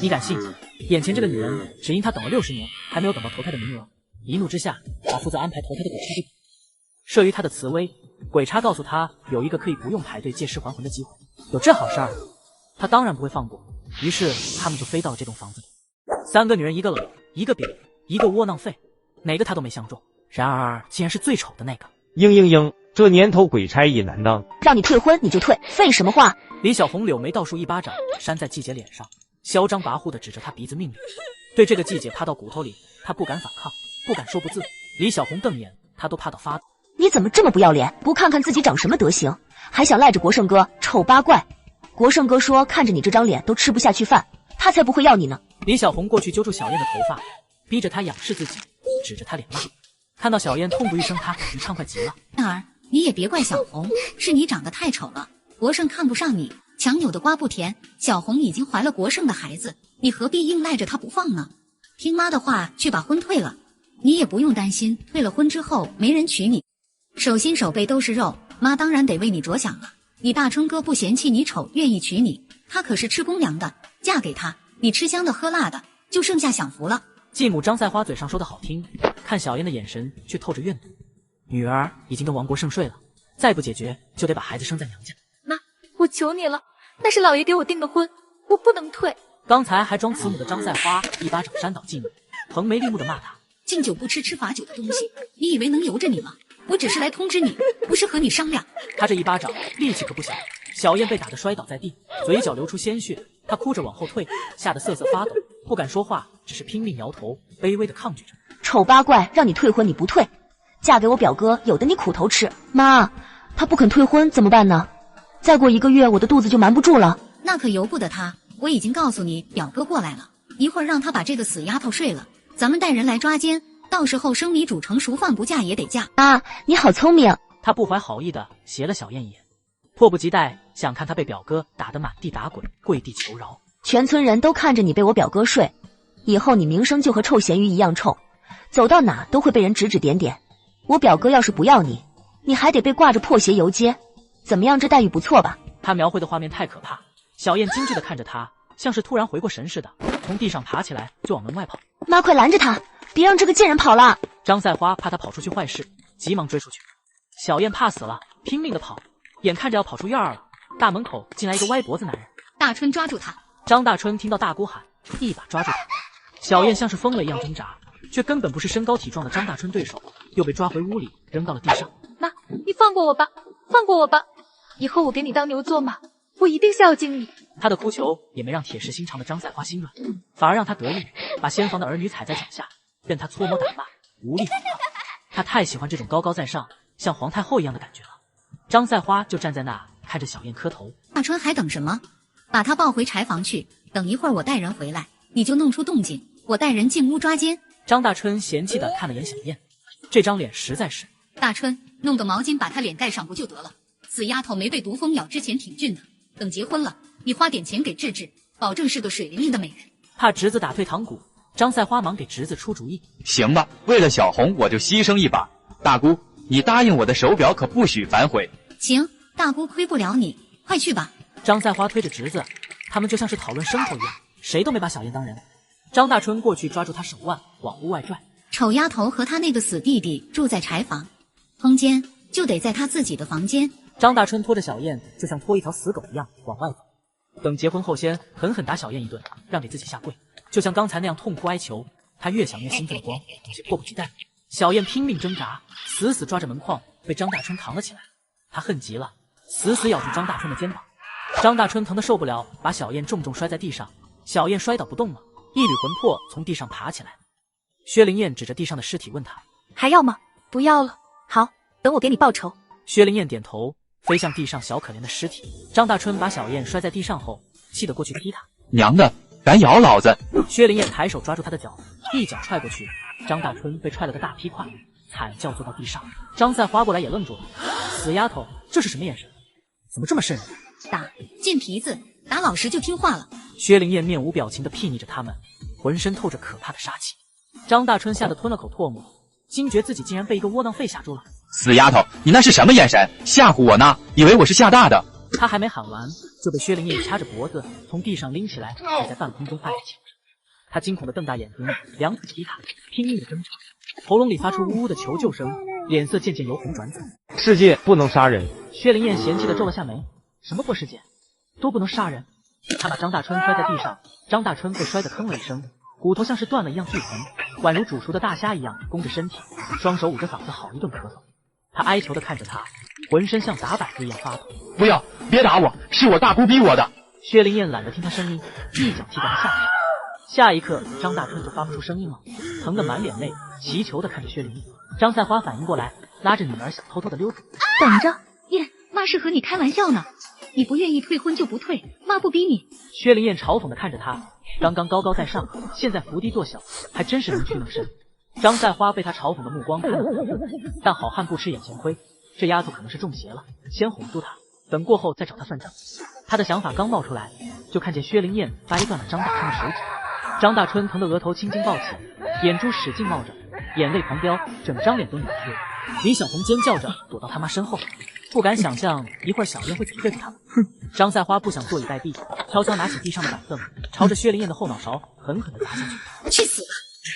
你敢信？眼前这个女人，只因她等了60年，还没有等到投胎的名额，一怒之下，把负责安排投胎的鬼差给慑于他的慈威，鬼差告诉他有一个可以不用排队借尸还魂的机会，有这好事儿，他当然不会放过。于是他们就飞到了这栋房子里。3个女人，一个冷，一个扁，一个窝囊废，哪个他都没相中。然而竟然是最丑的那个。嘤，这年头鬼差也难当。让你退婚你就退，废什么话？李小红柳眉倒竖一巴掌扇在季姐脸上，嚣张跋扈地指着她鼻子命令。对这个季姐怕到骨头里，她不敢反抗，不敢说不字。李小红瞪眼，她都怕到发抖。你怎么这么不要脸？不看看自己长什么德行，还想赖着国胜哥？丑八怪！国胜哥说看着你这张脸都吃不下去饭，他才不会要你呢。李小红过去揪住小燕的头发，逼着她仰视自己，指着她脸骂。看到小燕痛不欲生，她你畅快极了。燕儿，你也别怪小红，是你长得太丑了，国胜看不上你。强扭的瓜不甜，小红已经怀了国胜的孩子，你何必硬赖着他不放呢？听妈的话，去把婚退了。你也不用担心，退了婚之后没人娶你。手心手背都是肉，妈当然得为你着想了。你大春哥不嫌弃你丑，愿意娶你，他可是吃公粮的，嫁给他，你吃香的喝辣的，就剩下享福了。继母张赛花嘴上说的好听，看小燕的眼神却透着怨毒。女儿已经跟王国胜睡了，再不解决就得把孩子生在娘家。妈，我求你了，那是老爷给我订的婚，我不能退。刚才还装慈母的张赛花一巴掌扇倒继母，横眉立目的骂他：敬酒不吃吃罚酒的东西，你以为能由着你吗？我只是来通知你，不是和你商量。他这一巴掌力气可不小，小燕被打得摔倒在地，嘴角流出鲜血，她哭着往后退，吓得瑟瑟发抖，不敢说话，只是拼命摇头，卑微的抗拒着。丑八怪，让你退婚你不退，嫁给我表哥有的你苦头吃。妈，他不肯退婚怎么办呢？再过1个月我的肚子就瞒不住了。那可由不得他，我已经告诉你表哥过来了，一会儿让他把这个死丫头睡了，咱们带人来抓奸，到时候生米煮成熟饭，不嫁也得嫁。啊，你好聪明。他不怀好意的斜了小燕一眼，迫不及待想看他被表哥打得满地打滚，跪地求饶。全村人都看着你被我表哥睡，以后你名声就和臭咸鱼一样臭，走到哪都会被人指指点点。我表哥要是不要你，你还得被挂着破鞋游街，怎么样？这待遇不错吧？他描绘的画面太可怕，小燕惊惧地看着他，像是突然回过神似的，从地上爬起来就往门外跑。妈，快拦着他，别让这个贱人跑了！张赛花怕他跑出去坏事，急忙追出去。小燕怕死了，拼命地跑，眼看着要跑出院了，大门口进来一个歪脖子男人。大春抓住他！张大春听到大姑喊，一把抓住他。小燕像是疯了一样挣扎，却根本不是身高体壮的张大春对手，又被抓回屋里，扔到了地上。妈，你放过我吧，放过我吧，以后我给你当牛做马，我一定孝敬你。他的哭求也没让铁石心肠的张赛花心软，反而让他得意，把先房的儿女踩在脚下，任他搓磨打骂，无力反抗。他太喜欢这种高高在上，像皇太后一样的感觉了。张赛花就站在那看着小燕磕头。大春还等什么？把他抱回柴房去，等一会儿我带人回来，你就弄出动静，我带人进屋抓奸。张大春嫌弃地看了眼小燕，这张脸实在是……大春，弄个毛巾把他脸盖上不就得了？死丫头没被毒蜂咬之前挺俊的，等结婚了，你花点钱给治治，保证是个水灵灵的美人。怕侄子打退堂鼓，张赛花忙给侄子出主意。行吧，为了小红我就牺牲一把。大姑，你答应我的手表可不许反悔。行，大姑亏不了你，快去吧。张赛花推着侄子，他们就像是讨论牲口一样，谁都没把小燕当人。张大春过去抓住他手腕，往屋外拽。丑丫头和他那个死弟弟住在柴房，通奸就得在他自己的房间。张大春拖着小燕，就像拖一条死狗一样往外走。等结婚后，先狠狠打小燕一顿，让给自己下跪，就像刚才那样痛哭哀求。他越想越心中慌，有些迫不及待。小燕拼命挣扎，死死抓着门框，被张大春扛了起来。他恨极了，死死咬住张大春的肩膀。张大春疼得受不了，把小燕重重摔在地上。小燕摔倒不动了，一缕魂魄从地上爬起来。薛灵燕指着地上的尸体问他：还要吗？不要了。好，等我给你报仇。薛灵燕点头，飞向地上小可怜的尸体。张大春把小燕摔在地上后，气得过去踢他。娘的，敢咬老子！薛灵燕抬手抓住他的脚，一脚踹过去。张大春被踹了个大劈胯，惨叫坐到地上。张赛花过来也愣住了，死丫头，这是什么眼神？怎么这么瘆人？打贱皮子，打老实就听话了。薛灵燕面无表情地睥睨着他们，浑身透着可怕的杀气。张大春吓得吞了口唾沫，惊觉自己竟然被一个窝囊废吓住了。死丫头，你那是什么眼神？吓唬我呢？以为我是吓大的？他还没喊完，就被薛灵燕掐着脖子从地上拎起来，摆在半空中爱着瞧着。他惊恐的瞪大眼睛，两腿踢踏，拼命的挣扎，喉咙里发出呜呜的求救声，脸色渐渐由红转紫。世界不能杀人。薛灵燕嫌弃的皱了下眉，什么破世界，都不能杀人。他把张大春摔在地上，张大春被摔得吭了一声，骨头像是断了一样巨疼，宛如煮熟的大虾一样弓着身体，双手捂着嗓子好一顿咳嗽。他哀求的看着他，浑身像打摆子一样发抖。不要，别打我，是我大姑逼我的。薛灵燕懒得听他声音，一脚踢在他下巴上。下一刻，张大春就发不出声音了，疼得满脸泪，祈求的看着薛灵燕。张赛花反应过来，拉着女儿想偷偷的溜走。等着，燕，妈是和你开玩笑呢。你不愿意退婚就不退，妈不逼你。薛灵燕嘲讽的看着他，刚刚高高在上，现在伏低作小，还真是能屈能伸。张赛花被他嘲讽的目光看得很恶，但好汉不吃眼前亏，这丫头可能是中邪了，先哄住她，等过后再找她算账。他的想法刚冒出来，就看见薛灵燕掰断了张大春的手指。张大春疼得额头青筋暴起，眼珠使劲冒着，眼泪狂飙，整张脸都扭曲了。李小红尖叫着躲到他妈身后，不敢想象一会儿小燕会怎么对付他们。张赛花不想坐以待毙，悄悄拿起地上的板凳，朝着薛灵燕的后脑勺狠狠地砸下去。去死吧！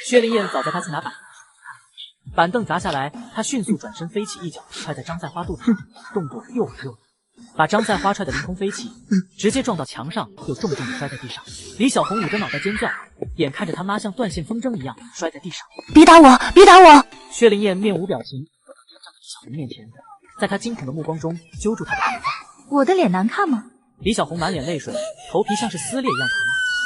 薛灵燕早在他去拿板凳砸下来，他迅速转身飞起，一脚踹在张赛花肚子上，动作又狠又猛，把张赛花踹得凌空飞起，直接撞到墙上，又重重地摔在地上。李小红捂着脑袋尖叫，眼看着他妈像断线风筝一样摔在地上。别打我，别打我！薛灵燕面无表情，站在李小红面前，在他惊恐的目光中揪住他的头发。我的脸难看吗？李小红满脸泪水，头皮像是撕裂一样疼，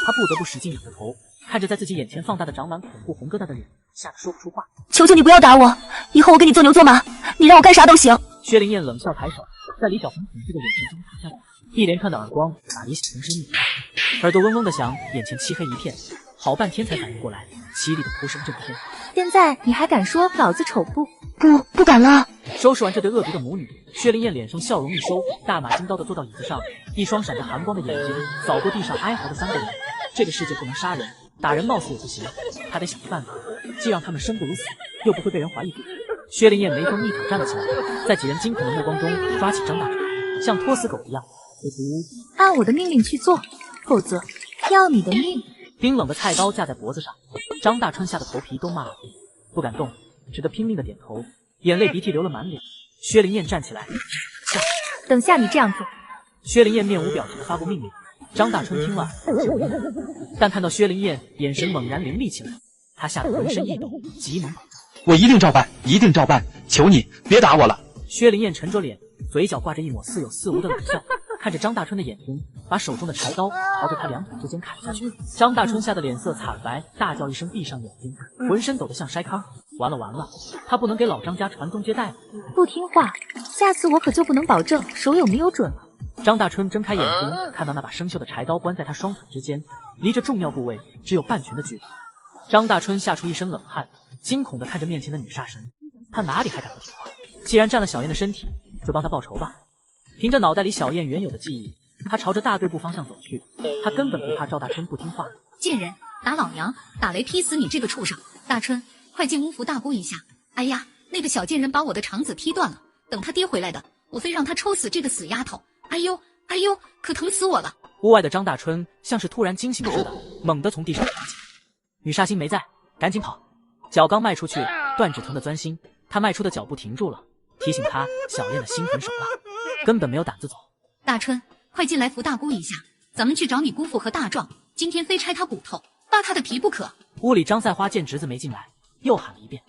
她不得不使劲仰着头，看着在自己眼前放大的长满恐怖红疙瘩的脸，吓得说不出话。求求你不要打我，以后我给你做牛做马，你让我干啥都行。薛灵燕冷笑抬手，在李小红恐惧的眼神中打下来，一连串的耳光把李小红生命耳朵嗡嗡的响，眼前漆黑一片，好半天才反应过来，凄厉的哭声震天。现在你还敢说老子丑不？不敢了。收拾完这对恶毒的母女，薛灵燕脸上笑容一收，大马金刀的坐到椅子上，一双闪着寒光的眼睛扫过地上哀嚎的三个人。这个世界不能杀人，打人冒死也不行，他得想个办法，既让他们生不如死，又不会被人怀疑自己。薛灵燕眉峰一挑站了起来，在几人惊恐的目光中抓起张大春，像拖死狗一样按我的命令去做，否则要你的命。冰冷的菜刀架在脖子上，张大春吓得头皮都麻了，不敢动，只得拼命的点头，眼泪鼻涕流了满脸。薛灵燕站起来，下。等下你这样做。薛灵燕面无表情的发过命令。张大春听了，但看到薛灵燕眼神猛然凌厉起来，他吓得浑身一抖，急忙保证：“我一定照办，一定照办，求你别打我了。”薛灵燕沉着脸，嘴角挂着一抹似有似无的冷笑，看着张大春的眼睛，把手中的柴刀朝着他两腿之间砍下去。张大春吓得脸色惨白，大叫一声，闭上眼睛，浑身抖得像筛糠。完了，他不能给老张家传宗接代了。不听话，下次我可就不能保证手有没有准了。张大春睁开眼睛，看到那把生锈的柴刀关在他双腿之间，离这重要部位只有半拳的距离。张大春吓出一身冷汗，惊恐地看着面前的女杀神，他哪里还敢不听话？既然占了小燕的身体，就帮她报仇吧。凭着脑袋里小燕原有的记忆，他朝着大队部方向走去。他根本不怕赵大春不听话。贱人，打老娘，打雷劈死你这个畜生！大春，快进屋扶大姑一下。哎呀，那个小贱人把我的肠子劈断了，等他爹回来的，我非让他抽死这个死丫头！哎呦，可疼死我了！屋外的张大春像是突然惊醒似的，猛地从地上爬起来。女煞星没在，赶紧跑！脚刚迈出去，断指疼得钻心，他迈出的脚步停住了，提醒他小燕的心狠手辣，根本没有胆子走。大春，快进来扶大姑一下，咱们去找你姑父和大壮，今天非拆他骨头，扒他的皮不可。屋里张赛花见侄子没进来，又喊了一遍。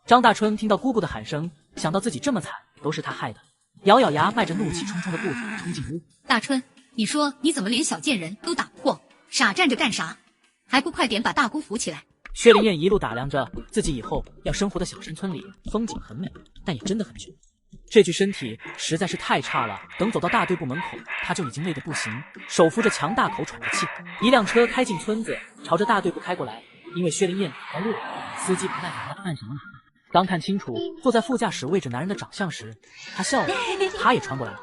张大春听到姑姑的喊声，想到自己这么惨都是他害的，咬咬牙，迈着怒气冲冲的步子冲进屋。大春，你说你怎么连小贱人都打不过，傻站着干啥？还不快点把大姑扶起来！薛灵燕一路打量着自己以后要生活的小山村里，风景很美，但也真的很穷。这具身体实在是太差了，等走到大队部门口，他就已经累得不行，手扶着墙大口喘着气。一辆车开进村子，朝着大队部开过来。因为薛灵燕太累了，司机不耐烦地按上了喇叭。刚看清楚坐在副驾驶位置男人的长相时，他笑了，他也穿过来了。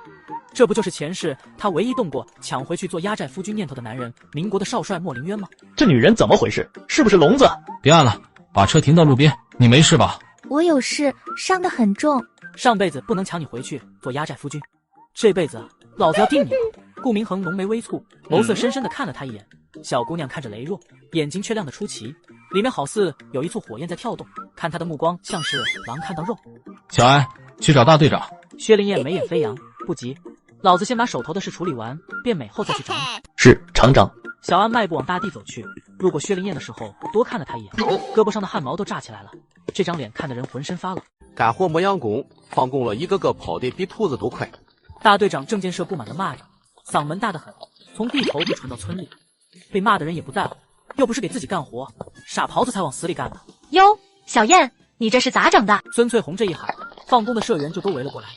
这不就是前世他唯一动过抢回去做压寨夫君念头的男人，民国的少帅莫凌渊吗？这女人怎么回事？是不是聋子？别按了，把车停到路边。你没事吧？我有事，伤得很重。上辈子不能抢你回去做压寨夫君，这辈子老子要定你了！顾明恒浓眉微蹙，眸色深深地看了他一眼。小姑娘看着羸弱，眼睛却亮得出奇，里面好似有一簇火焰在跳动。看她的目光像是狼看到肉。小安，去找大队长。薛灵燕眉眼飞扬，不急，老子先把手头的事处理完，变美后再去找你。是厂长。小安迈步往大地走去，路过薛灵燕的时候，多看了她一眼，胳膊上的汗毛都炸起来了。这张脸看得人浑身发冷。干活没养功，放工了一个个跑得比兔子都快。大队长郑建设不满地骂着，嗓门大得很，从地头就传到村里。被骂的人也不在乎，又不是给自己干活，傻狍子才往死里干呢。哟，小燕，你这是咋整的？孙翠红这一喊，放工的社员就都围了过来。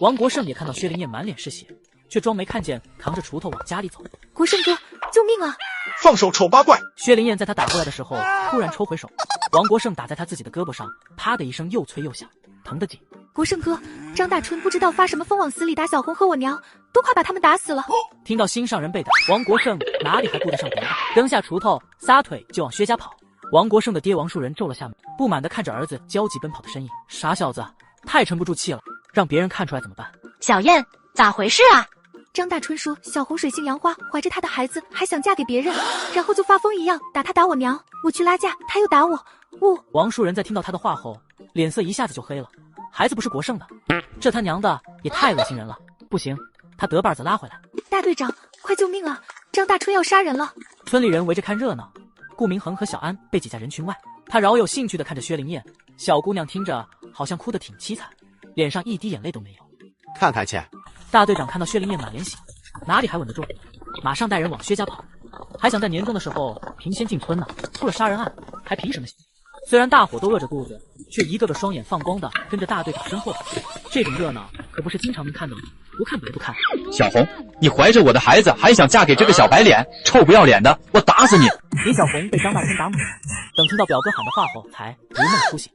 王国胜也看到薛灵燕满脸是血，却装没看见，扛着锄头往家里走。国胜哥，救命啊！放手，丑八怪！薛灵燕在他打过来的时候，突然抽回手，王国胜打在他自己的胳膊上，啪的一声又脆又响，疼得紧。国胜哥，张大春不知道发什么疯往死里打小红和我娘，都快把他们打死了。听到心上人被打，王国胜哪里还顾得上别的，扔下锄头，撒腿就往薛家跑。王国胜的爹王树人皱了下眉，不满地看着儿子焦急奔跑的身影。傻小子，太沉不住气了，让别人看出来怎么办？小燕，咋回事啊？张大春说小红水性杨花，怀着他的孩子，还想嫁给别人，然后就发疯一样打他打我娘。我去拉架，他又打我。王树人在听到他的话后，脸色一下子就黑了。孩子不是国胜的，这他娘的也太恶心人了！不行，他得把子拉回来。大队长，快救命啊！张大春要杀人了！村里人围着看热闹，顾明恒和小安被挤在人群外。他饶有兴趣地看着薛灵燕，小姑娘听着好像哭得挺凄惨，脸上一滴眼泪都没有。看看去。大队长看到薛灵燕满脸血，哪里还稳得住，马上带人往薛家跑，还想在年终的时候平仙进村呢，出了杀人案还凭什么？虽然大伙都饿着肚子，却一个个双眼放光的跟着大队长身后跑。这种热闹可不是经常能看到的，不看白不看。小红，你怀着我的孩子还想嫁给这个小白脸，臭不要脸的，我打死你！李小红被张大春打懵了，等听到表哥喊的话后才如梦初醒。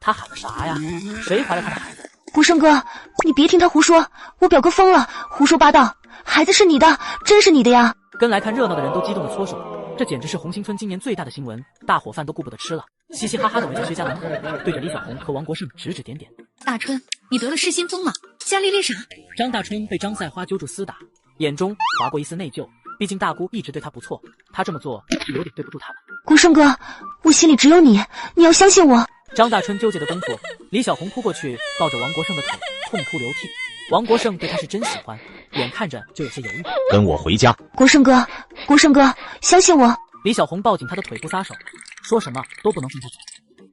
他喊了啥呀？谁怀了他的孩子？国胜哥，你别听他胡说，我表哥疯了，胡说八道，孩子是你的，真是你的呀！跟来看热闹的人都激动的搓手，这简直是红星村今年最大的新闻，大伙饭都顾不得吃了，嘻嘻哈哈的围在薛家门口，对着李小红和王国胜指指点点。大春，你得了失心疯了，瞎咧咧啥？张大春被张赛花揪住厮打，眼中划过一丝内疚，毕竟大姑一直对他不错，他这么做是有点对不住他的。国胜哥，我心里只有你，你要相信我。张大春纠结的功夫，李小红扑过去抱着王国胜的腿，痛哭流涕。王国胜对他是真喜欢，眼看着就有些犹豫。跟我回家。国胜哥，国胜哥，相信我。李小红抱紧他的腿不撒手，说什么都不能放他走。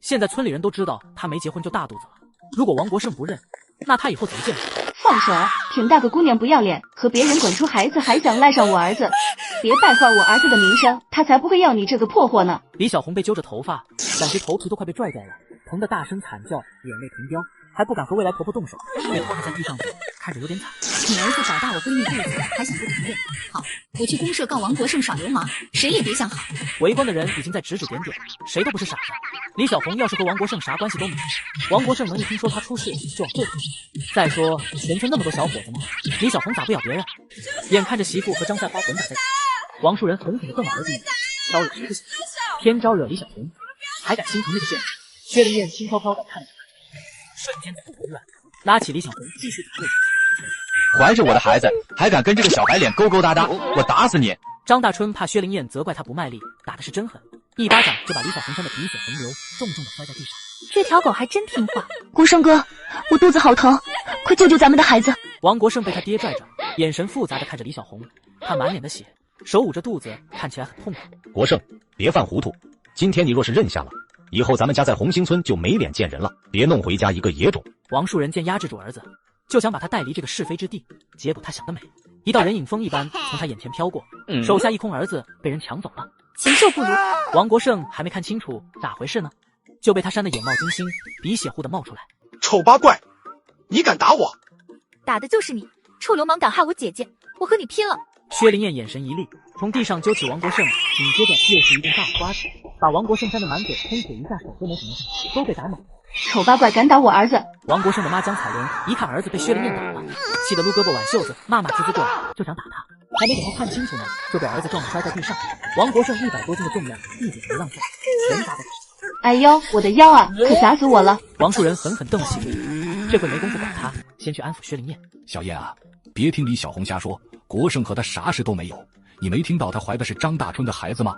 现在村里人都知道他没结婚就大肚子了，如果王国胜不认，那他以后怎么见人？放手，挺大个姑娘不要脸，和别人滚出孩子还想赖上我儿子，别败坏我儿子的名声，他才不会要你这个破货呢。李小红被揪着头发，感觉头皮都快被拽掉了，疼得大声惨叫，眼泪停飙，还不敢和未来婆婆动手，被拖在地上走，看着有点惨。你儿子找大我闺蜜肚子，还想不承认？好，我去公社告王国胜耍流氓，谁也别想好。围观的人已经在指指点点，谁都不是傻子。李小红要是和王国胜啥关系都没有，王国胜能一听说他出事就往这头。再说全村那么多小伙子呢，李小红咋不咬别人？眼看着媳妇和张赛花混打在一起，王树人狠狠地瞪了儿子一眼，招惹谁不行，偏招惹李小红，还敢心疼那个贱人。薛灵燕轻飘飘地看着他，瞬间走不远，拉起李小红继续打对。怀着我的孩子还敢跟这个小白脸勾勾搭搭，我打死你！张大春怕薛灵燕责怪他不卖力，打的是真狠，一巴掌就把李小红扇得鼻血横流，重重的摔在地上。这条狗还真听话。国胜哥，我肚子好疼，快救救咱们的孩子！王国胜被他爹拽着，眼神复杂的看着李小红，他满脸的血，手捂着肚子，看起来很痛苦。国胜，别犯糊涂，今天你若是认下了，以后咱们家在红星村就没脸见人了，别弄回家一个野种。王树人见压制住儿子，就想把他带离这个是非之地，结果他想得美，一道人影风一般从他眼前飘过，手下一空儿子被人抢走了，禽兽不如。王国胜还没看清楚咋回事呢，就被他扇得眼冒金星，鼻血乎的冒出来。丑八怪，你敢打我？打的就是你，臭流氓敢害我姐姐，我和你拼了！薛灵燕眼神一厉，从地上揪起王国胜，紧接着又是一顿大刮手，把王国胜扇得满嘴喷血，一下手都没什么事，都被打懵。丑八怪敢打我儿子！王国胜的妈江彩莲一看儿子被薛灵燕打了，气得撸胳膊挽袖子，骂骂滋滋过来，就想打他，还没等他看清楚呢，就被儿子撞得摔在地上。王国胜100多斤的重量一点没浪费，人砸在地上。哎呦，我的腰啊，可砸死我了！王树人狠狠瞪了媳妇一眼，这回没工夫管他，先去安抚薛灵燕。小燕啊，别听李小红瞎说，国胜和他啥事都没有。你没听到他怀的是张大春的孩子吗？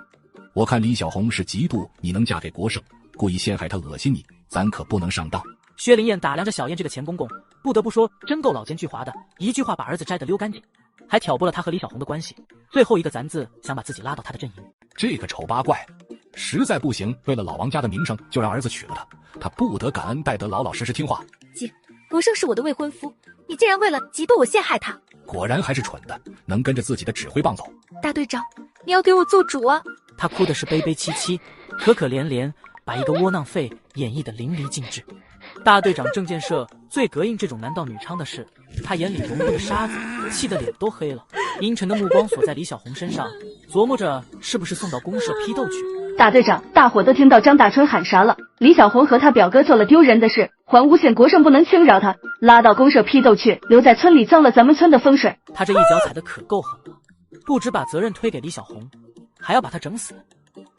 我看李小红是嫉妒你能嫁给国胜，故意陷害他恶心你，咱可不能上当。薛灵燕打量着小燕这个钱公公，不得不说真够老奸巨猾的，一句话把儿子摘得溜干净，还挑拨了他和李小红的关系，最后一个咱字想把自己拉到他的阵营。这个丑八怪实在不行，为了老王家的名声就让儿子娶了他，他不得感恩戴德，老老实实听话。姐，国胜是我的未婚夫，你竟然为了嫉妒我陷害他，果然还是蠢的，能跟着自己的指挥棒走。大队长，你要给我做主啊！他哭的是悲悲戚戚，可可怜怜，把一个窝囊废演绎得淋漓尽致。大队长郑建设最膈应这种男盗女娼的事，他眼里融过的沙子，气得脸都黑了，阴沉的目光锁在李小红身上，琢磨着是不是送到公社批斗去。大队长，大伙都听到张大春喊啥了？李小红和他表哥做了丢人的事，还诬陷国胜不能轻饶他，拉到公社批斗去，留在村里脏了咱们村的风水。他这一脚踩得可够狠了，不止把责任推给李小红，还要把他整死，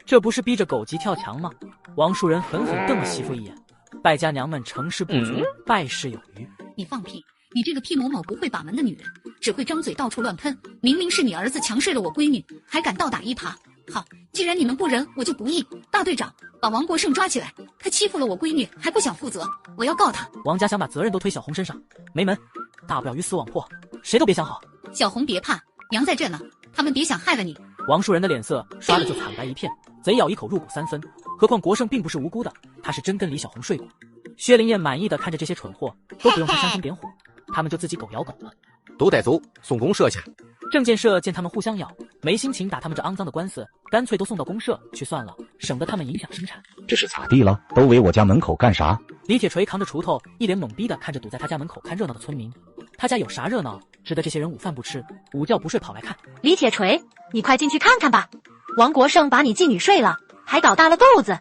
这不是逼着狗急跳墙吗？王树人狠狠瞪了媳妇一眼，败家娘们成事不足，败事有余。你放屁！你这个屁某某不会把门的女人，只会张嘴到处乱喷。明明是你儿子强睡了我闺女，还敢倒打一耙。好，既然你们不仁，我就不义。大队长，把王国胜抓起来，他欺负了我闺女，还不想负责，我要告他。王家想把责任都推小红身上，没门，大不了鱼死网破，谁都别想好。小红别怕，娘在这呢，他们别想害了你。王树人的脸色刷的就惨白一片，贼咬一口入骨3分。何况国胜并不是无辜的，他是真跟李小红睡过。薛灵燕满意的看着这些蠢货，都不用他煽风点火，他们就自己狗咬狗了。都带走，送公社去。郑建设见他们互相咬，没心情打他们这肮脏的官司，干脆都送到公社去算了，省得他们影响生产。这是咋地了？都围我家门口干啥？李铁锤扛着锄头，一脸懵逼的看着堵在他家门口看热闹的村民。他家有啥热闹，值得这些人午饭不吃，午觉不睡跑来看？李铁锤，你快进去看看吧，王国胜把你继女睡了，还搞大了肚子。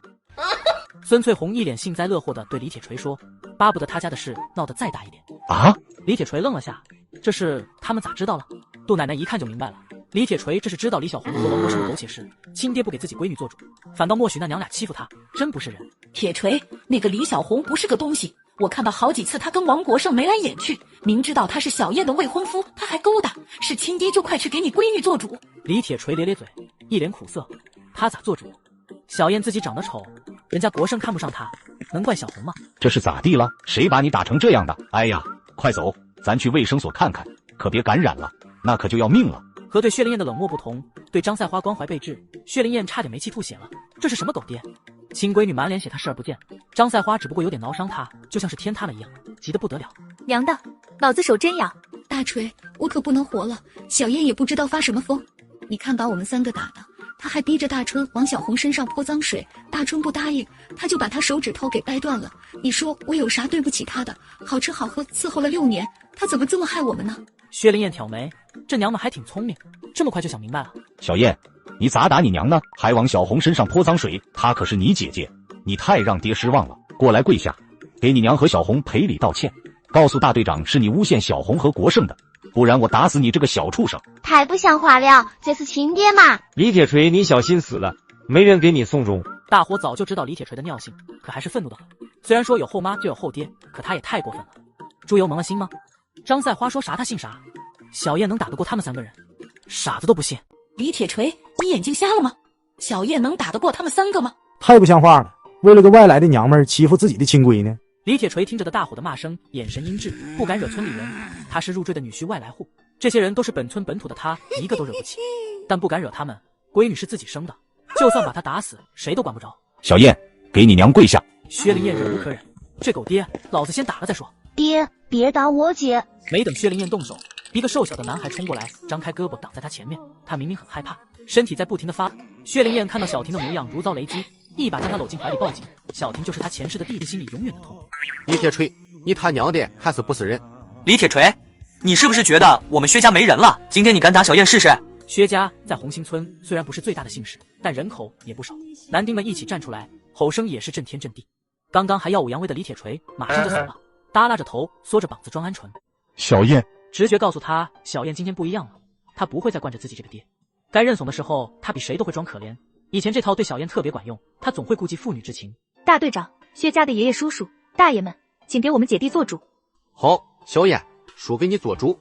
孙翠红一脸幸灾乐祸的对李铁锤说，巴不得他家的事闹得再大一点。啊！李铁锤愣了下，这事他们咋知道了？杜奶奶一看就明白了，李铁锤这是知道李小红和王国胜的苟且事，亲爹不给自己闺女做主，反倒默许那娘俩欺负他，真不是人。铁锤，那个李小红不是个东西，我看到好几次他跟王国胜眉来眼去，明知道他是小燕的未婚夫，他还勾搭，是亲爹就快去给你闺女做主。李铁锤咧咧嘴，一脸苦涩，他咋做主？小燕自己长得丑，人家国胜看不上他，能怪小红吗？这是咋地了？谁把你打成这样的？哎呀，快走，咱去卫生所看看，可别感染了，那可就要命了。和对薛灵燕的冷漠不同，对张赛花关怀备至，薛灵燕差点没气吐血了。这是什么狗爹？亲闺女满脸血，他视而不见。张赛花只不过有点挠伤他，就像是天塌了一样，急得不得了。娘的，老子手真痒！大锤，我可不能活了。小燕也不知道发什么疯，你看把我们3个打的，他还逼着大春往小红身上泼脏水，大春不答应，他就把他手指头给掰断了。你说我有啥对不起他的？好吃好喝伺候了6年，他怎么这么害我们呢？薛灵燕挑眉，这娘们还挺聪明，这么快就想明白了。小燕，你咋打你娘呢？还往小红身上泼脏水，她可是你姐姐，你太让爹失望了。过来跪下，给你娘和小红赔礼道歉，告诉大队长是你诬陷小红和国胜的，不然我打死你这个小畜生！太不像话了，这是亲爹嘛！李铁锤，你小心死了，没人给你送终。大伙早就知道李铁锤的尿性，可还是愤怒的很。虽然说有后妈就有后爹，可他也太过分了。猪油蒙了心吗？张赛花说啥他信啥，小燕能打得过他们3个人，傻子都不信。李铁锤，你眼睛瞎了吗？小燕能打得过他们3个吗？太不像话了，为了个外来的娘们儿欺负自己的亲闺女。李铁锤听着的大伙的骂声，眼神阴鸷，不敢惹村里人。他是入赘的女婿外来户，这些人都是本村本土的，他一个都惹不起，但不敢惹他们。闺女是自己生的，就算把他打死，谁都管不着。小燕，给你娘跪下！薛灵燕忍无可忍，这狗爹，老子先打了再说。爹，别打我姐！没等薛灵燕动手，一个瘦小的男孩冲过来，张开胳膊挡在他前面。他明明很害怕，身体在不停的发。薛灵燕看到小婷的模样如遭雷击，一把将他搂进怀里抱紧。小婷就是他前世的弟弟，心里永远的痛。李铁锤，你他娘的还是不是人？李铁锤，你是不是觉得我们薛家没人了？今天你敢打小燕试试？薛家在红星村虽然不是最大的姓氏，但人口也不少。男丁们一起站出来，吼声也是震天震地。刚刚还耀武扬威的李铁锤马上就怂了，耷拉着头，缩着膀子装鹌鹑。小燕，直觉告诉他，小燕今天不一样了，他不会再惯着自己这个爹。该认怂的时候，他比谁都会装可怜。以前这套对小燕特别管用，他总会顾及父女之情。大队长，薛家的爷爷叔叔大爷们，请给我们姐弟做主。好，小燕，叔给你做主。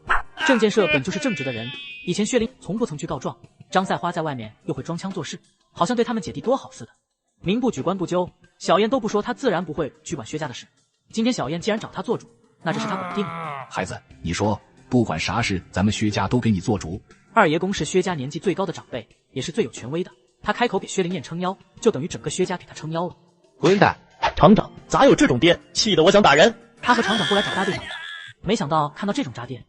郑建设本就是正直的人，以前薛林从不曾去告状，张赛花在外面又会装腔作势，好像对他们姐弟多好似的。民不举官不究，小燕都不说，他自然不会去管薛家的事。今天小燕既然找他做主，那这事他管定了。孩子，你说不管啥事，咱们薛家都给你做主。二爷公是薛家年纪最高的长辈，也是最有权威的。他开口给薛灵燕撑腰，就等于整个薛家给他撑腰了。混蛋！厂长咋有这种爹？气得我想打人。他和厂长过来找大队长，没想到看到这种渣爹，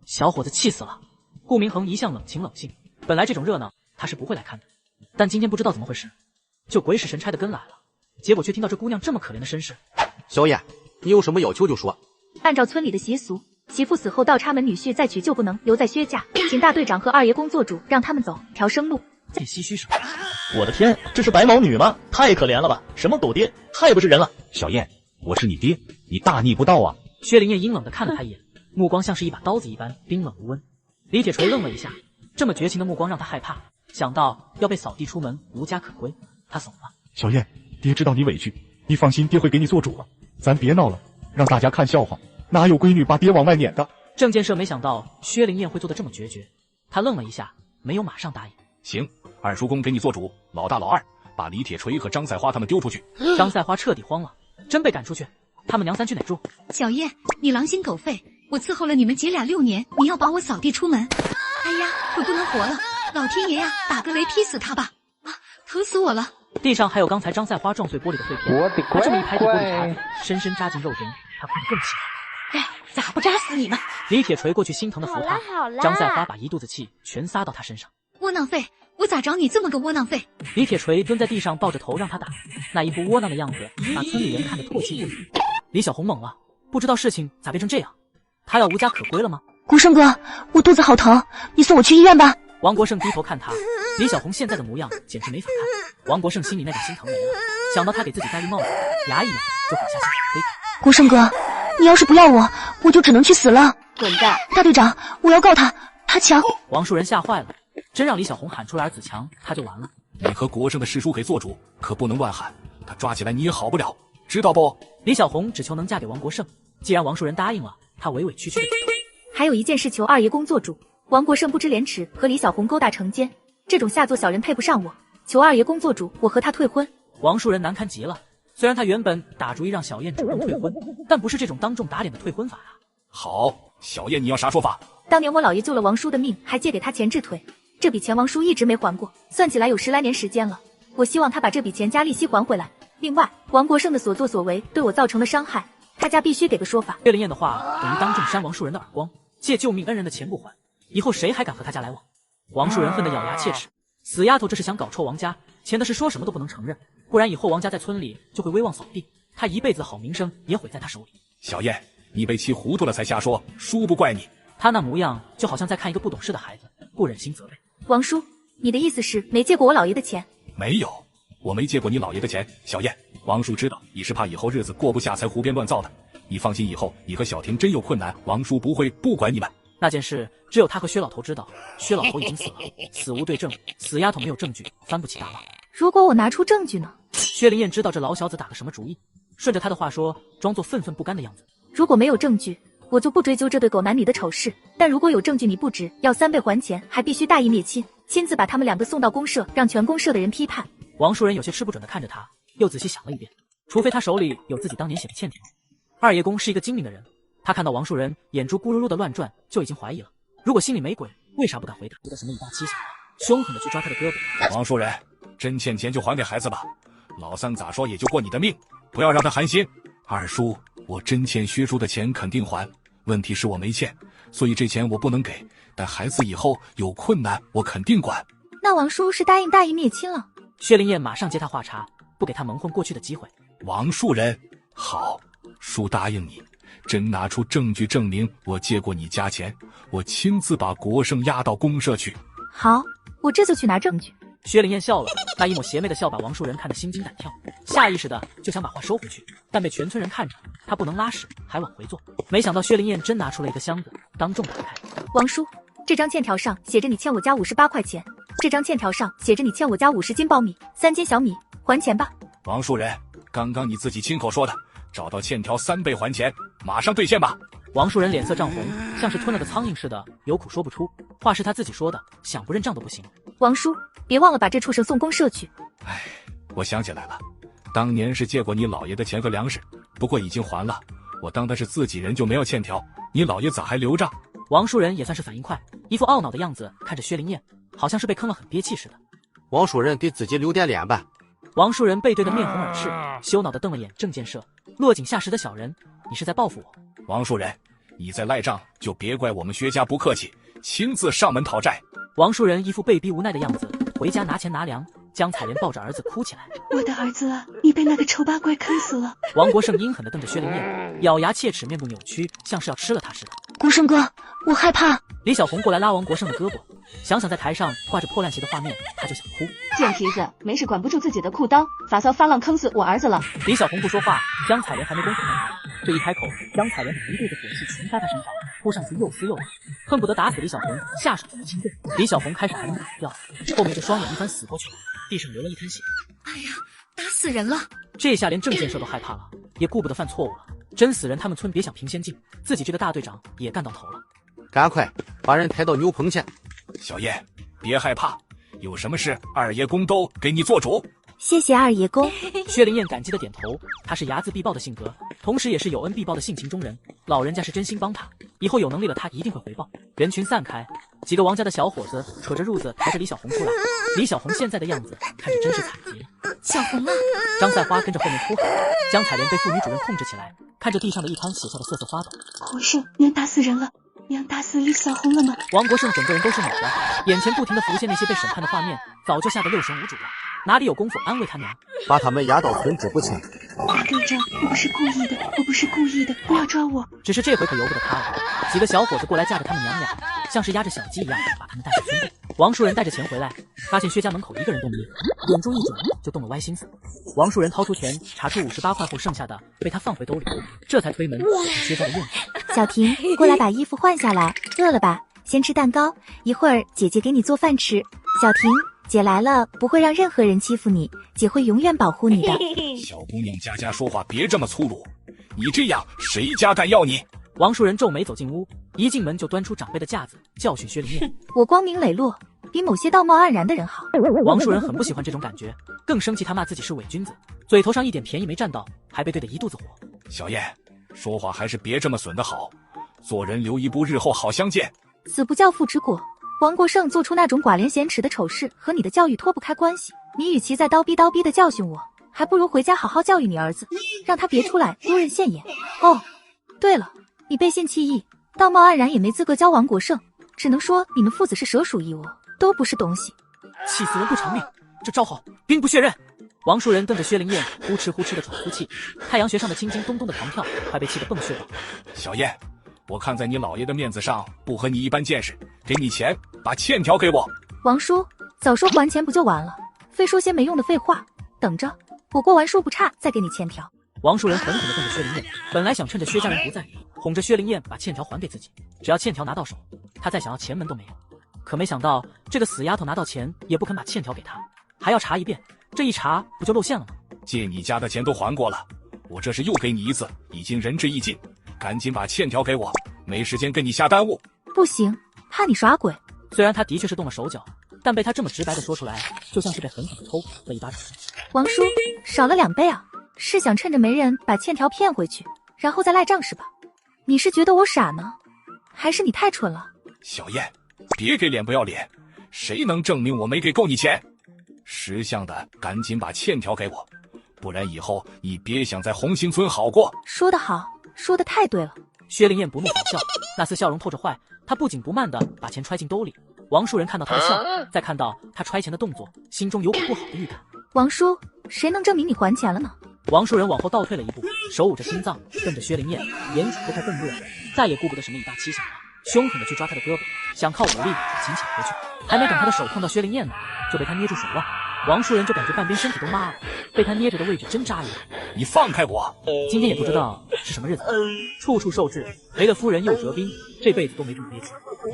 小伙子气死了。顾明恒一向冷情冷性，本来这种热闹他是不会来看的，但今天不知道怎么回事，就鬼使神差的跟来了。结果却听到这姑娘这么可怜的身世。小燕，你有什么要求就说。按照村里的习俗，媳妇死后倒插门女婿再娶就不能留在薛家，请大队长和二爷公做主，让他们走，条生路。这唏嘘什么？我的天，这是白毛女吗？太可怜了吧！什么狗爹，太不是人了！小燕，我是你爹，你大逆不道啊！薛灵燕阴冷的看了他一眼，目光像是一把刀子一般冰冷无温。李铁锤愣了一下，这么绝情的目光让他害怕，想到要被扫地出门无家可归，他怂了。小燕，爹知道你委屈，你放心，爹会给你做主了。咱别闹了，让大家看笑话。哪有闺女把爹往外撵的？郑建设没想到薛灵燕会做得这么决绝，他愣了一下，没有马上答应。行，二叔公给你做主，老大老二把李铁锤和张赛花他们丢出去。张赛花彻底慌了，真被赶出去？他们娘三去哪住？小燕，你狼心狗肺，我伺候了你们姐俩6年，你要把我扫地出门？哎呀，我不能活了！老天爷呀，打个雷劈死他吧！啊，疼死我了！地上还有刚才张赛花撞碎玻璃的碎片，他这么一拍地玻璃碴子，深深扎进肉中，他哭得更气。哎，咋不扎死你们？李铁锤过去心疼的扶他，张赛花把一肚子气全撒到他身上。窝囊废，我咋找你这么个窝囊废？李铁锤蹲在地上抱着头让他打，那一副窝囊的样子把村里人看得唾弃不已。李小红懵了，不知道事情咋变成这样，他要无家可归了吗？国胜哥，我肚子好疼，你送我去医院吧。王国胜低头看他，李小红现在的模样简直没法看。王国胜心里那点心疼没了，想到他给自己戴绿帽子，牙一咬就狠下心推开。国胜哥，你要是不要我，我就只能去死了。滚蛋！大队长，我要告他，他强。王树人吓坏了，真让李小红喊出来儿子强，他就完了。你和国胜的师叔给做主，可不能乱喊，他抓起来你也好不了，知道不？李小红只求能嫁给王国胜，既然王树人答应了，他委委屈屈的。还有一件事求二爷公做主，王国胜不知廉耻，和李小红勾搭成奸，这种下作小人配不上我，求二爷公做主，我和他退婚。王树人难堪极了，虽然他原本打主意让小燕主动退婚，但不是这种当众打脸的退婚法啊。好，小燕你要啥说法？当年我姥爷救了王叔的命，还借给他钱治腿，这笔钱王叔一直没还过，算起来有10来年时间了。我希望他把这笔钱加利息还回来。另外，王国胜的所作所为对我造成了伤害，他家必须给个说法。岳灵燕的话等于当众扇王树人的耳光，借救命恩人的钱不还，以后谁还敢和他家来往？王树人恨得咬牙切齿，死丫头这是想搞臭王家，钱的事说什么都不能承认，不然以后王家在村里就会威望扫地，他一辈子好名声也毁在他手里。小燕，你被气糊涂了才瞎说，叔不怪你。他那模样就好像在看一个不懂事的孩子，不忍心责备。王叔，你的意思是没借过我姥爷的钱？没有，我没借过你姥爷的钱。小燕，王叔知道你是怕以后日子过不下才胡编乱造的，你放心，以后你和小婷真有困难，王叔不会不管你们。那件事只有他和薛老头知道，薛老头已经死了，死无对证，死丫头没有证据，翻不起大浪。如果我拿出证据呢？薛灵燕知道这老小子打了什么主意，顺着他的话说，装作愤愤不甘的样子。如果没有证据，我就不追究这对狗男女的丑事，但如果有证据，你不止要3倍还钱，还必须大义灭亲，亲自把他们2个送到公社，让全公社的人批判。王树人有些吃不准的看着他，又仔细想了一遍，除非他手里有自己当年写的欠条。二爷公是一个精明的人，他看到王树人眼珠咕噜噜的乱转，就已经怀疑了。如果心里没鬼，为啥不敢回答？觉得什么以大欺小，凶狠的去抓他的胳膊。王树人，真欠钱就还给孩子吧，老三咋说也就过你的命，不要让他寒心。二叔，我真欠薛叔的钱肯定还，问题是我没欠，所以这钱我不能给，但孩子以后有困难我肯定管。那王叔是答应大义灭亲了？薛灵燕马上接他话茬，不给他蒙混过去的机会。王树人，好，叔答应你，真拿出证据证明我借过你家钱，我亲自把国胜押到公社去。好，我这就去拿证据。薛灵燕笑了，那一抹邪魅的笑把王树人看得心惊胆跳，下意识的就想把话收回去，但被全村人看着，他不能拉屎，还往回坐。没想到薛灵燕真拿出了一个箱子，当众打开。王叔，这张欠条上写着你欠我家58块钱，这张欠条上写着你欠我家50斤苞米，3斤小米，还钱吧。王树人，刚刚你自己亲口说的，找到欠条3倍还钱，马上兑现吧。王树人脸色涨红，像是吞了个苍蝇似的，有苦说不出。话是他自己说的，想不认账都不行。王叔，别忘了把这畜生送公社去。哎，我想起来了，当年是借过你老爷的钱和粮食，不过已经还了。我当的是自己人，就没有欠条，你老爷咋还留账？王树人也算是反应快，一副懊恼的样子，看着薛灵燕，好像是被坑了很憋气似的。王树人给自己留点脸吧。王树人背对的面红耳赤，羞恼的瞪了眼郑建设，落井下石的小人，你是在报复我？王树人，你在赖账，就别怪我们薛家不客气，亲自上门讨债。王树人一副被逼无奈的样子，回家拿钱拿粮。江采莲抱着儿子哭起来，我的儿子啊，你被那个丑八怪坑死了。王国胜阴狠地瞪着薛灵燕，咬牙切齿，面部扭曲，像是要吃了他似的。国胜哥，我害怕。李小红过来拉王国胜的胳膊，想想在台上挂着破烂鞋的画面，他就想哭。贱蹄子，没事管不住自己的裤裆，发骚发浪坑死我儿子了。李小红不说话，江采莲还没工夫看他，这一开口，江采莲一肚子火气全在他身上，扑上去又撕又打，恨不得打死李小红，下手就轻重。李小红开始还能打掉，后面这双眼一翻死过去了，地上流了一滩血。哎呀，打死人了！这下连郑建设都害怕了，也顾不得犯错误了。真死人，他们村别想评先进，自己这个大队长也干到头了。赶快把人抬到牛棚去。小燕，别害怕，有什么事二爷公都给你做主。谢谢二爷公。薛灵燕感激的点头，他是睚眦必报的性格，同时也是有恩必报的性情中人。老人家是真心帮他，以后有能力了他一定会回报。人群散开，几个王家的小伙子扯着褥子抬着李小红出来。李小红现在的样子看着真是惨极了。小红啊！张赛花跟着后面哭喊。江采莲被妇女主任控制起来，看着地上的一滩血，笑得瑟瑟发抖。国胜，娘打死人了，娘打死李小红了吗？王国胜整个人都是恼的，眼前不停地浮现那些被审判的画面，早就吓得六神无主了，哪里有功夫安慰他娘？把他们押到村支部去。大队长，我不是故意的，我不是故意的，不要抓我。只是这回可由不得他了。几个小伙子过来架着他们娘俩，像是压着小鸡一样把他们带回村部。王树人带着钱回来，发现薛家门口一个人都没有，眼珠一转就动了歪心思。王树人掏出钱，查出58块后剩下的被他放回兜里，这才推门走进薛家的院子。小婷，过来把衣服换下来，饿了吧？先吃蛋糕，一会儿姐姐给你做饭吃。小婷，姐来了，不会让任何人欺负你，姐会永远保护你的。小姑娘家家说话别这么粗鲁，你这样谁家敢要你？王树人皱眉走进屋，一进门就端出长辈的架子，教训薛灵燕。我光明磊落，比某些道貌岸然的人好。王树人很不喜欢这种感觉，更生气他骂自己是伪君子，嘴头上一点便宜没占到，还被对得一肚子火。小燕，说话还是别这么损的好，做人留一步，日后好相见。子不教父之过，王国胜做出那种寡廉鲜耻的丑事，和你的教育脱不开关系。你与其在叨逼叨逼的教训我，还不如回家好好教育你儿子，让他别出来丢人现眼。哦，对了，你背信弃义，道貌岸然也没资格教王国胜，只能说你们父子是蛇鼠一窝，都不是东西。气死人不偿命，这招好，兵不血刃。王树人瞪着薛灵燕，呼哧呼哧的喘粗气，太阳穴上的青筋咚咚的狂跳，快被气得蹦血倒。小燕，我看在你老爷的面子上，不和你一般见识，给你钱，把欠条给我。王叔，早说还钱不就完了，非说些没用的废话。等着，我过完数不差再给你欠条。王树人狠狠地瞪着薛灵燕，本来想趁着薛家人不在，哄着薛灵燕把欠条还给自己，只要欠条拿到手，他再想要前门都没有。可没想到这个死丫头拿到钱也不肯把欠条给他，还要查一遍，这一查不就露馅了吗？借你家的钱都还过了，我这是又给你一次，已经仁至义尽，赶紧把欠条给我，没时间跟你瞎耽误。不行，怕你耍鬼。虽然他的确是动了手脚，但被他这么直白的说出来，就像是被狠狠的抽了一巴掌。王叔，少了2倍啊，是想趁着没人把欠条骗回去，然后再赖账是吧？你是觉得我傻呢，还是你太蠢了？小燕，别给脸不要脸，谁能证明我没给够你钱？识相的赶紧把欠条给我，不然以后你别想在红星村好过。说得好，说得太对了。薛灵燕不怒反笑，那丝笑容透着坏，她不紧不慢地把钱揣进兜里。王树人看到她的笑，再看到她揣钱的动作，心中有股不好的预感。王叔，谁能证明你还钱了呢？王树人往后倒退了一步，手捂着心脏，瞪着薛灵燕，眼睛都快瞪热了，再也顾不得什么以大欺小了，凶狠地去抓她的胳膊，想靠武力擒抢回去。还没等他的手碰到薛灵燕呢，就被他捏住手腕。王树人就感觉半边身体都麻了，被他捏着的位置真扎眼。你放开我！今天也不知道是什么日子，处处受制，赔了夫人又折兵，这辈子都没这么憋屈。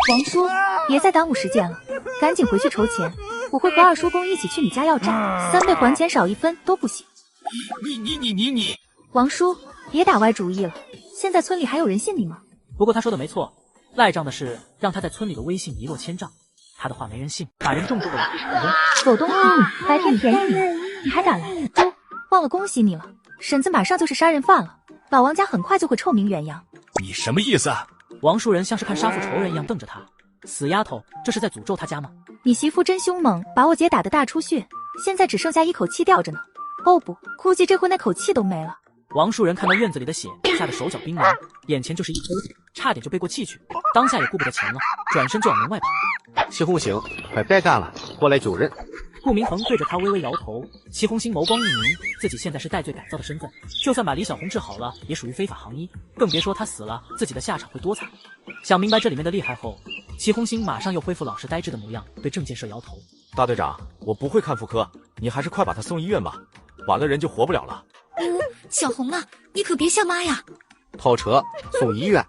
王叔，别再耽误时间了，赶紧回去筹钱，我会和二叔公一起去你家要债，3倍还钱少1分都不行。你！王叔，别打歪主意了，现在村里还有人信你吗？不过他说的没错，赖账的是让他在村里的威信一落千丈。他的话没人信，把人重重的往地上一扔。狗东西，白天便宜你，你还敢来？猪，忘了恭喜你了，婶子马上就是杀人犯了，老王家很快就会臭名远扬。你什么意思啊？王树人像是看杀父仇人一样瞪着他，死丫头，这是在诅咒他家吗？你媳妇真凶猛，把我姐打得大出血，现在只剩下一口气吊着呢。哦不，估计这回那口气都没了。王树人看到院子里的血，吓得手脚冰凉，眼前就是一抽子，差点就背过气去，当下也顾不得钱了，转身就往门外跑。齐红星，快别干了，过来救人！顾明恒对着他微微摇头。齐红星眸光一凝，自己现在是戴罪改造的身份，就算把李小红治好了，也属于非法行医，更别说他死了，自己的下场会多惨。想明白这里面的厉害后，齐红星马上又恢复老实呆滞的模样，对郑建设摇头。大队长，我不会看妇科，你还是快把他送医院吧，晚了人就活不了了。小红啊，你可别吓妈呀！跑车送医院。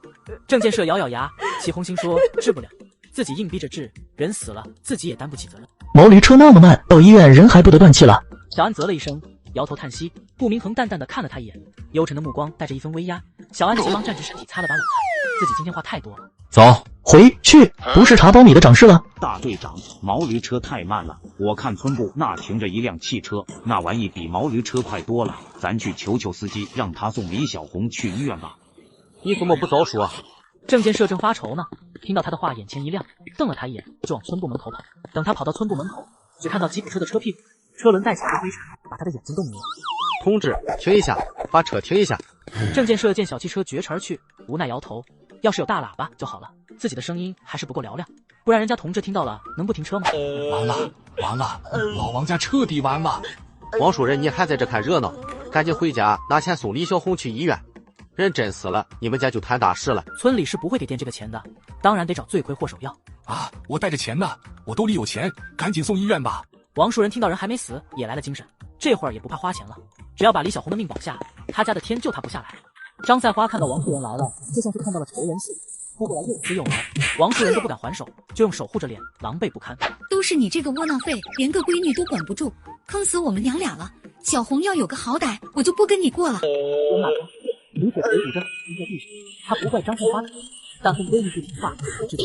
郑建设咬咬牙，齐红星说治不了，自己硬逼着治，人死了自己也担不起责任。毛驴车那么慢，到医院人还不得断气了。小安啧了一声，摇头叹息。顾明恒淡淡的看了他一眼，幽沉的目光带着一分威压。小安急忙站直身体，擦了把冷汗，自己今天话太多了。走，回去，不是茶苞米的长势了。大队长，毛驴车太慢了，我看村部那停着一辆汽车，那玩意比毛驴车快多了，咱去求求司机，让他送李小红去医院吧。你怎么不早说？郑建设正发愁呢，听到他的话，眼前一亮，瞪了他一眼，就往村部门口跑。等他跑到村部门口，只看到吉普车的车屁股，车轮带起的灰尘，把他的眼睛都迷了。同志，停一下，把车停一下。郑建设见小汽车绝尘而去，无奈摇头，要是有大喇叭就好了，自己的声音还是不够嘹亮，不然人家同志听到了能不停车吗？完了完了，老王家彻底完了。王树人，你还在这看热闹，赶紧回家拿钱送李小红去医院。人真死了，你们家就摊大事了。村里是不会给垫这个钱的，当然得找罪魁祸首要。啊，我带着钱呢，我兜里有钱，赶紧送医院吧。王树人听到人还没死，也来了精神，这会儿也不怕花钱了，只要把李小红的命保下，他家的天就塌不下来。张赛花看到王树人来了，就像是看到了仇人似的，扑过来又撕又挠，王树人都不敢还手，就用手护着脸，狼狈不堪。都是你这个窝囊废，连个闺女都管不住，坑死我们娘俩了。小红要有个好歹，我就不跟你过了。人马中，李铁锤捂着蹲在地上，他不怪张赛花，但跟闺女不听话，知道。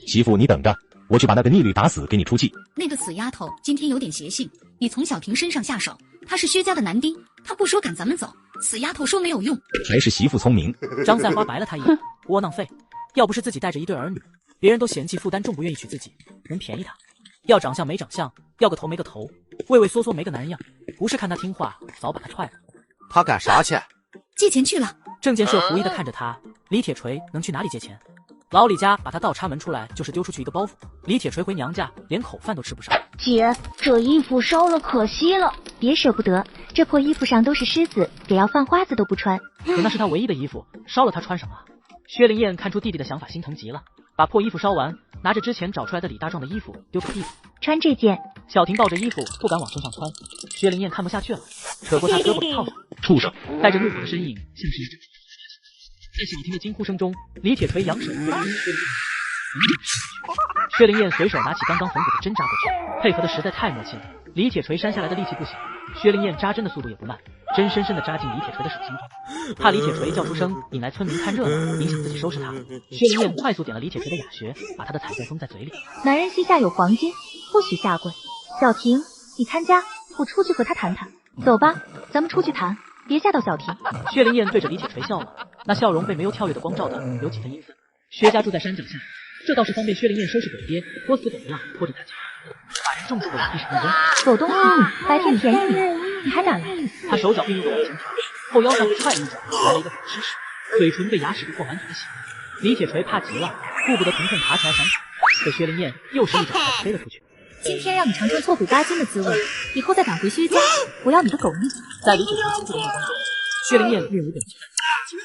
媳妇，你等着，我去把那个逆旅打死，给你出气。那个死丫头今天有点邪性，你从小婷身上下手，她是薛家的男丁，她不说赶咱们走，死丫头说没有用。还是媳妇聪明。张赛花白了他一眼，窝囊废，要不是自己带着一对儿女，别人都嫌弃负担重不愿意娶自己，能便宜他？要长相没长相，要个头没个头，畏畏缩缩没个男人样，不是看他听话，早把他踹了。他干啥去？借钱去了。郑建设狐疑的看着他，李铁锤能去哪里借钱？老李家把他倒插门出来，就是丢出去一个包袱。李铁锤回娘家，连口饭都吃不上。姐，这衣服烧了可惜了，别舍不得，这破衣服上都是虱子，给要犯花子都不穿。可那是他唯一的衣服，烧了他穿什么？薛灵燕看出弟弟的想法，心疼极了，把破衣服烧完，拿着之前找出来的李大壮的衣服丢给弟弟。穿这件。小婷抱着衣服不敢往身上穿，薛灵燕看不下去了，扯过他胳膊给套上。畜生！带着怒火的身影，像是一只。在小婷的惊呼声中，李铁锤扬手对薛灵燕随手拿起刚刚缝补的针扎过去，配合的实在太默契了。李铁锤扇下来的力气不小，薛灵燕扎针的速度也不慢，针深深的扎进李铁锤的手心中。怕李铁锤叫出声引来村民看热闹，影响自己收拾他，薛灵燕快速点了李铁锤的哑穴，把他的彩带封在嘴里。男人膝下有黄金，不许下跪。小婷，你看家，我出去和他谈谈。走吧，咱们出去谈，别吓到小婷。薛灵燕对着李铁锤笑了，那笑容被没有跳跃的光照的有几分阴森。薛家住在山脚下，这倒是方便薛灵燕收拾狗爹，拖死狗一样拖着他家，把人重重的往地上一扔。狗东西，白天便宜你，你还敢来？他手脚并用的往前跳，后腰上被踹了一脚，来了一个反吃屎，嘴唇被牙齿不破完全洗。李铁锤怕极了，顾不得疼痛爬起来想跑，被薛灵燕又是一脚踹飞了出去。今天让你尝尝挫骨拔筋的滋味，以后再赶回薛家，我要你的狗命！在李铁锤亲自的目光中，薛灵燕面无表情，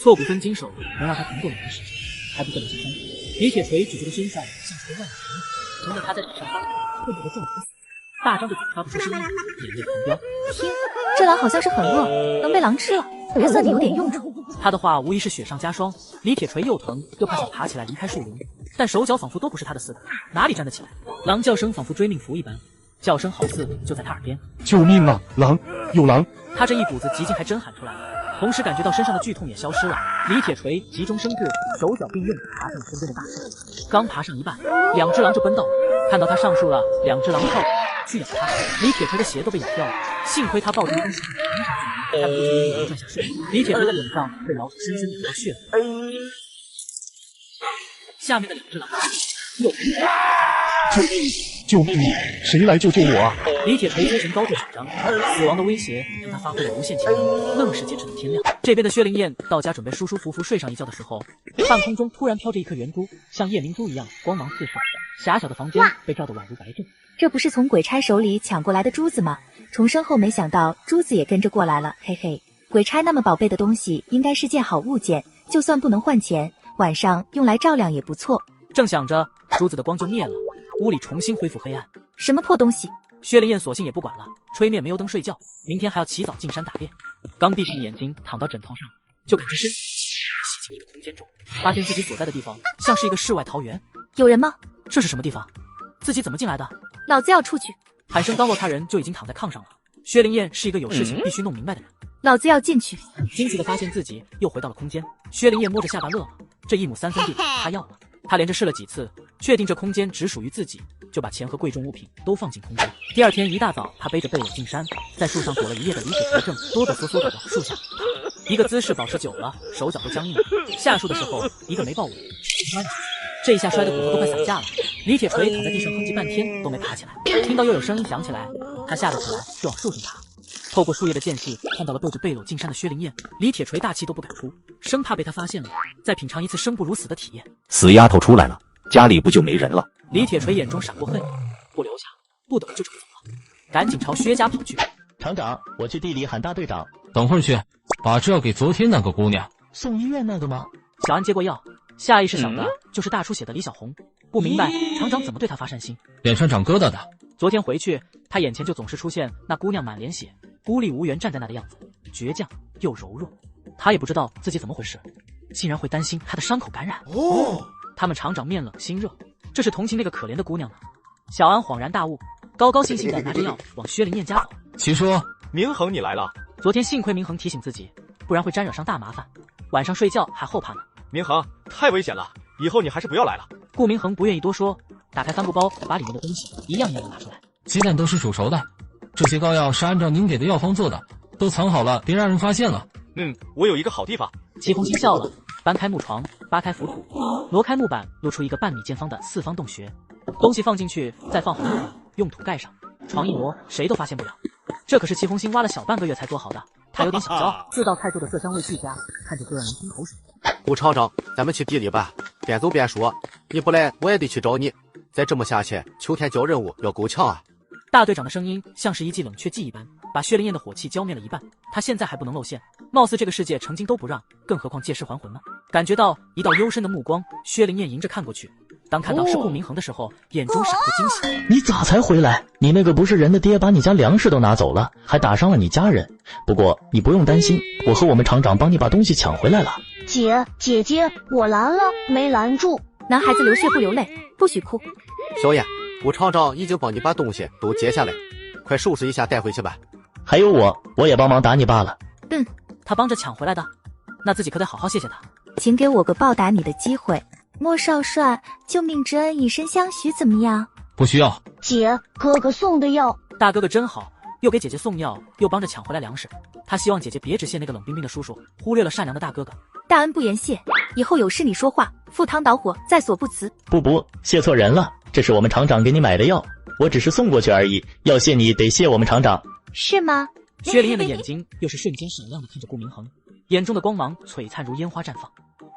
挫骨分经手能让他疼过2个时辰，还不算心酸。李铁锤只觉得身上像是个万能，疼得他在纸上发抖，恨不得撞死，大张着嘴发不出声音，眼泪狂飙。天，这狼好像是很饿，能被狼吃了，还算你有点用处。他的话无疑是雪上加霜。李铁锤又疼又怕想爬起来离开树林，但手脚仿佛都不是他的似的，哪里站得起来？狼叫声仿佛追命符一般，叫声好似就在他耳边。救命啊！狼，有狼！他这一股子急劲还真喊出来了。同时感觉到身上的剧痛也消失了。李铁锤急中生智，手脚并用爬上了身边的大树。刚爬上一半，2只狼就奔到了，看到他上树了，2只狼跳去咬他，李铁锤的鞋都被咬掉了。幸亏他抱着一根小木条，他不至于摔下树。李铁锤的脸上被老鼠深深咬到血了。下面的2只狼又救命啊！谁来救救我啊！李铁锤精神高度紧张，死亡的威胁让他发挥了无限潜力，愣是坚持到天亮。这边的薛灵燕到家准备舒舒服服睡上一觉的时候，半空中突然飘着一颗圆珠，像夜明珠一样光芒四射，狭小的房间被照得宛如白昼。这不是从鬼差手里抢过来的珠子吗？重生后没想到珠子也跟着过来了，嘿嘿。鬼差那么宝贝的东西应该是件好物件，就算不能换钱，晚上用来照亮也不错。正想着，珠子的光就灭了，屋里重新恢复黑暗。什么破东西！薛灵燕索性也不管了，吹灭煤油灯睡觉，明天还要起早进山打猎。刚闭上眼睛躺到枕头上，就感觉身体吸进一个空间中，发现自己所在的地方像是一个世外桃源。有人吗？这是什么地方？自己怎么进来的？老子要出去！喊声刚落，他人就已经躺在炕上了。薛灵燕是一个有事情必须弄明白的人，老子要进去！惊奇的发现自己又回到了空间。薛灵燕摸着下巴乐了，这1亩3分地他要了。他连着试了几次，确定这空间只属于自己，就把钱和贵重物品都放进空间。第2天一大早，他背着被篓进山，在树上躲了一夜的李铁锤正哆哆嗦嗦地往树下爬，一个姿势保持久了，手脚都僵硬了。下树的时候，一个没抱稳，这一下摔得骨头都快散架了。李铁锤躺在地上哼唧半天都没爬起来，听到又有声音响起来，他吓得起来就往树上爬。透过树叶的间隙，看到了背着背篓进山的薛灵燕。李铁锤大气都不敢出，生怕被他发现了，再品尝一次生不如死的体验。死丫头出来了，家里不就没人了？李铁锤眼中闪过恨，不留下，不等就这么走了，赶紧朝薛家跑去。厂长，我去地里喊大队长。等会儿去，把这药给昨天那个姑娘。送医院那个吗？小安接过药，下意识想的就是大出血的李小红，不明白厂长怎么对他发善心。脸上长疙瘩的。昨天回去，他眼前就总是出现那姑娘满脸血，孤立无援站在那的样子，倔强又柔弱。他也不知道自己怎么回事，竟然会担心他的伤口感染。他们厂长面冷心热，这是同情那个可怜的姑娘呢。小安恍然大悟，高高兴兴的拿着药往薛灵燕家走。齐叔，明恒你来了。昨天幸亏明恒提醒自己，不然会沾惹上大麻烦，晚上睡觉还后怕呢。明恒，太危险了，以后你还是不要来了。顾明恒不愿意多说，打开帆布包，把里面的东西一样一样的拿出来。鸡蛋都是煮熟的，这些膏药是按照您给的药方做的，都藏好了，别让人发现了。我有一个好地方。齐红星笑了，搬开木床，扒开浮土，挪开木板，露出一个半米见方的4方洞穴。东西放进去，再放好木板，用土盖上，床一挪，谁都发现不了。这可是齐红星挖了小半个月才做好的，他有点小骄傲。4道菜做的色香味俱佳，看着就让人吞口水。顾厂长，咱们去地里吧。边走边说，你不来我也得去找你。再这么下去，秋天交任务要够呛啊！大队长的声音像是一剂冷却剂一般，把薛灵燕的火气浇灭了一半。他现在还不能露馅，貌似这个世界成精都不让，更何况借尸还魂呢？感觉到一道幽深的目光，薛灵燕迎着看过去。当看到是顾明恒的时候，眼中闪过惊喜。你咋才回来？你那个不是人的爹把你家粮食都拿走了，还打伤了你家人。不过你不用担心，我和我们厂长帮你把东西抢回来了。姐姐，我拦了，没拦住。男孩子流血不流泪，不许哭。小燕，顾厂长已经帮你把东西都接下来，快收拾一下带回去吧。还有我也帮忙打你爸了。他帮着抢回来的，那自己可得好好谢谢他。请给我个报答你的机会。莫少帅，救命之恩以身相许，怎么样？不需要。姐，哥哥送的药。大哥哥真好，又给姐姐送药，又帮着抢回来粮食。他希望姐姐别只谢那个冷冰冰的叔叔，忽略了善良的大哥哥。大恩不言谢，以后有事你说话，赴汤蹈火，在所不辞。不，谢错人了，这是我们厂长给你买的药，我只是送过去而已，要谢你得谢我们厂长。是吗？薛灵燕的眼睛又是瞬间闪亮的看着顾明恒，眼中的光芒璀璨如烟花绽放。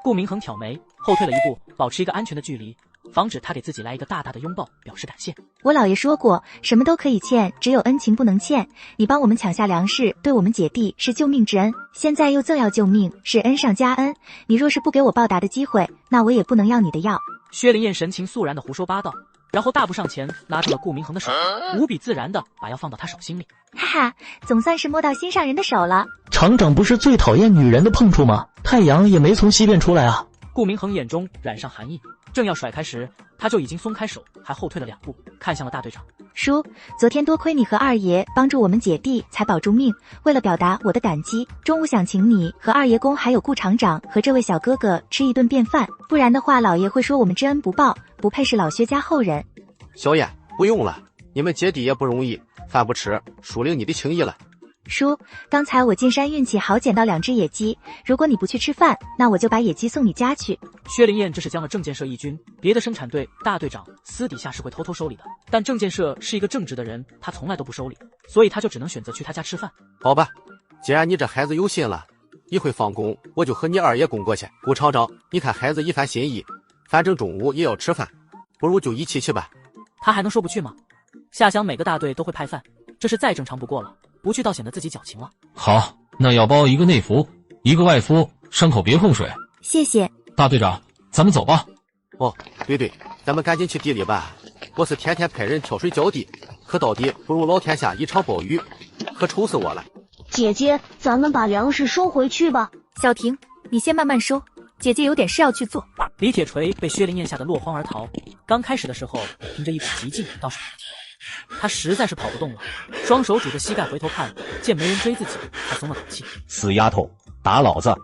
顾明恒挑眉，后退了一步，保持一个安全的距离，防止他给自己来一个大大的拥抱，表示感谢。我姥爷说过，什么都可以欠，只有恩情不能欠。你帮我们抢下粮食，对我们姐弟是救命之恩，现在又赠要救命，是恩上加恩。你若是不给我报答的机会，那我也不能要你的药。薛灵燕神情肃然的胡说八道，然后大步上前拉住了顾明恒的手，无比自然的把药放到他手心里。哈哈，总算是摸到心上人的手了。厂长不是最讨厌女人的碰触吗？太阳也没从西边出来啊。顾明恒眼中染上寒意，正要甩开时，他就已经松开手，还后退了2步，看向了大队长。叔，昨天多亏你和二爷帮助我们姐弟才保住命，为了表达我的感激，中午想请你和二爷公还有顾厂长和这位小哥哥吃一顿便饭，不然的话老爷会说我们知恩不报，不配是老薛家后人。小燕，不用了，你们姐弟也不容易，饭不吃，输领你的情谊了。叔，刚才我进山运气好捡到2只野鸡，如果你不去吃饭，那我就把野鸡送你家去。薛灵燕这是将了郑建设一军，别的生产队大队长私底下是会偷偷收礼的，但郑建设是一个正直的人，他从来都不收礼，所以他就只能选择去他家吃饭。好吧，既然你这孩子有心了，一会放工我就和你二爷公过去。顾厂长，你看孩子一番心意，反正中午也要吃饭，不如就一起去吧。他还能说不去吗？下乡每个大队都会派饭，这是再正常不过了，不去倒显得自己矫情了。好，那要包1个内服，1个外敷，伤口别碰水。谢谢。大队长，咱们走吧。哦，对，咱们赶紧去地里吧。我是天天派人挑水浇地，可到底不如老天下一场暴雨，可愁死我了。姐姐，咱们把粮食收回去吧。小婷，你先慢慢收，姐姐有点事要去做。李铁锤被薛灵燕吓得落荒而逃，刚开始的时候凭着一股急劲倒是没问题，他实在是跑不动了，双手拄着膝盖回头看，见没人追自己，他松了口气。死丫头，打老子！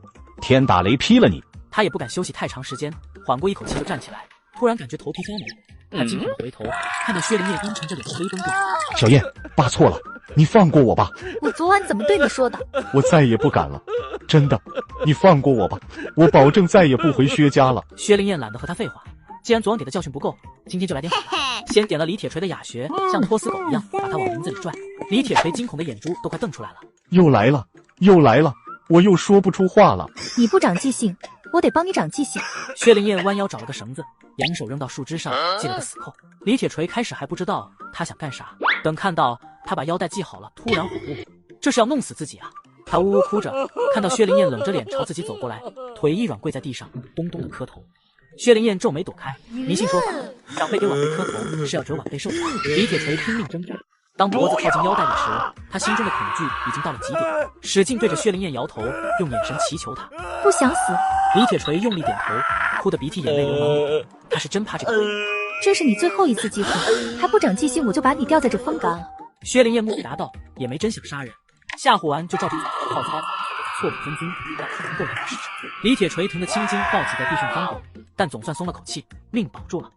天打雷劈了你！他也不敢休息太长时间，缓过一口气就站起来，突然感觉头皮发麻，他惊恐地回头，看到薛灵燕阴沉着脸飞奔过来。小燕，爸错了，你放过我吧。我昨晚怎么对你说的？我再也不敢了，真的，你放过我吧，我保证再也不回薛家了。薛灵燕懒得和他废话，既然昨晚给的教训不够，今天就来点好的。先点了李铁锤的哑穴，像拖死狗一样把他往林子里拽。李铁锤惊恐的眼珠都快瞪出来了。又来了，我又说不出话了。你不长记性，我得帮你长记性。薛灵燕弯腰找了个绳子，扬手扔到树枝上，系了个死扣。李铁锤开始还不知道他想干啥，等看到他把腰带系好了，突然恍悟，这是要弄死自己啊！他呜呜哭着，看到薛灵燕冷着脸朝自己走过来，腿一软跪在地上，咚咚的磕头。薛灵燕皱眉躲开，迷信说法，长辈给晚辈磕头是要折晚辈寿产。李铁锤拼命挣扎，当脖子靠近腰带里时，他心中的恐惧已经到了极点，使劲对着薛灵燕摇头，用眼神祈求她不想死。李铁锤用力点头，哭得鼻涕眼泪流满面，他是真怕这个鬼。这是你最后一次机会，还不长记性，我就把你吊在这风干了。薛灵燕目的达到，也没真想杀人，吓唬完就照着套操，错误分金，让他能够来试试。李铁锤疼得青筋暴起在地上翻滚，但总算松了口气，命保住了。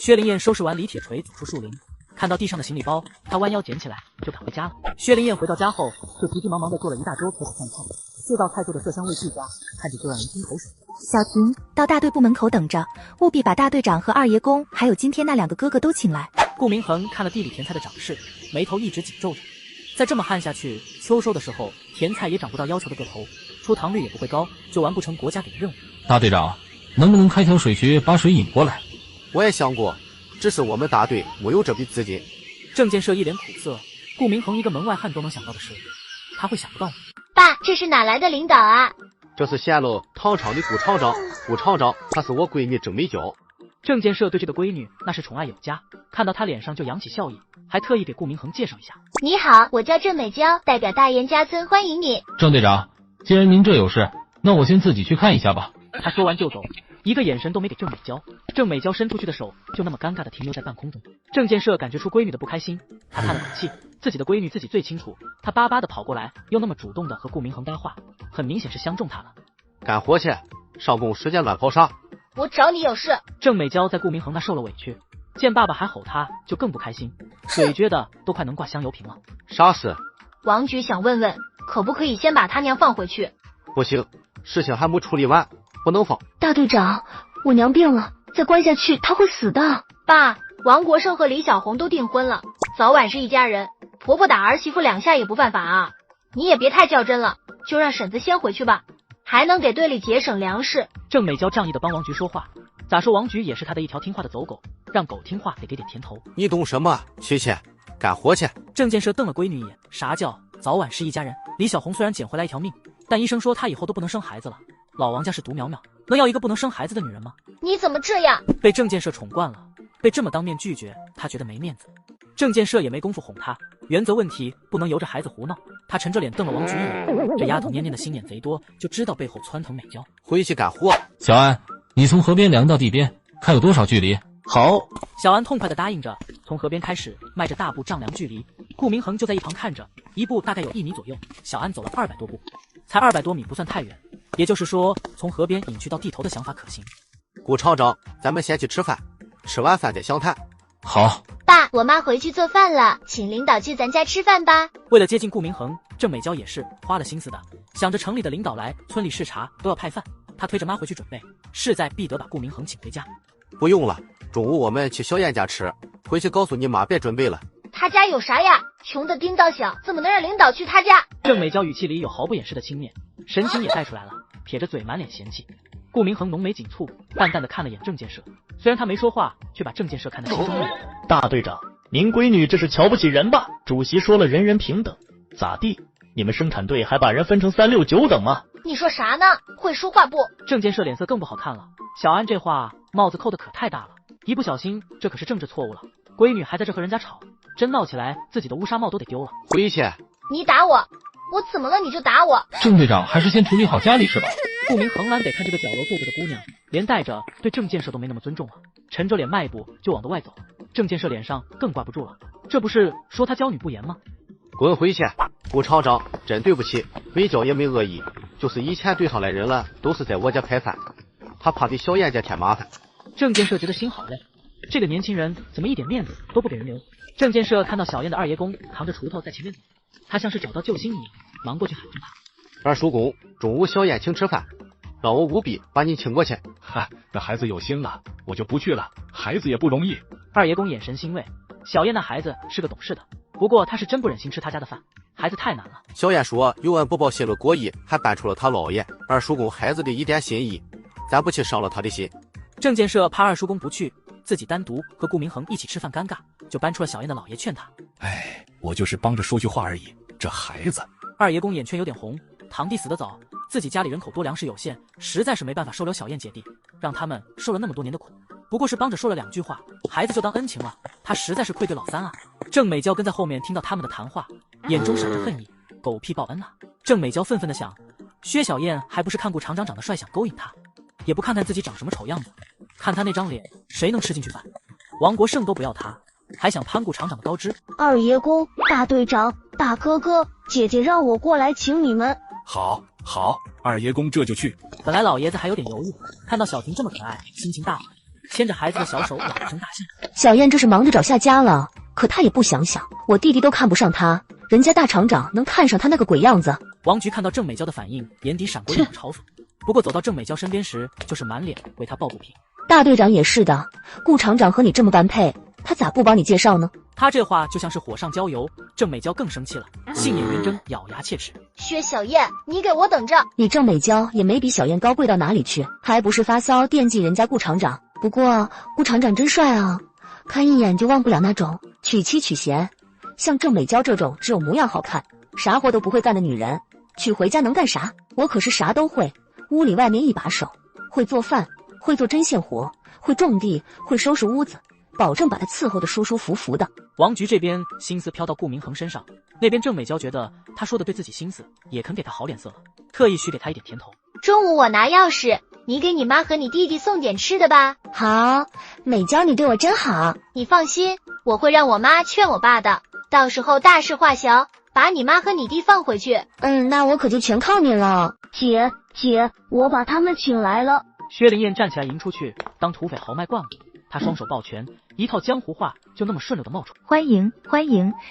薛灵燕收拾完李铁锤，走出树林，看到地上的行李包，她弯腰捡起来就赶回家了。薛灵燕回到家后，就急急忙忙地做了一大桌可口饭菜，4道菜做的色香味俱佳，看着就让人吞口水。小婷，到大队部门口等着，务必把大队长和二爷公还有今天那2个哥哥都请来。顾明恒看了地里甜菜的长势，眉头一直紧皱着。再这么旱下去，秋收的时候甜菜也长不到要求的个头，出糖率也不会高，就完不成国家给的任务。大队长，能不能开条水渠把水引过来？我也想过，只是我们大队没有这笔资金。郑建设一脸苦涩，顾明恒一个门外汉都能想到的事，他会想不到吗？爸，这是哪来的领导啊？这是县楼糖厂的顾厂长，顾厂长她是我闺女郑美娇。郑建设对这个闺女那是宠爱有加，看到她脸上就扬起笑意，还特意给顾明恒介绍一下。你好，我叫郑美娇，代表大严家村欢迎你。郑队长，既然您这有事，那我先自己去看一下吧。他说完就走，一个眼神都没给郑美娇。郑美娇伸出去的手就那么尴尬的停留在半空中。郑建设感觉出闺女的不开心，他叹了口气，自己的闺女自己最清楚。他巴巴的跑过来，又那么主动的和顾明恒搭话，很明显是相中他了。干活去，上工时间乱跑啥？我找你有事。郑美娇在顾明恒那受了委屈，见爸爸还吼他，就更不开心，嘴撅的都快能挂香油瓶了。啥事？王局想问问，可不可以先把他娘放回去？不行，事情还没处理完，不能放。大队长，我娘病了，再关下去她会死的。爸，王国胜和李小红都订婚了，早晚是一家人，婆婆打儿媳妇2下也不犯法啊。你也别太较真了，就让婶子先回去吧，还能给队里节省粮食。郑美娇仗义的帮王局说话，咋说王局也是他的一条听话的走狗，让狗听话得给点甜头。你懂什么？去，干活去。郑建设瞪了闺女一眼，啥叫早晚是一家人？李小红虽然捡回来一条命，但医生说她以后都不能生孩子了。老王家是独苗苗，能要一个不能生孩子的女人吗？你怎么这样？被郑建设宠惯了，被这么当面拒绝，他觉得没面子。郑建设也没工夫哄他，原则问题不能由着孩子胡闹。他沉着脸瞪了王局一眼，这丫头蔫蔫的心眼贼多，就知道背后撺掇美娇。回去干活。小安，你从河边量到地边，看有多少距离？好。小安痛快地答应着，从河边开始迈着大步丈量距离。顾明恒就在一旁看着，一步大概有1米左右。小安走了200多步，才200多米不算太远，也就是说，从河边隐去到地头的想法可行。顾厂长，咱们先去吃饭，吃完饭再详谈。好。爸，我妈回去做饭了，请领导去咱家吃饭吧。为了接近顾明恒，郑美娇也是花了心思的，想着城里的领导来，村里视察都要派饭，她推着妈回去准备，势在必得把顾明恒请回家。不用了，中午我们去小燕家吃，回去告诉你妈别准备了。他家有啥呀？穷的叮当响，怎么能让领导去他家？郑美娇语气里有毫不掩饰的轻蔑，神情也带出来了，撇着嘴满脸嫌弃。顾明恒浓眉紧蹙，淡淡的看了眼郑建设，虽然他没说话，却把郑建设看得心中郁。大队长，您闺女这是瞧不起人吧？主席说了人人平等，咋地？你们生产队还把人分成3、6、9等吗？你说啥呢？会说话不？郑建设脸色更不好看了。小安这话帽子扣的可太大了，一不小心这可是政治错误了。闺女还在这和人家吵，真闹起来自己的乌纱帽都得丢了。回去。你打我，我怎么了你就打我？郑队长还是先处理好家里是吧？顾明恒懒得看这个矫揉做作的姑娘，连带着对郑建设都没那么尊重了，沉着脸迈步就往的外走。郑建设脸上更挂不住了，这不是说他教女不严吗？滚回去！顾厂长，真对不起，美娇也没恶意，就是以前对上来人了，都是在我家排饭，他怕给小燕家添麻烦。郑建设觉得心好累，这个年轻人怎么一点面子都不给人留？郑建设看到小燕的二爷公扛着锄头在前面走，他像是找到救星一样，忙过去喊住他。二叔公，中午小燕请吃饭，让我务必把你请过去。哈，那孩子有心了，我就不去了，孩子也不容易。二爷公眼神欣慰，小燕那孩子是个懂事的，不过他是真不忍心吃他家的饭，孩子太难了。小燕说有恩不报谢了国义，还搬出了他姥爷。二叔公孩子的一点心意，咱不去伤了他的心。郑建设怕二叔公不去，自己单独和顾明恒一起吃饭尴尬，就搬出了小燕的姥爷劝他。哎，我就是帮着说句话而已，这孩子。二爷公眼圈有点红，堂弟死得早，自己家里人口多粮食有限，实在是没办法收留小燕姐弟，让他们受了那么多年的苦，不过是帮着说了2句话，孩子就当恩情了，他实在是愧对老三啊。郑美娇跟在后面听到他们的谈话，眼中闪着恨意，狗屁报恩啊！郑美娇愤愤地想，薛小燕还不是看顾厂长长得帅想勾引他，也不看看自己长什么丑样子，看他那张脸，谁能吃进去饭？王国胜都不要他，还想攀顾厂长的高枝。二爷公、大队长、大哥哥，姐姐让我过来请你们。好，好，二爷公这就去。本来老爷子还有点犹豫，看到小婷这么可爱，心情大好，牵着孩子的小手咬了声大象。小燕这是忙着找下家了，可她也不想想，我弟弟都看不上她，人家大厂长能看上她那个鬼样子？王菊看到郑美娇的反应，眼底闪过一种嘲讽，不过走到郑美娇身边时，就是满脸为她抱不平。大队长也是的，顾厂长和你这么般配，他咋不帮你介绍呢？他这话就像是火上浇油，郑美娇更生气了，杏眼圆睁，咬牙切齿。薛小燕，你给我等着！你郑美娇也没比小燕高贵到哪里去，还不是发骚惦记人家顾厂长。不过顾厂长真帅啊，看一眼就忘不了那种。娶妻娶贤，像郑美娇这种只有模样好看，啥活都不会干的女人，娶回家能干啥？我可是啥都会，屋里外面一把手，会做饭，会做针线活，会种地，会收拾屋子，保证把他伺候得舒舒服服的。王菊这边心思飘到顾明恒身上，那边郑美娇觉得他说的对自己心思，也肯给他好脸色了，特意许给他一点甜头。中午我拿钥匙，你给你妈和你弟弟送点吃的吧。好，美娇你对我真好。你放心，我会让我妈劝我爸的，到时候大事化小，把你妈和你弟放回去。那我可就全靠你了。姐，我把他们请来了。薛灵燕站起来迎出去，当土匪豪迈惯了，他双手抱拳，一套江湖话就那么顺溜的冒出。欢迎，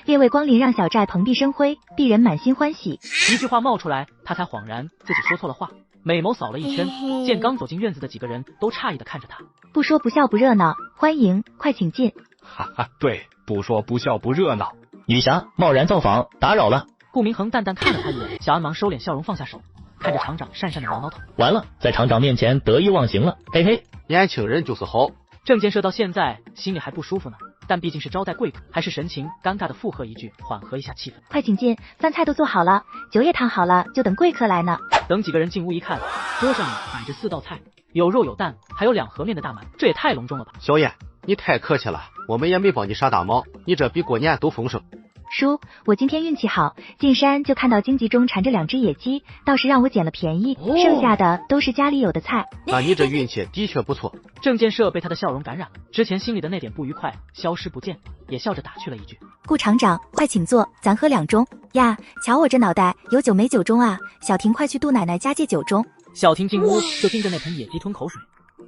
列位光临，让小寨蓬荜生辉，鄙人满心欢喜。一句话冒出来，他才恍然自己说错了话，美眸扫了一圈，见刚走进院子的几个人都诧异的看着他。不说不笑不热闹，欢迎，快请进。哈哈，对，不说不笑不热闹。女侠贸然造访，打扰了。顾明恒淡淡看了他一眼，小安忙收敛笑容，放下手，看着厂长讪讪的挠挠头。完了，在厂长面前得意忘形了，嘿嘿。年轻人就是好。郑建设到现在心里还不舒服呢，但毕竟是招待贵客，还是神情尴尬的附和一句，缓和一下气氛。快请进，饭菜都做好了，酒也烫好了，就等贵客来呢。等几个人进屋一看，桌上摆着4道菜，有肉有蛋，还有2盒面的大馒，这也太隆重了吧。小燕，你太客气了，我们也没帮你啥大忙，你这比过年都丰盛。叔，我今天运气好，进山就看到荆棘中缠着2只野鸡，倒是让我捡了便宜，剩下的都是家里有的菜。那你这运气的确不错。郑建设被他的笑容感染了，之前心里的那点不愉快消失不见，也笑着打趣了一句：“顾厂长，快请坐，咱喝2盅呀！瞧我这脑袋，有酒没酒盅啊！小婷，快去杜奶奶家借9盅。”小婷进屋就盯着那盆野鸡吞口水，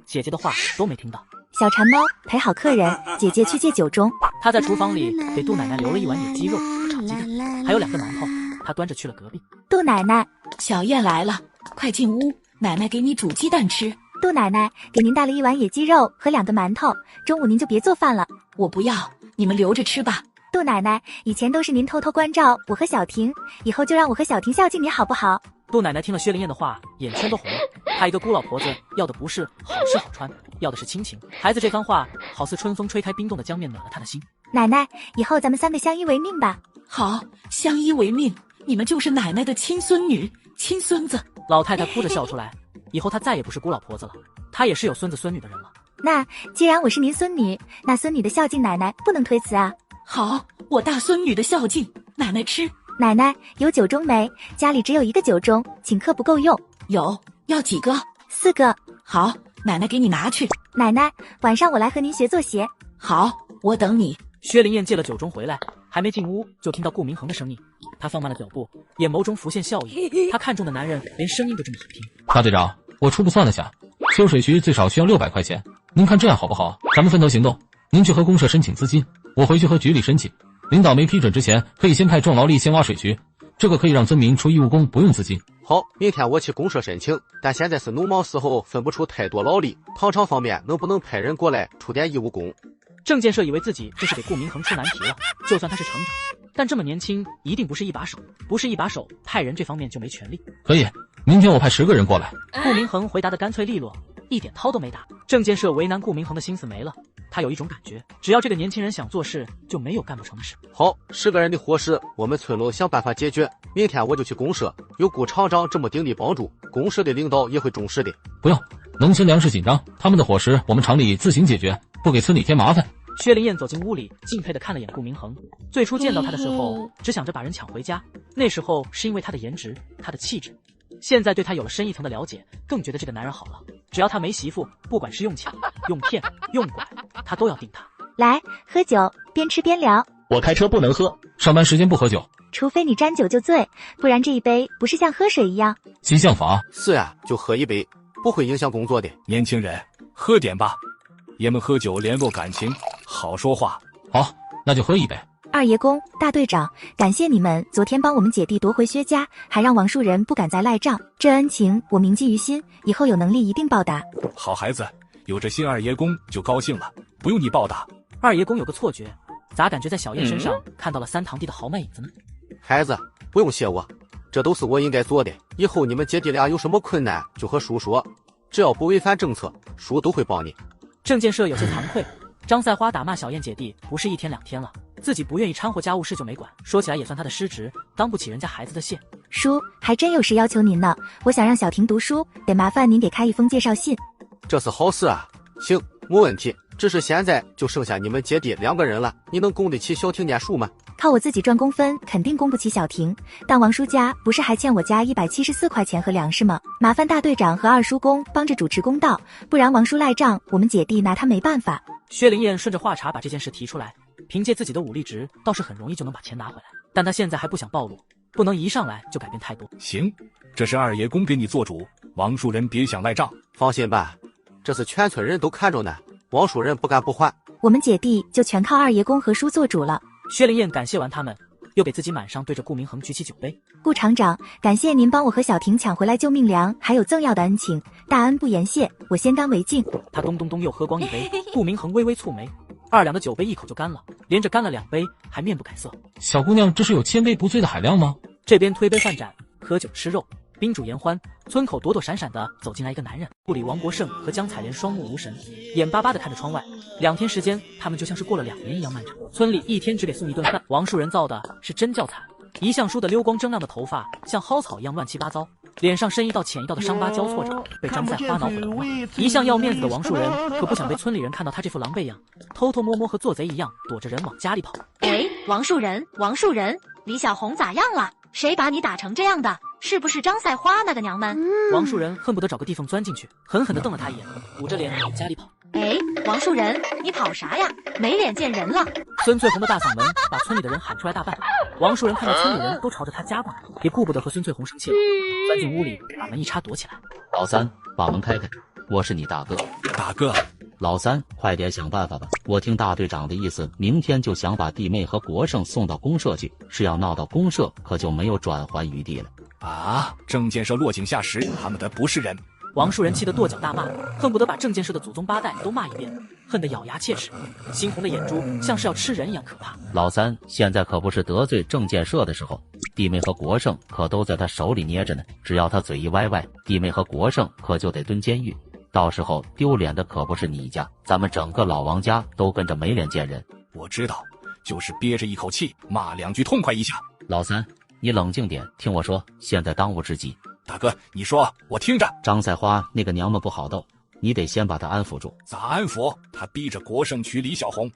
姐姐的话都没听到。小馋猫，陪好客人，姐姐去借9盅。她在厨房里给杜奶奶留了1碗野鸡肉和炒鸡蛋，还有2个馒头，她端着去了隔壁。杜奶奶，小燕来了，快进屋，奶奶给你煮鸡蛋吃。杜奶奶，给您带了1碗野鸡肉和2个馒头，中午您就别做饭了。我不要，你们留着吃吧。杜奶奶，以前都是您偷偷关照我和小婷，以后就让我和小婷孝敬你好不好？杜奶奶听了薛灵燕的话，眼圈都红了。她一个孤老婆子，要的不是好吃好穿，要的是亲情。孩子这番话，好似春风吹开冰冻的江面，暖了她的心。奶奶，以后咱们3个相依为命吧。好，相依为命，你们就是奶奶的亲孙女、亲孙子。老太太哭着笑出来，以后她再也不是孤老婆子了，她也是有孙子孙女的人了。那既然我是您孙女，那孙女的孝敬奶奶不能推辞啊。好，我大孙女的孝敬，奶奶吃。奶奶，有9盅没？家里只有1个9盅，请客不够用。有，要几个？4个。好，奶奶给你拿去。奶奶，晚上我来和您学做鞋。好，我等你。薛灵燕借了9盅回来，还没进屋就听到顾明恒的声音，她放慢了脚步，眼眸中浮现笑意。她看中的男人连声音都这么好听。大队长，我初步算了下，修水渠最少需要600块钱，您看这样好不好？咱们分头行动，您去和公社申请资金，我回去和局里申请。领导没批准之前，可以先派壮劳力先挖水渠，这个可以让村民出义务工不用资金。好，明天我去公社申请，但现在是农忙时候，分不出太多劳力。糖厂方面能不能派人过来出点义务工？郑建设以为自己这是给顾明恒出难题了，就算他是厂长，但这么年轻，一定不是一把手，不是一把手，派人这方面就没权利。可以，明天我派10个人过来。顾明恒回答的干脆利落，一点涛都没打。郑建设为难顾明恒的心思没了，他有一种感觉，只要这个年轻人想做事，就没有干不成的事。好，10个人的伙食，我们村落想办法解决。明天我就去公社，有顾厂长这么鼎力帮助，公社的领导也会重视的。不用，农村粮食紧张，他们的伙食我们厂里自行解决，不给村里添麻烦。薛灵燕走进屋里，敬佩地看了眼顾明恒。最初见到他的时候，只想着把人抢回家，那时候是因为他的颜值，他的气质。现在对他有了深一层的了解，更觉得这个男人好了。只要他没媳妇，不管是用抢、用骗、用拐，他都要定他。来，喝酒，边吃边聊。我开车不能喝，上班时间不喝酒，除非你沾酒就醉，不然这一杯不是像喝水一样。激将法是呀，就喝一杯，不会影响工作的。年轻人，喝点吧，爷们喝酒联络感情，好说话。好，那就喝一杯。二爷公、大队长，感谢你们昨天帮我们姐弟夺回薛家，还让王树人不敢再赖账，这恩情我铭记于心，以后有能力一定报答。好孩子，有这新二爷公就高兴了，不用你报答。二爷公有个错觉，咋感觉在小燕身上看到了3堂弟的豪迈影子呢？孩子，不用谢我，这都是我应该做的。以后你们姐弟俩有什么困难就和叔说，只要不违反政策，叔都会帮你。郑建设有些惭愧，张赛花打骂小燕姐弟不是1天2天了，自己不愿意掺和家务事就没管，说起来也算他的失职，当不起人家孩子的谢。叔还真有事要求您呢，我想让小婷读书，得麻烦您给开一封介绍信。这是好事啊，行，没问题。只是现在就剩下你们姐弟2个人了，你能供得起小婷念书吗？靠我自己赚工分，肯定供不起小婷。但王叔家不是还欠我家174块钱和粮食吗？麻烦大队长和二叔公帮着主持公道，不然王叔赖账，我们姐弟拿他没办法。薛灵燕顺着话茬把这件事提出来，凭借自己的武力值，倒是很容易就能把钱拿回来。但他现在还不想暴露，不能一上来就改变太多。行，这是二爷公给你做主，王树人别想赖账。放心吧，这是全村人都看着呢，王树人不敢不还。我们姐弟就全靠二爷公和叔做主了。薛灵燕感谢完他们，又给自己满上，对着顾明恒举起酒杯。顾厂长，感谢您帮我和小婷抢回来救命粮，还有赠药的恩情，大恩不言谢，我先干为敬。他咚咚咚又喝光一杯，顾明恒微微蹙眉，2两的酒杯一口就干了，连着干了2杯，还面不改色。小姑娘，这是有千杯不醉的海量吗？这边推杯换盏，喝酒吃肉，宾主言欢，村口躲躲闪闪的走进来一个男人。部里王国胜和江采莲双目无神，眼巴巴的看着窗外。2天时间，他们就像是过了2年一样漫长。村里1天只给送1顿饭。王树人造的是真叫惨，一向梳的溜光铮亮的头发像蒿草一样乱七八糟，脸上深一道浅一道的伤疤交错着，被张赛花恼火了吗？一向要面子的王树人可不想被村里人看到他这副狼狈样，偷偷摸摸和做贼一样躲着人往家里跑。哎，王树人，李小红咋样了？谁把你打成这样的？是不是张赛花那个娘们？王树人恨不得找个地缝钻进去，狠狠地瞪了他一眼，捂着脸往家里跑。哎，王树人，你跑啥呀？没脸见人了！孙翠红的大嗓门把村里的人喊出来大半。王树人看到村里人都朝着他家过来，也顾不得和孙翠红生气了，钻进屋里把门一插躲起来。老三，把门开开，我是你大哥。大哥，老三，快点想办法吧！我听大队长的意思，明天就想把弟妹和国胜送到公社去，是要闹到公社，可就没有转圜余地了。啊！证建社落井下石，他们的不是人。王树人气得跺脚大骂，恨不得把证建社的祖宗八代都骂一遍，恨得咬牙切齿，猩红的眼珠像是要吃人一样可怕。老三，现在可不是得罪证建社的时候，弟妹和国胜可都在他手里捏着呢，只要他嘴一歪歪，弟妹和国胜可就得蹲监狱，到时候丢脸的可不是你家，咱们整个老王家都跟着没脸见人。我知道，就是憋着一口气，骂两句痛快一下。老三，你冷静点，听我说，现在当务之急。大哥，你说，我听着。张赛花那个娘们不好斗，你得先把她安抚住。咋安抚？他逼着国胜娶李小红。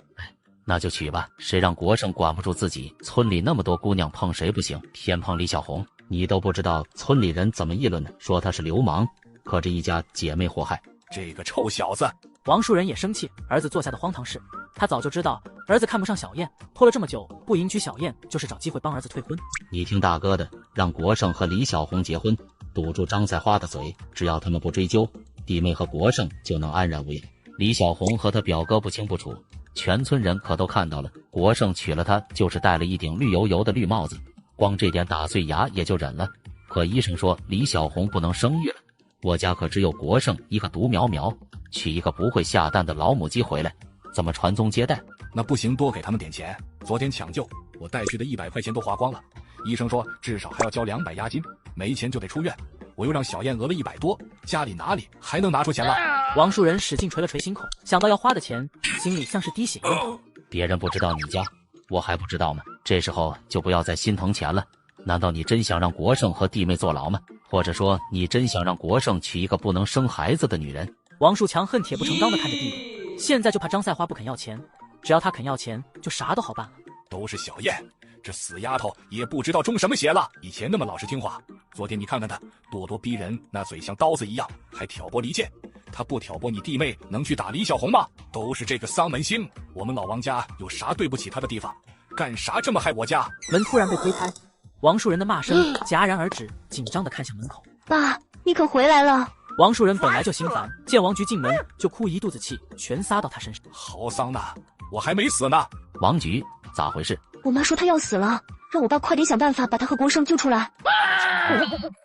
那就娶吧，谁让国胜管不住自己？村里那么多姑娘，碰谁不行？偏碰李小红，你都不知道村里人怎么议论呢？说他是流氓，可这一家姐妹祸害。这个臭小子！王树人也生气，儿子做下的荒唐事，他早就知道儿子看不上小燕，拖了这么久不迎娶小燕，就是找机会帮儿子退婚。你听大哥的，让国胜和李小红结婚，堵住张赛花的嘴，只要他们不追究，弟妹和国胜就能安然无恙。李小红和他表哥不清不楚，全村人可都看到了，国胜娶了她就是戴了一顶绿油油的绿帽子，光这点打碎牙也就忍了，可医生说李小红不能生育了，我家可只有国胜一个独苗苗，娶一个不会下蛋的老母鸡回来，怎么传宗接代？那不行，多给他们点钱。昨天抢救，我带去的100块钱都花光了，医生说至少还要交200押金，没钱就得出院。我又让小燕讹了100多，家里哪里还能拿出钱了？王树人使劲捶了捶心口，想到要花的钱，心里像是滴血一样。别人不知道你家，我还不知道吗？这时候就不要再心疼钱了。难道你真想让国胜和弟妹坐牢吗？或者说你真想让国胜娶一个不能生孩子的女人？王树强恨铁不成钢地看着弟弟，现在就怕张赛花不肯要钱，只要他肯要钱，就啥都好办了。都是小燕，这死丫头也不知道中什么邪了，以前那么老实听话，昨天你看看她咄咄逼人，那嘴像刀子一样，还挑拨离间。她不挑拨你弟妹，能去打李小红吗？都是这个丧门星，我们老王家有啥对不起她的地方？干啥这么害我家？门突然被推开，王树人的骂声戛然而止，紧张地看向门口。爸，你可回来了！王树人本来就心烦，见王菊进门就哭一肚子气，全撒到他身上。好丧呐，我还没死呢。王菊，咋回事？我妈说她要死了，让我爸快点想办法把她和国胜救出来。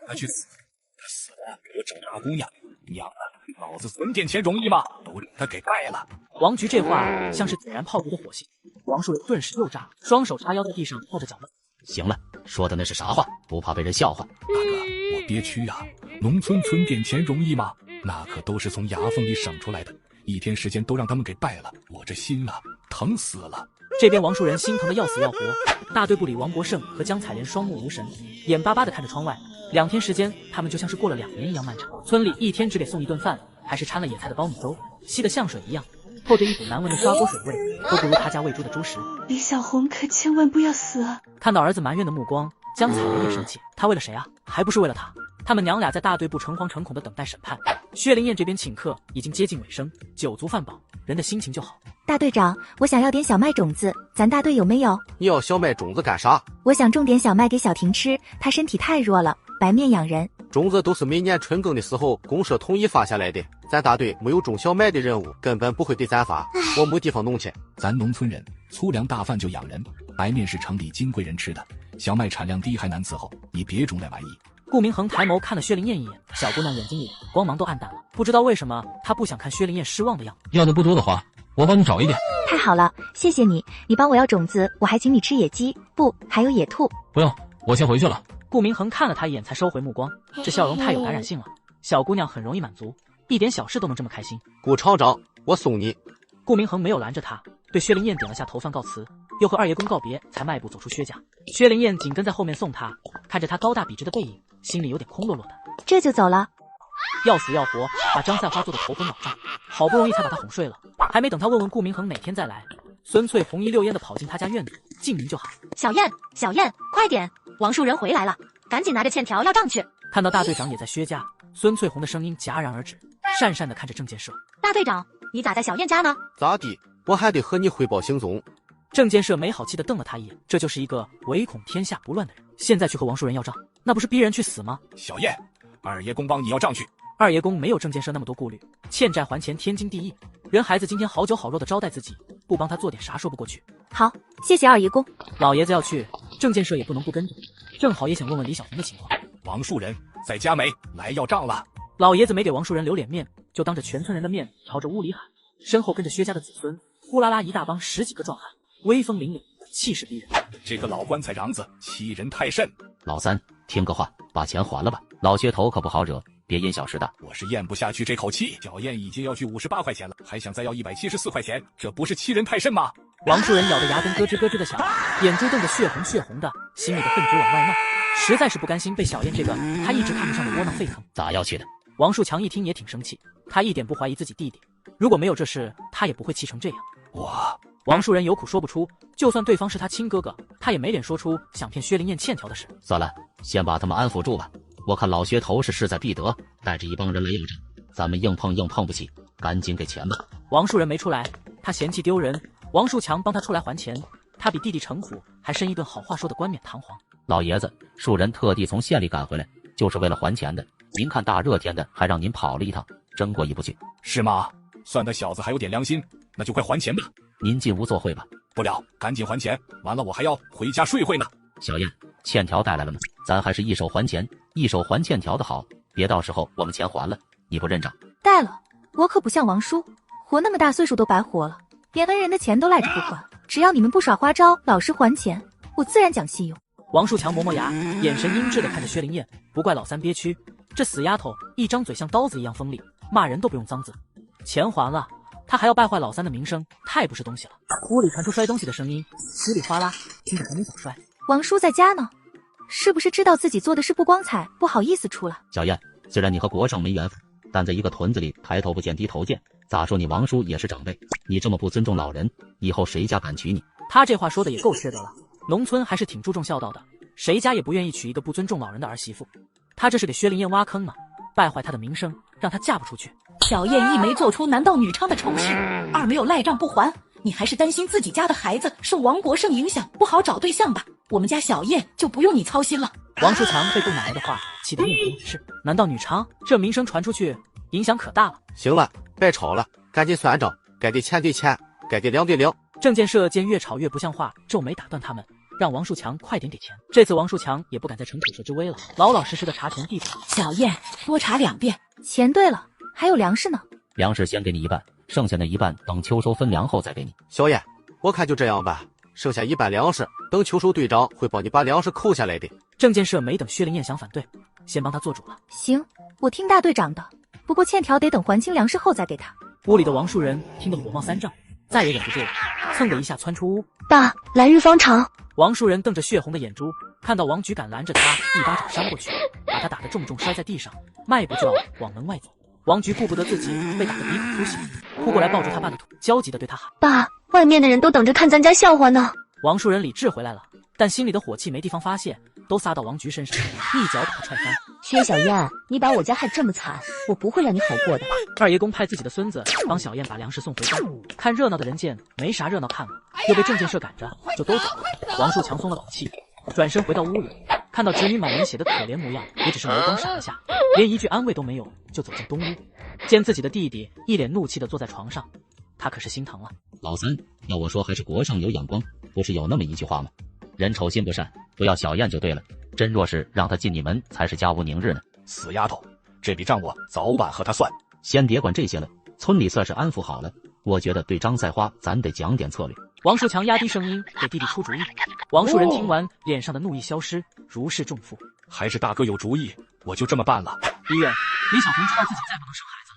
他去死！他死了，给我找大姑娘！娘的，老子存点钱容易吗？都让他给败了。王菊这话像是点燃炮竹的火星，王树人顿时又炸了，双手叉腰在地上抱着脚闷。行了，说的那是啥话？不怕被人笑话？大哥，我憋屈啊！农村存点钱容易吗？那可都是从牙缝里省出来的，一天时间都让他们给败了，我这心啊，疼死了。这边王树人心疼的要死要活，大队部里王国胜和江采莲双目无神，眼巴巴地看着窗外。2天时间，他们就像是过了2年一样漫长。村里一天只给送一顿饭，还是掺了野菜的苞米粥，稀得像水一样，透着一股难闻的砂锅水味，都不如他家喂猪的猪食。李小红可千万不要死啊！看到儿子埋怨的目光，江采莲也生气，他为了谁啊？还不是为了他。他们娘俩在大队部诚惶诚恐地等待审判。薛灵燕这边请客已经接近尾声，酒足饭饱，人的心情就好。大队长，我想要点小麦种子，咱大队有没有？你要小麦种子干啥？我想种点小麦给小婷吃，她身体太弱了，白面养人。种子都是每年春耕的时候公社统一发下来的，咱大队没有种小麦的任务，根本不会对咱发，我没地方弄去。咱农村人粗粮大饭就养人，白面是城里金贵人吃的，小麦产量低还难伺候，你别种那玩意。顾明恒抬眸看了薛灵燕一眼，小姑娘眼睛里光芒都暗淡了，不知道为什么她不想看薛灵燕失望的样子。要的不多的话，我帮你找一点。太好了，谢谢你，你帮我要种子，我还请你吃野鸡，不，还有野兔。不用，我先回去了。顾明恒看了他一眼，才收回目光，这笑容太有感染性了，小姑娘很容易满足，一点小事都能这么开心。顾厂长，我送你。顾明恒没有拦着他，对薛灵燕点了下头，饭告辞，又和二爷公告别，才迈步走出薛家。薛灵燕紧跟在后面送他，看着他高大笔直的背影，心里有点空落落的。这就走了？要死要活把张赛花做的头昏脑胀，好不容易才把他哄睡了，还没等他问问顾明恒哪天再来，孙翠红一溜烟的跑进他家院子，进门就喊：小燕，小燕，快点，王树人回来了，赶紧拿着欠条要账去。看到大队长也在薛家，孙翠红的声音戛然而止，讪讪的看着郑建设：大队长，你咋在小燕家呢？咋地？我还得和你汇报行踪。郑建设没好气的瞪了他一眼，这就是一个唯恐天下不乱的人，现在去和王树人要账，那不是逼人去死吗？小燕，二爷公帮你要账去。二爷公没有郑建设那么多顾虑，欠债还钱天经地义，人孩子今天好酒好肉的招待自己，不帮他做点啥说不过去。好，谢谢二爷公。老爷子要去，郑建设也不能不跟着，正好也想问问李小红的情况。王树人在家没？来要账了。老爷子没给王树人留脸面，就当着全村人的面朝着屋里喊，身后跟着薛家的子孙，呼啦啦一大帮10几个壮汉，威风凛凛，气势逼人。这个老棺材瓤子欺人太甚。老三，听个话，把钱还了吧。老薛头可不好惹，别因小失大。我是咽不下去这口气。小燕已经要去58块钱了，还想再要174块钱，这不是欺人太甚吗？王树人咬着牙根咯吱咯吱的响，眼珠瞪得血红血红的，心里的恨值往外冒，实在是不甘心被小燕这个他一直看不上的窝囊沸腾。咋要去的？王树强一听也挺生气，他一点不怀疑自己弟弟，如果没有这事，他也不会气成这样。王树人有苦说不出，就算对方是他亲哥哥，他也没脸说出想骗薛灵燕欠条的事。算了，先把他们安抚住吧。我看老薛头是势在必得，带着一帮人来要账，咱们硬碰不起，赶紧给钱吧。王树人没出来，他嫌弃丢人，王树强帮他出来还钱，他比弟弟城府还深一顿好话说的冠冕堂皇。老爷子，树人特地从县里赶回来，就是为了还钱的。您看大热天的，还让您跑了一趟，真过意不去。是吗？算他小子还有点良心，那就快还钱吧。您进屋坐会吧。不了，赶紧还钱，完了我还要回家睡会呢。小燕，欠条带来了吗？咱还是一手还钱，一手还欠条的好，别到时候我们钱还了，你不认账。带了，我可不像王叔，活那么大岁数都白活了，连恩人的钱都赖着不还。只要你们不耍花招，老实还钱，我自然讲信用。王树强磨磨牙，眼神阴鸷的看着薛灵燕，不怪老三憋屈，这死丫头一张嘴像刀子一样锋利，骂人都不用脏字。钱还了，他还要败坏老三的名声，太不是东西了。屋里传出摔东西的声音，稀里哗啦，听着还没少摔。王叔在家呢，是不是知道自己做的事不光彩，不好意思出了？小燕，虽然你和国胜没缘分，但在一个屯子里抬头不见低头见，咋说你王叔也是长辈，你这么不尊重老人，以后谁家敢娶你？他这话说的也够缺德了，农村还是挺注重孝道的，谁家也不愿意娶一个不尊重老人的儿媳妇。他这是给薛灵燕挖坑呢，败坏她的名声，让她嫁不出去。小燕一没做出男盗女娼的丑事，二没有赖账不还，你还是担心自己家的孩子受王国胜影响，不好找对象吧？我们家小燕就不用你操心了。王树强被姑奶奶的话气得面红耳赤，男盗女娼，这名声传出去，影响可大了。行了，别吵了，赶紧算账，该得钱对钱，该得粮对粮。郑建设见越吵越不像话，皱眉打断他们，让王树强快点给钱。这次王树强也不敢再逞口舌之威了，老老实实的查钱地址。小燕，多查2遍。钱对了，还有粮食呢。粮食先给你一半，剩下的一半等秋收分粮后再给你。小燕，我看就这样吧，剩下一半粮食，等秋收队长会帮你把粮食扣下来的。郑建设没等薛灵燕想反对，先帮他做主了。行，我听大队长的，不过欠条得等还清粮食后再给他。屋里的王树人听得火冒三丈，再也忍不住了，蹭的一下窜出屋。爸，来日方长。王树人瞪着血红的眼珠，看到王局赶拦着他，一巴掌扇过去，把他打得重重摔在地上，迈步就要往门外走。王局顾不得自己被打得鼻孔出血，扑过来抱住他爸的腿，焦急地对他喊：爸，外面的人都等着看咱家笑话呢。王树人理智回来了，但心里的火气没地方发泄，都撒到王局身上，一脚把他踹翻。薛小燕，你把我家害这么惨，我不会让你好过的。二爷公派自己的孙子帮小燕把粮食送回家，看热闹的人见没啥热闹看了，又被郑建设赶着，就都走了。王树强松了口气，转身回到屋里，看到侄女满脸血的可怜模样，也只是眸光闪了下，连一句安慰都没有，就走进东屋。见自己的弟弟一脸怒气地坐在床上，他可是心疼了。老三，要我说还是国胜有眼光，不是有那么一句话吗？人丑心不善，不要小燕就对了。真若是让他进你门，才是家无宁日呢。死丫头，这笔账我早晚和他算。先别管这些了，村里算是安抚好了。我觉得对张赛花，咱得讲点策略。王树强压低声音给弟弟出主意。王树人听完，脸上的怒意消失，如释重负。还是大哥有主意，我就这么办了。医院，李小红知道自己再不能生孩子，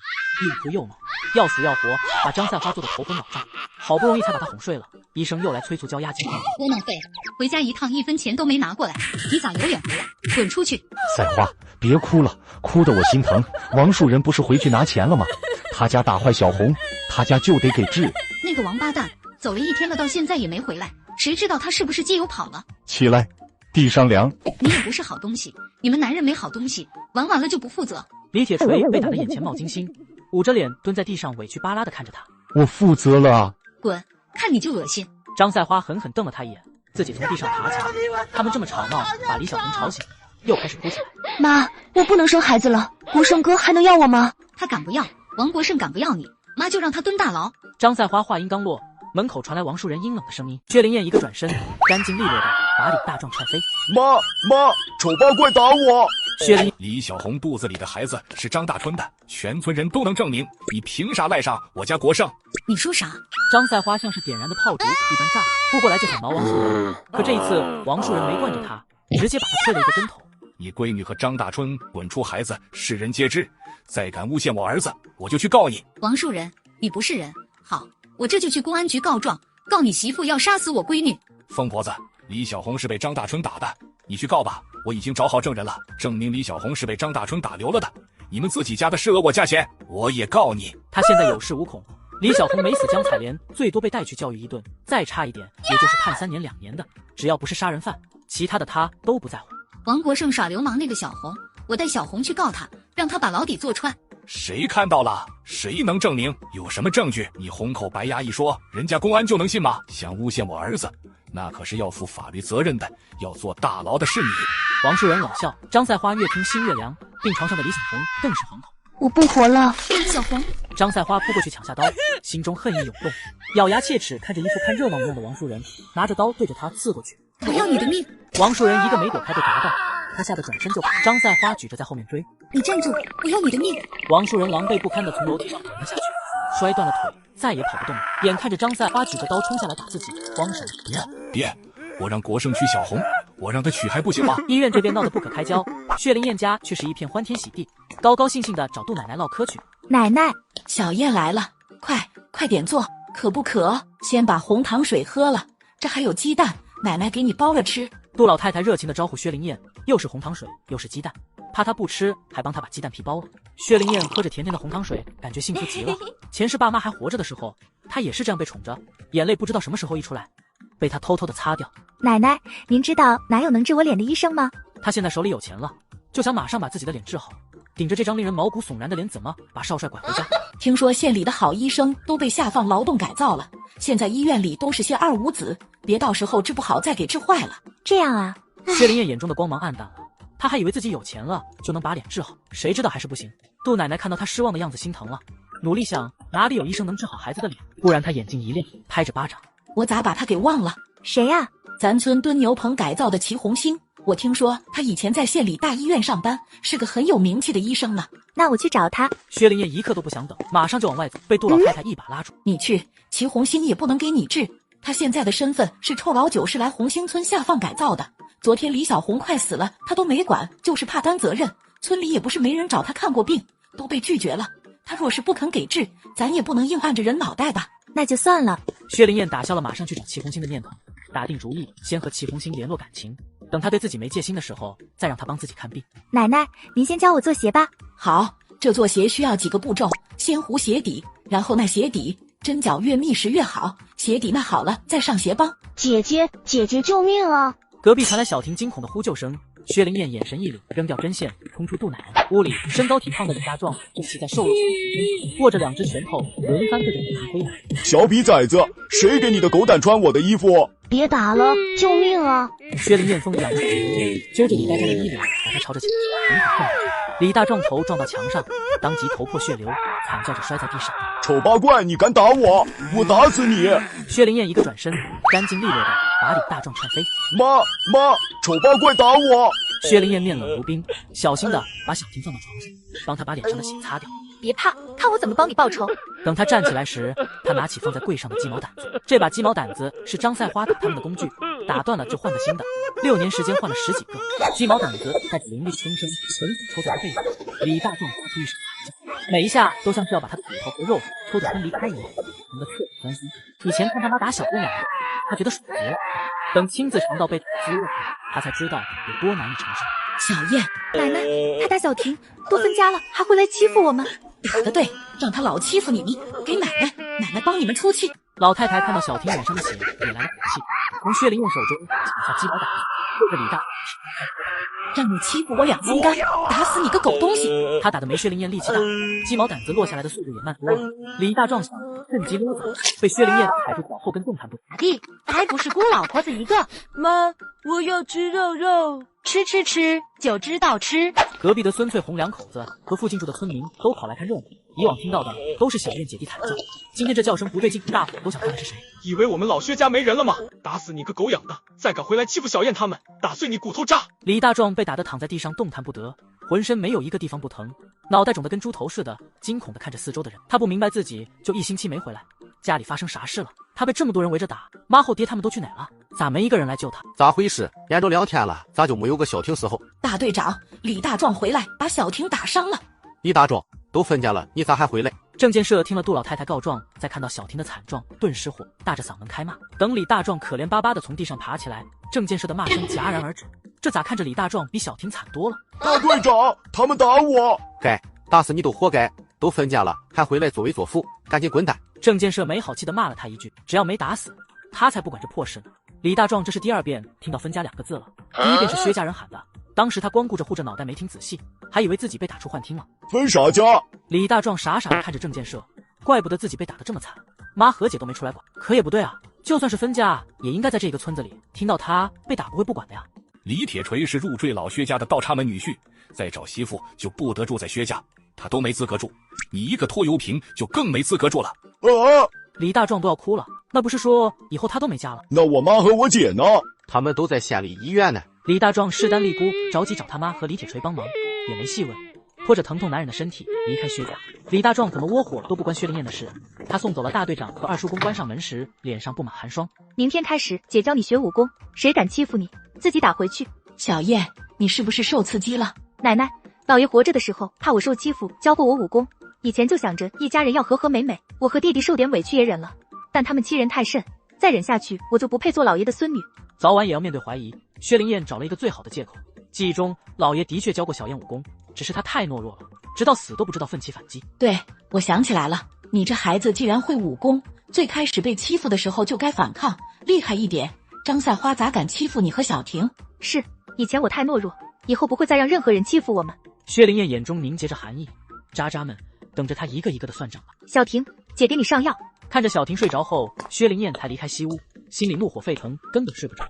又哭又闹，要死要活，把张赛花做的头昏脑胀，好不容易才把他哄睡了。医生又来催促交押金。窝囊废，回家一趟1分钱都没拿过来，你咋有脸回来？滚出去！赛花，别哭了，哭得我心疼。王树人不是回去拿钱了吗？他家打坏小红，他家就得给治。那个王八蛋走了1天了，到现在也没回来，谁知道他是不是借油跑了？起来，地上凉。你也不是好东西，你们男人没好东西，玩完了就不负责。李铁锤被打得眼前冒金星，捂着脸蹲在地上委屈巴拉地看着他。我负责了啊！滚，看你就恶心。张赛花狠狠瞪了他一眼，自己从地上爬起来。他们这么吵闹，把李小红吵醒，又开始哭起来。妈，我不能生孩子了，国胜哥还能要我吗？他敢不要，王国胜敢不要你，妈就让他蹲大牢。张赛花话音刚落，门口传来王树人阴冷的声音。薛灵燕一个转身，干净利落的把李大壮踹飞。妈，丑八怪打我！李小红肚子里的孩子是张大春的，全村人都能证明，你凭啥赖上我家国胜？你说啥？张赛花像是点燃的炮竹一般炸，扑过来就想挠王树人，可这一次王树人没惯着他，直接把他推了一个跟头。你闺女和张大春滚出孩子，世人皆知。再敢诬陷我儿子，我就去告你。王树人，你不是人。好，我这就去公安局告状，告你媳妇要杀死我闺女。疯婆子，李小红是被张大春打的，你去告吧。我已经找好证人了，证明李小红是被张大春打流了的。你们自己家的事讹我价钱，我也告你。他现在有恃无恐。李小红没死江采莲，最多被带去教育一顿，再差一点也就是判3年2年的，只要不是杀人犯，其他的他都不在乎。王国胜耍流氓那个小红，我带小红去告他，让他把牢底坐穿。谁看到了？谁能证明？有什么证据？你红口白牙一说，人家公安就能信吗？想诬陷我儿子，那可是要负法律责任的，要坐大牢的是你。王树人冷笑。张赛花越听心越凉，病床上的李小红更是惶恐。我不活了，小红！张赛花扑过去抢下刀，心中恨意涌动，咬牙切齿看着一副看热闹模样的王树人，拿着刀对着他刺过去。我要你的命！王树人一个没躲开被划到，他吓得转身就跑。张赛花举着在后面追。你站住！我要你的命！王树人狼狈不堪地从楼梯上滚了下去，摔断了腿，再也跑不动了。眼看着张赛花举着刀冲下来打自己，慌神。别！我让国胜娶小红，我让他娶还不行吗？医院这边闹得不可开交，薛灵燕家却是一片欢天喜地，高高兴兴地找杜奶奶唠嗑去。奶奶，小燕来了，快点坐，渴不渴？先把红糖水喝了，这还有鸡蛋，奶奶给你包了吃。杜老太太热情地招呼薛灵燕，又是红糖水又是鸡蛋，怕她不吃，还帮她把鸡蛋皮包了。薛灵燕喝着甜甜的红糖水，感觉幸福极了。前世爸妈还活着的时候，她也是这样被宠着，眼泪不知道什么时候一出来，被她偷偷地擦掉。奶奶，您知道哪有能治我脸的医生吗？她现在手里有钱了，就想马上把自己的脸治好，顶着这张令人毛骨悚然的脸，怎么把少帅拐回家？听说县里的好医生都被下放劳动改造了，现在医院里都是些二五子，别到时候治不好再给治坏了。这样啊？薛灵燕眼中的光芒暗淡了，她还以为自己有钱了就能把脸治好，谁知道还是不行。杜奶奶看到她失望的样子心疼了，努力想哪里有医生能治好孩子的脸，忽然她眼睛一亮，拍着巴掌。我咋把他给忘了？谁呀？咱村蹲牛棚改造的齐红星，我听说他以前在县里大医院上班，是个很有名气的医生呢。那我去找他。薛灵燕一刻都不想等，马上就往外走，被杜老太太一把拉住。你去，齐红星也不能给你治，他现在的身份是臭老九，是来红星村下放改造的。昨天李小红快死了，他都没管，就是怕担责任。村里也不是没人找他看过病，都被拒绝了。他若是不肯给治，咱也不能硬按着人脑袋吧。那就算了。薛灵燕打消了马上去找齐红星的念头，打定主意先和齐红星联络感情，等他对自己没戒心的时候，再让他帮自己看病。奶奶，您先教我做鞋吧。好，这做鞋需要几个步骤：先糊鞋底，然后耐鞋底，针脚越密实越好。鞋底耐好了，再上鞋帮。姐姐，救命啊！隔壁传来小婷惊恐的呼救声。薛灵燕眼神一凛，扔掉针线，冲出杜奶奶屋里。身高体胖的李大壮正骑在瘦弱的握着2只拳头，轮番对着女孩挥来。小痞崽子，谁给你的狗胆穿我的衣服？别打了，救命啊！薛灵燕锋利2只手揪着李大壮的衣领，把他朝着前狠狠撞。李大壮头撞到墙上，当即头破血流，惨叫着摔在地上。丑八怪，你敢打我，我打死你！薛灵燕一个转身，干净利落的把李大壮踹飞。妈，丑八怪打我！薛灵燕面冷如冰，小心的把小婷放到床上，帮她把脸上的血擦掉。别怕，看我怎么帮你报仇。等他站起来时，他拿起放在柜上的鸡毛掸子。这把鸡毛掸子是张赛花打他们的工具，打断了就换个新的，6年时间换了10几个。鸡毛掸子带着凌厉的风声，狠狠抽在他背上。李大壮发出一声惨叫，每一下都像是要把他的骨头和肉抽得分离开一样，疼得彻底钻心。以前看他妈打小姑娘，他觉得爽极了，等亲自尝到被滋润，他才知道有多难以承受。小燕，奶奶，他打小婷都分家了，还会来欺负我们。打得对，让他老欺负你，给奶奶，奶奶帮你们出气。老太太看到小婷脸上的血，也来了口气，从薛灵燕手中抢下鸡毛掸子，对着李大让你欺负我2分干，打死你个狗东西！他打得没薛灵燕力气大，鸡毛掸子落下来的速度也慢多了。李大壮想趁机溜走，被薛灵燕踩住脚后跟动弹不得。弟，还不是孤老婆子一个？妈，我要吃肉肉，吃，就知道吃。隔壁的孙翠红两口子和附近住的村民都跑来看热闹，以往听到的都是小燕姐弟惨叫，今天这叫声不对劲，大伙都想看的是谁。以为我们老薛家没人了吗？打死你个狗养的！再敢回来欺负小燕他们，打碎你骨头渣！李大壮被打得躺在地上动弹不得，浑身没有一个地方不疼，脑袋肿得跟猪头似的，惊恐地看着四周的人。他不明白自己就1星期没回来，家里发生啥事了？他被这么多人围着打，妈后爹他们都去哪了？咋没一个人来救他？咋回事？连着2天了，咋就没有个小婷伺候？大队长，李大壮回来把小婷打伤了。李大壮，都分家了，你咋还回来？郑建设听了杜老太太告状，再看到小婷的惨状，顿时火，大着嗓门开骂。等李大壮可怜巴巴地从地上爬起来，郑建设的骂声戛然而止。这咋看着李大壮比小婷惨多了？大队长，他们打我！该打死你都活该！都分家了，还回来作威作福，赶紧滚蛋！郑建设没好气地骂了他一句，只要没打死他才不管这破事呢。李大壮这是第2遍听到分家2个字了，第1遍是薛家人喊的，当时他光顾着护着脑袋没听仔细，还以为自己被打出幻听了。分啥家？李大壮傻傻地看着郑建设，怪不得自己被打得这么惨，妈和姐都没出来管。可也不对啊，就算是分家，也应该在这个村子里，听到他被打不会不管的呀。李铁锤是入赘老薛家的倒插门女婿，再找媳妇就不得住在薛家，他都没资格住，你一个拖油瓶就更没资格住了。李大壮都要哭了，那不是说以后他都没家了？那我妈和我姐呢？他们都在县里医院呢。李大壮势单力孤，着急找他妈和李铁锤帮忙，也没细问，拖着疼痛男人的身体离开薛家。李大壮怎么窝火都不关薛灵燕的事。他送走了大队长和2叔公，关上门时脸上布满寒霜。明天开始，姐教你学武功，谁敢欺负你，自己打回去。小燕，你是不是受刺激了？奶奶，老爷活着的时候怕我受欺负，教过我武功。以前就想着一家人要和和美美，我和弟弟受点委屈也忍了，但他们欺人太甚，再忍下去我就不配做老爷的孙女。早晚也要面对怀疑。薛灵燕找了一个最好的借口，记忆中老爷的确教过小燕武功，只是她太懦弱了，直到死都不知道奋起反击。对，我想起来了，你这孩子既然会武功，最开始被欺负的时候就该反抗，厉害一点。张赛花咋敢欺负你和小婷？是，以前我太懦弱，以后不会再让任何人欺负我们。薛灵燕眼中凝结着寒意，渣渣们等着他一个一个的算账吧。小婷，姐给你上药。看着小婷睡着后，薛灵燕才离开西屋，心里怒火沸腾，根本睡不着。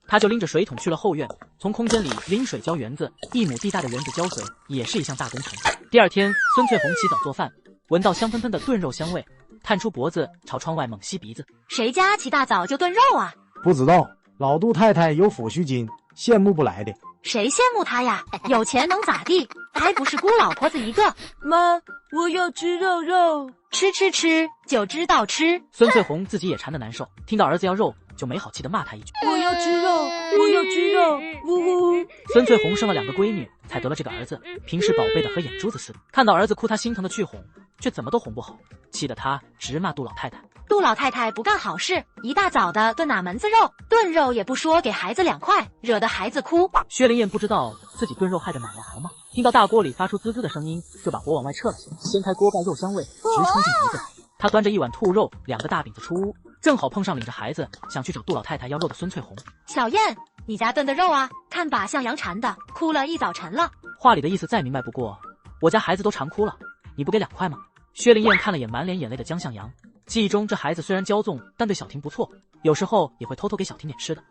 他就拎着水桶去了后院，从空间里拎水浇园子，1亩地大的园子浇水也是一项大工程。第2天，孙翠红起早做饭，闻到香喷喷的炖肉香味，探出脖子朝窗外猛吸鼻子。谁家起大早就炖肉啊？不知道，老杜太太有抚恤金，羡慕不来的。谁羡慕他呀？有钱能咋地？还不是孤老婆子一个。妈，我要吃肉肉，吃，就知道吃。孙翠红自己也馋得难受，听到儿子要肉，就没好气地骂他一句：我要吃肉，我要吃肉，呜呜。孙翠红生了2个闺女，才得了这个儿子，平时宝贝的和眼珠子似的。看到儿子哭，他心疼的去哄，却怎么都哄不好，气得他直骂杜老太太。杜老太太不干好事，一大早的炖哪门子肉？炖肉也不说给孩子2块，惹得孩子哭。薛灵燕不知道自己炖肉害得奶奶熬吗？听到大锅里发出滋滋的声音，就把火往外撤了些，掀开锅盖，肉香味直冲进鼻子。他端着1碗兔肉，2个大饼子出屋，正好碰上领着孩子想去找杜老太太要肉的孙翠红。小燕，你家炖的肉啊，看把像羊馋的，哭了一早晨了。话里的意思再明白不过，我家孩子都馋哭了，你不给2块吗？薛灵燕看了眼满脸眼泪的江向阳，记忆中这孩子虽然骄纵，但对小婷不错，有时候也会偷偷给小婷点吃的。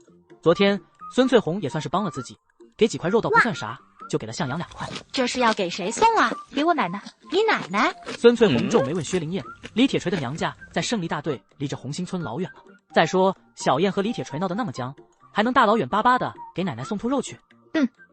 昨天孙翠红也算是帮了自己，给几块肉倒不算啥，就给了向阳2块。这是要给谁送啊？给我奶奶。你奶奶？孙翠红皱眉问薛灵燕，李铁锤的娘家在胜利大队，离着红星村老远了。再说小燕和李铁锤闹得那么僵，还能大老远巴巴的给奶奶送兔肉去？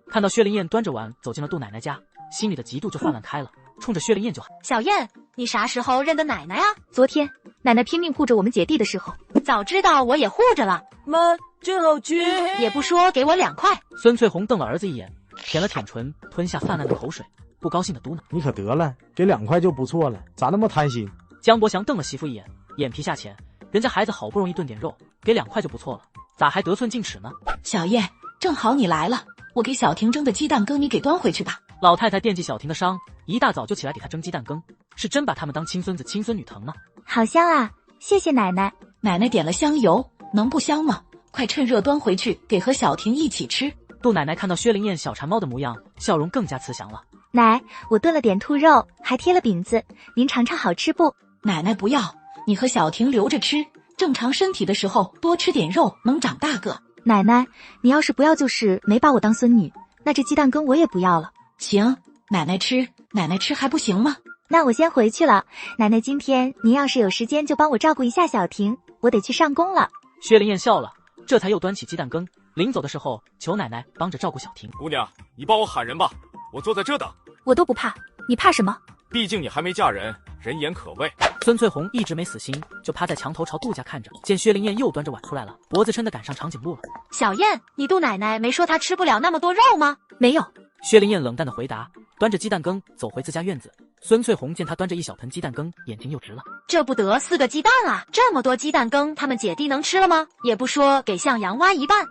看到薛灵燕端着碗走进了杜奶奶家，心里的嫉妒就泛滥开了，冲着薛灵燕就喊：小燕，你啥时候认得奶奶啊？昨天奶奶拼命护着我们姐弟的时候。早知道我也护着了。妈，真好吃，也不说给我2块。孙翠红瞪了儿子一眼，舔了舔唇，吞下泛滥的口水，不高兴的嘟囔：你可得了，给2块就不错了，咋那么贪心？江伯祥瞪了媳妇一眼，眼皮下潜，人家孩子好不容易炖点肉，给2块就不错了，咋还得寸进尺呢？小燕，正好你来了，我给小婷蒸的鸡蛋羹，你给端回去吧。老太太惦记小婷的伤，一大早就起来给她蒸鸡蛋羹，是真把他们当亲孙子亲孙女疼呢。好香啊，谢谢奶奶。奶奶点了香油，能不香吗？快趁热端回去，给和小婷一起吃。杜奶奶看到薛灵燕小馋猫的模样，笑容更加慈祥了。奶，我炖了点兔肉，还贴了饼子，您尝尝好吃不？奶奶不要，你和小婷留着吃，正常身体的时候多吃点肉，能长大个。奶奶，你要是不要就是没把我当孙女，那这鸡蛋羹我也不要了。行，奶奶吃还不行吗？那我先回去了。奶奶，今天您要是有时间就帮我照顾一下小婷，我得去上工了。薛灵燕笑了，这才又端起鸡蛋羹，临走的时候求奶奶帮着照顾小婷。姑娘，你帮我喊人吧，我坐在这等。我都不怕，你怕什么？毕竟你还没嫁人，人言可畏。孙翠红一直没死心，就趴在墙头朝杜家看着。见薛灵燕又端着碗出来了，脖子抻得赶上长颈鹿了。小燕，你杜奶奶没说她吃不了那么多肉吗？没有。薛灵燕冷淡的回答，端着鸡蛋羹走回自家院子。孙翠红见她端着一小盆鸡蛋羹，眼睛又直了。这不得4个鸡蛋啊！这么多鸡蛋羹，他们姐弟能吃了吗？也不说给向阳挖一半。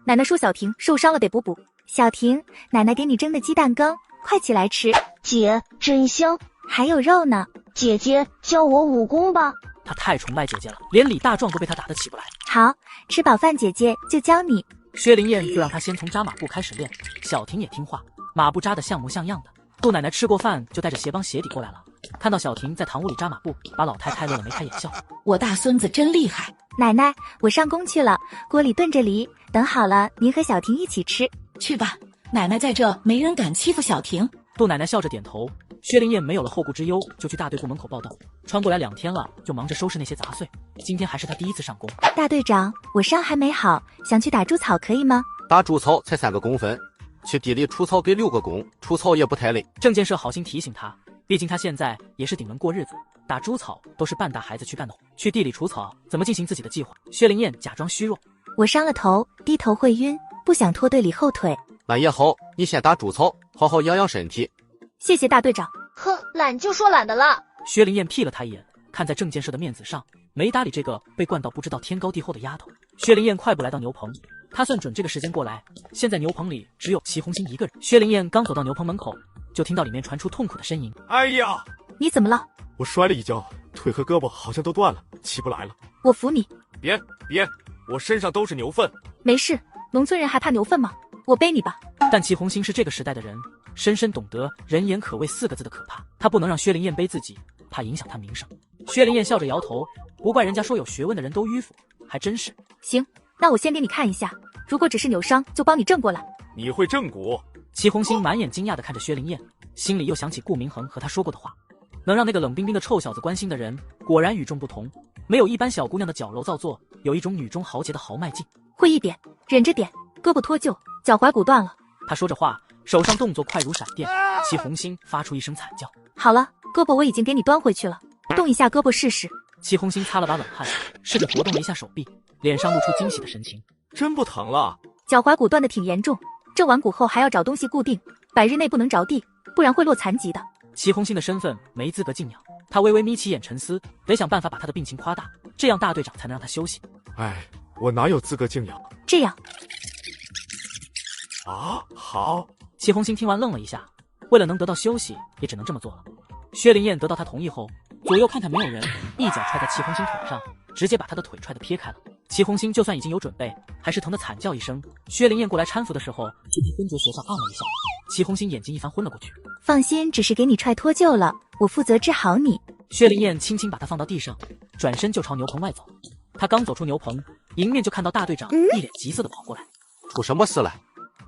奶奶说小婷受伤了得补补。小婷，奶奶给你蒸的鸡蛋羹，快起来吃。姐，真香，还有肉呢。姐姐教我武功吧。她太崇拜姐姐了，连李大壮都被她打得起不来。好，吃饱饭姐姐就教你。薛灵燕就让她先从扎马步开始练，小婷也听话，马步扎得像模像样的。杜奶奶吃过饭就带着鞋帮鞋底过来了，看到小婷在堂屋里扎马步，把老太太乐得眉开眼笑。我大孙子真厉害。奶奶，我上工去了，锅里炖着梨，等好了您和小婷一起吃。去吧，奶奶在这没人敢欺负小婷。杜奶奶笑着点头。薛灵燕没有了后顾之忧，就去大队部门口报道。穿过来2天了，就忙着收拾那些杂碎。今天还是她第一次上工。大队长，我伤还没好，想去打猪草可以吗？打猪草才3个工分，去地里除草给6个工，除草也不太累。郑建设好心提醒他，毕竟他现在也是顶门过日子，打猪草都是半大孩子去干的活，去地里除草怎么进行自己的计划？薛灵燕假装虚弱，我伤了头，低头会晕，不想拖队里后腿。那也好，你先打猪草，好好养养身体。谢谢大队长。呵，懒就说懒的了。薛灵燕瞥了他一眼，看在郑建设的面子上，没搭理这个被灌到不知道天高地厚的丫头。薛灵燕快步来到牛棚，她算准这个时间过来，现在牛棚里只有齐红星一个人。薛灵燕刚走到牛棚门口，就听到里面传出痛苦的呻吟。哎呀，你怎么了？我摔了一跤，腿和胳膊好像都断了，起不来了。我扶你。别，我身上都是牛粪。没事，农村人还怕牛粪吗？我背你吧。但齐红星是这个时代的人，深深懂得人言可畏4个字的可怕。他不能让薛灵燕背自己，怕影响他名声。薛灵燕笑着摇头，不怪人家说有学问的人都迂腐，还真是。行，那我先给你看一下，如果只是扭伤，就帮你正过来。你会正骨？齐红星满眼惊讶地看着薛灵燕，心里又想起顾明恒和他说过的话，能让那个冷冰冰的臭小子关心的人，果然与众不同，没有一般小姑娘的矫揉造作，有一种女中豪杰的豪迈劲。会一点，忍着点，胳膊脱臼，脚踝骨断了。他说着话，手上动作快如闪电。齐红星发出一声惨叫。好了，胳膊我已经给你端回去了，动一下胳膊试试。齐红星擦了把冷汗，试着活动了一下手臂，脸上露出惊喜的神情。真不疼了？脚踝骨断得挺严重，正完骨后还要找东西固定，100日内不能着地，不然会落残疾的。齐红星的身份没资格敬仰，他微微眯起眼沉思，得想办法把他的病情夸大，这样大队长才能让他休息。哎，我哪有资格敬仰？这样啊，好。齐红星听完愣了一下，为了能得到休息，也只能这么做了。薛灵燕得到他同意后，左右看看没有人，一脚踹在齐红星腿上，直接把他的腿踹得撇开了。齐红星就算已经有准备，还是疼得惨叫一声。薛灵燕过来搀扶的时候，就在昏厥穴上按了一下，齐红星眼睛一翻昏了过去。放心，只是给你踹脱臼了，我负责治好你。薛灵燕轻轻把他放到地上，转身就朝牛棚外走。他刚走出牛棚，迎面就看到大队长一脸急色的跑过来。出什么事了？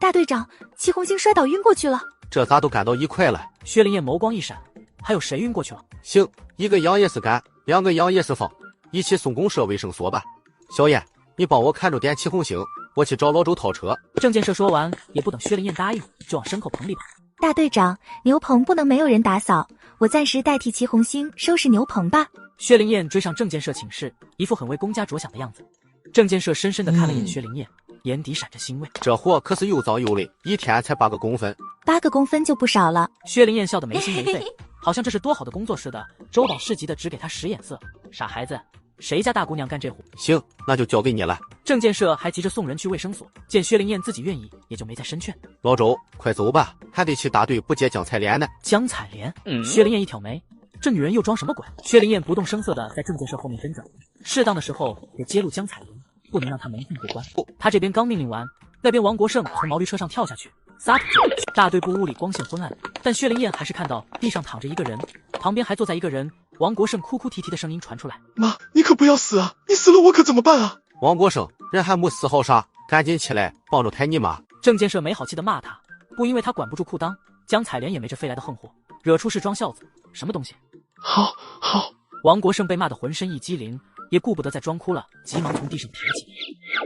大队长，齐红星摔倒晕过去了。这咋都赶到一块了？薛灵燕眸光一闪，还有谁晕过去了？行，一个羊也是干，2个羊也是放，一起送公社卫生所吧。小燕，你帮我看着点齐红星，我去找老周套车。郑建设说完，也不等薛灵燕答应，就往牲口棚里跑。大队长，牛棚不能没有人打扫，我暂时代替齐红星收拾牛棚吧。薛灵燕追上郑建设寝室，一副很为公家着想的样子。郑建设深深地看了一眼薛灵燕，眼底闪着欣慰。这活可是又脏又累，1天才8个工分。8个工分就不少了。薛灵燕笑得没心没肺，好像这是多好的工作似的，周到市级的只给他使眼色。傻孩子，谁家大姑娘干这活？行，那就交给你了。郑建设还急着送人去卫生所，见薛灵燕自己愿意，也就没再深劝。老周，快走吧，还得去大队不接江采莲呢。江采莲，薛灵燕一挑眉，这女人又装什么鬼？薛灵燕不动声色的在郑建设后面跟着，适当的时候得揭露江采莲，不能让她蒙混过关。他这边刚命令完，那边王国胜从毛驴车上跳下去，撒腿就过去。大队部屋里光线昏暗，但薛灵燕还是看到地上躺着一个人，旁边还坐在一个人。王国胜哭哭啼啼的声音传出来：“妈，你可不要死啊！你死了我可怎么办啊？”王国胜，人还没丝毫啥，赶紧起来帮着抬你妈。郑建设没好气的骂他，不因为他管不住裤裆。江采莲也没这飞来的横祸，惹出事装孝子，什么东西？好。王国胜被骂得浑身一激灵，也顾不得再装哭了，急忙从地上提起。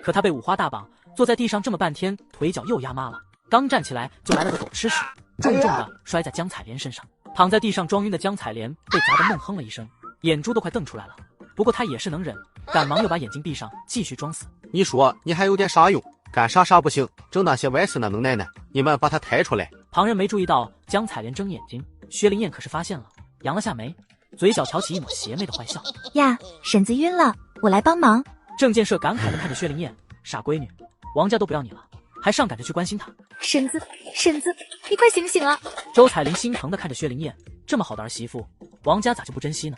可他被五花大绑，坐在地上这么半天，腿脚又压麻了。刚站起来就来了个狗吃屎，重重的摔在江采莲身上。躺在地上装晕的江采莲被砸得闷哼了一声，眼珠都快瞪出来了。不过他也是能忍，赶忙又把眼睛闭上，继续装死。你说你还有点啥用？干啥不行，整那些歪事呢能耐呢？你们把他抬出来。旁人没注意到江采莲睁眼睛，薛灵燕可是发现了，扬了下眉，嘴角挑起一抹邪魅的坏笑。呀，婶子晕了，我来帮忙。郑建设感慨地看着薛灵燕，傻闺女，王家都不要你了，还上赶着去关心她。婶子，你快醒醒啊！周彩玲心疼地看着薛灵燕，这么好的儿媳妇，王家咋就不珍惜呢？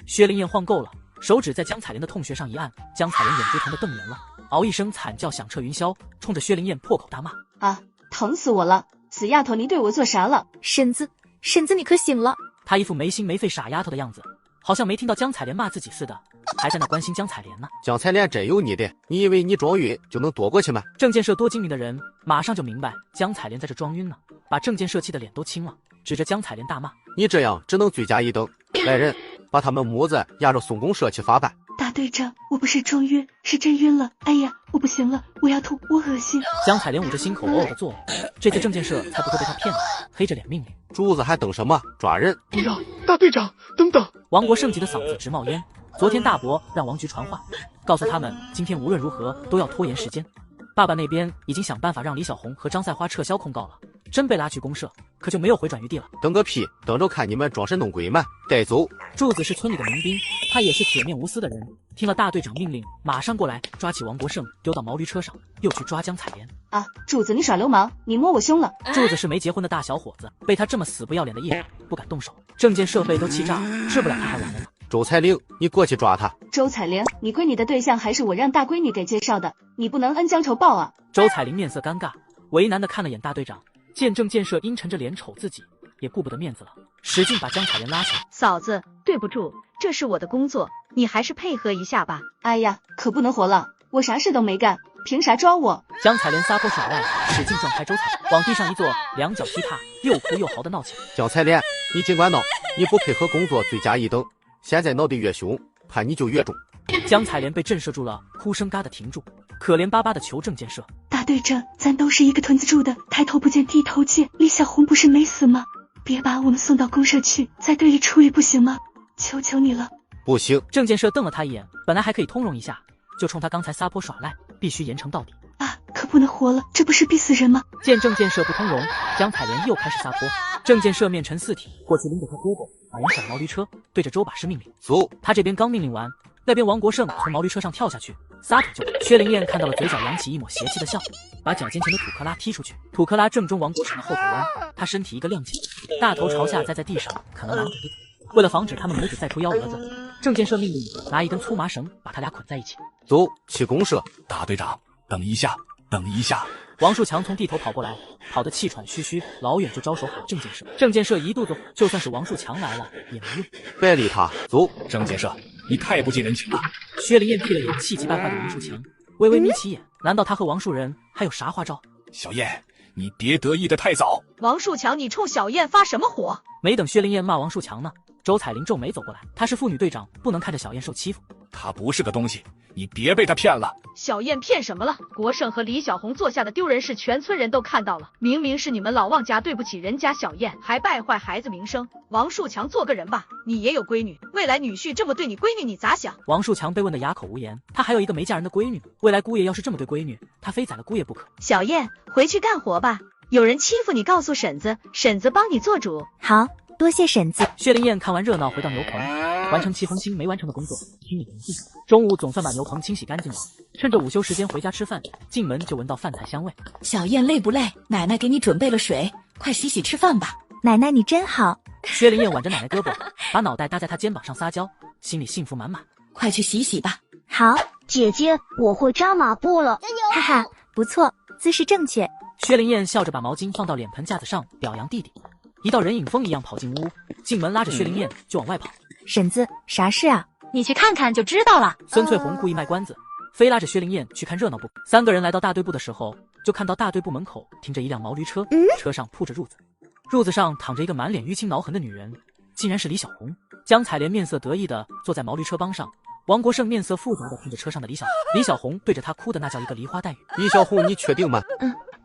薛灵燕晃够了，手指在江采莲的痛穴上一按，江采莲眼珠疼得瞪圆了，嗷一声惨叫响彻云霄，冲着薛灵燕破口大骂：“啊，疼死我了！死丫头，你对我做啥了？婶子，你可醒了！”她一副没心没肺傻丫头的样子，好像没听到江采莲骂自己似的，还在那关心江采莲呢。江采莲真有你的，你以为你装晕就能躲过去吗？郑建设多精明的人，马上就明白江采莲在这装晕呢，把郑建设气得脸都青了，指着江采莲大骂：“你这样只能罪加一等！来人，把他们母子押着送公社去法办。”大队长，我不是装晕，是真晕了。哎呀，我不行了，我要吐，我恶心。江采莲捂着心口哦的坐了，这次郑建设才不会被他骗了，黑着脸命令：“主子还等什么？抓人！”不要，大队长，等等！王国胜急的嗓子直冒烟。昨天大伯让王局传话，告诉他们今天无论如何都要拖延时间。爸爸那边已经想办法让李小红和张赛花撤销控告了，真被拉去公社，可就没有回转余地了。等个屁，等着看你们装神弄鬼吗？带走！柱子是村里的民兵，他也是铁面无私的人，听了大队长命令，马上过来抓起王国胜，丢到毛驴车上，又去抓江采莲。啊，柱子，你耍流氓，你摸我胸了！柱子是没结婚的大小伙子，被他这么死不要脸的一打，不敢动手。郑建设备都气炸，治不了他还完了呢。周彩玲，你过去抓他。周彩玲，你闺女的对象还是我让大闺女给介绍的，你不能恩将仇报啊！周彩玲面色尴尬，为难的看了眼大队长，见郑建设阴沉着脸瞅自己，也顾不得面子了，使劲把江采莲拉起来。嫂子，对不住，这是我的工作，你还是配合一下吧。哎呀，可不能活了，我啥事都没干，凭啥抓我？江采莲撒泼耍赖，使劲撞开周彩，往地上一坐，两脚踢踏，又哭又嚎的闹起来。江采莲，你尽管闹，你不配合工作罪加一等。现在闹得越凶，判你就越重。江采莲被震慑住了，哭声嘎的停住，可怜巴巴的求郑建设：“大队长，咱都是一个屯子住的，抬头不见低头见。李小红不是没死吗？别把我们送到公社去，在队里处理不行吗？求求你了！”不行。郑建设瞪了他一眼，本来还可以通融一下，就冲他刚才撒泼耍赖，必须严惩到底。啊，可不能活了，这不是逼死人吗？见郑建设不通融，江采莲又开始撒泼。郑建设面沉四体，过去拎着他胳膊，把人上毛驴车，对着周把式命令：“走！”他这边刚命令完，那边王国胜从毛驴车上跳下去，撒腿就跑。薛灵燕看到了，嘴角扬起一抹邪气的笑，把脚尖前的土克拉踢出去。土克拉正中王国胜的后腿弯，他身体一个踉跄，大头朝下栽在地上，啃了满腿的土。为了防止他们母子再出幺蛾子，郑建设命令拿一根粗麻绳把他俩捆在一起。走，去公社。大队长，等一下。王树强从地头跑过来，跑得气喘吁吁，老远就招手喊郑建设。郑建设一肚子火，就算是王树强来了也没用，别理他。走，郑建设，你太不近人情了。薛灵燕瞥了眼气急败坏的王树强，微微眯起眼，难道他和王树人还有啥花招？小燕，你别得意的太早。王树强，你冲小燕发什么火？没等薛灵燕骂王树强呢，周彩玲皱眉走过来，她是妇女队长，不能看着小燕受欺负。她不是个东西，你别被她骗了。小燕骗什么了？国胜和李小红做下的丢人事，全村人都看到了。明明是你们老王家对不起人家小燕，还败坏孩子名声。王树强，做个人吧，你也有闺女，未来女婿这么对你闺女，你咋想？王树强被问得哑口无言，他还有一个没嫁人的闺女，未来姑爷要是这么对闺女，他非宰了姑爷不可。小燕，回去干活吧，有人欺负你告诉婶子，婶子帮你做主。好，多谢婶子。薛灵燕看完热闹回到牛棚，完成齐红星没完成的工作，听你明镜。中午总算把牛棚清洗干净了，趁着午休时间回家吃饭，进门就闻到饭菜香味。小燕累不累？奶奶给你准备了水，快洗洗吃饭吧。奶奶你真好。薛灵燕挽着奶奶胳膊，把脑袋搭在她肩膀上撒娇，心里幸福满满。快去洗洗吧。好，姐姐，我会扎马步了。哈哈，不错，姿势正确。薛灵燕笑着把毛巾放到脸盆架子上，表扬弟弟。一道人影风一样跑进屋，进门拉着薛灵燕就往外跑。婶子，啥事啊？你去看看就知道了。孙翠红故意卖关子，非拉着薛灵燕去看热闹部。三个人来到大队部的时候，就看到大队部门口停着一辆毛驴车，车上铺着褥子，褥子上躺着一个满脸淤青挠痕的女人，竟然是李小红。江采莲面色得意地坐在毛驴车帮上，王国胜面色复杂地看着车上的李小红。李小红对着他哭的那叫一个梨花带雨。李小红，你确定吗？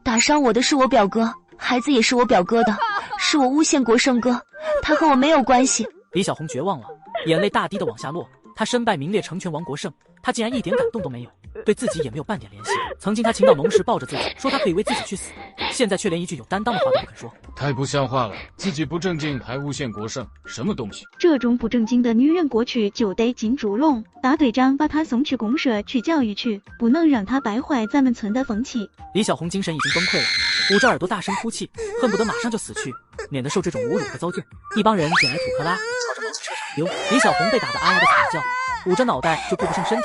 打伤我的是我表哥，孩子也是我表哥的，是我诬陷国胜哥，他和我没有关系。李小红绝望了，眼泪大滴的往下落。他身败名裂，成全王国胜，他竟然一点感动都没有，对自己也没有半点怜惜。曾经他情到浓时抱着自己，说他可以为自己去死，现在却连一句有担当的话都不肯说。太不像话了，自己不正经还诬陷国胜，什么东西？这种不正经的女人过去就得进猪笼。大队长把她送去公社去教育去，不能让她败坏咱们村的风气。李小红精神已经崩溃了，捂着耳朵大声哭泣，恨不得马上就死去，免得受这种侮辱和糟践。一帮人捡来土克拉，朝着毛驴车上丢。李小红被打得啊啊的惨叫，捂着脑袋就顾不上身体，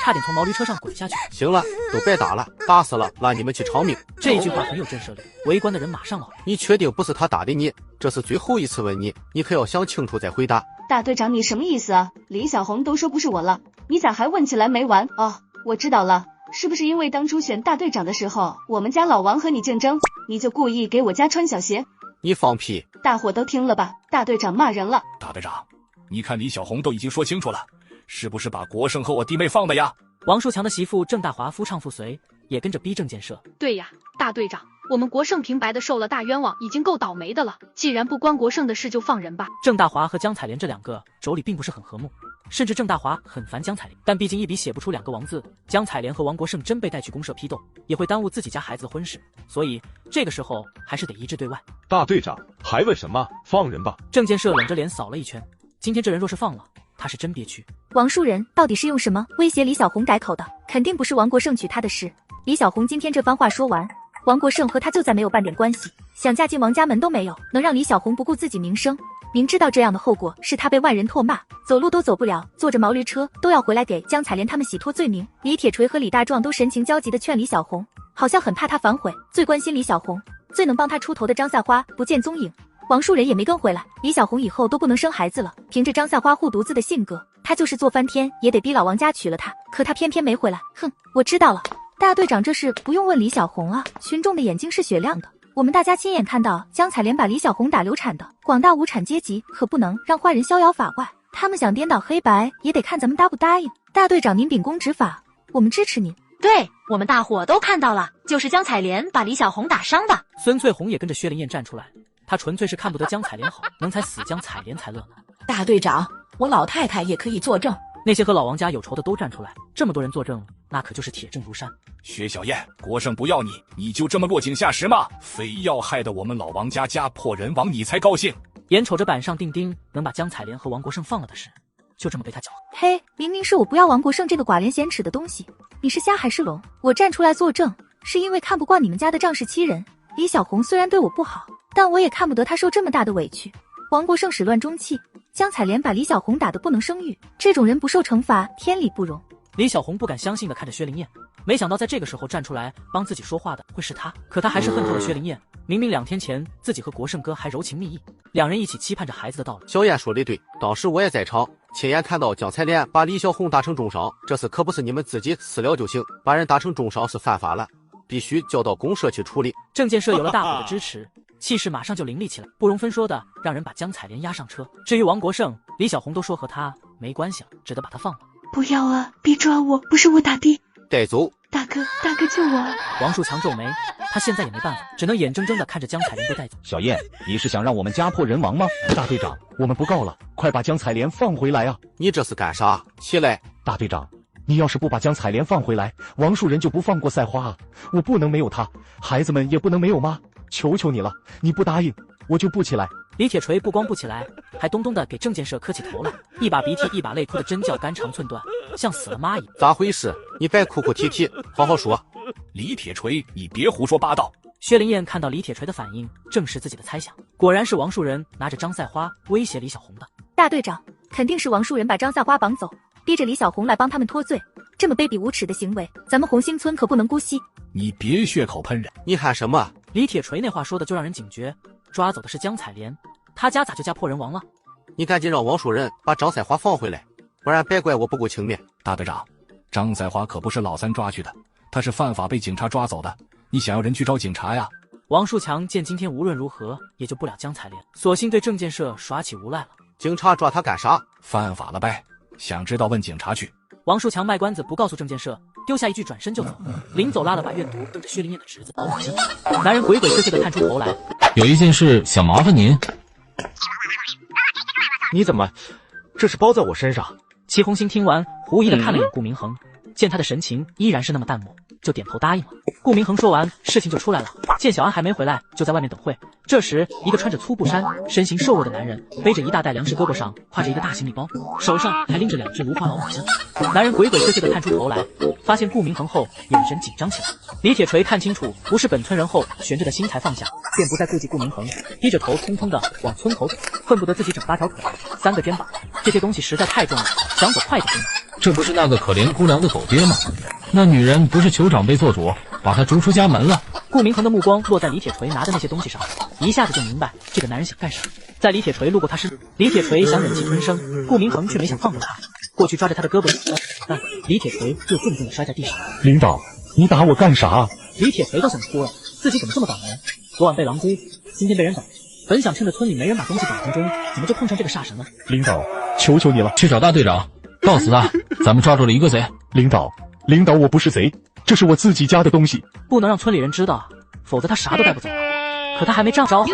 差点从毛驴车上滚下去。行了，都别打了，打死了拉你们去偿命。这句话很有震慑力，围观的人马上老。你确定不是他打的你？这是最后一次问你，你可要想清楚再回答。大队长，你什么意思啊？李小红都说不是我了，你咋还问起来没完？哦，我知道了，是不是因为当初选大队长的时候，我们家老王和你竞争，你就故意给我家穿小鞋？你放屁！大伙都听了吧？大队长骂人了。大队长，你看李小红都已经说清楚了，是不是把国胜和我弟妹放的呀？王树强的媳妇郑大华夫唱妇随，也跟着逼郑建设。对呀，大队长，我们国胜平白的受了大冤枉，已经够倒霉的了。既然不关国胜的事，就放人吧。郑大华和江采莲这两个妯娌并不是很和睦，甚至郑大华很烦江采莲，但毕竟一笔写不出两个王字，江采莲和王国胜真被带去公社批斗，也会耽误自己家孩子的婚事，所以这个时候还是得一致对外。大队长还问什么？放人吧！郑建设冷着脸扫了一圈，今天这人若是放了，他是真憋屈。王树人到底是用什么威胁李小红改口的？肯定不是王国胜娶她的事。李小红今天这番话说完，王国胜和他就再没有半点关系，想嫁进王家门都没有，能让李小红不顾自己名声，明知道这样的后果是他被万人唾骂，走路都走不了，坐着毛驴车都要回来给江采莲他们洗脱罪名。李铁锤和李大壮都神情焦急地劝李小红，好像很怕他反悔。最关心李小红，最能帮他出头的张赛花不见踪影，王树人也没跟回来。李小红以后都不能生孩子了，凭着张赛花护犊子的性格，他就是做翻天也得逼老王家娶了她，可他偏偏没回来。哼，我知道了，大队长这事不用问李小红啊，群众的眼睛是雪亮的，我们大家亲眼看到江采莲把李小红打流产的，广大无产阶级可不能让坏人逍遥法外，他们想颠倒黑白也得看咱们答不答应。大队长您秉公执法，我们支持您。对，我们大伙都看到了，就是江采莲把李小红打伤的。孙翠红也跟着薛灵燕站出来，她纯粹是看不得江采莲好，能踩死江采莲才乐呢。大队长，我老太太也可以作证。那些和老王家有仇的都站出来，这么多人作证，那可就是铁证如山。薛小燕，国胜不要你，你就这么落井下石吗？非要害得我们老王家家破人亡，你才高兴？眼瞅着板上钉钉能把江采莲和王国胜放了的事，就这么被他搅。嘿，明明是我不要王国胜这个寡廉鲜耻的东西，你是瞎还是聋？我站出来作证，是因为看不惯你们家的仗势欺人。李小红虽然对我不好，但我也看不得她受这么大的委屈。王国胜始乱终弃，江采莲把李小红打得不能生育，这种人不受惩罚，天理不容。李小红不敢相信地看着薛灵燕，没想到在这个时候站出来帮自己说话的会是她，可她还是恨透了薛灵燕。明明2天前自己和国胜哥还柔情蜜意，两人一起期盼着孩子的到来。小燕说的对，当时我也在场，亲眼看到江采莲把李小红打成重伤，这次可不是你们自己私了就行，把人打成重伤是犯法了，必须交到公社去处理。郑建设有了大伙的支持，气势马上就凌厉起来，不容分说的让人把江采莲押上车。至于王国胜，李小红都说和他没关系了，只得把他放了。不要啊，别抓我，不是我打的。带走。大哥，大哥救我！王树强皱眉，他现在也没办法，只能眼睁睁地看着江采莲被带走。小燕，你是想让我们家破人亡吗？大队长，我们不告了，快把江采莲放回来啊！你这是干啥？起来！大队长，你要是不把江采莲放回来，王树人就不放过赛花啊！我不能没有他，孩子们也不能没有妈，求求你了，你不答应，我就不起来。李铁锤不光不起来，还咚咚的给郑建设磕起头来，一把鼻涕一把泪，哭得针叫肝肠寸断，像死了妈一样。咋回事？你别哭哭啼啼，好好说。李铁锤，你别胡说八道。薛灵燕看到李铁锤的反应，证实自己的猜想，果然是王树人拿着张赛花威胁李小红的。大队长，肯定是王树人把张赛花绑走，逼着李小红来帮他们脱罪。这么卑鄙无耻的行为，咱们红星村可不能姑息。你别血口喷人！你喊什么？李铁锤那话说的就让人警觉，抓走的是江采莲，他家咋就家破人亡了？你赶紧让王树人把张赛花放回来，不然别怪我不顾情面。大队长，张赛花可不是老三抓去的，他是犯法被警察抓走的。你想要人去找警察呀？王树强见今天无论如何也救不了江采莲，索性对郑建设耍起无赖了。警察抓他干啥？犯法了呗，想知道问警察去。王树强卖关子不告诉郑建设，丢下一句转身就走。临走拉了把怨毒瞪着薛灵燕的侄子，好恶心。男人鬼鬼祟祟的探出头来，有一件事想麻烦您。你怎么，这是包在我身上？齐红星听完，狐疑的看了眼顾明恒，见他的神情依然是那么淡漠，就点头答应了。顾明恒说完，事情就出来了。见小安还没回来，就在外面等会。这时，一个穿着粗布衫、身形瘦弱的男人，背着一大袋粮食，胳膊上挎着一个大行李包，手上还拎着2只芦花老虎箱。男人鬼鬼祟祟的探出头来，发现顾明恒后，眼神紧张起来。李铁锤看清楚不是本村人后，悬着的心才放下，便不再顾忌顾明恒，低着头匆匆的往村口走，恨不得自己长8条腿、3个肩膀，这些东西实在太重了，想走快点不能。这不是那个可怜孤凉的狗爹吗？那女人不是求长辈做主，把他逐出家门了？顾明恒的目光落在李铁锤拿的那些东西上，一下子就明白这个男人想干啥。在李铁锤路过他时，李铁锤想忍气吞声，顾明恒却没想放过他，过去抓着他的胳膊，但李铁锤又重重的摔在地上。领导，你打我干啥？李铁锤都想哭了，自己怎么这么倒霉？昨晚被狼姑，今天被人打，本想趁着村里没人把东西打腾中，怎么就碰上这个煞神了？领导，求求你了，去找大队长，告诉他咱们抓住了一个贼。领导，我不是贼，这是我自己家的东西，不能让村里人知道，否则他啥都带不走。可他还没仗着好，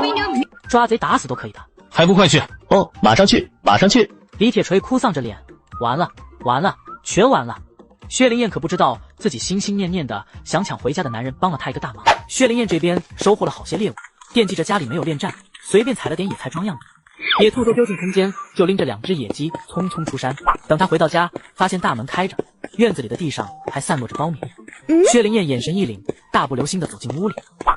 抓贼打死都可以的，还不快去！哦，马上去，马上去！李铁锤哭丧着脸，完了，完了，全完了。薛灵燕可不知道自己心心念念的想抢回家的男人帮了他一个大忙。薛灵燕这边收获了好些猎物，惦记着家里没有恋战，随便采了点野菜装样子。野兔都丢进坑间，就拎着2只野鸡匆匆出山。等他回到家，发现大门开着，院子里的地上还散落着苞米。薛灵燕眼神一凛，大步流星地走进屋里，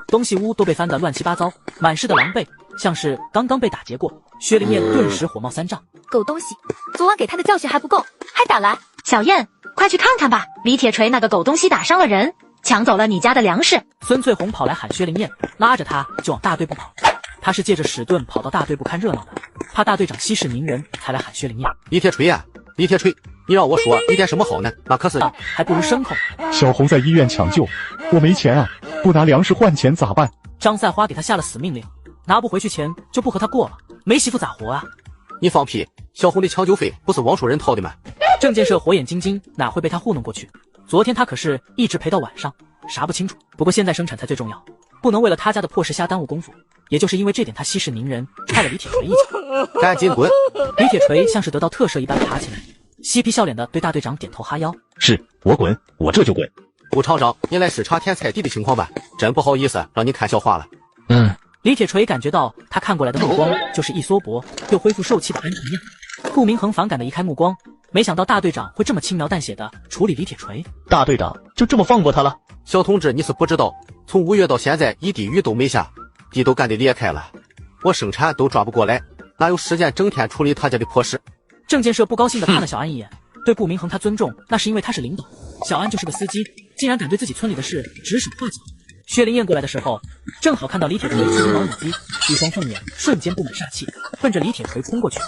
东西屋都被翻得乱七八糟，满是的狼狈，像是刚刚被打劫过。薛灵燕顿时火冒3丈，狗东西，昨晚给他的教训还不够，还打来！小燕，快去看看吧，李铁锤那个狗东西打伤了人，抢走了你家的粮食。孙翠红跑来喊薛灵燕，拉着他就往大队部跑。他是借着史盾跑到大队部看热闹的，怕大队长息事宁人，才来喊薛灵燕。李铁锤呀，李铁锤，你让我说一点什么好呢？那可是还不如牲口。小红在医院抢救，我没钱啊，不拿粮食换钱咋办？张赛花给他下了死命令，拿不回去钱就不和他过了，没媳妇咋活啊？你放屁！小红的抢救费不是王树人掏的吗？郑建设火眼金睛，哪会被他糊弄过去？昨天他可是一直陪到晚上，啥不清楚。不过现在生产才最重要，不能为了他家的破事瞎耽误功夫。也就是因为这点，他息事宁人，踹了李铁锤一脚。赶紧滚！李铁锤像是得到特赦一般爬起来，嬉皮笑脸的对大队长点头哈腰。是我滚，我这就滚。顾厂长，您来视察田菜地的情况吧，真不好意思让您看笑话了。李铁锤感觉到他看过来的目光就是一缩脖又恢复受气的鹌鹑样。顾明恒反感的移开目光，没想到大队长会这么轻描淡写的处理李铁锤。大队长就这么放过他了？小同志，你是不知道，从5月到现在一滴雨都没下，地都干得裂开了，我生产都抓不过来，哪有时间整天处理他家的破事？郑建设不高兴的看了小安一眼，对顾明恒他尊重，那是因为他是领导，小安就是个司机，竟然敢对自己村里的事指手画脚。薛灵燕过来的时候，正好看到李铁锤骑着老母鸡，一双凤眼瞬间布满煞气，奔着李铁锤冲过去。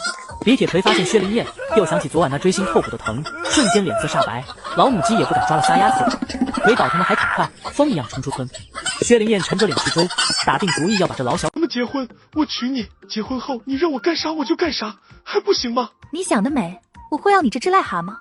李铁锤发现薛灵燕，又想起昨晚那锥心透骨的疼，瞬间脸色煞白，老母鸡也不敢抓了撒丫子，腿倒腾的还挺快，风一样冲出村。薛灵燕沉着脸去追，打定主意要把这老小咱们结婚，我娶你，结婚后你让我干啥我就干啥，还不行吗？你想得美，我会要你这只癞蛤蟆。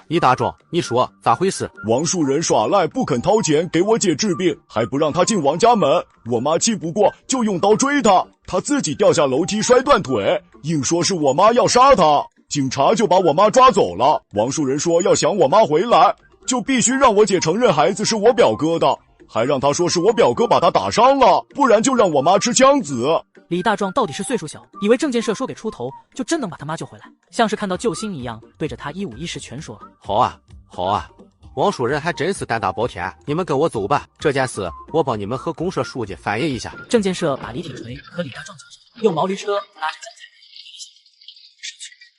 李大壮，你说咋回事？王树人耍赖，不肯掏钱给我姐治病，还不让她进王家门。我妈气不过，就用刀追他，他自己掉下楼梯摔断腿，硬说是我妈要杀他，警察就把我妈抓走了。王树人说要想我妈回来，就必须让我姐承认孩子是我表哥的。还让他说是我表哥把他打伤了，不然就让我妈吃枪子。李大壮到底是岁数小，以为郑建设说给出头就真能把他妈救回来，像是看到救星一样，对着他一五一十全说了。好啊，好啊，王书人还真是胆大包天，你们跟我走吧，这件事我帮你们和公社书记反映一下。郑建设把李铁锤和李大壮叫上，用毛驴车拉着江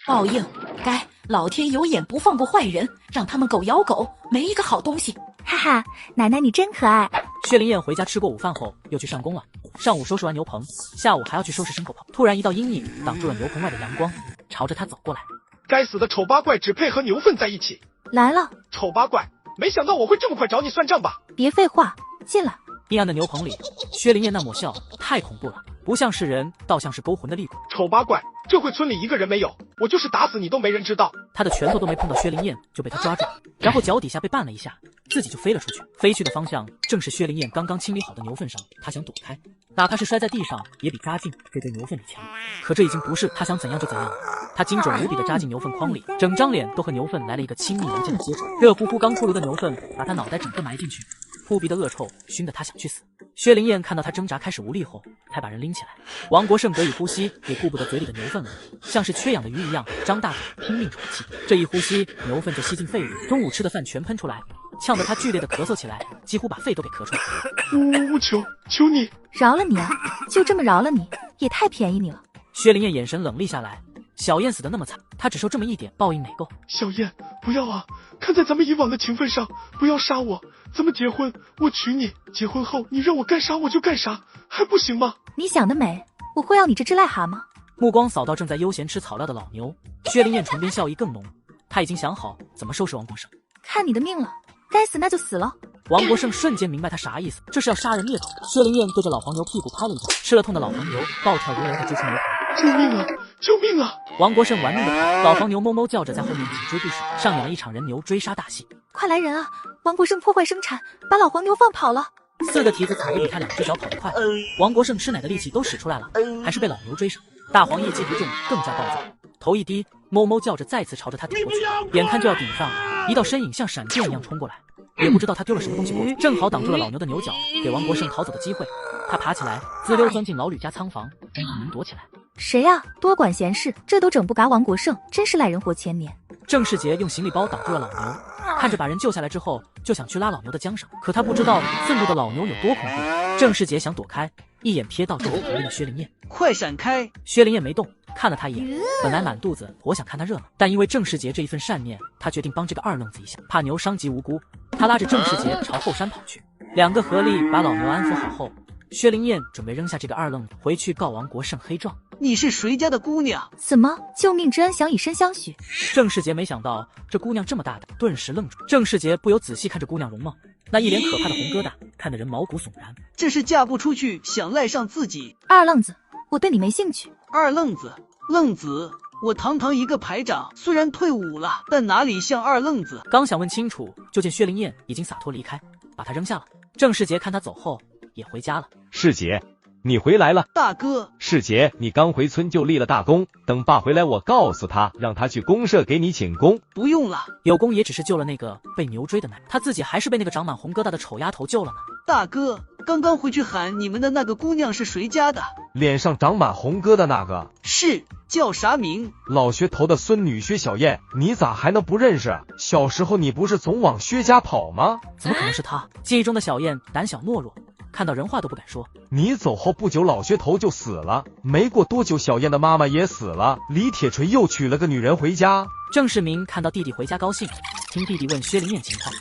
彩报应，该老天有眼不放过坏人，让他们狗咬狗，没一个好东西。哈哈，奶奶你真可爱。薛灵燕回家吃过午饭后又去上工了，上午收拾完牛棚，下午还要去收拾牲口棚。突然一道阴影挡住了牛棚外的阳光，朝着他走过来。该死的丑八怪只配和牛粪在一起。来了，丑八怪，没想到我会这么快找你算账吧？别废话，进来。阴暗的牛棚里，薛灵燕那抹笑太恐怖了，不像是人，倒像是勾魂的厉鬼。丑八怪，这回村里一个人没有，我就是打死你都没人知道。他的拳头都没碰到薛灵燕就被他抓住，然后脚底下被绊了一下，自己就飞了出去。飞去的方向正是薛灵燕刚刚清理好的牛粪上，他想躲开，哪怕是摔在地上也比扎进这堆牛粪里强。可这已经不是他想怎样就怎样了，他精准无比的扎进牛粪筐里，整张脸都和牛粪来了一个亲密无间的接触，热乎乎刚出炉的牛粪把他脑袋整个埋进去，扑鼻的恶臭熏得他想去死。薛灵燕看到他挣扎开始无力后，才把人拎起来。王国胜得以呼吸，也顾不得嘴里的牛粪了，像是缺氧的鱼一样张大嘴拼命喘气。这一呼吸，牛粪就吸进肺里，中午吃的饭全喷出来，呛得他剧烈的咳嗽起来，几乎把肺都给咳出来了。我求你，饶了你啊！就这么饶了你，也太便宜你了。薛灵燕眼神冷厉下来，小燕死得那么惨，她只受这么一点报应哪够？小燕，不要啊！看在咱们以往的情分上，不要杀我。咱们结婚，我娶你，结婚后你让我干啥我就干啥，还不行吗？你想得美，我会要你这只癞蛤蟆。目光扫到正在悠闲吃草料的老牛，薛灵燕唇边笑意更浓，她已经想好怎么收拾王国胜。看你的命了，该死那就死了。王国胜瞬间明白他啥意思，这是要杀人灭口。薛灵燕对着老黄牛屁股拍了一掌，吃了痛的老黄牛暴跳如雷地追出牛棚。救命啊！救命啊！王国胜玩命的跑，老黄牛哞哞叫着在后面紧追不舍，上演了一场人牛追杀大戏。快来人啊！王国胜破坏生产，把老黄牛放跑了。4个蹄子踩得比他2只脚跑得快，王国胜吃奶的力气都使出来了，还是被老牛追上。大黄业绩不重，更加暴躁，头一低，哞哞叫着再次朝着他顶过去，眼看就要顶上，一道身影像闪电一样冲过来，也不知道他丢了什么东西过去，正好挡住了老牛的牛角，给王国胜逃走的机会。他爬起来，滋溜钻进老吕家仓房，跟一鸣躲起来。谁呀？多管闲事，这都整不嘎王国胜，真是赖人活千年。郑世杰用行李包挡住了老牛，看着把人救下来之后，就想去拉老牛的缰绳，可他不知道愤怒的老牛有多恐怖。郑世杰想躲开，一眼瞥到正在逃离的薛灵燕，快闪开！薛灵燕没动，看了他一眼，本来满肚子活想看他热闹，但因为郑世杰这一份善念，他决定帮这个二愣子一下，怕牛伤及无辜。他拉着郑世杰朝后山跑去，两个合力把老牛安抚好后，薛灵燕准备扔下这个二愣子回去告王国胜黑状。你是谁家的姑娘？怎么救命之恩想以身相许？郑世杰没想到这姑娘这么大胆，顿时愣住。郑世杰不由仔细看着姑娘容貌，那一脸可怕的红疙瘩，看得人毛骨悚然。这是嫁不出去，想赖上自己。二愣子，我对你没兴趣。二愣子，愣子，我堂堂一个排长，虽然退伍了，但哪里像二愣子？刚想问清楚，就见薛灵燕已经洒脱离开，把他扔下了。郑世杰看他走后，也回家了。世杰，你回来了，大哥。世杰，你刚回村就立了大功，等爸回来我告诉他，让他去公社给你请功。不用了，有功也只是救了那个被牛追的男人，他自己还是被那个长满红疙瘩的丑丫头救了呢。大哥，刚刚回去喊你们的那个姑娘是谁家的？脸上长满红疙瘩那个？是，叫啥名？老薛头的孙女薛小燕，你咋还能不认识？小时候你不是总往薛家跑吗？怎么可能是他？记忆中的小燕胆小懦弱，看到人话都不敢说。你走后不久，老薛头就死了，没过多久，小燕的妈妈也死了，李铁锤又娶了个女人回家。郑世明看到弟弟回家高兴，听弟弟问薛灵燕情况，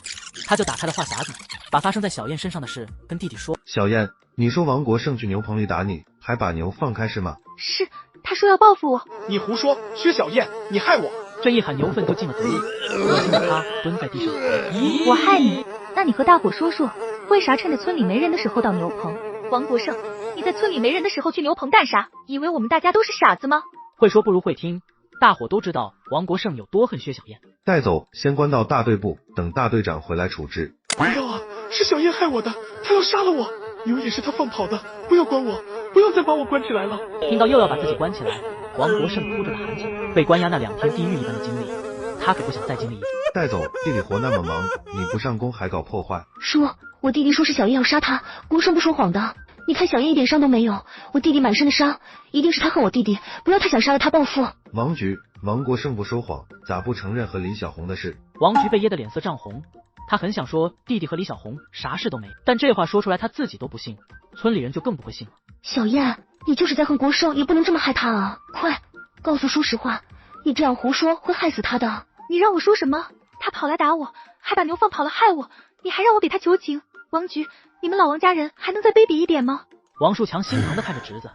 他就打开了话匣子，把发生在小燕身上的事跟弟弟说。小燕，你说王国胜去牛棚里打你，还把牛放开是吗？是，他说要报复我。你胡说，薛小燕，你害我！这一喊牛粪就进了嘴里，恶心的他蹲在地上。我害你？那你和大伙说说，为啥趁着村里没人的时候到牛棚？王国胜，你在村里没人的时候去牛棚干啥？以为我们大家都是傻子吗？会说不如会听，大伙都知道王国胜有多恨薛小燕。带走，先关到大队部，等大队长回来处置。不要啊，是小燕害我的，她要杀了我，牛也是她放跑的，不要关我，不要再把我关起来了。听到又要把自己关起来，王国胜哭着的喊起，被关押那2天地狱一般的经历，他他可不想再经历一次。带走，弟弟活那么忙，你不上工还搞破坏。叔，我弟弟说是小叶要杀他，国胜不说谎的。你看小叶一点伤都没有，我弟弟满身的伤，一定是他恨我弟弟，不要他想杀了他报复。王局，王国胜不说谎，咋不承认和李小红的事？王局被噎得脸色涨红，他很想说弟弟和李小红啥事都没有，但这话说出来他自己都不信，村里人就更不会信了。小叶，你就是在恨国胜，也不能这么害他啊！快告诉叔实话，你这样胡说会害死他的。你让我说什么？他跑来打我，还把牛放跑了害我，你还让我给他求情。王局，你们老王家人还能再卑鄙一点吗？王树强心疼地看着侄子，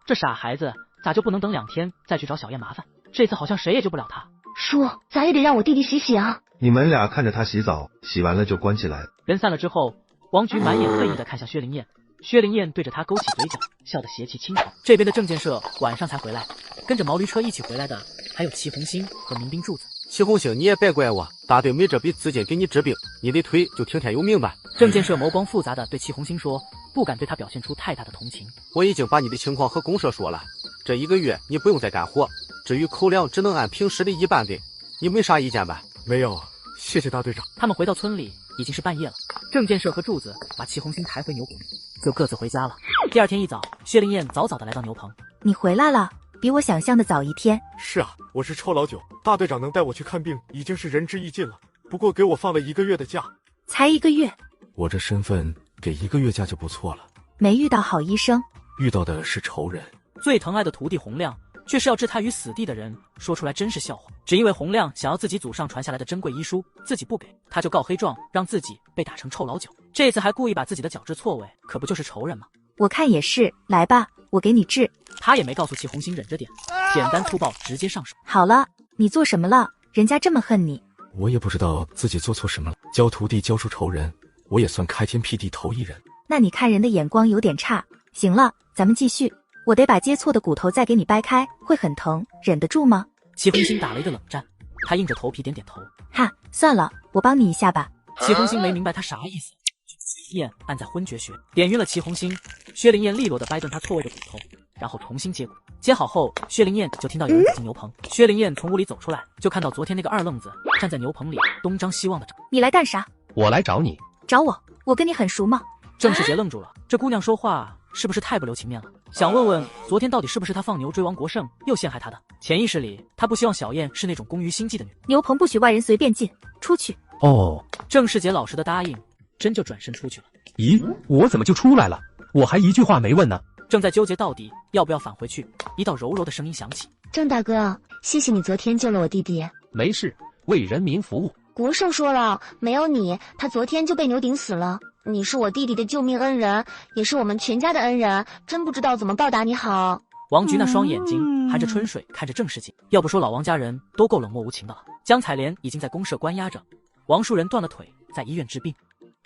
这傻孩子咋就不能等2天再去找小燕麻烦？这次好像谁也救不了他。叔，咋也得让我弟弟洗洗啊！你们俩看着他洗澡，洗完了就关起来。人散了之后，王局满眼恨意地看向薛灵燕，薛灵燕对着他勾起嘴角，笑得邪气倾城。这边的郑建设晚上才回来，跟着毛驴车一起回来的还有齐红星和民兵柱子。齐红星，你也别怪我，大队没这笔资金给你治病，你得退就听天由命吧。郑建设眸光复杂的对齐红星说，不敢对他表现出太大的同情。我已经把你的情况和公社说了，这1个月你不用再干活，至于口粮只能按平时的1半给，你没啥意见吧？没有，谢谢大队长。他们回到村里已经是半夜了，郑建设和柱子把齐红星抬回牛棚，就各自回家了。第2天一早，薛灵燕早早的来到牛棚。你回来了，比我想象的早1天。是啊，我是臭老九，大队长能带我去看病已经是仁至义尽了，不过给我放了1个月的假。才1个月？我这身份给1个月假就不错了。没遇到好医生，遇到的是仇人。最疼爱的徒弟洪亮，却是要置他于死地的人，说出来真是笑话。只因为洪亮想要自己祖上传下来的珍贵医书，自己不给，他就告黑状，让自己被打成臭老九。这次还故意把自己的脚治错位，可不就是仇人吗？我看也是，来吧，我给你治。他也没告诉齐红星忍着点，简单粗暴直接上手。好了，你做什么了？人家这么恨你。我也不知道自己做错什么了，教徒弟教出仇人，我也算开天辟地头一人。那你看人的眼光有点差。行了，咱们继续。我得把接错的骨头再给你掰开，会很疼，忍得住吗？齐红星打了一个冷战，他硬着头皮点点头。哈，算了，我帮你一下吧。齐红星没明白他啥意思，薛灵燕按在昏厥穴，点晕了齐红星。薛灵燕利落的掰断他错位的骨头，然后重新接骨。接好后，薛灵燕就听到有人走进牛棚。薛灵燕从屋里走出来，就看到昨天那个二愣子站在牛棚里，东张西望的找。你来干啥？我来找你。找我？我跟你很熟吗？郑世杰愣住了，这姑娘说话是不是太不留情面了？想问问昨天到底是不是他放牛追王国胜又陷害他的？潜意识里他不希望小燕是那种工于心计的女人。牛棚不许外人随便进，出去。哦，郑世杰老实的答应，真就转身出去了。咦，我怎么就出来了？我还一句话没问呢。正在纠结到底要不要返回去，一道柔柔的声音响起：郑大哥，谢谢你昨天救了我弟弟。没事，为人民服务。国胜说了，没有你，他昨天就被牛顶死了。你是我弟弟的救命恩人，也是我们全家的恩人，真不知道怎么报答你好。王局那双眼睛含着春水看着郑世杰，要不说老王家人都够冷漠无情的了。江采莲已经在公社关押着，王树人断了腿，在医院治病。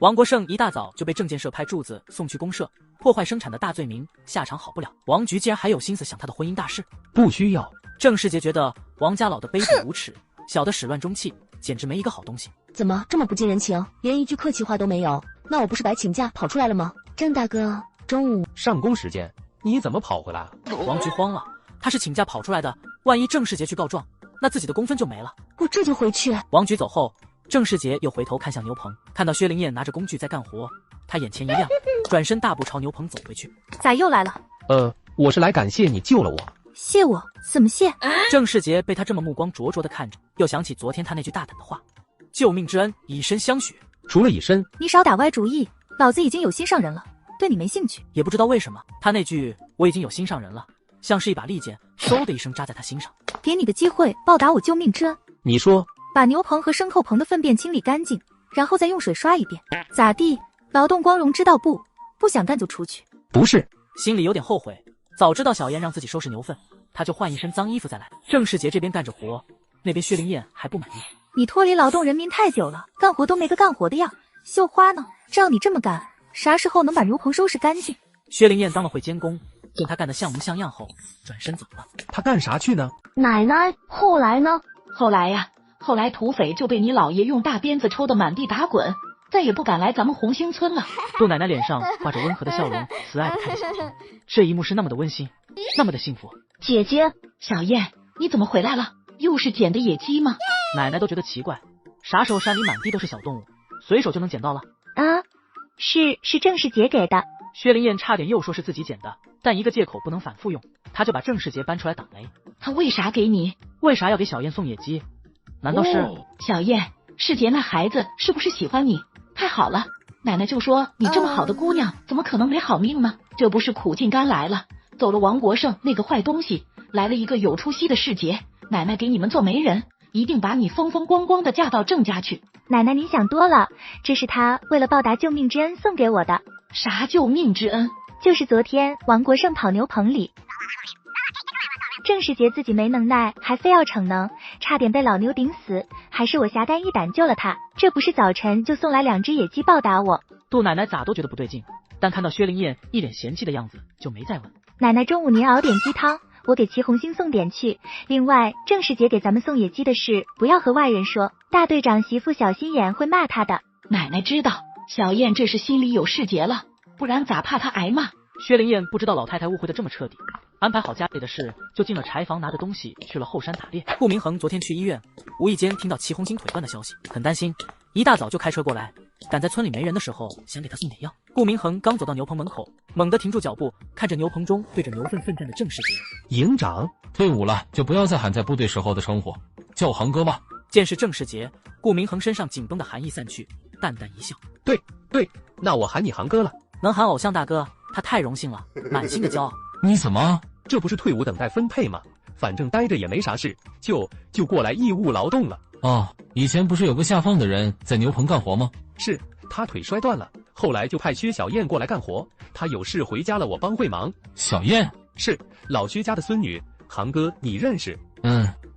王国胜一大早就被郑建设派柱子送去公社，破坏生产的大罪名，下场好不了。王局竟然还有心思想他的婚姻大事，不需要。郑世杰觉得王家老的卑鄙无耻，小的始乱终弃，简直没一个好东西。怎么这么不近人情，连一句客气话都没有？那我不是白请假跑出来了吗？郑大哥，中午上工时间，你怎么跑回来了？王局慌了，他是请假跑出来的，万一郑世杰去告状，那自己的公分就没了。我这就回去。王局走后，郑世杰又回头看向牛棚，看到薛灵燕拿着工具在干活，他眼前一亮，转身大步朝牛棚走回去。咋又来了？我是来感谢你救了我。谢我？怎么谢？郑世杰被他这么目光灼灼地看着，又想起昨天他那句大胆的话：救命之恩，以身相许。除了以身，你少打歪主意，老子已经有心上人了，对你没兴趣。也不知道为什么，他那句我已经有心上人了，像是一把利剑，嗖的一声扎在他心上。给你个机会报答我救命之恩。你说，把牛棚和牲口棚的粪便清理干净，然后再用水刷一遍。咋地？劳动光荣知道不？不想干就出去。不是，心里有点后悔，早知道小燕让自己收拾牛粪，他就换一身脏衣服再来。郑世杰这边干着活，那边薛灵燕还不满意。你脱离劳动人民太久了，干活都没个干活的样。绣花呢？照你这么干，啥时候能把牛棚收拾干净？薛灵燕当了会监工，见他干得像模像样后，转身走了。他干啥去呢？奶奶，后来呢？后来土匪就被你姥爷用大鞭子抽得满地打滚，再也不敢来咱们红星村了。杜奶奶脸上挂着温和的笑容，慈爱的看着小婷，这一幕是那么的温馨，那么的幸福。姐姐，小燕，你怎么回来了？又是捡的野鸡吗？奶奶都觉得奇怪，啥时候山里满地都是小动物，随手就能捡到了？啊，是郑世杰给的。薛灵燕差点又说是自己捡的，但一个借口不能反复用，她就把郑世杰搬出来挡雷。他为啥给你？为啥要给小燕送野鸡？难道是？小燕，世杰那孩子是不是喜欢你？太好了，奶奶就说你这么好的姑娘，怎么可能没好命呢？这不是苦尽甘来了，走了王国胜那个坏东西，来了一个有出息的世杰，奶奶给你们做媒人，一定把你风风光光的嫁到郑家去。奶奶您想多了，这是他为了报答救命之恩送给我的。啥救命之恩？就是昨天王国胜跑牛棚里，郑世杰自己没能耐，还非要逞能，差点被老牛顶死，还是我侠肝义胆救了他。这不是早晨就送来2只野鸡报答我。杜奶奶咋都觉得不对劲，但看到薛灵燕一脸嫌弃的样子，就没再问。奶奶中午您熬点鸡汤，我给齐红星送点去。另外，郑世杰给咱们送野鸡的事，不要和外人说，大队长媳妇小心眼会骂他的。奶奶知道，小燕这是心里有世杰了，不然咋怕他挨骂？薛灵燕不知道老太太误会的这么彻底，安排好家里的事，就进了柴房，拿着东西去了后山打猎。顾明恒昨天去医院，无意间听到齐红星腿断的消息，很担心，一大早就开车过来，赶在村里没人的时候，想给他送点药。顾明恒刚走到牛棚门口，猛地停住脚步，看着牛棚中对着牛粪奋战的郑世杰。营长，退伍了就不要再喊在部队时候的称呼，叫我恒哥吧。见是郑世杰，顾明恒身上紧绷的寒意散去，淡淡一笑。对，那我喊你恒哥了。能喊偶像大哥，他太荣幸了，满心的骄傲。你怎么？这不是退伍等待分配吗？反正待着也没啥事，就过来义务劳动了。哦，以前不是有个下放的人在牛棚干活吗？是，他腿摔断了，后来就派薛小燕过来干活，他有事回家了，我帮会忙。小燕是老薛家的孙女，恒哥你认识？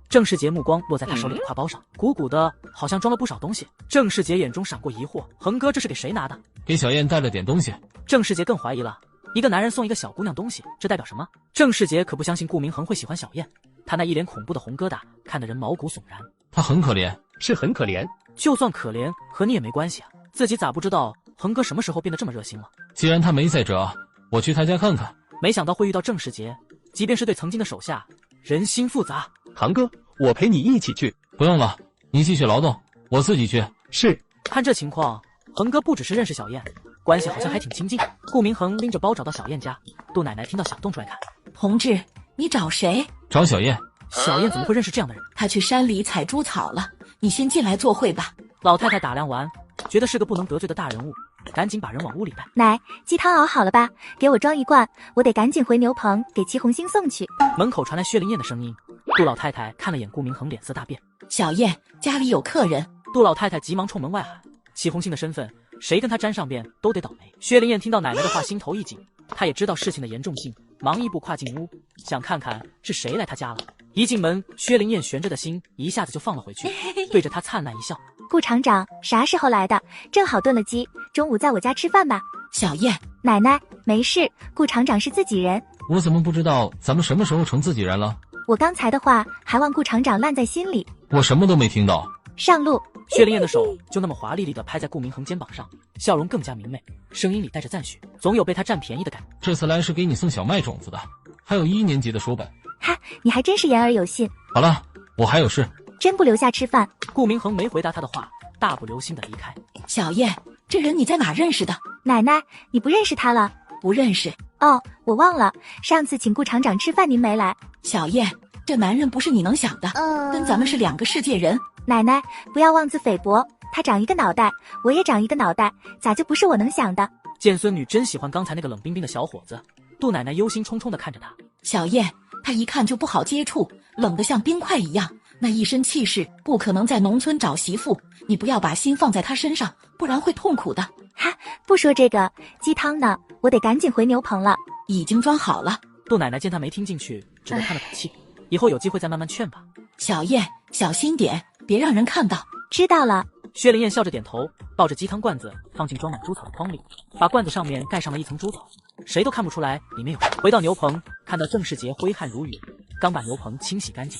郑世杰目光落在他手里的挎包上，鼓鼓的，好像装了不少东西。郑世杰眼中闪过疑惑，恒哥这是给谁拿的？给小燕带了点东西。郑世杰更怀疑了，一个男人送一个小姑娘东西，这代表什么？郑世杰可不相信顾明恒会喜欢小燕，他那一脸恐怖的红疙瘩看得人毛骨悚然。他很可怜，是很可怜，就算可怜和你也没关系啊，自己咋不知道恒哥什么时候变得这么热心了？既然他没在这，我去他家看看。没想到会遇到郑世杰，即便是对曾经的手下，人心复杂。恒哥，我陪你一起去。不用了，你继续劳动，我自己去。是。看这情况，恒哥不只是认识小燕，关系好像还挺亲近。顾明恒拎着包找到小燕家，杜奶奶听到响动出来看。同志，你找谁？找小燕。小燕怎么会认识这样的人？她去山里采猪草了，你先进来坐会吧。老太太打量完，觉得是个不能得罪的大人物，赶紧把人往屋里带。奶，鸡汤熬好了吧？给我装一罐，我得赶紧回牛棚给齐红星送去。门口传来薛灵燕的声音。杜老太太看了眼顾明恒，脸色大变。小燕，家里有客人。杜老太太急忙冲门外喊，齐红星的身份，谁跟他沾上边都得倒霉。薛灵燕听到奶奶的话，心头一紧，她也知道事情的严重性，忙一步跨进屋，想看看是谁来她家了。一进门，薛灵燕悬着的心一下子就放了回去，对着他灿烂一笑。顾厂长，啥时候来的？正好炖了鸡，中午在我家吃饭吧。小燕，奶奶，没事，顾厂长是自己人。我怎么不知道咱们什么时候成自己人了？我刚才的话还望顾厂长烂在心里。我什么都没听到。上路。薛灵燕的手就那么华丽丽地拍在顾明恒肩膀上，笑容更加明媚，声音里带着赞许，总有被他占便宜的感觉。这次来是给你送小麦种子的，还有1年级的书本。哈，你还真是言而有信。好了，我还有事。真不留下吃饭？顾明恒没回答他的话，大不留心地离开。小燕，这人你在哪认识的？奶奶，你不认识他了？不认识。哦，我忘了，上次请顾厂长吃饭您没来。小燕，这男人不是你能想的，跟咱们是2个世界人。奶奶，不要妄自菲薄，他长一个脑袋，我也长一个脑袋，咋就不是我能想的？见孙女真喜欢刚才那个冷冰冰的小伙子，杜奶奶忧心忡忡地看着他。小燕，他一看就不好接触，冷得像冰块一样，那一身气势，不可能在农村找媳妇。你不要把心放在他身上，不然会痛苦的。哈，不说这个，鸡汤呢？我得赶紧回牛棚了。已经装好了。杜奶奶见他没听进去，只得叹了口气，以后有机会再慢慢劝吧。小燕，小心点，别让人看到。知道了。薛灵燕笑着点头，抱着鸡汤罐子放进装满猪草的筐里，把罐子上面盖上了一层猪草，谁都看不出来里面有什么。回到牛棚，看到郑世杰挥汗如雨，刚把牛棚清洗干净。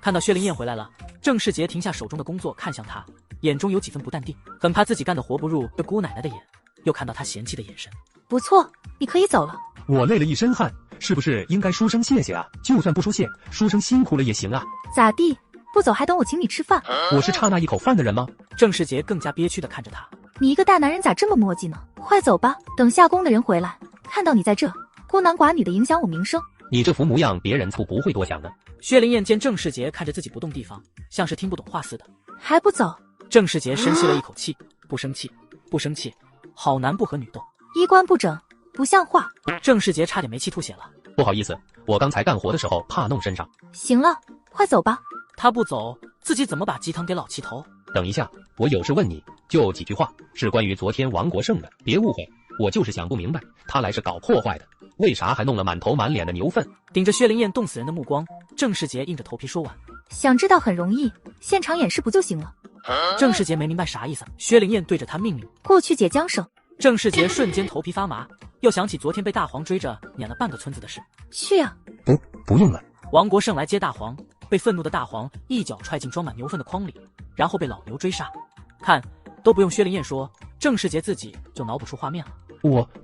看到薛灵燕回来了，郑世杰停下手中的工作，看向他，眼中有几分不淡定，很怕自己干的活不入这姑奶奶的眼，又看到他嫌弃的眼神。不错，你可以走了。我累了一身汗，是不是应该说声谢谢啊？就算不说谢，说声辛苦了也行啊。咋地？不走还等我请你吃饭？我是差那一口饭的人吗？郑世杰更加憋屈地看着他。你一个大男人咋这么磨叽呢？快走吧，等下宫的人回来，看到你在这孤男寡女的，影响我名声。你这副模样，别人不会多想的。薛灵燕见郑世杰看着自己不动地方，像是听不懂话似的。还不走？郑世杰深吸了一口气，不生气，不生气，好男不和女斗，衣冠不整，不像话。郑世杰差点没气吐血了。不好意思，我刚才干活的时候怕弄身上。行了，快走吧。他不走，自己怎么把鸡汤给老七头？等一下，我有事问你，就几句话，是关于昨天王国胜的，别误会，我就是想不明白，他来是搞破坏的，为啥还弄了满头满脸的牛粪？顶着薛灵燕冻死人的目光，郑世杰硬着头皮说完。想知道很容易，现场演示不就行了？郑世杰没明白啥意思。薛灵燕对着他命令：过去解缰绳。郑世杰瞬间头皮发麻，又想起昨天被大黄追着撵了半个村子的事。去啊！不用了。王国胜来接大黄，被愤怒的大黄一脚踹进装满牛粪的筐里，然后被老牛追杀。看，都不用薛灵燕说，郑世杰自己就脑补出画面了。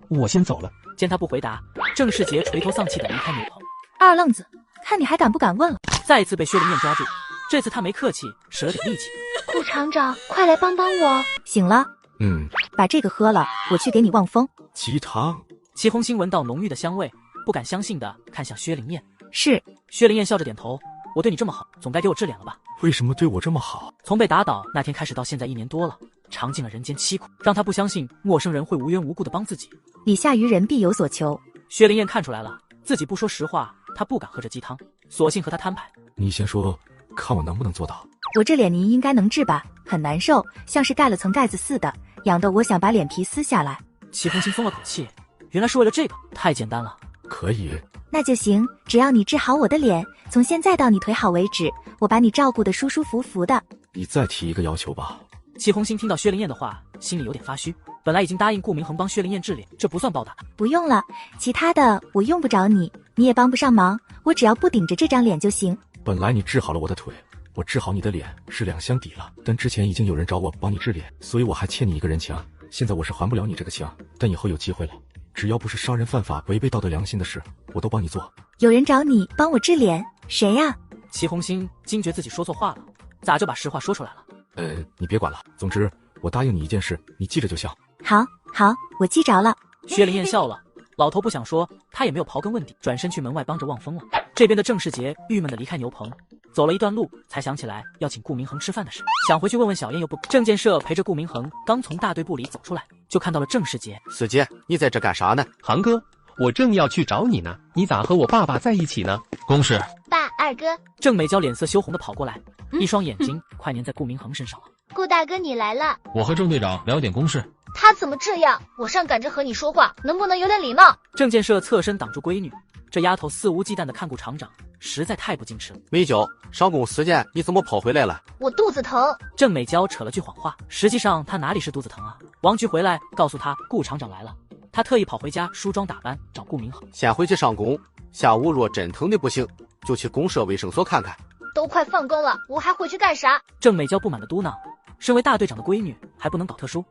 我先走了。见他不回答，郑世杰垂头丧气地离开牛棚。二愣子，看你还敢不敢问了！再一次被薛灵燕抓住，这次他没客气，使了点力气。顾厂长，快来帮帮我！醒了？把这个喝了，我去给你望风。鸡汤。齐红星闻到浓郁的香味，不敢相信地看向薛灵燕。是。薛灵燕笑着点头。我对你这么好，总该给我治脸了吧？为什么对我这么好？从被打倒那天开始到现在1年多了，尝尽了人间凄苦，让他不相信陌生人会无缘无故地帮自己。礼下于人，必有所求。薛灵燕看出来了，自己不说实话，他不敢喝这鸡汤，索性和他摊牌。你先说，看我能不能做到。我这脸您应该能治吧？很难受，像是盖了层盖子似的，痒得我想把脸皮撕下来。齐红星松了口气，原来是为了这个，太简单了。可以。那就行，只要你治好我的脸，从现在到你腿好为止，我把你照顾得舒舒服服的。你再提一个要求吧。齐红星听到薛灵燕的话，心里有点发虚。本来已经答应顾明恒帮薛灵燕治脸，这不算报答。不用了，其他的我用不着你，你也帮不上忙，我只要不顶着这张脸就行。本来你治好了我的腿，我治好你的脸是两相抵了，但之前已经有人找我帮你治脸，所以我还欠你一个人情。现在我是还不了你这个情，但以后有机会了，只要不是杀人犯法、违背道德良心的事，我都帮你做。有人找你帮我治脸，谁呀？齐红星惊觉自己说错话了，咋就把实话说出来了？你别管了，总之我答应你一件事，你记着就行。好，我记着了。薛灵燕笑了，老头不想说，他也没有刨根问底，转身去门外帮着望风了。这边的郑世杰郁闷地离开牛棚，走了一段路，才想起来要请顾明恒吃饭的事，想回去问问小燕又不。郑建设陪着顾明恒刚从大队部里走出来，就看到了郑世杰。世杰，你在这干啥呢？航哥，我正要去找你呢，你咋和我爸爸在一起呢？公事。爸，二哥。郑美娇脸色羞红地跑过来，一双眼睛快粘在顾明恒身上了。顾大哥，你来了。我和郑队长聊点公事。他怎么这样？我上赶着和你说话，能不能有点礼貌？郑建设侧身挡住闺女，这丫头肆无忌惮地看顾厂长，实在太不矜持了。美娇，上工时间你怎么跑回来了？我肚子疼。郑美娇扯了句谎话，实际上她哪里是肚子疼啊？王局回来告诉她顾厂长来了，她特意跑回家梳妆打扮找顾明恒。先回去上工，下午若真疼的不行，就去公社卫生所看看。都快放工了，我还回去干啥？郑美娇不满地嘟囔，身为大队长的闺女还不能搞特殊。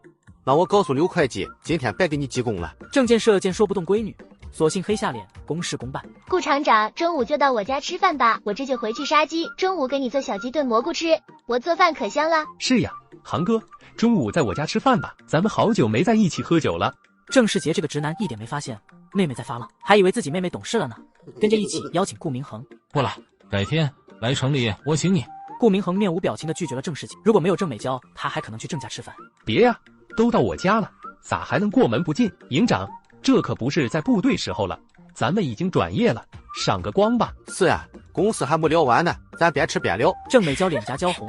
那我告诉刘会计，今天白给你记功了。郑建设见说不动闺女，索性黑下脸，公事公办。顾厂长，中午就到我家吃饭吧，我这就回去杀鸡，中午给你做小鸡炖蘑菇吃，我做饭可香了。是呀，航哥，中午在我家吃饭吧，咱们好久没在一起喝酒了。郑世杰这个直男一点没发现妹妹在发浪，还以为自己妹妹懂事了呢，跟着一起邀请顾明恒。不了，改天来城里我请你。顾明恒面无表情地拒绝了郑世杰，如果没有郑美娇，他还可能去郑家吃饭。别呀，都到我家了，咋还能过门不进？营长，这可不是在部队时候了，咱们已经转业了，赏个光吧。是啊，公事还没聊完呢，咱边吃边聊。郑美娇脸颊娇红，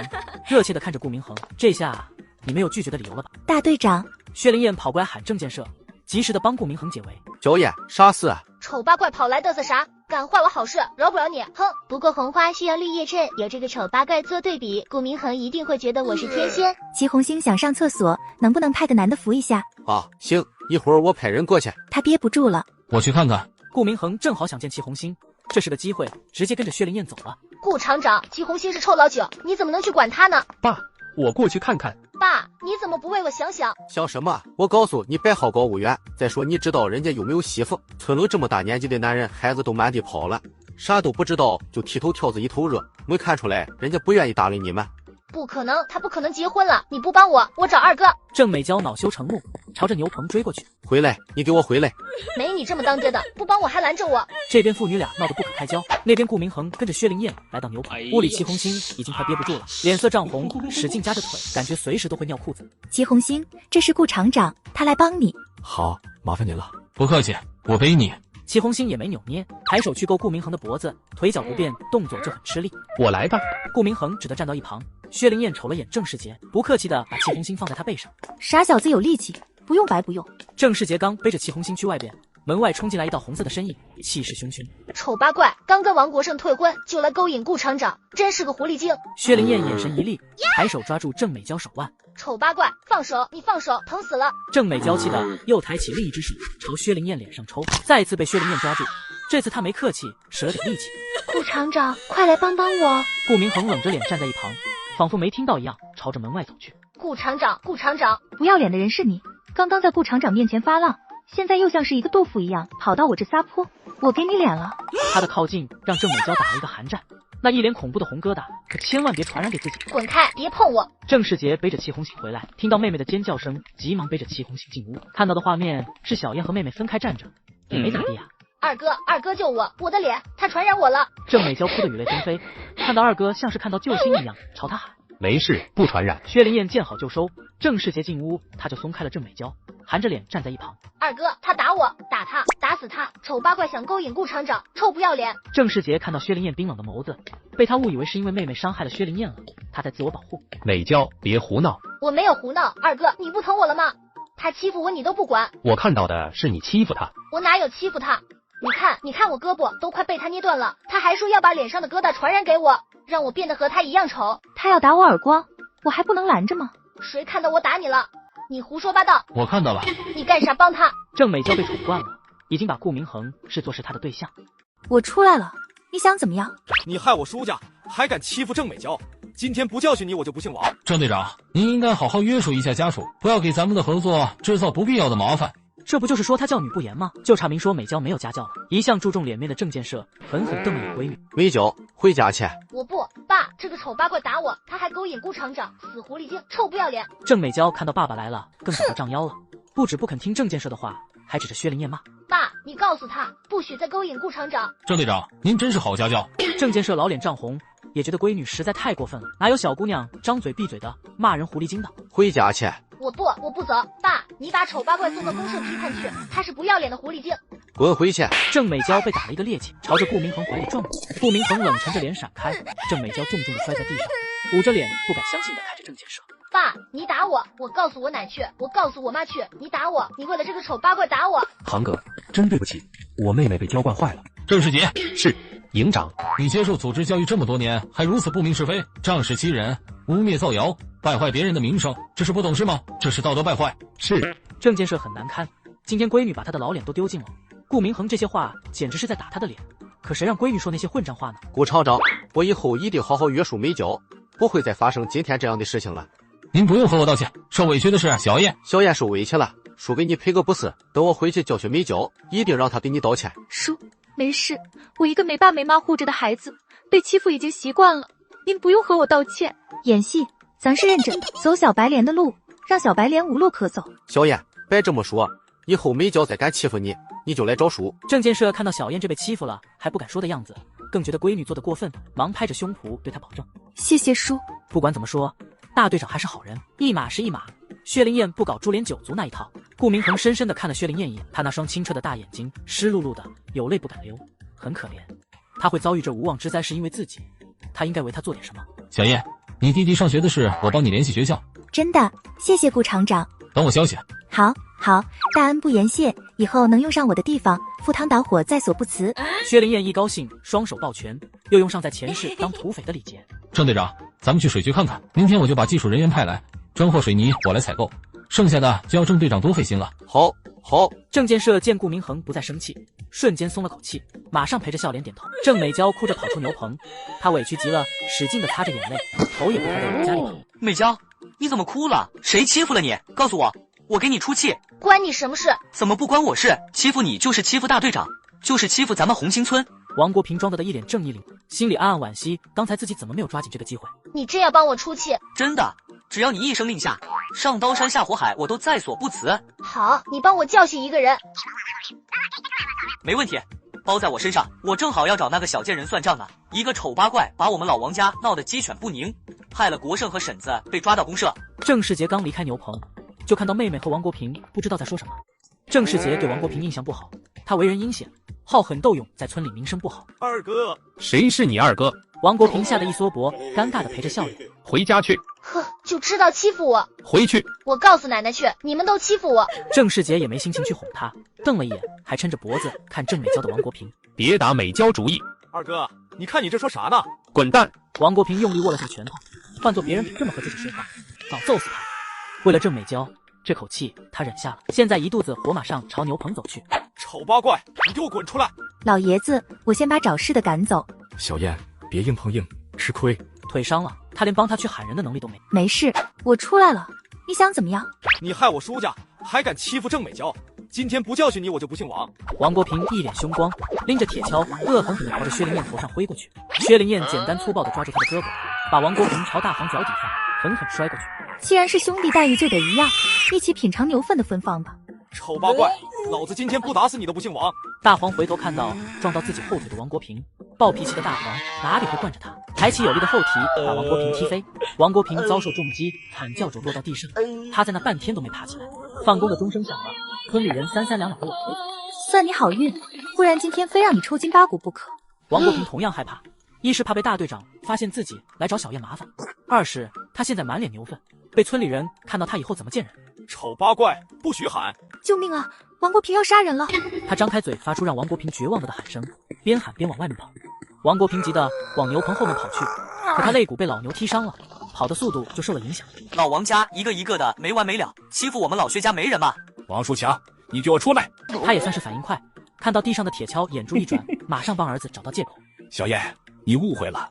热切地看着顾明恒，这下你没有拒绝的理由了吧？大队长，薛灵燕跑过来喊郑建设，及时地帮顾明恒解围。娇燕，啥事啊？丑八怪跑来嘚瑟啥？敢坏我好事，饶不了你！哼！不过红花需要绿叶衬，有这个丑八怪做对比，顾明恒一定会觉得我是天仙。齐红星想上厕所，能不能派个男的扶一下？啊，行，一会儿我派人过去。他憋不住了，我去看看。顾明恒正好想见齐红星，这是个机会，直接跟着薛灵燕走了。顾厂长，齐红星是臭老九，你怎么能去管他呢？爸，我过去看看。爸，你怎么不为我想想？想什么？我告诉你，别好高骛远。再说，你知道人家有没有媳妇？村里这么大年纪的男人，孩子都满地跑了，啥都不知道就剃头挑子一头热，没看出来人家不愿意搭理你们。不可能，他不可能结婚了！你不帮我，我找二哥。郑美娇恼羞成怒，朝着牛棚追过去。回来，你给我回来！没你这么当真的，不帮我还拦着我。这边父女俩闹得不可开交，那边顾明恒跟着薛灵燕来到牛棚，屋里齐红星已经快憋不住了，脸色涨红，使劲夹着腿，感觉随时都会尿裤子。齐红星，这是顾厂长，他来帮你。好，麻烦您了。不客气，我背你。齐红星也没扭捏，抬手去勾顾明恒的脖子，腿脚不便，动作就很吃力。我来吧。顾明恒只得站到一旁。薛灵燕瞅了眼郑世杰，不客气的把齐红星放在他背上。傻小子有力气，不用白不用。郑世杰刚背着齐红星去外边，门外冲进来一道红色的身影，气势汹汹。丑八怪，刚跟王国胜退婚就来勾引顾厂长，真是个狐狸精。薛灵燕眼神一厉，抬手抓住郑美娇手腕。丑八怪，放手！你放手，疼死了！郑美娇气的又抬起另一只手朝薛灵燕脸上抽，再次被薛灵燕抓住。这次他没客气，使了点力气。顾厂长，快来帮帮我！顾明恒冷着脸站在一旁，仿佛没听到一样，朝着门外走去。顾厂长，顾厂长，不要脸的人是你！刚刚在顾厂长面前发浪，现在又像是一个豆腐一样跑到我这撒泼，我给你脸了！他的靠近让郑美娇打了一个寒战，那一脸恐怖的红疙瘩，可千万别传染给自己。滚开，别碰我！郑世杰背着齐红星回来，听到妹妹的尖叫声，急忙背着齐红星进屋。看到的画面是小燕和妹妹分开站着，也没咋地呀。二哥救我！我的脸，他传染我了！郑美娇哭得语泪纷飞，看到二哥像是看到救星一样，朝他喊：“没事，不传染。”薛灵燕见好就收，郑世杰进屋，他就松开了郑美娇，含着脸站在一旁。二哥，他打我，打他，打死他！丑八怪想勾引顾厂长，臭不要脸！郑世杰看到薛灵燕冰冷的眸子，被他误以为是因为妹妹伤害了薛灵燕了，他在自我保护。美娇，别胡闹！我没有胡闹，二哥，你不疼我了吗？他欺负我你都不管，我看到的是你欺负他。我哪有欺负他？你看我胳膊都快被他捏断了，他还说要把脸上的疙瘩传染给我，让我变得和他一样丑。他要打我耳光，我还不能拦着吗？谁看到我打你了？你胡说八道！我看到了。你干啥帮他？郑美娇被宠惯了，已经把顾明恒视作是他的对象。我出来了，你想怎么样？你害我输家，还敢欺负郑美娇？今天不教训你，我就不姓王。郑队长，您应该好好约束一下家属，不要给咱们的合作制造不必要的麻烦。这不就是说他教女不严吗？就差明说美娇没有家教了。一向注重脸面的郑建设狠狠瞪了眼闺女。美娇，回家去。我不，爸，这个丑八怪打我，他还勾引顾厂长，死狐狸精，臭不要脸！郑美娇看到爸爸来了，更感到胀腰了，不止不肯听郑建设的话，还指着薛灵燕骂：“爸，你告诉他，不许再勾引顾厂长。”郑队长，您真是好家教。郑建设老脸涨红，也觉得闺女实在太过分了，哪有小姑娘张嘴闭嘴的骂人狐狸精的？回家去。我不走，爸，你把丑八怪送到公社批判去，他是不要脸的狐狸精。滚回去！郑美娇被打了一个趔趄，朝着顾明恒怀里撞过。顾明恒冷沉着脸闪开，郑美娇重重的摔在地上，捂着脸不敢相信的看着郑建设。爸，你打我，我告诉我奶去，我告诉我妈去，你打我，你为了这个丑八怪打我。航哥，真对不起，我妹妹被娇惯坏了。郑世杰，是营长。你接受组织教育这么多年，还如此不明是非，仗势欺人，污蔑造谣，败坏别人的名声，这是不懂事吗？这是道德败坏。是。郑建设很难堪，今天闺女把他的老脸都丢尽了。顾明恒这些话简直是在打他的脸，可谁让闺女说那些混账话呢？顾厂长，我以后一定好好约束美娇，不会再发生今天这样的事情了。您不用和我道歉，受委屈的是小燕。小燕受委屈了，叔给你赔个不是。等我回去教训美娇，一定让她给你道歉。叔，没事，我一个没爸没妈护着的孩子，被欺负已经习惯了，您不用和我道歉。演戏，咱是认真的，走小白莲的路，让小白莲无路可走。小燕，别这么说，以后美娇再敢欺负你，你就来找叔。郑建设看到小燕这被欺负了还不敢说的样子，更觉得闺女做的过分，忙拍着胸脯对她保证：谢谢叔。不管怎么说，大队长还是好人，一码是一码。薛灵燕不搞株连九族那一套。顾明恒深深地看了薛灵燕一眼，他那双清澈的大眼睛湿漉漉的，有泪不敢流，很可怜。他会遭遇这无妄之灾是因为自己，他应该为他做点什么。小燕，你弟弟上学的事我帮你联系学校。真的，谢谢顾厂长。等我消息。好，大恩不言谢，以后能用上我的地方，赴汤蹈火在所不辞。薛灵燕一高兴，双手抱拳，又用上在前世当土匪的礼节。郑队长，咱们去水局看看，明天我就把技术人员派来，砖货水泥我来采购，剩下的就要郑队长多费心了。好。郑建设见顾明恒不再生气，瞬间松了口气，马上陪着笑脸点头。郑美娇哭着跑出牛棚，她委屈极了，使劲的擦着眼泪，头也不抬的往家里跑。美娇，你怎么哭了？谁欺负了你？告诉我，我给你出气。关你什么事？怎么不关我事？欺负你就是欺负大队长，就是欺负咱们红星村。王国平装得一脸正义凛，心里暗暗惋惜，刚才自己怎么没有抓紧这个机会。你真要帮我出气？真的，只要你一声令下，上刀山下火海，我都在所不辞。好，你帮我教训一个人。没问题，包在我身上。我正好要找那个小贱人算账呢。一个丑八怪把我们老王家闹得鸡犬不宁，害了国胜和婶子被抓到公社。郑世杰刚离开牛棚，就看到妹妹和王国平不知道在说什么。郑世杰对王国平印象不好，他为人阴险，好狠斗勇，在村里名声不好。二哥，谁是你二哥？王国平吓得一缩脖，尴尬的陪着笑脸。回家去。呵，就知道欺负我。回去。我告诉奶奶去，你们都欺负我。郑世杰也没心情去哄他，瞪了一眼，还抻着脖子看郑美娇的王国平。别打美娇主意。二哥，你看你这说啥呢？滚蛋！王国平用力握了下拳头，换做别人这么和自己说话，早揍死他。为了郑美娇，这口气他忍下了。现在一肚子火，马上朝牛棚走去。丑八怪，你给我滚出来！老爷子，我先把找事的赶走。小燕，别硬碰硬，吃亏。腿伤了，他连帮他去喊人的能力都没。没事，我出来了。你想怎么样？你害我叔家，还敢欺负郑美娇！今天不教训你，我就不姓王。王国平一脸凶光，拎着铁锹，恶狠狠地朝着薛灵燕头上挥过去。薛灵燕简单粗暴地抓住他的胳膊，把王国平朝大黄脚底下狠狠摔过去。既然是兄弟，待遇就得一样，一起品尝牛粪的芬芳吧。丑八怪，老子今天不打死你都不姓王！大黄回头看到撞到自己后腿的王国平，暴脾气的大黄哪里会惯着他，抬起有力的后蹄把王国平踢飞。王国平遭受重击，惨叫着落到地上，他在那半天都没爬起来。放工的钟声响了，村里人三三两两的往回走。算你好运，不然今天非让你抽筋扒骨不可。王国平同样害怕，一是怕被大队长发现自己来找小燕麻烦，二是他现在满脸牛粪，被村里人看到他以后怎么见人。丑八怪，不许喊！救命啊！王国平要杀人了！他张开嘴，发出让王国平绝望的喊声，边喊边往外面跑。王国平急得往牛棚后面跑去，可他肋骨被老牛踢伤了，跑的速度就受了影响。老王家一个一个的没完没了，欺负我们老薛家没人吗？王树强，你给我出来！他也算是反应快，看到地上的铁锹，眼珠一转，马上帮儿子找到借口。小燕，你误会了，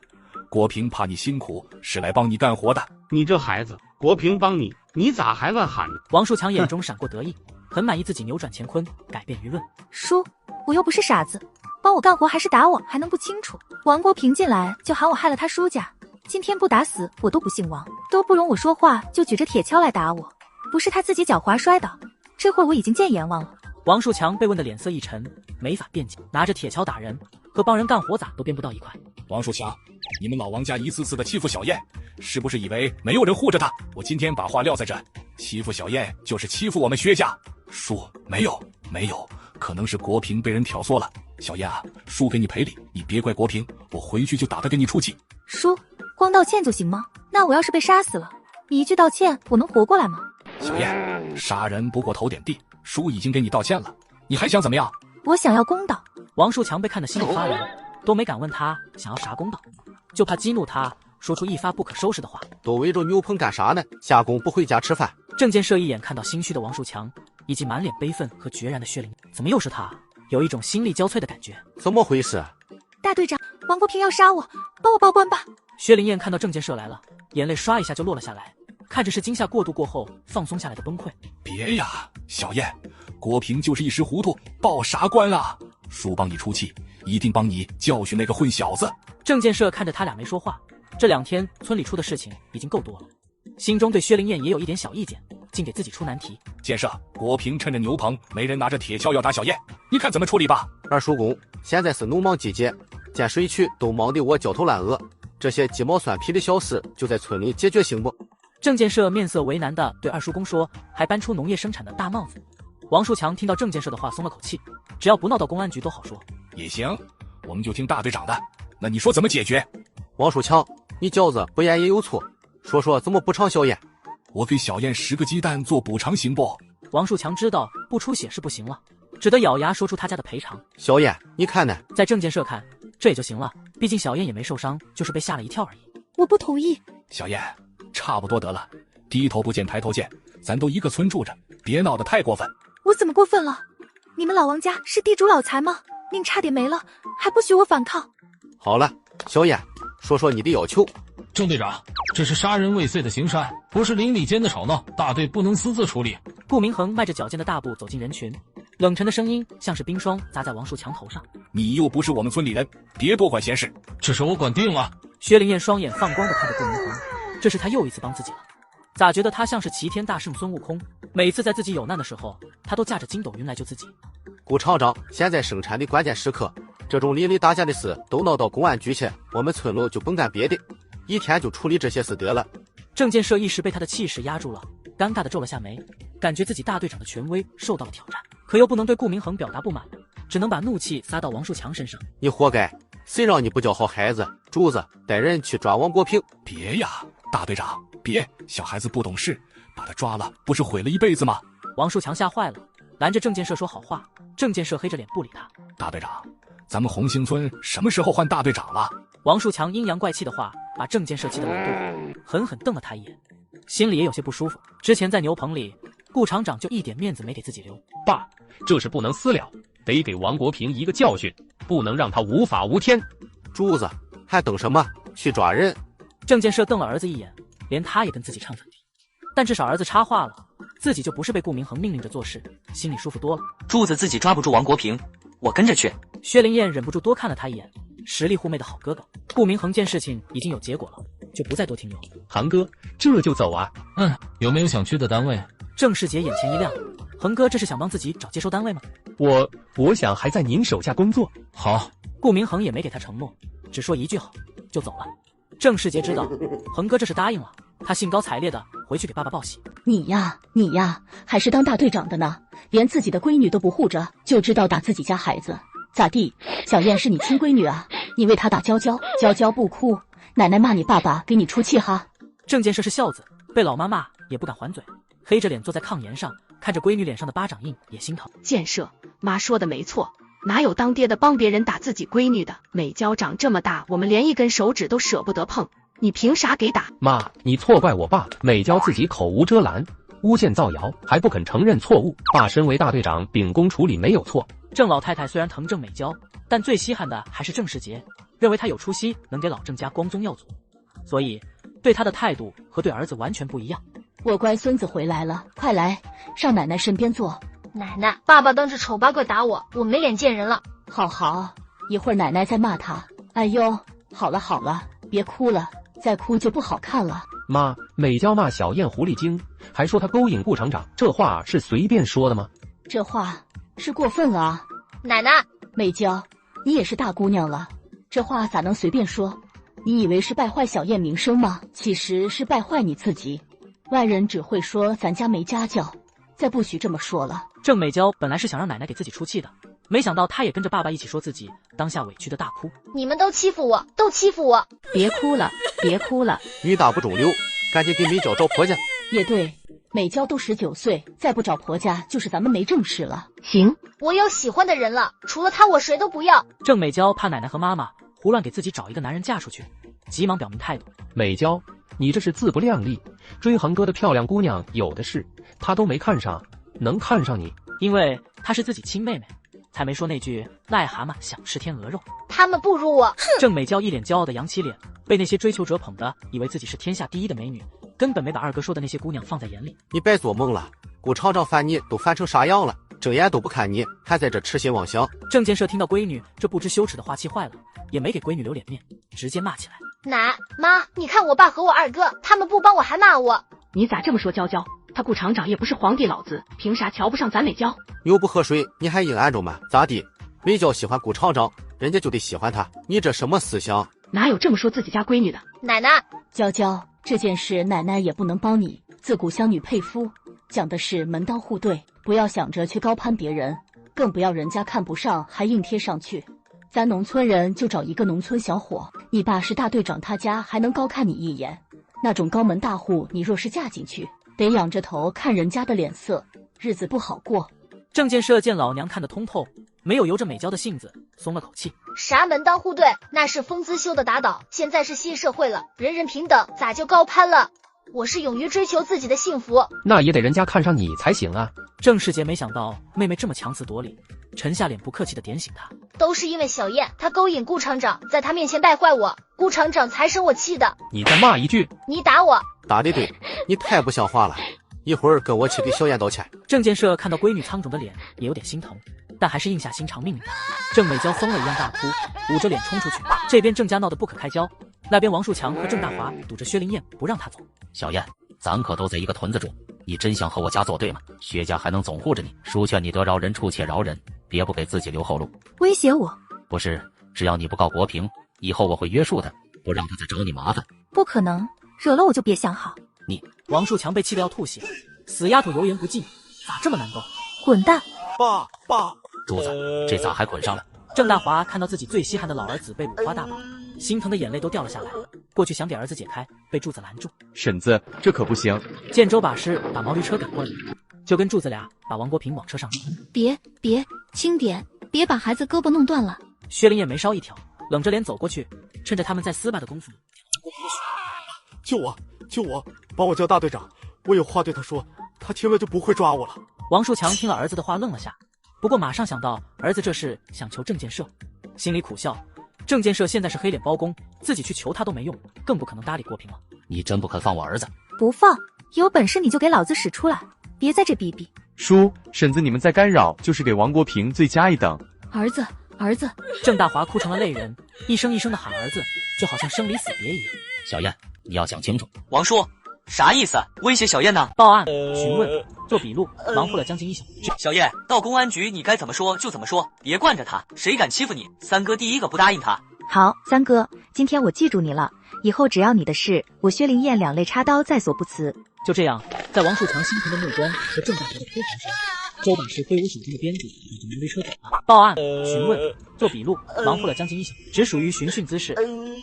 国平怕你辛苦，是来帮你干活的。你这孩子，国平帮你，你咋还乱喊呢？王树强眼中闪过得意，很满意自己扭转乾坤，改变舆论。叔，我又不是傻子，帮我干活还是打我，还能不清楚？王国平进来就喊我害了他叔家，今天不打死我都不姓王，都不容我说话就举着铁锹来打我，不是他自己脚滑摔倒，这会儿我已经见阎王了。王树强被问得脸色一沉，没法辩解，拿着铁锹打人，和帮人干活咋都编不到一块。王树强，你们老王家一次次的欺负小燕，是不是以为没有人护着她？我今天把话撂在这，欺负小燕就是欺负我们薛家。叔，没有，可能是国平被人挑唆了。小燕啊，叔给你赔礼，你别怪国平，我回去就打他给你出气。叔，光道歉就行吗？那我要是被杀死了，你一句道歉，我能活过来吗？小燕，杀人不过头点地，叔已经给你道歉了，你还想怎么样？我想要公道。王树强被看得心里发凉，都没敢问他想要啥公道，就怕激怒他，说出一发不可收拾的话。都围着牛棚干啥呢？下工不回家吃饭。郑建设一眼看到心虚的王树强，以及满脸悲愤和决然的薛灵，怎么又是他？有一种心力交瘁的感觉。怎么回事？大队长，王国平要杀我，帮我报官吧。薛灵燕看到郑建设来了，眼泪刷一下就落了下来，看着是惊吓过度过后放松下来的崩溃。别呀，小燕，国平就是一时糊涂，报啥官啊？叔帮你出气，一定帮你教训那个混小子。郑建设看着他俩没说话，这2天村里出的事情已经够多了，心中对薛灵燕也有一点小意见，竟给自己出难题。建设，国平趁着牛棚没人拿着铁锹要打小燕，你看怎么处理吧？二叔公，现在是农忙季节，见水渠都忙得我焦头烂额，这些鸡毛蒜皮的小事就在村里解决行不？郑建设面色为难地对二叔公说，还搬出农业生产的大帽子。王树强听到郑建设的话松了口气，只要不闹到公安局都好说。也行，我们就听大队长的，那你说怎么解决？王树强，你饺子不言也有错，说怎么补偿小燕？我给小燕10个鸡蛋做补偿行不？王树强知道不出血是不行了，只得咬牙说出他家的赔偿。小燕，你看呢？在郑建设看，这也就行了，毕竟小燕也没受伤，就是被吓了一跳而已。我不同意。小燕，差不多得了，低头不见抬头见，咱都一个村住着，别闹得太过分。我怎么过分了？你们老王家是地主老财吗？命差点没了，还不许我反抗？好了，小燕，说你的要求。郑队长，这是杀人未遂的行善，不是邻里间的吵闹，大队不能私自处理。顾明恒迈着矫健的大步走进人群，冷沉的声音像是冰霜砸在王树强头上。你又不是我们村里人，别多管闲事。这事我管定了。薛灵燕双眼放光地看着顾明恒，这是他又一次帮自己了。咋觉得他像是齐天大圣孙悟空？每次在自己有难的时候，他都驾着筋斗云来救自己。顾厂长，现在生产的关键时刻，这种邻里打架的事都闹到公安局去，我们村落就甭干别的，一天就处理这些事得了。郑建设一时被他的气势压住了，尴尬地皱了下眉，感觉自己大队长的权威受到了挑战，可又不能对顾明恒表达不满，只能把怒气撒到王树强身上。你活该，谁让你不教好孩子？主子，带人去抓王国平。别呀，大队长，别，小孩子不懂事，把他抓了不是毁了一辈子吗？王树强吓坏了，拦着郑建设说好话。郑建设黑着脸不理他。大队长，咱们红星村什么时候换大队长了？王树强阴阳怪气的话把郑建设气得老肚子，狠狠瞪了他一眼，心里也有些不舒服。之前在牛棚里，顾厂长就一点面子没给自己留。爸，这事不能私了，得给王国平一个教训，不能让他无法无天。主子，还等什么？去抓人！郑建设瞪了儿子一眼，连他也跟自己唱反调，但至少儿子插话了，自己就不是被顾明恒命令着做事，心里舒服多了。柱子自己抓不住王国平，我跟着去。薛灵燕忍不住多看了他一眼，实力护妹的好哥哥。顾明恒见事情已经有结果了，就不再多停留。韩哥，这就走啊？有没有想去的单位？郑世杰眼前一亮，恒哥这是想帮自己找接收单位吗？我想还在您手下工作。好。顾明恒也没给他承诺，只说一句好就走了。郑世杰知道恒哥这是答应了，他兴高采烈的回去给爸爸报喜。你呀，还是当大队长的呢，连自己的闺女都不护着，就知道打自己家孩子。咋地？小燕是你亲闺女啊，你为她打娇娇，娇娇不哭，奶奶骂你爸爸给你出气哈。郑建设是孝子，被老妈骂也不敢还嘴，黑着脸坐在炕沿上，看着闺女脸上的巴掌印也心疼。建设，妈说的没错，哪有当爹的帮别人打自己闺女的？美娇长这么大，我们连一根手指都舍不得碰，你凭啥给打？妈，你错怪我爸，美娇自己口无遮拦，诬陷造谣，还不肯承认错误。爸身为大队长，秉公处理没有错。郑老太太虽然疼郑美娇，但最稀罕的还是郑世杰，认为他有出息，能给老郑家光宗耀祖，所以对他的态度和对儿子完全不一样。我乖孙子回来了，快来上奶奶身边坐。奶奶，爸爸当着丑八怪打我，我没脸见人了。好，一会儿奶奶再骂他。哎呦，好了，别哭了，再哭就不好看了。妈，美娇骂小燕狐狸精，还说她勾引顾厂长，这话是随便说的吗？这话是过分了啊！奶奶，美娇，你也是大姑娘了，这话咋能随便说？你以为是败坏小燕名声吗？其实是败坏你自己。外人只会说咱家没家教，再不许这么说了。郑美娇本来是想让奶奶给自己出气的，没想到她也跟着爸爸一起说自己当下委屈的大哭。你们都欺负我！别哭了，女大不中留，赶紧给美娇找婆家。也对，美娇都19岁，再不找婆家就是咱们没正事了。行，我有喜欢的人了，除了他我谁都不要。郑美娇怕奶奶和妈妈胡乱给自己找一个男人嫁出去，急忙表明态度。美娇，你这是自不量力，追恒哥的漂亮姑娘有的是，他都没看上，能看上你？因为她是自己亲妹妹，才没说那句癞蛤蟆想吃天鹅肉。他们不如我。郑美娇一脸骄傲的扬起脸，被那些追求者捧的，以为自己是天下第一的美女，根本没把二哥说的那些姑娘放在眼里。你别做梦了，顾厂长烦你都烦成啥样了，睁眼都不看你，还在这痴心妄想。郑建设听到闺女这不知羞耻的话气坏了，也没给闺女留脸面，直接骂起来。奶妈，你看我爸和我二哥，他们不帮我还骂我。你咋这么说娇娇？他顾厂长也不是皇帝老子，凭啥瞧不上咱美娇？牛不喝水，你还硬按着吗？咋地？美娇喜欢顾厂长，人家就得喜欢他，你这什么思想？哪有这么说自己家闺女的？奶奶，娇娇，这件事奶奶也不能帮你。自古乡女配夫，讲的是门当户对，不要想着去高攀别人，更不要人家看不上还硬贴上去。咱农村人就找一个农村小伙，你爸是大队长，他家还能高看你一眼。那种高门大户，你若是嫁进去，得仰着头看人家的脸色，日子不好过。郑建设见老娘看得通透，没有由着美娇的性子，松了口气。啥门当户对，那是风姿修的打倒，现在是新社会了，人人平等，咋就高攀了？我是勇于追求自己的幸福，那也得人家看上你才行啊。郑世杰没想到妹妹这么强词夺理，沉下脸不客气地点醒她。都是因为小燕，她勾引顾厂长，在她面前败坏我，顾厂长才生我气的。你再骂一句，你打我。打得对，你太不像话了。一会儿跟我去给小燕道歉。郑建设看到闺女苍肿的脸，也有点心疼，但还是硬下心肠命令她。郑美娇疯了一样大哭，捂着脸冲出去。这边郑家闹得不可开交，那边王树强和郑大华堵着薛灵燕不让她走。小燕，咱可都在一个屯子住，你真想和我家作对吗？薛家还能总护着你？叔劝你得饶人处且饶人，别不给自己留后路。威胁我？不是，只要你不告国平，以后我会约束他，不让他再找你麻烦。不可能，惹了我就别想好。你王树强被气得要吐血，死丫头油盐不进，咋这么难斗？滚蛋！爸，柱子，这咋还捆上了？郑大华看到自己最稀罕的老儿子被五花大绑，心疼的眼泪都掉了下来，过去想给儿子解开，被柱子拦住。婶子，这可不行。见周把式把毛驴车赶过来，就跟柱子俩把王国平往车上扔。别，轻点，别把孩子胳膊弄断了。薛灵燕眉梢一挑，冷着脸走过去，趁着他们在撕巴的功夫，救我，帮我叫大队长，我有话对他说，他听了就不会抓我了。王树强听了儿子的话愣了下，不过马上想到儿子这是想求郑建设，心里苦笑。郑建设现在是黑脸包公，自己去求他都没用，更不可能搭理郭平了。你真不肯放我儿子？不放，有本事你就给老子使出来，别在这逼逼。叔，婶子，你们再干扰就是给王国平罪加一等。儿子。郑大华哭成了泪人，一声一声的喊儿子，就好像生离死别一样。小燕，你要想清楚。王叔，啥意思？威胁小燕呢？报案、询问、做笔录，忙活了将近1小时。小燕，到公安局你该怎么说就怎么说，别惯着他，谁敢欺负你，三哥第一个不答应他。好，三哥，今天我记住你了，以后只要你的事，我薛灵燕两肋插刀在所不辞。就这样，在王树强心疼的目光和郑大华的推搪下，周把式挥舞手中的鞭子，把着毛驴车走了。报案、询问、做笔录，忙活了将近1小时，只属于寻衅滋事。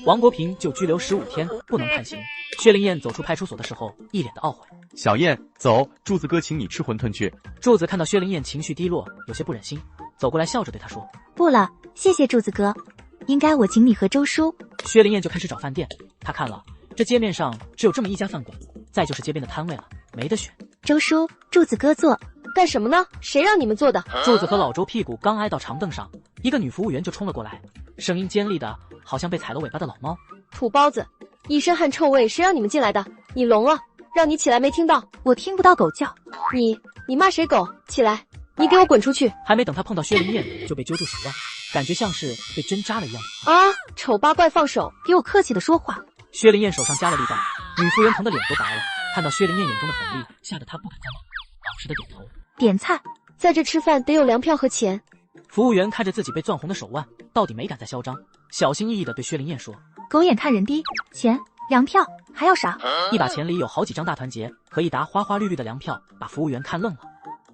王国平就拘留15天，不能判刑。薛灵燕走出派出所的时候，一脸的懊悔。小燕，走，柱子哥请你吃馄饨去。柱子看到薛灵燕情绪低落，有些不忍心，走过来笑着对她说：“不了，谢谢柱子哥，应该我请你和周叔。”薛灵燕就开始找饭店，她看了这街面上只有这么一家饭馆，再就是街边的摊位了，没得选。周叔，柱子哥坐。干什么呢？谁让你们做的？柱子和老周屁股刚挨到长凳上，一个女服务员就冲了过来，声音尖利的好像被踩了尾巴的老猫。土包子，一身汗臭味，谁让你们进来的？你聋了？让你起来没听到？我听不到狗叫。你骂谁狗？起来！你给我滚出去！还没等他碰到薛灵燕，就被揪住手腕，感觉像是被针扎了一样。啊！丑八怪，放手！给我客气的说话。薛灵燕手上加了力道，女服务员疼得脸都白了，看到薛灵燕眼中的狠厉，吓得她不敢再骂，老实的点头。点菜，在这吃饭得有粮票和钱。服务员看着自己被攥红的手腕，到底没敢再嚣张，小心翼翼地对薛灵燕说：“狗眼看人低，钱、粮票还要啥？”一把钱里有好几张大团结和一沓花花绿绿的粮票，把服务员看愣了。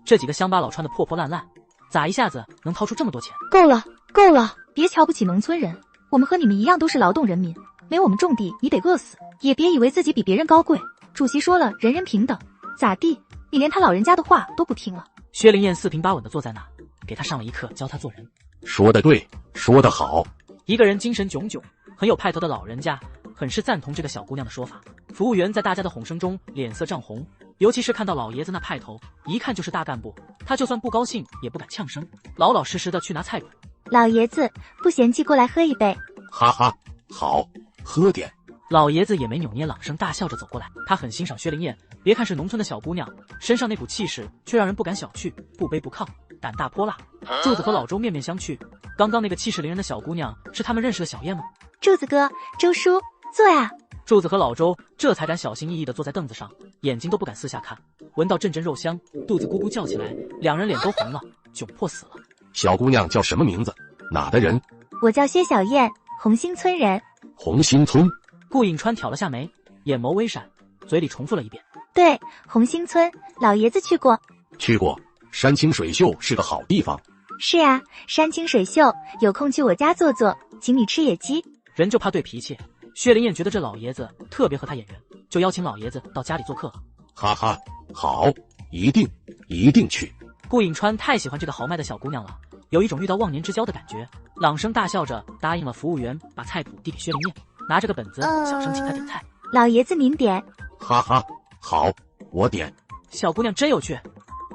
这几个乡巴佬穿得破破烂烂，咋一下子能掏出这么多钱？够了，别瞧不起农村人，我们和你们一样都是劳动人民，没我们种地你得饿死。也别以为自己比别人高贵，主席说了人人平等，咋地？你连他老人家的话都不听了。薛灵燕四平八稳地坐在那，给他上了一课，教他做人。说得对，说得好。一个人精神炯炯、很有派头的老人家，很是赞同这个小姑娘的说法。服务员在大家的哄声中脸色涨红，尤其是看到老爷子那派头，一看就是大干部，他就算不高兴也不敢呛声，老老实实的去拿菜谱。老爷子不嫌弃，过来喝一杯。哈哈，好，喝点。老爷子也没扭捏，朗声大笑着走过来。他很欣赏薛灵燕，别看是农村的小姑娘，身上那股气势却让人不敢小觑，不卑不亢，胆大泼辣。柱子和老周面面相觑，刚刚那个气势凌人的小姑娘是他们认识的小燕吗？柱子哥，周叔，坐呀。柱子和老周这才敢小心翼翼地坐在凳子上，眼睛都不敢四下看。闻到阵阵肉香，肚子咕咕叫起来，两人脸都红了，窘迫死了。小姑娘叫什么名字？哪的人？我叫薛小燕，红星村人。红星村。顾颖川挑了下眉，眼眸微闪，嘴里重复了一遍。对，红星村，老爷子去过。去过，山清水秀是个好地方。是啊，山清水秀，有空去我家坐坐，请你吃野鸡。人就怕对脾气，薛灵燕觉得这老爷子特别和他眼缘，就邀请老爷子到家里做客了。哈哈，好，一定去。顾颖川太喜欢这个豪迈的小姑娘了，有一种遇到忘年之交的感觉，朗声大笑着答应了服务员，把菜谱递给薛灵燕，拿着个本子小声请他点菜。老爷子您点。哈哈，好，我点。小姑娘真有趣。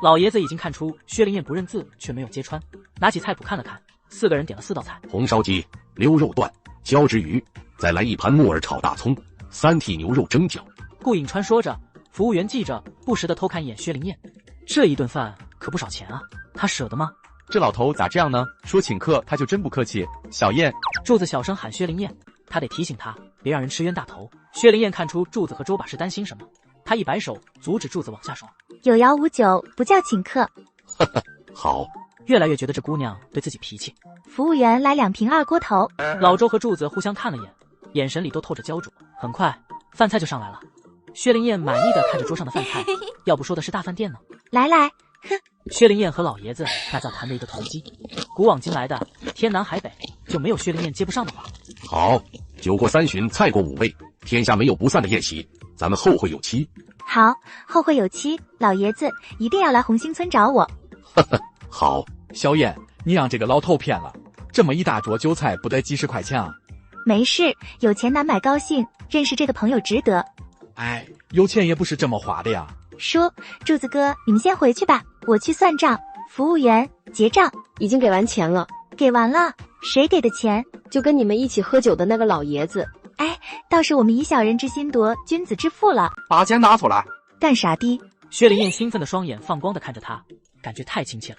老爷子已经看出薛灵燕不认字，却没有揭穿，拿起菜谱看了看，4个人点了4道菜：红烧鸡、溜肉段、椒汁鱼，再来一盘木耳炒大葱，3屉牛肉蒸饺。顾颖川说着，服务员记着，不时地偷看一眼薛灵燕。这一顿饭可不少钱啊，他舍得吗？这老头咋这样呢？说请客他就真不客气。小燕，柱子小声喊薛灵燕，他得提醒他别让人吃冤大头。薛灵燕看出柱子和周把是担心什么，他一摆手阻止柱子往下说：“有肴无酒，不叫请客。”呵呵，好。越来越觉得这姑娘对自己脾气。服务员来2瓶二锅头。老周和柱子互相看了眼，眼神里都透着焦灼。很快，饭菜就上来了。薛灵燕满意的看着桌上的饭菜，要不说的是大饭店呢。来，哼。薛灵燕和老爷子那叫谈的一个投机，古往今来的天南海北就没有薛灵燕接不上的话。好，酒过三巡，菜过五味，天下没有不散的宴席，咱们后会有期。好，后会有期，老爷子一定要来红星村找我。呵呵，好。小燕，你让这个老头骗了，这么一大桌酒菜不得几十块钱啊？没事，有钱难买高兴，认识这个朋友值得。哎，有钱也不是这么花的呀。叔，柱子哥，你们先回去吧，我去算账。服务员，结账。已经给完钱了。给完了。谁给的钱？就跟你们一起喝酒的那个老爷子。哎，倒是我们以小人之心夺君子之腹了。把钱拿出来。干啥的？薛灵燕兴奋的双眼放光的看着他，感觉太亲切了。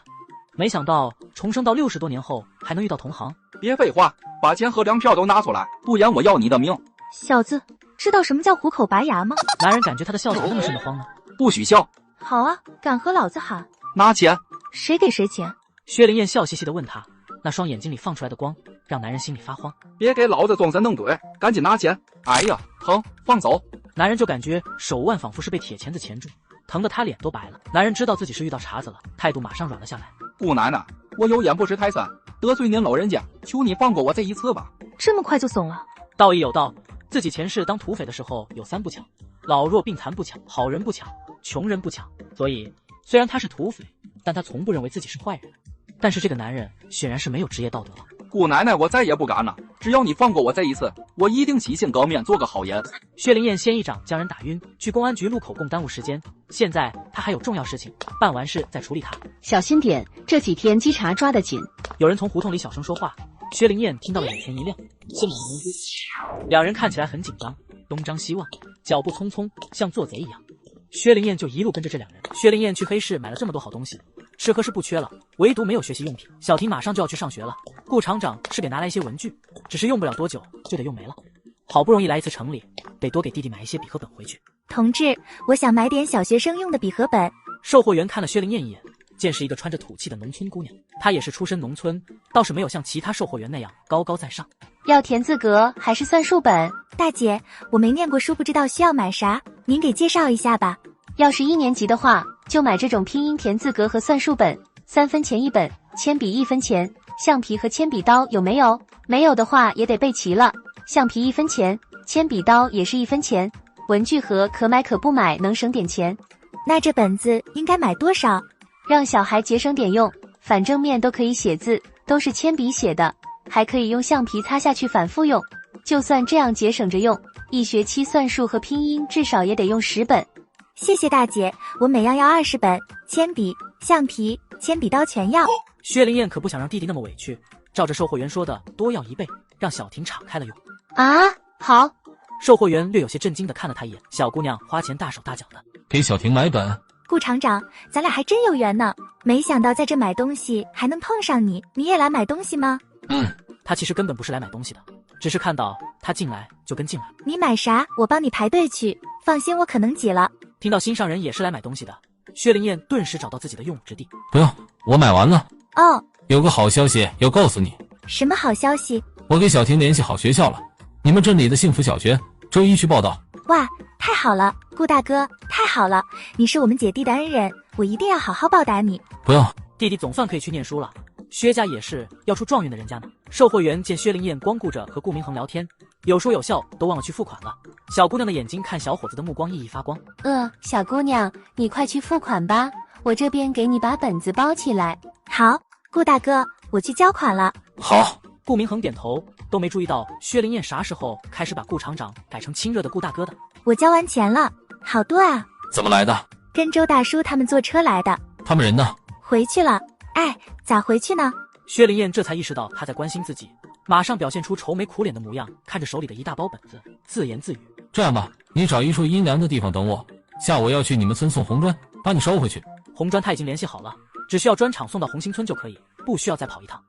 没想到重生到60多年后还能遇到同行。别废话，把钱和粮票都拿出来，不然我要你的命。小子，知道什么叫虎口拔牙吗？男人感觉他的笑怎么那么瘆得慌呢？不许笑。好啊，敢和老子喊？拿钱。谁给谁钱？薛灵燕笑嘻嘻地问他，那双眼睛里放出来的光让男人心里发慌。别给老子装神弄鬼，赶紧拿钱。哎呀，疼，放手。男人就感觉手腕仿佛是被铁钳子钳住，疼得他脸都白了。男人知道自己是遇到茬子了，态度马上软了下来。姑奶奶，我有眼不识泰山，得罪您老人家，求你放过我这一次吧。这么快就怂了？道义有道，自己前世当土匪的时候有3不抢：老弱病残不抢，好人不抢，穷人不抢。所以虽然他是土匪，但他从不认为自己是坏人。但是这个男人显然是没有职业道德了。姑奶奶，我再也不敢了，只要你放过我这一次，我一定洗心革面，做个好人。薛灵燕先一掌将人打晕，去公安局录口供耽误时间，现在他还有重要事情，办完事再处理他。小心点，这几天稽查抓得紧。有人从胡同里小声说话，薛灵燕听到了，眼前一亮，心里一懵。两人看起来很紧张，东张西望，脚步匆匆，像做贼一样。薛灵燕就一路跟着这两人。薛灵燕去黑市买了这么多好东西，吃喝是不缺了，唯独没有学习用品。小婷马上就要去上学了，顾厂长是给拿来一些文具，只是用不了多久就得用没了。好不容易来一次城里，得多给弟弟买一些笔和本回去。同志，我想买点小学生用的笔和本。售货员看了薛灵燕一眼，见是一个穿着土气的农村姑娘，她也是出身农村，倒是没有像其他售货员那样高高在上。要田字格还是算术本？大姐，我没念过书，不知道需要买啥，您给介绍一下吧。要是1年级的话，就买这种拼音田字格和算术本，3分钱一本，铅笔1分钱，橡皮和铅笔刀有没有？没有的话也得备齐了。橡皮1分钱，铅笔刀也是1分钱。文具盒可买可不买，能省点钱。那这本子应该买多少？让小孩节省点用，反正面都可以写字，都是铅笔写的，还可以用橡皮擦下去反复用。就算这样节省着用，1学期算术和拼音至少也得用10本。谢谢大姐，我每样要20本，铅笔、橡皮、铅笔刀全要。薛灵燕可不想让弟弟那么委屈，照着售货员说的多要1倍，让小婷敞开了用。啊，好。售货员略有些震惊的看了他一眼，小姑娘花钱大手大脚的，给小婷买本。顾厂长，咱俩还真有缘呢，没想到在这买东西还能碰上你，你也来买东西吗？他其实根本不是来买东西的，只是看到他进来就跟进来。你买啥？我帮你排队去，放心，我可能挤了。听到心上人也是来买东西的，薛灵燕顿时找到自己的用武之地。不用，我买完了。哦，有个好消息要告诉你。什么好消息？我给小婷联系好学校了，你们镇里的幸福小学，周1去报到。哇，太好了，顾大哥，太好了，你是我们姐弟的恩人，我一定要好好报答你。不用，弟弟总算可以去念书了。薛家也是要出状元的人家呢。售货员见薛灵燕光顾着和顾明恒聊天，有说有笑，都忘了去付款了。小姑娘的眼睛看小伙子的目光熠熠发光。小姑娘，你快去付款吧，我这边给你把本子包起来。好，顾大哥，我去交款了。好。顾明恒点头，都没注意到薛灵燕啥时候开始把顾厂长改成亲热的顾大哥的。我交完钱了，好多啊。怎么来的？跟周大叔他们坐车来的。他们人呢？回去了。哎，咋回去呢？薛灵燕这才意识到他在关心自己，马上表现出愁眉苦脸的模样，看着手里的一大包本子，自言自语：这样吧，你找一处阴凉的地方等我，下午要去你们村送红砖，把你捎回去。红砖他已经联系好了，只需要专场送到红星村就可以，不需要再跑一趟，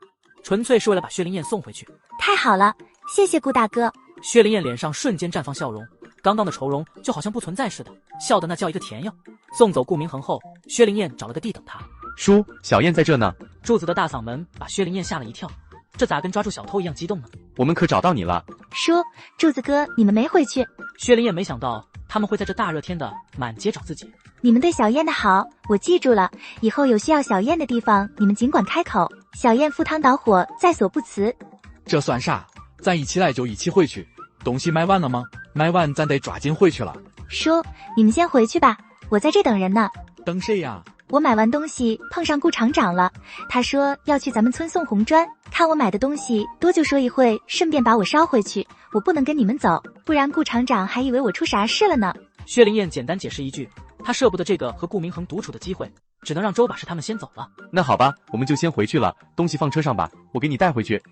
纯粹是为了把薛灵燕送回去。太好了，谢谢顾大哥。薛灵燕脸上瞬间绽放笑容，刚刚的愁容就好像不存在似的，笑得那叫一个甜哟。送走顾明恒后，薛灵燕找了个地等他。叔，小燕在这呢。柱子的大嗓门把薛灵燕吓了一跳，这咋跟抓住小偷一样激动呢？我们可找到你了。叔，柱子哥，你们没回去？薛灵燕没想到他们会在这大热天的满街找自己。你们对小燕的好，我记住了，以后有需要小燕的地方，你们尽管开口，小燕赴汤蹈火，在所不辞。这算啥？咱一起来就一起回去。东西买完了吗？买完咱得抓紧回去了。叔，你们先回去吧，我在这等人呢。等谁呀？我买完东西碰上顾厂长了，他说要去咱们村送红砖，看我买的东西多就说一会，顺便把我捎回去。我不能跟你们走，不然顾厂长还以为我出啥事了呢。薛灵燕简单解释一句，他舍不得这个和顾明恒独处的机会，只能让周把式他们先走了。那好吧，我们就先回去了，东西放车上吧，我给你带回去。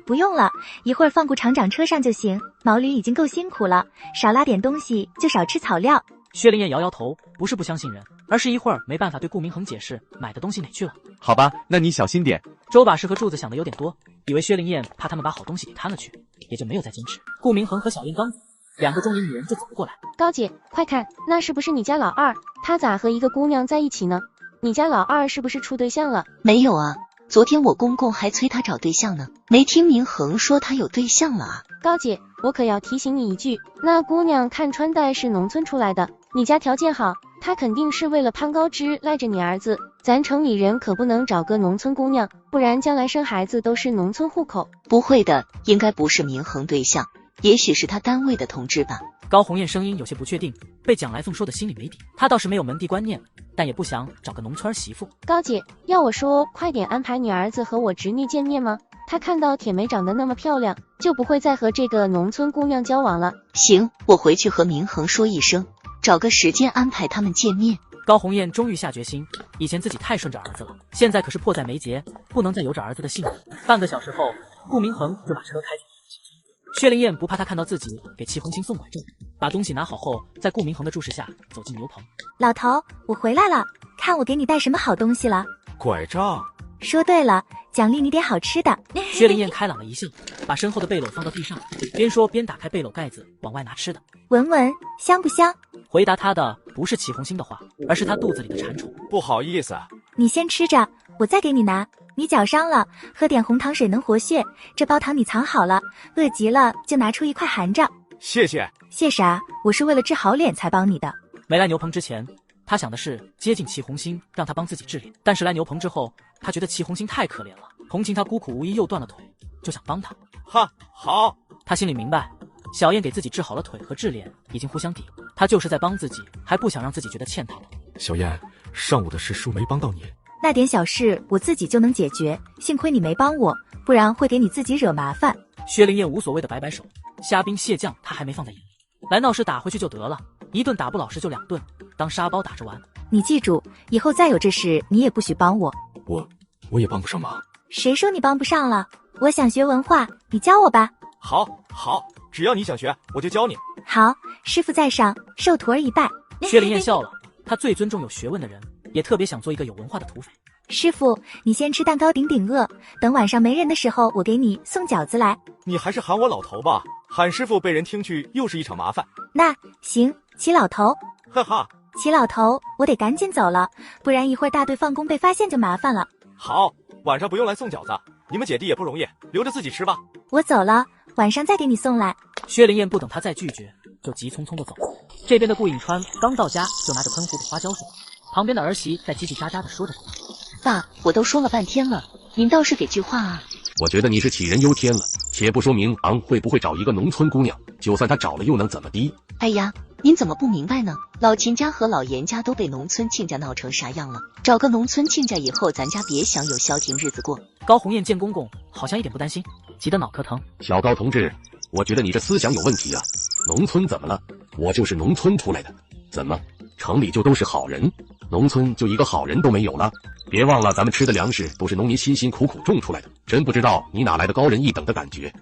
不用了，一会儿放顾厂长车上就行。毛驴已经够辛苦了，少拉点东西就少吃草料。薛灵燕摇摇头，不是不相信人，而是一会儿没办法对顾明恒解释买的东西哪去了。好吧，那你小心点。周把式和柱子想的有点多，以为薛灵燕怕他们把好东西给贪了去，也就没有再坚持。顾明恒和小燕刚走，两个中年女人就走了过来。高姐，快看，那是不是你家老二？他咋和一个姑娘在一起呢？你家老二是不是处对象了？没有啊，昨天我公公还催他找对象呢，没听明恒说他有对象了啊。高姐，我可要提醒你一句，那姑娘看穿戴是农村出来的，你家条件好，她肯定是为了攀高枝赖着你儿子。咱城里人可不能找个农村姑娘，不然将来生孩子都是农村户口。不会的，应该不是明恒对象，也许是他单位的同志吧。高红艳声音有些不确定，被蒋来凤说的心里没底。她倒是没有门第观念，但也不想找个农村儿媳妇。高姐，要我说，快点安排你儿子和我侄女见面吗？他看到铁梅长得那么漂亮，就不会再和这个农村姑娘交往了。行，我回去和明恒说一声，找个时间安排他们见面。高红艳终于下决心，以前自己太顺着儿子了，现在可是迫在眉睫，不能再由着儿子的性子。半个小时后，顾明恒就把车开进薛灵燕不怕他看到自己给齐红星送拐杖，把东西拿好后，在顾明恒的注视下走进牛棚。老头，我回来了，看我给你带什么好东西了。拐杖。说对了，奖励你点好吃的。薛灵燕开朗了一笑，把身后的背篓放到地上，边说边打开背篓盖子往外拿吃的。闻闻，香不香？回答他的不是齐红星的话，而是他肚子里的馋虫。不好意思，你先吃着，我再给你拿。你脚伤了，喝点红糖水能活血，这包糖你藏好了，饿极了就拿出一块含着。谢谢。谢啥？我是为了治好脸才帮你的。没来牛棚之前，他想的是接近齐红星，让他帮自己治脸。但是来牛棚之后，他觉得齐红星太可怜了，同情他孤苦无依又断了腿，就想帮他。哈，好。他心里明白，小燕给自己治好了腿和治脸已经互相抵，他就是在帮自己，还不想让自己觉得欠他的。小燕，上午的事叔没帮到你。那点小事我自己就能解决，幸亏你没帮我，不然会给你自己惹麻烦。薛灵燕无所谓的摆摆手，虾兵蟹将他还没放在眼里，来闹事打回去就得了，一顿打不老实就2顿，当沙包打着玩。你记住，以后再有这事你也不许帮我。我也帮不上忙。谁说你帮不上了？我想学文化，你教我吧。好，只要你想学，我就教你。好，师傅在上，受徒儿一拜。薛灵燕笑了，她最尊重有学问的人，也特别想做一个有文化的土匪。师傅，你先吃蛋糕顶顶饿，等晚上没人的时候，我给你送饺子来。你还是喊我老头吧，喊师傅被人听去又是一场麻烦。那行，齐老头。哈哈，齐老头，我得赶紧走了，不然一会儿大队放工被发现就麻烦了。好，晚上不用来送饺子，你们姐弟也不容易，留着自己吃吧。我走了，晚上再给你送来。薛灵燕不等他再拒绝，就急匆匆的走。这边的顾颖川刚到家就拿着喷壶给花浇水，旁边的儿媳在叽叽喳喳的说着什么。爸，我都说了半天了，您倒是给句话啊。我觉得你是杞人忧天了，且不说明昂会不会找一个农村姑娘，就算他找了又能怎么的？哎呀，您怎么不明白呢？老秦家和老严家都被农村亲家闹成啥样了，找个农村亲家以后，咱家别想有消停日子过。高红艳见公公好像一点不担心，急得脑壳疼。小高同志，我觉得你这思想有问题啊！农村怎么了？我就是农村出来的，怎么城里就都是好人，农村就一个好人都没有了？别忘了，咱们吃的粮食都是农民辛辛苦苦种出来的，真不知道你哪来的高人一等的感觉。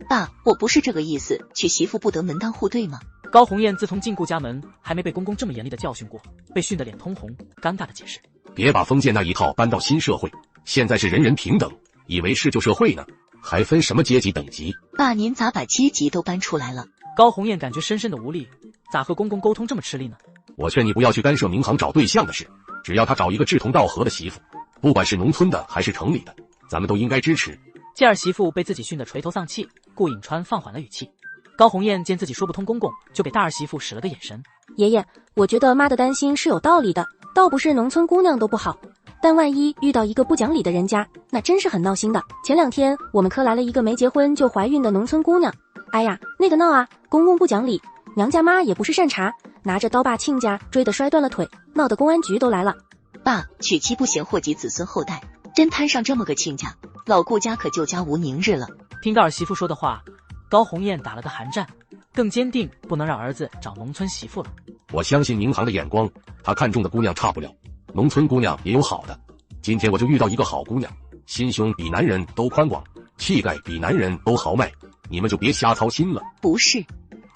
爸，我不是这个意思，娶媳妇不得门当户对吗？高红艳自从进顾家门，还没被公公这么严厉的教训过，被训得脸通红，尴尬的解释：“别把封建那一套搬到新社会，现在是人人平等，以为是旧社会呢，还分什么阶级等级？”爸，您咋把阶级都搬出来了？高红艳感觉深深的无力，咋和公公沟通这么吃力呢？我劝你不要去干涉明航找对象的事，只要他找一个志同道合的媳妇，不管是农村的还是城里的，咱们都应该支持。见儿媳妇被自己训得垂头丧气，顾颖川放缓了语气。高红艳见自己说不通公公，就给大儿媳妇使了个眼神。爷爷，我觉得妈的担心是有道理的，倒不是农村姑娘都不好，但万一遇到一个不讲理的人家，那真是很闹心的。前2天我们科来了一个没结婚就怀孕的农村姑娘，哎呀，那个闹啊，公公不讲理，娘家妈也不是善茬，拿着刀把亲家追得摔断了腿，闹得公安局都来了。爸，娶妻不嫌祸及子孙后代，真摊上这么个亲家，老顾家可就家无宁日了。听到儿媳妇说的话，高红艳打了个寒战，更坚定不能让儿子找农村媳妇了。我相信明航的眼光，他看中的姑娘差不了，农村姑娘也有好的。今天我就遇到一个好姑娘，心胸比男人都宽广，气概比男人都豪迈，你们就别瞎操心了。不是，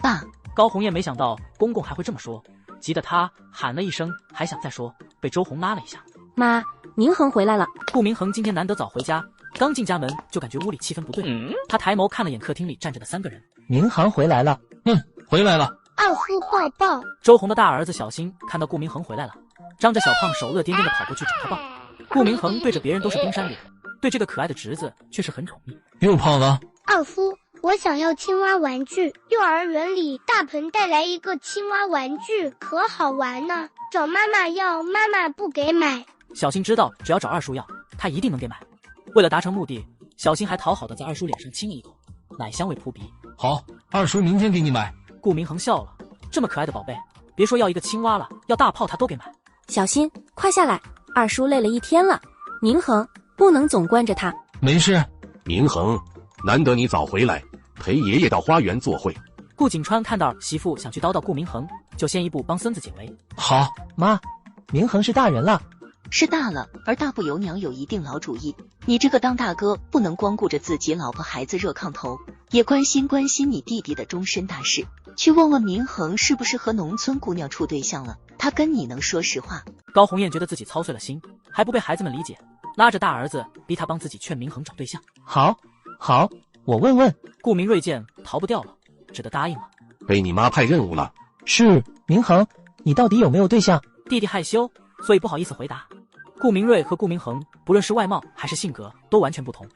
爸。高红艳没想到公公还会这么说，急得她喊了一声，还想再说，被周红拉了一下。妈，明恒回来了。顾明恒今天难得早回家，刚进家门就感觉屋里气氛不对，他抬眸看了眼客厅里站着的3个人。明航回来了。回来了。二夫抱抱。周红的大儿子小新看到顾明恒回来了，张着小胖手饿颠颠的跑过去找他抱。顾明恒对着别人都是冰山脸，对这个可爱的侄子却是很宠溺。又胖了。二夫，我想要青蛙玩具，幼儿园里大鹏带来一个青蛙玩具，可好玩呢，找妈妈要，妈妈不给买。小新知道只要找二叔要，他一定能给买。为了达成目的，小新还讨好的在二叔脸上亲了一口，奶香味扑鼻。好，二叔明天给你买。顾明恒笑了，这么可爱的宝贝，别说要一个青蛙了，要大炮他都给买。小新，快下来，二叔累了一天了。明恒，不能总惯着他。没事。明恒，难得你早回来，陪爷爷到花园坐会。顾景川看到媳妇想去叨叨顾明恒，就先一步帮孙子解围。好，妈，明恒是大人了。是大了，而大不由娘有一定老主意。你这个当大哥不能光顾着自己老婆孩子热炕头，也关心你弟弟的终身大事。去问问明恒是不是和农村姑娘处对象了，他跟你能说实话。高红艳觉得自己操碎了心，还不被孩子们理解，拉着大儿子逼他帮自己劝明恒找对象。好，我问问。顾明瑞见逃不掉了，只得答应了。被你妈派任务了。是，明恒，你到底有没有对象？弟弟害羞，所以不好意思回答。顾明瑞和顾明恒不论是外貌还是性格都完全不同。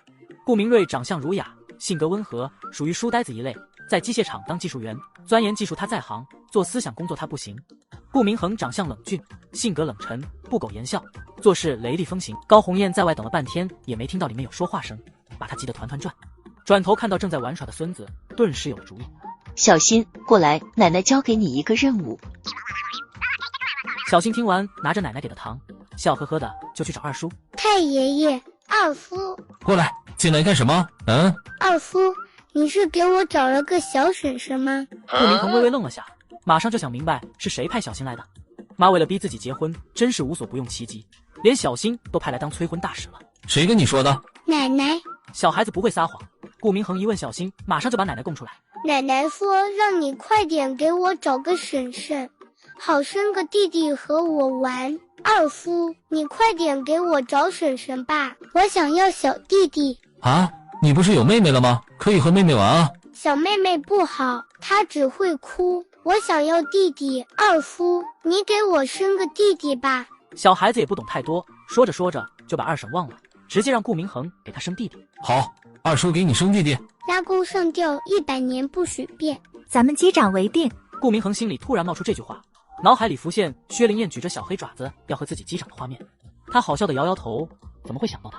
顾明瑞长相儒雅，性格温和，属于书呆子一类，在机械厂当技术员，钻研技术他在行，做思想工作他不行。顾明恒长相冷峻，性格冷沉，不苟言笑，做事雷厉风行。高红艳在外等了半天，也没听到里面有说话声，把他急得团团转。转头看到正在玩耍的孙子，顿时有了主意。小新，过来，奶奶交给你一个任务。小新听完，拿着奶奶给的糖，笑呵呵的就去找二叔。太爷爷，二夫，过来，进来干什么？二夫，你是给我找了个小婶婶吗？顾明恒微微愣了下，马上就想明白是谁派小新来的。妈为了逼自己结婚，真是无所不用其极，连小新都派来当催婚大使了。谁跟你说的？奶奶。小孩子不会撒谎，顾明恒一问小新，马上就把奶奶供出来。奶奶说让你快点给我找个婶婶，好生个弟弟和我玩。二夫，你快点给我找婶婶吧，我想要小弟弟。啊，你不是有妹妹了吗？可以和妹妹玩啊。小妹妹不好，她只会哭，我想要弟弟。二夫，你给我生个弟弟吧。小孩子也不懂太多，说着说着就把二婶忘了，直接让顾明恒给他生弟弟。好，二叔给你生弟弟。拉钩上吊100年不许变，咱们击掌为定。顾明恒心里突然冒出这句话，脑海里浮现薛灵燕举着小黑爪子要和自己击掌的画面，他好笑的摇摇头，怎么会想到他？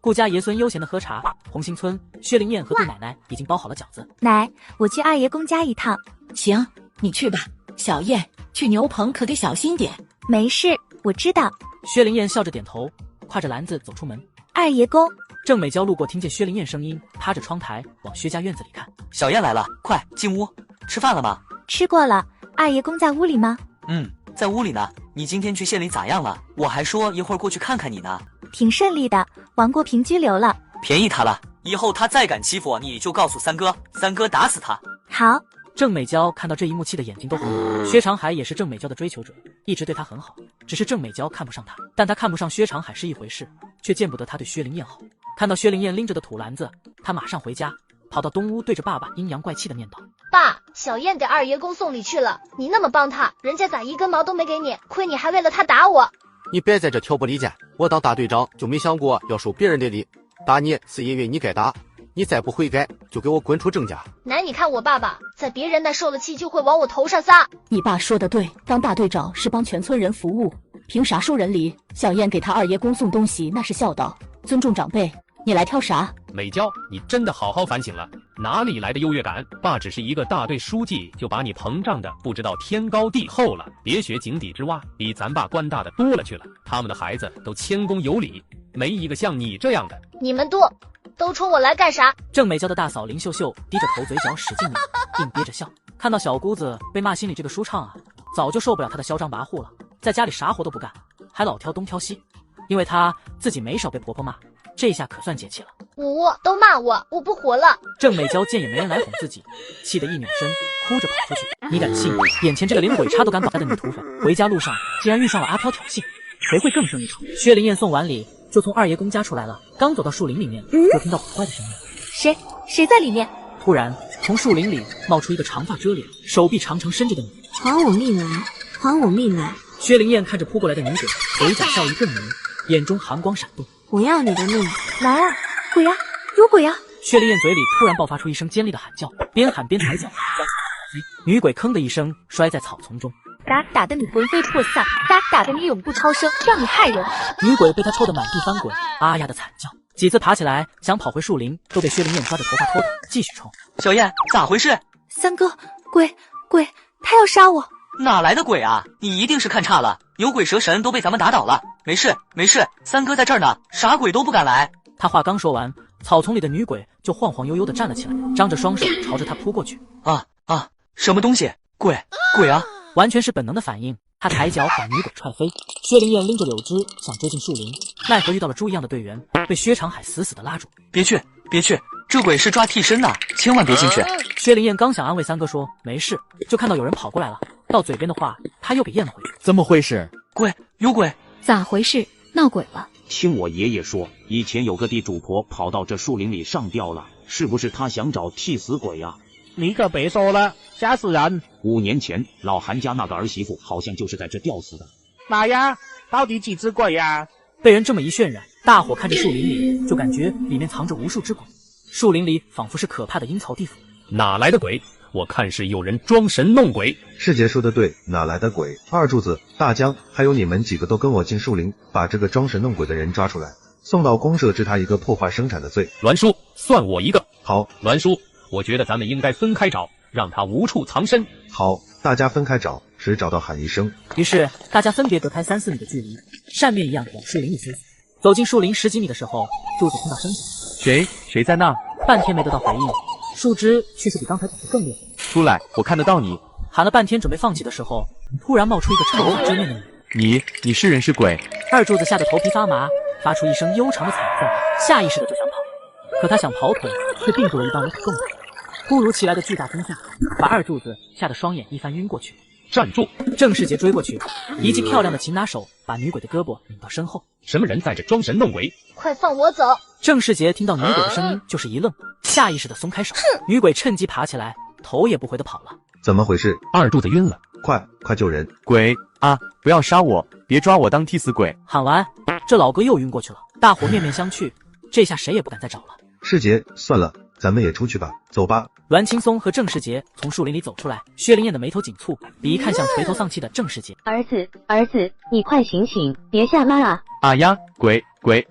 顾家爷孙悠闲的喝茶，红星村薛灵燕和杜奶奶已经包好了饺子。奶，我去二爷公家一趟。行，你去吧。小燕，去牛棚可得小心点。没事，我知道。薛灵燕笑着点头，挎着篮子走出门。二爷公。郑美娇路过，听见薛灵燕声音，趴着窗台往薛家院子里看。小燕来了，快进屋。吃饭了吗？吃过了。二爷公在屋里吗？在屋里呢。你今天去县里咋样了？我还说一会儿过去看看你呢。挺顺利的，王国平拘留了。便宜他了，以后他再敢欺负我，你就告诉三哥，三哥打死他。好。郑美娇看到这一幕，气得眼睛都红了。薛长海也是郑美娇的追求者，一直对她很好，只是郑美娇看不上他，但他看不上薛长海是一回事，却见不得他对薛灵燕好。看到薛灵燕拎着的土篮子，他马上回家，跑到东屋，对着爸爸阴阳怪气的念叨：爸，小燕给二爷公送礼去了，你那么帮他，人家咋一根毛都没给你，亏你还为了他打我。你别在这挑拨离间，我当大队长就没想过要收别人的礼，打你是因为你该打，你再不悔改就给我滚出郑家。奶，你看我爸爸在别人那受了气就会往我头上撒。你爸说的对，当大队长是帮全村人服务，凭啥收人礼？小燕给他二爷公送东西那是孝道，尊重长辈，你来挑啥？美娇，你真的好好反省了，哪里来的优越感？爸只是一个大队书记，就把你膨胀的不知道天高地厚了。别学井底之蛙，比咱爸官大的多了去了。他们的孩子都谦恭有礼，没一个像你这样的。你们都冲我来干啥？郑美娇的大嫂林秀秀低着头，嘴角使劲抿，并憋着笑。看到小姑子被骂，心里这个舒畅啊，早就受不了她的嚣张跋扈了。在家里啥活都不干，还老挑东挑西，因为她自己没少被婆婆骂，这下可算解气了。都骂我，我不活了。郑美娇见也没人来哄自己，气得一扭身，哭着跑出去。你敢信，眼前这个连鬼差都敢绑架的女土匪，回家路上竟然遇上了阿飘挑衅，谁会更胜一筹？薛灵燕送完礼就从二爷公家出来了，刚走到树林里面，就听到古怪的声音。谁在里面？突然从树林里冒出一个长发遮脸、手臂长长伸着的女。还我命来，还我命来！薛灵燕看着扑过来的女鬼，嘴角笑意更浓，眼中寒光闪动。我要你的命！来啊，鬼呀，有鬼呀！薛灵燕嘴里突然爆发出一声尖利的喊叫，边喊边抬脚，女鬼吭的一声摔在草丛中。打得你魂飞魄散，打得你永不超生，让你害人！女鬼被他抽得满地翻滚，啊呀的惨叫，几次爬起来想跑回树林，都被薛灵燕抓着头发拖倒，继续抽。小燕，咋回事？三哥，鬼，他要杀我！哪来的鬼啊？你一定是看差了，有鬼蛇神都被咱们打倒了。没事，三哥在这儿呢，啥鬼都不敢来。他话刚说完，草丛里的女鬼就晃晃悠悠地站了起来，张着双手朝着他扑过去。什么东西？鬼啊！完全是本能的反应，他抬脚把女鬼踹飞。薛灵燕拎着柳枝想追进树林，奈何遇到了猪一样的队员，被薛长海死死地拉住。别去，这鬼是抓替身的，千万别进去。薛灵燕刚想安慰三哥说没事，就看到有人跑过来了，到嘴边的话他又给咽了回去。怎么回事？有鬼！咋回事？闹鬼了？听我爷爷说，以前有个地主婆跑到这树林里上吊了，是不是他想找替死鬼呀？你可别说了，吓死人！5年前老韩家那个儿媳妇好像就是在这吊死的。妈呀，到底几只鬼呀？被人这么一渲染，大伙看着树林里就感觉里面藏着无数只鬼，树林里仿佛是可怕的阴曹地府。哪来的鬼？我看是有人装神弄鬼。师姐说的对，哪来的鬼？二柱子、大江还有你们几个都跟我进树林，把这个装神弄鬼的人抓出来，送到公社治他一个破坏生产的罪。栾叔，算我一个。好，栾叔，我觉得咱们应该分开找，让他无处藏身。好，大家分开找，谁找到喊一声。于是大家分别隔开3、4米的距离，扇面一样往树林里飞。走进树林10几米的时候，柱子听到声响。谁在那？半天没得到回应，树枝却是比刚才长得更烈。出来，我看得到你。喊了半天准备放弃的时候，突然冒出一个长发遮面的女。你是人是鬼？二柱子吓得头皮发麻，发出一声悠长的惨叫，下意识的就想跑，可他想跑腿，却并不如一般人动弹。突如其来的巨大惊吓，把二柱子吓得双眼一翻晕过去。站住！郑世杰追过去，一记漂亮的擒拿手把女鬼的胳膊拧到身后。什么人在这装神弄鬼？快放我走！郑世杰听到女鬼的声音就是一愣，下意识的松开手。女鬼趁机爬起来，头也不回的跑了。怎么回事？二柱子晕了，快救人！鬼啊！不要杀我，别抓我当替死鬼！喊完，这老哥又晕过去了。大伙面面相觑，这下谁也不敢再找了。世杰，算了，咱们也出去吧，走吧。栾青松和郑世杰从树林里走出来，薛灵燕的眉头紧蹙，比一看像垂头丧气的郑世杰。儿子，你快醒醒，别吓妈啊！啊呀，鬼，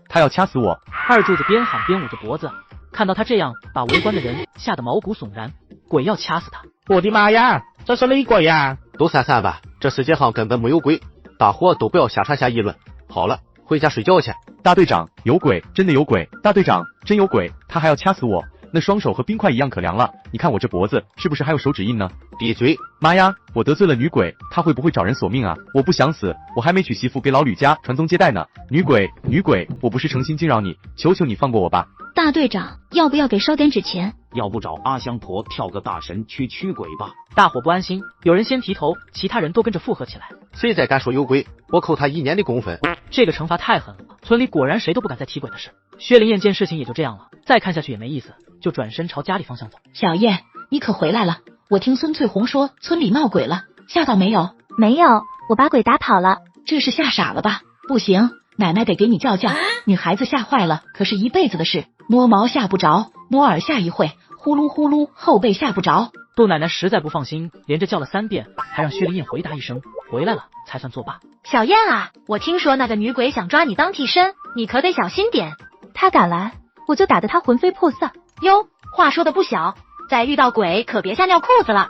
他要掐死我！二柱子边喊边捂着脖子，看到他这样，把围观的人吓得毛骨悚然。鬼要掐死他！我的妈呀，这是厉鬼呀！都散吧，这世界上根本没有鬼，大伙都不要瞎传瞎议论。好了，回家睡觉去。大队长，有鬼，真的有鬼！大队长，真有鬼，他还要掐死我！那双手和冰块一样可凉了。你看我这脖子是不是还有手指印呢？闭嘴！妈呀，我得罪了女鬼，她会不会找人索命啊？我不想死，我还没娶媳妇给老吕家传宗接代呢。女鬼，我不是诚心惊扰你，求求你放过我吧。大队长，要不要给烧点纸钱？要不找阿香婆跳个大神驱鬼吧。大伙不安心，有人先提头，其他人都跟着附和起来。谁再敢说有鬼，我扣他1年的工分。这个惩罚太狠了，村里果然谁都不敢再提鬼的事。薛灵燕见事情也就这样了，再看下去也没意思，就转身朝家里方向走。小燕，你可回来了？我听孙翠红说村里闹鬼了，吓到没有？没有，我把鬼打跑了。这是吓傻了吧？不行，奶奶得给你叫。女孩子吓坏了，可是一辈子的事。摸毛吓不着，摸耳吓一会，呼噜呼噜后背吓不着。杜奶奶实在不放心，连着叫了3遍，还让薛灵燕回答一声回来了，才算作罢。小燕啊，我听说那个女鬼想抓你当替身，你可得小心点。她敢来，我就打得她魂飞魄散。哟，话说的不小，再遇到鬼可别吓尿裤子了。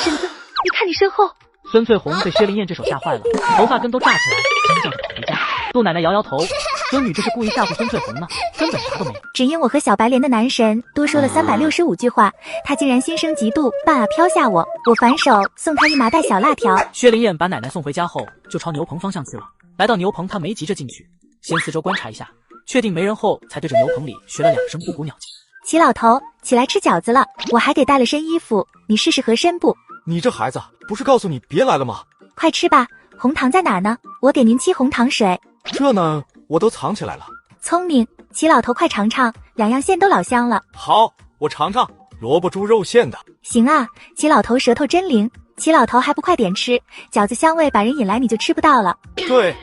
婶子，你看你身后。孙翠红被薛灵燕这手吓坏了，头发根都炸起来，尖叫着跑回家。杜奶奶摇摇头，孙女这是故意吓唬孙翠红呢，根本啥都没有。只因我和小白莲的男神多说了365句话，他竟然心生嫉妒，半啊飘下我反手送他一麻袋小辣条。薛灵燕把奶奶送回家后，就朝牛棚方向去了。来到牛棚，她没急着进去，先四周观察一下，确定没人后，才对着牛棚里学了2声布谷鸟叫。齐老头，起来吃饺子了，我还给带了身衣服，你试试合身不？你这孩子，不是告诉你别来了吗？快吃吧，红糖在哪儿呢？我给您沏红糖水。这呢，我都藏起来了。聪明，齐老头快尝尝，2样馅都老香了。好，我尝尝萝卜猪肉馅的。行啊，齐老头舌头真灵。齐老头还不快点吃，饺子香味把人引来你就吃不到了。对，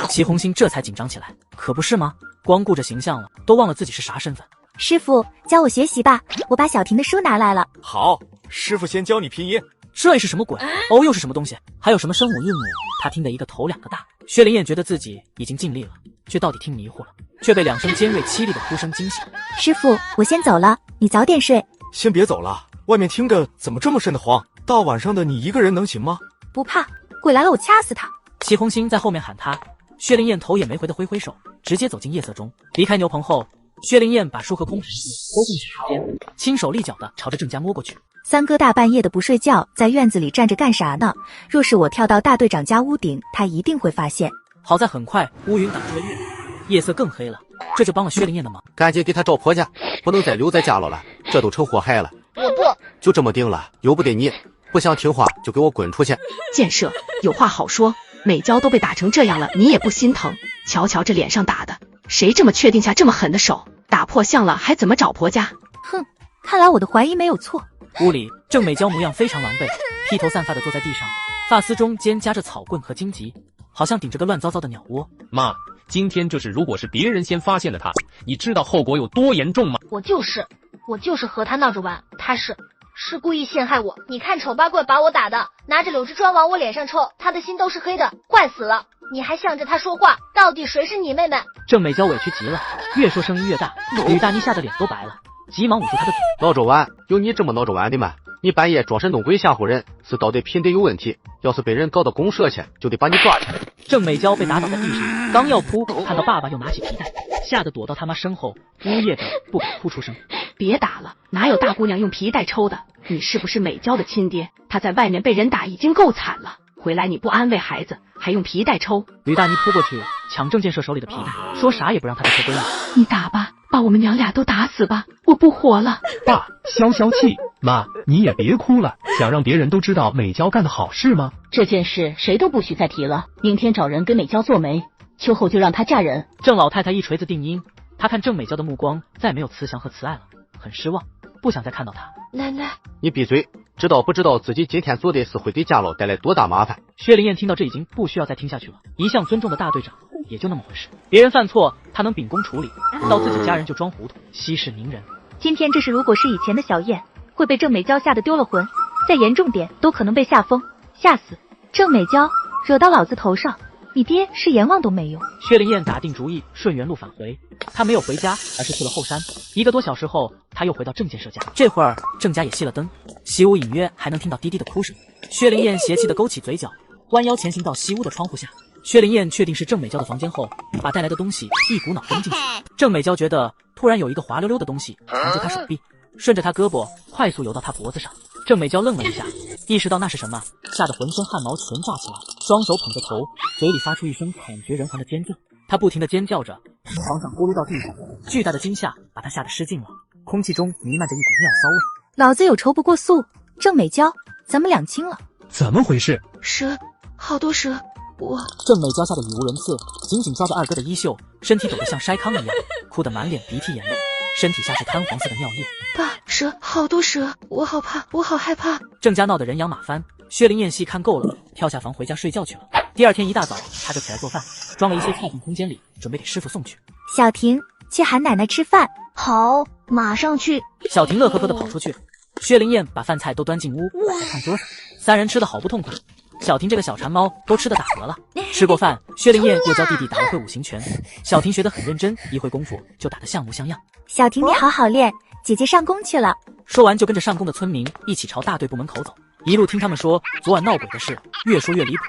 齐红星这才紧张起来，可不是吗？光顾着形象了，都忘了自己是啥身份。师傅，教我学习吧，我把小婷的书拿来了。好，师傅先教你拼音。这是什么鬼？哦，又是什么东西？还有什么声母韵母？他听得一个头2个大。薛灵燕觉得自己已经尽力了，却到底听迷糊了，却被2声尖锐凄厉的哭声惊醒。师傅，我先走了，你早点睡。先别走了，外面听着怎么这么瘆得慌？大晚上的你一个人能行吗？不怕，鬼来了我掐死他。齐红星在后面喊他，薛灵燕头也没回的挥挥手，直接走进夜色中。离开牛棚后，薛灵燕把书和空瓶子都放进床边，轻手利脚的朝着郑家摸过去。三哥大半夜的不睡觉，在院子里站着干啥呢？若是我跳到大队长家屋顶，他一定会发现。好在很快乌云挡住了月亮，夜色更黑了，这就帮了薛灵燕的忙。赶紧给他找婆家，不能再留在家了，这都成祸害了。我不，就这么定了，由不得你，不想听话就给我滚出去。建设有话好说，美娇都被打成这样了，你也不心疼？瞧瞧这脸上打的，谁这么确定下这么狠的手？打破相了还怎么找婆家？哼，看来我的怀疑没有错。屋里，郑美娇模样非常狼狈，披头散发的坐在地上，发丝中间夹着草棍和荆棘，好像顶着个乱糟糟的鸟窝。妈，今天这事如果是别人先发现了他，你知道后果有多严重吗？我就是和他闹着玩，他是故意陷害我。你看丑八怪把我打的，拿着柳枝砖往我脸上抽，他的心都是黑的，坏死了。你还向着他说话，到底谁是你妹妹？郑美娇委屈极了，越说声音越大，吕大妮吓得脸都白了，急忙捂住她的嘴。闹着玩，有你这么闹着玩的吗？你半夜装神弄鬼吓唬人，是道德品德有问题，要是被人告到公社去，就得把你抓去。郑美娇被打倒在地上，刚要哭，看到爸爸又拿起皮带，吓得躲到他妈身后，呜咽着不敢哭出声。别打了，哪有大姑娘用皮带抽的？你是不是美娇的亲爹？她在外面被人打已经够惨了，回来你不安慰孩子，还用皮带抽？吕大妮扑过去抢郑建设手里的皮带，说啥也不让他再抽闺女。你打吧，把我们娘俩都打死吧，我不活了。爸，消消气。妈，你也别哭了，想让别人都知道美娇干的好事吗？这件事谁都不许再提了，明天找人给美娇做媒，秋后就让她嫁人。郑老太太一锤子定音，她看郑美娇的目光再没有慈祥和慈爱了，很失望，不想再看到她。奶奶，你闭嘴，知道不知道自己今天做的是会给家老带来多大麻烦？薛灵燕听到这已经不需要再听下去了，一向尊重的大队长也就那么回事，别人犯错他能秉公处理，到自己家人就装糊涂，息事宁人。今天这事如果是以前的小燕，会被郑美娇吓得丢了魂，再严重点都可能被吓疯吓死。郑美娇惹到老子头上，你爹是阎王都没有。薛灵燕打定主意顺原路返回，她没有回家，而是去了后山。1个多小时后，她又回到郑建设家。这会儿郑家也熄了灯，西屋隐约还能听到滴滴的哭声。薛灵燕邪气的勾起嘴角，弯腰前行到西屋的窗户下。薛灵燕确定是郑美娇的房间后，把带来的东西一股脑扔进去。郑美娇觉得突然有一个滑溜溜的东西缠住他手臂，顺着他胳膊快速游到他脖子上。郑美娇愣了一下，意识到那是什么，吓得浑身汗毛全炸起来，双手捧着头，嘴里发出一声惨绝人寰的尖叫。他不停地尖叫着，床上咕噜到地上，巨大的惊吓把他吓得失禁了，空气中弥漫着一股尿骚味。老子有仇不过素，郑美娇，咱们两清了。怎么回事？蛇，好多蛇，我……郑美娇吓得语无伦次，紧紧抓着二哥的衣袖，身体抖得像筛糠一样，哭得满脸鼻涕眼泪，身体下是贪黄色的尿液。爸，蛇，好多蛇，我好怕，我好害怕。郑家闹得人仰马翻，薛灵燕戏看够了，跳下房回家睡觉去了。第二天一大早，他就起来做饭，装了一些菜进空间里，准备给师傅送去。小婷，去喊奶奶吃饭。好，马上去。小婷乐呵呵地跑出去，薛灵燕把饭菜都端进屋，摆在饭桌上，三人吃得好不痛快。小婷这个小馋猫都吃得打嗝了。吃过饭，薛灵燕又教弟弟打了会五行拳，小婷学得很认真，一会功夫就打得像模像样。小婷你好好练，姐姐上工去了。说完就跟着上工的村民一起朝大队部门口走，一路听他们说昨晚闹鬼的事，越说越离谱，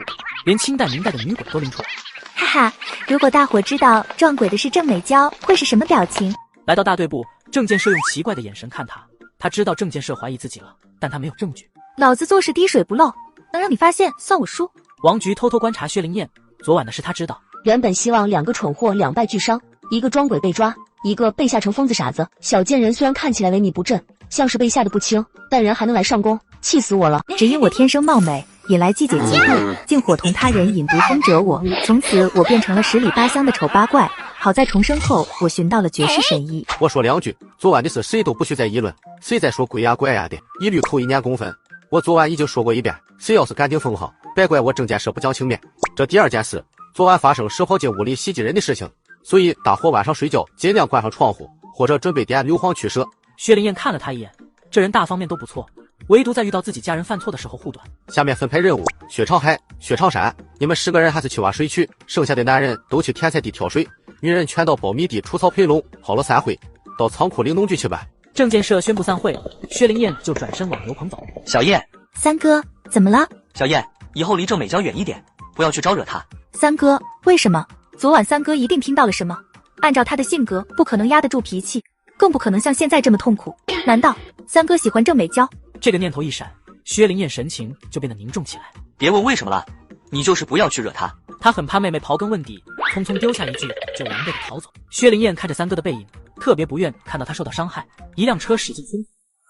连清代明代的女鬼都拎出来。哈哈，如果大伙知道撞鬼的是郑美娇，会是什么表情？来到大队部，郑建设用奇怪的眼神看他，他知道郑建设怀疑自己了，但他没有证据。老子做事滴水不漏，能让你发现算我输。王菊偷偷观察薛灵燕，昨晚的事他知道。原本希望两个蠢货两败俱伤，一个装鬼被抓，一个被吓成疯子傻子。小贱人虽然看起来萎靡不振，像是被吓得不轻，但人还能来上工，气死我了。只因我天生貌美，引来季姐嫉妒，竟伙同他人引毒风折我，从此我变成了十里八乡的丑八怪。好在重生后，我寻到了绝世神医。我说两句，昨晚的事谁都不许再议论，谁再说鬼呀怪呀的，一律扣1年工分。我昨晚已经说过一遍，谁要是敢顶封号，别怪我郑建设不讲情面。这第二件事，昨晚发生蛇跑进屋里袭击人的事情，所以大伙晚上睡觉尽量关上窗户，或者准备点硫磺驱蛇。薛灵燕看了他一眼，这人大方面都不错，唯独在遇到自己家人犯错的时候护短。下面分配任务：薛长海、薛长山，你们10个人还是去挖水渠，剩下的男人都去甜菜地挑水，女人全到苞米地除草培垄。好了，散会，到仓库领农具去吧。郑建设宣布散会，薛灵燕就转身往牛棚走。小燕，三哥，怎么了？小燕，以后离郑美娇远一点，不要去招惹她。三哥，为什么？昨晚三哥一定听到了什么？按照他的性格，不可能压得住脾气，更不可能像现在这么痛苦。难道三哥喜欢郑美娇？这个念头一闪，薛灵燕神情就变得凝重起来。别问为什么了，你就是不要去惹她。他很怕妹妹刨根问底，匆匆丢下一句就狼狈地逃走。薛灵燕看着三哥的背影，特别不愿看到他受到伤害。一辆车驶进村，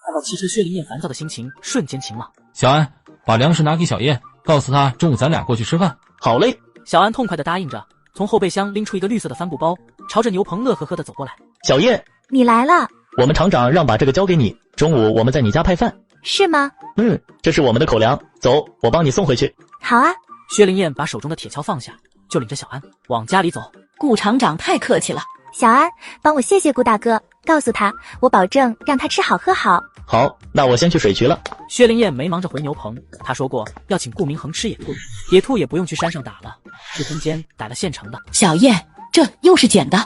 看到汽车，薛灵燕烦躁的心情瞬间晴朗。小安，把粮食拿给小燕，告诉她中午咱俩过去吃饭。好嘞。小安痛快地答应着，从后备箱拎出一个绿色的帆布包，朝着牛棚乐呵呵地走过来。小燕，你来了。我们厂长让把这个交给你，中午我们在你家派饭。是吗？这是我们的口粮，走，我帮你送回去。好啊。薛灵燕把手中的铁锹放下，就领着小安往家里走。顾厂长太客气了。小安，帮我谢谢顾大哥，告诉他我保证让他吃好喝好。好，那我先去水渠了。薛灵燕没忙着回牛棚，他说过要请顾明恒吃野兔，野兔也不用去山上打了，去空间逮了现成的。小燕，这又是捡的？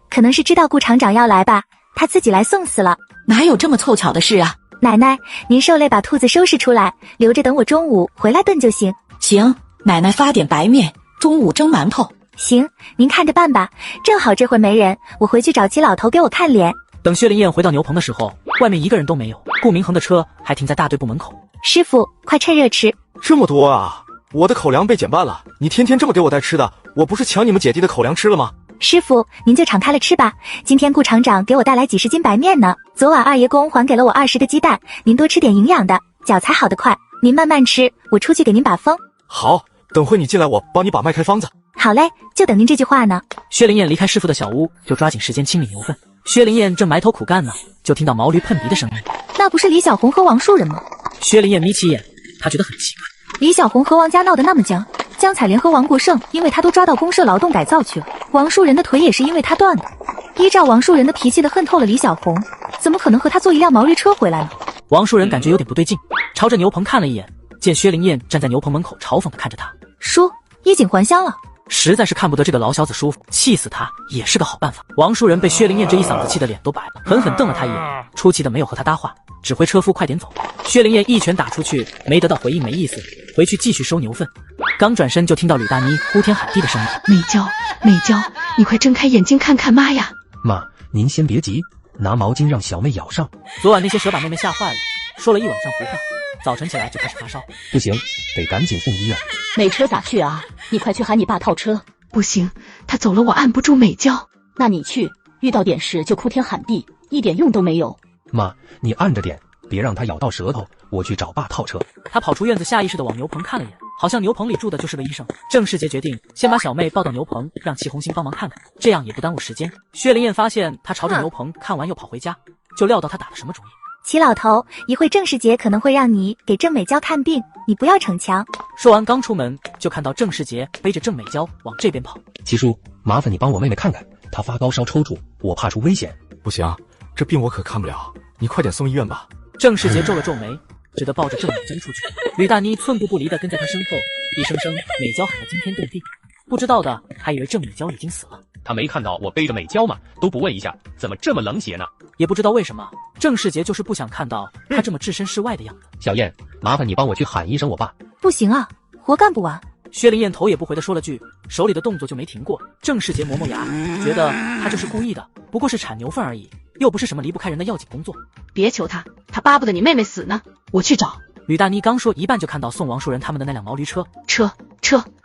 可能是知道顾厂长要来吧，他自己来送死了。哪有这么凑巧的事啊？奶奶，您受累把兔子收拾出来，留着等我中午回来炖就行。行，奶奶发点白面，中午蒸馒头。行，您看着办吧。正好这回没人，我回去找齐老头给我看脸。等薛灵燕回到牛棚的时候，外面一个人都没有，顾明恒的车还停在大队部门口。师傅，快趁热吃。这么多啊！我的口粮被减半了，你天天这么给我带吃的，我不是抢你们姐弟的口粮吃了吗？师傅，您就敞开了吃吧。今天顾厂长给我带来几十斤白面呢，昨晚二爷公还给了我20个鸡蛋，您多吃点营养的，脚才好得快。您慢慢吃，我出去给您把风。好，等会你进来我帮你把脉开方子。好嘞，就等您这句话呢。薛灵燕离开师傅的小屋，就抓紧时间清理牛粪。薛灵燕正埋头苦干呢，就听到毛驴碰鼻的声音。那不是李小红和王树人吗？薛灵燕眯起眼，她觉得很奇怪。李小红和王家闹得那么僵，江彩莲和王国胜因为他都抓到公社劳动改造去了，王树人的腿也是因为他断的。依照王树人的脾气的恨透了李小红，怎么可能和他坐一辆毛驴车回来呢？王树人感觉有点不对劲，朝着牛棚看了一眼，见薛灵燕站在牛棚门口嘲讽地看着他。叔，衣锦还乡了。实在是看不得这个老小子舒服，气死他也是个好办法。王树人被薛灵燕这一嗓子气得脸都白了，狠狠瞪了他一眼，出奇的没有和他搭话，指挥车夫快点走。薛灵燕一拳打出去，没得到回应没意思，回去继续收牛粪。刚转身就听到吕大妮呼天喊地的声音：美娇，美娇，你快睁开眼睛看看妈呀！妈，您先别急，拿毛巾让小妹咬上。昨晚那些蛇把妹妹吓坏了，说了一晚上胡话，早晨起来就开始发烧。不行，得赶紧送医院。没车咋去啊？你快去喊你爸套车。不行，他走了我按不住美娇。那你去，遇到点事就哭天喊地，一点用都没有。妈，你按着点，别让他咬到舌头，我去找爸套车。他跑出院子，下意识地往牛棚看了眼，好像牛棚里住的就是个医生。郑世杰决定先把小妹抱到牛棚，让戚红星帮忙看看，这样也不耽误时间。薛灵燕发现他朝着牛棚看完又跑回家，就料到他打了什么主意。齐老头，一会郑世杰可能会让你给郑美娇看病，你不要逞强。说完刚出门，就看到郑世杰背着郑美娇往这边跑。齐叔，麻烦你帮我妹妹看看，她发高烧抽搐，我怕出危险。不行，这病我可看不了，你快点送医院吧。郑世杰皱了皱眉，只得抱着郑美娇出去。吕大妮寸步不离地跟在他身后，一声声美娇喊得惊天动地，不知道的还以为郑美娇已经死了。他没看到我背着美娇吗？都不问一下，怎么这么冷血呢？也不知道为什么，郑世杰就是不想看到他这么置身事外的样子。小燕，麻烦你帮我去喊一声我爸。不行啊，活干不完。薛灵燕头也不回地说了句，手里的动作就没停过。郑世杰磨磨牙，觉得他这是故意的，不过是铲牛粪而已，又不是什么离不开人的要紧工作。别求他，他巴不得你妹妹死呢。我去找。吕大妮刚说一半，就看到送王树人他们的那辆毛驴车。车，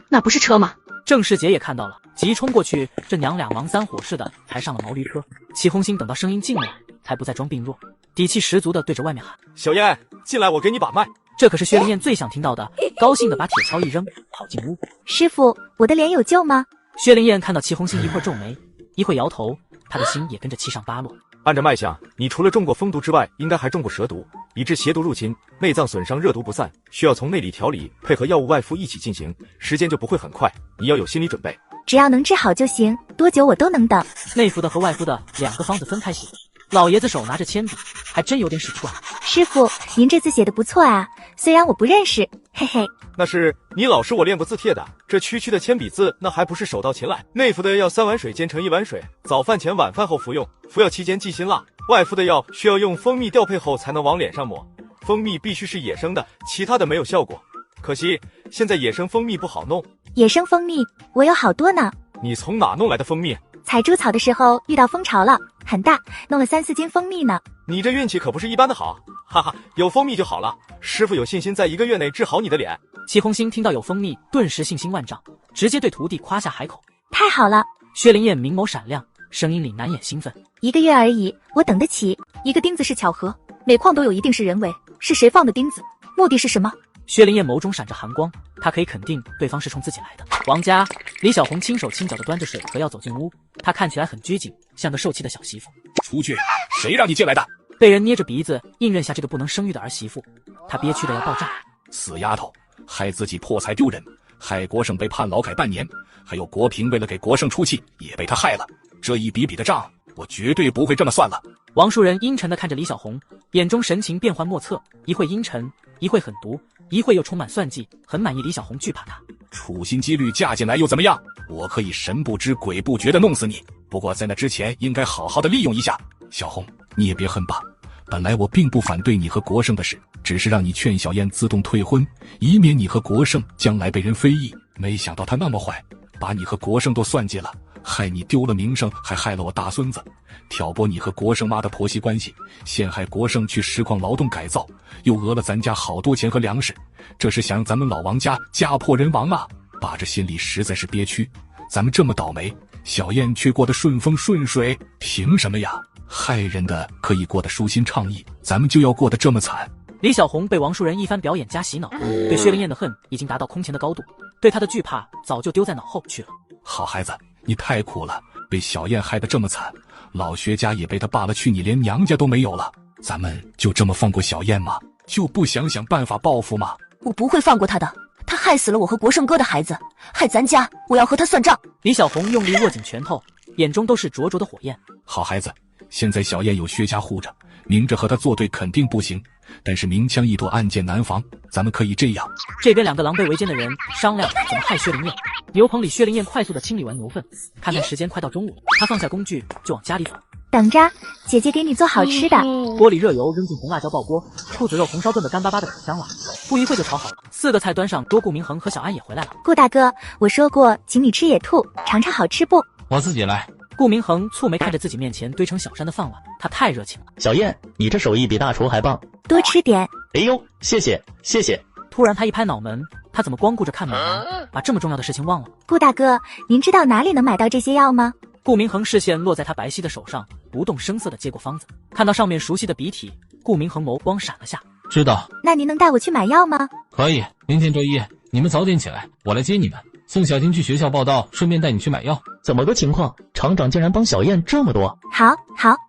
那不是车吗？郑世杰也看到了，急冲过去，这娘俩忙三火似的才上了毛驴车。齐红星等到声音近了，才不再装病弱，底气十足的对着外面喊：小燕，进来，我给你把脉。这可是薛灵燕最想听到的，高兴的把铁锹一扔，跑进屋。师傅，我的脸有救吗？薛灵燕看到齐红星一会儿皱眉，一会摇头，她的心也跟着七上八落。按照脉象，你除了中过风毒之外，应该还中过蛇毒，以致邪毒入侵，内脏损伤，热毒不散，需要从内里调理，配合药物外敷一起进行，时间就不会很快，你要有心理准备。只要能治好就行，多久我都能等。内服的和外敷的两个方子分开写，老爷子手拿着铅笔，还真有点使出啊。师傅，您这字写的不错啊，虽然我不认识，嘿嘿。那是你老师我练过字帖的，这区区的铅笔字，那还不是手到擒来。内服的要3碗水煎成1碗水，早饭前晚饭后服用，服药期间忌辛辣。外敷的药需要用蜂蜜调配后才能往脸上抹，蜂蜜必须是野生的，其他的没有效果。可惜现在野生蜂蜜不好弄。野生蜂蜜我有好多呢。你从哪弄来的蜂蜜？采猪草的时候遇到蜂巢了，很大，弄了3-4斤蜂蜜呢。你这运气可不是一般的好，哈哈，有蜂蜜就好了。师傅有信心在1个月内治好你的脸。齐红星听到有蜂蜜，顿时信心万丈，直接对徒弟夸下海口。太好了！薛灵燕明眸闪亮，声音里难掩兴奋。1个月而已，我等得起。一个钉子是巧合，每矿都有一定是人为，是谁放的钉子？目的是什么？薛灵燕眸中闪着寒光，她可以肯定对方是冲自己来的。王家，李小红轻手轻脚地端着水和药走进屋，她看起来很拘谨，像个受气的小媳妇。出去！谁让你进来的？被人捏着鼻子硬认下这个不能生育的儿媳妇，她憋屈的要爆炸。死丫头，害自己破财丢人，害国胜被判劳改半年，还有国平为了给国胜出气也被他害了，这一笔笔的账我绝对不会这么算了。王树人阴沉地看着李小红，眼中神情变幻莫测，一会阴沉，一会狠毒，一会又充满算计，很满意李小红惧怕他。处心积虑嫁进来又怎么样？我可以神不知鬼不觉地弄死你，不过在那之前应该好好的利用一下。小红，你也别恨吧，本来我并不反对你和国胜的事，只是让你劝小燕自动退婚，以免你和国胜将来被人非议。没想到他那么坏，把你和国胜都算计了，害你丢了名声，还害了我大孙子，挑拨你和国胜妈的婆媳关系，陷害国胜去实况劳动改造，又讹了咱家好多钱和粮食，这是想让咱们老王家家破人亡啊！爸这心里实在是憋屈，咱们这么倒霉，小燕却过得顺风顺水，凭什么呀？害人的可以过得舒心畅意，咱们就要过得这么惨。李小红被王树人一番表演加洗脑，对薛灵燕的恨已经达到空前的高度，对她的惧怕早就丢在脑后去了。好孩子，你太苦了，被小燕害得这么惨，老薛家也被他罢了去，你连娘家都没有了，咱们就这么放过小燕吗？就不想想办法报复吗？我不会放过他的，他害死了我和国胜哥的孩子，害咱家，我要和他算账。李小红用力握紧拳头，眼中都是灼灼的火焰。好孩子，现在小燕有薛家护着，明着和他作对肯定不行，但是明枪易躲，暗箭难防，咱们可以这样。这边两个狼狈为奸的人商量怎么害薛灵燕。牛棚里，薛灵燕快速地清理完牛粪，看看时间快到中午了，她放下工具就往家里走。等着，姐姐给你做好吃的。锅里热油扔进红辣椒爆锅，兔子肉红烧炖得干巴巴的，可香了。不一会就炒好了，4个菜端上桌，顾明恒和小安也回来了。顾大哥，我说过请你吃野兔，尝尝好吃不？我自己来。顾明恒蹙眉看着自己面前堆成小山的饭碗，他太热情了。小燕，你这手艺比大厨还棒，多吃点。哎呦，谢谢谢谢。突然他一拍脑门，他怎么光顾着看美男，把这么重要的事情忘了？顾大哥，您知道哪里能买到这些药吗？顾明恒视线落在他白皙的手上，不动声色地接过方子，看到上面熟悉的笔体，顾明恒眸光闪了下。知道。那您能带我去买药吗？可以，明天周一你们早点起来，我来接你们，送小婷去学校报到，顺便带你去买药。怎么个情况？厂长竟然帮小燕这么多。好。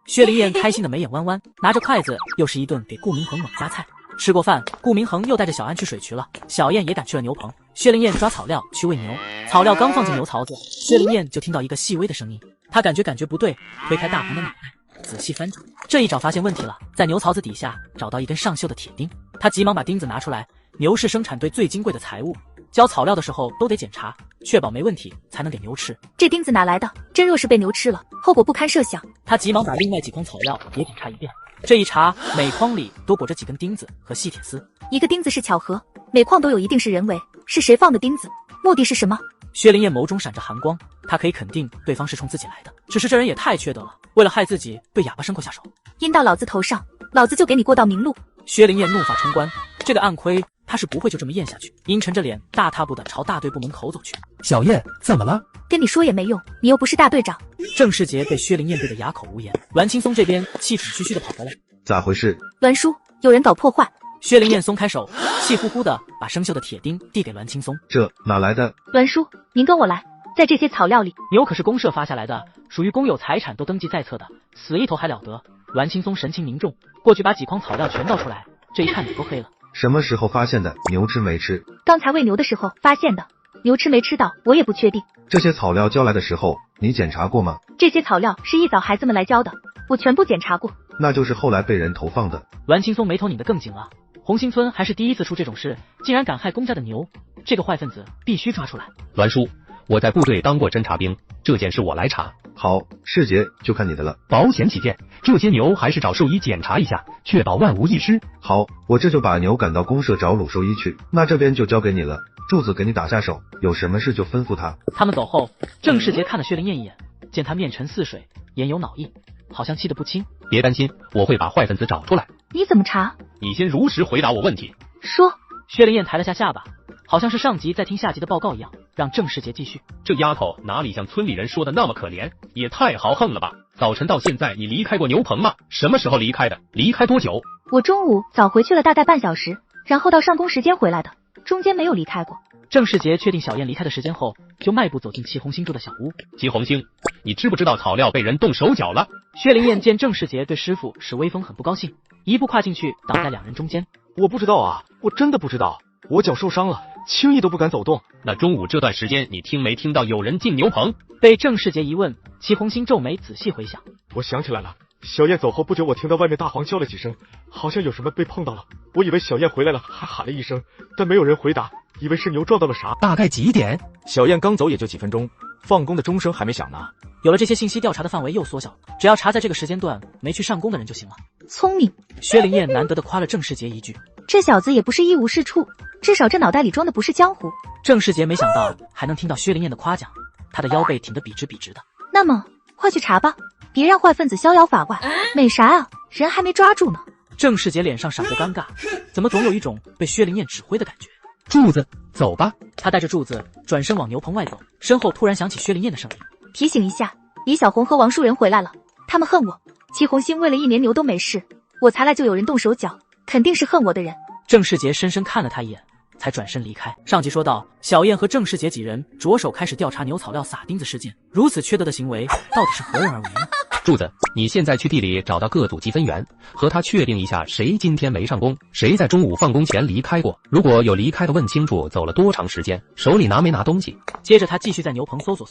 薛灵燕开心的眉眼弯弯，拿着筷子又是一顿给顾明恒猛夹菜。吃过饭，顾明恒又带着小安去水渠了，小燕也赶去了牛棚。薛灵燕抓草料去喂牛，草料刚放进牛槽子，薛灵燕就听到一个细微的声音，她感觉不对，推开大棚的脑袋，仔细翻找。这一找发现问题了，在牛槽子底下找到一根上锈的铁钉，她急忙把钉子拿出来。牛是生产队最金贵的财物，交草料的时候都得检查，确保没问题才能给牛吃。这钉子哪来的？真若是被牛吃了，后果不堪设想。她急忙把另外几筐草料也检查一遍。这一查，每筐里都裹着几根钉子和细铁丝。一个钉子是巧合，每筐都有一定是人为，是谁放的钉子？目的是什么？薛灵燕眸中闪着寒光，她可以肯定对方是冲自己来的，只是这人也太缺德了，为了害自己对哑巴牲口下手。阴到老子头上，老子就给你过道明路。薛灵燕怒发冲冠，这个暗亏她是不会就这么咽下去，阴沉着脸大踏步的朝大队部门口走去。小燕，怎么了？跟你说也没用，你又不是大队长。郑世杰被薛灵燕对得哑口无言，栾青松这边气喘吁吁的跑过来。咋回事？栾叔，有人搞破坏。薛灵燕松开手，气呼呼的把生锈的铁钉递给栾青松。这哪来的？栾叔，您跟我来，在这些草料里，牛可是公社发下来的，属于公有财产，都登记在册的，死一头还了得？栾青松神情凝重，过去把几筐草料全倒出来，这一看脸都黑了。什么时候发现的？牛吃没吃？刚才喂牛的时候发现的，牛吃没吃到我也不确定。这些草料交来的时候，你检查过吗？这些草料是一早孩子们来交的，我全部检查过。那就是后来被人投放的。栾青松眉头拧得更紧了。红星村还是第一次出这种事，竟然敢害公家的牛，这个坏分子必须抓出来。栾叔，我在部队当过侦察兵，这件事我来查。好，世杰就看你的了。保险起见，这些牛还是找兽医检查一下，确保万无一失。好，我这就把牛赶到公社找鲁兽医去。那这边就交给你了，柱子给你打下手，有什么事就吩咐他。他们走后，郑世杰看了薛灵燕一眼，见他面沉似水，言有脑意，好像气得不轻。别担心，我会把坏分子找出来。你怎么查？你先如实回答我问题。说。薛灵燕抬了下下巴，好像是上级在听下级的报告一样，让郑世杰继续。这丫头哪里像村里人说的那么可怜，也太豪横了吧！早晨到现在，你离开过牛棚吗？什么时候离开的？离开多久？我中午早回去了，大概半小时，然后到上工时间回来的，中间没有离开过。郑世杰确定小燕离开的时间后，就迈步走进齐红星住的小屋。齐红星，你知不知道草料被人动手脚了？薛灵燕见郑世杰对师傅使威风，很不高兴，一步跨进去，挡在两人中间。我不知道啊，我真的不知道，我脚受伤了，轻易都不敢走动。那中午这段时间，你听没听到有人进牛棚？被郑世杰一问，齐红星皱眉仔细回想。我想起来了，小燕走后不久，我听到外面大黄叫了几声，好像有什么被碰到了。我以为小燕回来了，还喊了一声，但没有人回答，以为是牛撞到了啥。大概几点？小燕刚走也就几分钟，放工的钟声还没响呢。有了这些信息，调查的范围又缩小，只要查在这个时间段没去上工的人就行了。聪明。薛灵燕难得的夸了郑世杰一句，这小子也不是一无是处，至少这脑袋里装的不是浆糊。郑世杰没想到还能听到薛灵燕的夸奖，他的腰背挺得笔直笔直的。那么快去查吧，别让坏分子逍遥法外。美啥啊，人还没抓住呢。郑世杰脸上闪过尴尬，怎么总有一种被薛灵燕指挥的感觉。柱子，走吧。他带着柱子转身往牛棚外走，身后突然响起薛灵燕的声音，提醒一下，李小红和王树人回来了，他们恨我。齐红星喂了1年牛都没事，我才来就有人动手脚，肯定是恨我的人。郑世杰深深看了他一眼，才转身离开。上级说道，小燕和郑世杰几人着手开始调查牛草料撒钉子事件，如此缺德的行为到底是何人而为呢？柱子，你现在去地里找到各组积分员，和他确定一下谁今天没上工，谁在中午放工前离开过，如果有离开的问清楚走了多长时间，手里拿没拿东西。接着他继续在牛棚搜索，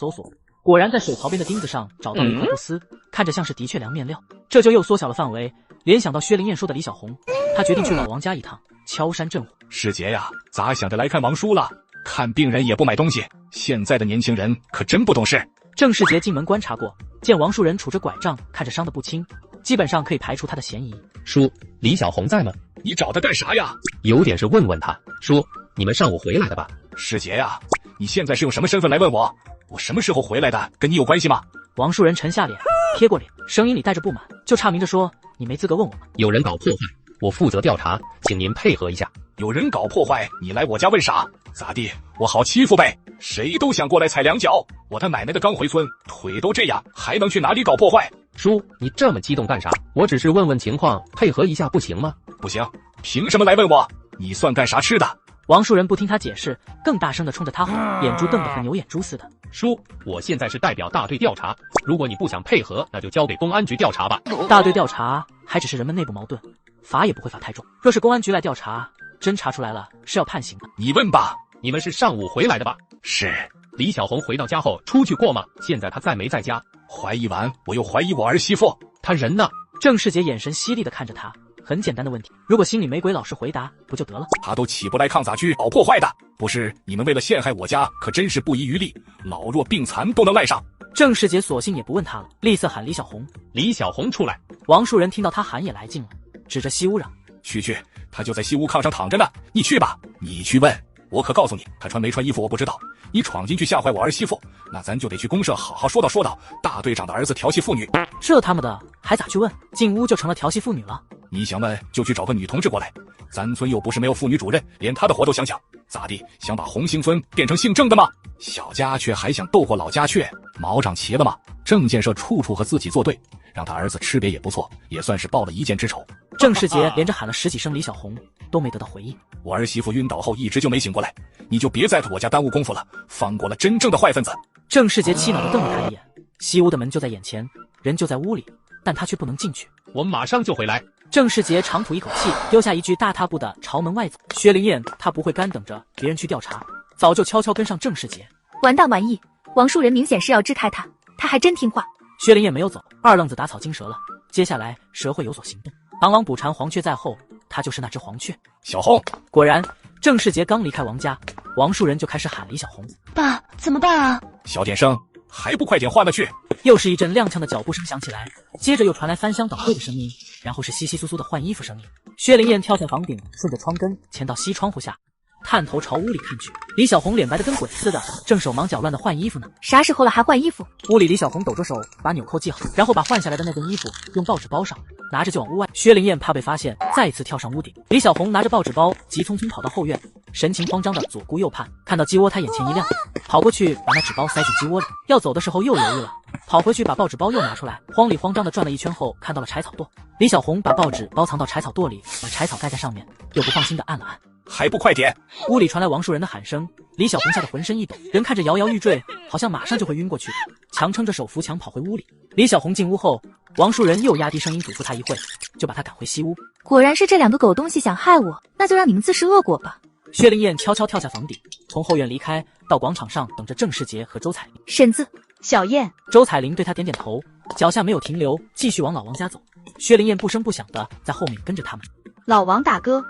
果然在水槽边的钉子上找到了一块布丝，看着像是的确良面料，这就又缩小了范围。联想到薛灵燕说的李小红，他决定去老王家一趟，敲山震虎。世杰呀，咋想着来看王叔了？看病人也不买东西，现在的年轻人可真不懂事。郑世杰进门观察过，见王树人杵着拐杖，看着伤得不轻，基本上可以排除他的嫌疑。叔，李小红在吗？你找他干啥呀？有点事问问他。叔，你们上午回来的吧？世杰呀，你现在是用什么身份来问我？我什么时候回来的，跟你有关系吗？王树人沉下脸，贴过脸，声音里带着不满，就差明着说：“你没资格问我吗？”有人搞破坏，我负责调查，请您配合一下。有人搞破坏，你来我家问啥？咋地？我好欺负呗？谁都想过来踩两脚。我他奶奶的刚回村，腿都这样，还能去哪里搞破坏？叔，你这么激动干啥？我只是问问情况，配合一下不行吗？不行，凭什么来问我？你算干啥吃的？王树人不听他解释，更大声地冲着他吼，眼珠瞪得和牛眼珠似的。叔，我现在是代表大队调查，如果你不想配合，那就交给公安局调查吧。大队调查还只是人们内部矛盾，罚也不会罚太重。若是公安局来调查，真查出来了是要判刑的。你问吧，你们是上午回来的吧？是。李小红回到家后出去过吗？现在她在没在家？怀疑完，我又怀疑我儿媳妇。她人呢？郑世杰眼神犀利地看着他。很简单的问题，如果心里没鬼，老实回答不就得了？他都起不来炕，咋去搞破坏的？不是你们为了陷害我家，可真是不遗余力，老弱病残都能赖上。郑世杰索性也不问他了，厉色喊李小红。李小红出来！王树人听到他喊也来劲了，指着西屋嚷：“去，他就在西屋炕上躺着呢，你去吧，你去问。我可告诉你，他穿没穿衣服我不知道，你闯进去吓坏我儿媳妇，那咱就得去公社好好说道。大队长的儿子调戏妇女，这他妈的还咋去问？进屋就成了调戏妇女了。你想问就去找个女同志过来，咱村又不是没有妇女主任，连他的活都想抢，咋地？想把红星村变成姓郑的吗？小家雀还想斗过老家雀，毛长齐了吗？郑建设处处和自己作对，让他儿子吃瘪也不错，也算是报了一箭之仇。郑世杰连着喊了10几声李小红，都没得到回应。我儿媳妇晕倒后一直就没醒过来，你就别在我家耽误功夫了，放过了真正的坏分子。郑世杰气恼地瞪了他一眼，西屋的门就在眼前，人就在屋里，但他却不能进去。我马上就回来。郑世杰长吐一口气，丢下一句，大踏步的朝门外走。薛灵燕他不会干等着别人去调查，早就悄悄跟上郑世杰。完蛋玩意，王树人明显是要支开他，他还真听话。薛灵燕没有走，二愣子打草惊蛇了，接下来蛇会有所行动。螳螂捕蝉，黄雀在后，他就是那只黄雀。小红，果然，郑世杰刚离开王家，王树人就开始喊李小红。爸，怎么办啊？小点声，还不快点换了去！又是一阵踉跄的脚步声响起来，接着又传来翻箱倒柜的声音，然后是窸窸窣窣的换衣服声音。薛灵燕跳下房顶，顺着窗根潜到西窗户下，探头朝屋里看去。李小红脸白的跟鬼似的，正手忙脚乱的换衣服呢。啥时候了还换衣服？屋里李小红抖着手把纽扣系好，然后把换下来的那件衣服用报纸包上，拿着就往屋外。薛灵燕怕被发现，再一次跳上屋顶。李小红拿着报纸包急匆匆跑到后院，神情慌张的左顾右盼，看到鸡窝他眼前一亮，跑过去把那纸包塞进鸡窝里。要走的时候又犹豫了，跑回去把报纸包又拿出来，慌里慌张的转了一圈后看到了柴草垛。李小红把报纸包藏到柴草垛里，把柴草盖在上面，又不放心的按了按。还不快点！屋里传来王树人的喊声，李小红吓得浑身一抖，人看着摇摇欲坠，好像马上就会晕过去，强撑着手扶墙跑回屋里。李小红进屋后，王树人又压低声音嘱咐他一会，就把他赶回西屋。果然是这两个狗东西想害我，那就让你们自食恶果吧。薛灵燕悄悄跳下房顶，从后院离开，到广场上等着郑世杰和周彩玲。婶子，小燕。周彩玲对他点点头，脚下没有停留，继续往老王家走。薛灵燕不声不响的在后面跟着他们。老王大哥，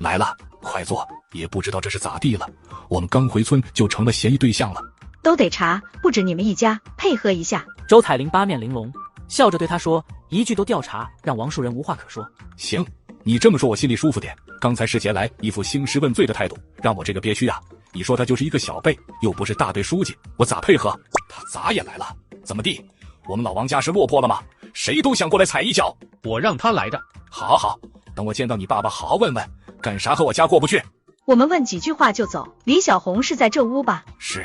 来了，快坐。也不知道这是咋地了，我们刚回村就成了嫌疑对象了。都得查，不止你们一家，配合一下。周彩玲八面玲珑，笑着对他说，一句都调查，让王树人无话可说。行，你这么说我心里舒服点。刚才世杰来一副兴师问罪的态度，让我这个憋屈啊。你说他就是一个小辈，又不是大队书记，我咋配合？他咋也来了？怎么地？我们老王家是落魄了吗？谁都想过来踩一脚？我让他来的。好，等我见到你爸爸好好问问，干啥和我家过不去？我们问几句话就走。李小红是在这屋吧？是，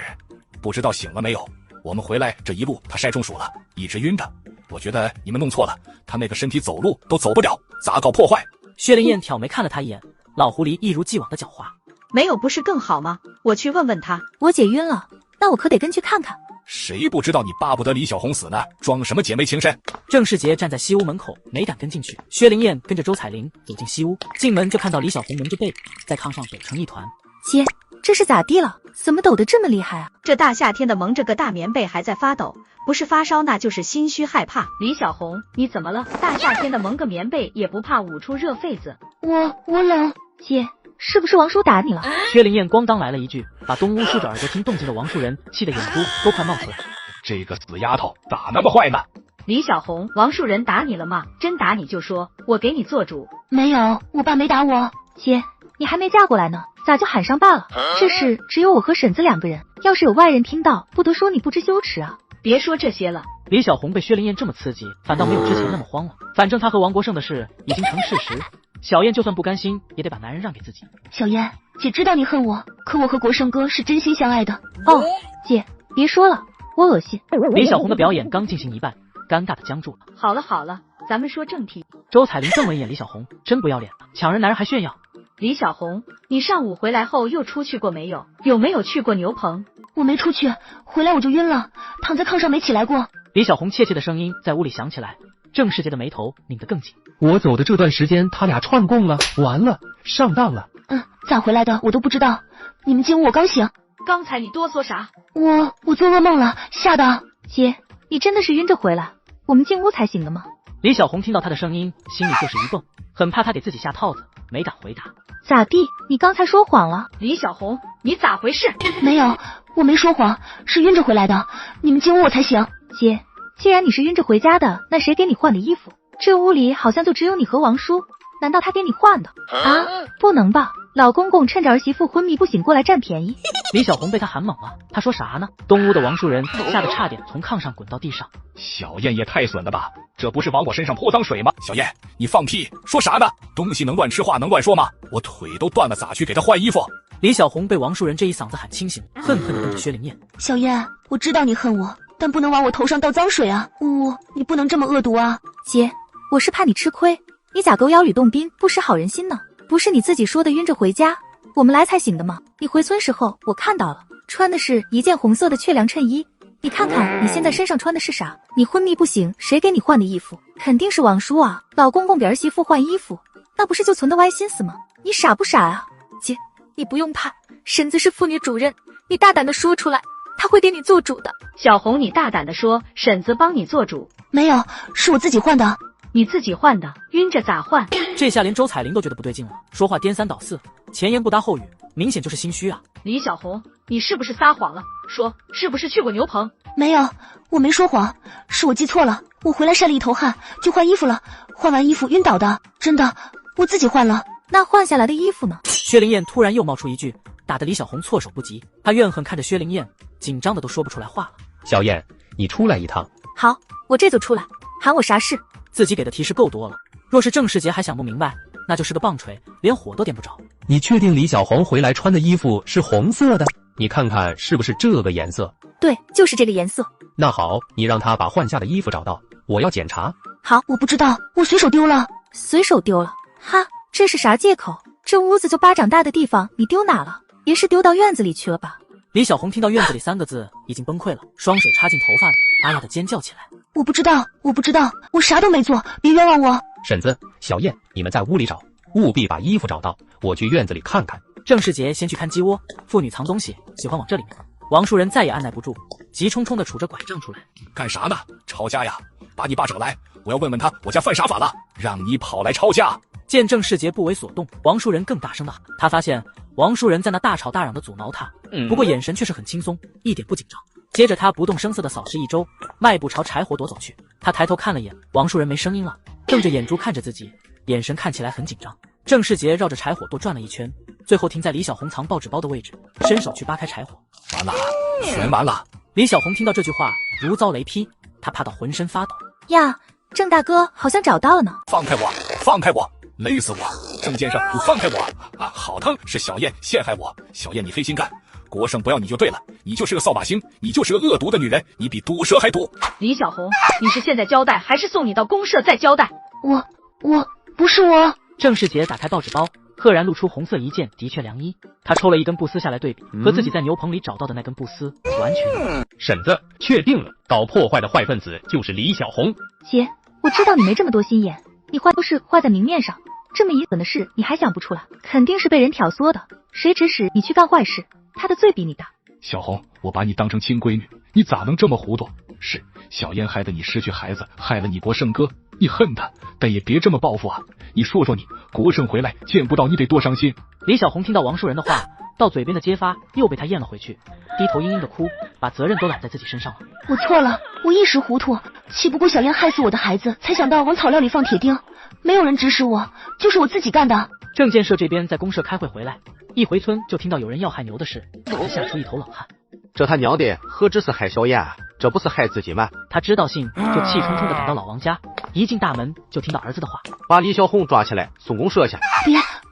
不知道醒了没有。我们回来这一路他晒中暑了，一直晕着。我觉得你们弄错了，他那个身体走路都走不了，咋搞破坏？薛灵燕挑眉看了他一眼，老狐狸一如既往的狡猾。没有不是更好吗？我去问问他。我姐晕了，那我可得跟去看看。谁不知道你巴不得李小红死呢？装什么姐妹情深？郑世杰站在西屋门口，没敢跟进去。薛灵燕跟着周彩玲走进西屋，进门就看到李小红蒙着背，在炕上抖成一团。姐，这是咋地了？怎么抖得这么厉害啊？这大夏天的蒙着个大棉被还在发抖，不是发烧那就是心虚害怕。李小红，你怎么了？大夏天的蒙个棉被也不怕捂出热痱子？我冷。姐，是不是王叔打你了？薛灵燕咣当来了一句，把东屋竖着耳朵听动静的王树人气得眼珠都快冒出来。这个死丫头咋那么坏呢？李小红，王树人打你了吗？真打你就说，我给你做主。没有，我爸没打我。姐，你还没嫁过来呢，咋就喊上爸了？这事只有我和婶子两个人，要是有外人听到，不得说你不知羞耻啊。别说这些了，李小红被薛灵燕这么刺激，反倒没有之前那么慌了。反正她和王国胜的事已经成事实，小燕就算不甘心，也得把男人让给自己。小燕，姐知道你恨我，可我和国胜哥是真心相爱的。哦，姐，别说了，我恶心。李小红的表演刚进行一半，尴尬的僵住了。好了好了，咱们说正题。周彩玲瞪了一眼李小红，真不要脸了，抢人男人还炫耀。李小红，你上午回来后又出去过没有？有没有去过牛棚？我没出去，回来我就晕了，躺在炕上没起来过。李小红怯怯的声音在屋里响起来，郑世杰的眉头拧得更紧。我走的这段时间，他俩串供了，完了，上当了。咋回来的我都不知道。你们进屋我刚醒。刚才你哆嗦啥？我做噩梦了，吓的。姐，你真的是晕着回来？我们进屋才醒的吗？李小红听到他的声音，心里就是一蹦，很怕他给自己下套子，没敢回答。咋地？你刚才说谎了？李小红，你咋回事？没有，我没说谎，是晕着回来的。你们进屋我才醒。姐，既然你是晕着回家的，那谁给你换的衣服？这屋里好像就只有你和王叔，难道他给你换的？啊，不能吧？老公公趁着儿媳妇昏迷不醒过来占便宜。李小红被他喊懵了，他说啥呢？东屋的王树人吓得差点从炕上滚到地上。小燕也太损了吧，这不是往我身上泼脏水吗？小燕，你放屁，说啥呢？东西能乱吃，话能乱说吗？我腿都断了，咋去给他换衣服？李小红被王树人这一嗓子喊清醒，恨恨地瞪着薛灵燕。小燕，我知道你恨我，但不能往我头上倒脏水啊！你不能这么恶毒啊！姐，我是怕你吃亏，你咋狗咬吕洞宾，不识好人心呢？不是你自己说的晕着回家，我们来才醒的吗？你回村时候我看到了，穿的是一件红色的雀凉衬衣。你看看你现在身上穿的是啥？你昏迷不醒，谁给你换的衣服？肯定是王叔啊！老公公给儿媳妇换衣服，那不是就存的歪心思吗？你傻不傻啊？姐，你不用怕，婶子是妇女主任，你大胆的说出来，她会给你做主的。小红，你大胆的说，婶子帮你做主。没有，是我自己换的。你自己换的，晕着咋换？这下连周彩玲都觉得不对劲了，说话颠三倒四，前言不搭后语，明显就是心虚啊。李小红，你是不是撒谎了？说是不是去过牛棚？没有，我没说谎，是我记错了。我回来晒了一头汗，就换衣服了，换完衣服晕倒的，真的，我自己换了。那换下来的衣服呢？薛灵燕突然又冒出一句，打得李小红措手不及。她怨恨看着薛灵燕，紧张的都说不出来话了。小燕，你出来一趟。好，我这就出来，喊我啥事？自己给的提示够多了，若是郑世杰还想不明白，那就是个棒槌，连火都点不着。你确定李小红回来穿的衣服是红色的？你看看是不是这个颜色？对，就是这个颜色。那好，你让他把换下的衣服找到，我要检查。好，我不知道，我随手丢了。随手丢了？哈，这是啥借口？这屋子就巴掌大的地方，你丢哪了？别是丢到院子里去了吧？李小红听到院子里3个字，已经崩溃了，双手插进头发里，啊呀的尖叫起来。我不知道，我啥都没做，别冤枉我。婶子，小燕，你们在屋里找，务必把衣服找到，我去院子里看看。郑世杰先去看鸡窝，妇女藏东西喜欢往这里面。王树人再也按耐不住，急冲冲的杵着拐杖出来。干啥呢？抄家呀！把你爸找来，我要问问他我家犯啥法了，让你跑来抄家。见郑世杰不为所动，王树人更大声的喊。他发现王树人在那大吵大嚷的阻挠他，不过眼神却是很轻松，一点不紧张。接着他不动声色地扫视一周，迈步朝柴火垛走去。他抬头看了眼，王树人没声音了，瞪着眼珠看着自己，眼神看起来很紧张。郑世杰绕着柴火垛转了一圈，最后停在李小红藏报纸包的位置，伸手去扒开柴火。完了，全完了！李小红听到这句话如遭雷劈，她怕到浑身发抖。呀，郑大哥好像找到了呢！放开我，放开我！勒死我！郑先生，你放开我！啊，好疼！是小燕陷害我，小燕你黑心干。国胜不要你就对了，你就是个扫把星，你就是个恶毒的女人，你比毒蛇还毒。李小红，你是现在交代，还是送你到公社再交代？我不是我。郑世杰打开报纸包，赫然露出红色一件的确良衣。他抽了一根布丝下来对比，和自己在牛棚里找到的那根布丝完全一样。婶子，确定了，搞破坏的坏分子就是李小红。姐，我知道你没这么多心眼，你坏都是坏在明面上，这么遗损的事你还想不出来，肯定是被人挑唆的。谁指使你去干坏事？他的罪比你大。小红，我把你当成亲闺女，你咋能这么糊涂？是小燕害得你失去孩子，害了你国胜哥，你恨他，但也别这么报复啊！你说说你，国胜回来见不到你得多伤心。李小红听到王树人的话，到嘴边的揭发又被他咽了回去，低头嘤嘤的哭，把责任都揽在自己身上了。我错了，我一时糊涂，气不过小燕害死我的孩子，才想到往草料里放铁钉，没有人指使我，就是我自己干的。郑建设这边在公社开会回来，一回村就听到有人要害牛的事，吓出一头冷汗。这他娘的何止是害小燕，这不是害自己吗？他知道信，就气冲冲的赶到老王家，一进大门就听到儿子的话：把李小红抓起来送公社去。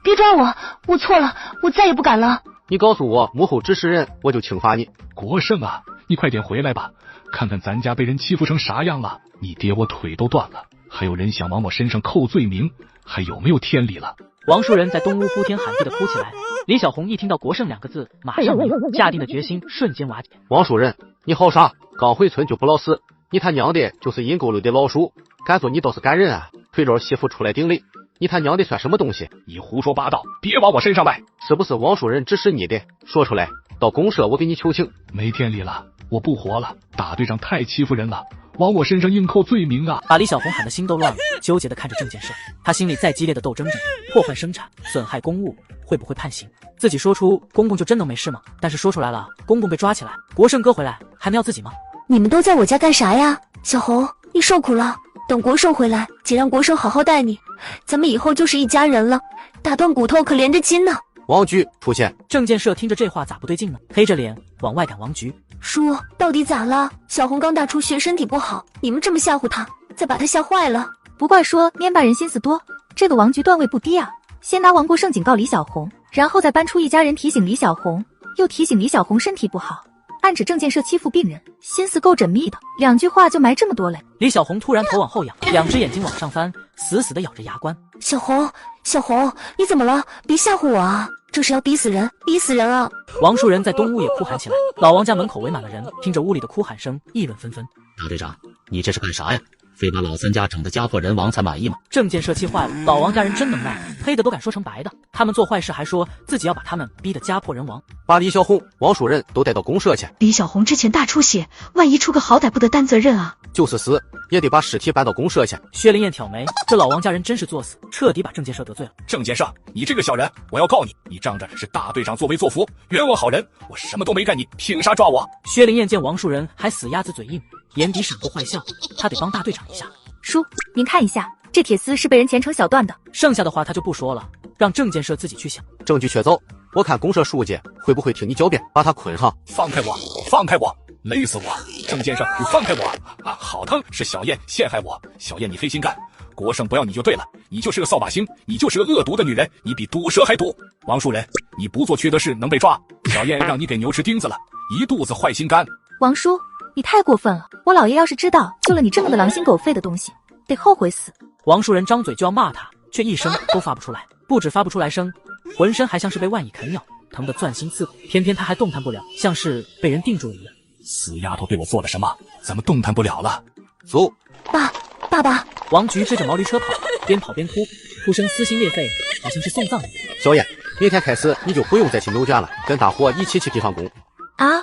别抓我，我错了，我再也不敢了。你告诉我幕后指使人，我就轻罚你。国胜啊，你快点回来吧，看看咱家被人欺负成啥样了。你爹我腿都断了，还有人想往我身上扣罪名，还有没有天理了？王树人在东屋呼天喊地的哭起来。李小红一听到国胜2个字，马上没有下定的决心瞬间瓦解。王树人，你好傻，刚回村就不老实，你他娘的就是阴沟里的老鼠，敢说你倒是干人啊，推着媳妇出来顶礼，你他娘的算什么东西？你胡说八道，别往我身上来！是不是王树人指使你的？说出来，到公社我给你求情。没天理了，我不活了，大队长太欺负人了，往我身上硬扣罪名啊！把李小红喊得心都乱了，纠结地看着郑建设，他心里再激烈的斗争着，破坏生产、损害公务，会不会判刑？自己说出公公就真能没事吗？但是说出来了，公公被抓起来，国胜哥回来，还能要自己吗？你们都在我家干啥呀？小红，你受苦了，等国胜回来，姐让国胜好好待你，咱们以后就是一家人了，打断骨头可连着筋呢。王局出现。郑建设听着这话咋不对劲呢？黑着脸往外赶王局。叔，到底咋了？小红刚大出血，身体不好，你们这么吓唬她，再把她吓坏了。不怪说蔫巴人心思多，这个王局段位不低啊。先拿王国胜警告李小红，然后再搬出一家人提醒李小红，又提醒李小红身体不好，暗指郑建设欺负病人，心思够缜密的，2句话就埋这么多嘞。李小红突然头往后仰，2只眼睛往上翻，死死地咬着牙关。小红，你怎么了？别吓唬我啊！这是要逼死人，逼死人啊！王树人在东屋也哭喊起来，老王家门口围满了人，听着屋里的哭喊声，议论纷纷。大队长，你这是干啥呀？非把老三家整得家破人亡才满意吗？郑建设气坏了，老王家人真能耐，黑的都敢说成白的。他们做坏事还说自己要把他们逼得家破人亡。把李小红、王树人都带到公社去。李小红之前大出血，万一出个好歹不得担责任啊！就是死也得把尸体搬到公社去。薛灵燕挑眉，这老王家人真是作死，彻底把郑建设得罪了。郑建设，你这个小人，我要告你！你仗着是大队长作威作福，冤枉好人，我什么都没干，你凭啥抓我？薛灵燕见王树人还死鸭子嘴硬，眼底闪过坏笑，他得帮大队长一下。叔，您看一下，这铁丝是被人钳成小段的。剩下的话他就不说了，让郑建设自己去想。证据确凿，我看公社书记会不会听你狡辩，把他捆上？放开我，放开我！累死我！郑建设，你放开我！啊，好疼！是小燕陷害我，小燕你黑心干，国胜不要你就对了，你就是个扫把星，你就是个恶毒的女人，你比毒蛇还毒。王树人，你不做缺德事能被抓，小燕让你给牛吃钉子了，一肚子坏心肝。王叔，你太过分了！我老爷要是知道救了你这么个狼心狗肺的东西，得后悔死。王树人张嘴就要骂他，却一声都发不出来，不止发不出来声，浑身还像是被万蚁啃咬，疼得钻心刺骨。偏偏他还动弹不了，像是被人定住了一样。死丫头对我做了什么？怎么动弹不了了？走！爸爸！王局追着毛驴车跑，边跑边哭，哭声撕心裂肺，好像是送葬一样。小燕，明天开始你就不用再去牛家了，跟大伙一起去地方工。啊，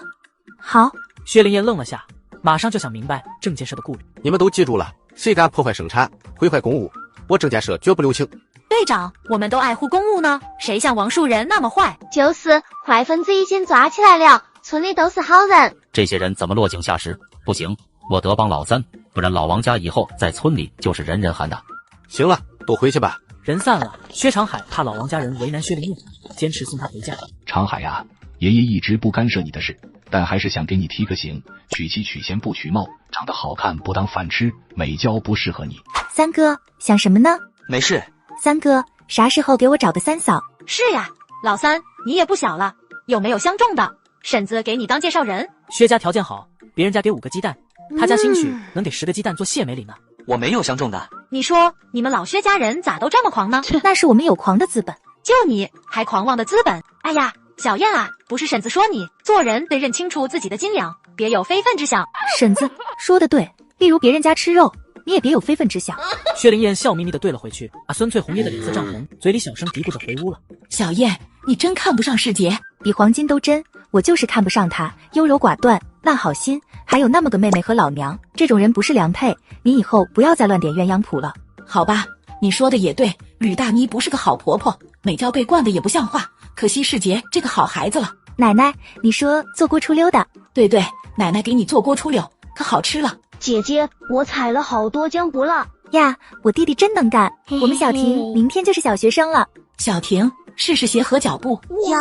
好。薛灵燕愣了下，马上就想明白郑建设的顾虑。你们都记住了，谁敢破坏生产、毁坏公务，我郑建设绝不留情。队长，我们都爱护公务呢，谁像王树人那么坏？就是坏分子已经抓起来了，村里都是好人。这些人怎么落井下石？不行，我得帮老三，不然老王家以后在村里就是人人喊打。行了，都回去吧。人散了，薛长海怕老王家人为难薛灵燕，坚持送他回家。长海呀，爷爷一直不干涉你的事，但还是想给你提个醒，娶妻娶贤不娶貌，长得好看不当饭吃，美娇不适合你。三哥想什么呢？没事。三哥啥时候给我找个三嫂？是呀，老三你也不小了，有没有相中的？婶子给你当介绍人。薛家条件好，别人家给5个鸡蛋，他家兴许能给10个鸡蛋做谢美礼呢。我没有相中的。你说你们老薛家人咋都这么狂呢？那是我们有狂的资本，就你还狂妄的资本。哎呀，小燕啊，不是婶子说你做人得认清楚自己的斤两，别有非分之想。婶子说的对，例如别人家吃肉，你也别有非分之想。薛灵燕笑眯眯地对了回去，把孙翠红噎得脸色涨红，嘴里小声嘀咕着回屋了。小燕，你真看不上世杰，比黄金都真。我就是看不上他，优柔寡断，烂好心，还有那么个妹妹和老娘，这种人不是良配。你以后不要再乱点鸳鸯谱了。好吧，你说的也对，吕大妮不是个好婆婆，美娇被惯的也不像话，可惜世杰这个好孩子了。奶奶，你说做锅出溜的？对，奶奶给你做锅出溜，可好吃了。姐姐，我采了好多浆果了呀，我弟弟真能干。我们小婷明天就是小学生了。小婷，试试鞋和脚步呀，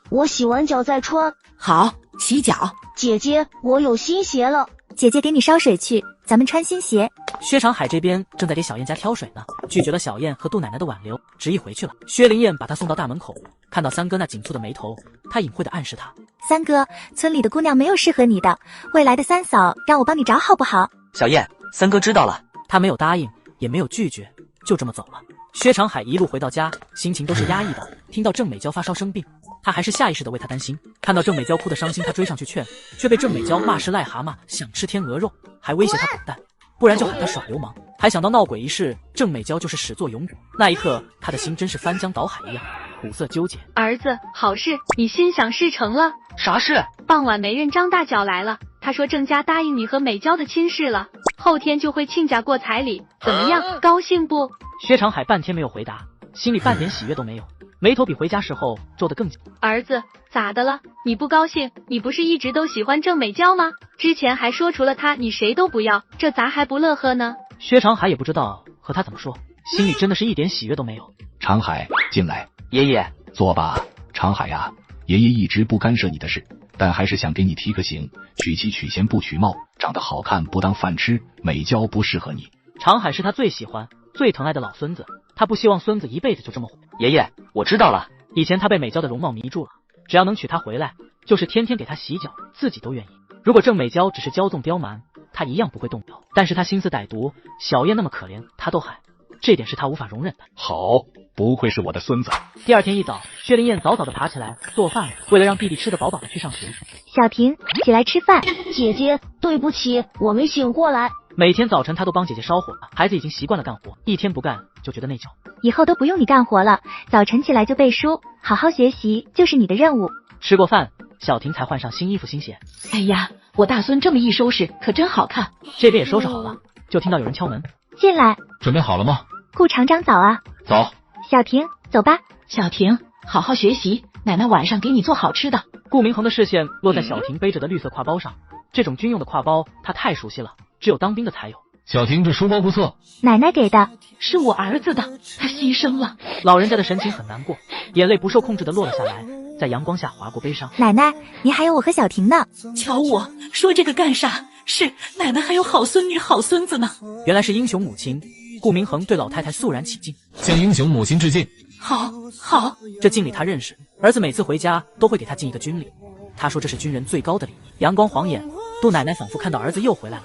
我洗完脚再穿。好，洗脚。姐姐，我有新鞋了。姐姐给你烧水去，咱们穿新鞋。薛长海这边正在给小燕家挑水呢，拒绝了小燕和杜奶奶的挽留，执意回去了。薛灵燕把他送到大门口，看到三哥那紧蹙的眉头，他隐晦地暗示他：三哥，村里的姑娘没有适合你的，未来的三嫂让我帮你找好不好？小燕，三哥知道了。他没有答应，也没有拒绝，就这么走了。薛长海一路回到家，心情都是压抑的。听到郑美娇发烧生病，他还是下意识地为她担心。看到郑美娇哭得伤心，他追上去劝，却被郑美娇骂是癞蛤蟆，想吃天鹅肉，还威胁他滚蛋，不然就喊他耍流氓。还想到闹鬼一事，郑美娇就是始作俑者。那一刻，他的心真是翻江倒海一样，苦涩纠结。儿子，好事，你心想事成了。啥事？傍晚媒人张大脚来了，他说郑家答应你和美娇的亲事了，后天就会亲家过彩礼，怎么样？高兴不？薛长海半天没有回答，心里半点喜悦都没有，眉头比回家时候皱得更紧。儿子，咋的了？你不高兴？你不是一直都喜欢郑美娇吗？之前还说除了她你谁都不要，这咋还不乐呵呢？薛长海也不知道和他怎么说，心里真的是一点喜悦都没有。长海，进来。爷爷，坐吧。长海呀，爷爷一直不干涉你的事，但还是想给你提个醒，娶妻娶贤不娶貌，长得好看不当饭吃，美娇不适合你。长海是他最喜欢最疼爱的老孙子，他不希望孙子一辈子就这么活。爷爷，我知道了。以前他被美娇的容貌迷住了，只要能娶她回来，就是天天给她洗脚，自己都愿意。如果郑美娇只是骄纵刁蛮，他一样不会动摇。但是他心思歹毒，小燕那么可怜，他都害，这点是他无法容忍的。好，不愧是我的孙子。第二天一早，薛灵燕早早的爬起来做饭，为了让弟弟吃得饱饱的去上学。小婷，起来吃饭。姐姐，对不起，我没醒过来。每天早晨他都帮姐姐烧火了，孩子已经习惯了干活，一天不干就觉得内疚。以后都不用你干活了，早晨起来就背书，好好学习就是你的任务。吃过饭，小婷才换上新衣服新鞋。哎呀，我大孙这么一收拾，可真好看。这边也收拾好了，就听到有人敲门。进来。准备好了吗？顾厂长早啊。走。小婷，走吧。小婷，好好学习，奶奶晚上给你做好吃的。顾明恒的视线落在小婷背着的绿色挎包上，这种军用的挎包他太熟悉了，只有当兵的才有。小婷，这书包不错，奶奶给的，是我儿子的，他牺牲了。老人家的神情很难过，眼泪不受控制的落了下来，在阳光下划过悲伤。奶奶，你还有我和小婷呢。瞧我说这个干啥？是奶奶还有好孙女好孙子呢。原来是英雄母亲，顾明恒对老太太肃然起敬，向英雄母亲致敬。好，好，这敬礼他认识，儿子每次回家都会给他敬一个军礼，他说这是军人最高的礼仪。阳光晃眼，杜奶奶仿佛看到儿子又回来了。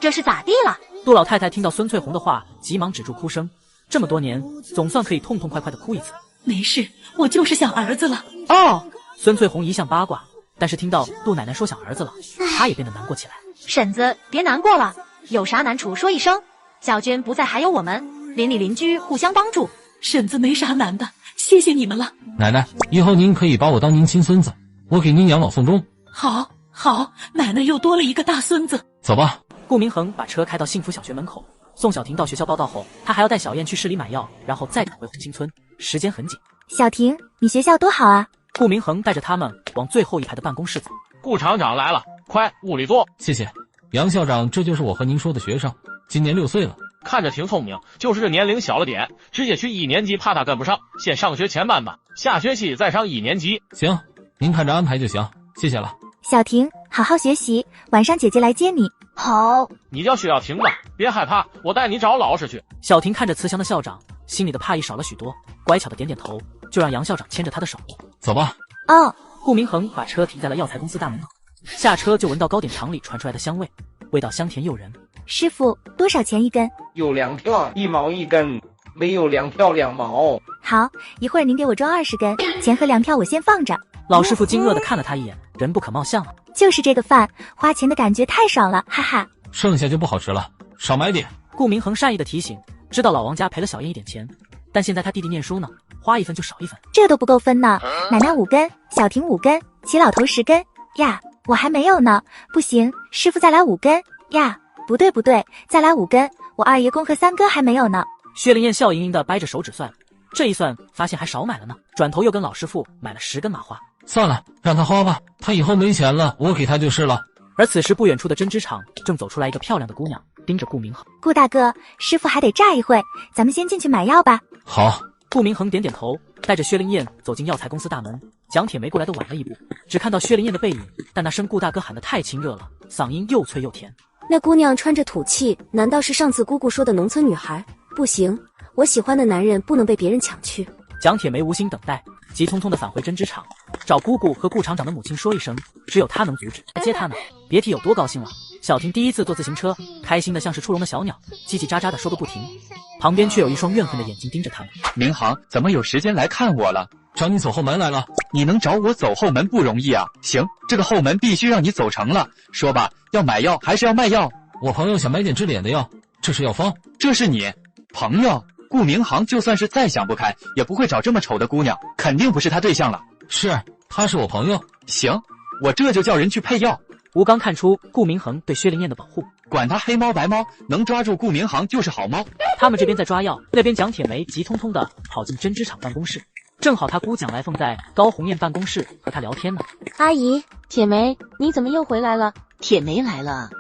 这是咋地了？杜老太太听到孙翠红的话，急忙止住哭声。这么多年，总算可以痛痛快快的哭一次。没事，我就是想儿子了。哦，孙翠红一向八卦，但是听到杜奶奶说想儿子了，她也变得难过起来。婶子，别难过了，有啥难处说一声，小娟不在还有我们，邻里邻居互相帮助。婶子没啥难的，谢谢你们了。奶奶，以后您可以把我当您亲孙子，我给您养老送终。好，好，奶奶又多了一个大孙子。走吧。顾明恒把车开到幸福小学门口，送小婷到学校报到后，他还要带小燕去市里买药，然后再赶回红星村，时间很紧。小婷，你学校多好啊！顾明恒带着他们往最后一排的办公室走。顾厂长来了，快屋里坐。谢谢。杨校长，这就是我和您说的学生，今年6岁了，看着挺聪明，就是这年龄小了点，直接去1年级怕他跟不上，先上学前班吧，下学期再上1年级。行，您看着安排就行，谢谢了。小婷，好好学习，晚上姐姐来接你。好，你叫薛小婷吧，别害怕，我带你找老师去。小婷看着慈祥的校长，心里的怕意少了许多，乖巧的点点头，就让杨校长牵着她的手。走吧。哦。顾明恒把车停在了药材公司大门口，下车就闻到糕点厂里传出来的香味，味道香甜诱人。师傅，多少钱一根？有2条1毛一根，没有2条2毛。好，一会儿您给我装20根，钱和粮票我先放着。老师傅惊愕地看了他一眼，人不可貌相了。就是这个饭，花钱的感觉太爽了，哈哈。剩下就不好吃了，少买点。顾明恒善意的提醒，知道老王家赔了小燕一点钱，但现在他弟弟念书呢，花一分就少一分，这都不够分呢。奶奶5根，小婷5根，齐老头10根呀，我还没有呢。不行，师傅再来5根呀。不对，再来5根，我二爷公和3哥还没有呢。薛灵燕笑盈盈的掰着手指算，这一算发现还少买了呢，转头又跟老师傅买了10根麻花。算了，让他花吧，他以后没钱了，我给他就是了。而此时不远处的针织厂正走出来一个漂亮的姑娘，盯着顾明恒。顾大哥，师傅还得炸一会，咱们先进去买药吧。好。顾明恒点点头，带着薛灵燕走进药材公司大门，蒋铁梅过来的晚了一步，只看到薛灵燕的背影，但那声顾大哥喊得太亲热了，嗓音又脆又甜。那姑娘穿着土气，难道是上次姑姑说的农村女孩？不行，我喜欢的男人不能被别人抢去。蒋铁梅无心等待，急匆匆地返回针织厂，找姑姑和顾厂长的母亲说一声，只有她能阻止。接她呢，别提有多高兴了。小婷第一次坐自行车，开心的像是出笼的小鸟，叽叽喳喳的说个不停。旁边却有一双怨恨的眼睛盯着他们。明航怎么有时间来看我了？找你走后门来了。你能找我走后门不容易啊。行，这个后门必须让你走成了。说吧，要买药还是要卖药？我朋友想买点治脸的药，这是药方。这是你朋友？顾明航就算是再想不开，也不会找这么丑的姑娘，肯定不是他对象了。是，他是我朋友。行，我这就叫人去配药。吴刚看出顾明恒对薛灵燕的保护，管他黑猫白猫，能抓住顾明航就是好猫。他们这边在抓药，那边蒋铁梅急匆匆地跑进针织厂办公室，正好他姑蒋来凤在高红艳办公室和他聊天呢。阿姨，铁梅，你怎么又回来了？铁梅来了。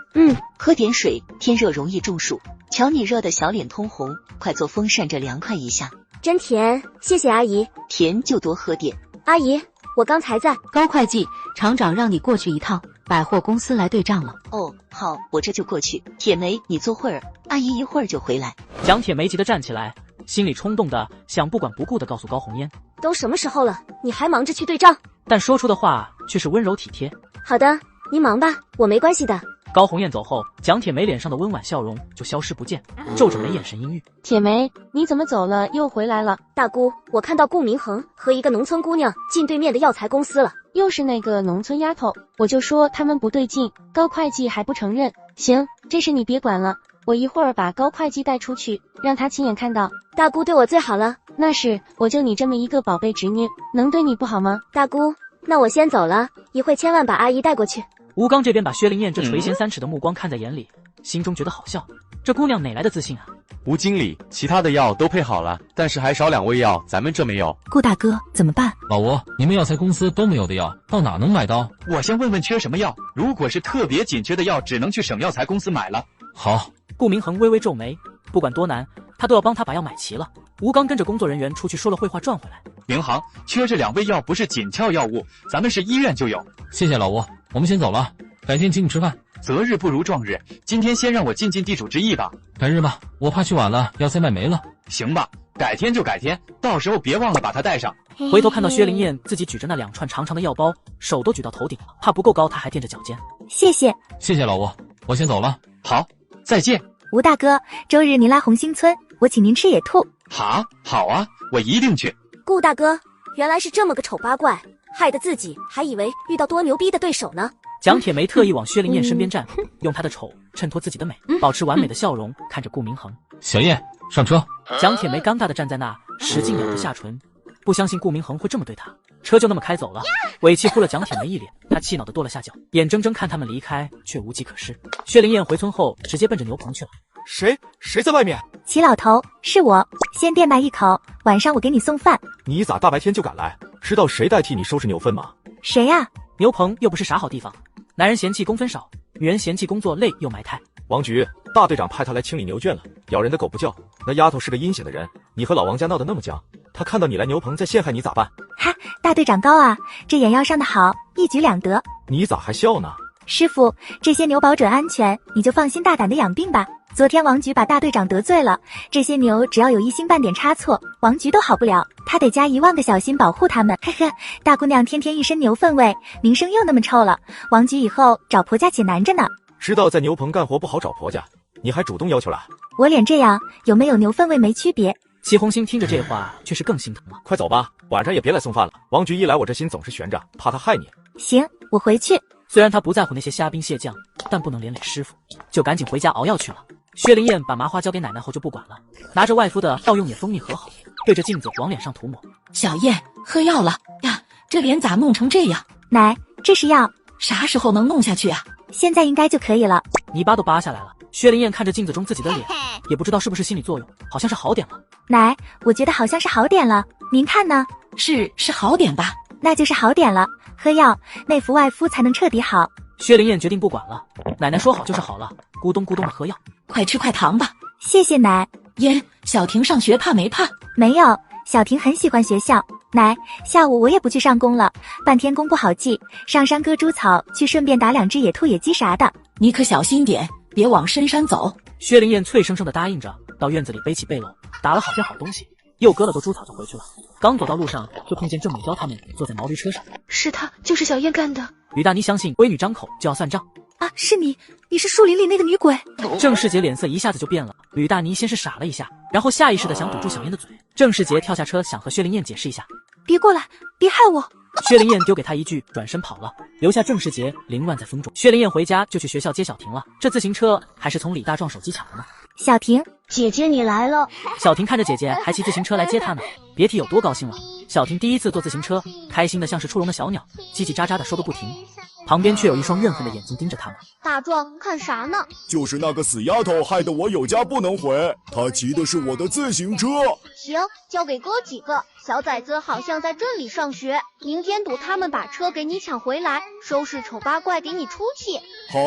喝点水，天热容易中暑。瞧你热的小脸通红，快做风扇着凉快一下。真甜，谢谢阿姨。甜就多喝点。阿姨，我刚才在高会计，厂长让你过去一趟，百货公司来对账了。哦，好，我这就过去。铁梅，你坐会儿，阿姨一会儿就回来。蒋铁梅急得站起来，心里冲动的想不管不顾的告诉高红烟，都什么时候了，你还忙着去对账？但说出的话却是温柔体贴。好的，你忙吧，我没关系的。高红艳走后，蒋铁梅脸上的温婉笑容就消失不见，皱着眉，眼神阴郁。铁梅，你怎么走了又回来了？大姑，我看到顾明恒和一个农村姑娘进对面的药材公司了。又是那个农村丫头，我就说他们不对劲，高会计还不承认。行，这事你别管了，我一会儿把高会计带出去，让他亲眼看到。大姑对我最好了。那是，我就你这么一个宝贝侄女，能对你不好吗？大姑，那我先走了，一会千万把阿姨带过去。吴刚这边把薛灵燕这垂涎3尺的目光看在眼里，心中觉得好笑，这姑娘哪来的自信啊？吴经理，其他的药都配好了，但是还少2味药，咱们这没有。顾大哥，怎么办？老吴，你们药材公司都没有的药，到哪能买到？我先问问缺什么药，如果是特别紧缺的药，只能去省药材公司买了。好。顾明恒微微皱眉，不管多难，他都要帮他把药买齐了。吴刚跟着工作人员出去说了会话，转回来。明航，缺这2味药不是紧俏药物，咱们是医院就有。谢谢老吴，我们先走了，改天请你吃饭。择日不如撞日，今天先让我尽尽地主之谊吧。改日吧，我怕去晚了药材卖没了。行吧，改天就改天，到时候别忘了把它带上。回头看到薛灵燕自己举着那2串长长的药包，手都举到头顶了，怕不够高，他还踮着脚尖。谢谢，谢谢老吴，我先走了。好，再见。吴大哥，周日您来红星村，我请您吃野兔。好啊，我一定去。顾大哥，原来是这么个丑八怪，害得自己还以为遇到多牛逼的对手呢。蒋铁梅特意往薛灵燕身边站，用她的丑衬托自己的美，保持完美的笑容，看着顾明恒。小燕，上车。蒋铁梅尴尬地站在那，使劲咬着下唇，不相信顾明恒会这么对她。车就那么开走了，尾气呼了蒋铁梅一脸，她气恼地跺了下脚，眼睁睁看他们离开，却无计可施。薛灵燕回村后，直接奔着牛棚去了。谁在外面？齐老头，是我，先垫吧一口，晚上我给你送饭。你咋大白天就赶来？知道谁代替你收拾牛粪吗？谁呀？牛棚又不是啥好地方，男人嫌弃工分少，女人嫌弃工作累又埋汰。王局，大队长派他来清理牛圈了，咬人的狗不叫。那丫头是个阴险的人，你和老王家闹得那么僵，他看到你来牛棚再陷害你咋办？哈，大队长高啊，这眼药上的好，一举两得。你咋还笑呢？师傅，这些牛保准安全，你就放心大胆的养病吧。昨天王局把大队长得罪了，这些牛只要有一星半点差错，王局都好不了，他得加1万个小心保护他们。呵呵，大姑娘天天一身牛粪味，名声又那么臭了，王局以后找婆家且难着呢。知道在牛棚干活不好找婆家，你还主动要求来？我脸这样，有没有牛粪味没区别。齐红星听着这话，却是更心疼了。快走吧，晚上也别来送饭了。王局一来，我这心总是悬着，怕他害你。行，我回去。虽然他不在乎那些虾兵蟹将，但不能连累师傅，就赶紧回家熬药去了。薛灵燕把麻花交给奶奶后就不管了，拿着外敷的药用眼蜂蜜和好，对着镜子往脸上涂抹。小燕，喝药了呀，这脸咋弄成这样？奶，这是药，啥时候能弄下去啊？现在应该就可以了。泥巴都扒下来了。薛灵燕看着镜子中自己的脸，也不知道是不是心理作用，好像是好点了。奶，我觉得好像是好点了，您看呢？是好点吧？那就是好点了。喝药，内服外敷才能彻底好。薛灵燕决定不管了，奶奶说好就是好了，咕咚咕咚的喝药。快吃快糖吧。谢谢奶。燕，小婷上学怕没怕？没有，小婷很喜欢学校。奶，下午我也不去上工了，半天工不好记，上山割猪草去，顺便打2只野兔、野鸡啥的。你可小心点，别往深山走。薛灵燕脆生生的答应着，到院子里背起背篓，打了好些好东西，又割了朵猪草就回去了。刚走到路上，就碰见郑美娇他们坐在毛驴车上。是他，就是小燕干的。吕大妮相信闺女张口就要算账啊，是你是树林里那个女鬼。郑世杰脸色一下子就变了，吕大妮先是傻了一下，然后下意识的想堵住小燕的嘴。郑世杰跳下车想和薛灵燕解释一下，别过来，别害我。薛灵燕丢给他一句，转身跑了，留下郑世杰凌乱在风中。薛灵燕回家就去学校接小婷了，这自行车还是从李大壮手机抢的呢。小婷，姐姐你来了。小婷看着姐姐还骑自行车来接她呢，别提有多高兴了。小婷第一次坐自行车，开心的像是出笼的小鸟，叽叽喳喳的说个不停。旁边却有一双怨恨的眼睛盯着他们。大壮看啥呢？就是那个死丫头害得我有家不能回，她骑的是我的自行车。行，交给哥几个。小崽子好像在这里上学，明天堵他们把车给你抢回来，收拾丑八怪给你出气。好，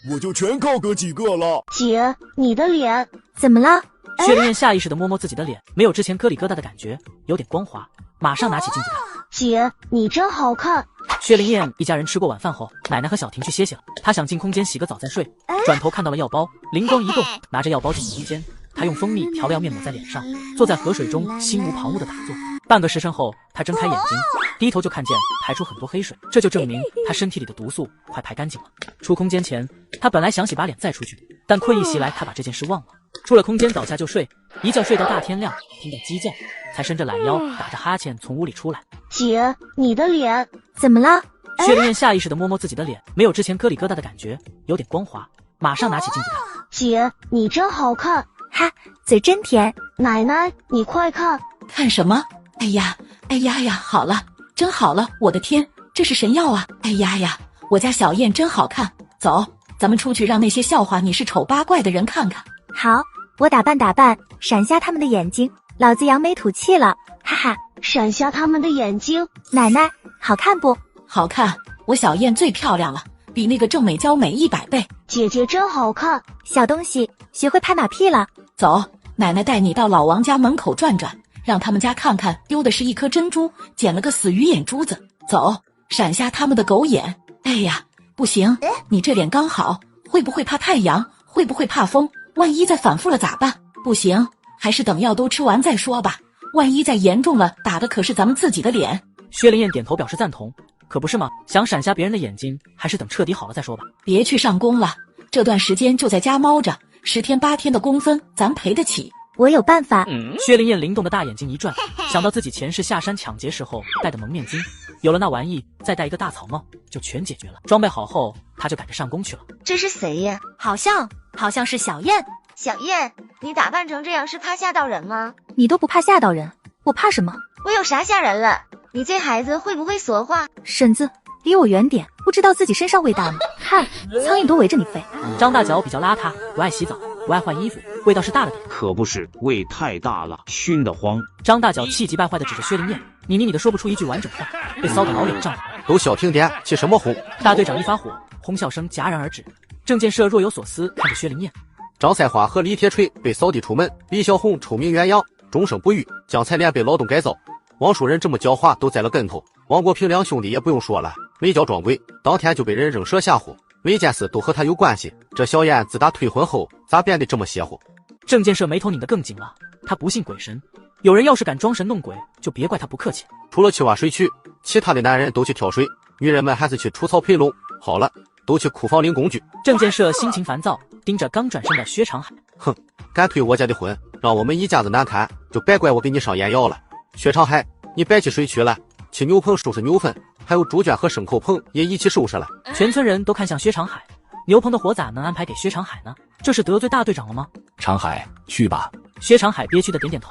我就全靠哥几个了。姐，你的脸怎么了？薛灵燕下意识地摸摸自己的脸，没有之前疙里疙瘩的感觉，有点光滑，马上拿起镜子看。姐，你真好看。薛灵燕一家人吃过晚饭后，奶奶和小婷去歇歇了。她想进空间洗个澡再睡，转头看到了药包，灵光一动，拿着药包进空间。她用蜂蜜调了药面抹在脸上，坐在河水中心无旁骛的打坐。半个时辰后，她睁开眼睛，低头就看见排出很多黑水，这就证明她身体里的毒素快排干净了。出空间前，她本来想洗把脸再出去，但困意袭来，她把这件事忘了。出了空间倒下就睡，一觉睡到大天亮，听到鸡叫，才伸着懒腰，打着哈欠从屋里出来。姐，你的脸怎么了？薛灵燕下意识地摸摸自己的脸，没有之前疙里疙瘩的感觉，有点光滑，马上拿起镜子看。姐，你真好看。哈，嘴真甜。奶奶，你快看。看什么？哎呀呀，好了，真好了，我的天，这是神药啊！哎呀，我家小燕真好看。走，咱们出去让那些笑话你是丑八怪的人看看。好，我打扮，闪瞎他们的眼睛，老子扬眉吐气了，哈哈！闪瞎他们的眼睛。奶奶，好看不？好看，我小燕最漂亮了，比那个郑美娇美100倍。姐姐真好看。小东西，学会拍马屁了。走，奶奶带你到老王家门口转转，让他们家看看丢的是一颗珍珠，捡了个死鱼眼珠子。走，闪瞎他们的狗眼。哎呀，不行，你这脸刚好，会不会怕太阳？会不会怕风？万一再反复了咋办？不行，还是等药都吃完再说吧。万一再严重了，打的可是咱们自己的脸。薛灵燕点头表示赞同。可不是吗？想闪瞎别人的眼睛，还是等彻底好了再说吧。别去上工了，这段时间就在家猫着，10天8天的工分咱赔得起。我有办法。薛灵燕灵动的大眼睛一转，想到自己前世下山抢劫时候戴的蒙面巾，有了那玩意，再戴一个大草帽，就全解决了。装备好后，她就赶着上工去了。这是谁呀？好像是小燕。小燕，你打扮成这样是怕吓到人吗？你都不怕吓到人，我怕什么？我有啥吓人了？你这孩子会不会说话？婶子，离我远点，不知道自己身上味大吗？看，苍蝇都围着你飞。张大脚比较邋遢，不爱洗澡，不爱换衣服，味道是大了点。可不是，味太大了，熏得慌。张大脚气急败坏地指着薛灵燕，你的说不出一句完整话，被骚得老脸涨红。都小停点，起什么哄？大队长一发火，哄笑声戛然而止。郑建设若有所思看着薛灵燕。张赛花和李铁锤被扫地出门，李小红臭名远扬，终生不渝。江采莲被劳动改造，王树人这么狡猾都栽了跟头。王国平两兄弟也不用说了，没交装鬼，当天就被人扔蛇吓唬，每件事都和他有关系。这小燕自打退婚后，咋变得这么邪乎？郑建设眉头拧得更紧了，他不信鬼神，有人要是敢装神弄鬼，就别怪他不客气。除了去挖水渠，其他的男人都去挑水，女人们还是去除草培垄。好了，都去库房领工具。郑建设心情烦躁，盯着刚转身的薛长海。哼，敢退我家的婚，让我们一家子难堪，就别怪我给你上眼药了。薛长海，你别去水渠了，去牛棚收拾牛粪，还有猪圈和牲口棚也一起收拾了。全村人都看向薛长海，牛棚的活咋能安排给薛长海呢？这是得罪大队长了吗？长海，去吧。薛长海憋屈的点点头，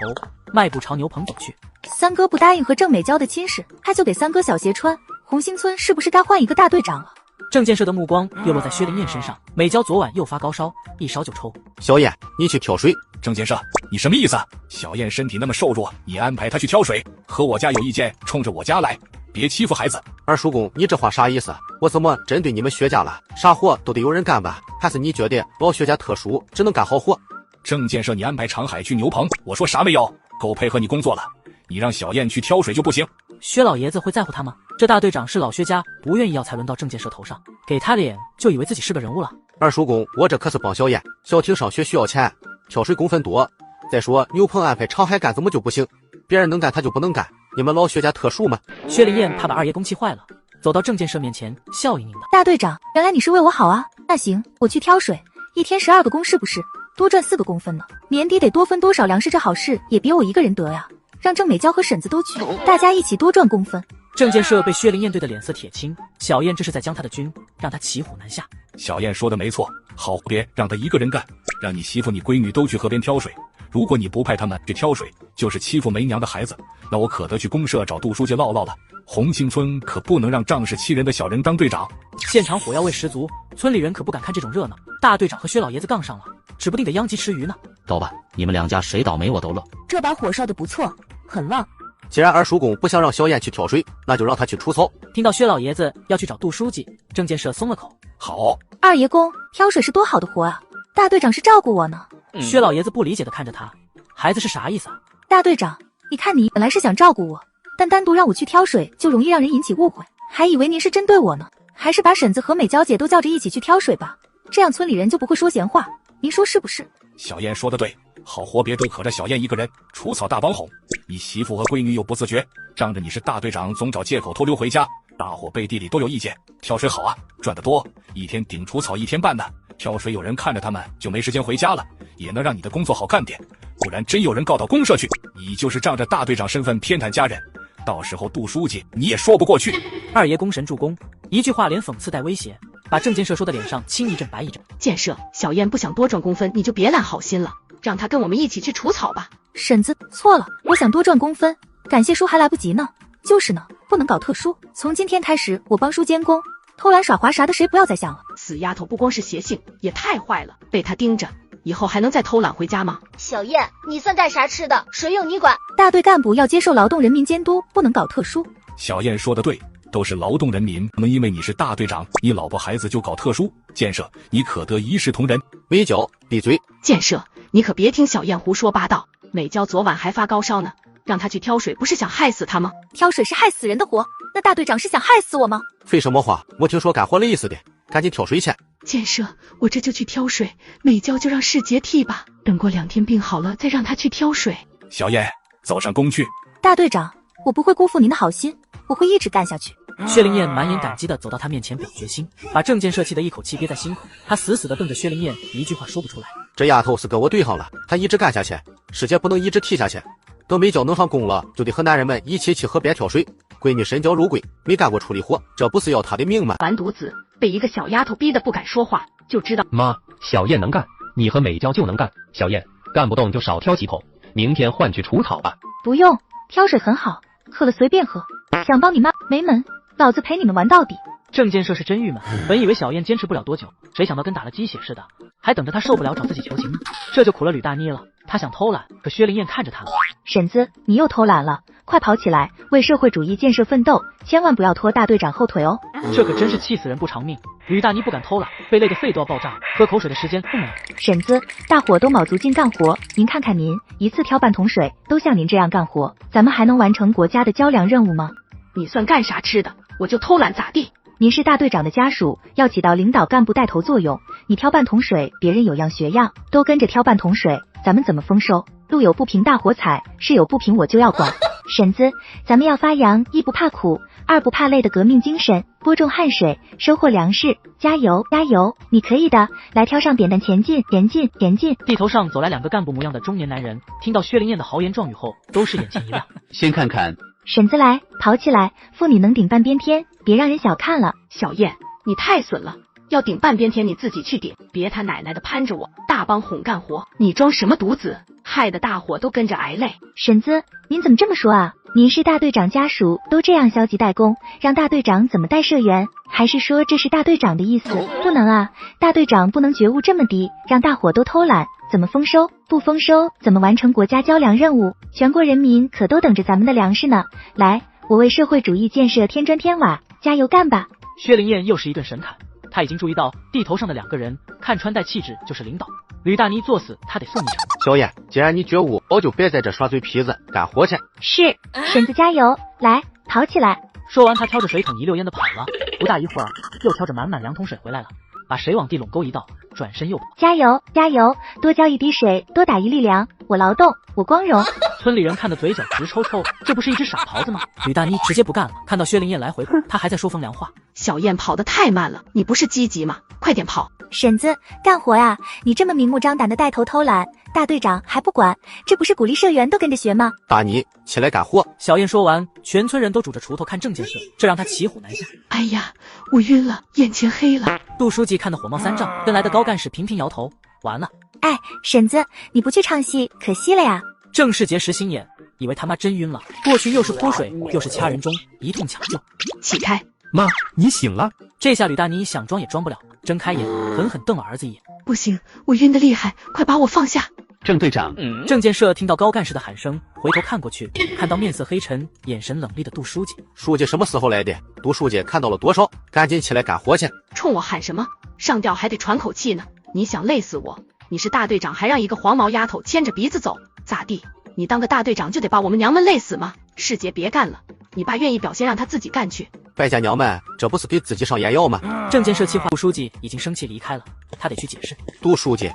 迈步朝牛棚走去。三哥不答应和郑美娇的亲事，他就给三哥小鞋穿。红星村是不是该换一个大队长了？郑建设的目光又落在薛灵燕身上。美娇昨晚又发高烧，一烧就抽。小燕，你去挑水。郑建设，你什么意思？小燕身体那么瘦弱，你安排她去挑水，和我家有意见，冲着我家来，别欺负孩子。二叔公，你这话啥意思？我怎么针对你们薛家了？啥活都得有人干吧？还是你觉得老薛家特殊，只能干好活？郑建设，你安排长海去牛棚，我说啥没有？够配合你工作了。你让小燕去挑水就不行。薛老爷子会在乎他吗？这大队长是老薛家，不愿意要才轮到郑建设头上，给他脸就以为自己是个人物了。二叔公，我这可是帮小燕，小婷上学需要钱，挑水工分多。再说牛棚安排长海干怎么就不行？别人能干他就不能干？你们老薛家特殊吗？薛灵燕怕把二爷公气坏了，走到郑建设面前，笑盈盈的。大队长，原来你是为我好啊！那行，我去挑水，一天12个工是不是？多赚4个工分呢，年底得多分多少粮食？这好事也别我一个人得呀，让郑美娇和婶子都去，大家一起多赚工分。郑建设被薛灵燕对的脸色铁青，小燕这是在将他的军，让他骑虎难下。小燕说的没错，好别让他一个人干，让你媳妇你闺女都去河边挑水。如果你不派他们去挑水，就是欺负没娘的孩子，那我可得去公社找杜书记唠唠了。红星村可不能让仗势欺人的小人当队长。现场火药味十足，村里人可不敢看这种热闹。大队长和薛老爷子杠上了，指不定得殃及池鱼呢。走吧，你们两家谁倒霉我都乐。这把火烧的不错，很旺。既然二叔公不想让小燕去挑水，那就让他去除草。听到薛老爷子要去找杜书记，郑建设松了口。好，二爷公挑水是多好的活啊，大队长是照顾我呢。薛老爷子不理解的看着他，孩子是啥意思啊？大队长，你看你本来是想照顾我，但单独让我去挑水就容易让人引起误会，还以为您是针对我呢。还是把婶子和美娇姐都叫着一起去挑水吧，这样村里人就不会说闲话，您说是不是？小燕说的对，好活别都可着小燕一个人，除草大帮哄。你媳妇和闺女又不自觉，仗着你是大队长，总找借口偷溜回家，大伙背地里都有意见。挑水好啊，赚得多，一天顶除草1天半呢。挑水有人看着他们就没时间回家了，也能让你的工作好干点。不然真有人告到公社去，你就是仗着大队长身份偏袒家人，到时候杜书记你也说不过去。二爷功神助攻，一句话连讽刺带威胁，把郑建设说的脸上青一阵白一阵。建设，小燕不想多赚工分，你就别揽好心了，让她跟我们一起去除草吧。婶子，错了，我想多赚工分，感谢叔还来不及呢。就是呢，不能搞特殊。从今天开始，我帮叔监工，偷懒耍滑啥的谁不要再想了。死丫头不光是邪性，也太坏了，被她盯着，以后还能再偷懒回家吗？小燕，你算干啥吃的？谁用你管？大队干部要接受劳动人民监督，不能搞特殊。小燕说的对，都是劳动人民，不能因为你是大队长，你老婆孩子就搞特殊。建设，你可得一视同仁。美娇，闭嘴！建设，你可别听小燕胡说八道。美娇昨晚还发高烧呢，让她去挑水，不是想害死她吗？挑水是害死人的活，那大队长是想害死我吗？废什么话，我听说干活累死的，赶紧挑水去。建设，我这就去挑水，美娇就让世杰替吧，等过2天病好了再让她去挑水。小燕，走上工去。大队长，我不会辜负您的好心，我会一直干下去。薛灵燕满眼感激地走到他面前表决心，把郑建设气得一口气憋在心口。他死死地瞪着薛灵燕，一句话说不出来。这丫头是跟我对上了，她一直干下去，世界不能一直替下去。等美娇能上工了，就得和男人们一起去河边挑水。闺女身娇肉贵，没干过处理活，这不是要她的命吗？完犊子，被一个小丫头逼得不敢说话，就知道。妈，小燕能干，你和美娇就能干。小燕干不动就少挑几口，明天换去除草吧。不用，挑水很好，渴了随便喝。想帮你妈没门，老子陪你们玩到底。郑建设是真郁闷，本以为小燕坚持不了多久，谁想到跟打了鸡血似的，还等着他受不了找自己求情呢。这就苦了吕大妮了。他想偷懒，可薛灵燕看着他。婶子，你又偷懒了，快跑起来，为社会主义建设奋斗，千万不要拖大队长后腿哦。这可真是气死人不偿命。吕大妮不敢偷懒，被累得肺都要爆炸，喝口水的时间都没有。婶子，大伙都卯足劲干活，您看看您，一次挑半桶水，都像您这样干活，咱们还能完成国家的交粮任务吗？你算干啥吃的？我就偷懒咋地？您是大队长的家属，要起到领导干部带头作用。你挑半桶水，别人有样学样，都跟着挑半桶水，咱们怎么丰收？路有不平大火采，事有不平我就要管。婶子，咱们要发扬1不怕苦，2不怕累的革命精神，播种汗水，收获粮食，加油加油，你可以的！来挑上扁担，前进前进前进！地头上走来2个干部模样的中年男人，听到薛灵燕的豪言壮语后，都是眼前一亮。先看看。婶子来，跑起来！妇女能顶半边天，别让人小看了。小燕，你太损了，要顶半边天你自己去顶，别他奶奶的攀着我，大帮哄干活，你装什么犊子？害得大伙都跟着挨累。婶子，您怎么这么说啊？您是大队长家属，都这样消极怠工，让大队长怎么带社员？还是说这是大队长的意思？不能啊，大队长不能觉悟这么低，让大伙都偷懒，怎么丰收？不丰收怎么完成国家交粮任务？全国人民可都等着咱们的粮食呢！来，我为社会主义建设添砖添瓦，加油干吧！薛灵燕又是一顿神侃，他已经注意到地头上的2个人看穿带气质就是领导。吕大妮作死，他得送一场。小燕，既然你觉悟，我就别在这耍嘴皮子，干活去。是，婶子加油，来，跑起来。说完，他挑着水桶一溜烟的跑了。不大一会儿，又挑着满满2桶水回来了，把水往地垄沟一倒，转身又跑。加油，加油！多浇一滴水，多打一粒粮。我劳动，我光荣。村里人看得嘴角直抽抽，这不是一只傻狍子吗？吕大妮直接不干了，看到薛灵燕来回跑，她还在说风凉话。小燕跑得太慢了，你不是积极吗？快点跑！婶子，干活呀！你这么明目张胆的带头偷懒，大队长还不管，这不是鼓励社员都跟着学吗？大妮，起来干活！小燕说完，全村人都拄着锄头看郑建设，这让他骑虎难下。哎呀，我晕了，眼前黑了。杜书记看得火冒三丈，跟来的高干事频频摇头。完了！哎，婶子，你不去唱戏，可惜了呀。郑世杰实心眼，以为他妈真晕了，过去又是泼水，又是掐人中，一通抢救。起开！妈，你醒了。这下吕大妮想装也装不了，睁开眼，狠狠瞪了儿子一眼。不行，我晕得厉害，快把我放下！郑队长，郑建设听到高干事的喊声，回头看过去，看到面色黑沉、眼神冷厉的杜书记。书记什么时候来的？杜书记看到了多少？赶紧起来干活去！冲我喊什么？上吊还得喘口气呢！你想累死我？你是大队长，还让一个黄毛丫头牵着鼻子走，咋地？你当个大队长就得把我们娘们累死吗？世杰别干了，你爸愿意表现让他自己干去。败家娘们，这不是给自己上眼药吗？郑建设气话，杜书记已经生气离开了，他得去解释。杜书记，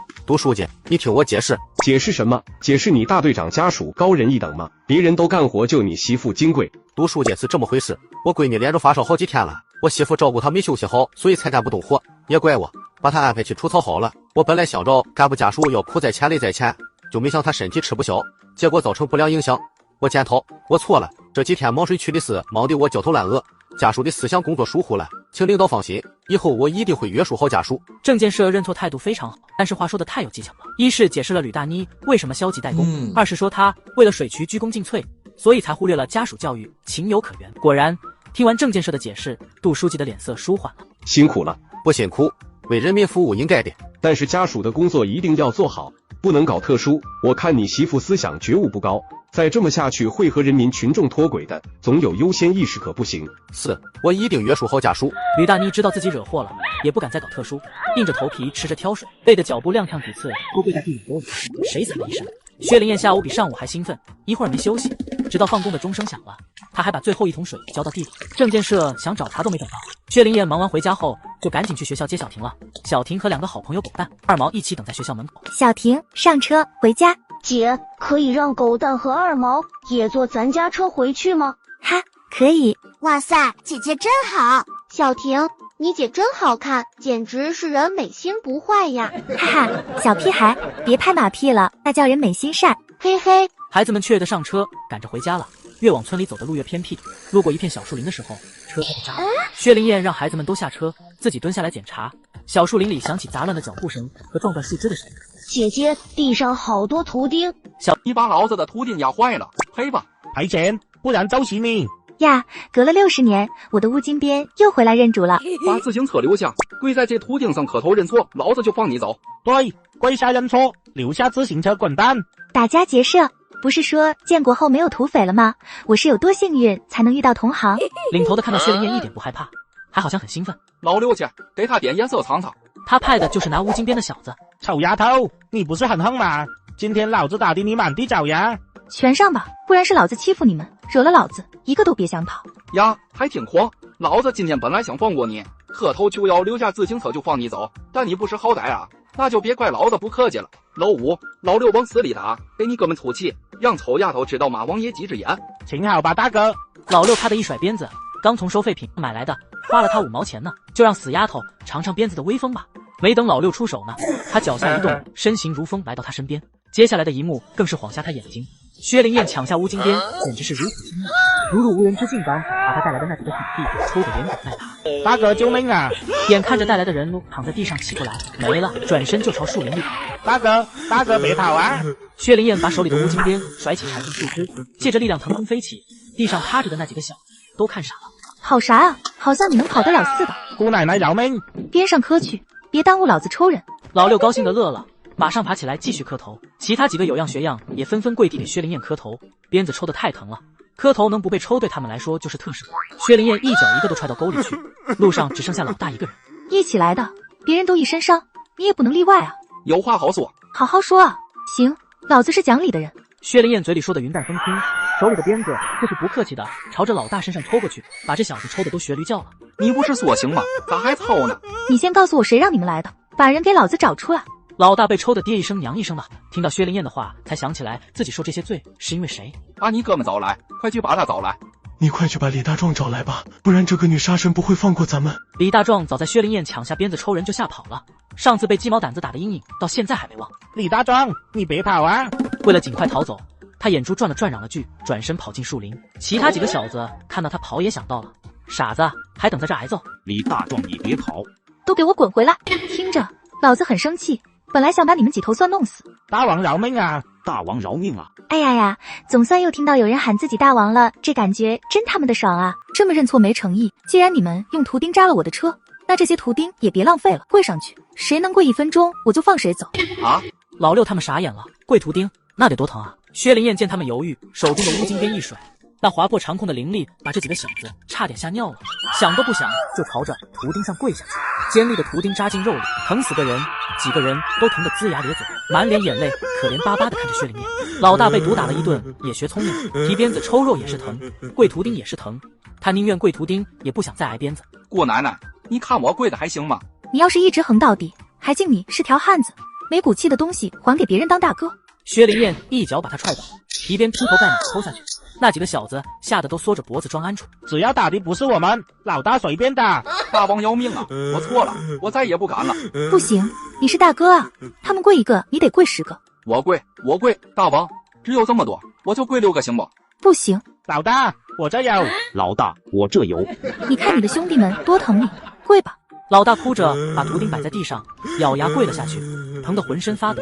你听我解释。解释什么？解释你大队长家属高人一等吗？别人都干活，就你媳妇金贵。杜书记是这么回事，我闺女连着发烧好几天了，我媳妇照顾她没休息好，所以才干不动活，也怪我把她安排去除草好了。我本来想着干部家属要苦在前累在前，就没想她身体吃不消，结果造成不良影响。我检讨，我错了。这几天忙水区的事忙得我焦头烂额，家属的思想工作疏忽了，请领导放心，以后我一定会约束好家属。郑建设认错态度非常好，但是话说的太有技巧了。一是解释了吕大妮为什么消极怠工，二是说他为了水渠鞠躬尽瘁，所以才忽略了家属教育，情有可原。果然，听完郑建设的解释，杜书记的脸色舒缓了。辛苦了，不辛苦，为人民服务应该的。但是家属的工作一定要做好，不能搞特殊。我看你媳妇思想觉悟不高，再这么下去会和人民群众脱轨的，总有优先意识可不行。是，我一定约束好家属。吕大妮知道自己惹祸了，也不敢再搞特殊，硬着头皮吃着挑水，累得脚步踉跄几次，都跪在地里沟里，谁踩了一身。薛灵燕下午比上午还兴奋，一会儿没休息，直到放工的钟声响了，她还把最后一桶水浇到地里。郑建设想找她都没找到。薛灵燕忙完回家后，就赶紧去学校接小婷了。小婷和2个好朋友狗蛋、二毛一起等在学校门口。小婷，上车回家。姐，可以让狗蛋和二毛也坐咱家车回去吗？哈，可以。哇塞，姐姐真好。小婷，你姐真好看，简直是人美心不坏呀！哈哈，小屁孩，别拍马屁了，那叫人美心善。嘿嘿，孩子们雀跃地上车，赶着回家了。越往村里走的路越偏僻，路过一片小树林的时候，车开始扎了。薛灵燕让孩子们都下车，自己蹲下来检查。小树林里响起杂乱的脚步声和撞断树枝的声音。姐姐，地上好多图钉。你把老子的图钉压坏了，赔吧！赔钱，不然找死你！呀，隔了60年，我的乌金鞭又回来认主了。把自行车留下，跪在这图钉上磕头认错，老子就放你走。对，跪下认错，留下自行车滚蛋。打家劫舍，不是说建国后没有土匪了吗？我是有多幸运才能遇到同行。领头的看到薛灵燕一点不害怕，还好像很兴奋。老刘去，给他点颜色尝尝。他派的就是拿乌金鞭的小子。臭丫头，你不是很横吗？今天老子打的你满地找牙。全上吧，不然是老子欺负你们，惹了老子一个都别想跑。呀，还挺狂！老子今天本来想放过你，磕头求饶，留下自行车就放你走，但你不识好歹啊，那就别怪老子不客气了。老五、老六往死里打，给你哥们出气，让臭丫头知道马王爷几只眼。请好吧，大哥。老六啪的一甩鞭子，刚从收废品买来的，花了他5毛钱呢，就让死丫头尝尝鞭子的威风吧。没等老六出手呢，他脚下一动，身形如风来到他身边。接下来的一幕更是晃瞎他眼睛。薛灵燕抢下乌金鞭，简直是如虎添翼，如入无人之境般把他带来的那几个兄弟抽得连滚带爬。大哥救命啊！眼看着带来的人躺在地上起不来，没了，转身就朝树林里跑。大哥别跑啊！薛灵燕把手里的乌金鞭甩起，缠住树枝，借着力量腾空飞起。地上趴着的那几个小子都看傻了。跑啥啊？好像你能跑得了似的。姑奶奶饶命！边上磕去，别耽误老子抽人。老六高兴得乐了，马上爬起来继续磕头。其他几个有样学样，也纷纷跪地给薛灵燕磕头。鞭子抽得太疼了，磕头能不被抽对他们来说就是特赦。薛灵燕一脚一个都踹到沟里去，路上只剩下老大一个人。一起来的，别人都一身伤，你也不能例外啊。有话好说，好好说啊。行，老子是讲理的人。薛灵燕嘴里说的云淡风轻，手里的鞭子却是不客气的朝着老大身上抽过去，把这小子抽的都学驴叫了。你不是说行吗？咋还操呢？你先告诉我谁让你们来的，把人给老子找出来。老大被抽的爹一声娘一声的，听到薛灵燕的话，才想起来自己受这些罪是因为谁。把你哥们找来，快去把他找来。你快去把李大壮找来吧，不然这个女杀神不会放过咱们。李大壮早在薛灵燕抢下鞭子抽人就吓跑了，上次被鸡毛掸子打的阴影到现在还没忘。李大壮，你别跑啊！为了尽快逃走，他眼珠转了转，嚷了句，转身跑进树林。其他几个小子看到他跑也想到了，傻子还等在这挨揍。李大壮，你别跑！都给我滚回来！听着，老子很生气，本来想把你们几头蒜弄死。大王饶命啊！大王饶命啊！哎呀呀，总算又听到有人喊自己大王了，这感觉真他妈的爽啊！这么认错没诚意，既然你们用图钉扎了我的车，那这些图钉也别浪费了，跪上去，谁能跪1分钟，我就放谁走。啊！老六他们傻眼了，跪图钉那得多疼啊！薛灵燕见他们犹豫，手中的乌金鞭一甩，那划破长空的灵力把这几个小子差点吓尿了，想都不想就朝着图钉上跪下去。尖利的图钉扎进肉里，疼死个人，几个人都疼得龇牙咧嘴，满脸眼泪，可怜巴巴地看着薛灵燕。老大被毒打了一顿，也学聪明了，提鞭子抽肉也是疼，跪图钉也是疼，他宁愿跪图钉，也不想再挨鞭子。姑奶奶，你看我跪的还行吗？你要是一直横到底，还敬你是条汉子，没骨气的东西还给别人当大哥。薛灵燕一脚把他踹倒，提鞭劈头盖脑抽下去。那几个小子吓得都缩着脖子装鹌鹑。只要打的不是我们，老大随便打。大王要命啊！我错了，我再也不敢了。不行，你是大哥啊，他们跪1个，你得跪10个。我跪，大王，只有这么多，我就跪6个行不？不行，老大，我这有。老大，我这有。你看你的兄弟们多疼你，跪吧。老大哭着把图钉摆在地上，咬牙跪了下去，疼得浑身发抖，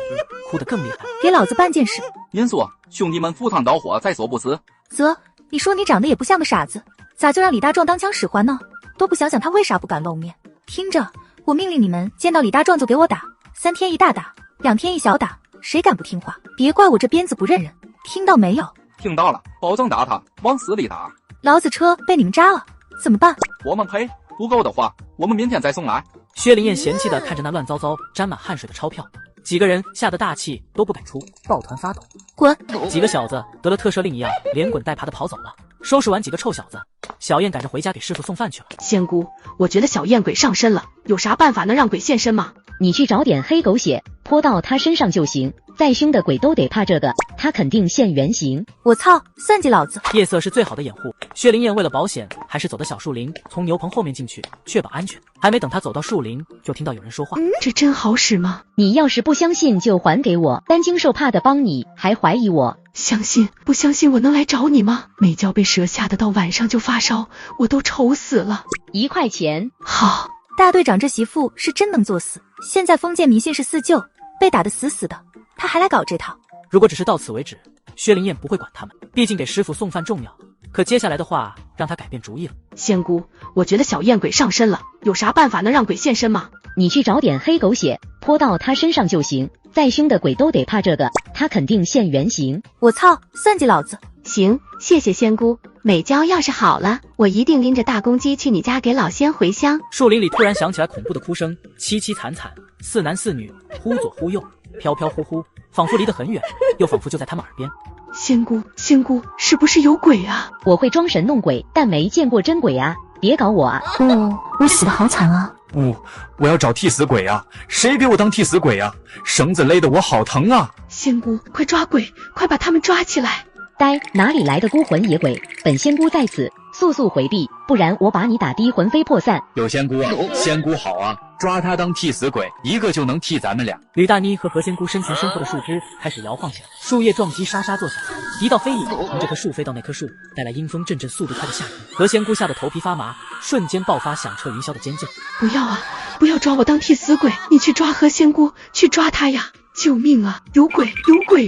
哭得更厉害。给老子办件事！您说，兄弟们赴汤蹈火，在所不辞。啧，你说你长得也不像个傻子，咋就让李大壮当枪使唤呢？都不想想他为啥不敢露面。听着，我命令你们见到李大壮就给我打，3天一大打，2天一小打，谁敢不听话，别怪我这鞭子不认人，听到没有？听到了，保证打他，往死里打。老子车被你们扎了，怎么办？我们赔，不够的话，我们明天再送来。薛灵燕嫌弃地看着那乱糟糟、沾满汗水的钞票，几个人吓得大气都不敢出，抱团发抖。滚！几个小子得了特赦令一样，连滚带爬的跑走了。收拾完几个臭小子，小燕赶着回家给师傅送饭去了。仙姑，我觉得小燕鬼上身了，有啥办法能让鬼现身吗？你去找点黑狗血，泼到他身上就行。再凶的鬼都得怕这个，他肯定现原形。我操，算计老子！夜色是最好的掩护。薛灵燕为了保险，还是走到小树林，从牛棚后面进去，确保安全。还没等他走到树林，就听到有人说话。这真好使吗？你要是不相信，就还给我。担惊受怕的帮你，还怀疑我？相信不相信我能来找你吗？美娇被蛇吓得到晚上就发烧，我都愁死了。1块钱。好。大队长这媳妇是真能作死，现在封建迷信是4旧，被打得死死的，他还来搞这套。如果只是到此为止，薛灵燕不会管他们，毕竟给师傅送饭重要。可接下来的话让他改变主意了。仙姑，我觉得小燕鬼上身了，有啥办法能让鬼现身吗？你去找点黑狗血，泼到他身上就行。再凶的鬼都得怕这个，他肯定现原形。我操，算计老子！行，谢谢仙姑。美娇要是好了，我一定拎着大公鸡去你家给老仙回香。树林里突然响起来恐怖的哭声，凄凄惨惨，4男4女，忽左忽右，飘飘忽忽，仿佛离得很远，又仿佛就在他们耳边。仙姑，是不是有鬼啊？我会装神弄鬼，但没见过真鬼啊！别搞我啊！我死得好惨啊！不，我要找替死鬼啊！谁给我当替死鬼啊？绳子勒得我好疼啊！仙姑，快抓鬼，快把他们抓起来！呆，哪里来的孤魂野鬼？本仙姑在此，速速回避，不然我把你打的魂飞魄散。有仙姑啊，仙姑好啊，抓他当替死鬼，一个就能替咱们俩。吕大妮和何仙姑身前身后的树枝开始摇晃起来，树叶撞击沙沙作响，一道飞影从这棵树飞到那棵树，带来阴风阵阵，速度快的吓人。何仙姑吓得头皮发麻，瞬间爆发响彻云霄的尖叫。不要啊，不要抓我当替死鬼，你去抓何仙姑，去抓他呀！救命啊！有鬼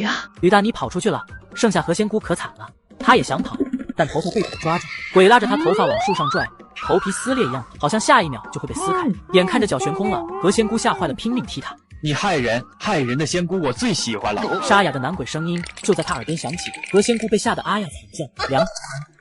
啊！吕大妮跑出去了，剩下何仙姑可惨了，她也想跑，但头被鬼抓住，鬼拉着她头发往树上拽，头皮撕裂一样，好像下一秒就会被撕开。眼看着脚悬空了，何仙姑吓坏了，拼命踢他。你害人的仙姑我最喜欢了。沙哑的男鬼声音就在他耳边响起，何仙姑被吓得啊呀惨叫，凉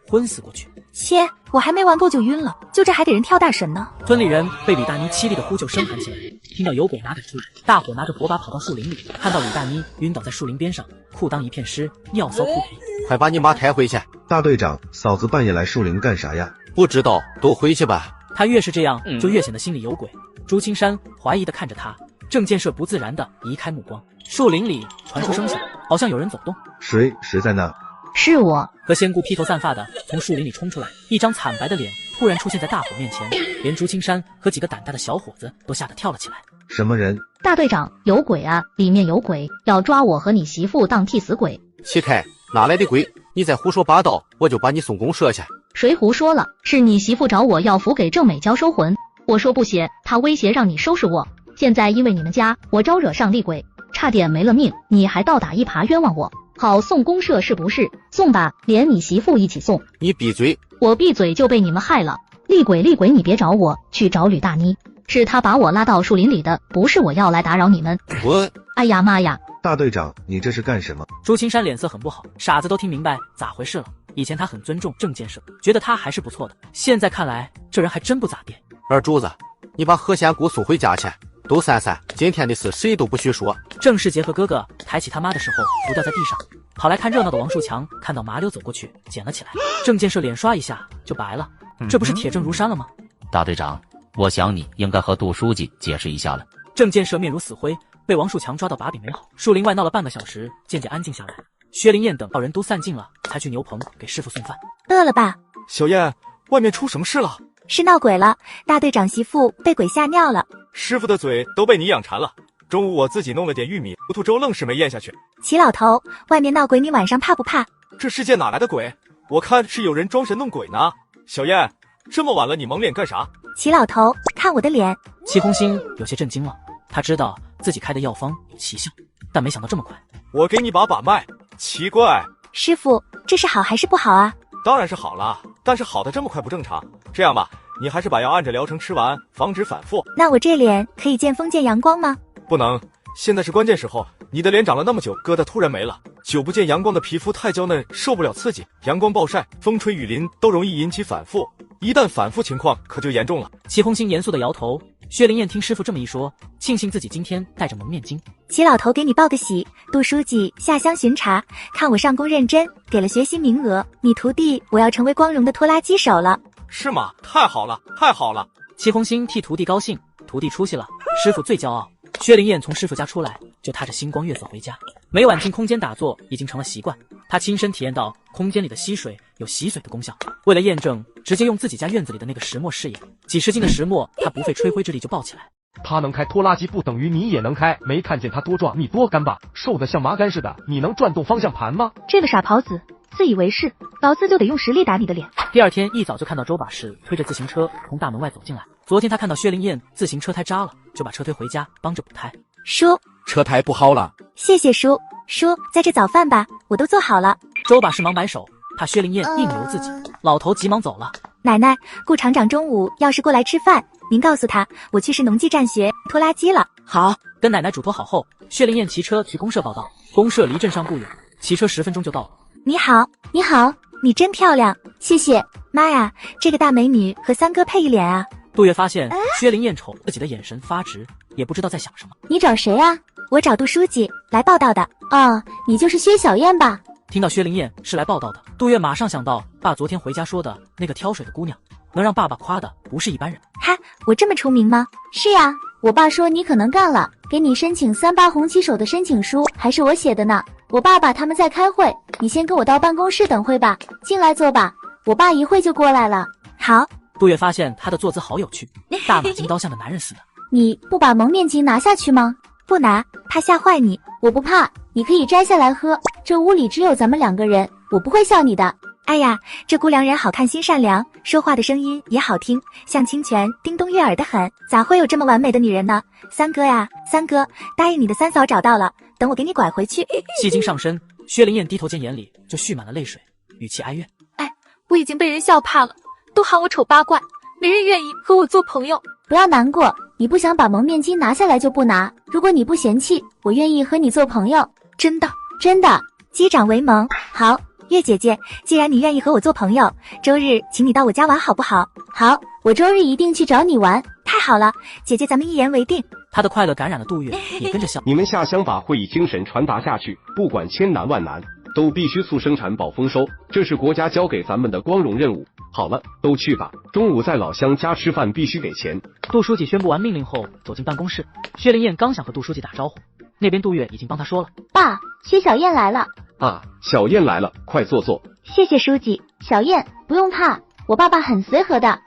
昏死过去。切，我还没玩够就晕了，就这还给人跳大神呢。村里人被吕大妮凄厉的呼救声喊起来，听到有鬼拿杆出来，大伙拿着火把跑到树林里，看到李大妮晕倒在树林边上，裤裆一片湿，尿骚铺皮。快把你妈抬回去！大队长，嫂子半夜来树林干啥呀？不知道，都回去吧。他越是这样，就越显得心里有鬼。朱青山怀疑地看着他，郑建设不自然地移开目光。树林里传出声响，好像有人走动。谁在那？是我。何仙姑披头散发的从树林里冲出来，一张惨白的脸突然出现在大伙面前，连朱青山和几个胆大的小伙子都吓得跳了起来。什么人？大队长，有鬼啊！里面有鬼，要抓我和你媳妇当替死鬼。起开，哪来的鬼？你再胡说八道，我就把你送公社去。谁胡说了？是你媳妇找我要符给郑美娇收魂，我说不写，她威胁让你收拾我。现在因为你们家，我招惹上厉鬼，差点没了命，你还倒打一耙冤枉我。好，送公社是不是？送吧，连你媳妇一起送。你闭嘴！我闭嘴就被你们害了。厉鬼，你别找我，去找吕大妮，是他把我拉到树林里的，不是我要来打扰你们。我，哎呀妈呀！大队长，你这是干什么？朱青山脸色很不好，傻子都听明白咋回事了。以前他很尊重郑建设，觉得他还是不错的，现在看来这人还真不咋地。二柱子，你把何仙姑送回家去。都散散，今天的事谁都不许说。郑世杰和哥哥抬起他妈的时候浮掉在地上，跑来看热闹的王树强看到麻溜走过去捡了起来。郑建设脸刷一下就白了，这不是铁证如山了吗？大队长，我想你应该和杜书记解释一下了。郑建设面如死灰，被王树强抓到把柄没好。树林外闹了半个小时，渐渐安静下来。薛灵燕等到人都散尽了，才去牛棚给师傅送饭。饿了吧？小燕，外面出什么事了？是闹鬼了，大队长媳妇被鬼吓尿了。师傅的嘴都被你养馋了。中午我自己弄了点玉米糊涂粥，愣是没咽下去。齐老头，外面闹鬼，你晚上怕不怕？这世界哪来的鬼？我看是有人装神弄鬼呢。小燕，这么晚了你蒙脸干啥？齐老头，看我的脸。齐红星有些震惊了，他知道自己开的药方有奇效，但没想到这么快。我给你把脉。奇怪，师傅，这是好还是不好啊？当然是好了，但是好的这么快不正常。这样吧，你还是把药按着疗程吃完，防止反复。那我这脸可以见风见阳光吗？不能，现在是关键时候。你的脸长了那么久，疙瘩突然没了，久不见阳光的皮肤太娇嫩，受不了刺激，阳光暴晒、风吹雨淋都容易引起反复。一旦反复情况可就严重了。齐红星严肃地摇头。薛灵燕听师傅这么一说，庆幸自己今天戴着蒙面巾。齐老头给你报个喜，杜书记下乡巡查，看我上工认真，给了学习名额，你徒弟我要成为光荣的拖拉机手了。是吗？太好了，太好了！齐红星替徒弟高兴，徒弟出息了，师傅最骄傲。薛灵燕从师傅家出来，就踏着星光月色回家。每晚进空间打坐已经成了习惯，他亲身体验到空间里的溪水有洗水的功效。为了验证，直接用自己家院子里的那个石磨试验，几十斤的石磨，他不费吹灰之力就抱起来。他能开拖拉机不等于你也能开，没看见他多壮，你多干巴，瘦得像麻杆似的，你能转动方向盘吗？这个傻狍子，自以为是，老子就得用实力打你的脸。第二天一早就看到周把式推着自行车从大门外走进来。昨天他看到薛灵燕自行车胎扎了，就把车推回家帮着补胎。叔，车胎不好了。谢谢叔。叔，在这早饭吧，我都做好了。周把式忙摆手，怕薛灵燕硬留自己，老头急忙走了。奶奶，顾厂长中午要是过来吃饭，您告诉他我去市农技站学拖拉机了。好，跟奶奶嘱托好后，薛灵燕骑车去公社报道。公社离镇上不远，骑车10分钟就到了。你好，你好，你真漂亮，谢谢。妈呀，这个大美女和三哥配一脸啊！杜月发现薛灵燕瞅自己的眼神发直，也不知道在想什么。你找谁啊？我找杜书记来报道的。哦，你就是薛小燕吧？听到薛灵燕是来报道的，杜月马上想到爸昨天回家说的那个挑水的姑娘，能让爸爸夸的不是一般人。哈，我这么出名吗？是呀，我爸说你可能干了，给你申请38红旗手的申请书还是我写的呢。我爸爸他们在开会，你先跟我到办公室等会吧，进来坐吧，我爸一会就过来了。好。杜月发现他的坐姿好有趣，大马金刀像个男人似的。你不把蒙面巾拿下去吗？不拿，怕吓坏你。我不怕，你可以摘下来喝，这屋里只有咱们2个人，我不会笑你的。哎呀，这姑娘人好看，心善良，说话的声音也好听，像清泉，叮咚悦耳的很，咋会有这么完美的女人呢？三哥呀，三哥，答应你的三嫂找到了，等我给你拐回去。戏精上身，薛灵燕低头间眼里就蓄满了泪水，语气哀怨。哎，我已经被人笑怕了，都喊我丑八怪，没人愿意和我做朋友。不要难过，你不想把蒙面巾拿下来就不拿，如果你不嫌弃，我愿意和你做朋友。真的，真的，击掌为盟。好，月姐姐，既然你愿意和我做朋友，周日请你到我家玩好不好？好，我周日一定去找你玩。太好了，姐姐咱们一言为定。他的快乐感染了杜月，也跟着笑。你们下乡把会议精神传达下去，不管千难万难，都必须速生产保丰收，这是国家交给咱们的光荣任务。好了，都去吧，中午在老乡家吃饭必须给钱。杜书记宣布完命令后，走进办公室。薛灵燕刚想和杜书记打招呼，那边杜月已经帮他说了：“爸，薛小燕来了。”啊，小燕来了，快坐坐。谢谢书记。小燕，不用怕，我爸爸很随和的。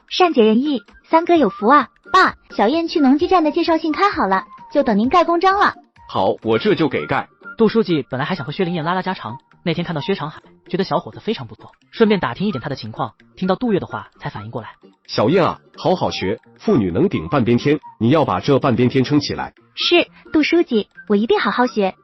善解人意，三哥有福啊。爸，小燕去农机站的介绍信开好了，就等您盖公章了。好，我这就给盖。杜书记本来还想和薛灵燕拉拉家常，那天看到薛长海，觉得小伙子非常不错，顺便打听一点他的情况。听到杜月的话，才反应过来。小燕啊，好好学，妇女能顶半边天，你要把这半边天撑起来。是，杜书记，我一定好好学。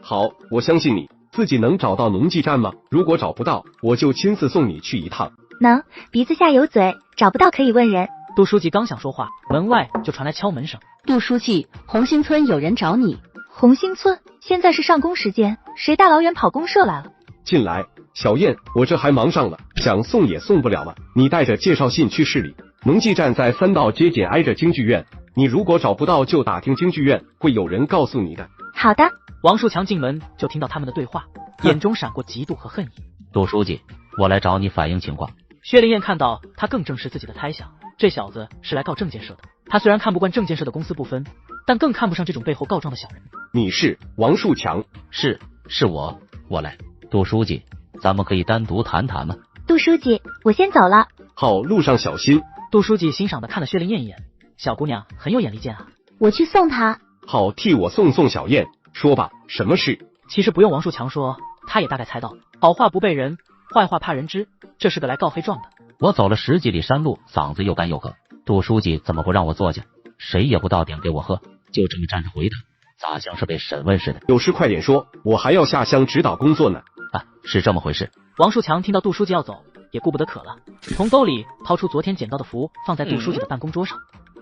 好，我相信你。自己能找到农技站吗？如果找不到，我就亲自送你去一趟。能，鼻子下有嘴，找不到可以问人。杜书记刚想说话，门外就传来敲门声。杜书记，红星村有人找你。红星村现在是上工时间，谁大老远跑公社来了？进来，小燕，我这还忙上了，想送也送不了了。你带着介绍信去市里，农技站在3道街紧挨着京剧院。你如果找不到，就打听京剧院，会有人告诉你的。好的。王树强进门就听到他们的对话，眼中闪过嫉妒和恨意。杜书记，我来找你反映情况。薛灵燕看到他，更证实自己的猜想，这小子是来告证建社的。他虽然看不惯证建社的公私不分，但更看不上这种背后告状的小人。你是王树强？是我来。杜书记，咱们可以单独谈谈吗？杜书记，我先走了。好，路上小心。杜书记欣赏地看了薛灵燕一眼，小姑娘很有眼力见啊。我去送她。好，替我送小燕。说吧，什么事？其实不用王树强说，他也大概猜到，好话不背人，坏话怕人知，这是个来告黑状的。我走了10几里山路，嗓子又干又渴。杜书记怎么不让我坐下？谁也不到点给我喝，就这么站着回答，咋像是被审问似的？有事快点说，我还要下乡指导工作呢。啊，是这么回事。王树强听到杜书记要走，也顾不得渴了，从兜里掏出昨天捡到的符，放在杜书记的办公桌上。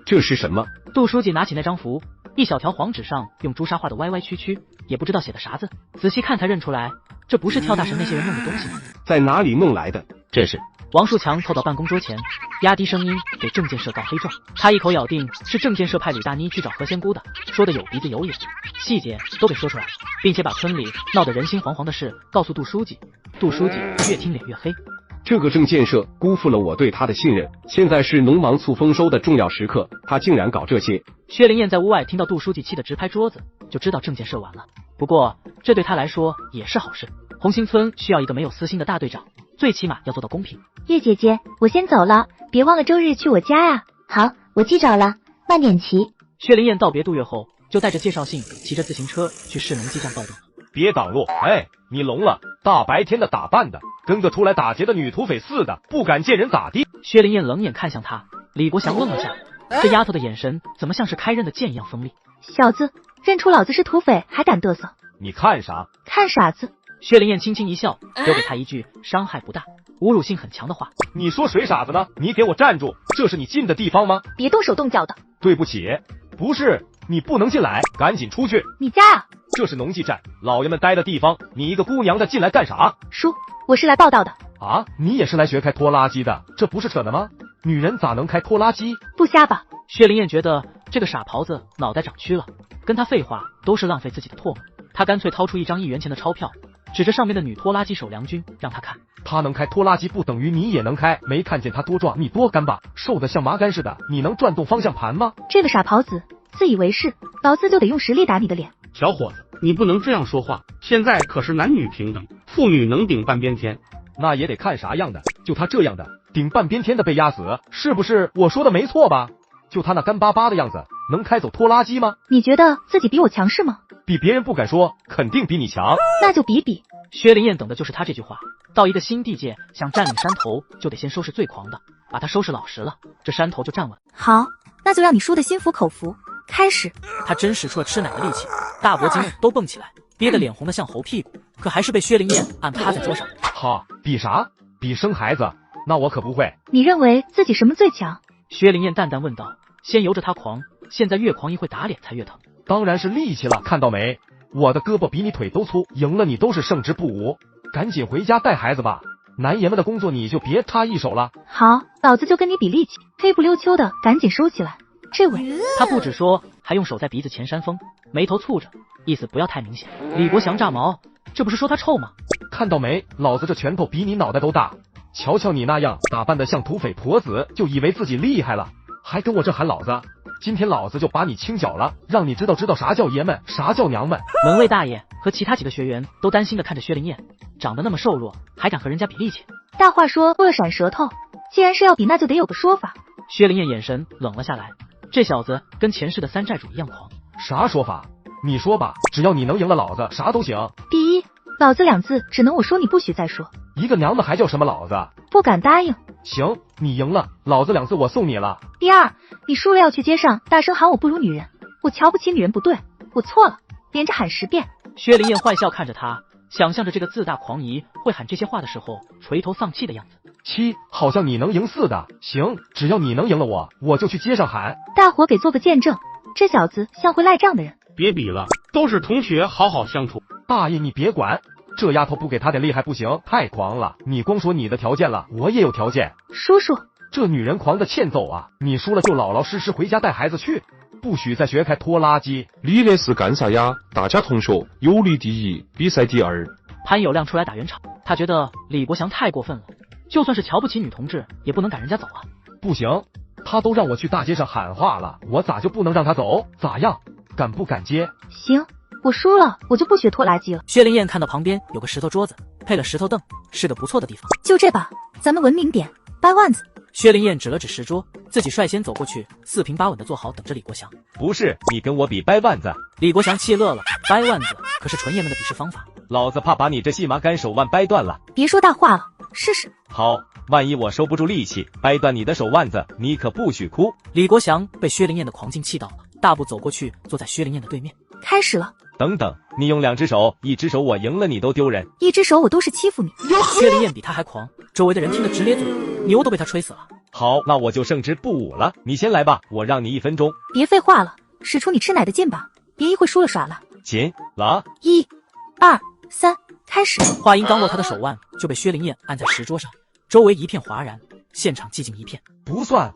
这是什么？杜书记拿起那张符，一小条黄纸上用朱砂画的歪歪曲曲，也不知道写的啥字，仔细看才认出来，这不是跳大神那些人弄的东西吗？在哪里弄来的？这是王树强凑到办公桌前，压低声音给证建社告黑状。他一口咬定是证建社派李大妮去找何仙姑的，说的有鼻子有眼，细节都给说出来了，并且把村里闹得人心惶惶的事告诉杜书记。杜书记越听脸越黑。这个证建社辜负了我对他的信任，现在是农忙促丰收的重要时刻，他竟然搞这些。薛灵燕在屋外听到杜书记气得直拍桌子，就知道证建社完了。不过这对他来说也是好事，红星村需要一个没有私心的大队长，最起码要做到公平。叶姐姐，我先走了，别忘了周日去我家呀。好，我记着了，慢点骑。薛灵燕道别杜月后，就带着介绍信，骑着自行车去市农机站报道。别挡路！哎，你聋了？大白天的打扮的，跟个出来打劫的女土匪似的，不敢见人咋地？薛灵燕冷眼看向他，李国祥愣了下，这丫头的眼神怎么像是开刃的剑一样锋利？小子，认出老子是土匪还敢嘚瑟？你看啥？看傻子！薛灵燕轻轻一笑，丢给他一句伤害不大、侮辱性很强的话。你说谁傻子呢？你给我站住！这是你进的地方吗？别动手动脚的。对不起，不是，你不能进来，赶紧出去。你家啊？这是农技站，老爷们待的地方，你一个姑娘的进来干啥？叔，我是来报道的。啊，你也是来学开拖拉机的？这不是扯的吗？女人咋能开拖拉机？不瞎吧？薛灵燕觉得这个傻狍子脑袋长蛆了，跟他废话都是浪费自己的唾沫。他干脆掏出一张1元钱的钞票，指着上面的女拖拉机手梁军让他看。他能开拖拉机不等于你也能开，没看见他多壮，你多干巴，瘦得像麻杆似的，你能转动方向盘吗？这个傻狍子自以为是，老子就得用实力打你的脸。小伙子，你不能这样说话，现在可是男女平等，妇女能顶半边天。那也得看啥样的，就他这样的顶半边天的被压死，是不是我说的没错吧？就他那干巴巴的样子，能开走拖拉机吗？你觉得自己比我强势吗？比别人不敢说，肯定比你强。那就比比。薛灵燕等的就是他这句话。到一个新地界，想占领山头，就得先收拾最狂的，把他收拾老实了，这山头就站稳。好，那就让你输的心服口服。开始。他真使出了吃奶的力气，大脖筋都蹦起来，憋得脸红的像猴屁股，可还是被薛灵燕按趴在桌上。哈，比啥？比生孩子？那我可不会。你认为自己什么最强？薛灵燕淡淡问道。先由着他狂，现在越狂一会打脸才越疼。当然是力气了，看到没？我的胳膊比你腿都粗，赢了你都是胜之不武。赶紧回家带孩子吧，男爷们的工作你就别插一手了。好，老子就跟你比力气，黑不溜秋的，赶紧收起来。这位，他不只说还用手在鼻子前扇风，眉头蹙着，意思不要太明显。李国祥炸毛，这不是说他臭吗？看到没，老子这拳头比你脑袋都大。瞧瞧你那样打扮的像土匪婆子，就以为自己厉害了，还跟我这喊老子。今天老子就把你清剿了，让你知道啥叫爷们，啥叫娘们。门卫大爷和其他几个学员都担心的看着薛灵燕，长得那么瘦弱，还敢和人家比力气。大话说多了闪舌头，既然是要比，那就得有个说法。薛灵燕眼神冷了下来，这小子跟前世的三寨主一样狂。啥说法？你说吧，只要你能赢了老子，啥都行。第一，老子2字只能我说你不许再说。一个娘的还叫什么老子？不敢答应。行，你赢了，老子2字我送你了。第二，你输了要去街上大声喊我不如女人，我瞧不起女人不对，我错了，连着喊10遍。薛灵燕坏笑看着他，想象着这个自大狂姨会喊这些话的时候垂头丧气的样子。7，好像你能赢似的。行，只要你能赢了我就去街上喊。大伙给做个见证，这小子像会赖账的人。别比了，都是同学，好好相处。大爷你别管，这丫头不给他点厉害不行，太狂了。你光说你的条件了，我也有条件。叔叔，这女人狂的欠揍啊！你输了就老老实实回家带孩子去，不许在学开拖拉机。你那是干啥呀？大家同学，有理第一，比赛第二。潘有亮出来打圆场，他觉得李国祥太过分了，就算是瞧不起女同志，也不能赶人家走啊。不行，他都让我去大街上喊话了，我咋就不能让他走？咋样？敢不敢接？行，我输了，我就不学拖拉机了。薛灵燕看到旁边有个石头桌子，配了石头凳，是个不错的地方。就这吧，咱们文明点，掰腕子。薛灵燕指了指石桌，自己率先走过去，4平8稳的坐好，等着李国祥。不是你跟我比掰腕子。李国祥气乐了，掰腕子可是纯爷们的比试方法，老子怕把你这细麻杆手腕掰断了。别说大话了，试试。好，万一我收不住力气，掰断你的手腕子，你可不许哭。李国祥被薛灵燕的狂劲气到了，大步走过去，坐在薛灵燕的对面。开始了。等等，你用2只手，1只手我赢了你都丢人，1只手我都是欺负你。薛灵燕比他还狂，周围的人听得直咧嘴，牛都被他吹死了。好，那我就胜之不武了，你先来吧，我让你1分钟。别废话了，使出你吃奶的劲吧，别一会输了耍了。行了，1、2、3，开始。话音刚落，他的手腕就被薛灵燕按在石桌上，周围一片哗然，现场寂静一片。不算，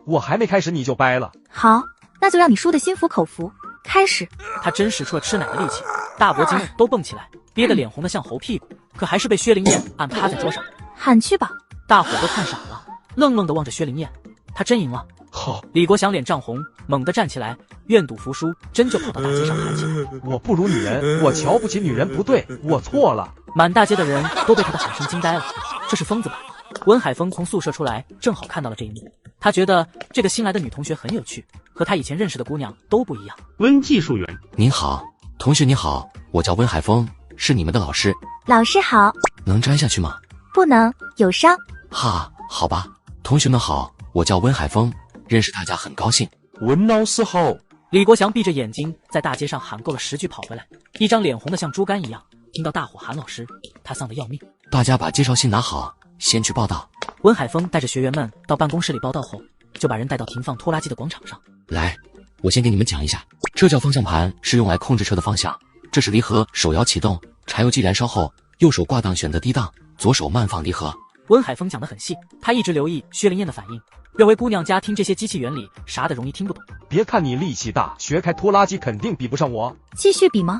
我还没开始你就掰了。好，那就让你输得心服口服。开始。他真使出了吃奶的力气，大脖筋都蹦起来，憋得脸红的像猴屁股，可还是被薛灵燕按趴在桌上。喊去吧。大伙都看傻了，愣愣地望着薛灵燕，他真赢了。好，李国祥脸涨红，猛地站起来，愿赌服输，真就跑到大街上喊起来。我不如女人，我瞧不起女人，不对，我错了。满大街的人都被他的喊声惊呆了，这是疯子吧？温海峰从宿舍出来，正好看到了这一幕。他觉得这个新来的女同学很有趣，和他以前认识的姑娘都不一样。温技术员，您好，同学你好，我叫温海峰，是你们的老师。老师好。能摘下去吗？不能，有伤。哈，好吧。同学们好，我叫温海峰，认识大家很高兴。温老师好。李国祥闭着眼睛在大街上喊够了10句，跑回来，一张脸红的像猪肝一样。听到大伙喊老师，他丧得要命。大家把介绍信拿好，先去报到。温海峰带着学员们到办公室里报到后，就把人带到停放拖拉机的广场上。来，我先给你们讲一下，这叫方向盘，是用来控制车的方向。这是离合，手摇启动，柴油机燃烧后，右手挂档选择低档，左手慢放离合。温海峰讲得很细，他一直留意薛灵燕的反应，认为姑娘家听这些机器原理啥的容易听不懂。别看你力气大，学开拖拉机肯定比不上我。继续比吗？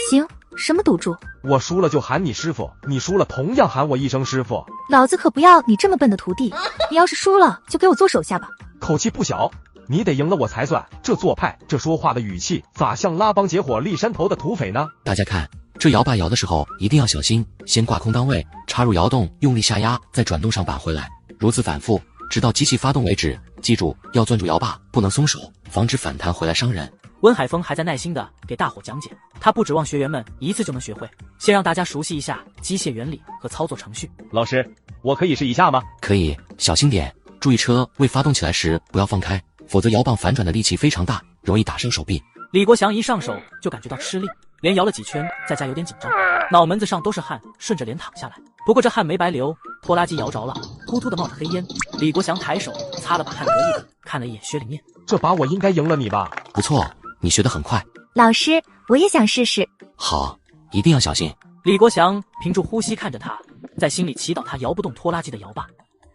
行，什么赌注？我输了就喊你师傅，你输了同样喊我一声师傅。老子可不要你这么笨的徒弟，你要是输了就给我做手下吧。口气不小，你得赢了我才算。这做派，这说话的语气，咋像拉帮结伙立山头的土匪呢？大家看，这摇把摇的时候一定要小心，先挂空档位，插入摇动，用力下压，再转动上扳回来，如此反复，直到机器发动为止。记住，要攥住摇把，不能松手，防止反弹回来伤人。温海峰还在耐心地给大伙讲解，他不指望学员们一次就能学会，先让大家熟悉一下机械原理和操作程序。老师，我可以试一下吗？可以，小心点，注意车未发动起来时不要放开，否则摇棒反转的力气非常大，容易打伤手臂。李国祥一上手就感觉到吃力，连摇了几圈，在家有点紧张，脑门子上都是汗，顺着脸淌下来。不过这汗没白流，拖拉机摇着了，突突的冒着黑烟。李国祥抬手擦了把汗，得意的看了一眼薛灵燕，这把我应该赢了你吧？不错，你学得很快。老师，我也想试试。好，一定要小心。李国祥屏住呼吸看着他，在心里祈祷他摇不动拖拉机的摇把。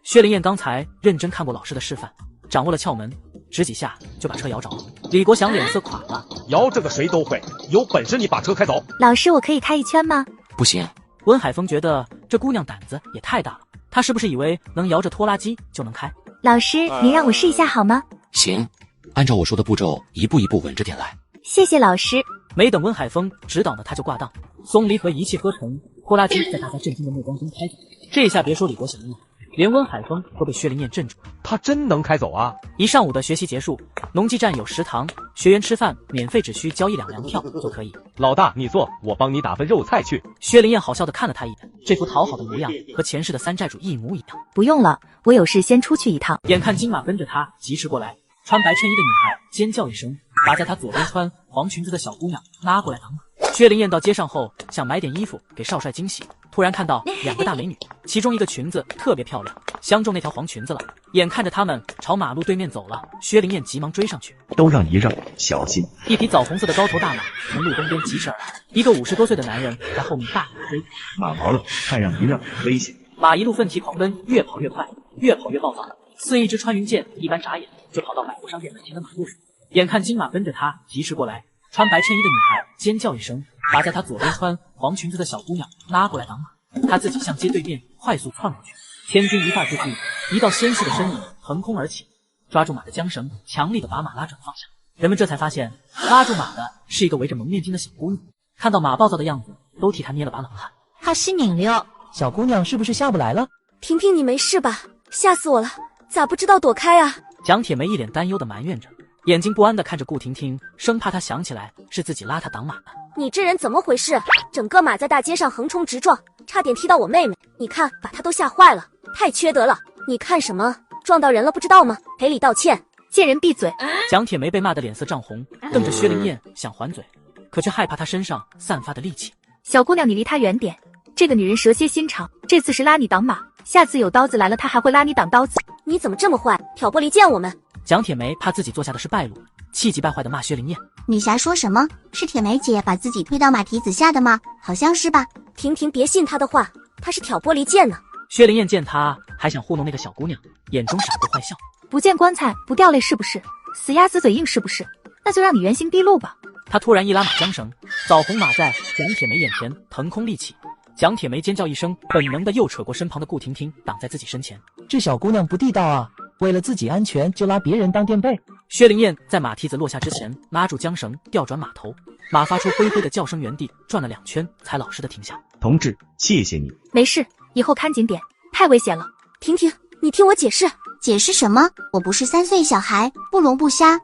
薛灵燕刚才认真看过老师的示范，掌握了窍门，指几下就把车摇着了。李国祥脸色垮了，摇这个谁都会，有本事你把车开走。老师，我可以开一圈吗？不行。温海峰觉得这姑娘胆子也太大了，她是不是以为能摇着拖拉机就能开？老师，您让我试一下好吗？行，按照我说的步骤，一步一步稳着点来。谢谢老师。没等温海峰指导呢，他就挂档，松离合一气呵成，拖拉机在大家震惊的目光中开走。这下别说李国祥了，连温海峰都被薛灵燕镇住。他真能开走啊！一上午的学习结束，农技站有食堂，学员吃饭免费，只需交1两粮票就可以。老大，你坐，我帮你打份肉菜去。薛灵燕好笑的看了他一眼，这副讨好的模样和前世的三债主一模一样。不用了，我有事先出去一趟。眼看金马跟着他疾驰过来，穿白衬衣的女孩尖叫一声，把在他左边穿黄裙子的小姑娘拉过来挡马。薛灵燕到街上后想买点衣服给少帅惊喜，突然看到2个大美女，其中一个裙子特别漂亮，相中那条黄裙子了。眼看着他们朝马路对面走了，薛灵燕急忙追上去，都让一让，小心！一匹枣红色的高头大马从路东边疾驰而来，一个50多岁的男人在后面大喊追。马毛了，看让一让，危险！马一路奋蹄狂奔，越跑越快，越跑越暴躁，似一只穿云箭一般眨眼就跑到百货商店门前的马路上。眼看金马跟着他疾驰过来，穿白衬衣的女孩尖叫一声，把在他左边穿黄裙子的小姑娘拉过来挡马，他自己向街对面快速窜过去。千钧一发之际，一道纤细的身影腾空而起，抓住马的缰绳，强力的把马拉转方向。人们这才发现，拉住马的是一个围着蒙面巾的小姑娘。看到马暴躁的样子，都替他捏了把冷汗。他是拧溜，小姑娘是不是下不来了？婷婷，你没事吧？吓死我了，咋不知道躲开啊？蒋铁梅一脸担忧的埋怨着，眼睛不安的看着顾婷婷，生怕她想起来是自己拉她挡马的。你这人怎么回事？整个马在大街上横冲直撞，差点踢到我妹妹，你看把她都吓坏了，太缺德了！你看什么？撞到人了不知道吗？赔礼道歉！贱人闭嘴！蒋铁梅被骂得脸色涨红，瞪着薛灵燕想还嘴，可却害怕她身上散发的戾气。小姑娘，你离她远点，这个女人蛇蝎心肠，这次是拉你挡马，下次有刀子来了，她还会拉你挡刀子。你怎么这么坏，挑拨离间我们？蒋铁梅怕自己做下的是败露，气急败坏的骂薛灵燕。你瞎说什么？是铁梅姐把自己推到马蹄子下的吗？好像是吧。婷婷别信她的话，她是挑拨离间呢。薛灵燕见她还想糊弄那个小姑娘，眼中闪过坏笑。不见棺材不掉泪是不是？死鸭子嘴硬是不是？那就让你原形毕露吧。她突然一拉马缰绳，枣红马在蒋铁梅眼前腾空立起。蒋铁梅尖叫一声，本能的又扯过身旁的顾婷婷，挡在自己身前。这小姑娘不地道啊，为了自己安全就拉别人当垫背。薛灵燕在马蹄子落下之前拉住缰绳，调转马头，马发出灰灰的叫声，原地转了2圈才老实的停下。同志，谢谢你。没事，以后看紧点，太危险了。婷婷，你听我解释。解释什么？我不是3岁小孩，不聋不瞎。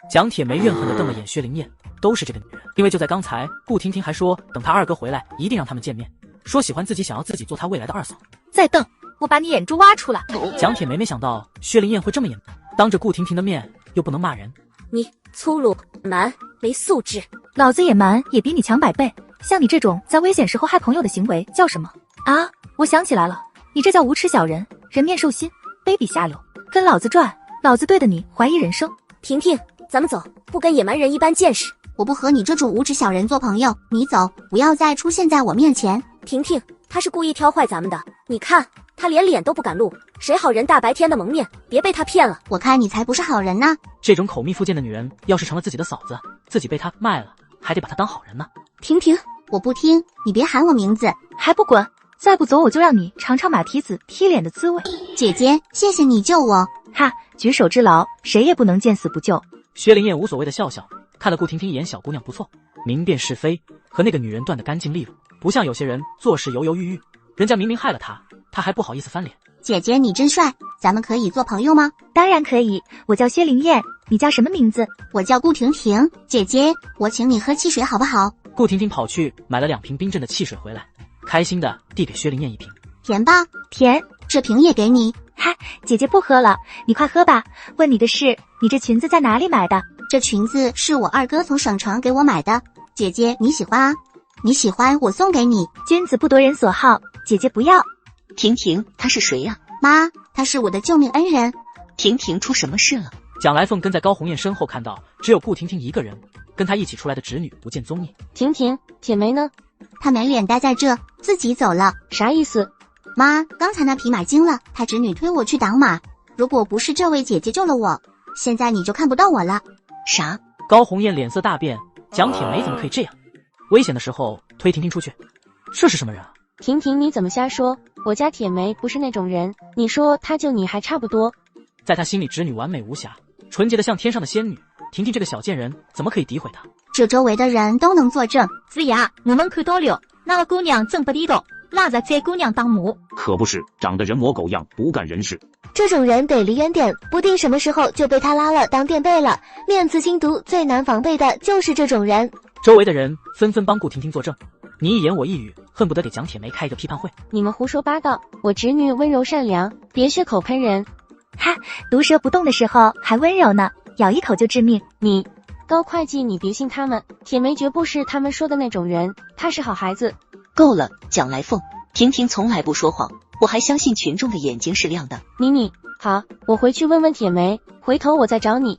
蒋铁梅怨恨地瞪了眼薛灵燕，都是这个女人。因为就在刚才，顾婷婷还说等她二哥回来一定让他们见面，说喜欢自己，想要自己做她未来的二嫂。再瞪，我把你眼珠挖出来。蒋铁梅没想到薛灵燕会这么严，当着顾婷婷的面又不能骂人。你粗鲁蛮没素质。老子也蛮，也比你强100倍。像你这种在危险时候害朋友的行为叫什么啊？我想起来了，你这叫无耻小人，人面兽心，卑鄙下流。跟老子转，老子对的你怀疑人生。婷婷，咱们走，不跟野蛮人一般见识。我不和你这种无耻小人做朋友，你走，不要再出现在我面前。婷婷，他是故意挑坏咱们的，你看他连脸都不敢露，谁好人大白天的蒙面，别被他骗了。我看你才不是好人呢。这种口蜜腹剑的女人，要是成了自己的嫂子，自己被他卖了，还得把她当好人呢。婷婷，我不听，你别喊我名字，还不滚！再不走，我就让你尝尝马蹄子踢脸的滋味。姐姐，谢谢你救我。哈，举手之劳，谁也不能见死不救。薛灵燕无所谓的笑笑，看了顾婷婷一眼，小姑娘不错，明辨是非，和那个女人断得干净利落，不像有些人做事犹犹豫豫，人家明明害了她，她还不好意思翻脸。姐姐你真帅，咱们可以做朋友吗？当然可以，我叫薛灵燕，你叫什么名字？我叫顾婷婷。姐姐，我请你喝汽水好不好？顾婷婷跑去买了2瓶冰镇的汽水回来，开心的递给薛灵燕1瓶。甜吧？甜。这瓶也给你。嗨，姐姐不喝了，你快喝吧。问你的是，你这裙子在哪里买的？这裙子是我二哥从省城给我买的。姐姐你喜欢啊？你喜欢我送给你。君子不夺人所好，姐姐不要。婷婷，他是谁呀？妈，他是我的救命恩人。婷婷出什么事了？蒋来凤跟在高红艳身后，看到只有顾婷婷一个人，跟她一起出来的侄女不见踪影。婷婷，铁梅呢？她没脸待在这，自己走了。啥意思？妈，刚才那匹马惊了，她侄女推我去挡马，如果不是这位姐姐救了我，现在你就看不到我了。啥？高红艳脸色大变，蒋铁梅怎么可以这样？危险的时候推婷婷出去，这是什么人啊？婷婷，你怎么瞎说？我家铁梅不是那种人，你说她就你还差不多。在他心里，侄女完美无瑕，纯洁的像天上的仙女。婷婷这个小贱人怎么可以诋毁她？这周围的人都能作证。子雅，我们看到了，那个姑娘真不地道，拉着这姑娘当母。可不是，长得人模狗样，不干人事。这种人得离远点，不定什么时候就被他拉了当垫背了。面子心毒最难防备的就是这种人。周围的人纷纷帮顾婷婷作证，你一言我一语，恨不得给蒋铁梅开一个批判会。你们胡说八道，我侄女温柔善良，别血口喷人。哈，毒蛇不动的时候还温柔呢，咬一口就致命。你高会计，你别信他们，铁梅绝不是他们说的那种人，她是好孩子。够了，蒋来凤，婷婷从来不说谎，我还相信群众的眼睛是亮的。你好，我回去问问铁梅，回头我再找你。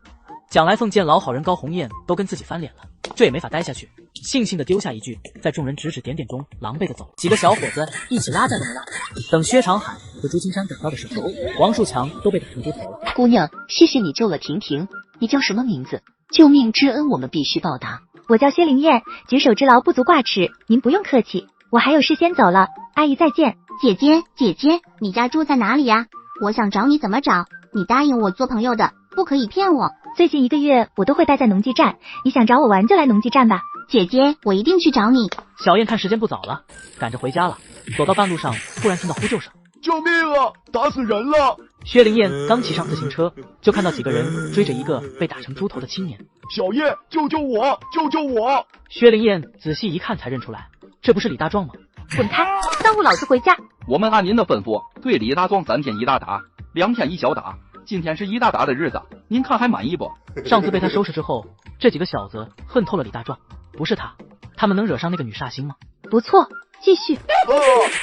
蒋来凤见老好人高红艳都跟自己翻脸了，这也没法待下去，悻悻地丢下一句，在众人指指点点中狼狈地走。几个小伙子一起拉着龙浪。等薛长海和朱金山赶到的时候，王树强都被打成猪头了。姑娘，谢谢你救了婷婷，你叫什么名字？救命之恩我们必须报答。我叫薛灵燕，举手之劳不足挂齿，您不用客气。我还有事先走了，阿姨再见。姐姐，你家住在哪里呀？我想找你怎么找？你答应我做朋友的，不可以骗我。最近1个月我都会待在农技站，你想找我玩就来农技站吧。姐姐，我一定去找你。小燕看时间不早了，赶着回家了。走到半路上，突然听到呼救声，救命啊！打死人了！薛灵燕刚骑上自行车，就看到几个人追着一个被打成猪头的青年。小燕，救救我！救救我！薛灵燕仔细一看才认出来，这不是李大壮吗？滚开，耽误老子回家！我们按您的吩咐，对李大壮3天1大打，2天1小打。今天是1大打的日子，您看还满意不？上次被他收拾之后，这几个小子恨透了李大壮。不是他们能惹上那个女煞星吗？不错，继续。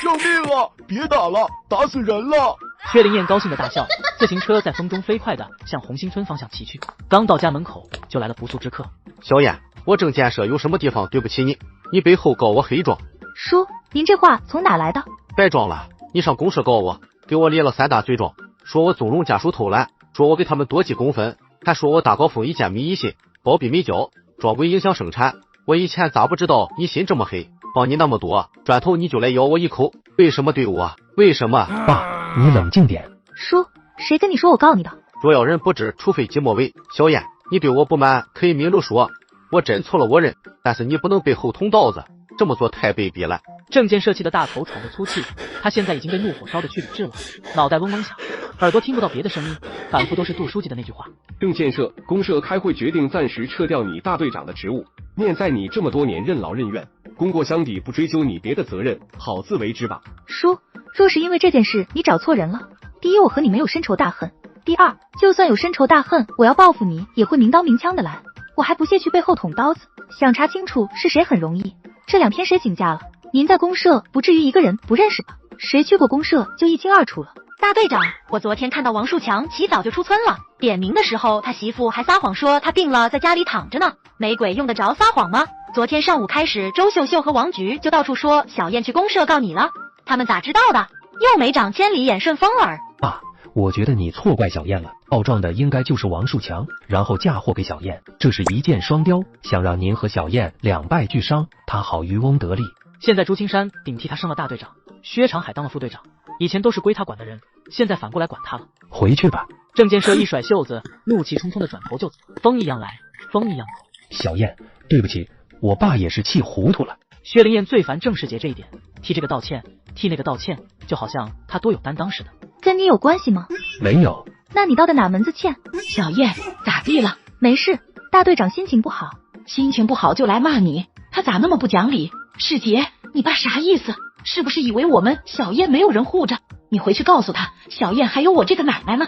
救命啊！别打了，打死人了！薛灵燕高兴的大笑，自行车在风中飞快的向红星村方向骑去。刚到家门口，就来了不速之客。小燕，我正建设有什么地方对不起你？你背后告我黑状。叔，您这话从哪来的？白装了，你上公社告我，给我列了3大罪状，说我纵容家属偷懒，说我给他们多记工分，还说我大高峰一件米一信，包庇没交，装鬼影响生产。我以前咋不知道你心这么黑？帮你那么多，转头你就来咬我一口，为什么对我？为什么？爸，你冷静点。叔，谁跟你说我告你的？若要人不知，除非己莫为。小燕，你对我不满可以明着说，我真错了我认，但是你不能背后捅刀子，这么做太卑鄙了。郑健社气的大头喘着粗气，他现在已经被怒火烧得去理智了，脑袋嗡嗡响，耳朵听不到别的声音，反复都是杜书记的那句话。郑建设公社开会决定暂时撤掉你大队长的职务，念在你这么多年任劳任怨，功过相抵，不追究你别的责任，好自为之吧。叔，若是因为这件事你找错人了，第一我和你没有深仇大恨，第二就算有深仇大恨，我要报复你也会明刀明枪的来，我还不屑去背后捅刀子。想查清楚是谁很容易，这2天谁请假了？您在公社不至于一个人不认识吧？谁去过公社就一清二楚了。大队长，我昨天看到王树强起早就出村了，点名的时候他媳妇还撒谎说他病了，在家里躺着呢。没鬼用得着撒谎吗？昨天上午开始，周秀秀和王菊就到处说小燕去公社告你了，他们咋知道的？又没长千里眼顺风耳。爸，我觉得你错怪小燕了，告状的应该就是王树强，然后嫁祸给小燕，这是一箭双雕，想让您和小燕两败俱伤，他好渔翁得利。现在朱青山顶替他升了大队长，薛长海当了副队长，以前都是归他管的人，现在反过来管他了。回去吧。郑建设一甩袖子，怒气冲冲的转头就走，风一样来，风一样走。小燕，对不起，我爸也是气糊涂了。薛灵燕最烦郑世杰这一点，替这个道歉，替那个道歉，就好像他多有担当似的。跟你有关系吗？没有。那你道的哪门子歉？小燕，咋地了？没事，大队长心情不好。心情不好就来骂你，他咋那么不讲理？世杰，你爸啥意思？是不是以为我们小燕没有人护着？你回去告诉他，小燕还有我这个奶奶呢。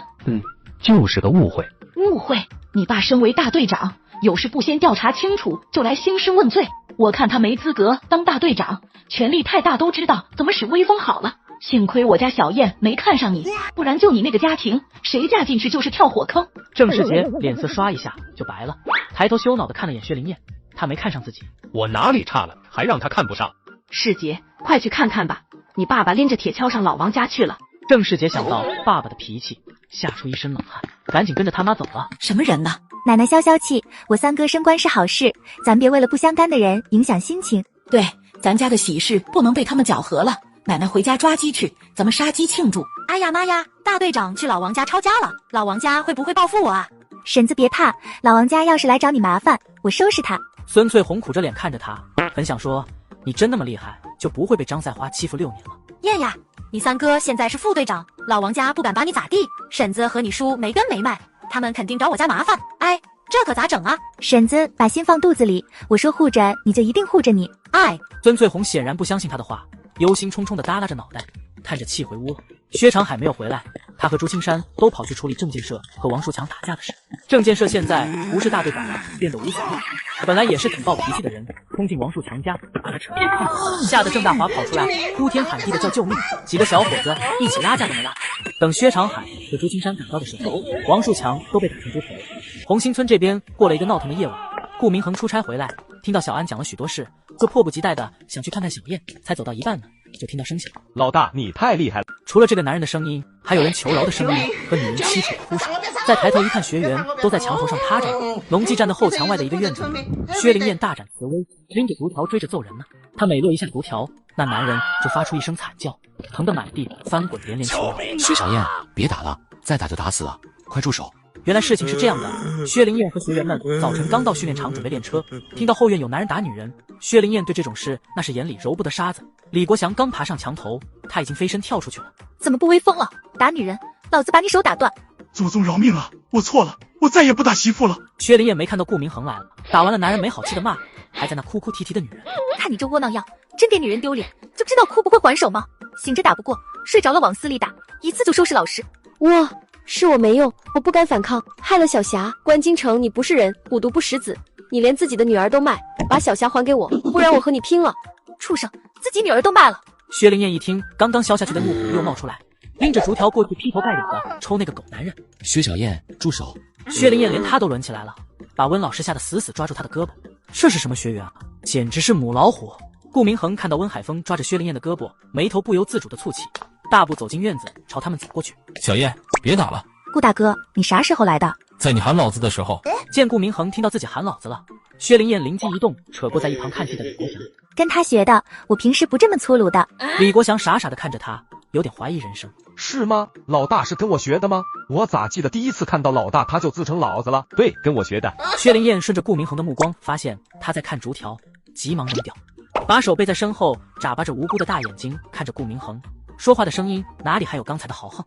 就是个误会。误会？你爸身为大队长，有事不先调查清楚就来兴师问罪，我看他没资格当大队长，权力太大都知道怎么使威风好了。幸亏我家小燕没看上你，不然就你那个家庭，谁嫁进去就是跳火坑。郑世杰脸色刷一下就白了，抬头羞恼的看了眼薛灵燕，他没看上自己。我哪里差了，还让他看不上？世杰，快去看看吧，你爸爸拎着铁锹上老王家去了。郑世杰想到爸爸的脾气，吓出一身冷汗，赶紧跟着他妈走了。什么人呢？奶奶消消气，我三哥升官是好事，咱别为了不相干的人影响心情。对，咱家的喜事不能被他们搅和了。奶奶回家抓鸡去，咱们杀鸡庆祝。哎呀妈呀，大队长去老王家抄家了，老王家会不会报复我啊？婶子别怕，老王家要是来找你麻烦，我收拾他。孙翠红苦着脸看着他，很想说，你真那么厉害，就不会被张赛花欺负6年了。燕呀，你三哥现在是副队长，老王家不敢把你咋地，婶子和你叔没根没脉，他们肯定找我家麻烦。哎，这可咋整啊？婶子把心放肚子里，我说护着你就一定护着你。哎，孙翠红显然不相信他的话，忧心忡忡地耷拉着脑袋，叹着气回屋了。薛长海没有回来，他和朱青山都跑去处理郑建设和王树强打架的事。郑建设现在不是大队长了，变得无所谓。本来也是挺暴脾气的人，冲进王树强家，把他扯开，吓得郑大华跑出来，哭天喊地的叫救命。几个小伙子一起拉架都没拉。等薛长海和朱青山赶到的时候，王树强都被打成猪头。红星村这边过了一个闹腾的夜晚，顾明恒出差回来，听到小安讲了许多事，就迫不及待的想去看看小燕，才走到一半呢，就听到声响。老大，你太厉害了！除了这个男人的声音，还有人求饶的声音和女人凄楚的哭声。再抬头一看，学员都在墙头上趴着。农技站的后墙外的一个院子里，薛灵燕大展慈威，拎着竹条追着揍人呢。他每落一下竹条，那男人就发出一声惨叫，疼得满地翻滚，连连求饶。薛小燕，别打了，再打就打死了，快住手！原来事情是这样的，薛灵燕和学员们早晨刚到训练场准备练车，听到后院有男人打女人，薛灵燕对这种事那是眼里揉不得沙子。李国祥刚爬上墙头，他已经飞身跳出去了。怎么不威风了？打女人，老子把你手打断！祖宗饶命啊！我错了，我再也不打媳妇了。薛灵燕没看到顾明恒来了，打完了男人没好气的骂，还在那哭哭啼啼的女人。看你这窝囊样，真给女人丢脸，就知道哭不会还手吗？醒着打不过，睡着了往死里打，一次就收拾老实。是我没用，我不敢反抗，害了小霞。关京城，你不是人，虎毒不食子，你连自己的女儿都卖，把小霞还给我，不然我和你拼了！畜生，自己女儿都卖了！薛灵燕一听，刚刚消下去的怒火又冒出来，拎着竹条过去劈头盖脸的抽那个狗男人。薛小燕，住手！薛灵燕连他都抡起来了，把温老师吓得死死抓住他的胳膊。这是什么学员啊？简直是母老虎！顾明恒看到温海峰抓着薛灵燕的胳膊，眉头不由自主的蹙起，大步走进院子，朝他们走过去。小燕，别打了。顾大哥，你啥时候来的？在你喊老子的时候。见顾明恒听到自己喊老子了，薛灵燕灵机一动，扯过在一旁看戏的李国祥。跟他学的，我平时不这么粗鲁的。李国祥傻傻的看着他，有点怀疑人生。是吗？老大是跟我学的吗？我咋记得第一次看到老大他就自称老子了？对，跟我学的。薛灵燕顺着顾明恒的目光，发现他在看竹条，急忙扔掉，把手背在身后，眨巴着无辜的大眼睛看着顾明恒。说话的声音哪里还有刚才的豪横？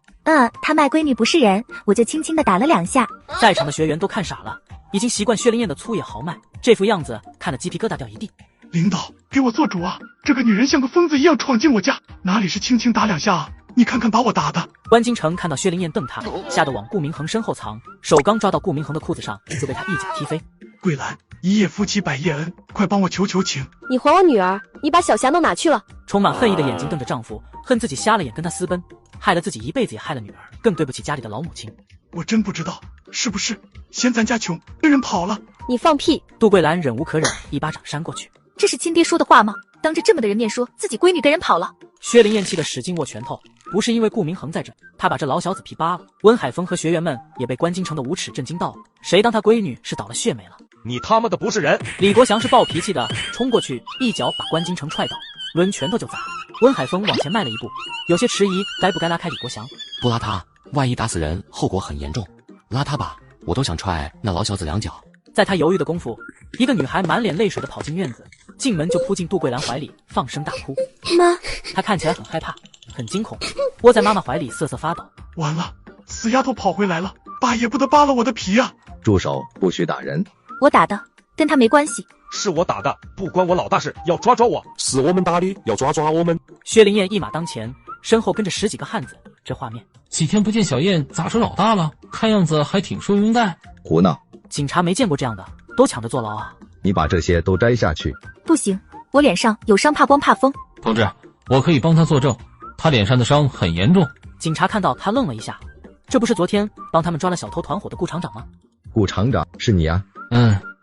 他卖闺女不是人，我就轻轻的打了2下。在场的学员都看傻了，已经习惯薛灵燕的粗野豪迈，这副样子看得鸡皮疙瘩掉一地。领导，给我做主啊！这个女人像个疯子一样闯进我家，哪里是轻轻打2下啊？你看看把我打的！关京城看到薛灵燕瞪他，吓得往顾明恒身后藏，手刚抓到顾明恒的裤子上，就被他一脚踢飞。桂兰，一夜夫妻百夜恩，快帮我求求情！你还我女儿，你把小霞弄哪去了？充满恨意的眼睛瞪着丈夫，恨自己瞎了眼跟他私奔，害了自己一辈子也害了女儿，更对不起家里的老母亲。我真不知道是不是嫌咱家穷，跟人跑了。你放屁！杜桂兰忍无可忍，一巴掌扇过去。这是亲爹说的话吗？当着这么的人面说自己闺女跟人跑了。薛灵燕气得使劲握拳头，不是因为顾明恒在这，他把这老小子皮扒了。温海峰和学员们也被关京城的无耻震惊到了，谁当他闺女是倒了血霉了？你他妈的不是人！李国祥是暴脾气的，冲过去一脚把关京城踹倒，抡拳头就砸。温海峰往前迈了一步，有些迟疑，该不该拉开李国祥？不拉他，万一打死人，后果很严重。拉他吧，我都想踹那老小子2脚。在他犹豫的功夫，一个女孩满脸泪水的跑进院子，进门就扑进杜桂兰怀里，放声大哭。妈！她看起来很害怕，很惊恐，窝在妈妈怀里瑟瑟发抖。完了，死丫头跑回来了，爸也不得扒了我的皮啊！住手，不许打人！我打的，跟他没关系。是我打的，不关我老大事，要抓抓我。是我们打的，要抓抓我们。薛灵燕一马当前，身后跟着10几个汉子，这画面。几天不见小燕，咋成老大了？看样子还挺受拥戴。胡闹！警察没见过这样的，都抢着坐牢啊！你把这些都摘下去。不行，我脸上有伤，怕光怕风。同志，我可以帮他作证，他脸上的伤很严重。警察看到他愣了一下，这不是昨天帮他们抓了小偷团伙的顾厂长吗？顾厂长是你啊？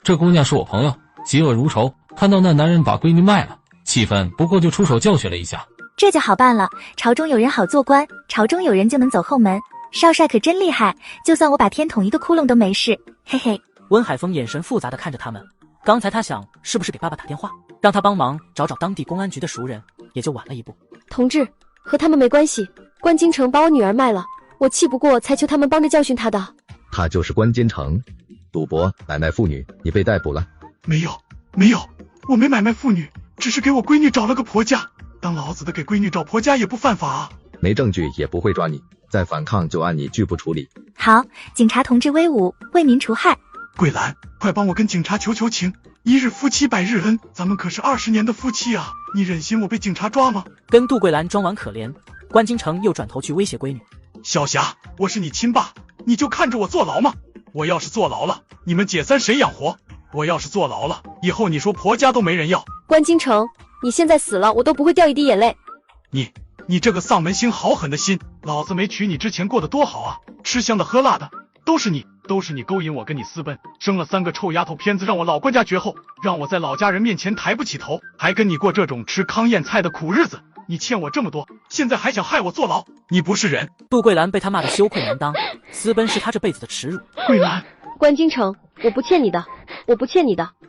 这姑娘是我朋友，嫉恶如仇，看到那男人把闺女卖了，气愤，不过就出手教训了一下。这就好办了，朝中有人好做官，朝中有人就能走后门。少帅可真厉害，就算我把天捅一个窟窿都没事，嘿嘿。温海峰眼神复杂的看着他们，刚才他想是不是给爸爸打电话，让他帮忙找当地公安局的熟人，也就晚了一步。同志，和他们没关系，关京城把我女儿卖了，我气不过才求他们帮着教训他的。他就是关金城，赌博买卖妇女，你被逮捕了。没有，我没买卖妇女，只是给我闺女找了个婆家。当老子的给闺女找婆家也不犯法啊。没证据也不会抓你，再反抗就按你拒不处理。好，警察同志威武，为民除害。桂兰，快帮我跟警察求情，一日夫妻百日恩，咱们可是20年的夫妻啊，你忍心我被警察抓吗？跟杜桂兰装完可怜，关京城又转头去威胁闺女。小霞，我是你亲爸，你就看着我坐牢吗？我要是坐牢了，你们姐三谁养活？我要是坐牢了，以后你说婆家都没人要。关京城，你现在死了，我都不会掉一滴眼泪。你这个丧门星好狠的心，老子没娶你之前过得多好啊，吃香的喝辣的，都是你勾引我跟你私奔，生了3个臭丫头片子，让我老关家绝后，让我在老家人面前抬不起头，还跟你过这种吃糠咽菜的苦日子。你欠我这么多，现在还想害我坐牢，你不是人。杜桂兰被他骂得羞愧难当，私奔是她这辈子的耻辱。桂兰，关京城，我不欠你的，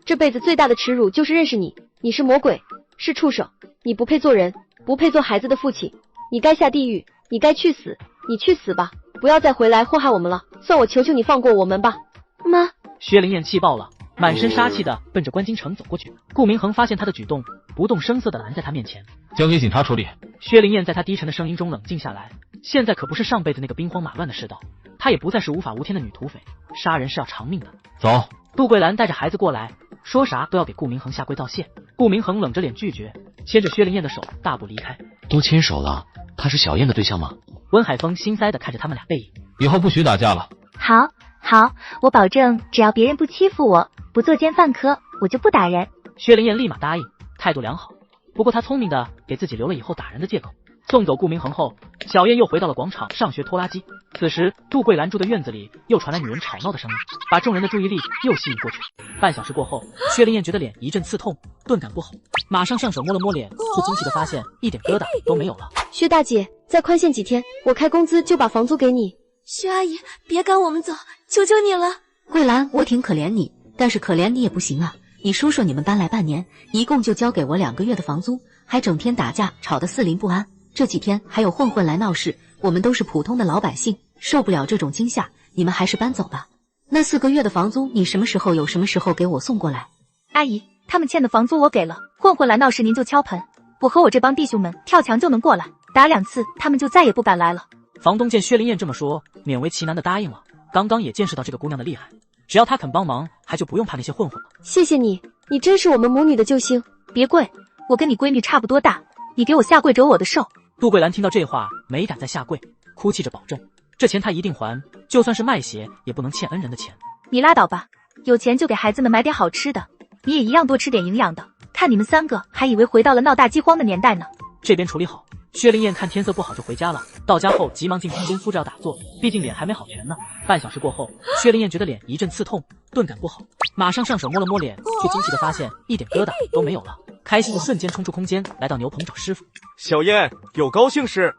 这辈子最大的耻辱就是认识你，你是魔鬼，是畜生，你不配做人，不配做孩子的父亲，你该下地狱，你该去死，你去死吧，不要再回来祸害我们了，算我求求你放过我们吧。妈！薛灵燕气爆了，满身杀气的奔着关京城走过去。顾明恒发现他的举动，不动声色的拦在他面前，交给警察处理。薛灵燕在他低沉的声音中冷静下来，现在可不是上辈子那个兵荒马乱的世道，她也不再是无法无天的女土匪，杀人是要偿命的。走。杜桂兰带着孩子过来，说啥都要给顾明恒下跪道谢。顾明恒冷着脸拒绝，牵着薛灵燕的手大步离开。都牵手了，他是小燕的对象吗？温海峰心塞的看着他们俩背影。以后不许打架了。好，我保证只要别人不欺负我，不作奸犯科，我就不打人。薛灵燕立马答应，态度良好。不过她聪明的给自己留了以后打人的借口。送走顾明恒后，小燕又回到了广场上学拖拉机。此时杜桂兰住的院子里又传来女人吵闹的声音，把众人的注意力又吸引过去。半小时过后，薛灵燕觉得脸一阵刺痛，顿感不好，马上上手摸了摸脸，却惊奇的发现一点疙瘩都没有了。薛大姐，再宽限几天，我开工资就把房租给你。薛阿姨，别赶我们走，求求你了。桂兰，我挺可怜你，但是可怜你也不行啊。你说说，你们搬来半年，一共就交给我2个月的房租，还整天打架，吵得四邻不安。这几天还有混混来闹事，我们都是普通的老百姓，受不了这种惊吓，你们还是搬走吧。那4个月的房租，你什么时候有什么时候给我送过来。阿姨，他们欠的房租我给了，混混来闹事您就敲盆，我和我这帮弟兄们跳墙就能过来，打2次他们就再也不敢来了。房东见薛灵燕这么说，勉为其难的答应了。刚刚也见识到这个姑娘的厉害，只要她肯帮忙，还就不用怕那些混混了。谢谢你，你真是我们母女的救星。别跪，我跟你闺女差不多大，你给我下跪折我的寿。杜桂兰听到这话，没敢再下跪，哭泣着保证这钱她一定还，就算是卖血也不能欠恩人的钱。你拉倒吧，有钱就给孩子们买点好吃的，你也一样多吃点营养的。看你们3个还以为回到了闹大饥荒的年代呢。这边处理好，薛灵燕看天色不好就回家了。到家后急忙进空间敷着药打坐，毕竟脸还没好全呢。半小时过后，薛灵燕觉得脸一阵刺痛，顿感不好，马上上手摸了摸脸，却惊奇的发现一点疙瘩都没有了。开心的瞬间冲出空间，来到牛棚找师傅。小燕有高兴事。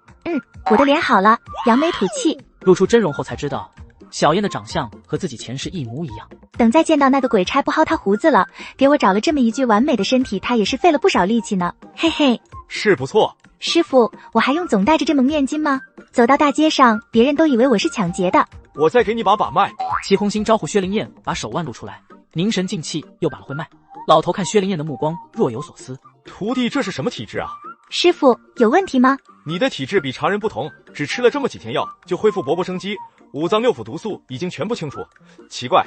我的脸好了，扬眉吐气。露出真容后才知道，小燕的长相和自己前世一模一样。等再见到那个鬼差不薅他胡子了，给我找了这么一具完美的身体，他也是费了不少力气呢，嘿嘿。是不错。师傅，我还用总带着这蒙面巾吗？走到大街上，别人都以为我是抢劫的。我再给你把脉。齐红星招呼薛灵燕把手腕露出来，凝神静气，又把了会脉。老头看薛灵燕的目光若有所思。徒弟这是什么体质啊？师傅，有问题吗？你的体质比常人不同，只吃了这么几天药就恢复勃勃生机，5脏6腑毒素已经全部清除。奇怪，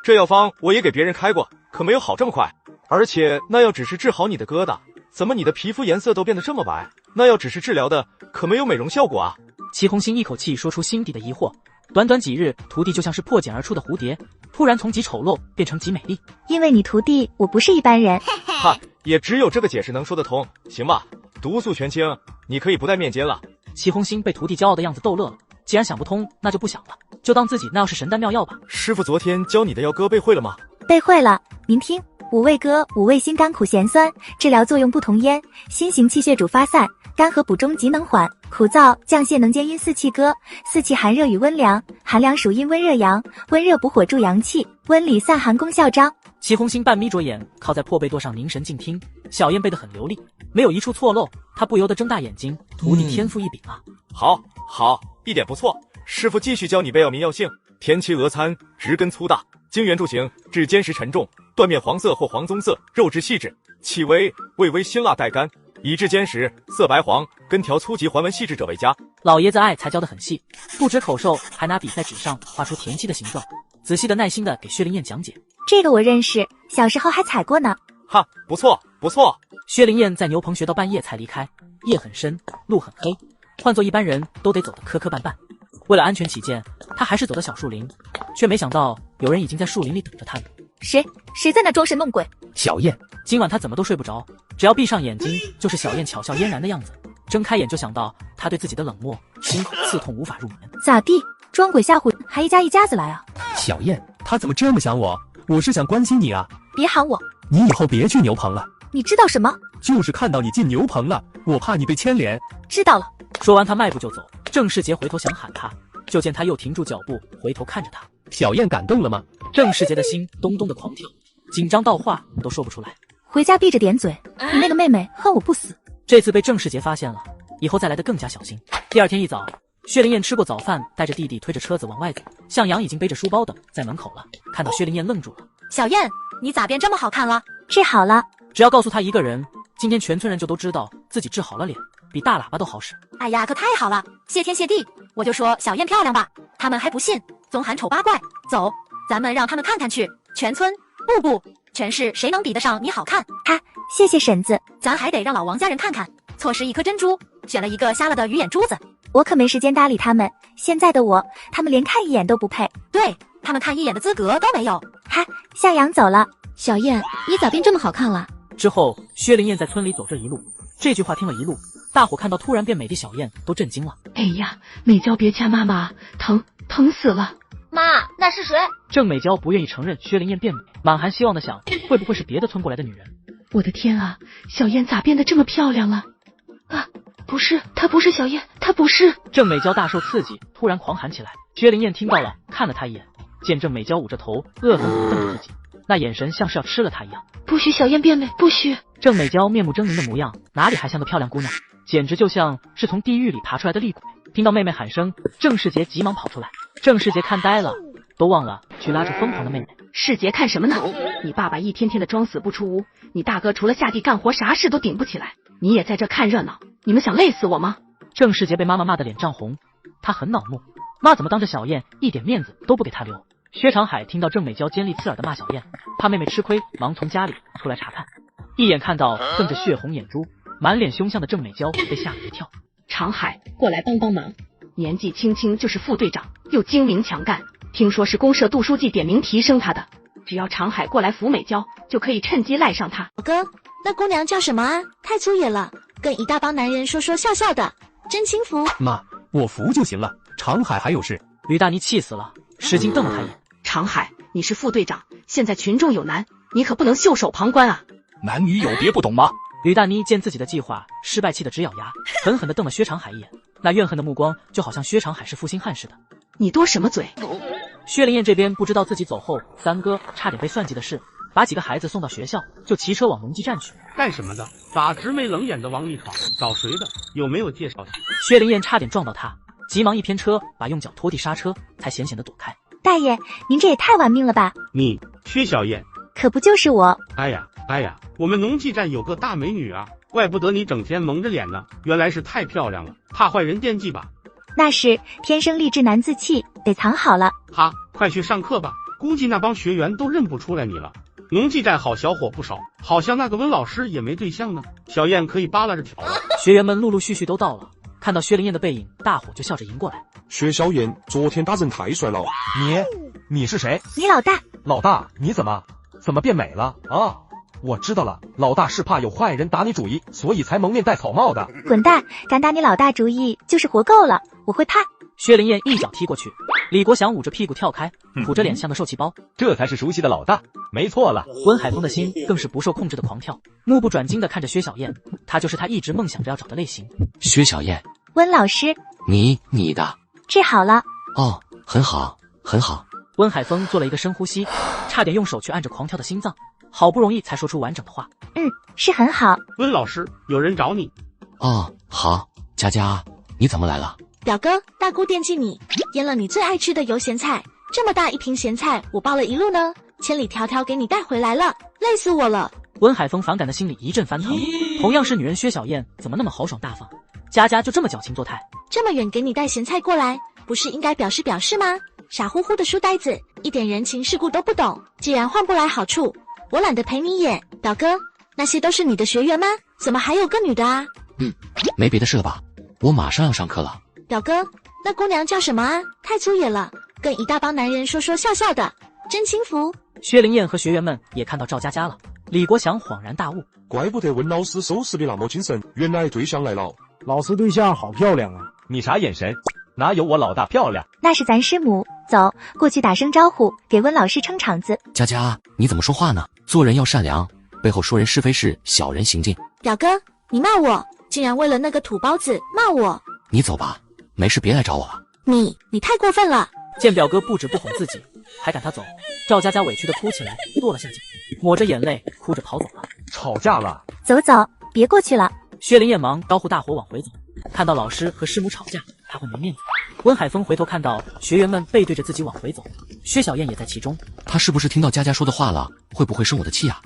这药方我也给别人开过，可没有好这么快。而且那药只是治好你的疙瘩，怎么你的皮肤颜色都变得这么白？那药只是治疗的，可没有美容效果啊。齐红星一口气说出心底的疑惑。短短几日，徒弟就像是破茧而出的蝴蝶，突然从极丑陋变成极美丽。因为你徒弟，我不是一般人。哈，也只有这个解释能说得通。行吧，毒素全清，你可以不戴面巾了。齐红星被徒弟骄傲的样子逗乐了，既然想不通，那就不想了，就当自己那药是神丹妙药吧。师傅昨天教你的药歌背会了吗？背会了，您听。五味歌，五味辛甘苦咸酸，治疗作用不同焉。心行气血主发散，甘和补中极能缓，苦燥降泻能兼阴四气歌，四气寒热与温凉，寒凉属阴温热阳，温热补火助阳气，温里散寒功效彰。齐红星半眯着眼，靠在破背垛上凝神静听。小燕背得很流利，没有一处错漏，她不由得睁大眼睛。徒弟天赋异禀啊！好，一点不错。师傅继续教你背药民药性：天期鹅参，直根粗大，经圆柱形，质坚实沉重，断面黄色或黄棕色，肉质细致，气味微辛辣带干，以质坚实，色白黄，根条粗及环纹细致者为佳。老爷子爱才教得很细，不止口授，还拿笔在纸上画出田七的形状，仔细的耐心的给薛灵燕讲解。这个我认识，小时候还采过呢。哈，不错。薛灵燕在牛棚学到半夜才离开，夜很深，路很黑，换做一般人都得走得磕磕绊绊。为了安全起见，他还是走到小树林，却没想到有人已经在树林里等着他了。谁在那装神弄鬼？小燕。今晚他怎么都睡不着，只要闭上眼睛就是小燕巧笑嫣然的样子，睁开眼就想到他对自己的冷漠，心刺痛无法入眠。咋地？装鬼吓唬还一家子来啊？小燕，他怎么这么想我？我是想关心你啊。别喊我。你以后别去牛棚了。你知道什么？就是看到你进牛棚了，我怕你被牵连。知道了。说完他迈步就走，郑世杰回头想喊他，就见他又停住脚步，回头看着他。小燕感动了吗？郑世杰的心咚咚的狂跳，紧张到话都说不出来。回家闭着点嘴，你那个妹妹恨我不死。这次被郑世杰发现了，以后再来得更加小心。第二天一早，薛灵燕吃过早饭，带着弟弟推着车子往外走，向阳已经背着书包等在门口了。看到薛灵燕愣住了。小燕，你咋变这么好看了？治好了。只要告诉他一个人，今天全村人就都知道自己治好了脸，比大喇叭都好使。哎呀，可太好了，谢天谢地！我就说小燕漂亮吧，他们还不信，总喊丑八怪。走，咱们让他们看看去，全村不全市谁能比得上你好看？谢谢婶子，咱还得让老王家人看看，错失一颗珍珠，选了一个瞎了的鱼眼珠子。我可没时间搭理他们，现在的我，他们连看一眼都不配。对，他们看一眼的资格都没有。向阳走了。小燕，你咋变这么好看了？之后，薛灵燕在村里走这一路，这句话听了一路，大伙看到突然变美的小燕都震惊了。哎呀，美娇别掐妈妈，疼死了！妈，那是谁？郑美娇不愿意承认薛灵燕变美，满含希望的想，会不会是别的村过来的女人？我的天啊，小燕咋变得这么漂亮了？啊，不是，她不是小燕，她不是。郑美娇大受刺激，突然狂喊起来。薛灵燕听到了，看了她一眼，见郑美娇捂着头，恶狠狠瞪着自己，那眼神像是要吃了她一样。不许小燕变美，不许！郑美娇面目狰狞的模样，哪里还像个漂亮姑娘，简直就像是从地狱里爬出来的厉鬼。听到妹妹喊声，郑世杰急忙跑出来。郑世杰看呆了，都忘了去拉住疯狂的妹妹。世杰看什么呢？你爸爸一天天的装死不出屋，你大哥除了下地干活啥事都顶不起来，你也在这看热闹，你们想累死我吗？郑世杰被妈妈骂得脸涨红，他很恼怒，妈怎么当着小燕一点面子都不给他留。薛长海听到郑美娇尖利刺耳的骂小燕，怕妹妹吃亏，忙从家里出来查看，一眼看到瞪着血红眼珠、满脸凶相的郑美娇，被吓了一跳。长海，过来帮忙！年纪轻轻就是副队长，又精明强干，听说是公社杜书记点名提升他的。只要长海过来扶美娇，就可以趁机赖上他。老哥，那姑娘叫什么啊？太粗野了，跟一大帮男人说说笑笑的，真轻浮。妈，我服就行了，长海还有事。吕大妮气死了，使劲瞪了他一眼。长海，你是副队长，现在群众有难，你可不能袖手旁观啊！男女有别不懂吗？吕大妮见自己的计划失败，气得直咬牙，狠狠地瞪了薛长海一眼，那怨恨的目光就好像薛长海是负心汉似的。你多什么嘴？薛灵燕这边不知道自己走后，三哥差点被算计的事，把几个孩子送到学校，就骑车往农机站去。干什么的？咋直眉冷眼的往里闯？找谁的？有没有介绍？薛灵燕差点撞到他，急忙一偏车，把用脚拖地刹车，才险险地躲开。大爷，您这也太玩命了吧！你薛小燕，可不就是我？哎呀，我们农技站有个大美女啊，怪不得你整天蒙着脸呢，原来是太漂亮了，怕坏人惦记吧？那是天生丽质难自弃，得藏好了。哈，快去上课吧，估计那帮学员都认不出来你了。农技站好小伙不少，好像那个温老师也没对象呢，小燕可以扒拉着挑了。学员们陆陆续续都到了，看到薛灵燕的背影，大伙就笑着迎过来。薛小燕，昨天打人太帅了。你是谁？你老大。老大，你怎么变美了啊？我知道了，老大是怕有坏人打你主意，所以才蒙面戴草帽的。滚蛋！敢打你老大主意就是活够了，我会怕。薛灵燕一脚踢过去，李国祥捂着屁股跳开，苦着脸像个受气包。这才是熟悉的老大，没错了。温海峰的心更是不受控制的狂跳，目不转睛地看着薛小燕，她就是他一直梦想着要找的类型。薛小燕，温老师，你的治好了。哦，很好，很好。温海峰做了一个深呼吸，差点用手去按着狂跳的心脏，好不容易才说出完整的话。是很好。温老师，有人找你。哦，好，佳佳，你怎么来了？表哥，大姑惦记你，腌了你最爱吃的油咸菜，这么大一瓶咸菜，我抱了一路呢，千里迢迢给你带回来了，累死我了。温海峰反感的心里一阵翻腾，同样是女人薛小燕怎么那么豪爽大方，佳佳就这么矫情作态。这么远给你带咸菜过来，不是应该表示表示吗？傻乎乎的书呆子，一点人情世故都不懂。既然换不来好处，我懒得陪你演。表哥，那些都是你的学员吗？怎么还有个女的啊？没别的事了吧？我马上要上课了。表哥，那姑娘叫什么啊？太粗野了，跟一大帮男人说说笑笑的，真轻浮。薛灵燕和学员们也看到赵佳佳了，李国祥恍然大悟，怪不得温老师收拾的那么谨慎，原来对象来了。老师对象好漂亮啊！你啥眼神？哪有我老大漂亮？那是咱师母，走过去打声招呼，给温老师撑场子。佳佳，你怎么说话呢？做人要善良，背后说人是非是小人行径。表哥，你骂我，竟然为了那个土包子骂我。你走吧，没事别来找我了。你太过分了！见表哥不止不哄自己，还赶他走，赵佳佳委屈的哭起来，跺了下脚，抹着眼泪哭着跑走了。吵架了？走走，别过去了。薛灵燕忙招呼大伙往回走，看到老师和师母吵架，他会没面子。温海峰回头看到学员们背对着自己往回走，薛小燕也在其中。他是不是听到佳佳说的话了？会不会生我的气啊？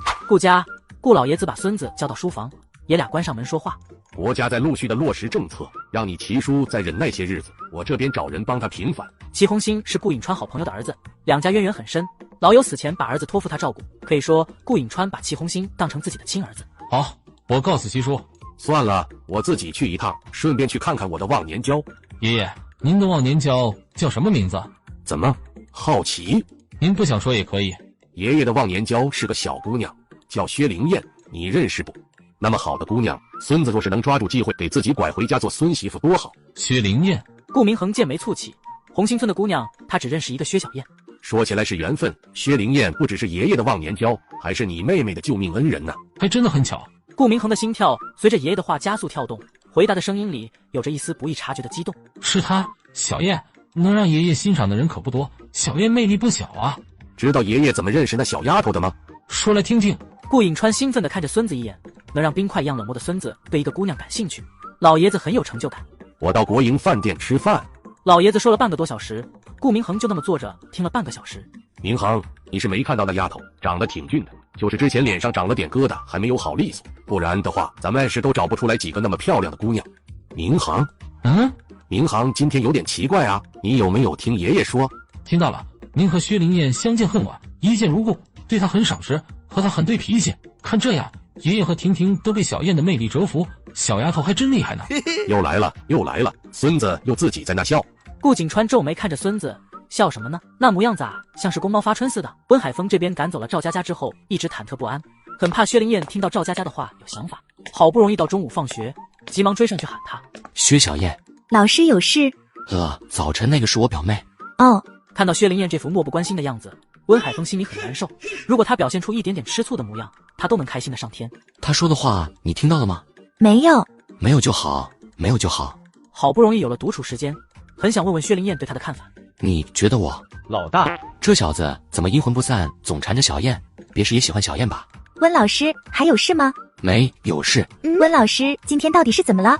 顾老爷子把孙子叫到书房，爷俩关上门说话。国家在陆续的落实政策，让你齐叔再忍耐些日子，我这边找人帮他平反。齐红星是顾颖川好朋友的儿子，两家渊源很深。老友死前把儿子托付他照顾，可以说顾颖川把齐红星当成自己的亲儿子。好，我告诉齐叔，算了，我自己去一趟，顺便去看看我的忘年交。爷爷，您的忘年交叫什么名字？怎么好奇？您不想说也可以。爷爷的忘年交是个小姑娘，叫薛灵燕，你认识不？那么好的姑娘，孙子若是能抓住机会给自己拐回家做孙媳妇多好。薛灵燕，顾明恒剑眉蹙起，红星村的姑娘他只认识一个薛小燕。说起来是缘分，薛灵燕不只是爷爷的忘年交，还是你妹妹的救命恩人呢。还真的很巧。顾明恒的心跳随着爷爷的话加速跳动，回答的声音里有着一丝不易察觉的激动。是她，小燕，能让爷爷欣赏的人可不多，小燕魅力不小啊。知道爷爷怎么认识那小丫头的吗？说来听听。顾颖川兴奋地看着孙子一眼，能让冰块一样冷漠的孙子对一个姑娘感兴趣，老爷子很有成就感。我到国营饭店吃饭。老爷子说了半个多小时，顾明恒就那么坐着听了半个小时。明恒，你是没看到那丫头长得挺俊的，就是之前脸上长了点疙瘩，还没有好利索，不然的话咱们暗时都找不出来几个那么漂亮的姑娘。明恒，明恒今天有点奇怪啊，你有没有听爷爷说？听到了，您和薛灵燕相见恨晚，一见如故，对她很赏识，和她很对脾气。看这样，爷爷和婷婷都被小燕的魅力折服，小丫头还真厉害呢。又来了，孙子又自己在那笑。顾景川皱眉看着孙子，笑什么呢？那模样咋像是公猫发春似的？温海峰这边赶走了赵佳佳之后，一直忐忑不安，很怕薛灵燕听到赵佳佳的话有想法。好不容易到中午放学，急忙追上去喊她。薛小燕，老师有事。早晨那个是我表妹。哦。看到薛灵燕这副漠不关心的样子，温海峰心里很难受。如果她表现出一点点吃醋的模样，他都能开心的上天。她说的话你听到了吗？没有。没有就好，没有就好。好不容易有了独处时间，很想问问薛灵燕对他的看法。你觉得我老大这小子怎么阴魂不散，总缠着小燕？别是也喜欢小燕吧？温老师还有事吗？没有事。温老师今天到底是怎么了？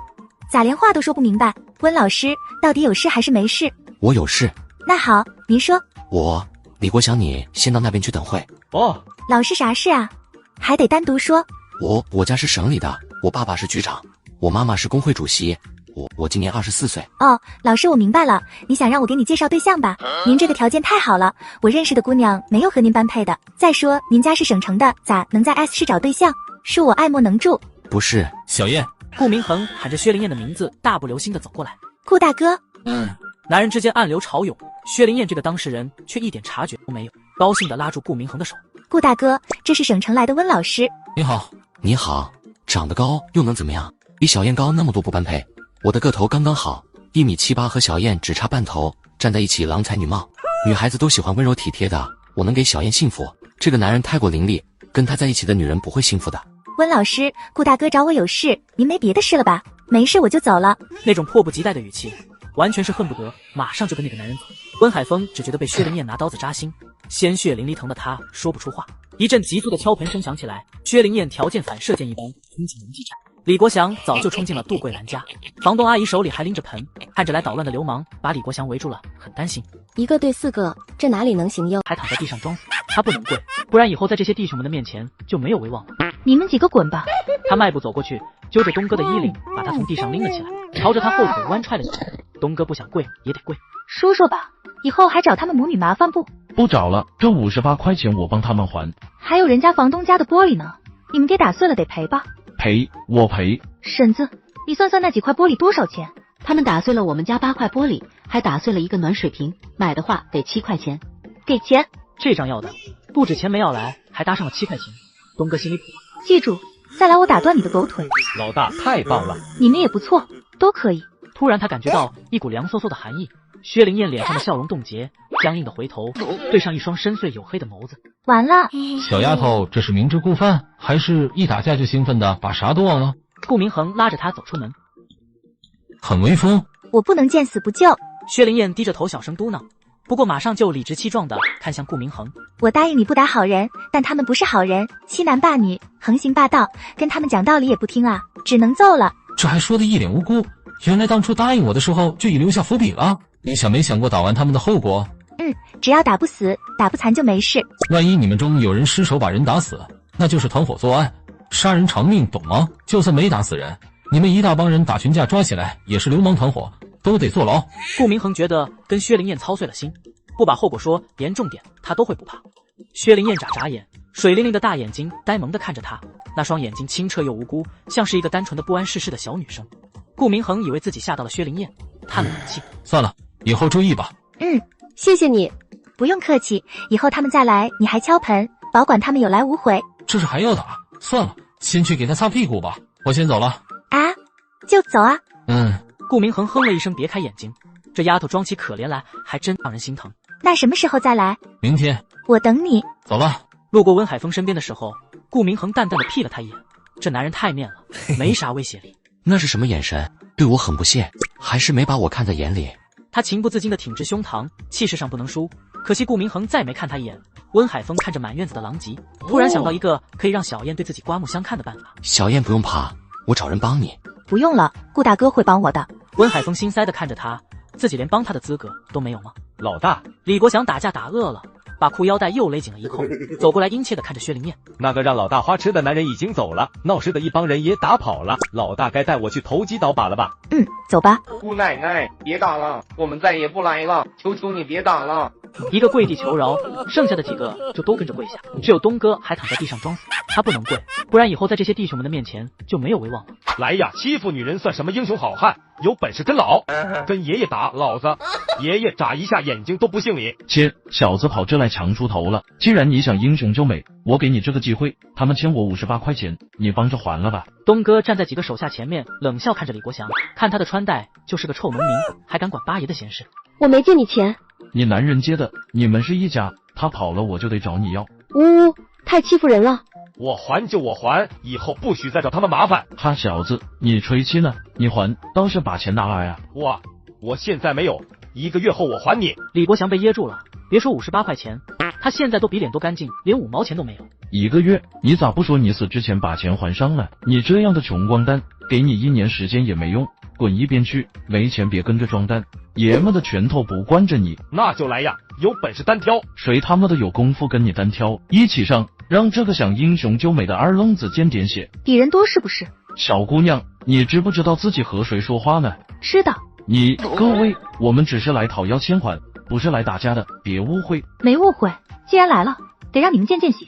咋连话都说不明白？温老师到底有事还是没事？我有事。那好，您说。李国祥，你先到那边去等会。哦。老师啥事啊？还得单独说。我家是省里的，我爸爸是局长，我妈妈是工会主席，我今年24岁。哦，老师我明白了，你想让我给你介绍对象吧？您这个条件太好了，我认识的姑娘没有和您般配的。再说您家是省城的，咋能在 S 市找对象？恕我爱莫能助。不是，小燕。顾明恒喊着薛灵燕的名字，大步流星地走过来。顾大哥。男人之间暗流潮涌，薛灵燕这个当事人却一点察觉都没有，高兴地拉住顾明恒的手。顾大哥，这是省城来的温老师。你好。你好，长得高又能怎么样？比小燕高那么多不般配。我的个头刚刚好，1.78米，和小燕只差半头，站在一起郎才女貌，女孩子都喜欢温柔体贴的，我能给小燕幸福。这个男人太过凌厉，跟他在一起的女人不会幸福的。温老师，顾大哥找我有事，您没别的事了吧？没事我就走了。那种迫不及待的语气，完全是恨不得马上就跟那个男人走。温海峰只觉得被薛灵燕拿刀子扎心，鲜血淋漓疼的他说不出话。一阵急促的敲盆声响起来，薛灵燕条件反射箭一般冲进农技站。李国祥早就冲进了杜桂兰家，房东阿姨手里还拎着盆，看着来捣乱的流氓把李国祥围住了，很担心。1个对4个，这哪里能行哟？还躺在地上装死，他不能跪，不然以后在这些弟兄们的面前就没有威望了。你们几个滚吧！他迈步走过去，揪着东哥的衣领，把他从地上拎了起来，朝着他后腿弯踹了几下。东哥不想跪也得跪，说说吧，以后还找他们母女麻烦不？不找了，这58块钱我帮他们还。还有人家房东家的玻璃呢，你们给打碎了得赔吧？赔，我赔。婶子，你算算那几块玻璃多少钱？他们打碎了我们家8块玻璃，还打碎了一个暖水瓶，买的话得7块钱。给钱。这张要的，不止钱没要来，还搭上了7块钱。东哥心里苦了，记住，再来我打断你的狗腿。老大太棒了，你们也不错，都可以。突然他感觉到一股凉飕飕的寒意，薛灵燕脸上的笑容冻结，僵硬的回头对上一双深邃黝黑的眸子。完了，小丫头，这是明知故犯，还是一打架就兴奋的把啥都忘了？顾明恒拉着他走出门，很威风。我不能见死不救。薛灵燕低着头小声嘟囔，不过马上就理直气壮地看向顾明恒。我答应你不打好人，但他们不是好人，欺男霸女，横行霸道，跟他们讲道理也不听啊，只能揍了。这还说的一脸无辜，原来当初答应我的时候就已留下伏笔了。你想没想过打完他们的后果？只要打不死，打不残就没事。万一你们中有人失手把人打死，那就是团伙作案，杀人偿命，懂吗？就算没打死人，你们一大帮人打群架抓起来，也是流氓团伙，都得坐牢。顾明恒觉得跟薛灵燕操碎了心，不把后果说严重点，他都会不怕。薛灵燕眨眨眼，水灵灵的大眼睛呆萌地看着他，那双眼睛清澈又无辜，像是一个单纯的不谙世事的小女生。顾明恒以为自己吓到了薛灵燕，叹了口气，算了，以后注意吧。谢谢你。不用客气，以后他们再来你还敲盆，保管他们有来无回。这是还要打？算了，先去给他擦屁股吧，我先走了。啊，就走啊？顾明恒哼了一声，别开眼睛，这丫头装起可怜来还真让人心疼。那什么时候再来？明天。我等你。走了。路过温海峰身边的时候，顾明恒淡淡的瞥了他一眼，这男人太面了，没啥威胁力。那是什么眼神？对我很不屑，还是没把我看在眼里？他情不自禁地挺直胸膛，气势上不能输。可惜顾明恒再没看他一眼。温海峰看着满院子的狼藉，突然想到一个可以让小燕对自己刮目相看的办法。小燕不用怕，我找人帮你。不用了，顾大哥会帮我的。温海峰心塞地看着他，自己连帮他的资格都没有吗？老大，李国祥打架打饿了，把裤腰带又勒紧了一扣，走过来殷切地看着薛灵燕。那个让老大花痴的男人已经走了，闹事的一帮人也打跑了，老大该带我去投机倒把了吧？走吧。姑奶奶，别打了，我们再也不来了，求求你别打了。一个跪地求饶，剩下的几个就都跟着跪下，只有东哥还躺在地上装死。他不能跪，不然以后在这些弟兄们的面前就没有威望了。来呀，欺负女人算什么英雄好汉？有本事跟老，跟爷爷打，老子爷爷眨一下眼睛都不姓李。切，小子跑这来抢猪头了。既然你想英雄救美，我给你这个机会，他们欠我58块钱，你帮着还了吧。东哥站在几个手下前面，冷笑看着李国祥，看他的穿戴就是个臭农民，还敢管八爷的闲事。我没借你钱。你男人接的，你们是一家，他跑了我就得找你要。呜，太欺负人了。我还就我还，以后不许再找他们麻烦。哈小子，你吹气呢？你还倒是把钱拿来啊！我现在没有，1个月后我还你。李国祥被噎住了，别说58块钱，他现在都比脸多干净，连5毛钱都没有。1个月？你咋不说你死之前把钱还上了？你这样的穷光蛋，给你1年时间也没用，滚一边去！没钱别跟着装蛋，爷们的拳头不惯着你。那就来呀，有本事单挑！谁他妈的有功夫跟你单挑？一起上！让这个想英雄救美的二愣子见点血。比人多是不是？小姑娘，你知不知道自己和谁说话呢？知道。各位，我们只是来讨要钱还，不是来打架的，别误会。没误会，既然来了，得让你们见见血，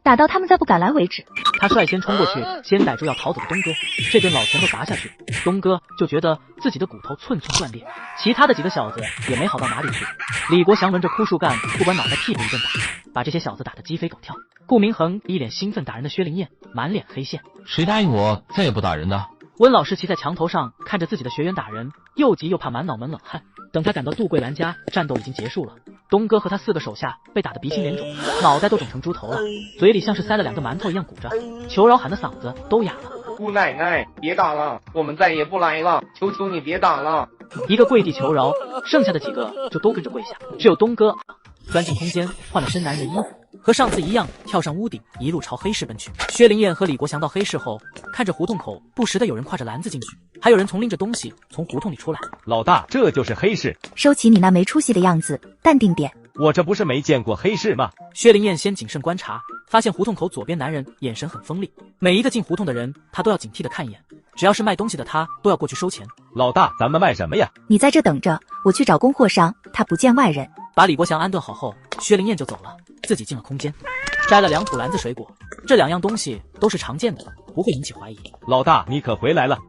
打到他们再不敢来为止。他率先冲过去，先逮住要逃走的东哥，这顿老拳头砸下去，东哥就觉得自己的骨头寸寸断裂。其他的几个小子也没好到哪里去。李国祥轮着枯树干，不管脑袋屁股一顿打，把这些小子打得鸡飞狗跳。顾明恒一脸兴奋打人的薛灵燕，满脸黑线。谁答应我再也不打人的？温老师骑在墙头上，看着自己的学员打人，又急又怕，满脑门冷汗。等他赶到杜桂兰家，战斗已经结束了。东哥和他4个手下被打得鼻青脸肿，脑袋都肿成猪头了，嘴里像是塞了2个馒头一样鼓着，求饶喊的嗓子都哑了。姑奶奶，别打了，我们再也不来了，求求你别打了。一个跪地求饶，剩下的几个就都跟着跪下，只有东哥钻进空间换了身男人的衣服，和上次一样跳上屋顶，一路朝黑市奔去。薛灵燕和李国祥到黑市后，看着胡同口不时的有人挎着篮子进去，还有人从拎着东西从胡同里出来。老大，这就是黑市。收起你那没出息的样子，淡定点。我这不是没见过黑市吗？薛灵燕先谨慎观察，发现胡同口左边男人眼神很锋利，每一个进胡同的人他都要警惕的看一眼，只要是卖东西的他都要过去收钱。老大，咱们卖什么呀？你在这等着，我去找供货商，他不见外人。把李国祥安顿好后，薛灵燕就走了，自己进了空间，摘了2土篮子水果，这2样东西都是常见的，不会引起怀疑。老大，你可回来了。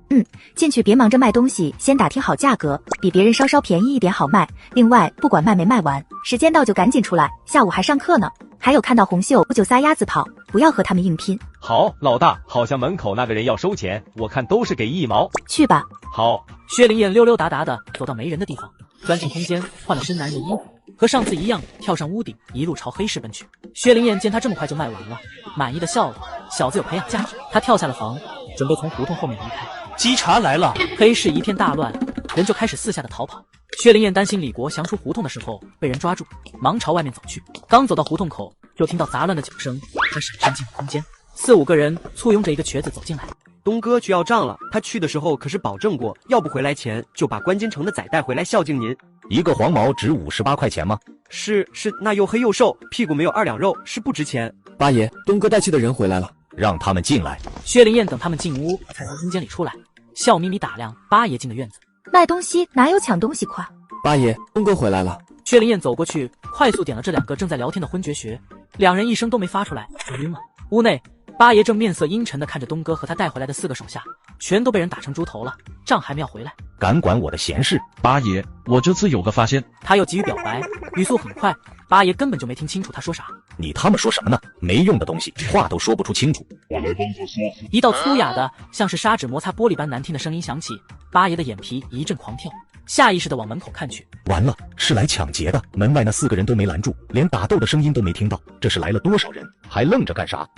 进去别忙着卖东西，先打听好价格，比别人稍稍便宜一点好卖。另外，不管卖没卖完，时间到就赶紧出来，下午还上课呢。还有看到红袖就撒丫子跑，不要和他们硬拼。好，老大，好像门口那个人要收钱，我看都是给1毛。去吧。好。薛灵燕溜溜达达的走到没人的地方，钻进空间换了身男人的衣服，和上次一样跳上屋顶，一路朝黑市奔去。薛灵燕见他这么快就卖完了，满意的笑了，小子有培养价值。他跳下了房，准备从胡同后面离开。稽查来了，黑市一片大乱，人就开始四下的逃跑。薛灵燕担心李国祥出胡同的时候被人抓住，忙朝外面走去。刚走到胡同口，就听到杂乱的脚声，他闪身进空间，4、5个人簇拥着一个瘸子走进来。东哥去要账了，他去的时候可是保证过，要不回来钱就把关金城的仔带回来孝敬您。一个黄毛值58块钱吗？是，那又黑又瘦，屁股没有2两肉，是不值钱。八爷，东哥带去的人回来了，让他们进来。薛灵燕等他们进屋，才从空间里出来，笑眯眯打量八爷进的院子。卖东西哪有抢东西快？八爷，东哥回来了。薛灵燕走过去，快速点了这2个正在聊天的昏厥学，2人一声都没发出来就晕了。屋内，八爷正面色阴沉地看着东哥和他带回来的4个手下，全都被人打成猪头了，账还没要回来。敢管我的闲事？八爷，我这次有个发现。他又急于表白，语速很快，八爷根本就没听清楚他说啥。你他妈说什么呢？没用的东西，话都说不出清楚。我来帮他说服。一道粗哑的像是砂纸摩擦玻璃般难听的声音响起，八爷的眼皮一阵狂跳，下意识地往门口看去。完了，是来抢劫的。门外那4个人都没拦住，连打斗的声音都没听到。这是来了多少人？还愣着干啥？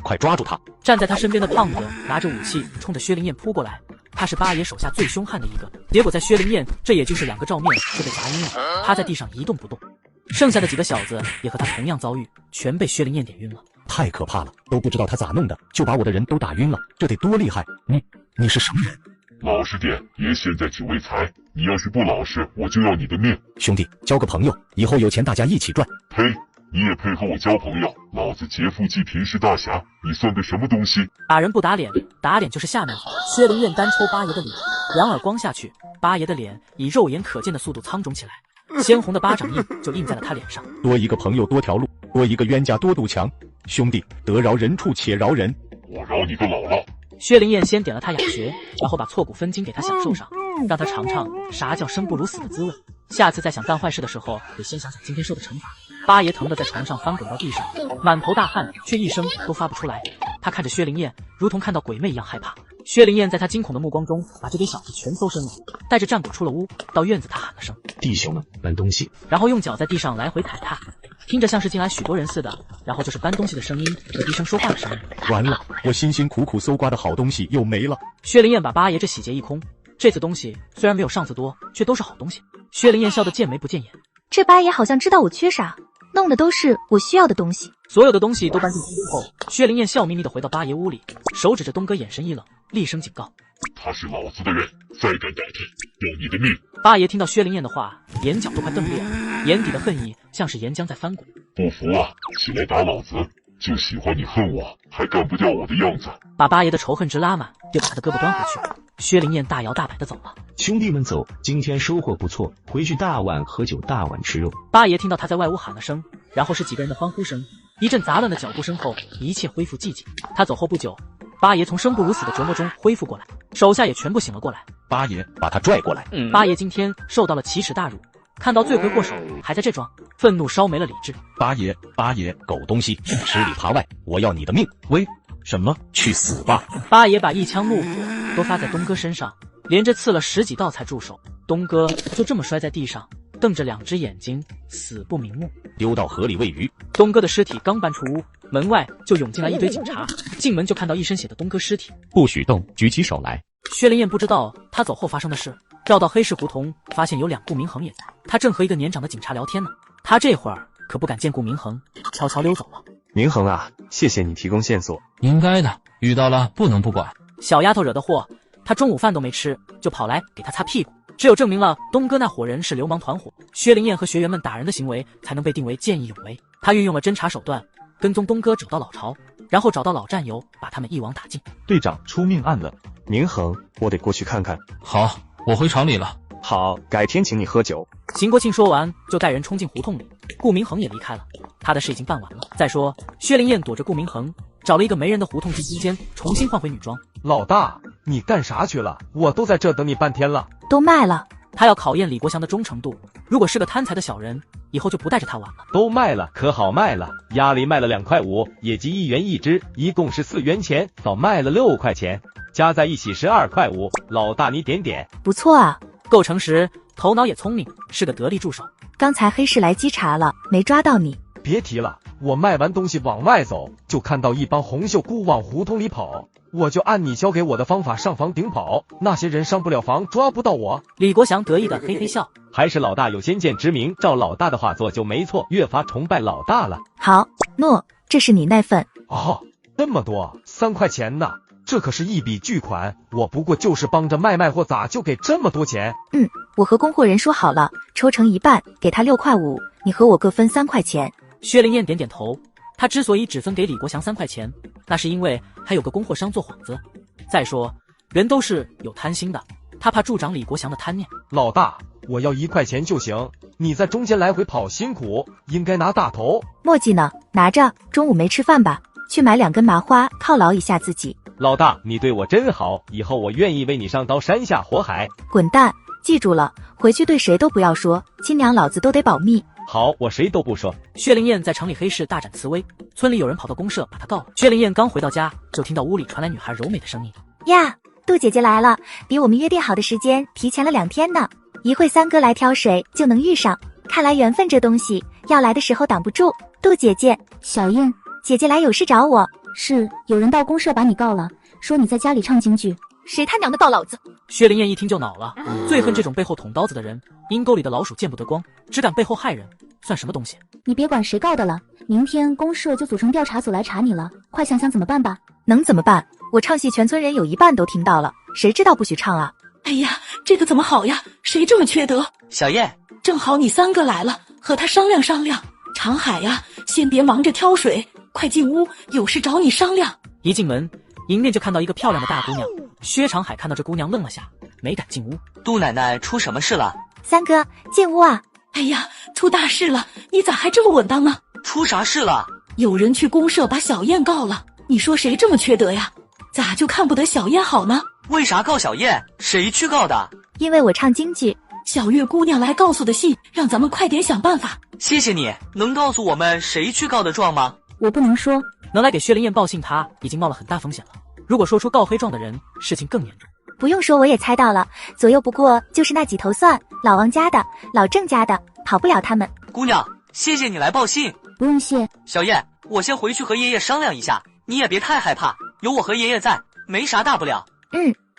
快抓住他！站在他身边的胖子拿着武器冲着薛灵燕扑过来，他是八爷手下最凶悍的一个。结果在薛灵燕这也就是2个照面就被砸晕了，趴在地上一动不动。剩下的几个小子也和他同样遭遇，全被薛灵燕点晕了。太可怕了，都不知道他咋弄的，就把我的人都打晕了，这得多厉害！你是什么人？老实点，爷现在只为财，你要是不老实，我就要你的命。兄弟，交个朋友，以后有钱大家一起赚。呸！你也配和我交朋友？老子劫富济贫是大侠，你算个什么东西？打人不打脸，打脸就是下面好。薛灵燕单抽八爷的脸，2耳光下去，八爷的脸以肉眼可见的速度苍肿起来，鲜红的巴掌印就印在了他脸上。多一个朋友多条路，多一个冤家多堵墙。兄弟，得饶人处且饶人。我饶你个姥姥！薛灵燕先点了他哑穴，然后把挫骨分筋给他享受上，让他尝尝啥叫生不如死的滋味。下次再想干坏事的时候，得先想想今天受的惩罚。八爷疼得在床上翻滚到地上，满头大汗，却一声都发不出来。他看着薛灵燕，如同看到鬼魅一样害怕。薛灵燕在他惊恐的目光中，把这堆小子全搜身了，带着战鼓出了屋，到院子他喊了声：“弟兄们，搬东西。”然后用脚在地上来回踩踏，听着像是进来许多人似的，然后就是搬东西的声音和低声说话的声音。完了，我辛辛苦苦搜刮的好东西又没了。薛灵燕把八爷这洗劫一空，这次东西虽然没有上次多，却都是好东西。薛灵燕笑得见眉不见眼，这八爷好像知道我缺啥，弄的都是我需要的东西。所有的东西都搬进屋后，薛灵燕笑眯眯地回到八爷屋里，手指着东哥，眼神一冷，厉声警告：“他是老子的人，再敢打他，要你的命！”八爷听到薛灵燕的话，眼角都快瞪裂了，眼底的恨意像是岩浆在翻滚。不服啊，起来打老子！就喜欢你恨我，还干不掉我的样子。把八爷的仇恨值拉满，又把他的胳膊端回去。薛灵燕大摇大摆地走了。兄弟们走，今天收获不错，回去大碗喝酒，大碗吃肉。八爷听到他在外屋喊了声，然后是几个人的欢呼声，一阵杂乱的脚步声后，一切恢复寂静。他走后不久，八爷从生不如死的折磨中恢复过来，手下也全部醒了过来。八爷，把他拽过来。八爷今天受到了奇耻大辱，看到罪魁祸首还在这装，愤怒烧没了理智。八爷，狗东西，吃里扒外，我要你的命！喂，什么？去死吧！八爷把一腔怒火都发在东哥身上，连着刺了10几道才住手。东哥就这么摔在地上，瞪着2只眼睛，死不瞑目。丢到河里喂鱼。东哥的尸体刚搬出屋，门外就涌进来一堆警察，进门就看到一身血的东哥尸体。不许动，举起手来。薛灵燕不知道他走后发生的事，绕到黑市胡同，发现有2顾明恒也在，他正和一个年长的警察聊天呢。他这会儿可不敢见顾明恒，悄悄溜走了。明恒啊，谢谢你提供线索。应该的，遇到了不能不管。小丫头惹的祸，他中午饭都没吃，就跑来给他擦屁股。只有证明了东哥那伙人是流氓团伙，薛灵燕和学员们打人的行为才能被定为见义勇为。他运用了侦查手段，跟踪东哥走到老巢，然后找到老战友，把他们一网打尽。队长出命案了，明恒，我得过去看看。好，我回厂里了。好，改天请你喝酒。邢国庆说完，就带人冲进胡同里。顾明恒也离开了，他的事已经办完了。再说，薛灵燕躲着顾明恒，找了一个没人的胡同进阴间，重新换回女装。老大，你干啥去了？我都在这等你半天了。都卖了。他要考验李国祥的忠诚度，如果是个贪财的小人，以后就不带着他玩了。都卖了，可好卖了，鸭梨卖了2块5，野鸡1元1只，一共是4元钱，早卖了6块钱，加在一起12块5。老大你点点。不错啊，够诚实，头脑也聪明，是个得力助手。刚才黑市来稽查了，没抓到你。别提了，我卖完东西往外走，就看到一帮红袖箍往胡同里跑，我就按你教给我的方法上房顶跑，那些人上不了房，抓不到我。李国祥得意的嘿嘿笑，还是老大有先见之明，照老大的话做就没错，越发崇拜老大了。好，诺，这是你那份。哦，这么多，3块钱呢，这可是一笔巨款，我不过就是帮着卖货，咋就给这么多钱？我和供货人说好了，抽成一半，给他6块5，你和我各分3块钱。薛灵燕点点头，他之所以只分给李国祥3块钱，那是因为还有个供货商做幌子。再说，人都是有贪心的，他怕助长李国祥的贪念。老大，我要1块钱就行，你在中间来回跑辛苦，应该拿大头。墨迹呢？拿着，中午没吃饭吧？去买2根麻花犒劳一下自己。老大，你对我真好，以后我愿意为你上刀山下火海。滚蛋！记住了，回去对谁都不要说，亲娘老子都得保密。好，我谁都不说。薛灵燕在城里黑市大展慈威，村里有人跑到公社把她告了。薛灵燕刚回到家，就听到屋里传来女孩柔美的声音：呀，杜姐姐来了，比我们约定好的时间提前了2天呢。一会3哥来挑水就能遇上，看来缘分这东西要来的时候挡不住。杜姐姐，小燕，姐姐来有事找我。是有人到公社把你告了，说你在家里唱京剧。谁他娘的告老子？薛灵燕一听就恼了，最恨这种背后捅刀子的人。阴沟里的老鼠见不得光，只敢背后害人，算什么东西？你别管谁告的了，明天公社就组成调查组来查你了，快想想怎么办吧。能怎么办？我唱戏全村人有一半都听到了，谁知道不许唱啊？哎呀，这个怎么好呀？谁这么缺德？小燕，正好你3个来了，和他商量商量。长海呀，先别忙着挑水，快进屋，有事找你商量。一进门，迎面就看到一个漂亮的大姑娘。薛长海看到这姑娘愣了下，没敢进屋。杜奶奶出什么事了？3哥，进屋啊！哎呀，出大事了！你咋还这么稳当啊？出啥事了？有人去公社把小燕告了。你说谁这么缺德呀？咋就看不得小燕好呢？为啥告小燕？谁去告的？因为我唱京剧。小月姑娘来告诉的信，让咱们快点想办法。谢谢你，能告诉我们谁去告的状吗？我不能说。能来给薛灵燕报信，他已经冒了很大风险了。如果说出告黑状的人，事情更严重。不用说，我也猜到了，左右不过就是那几头蒜，老王家的、老郑家的，跑不了他们。姑娘，谢谢你来报信。不用谢。小燕，我先回去和爷爷商量一下，你也别太害怕，有我和爷爷在，没啥大不了。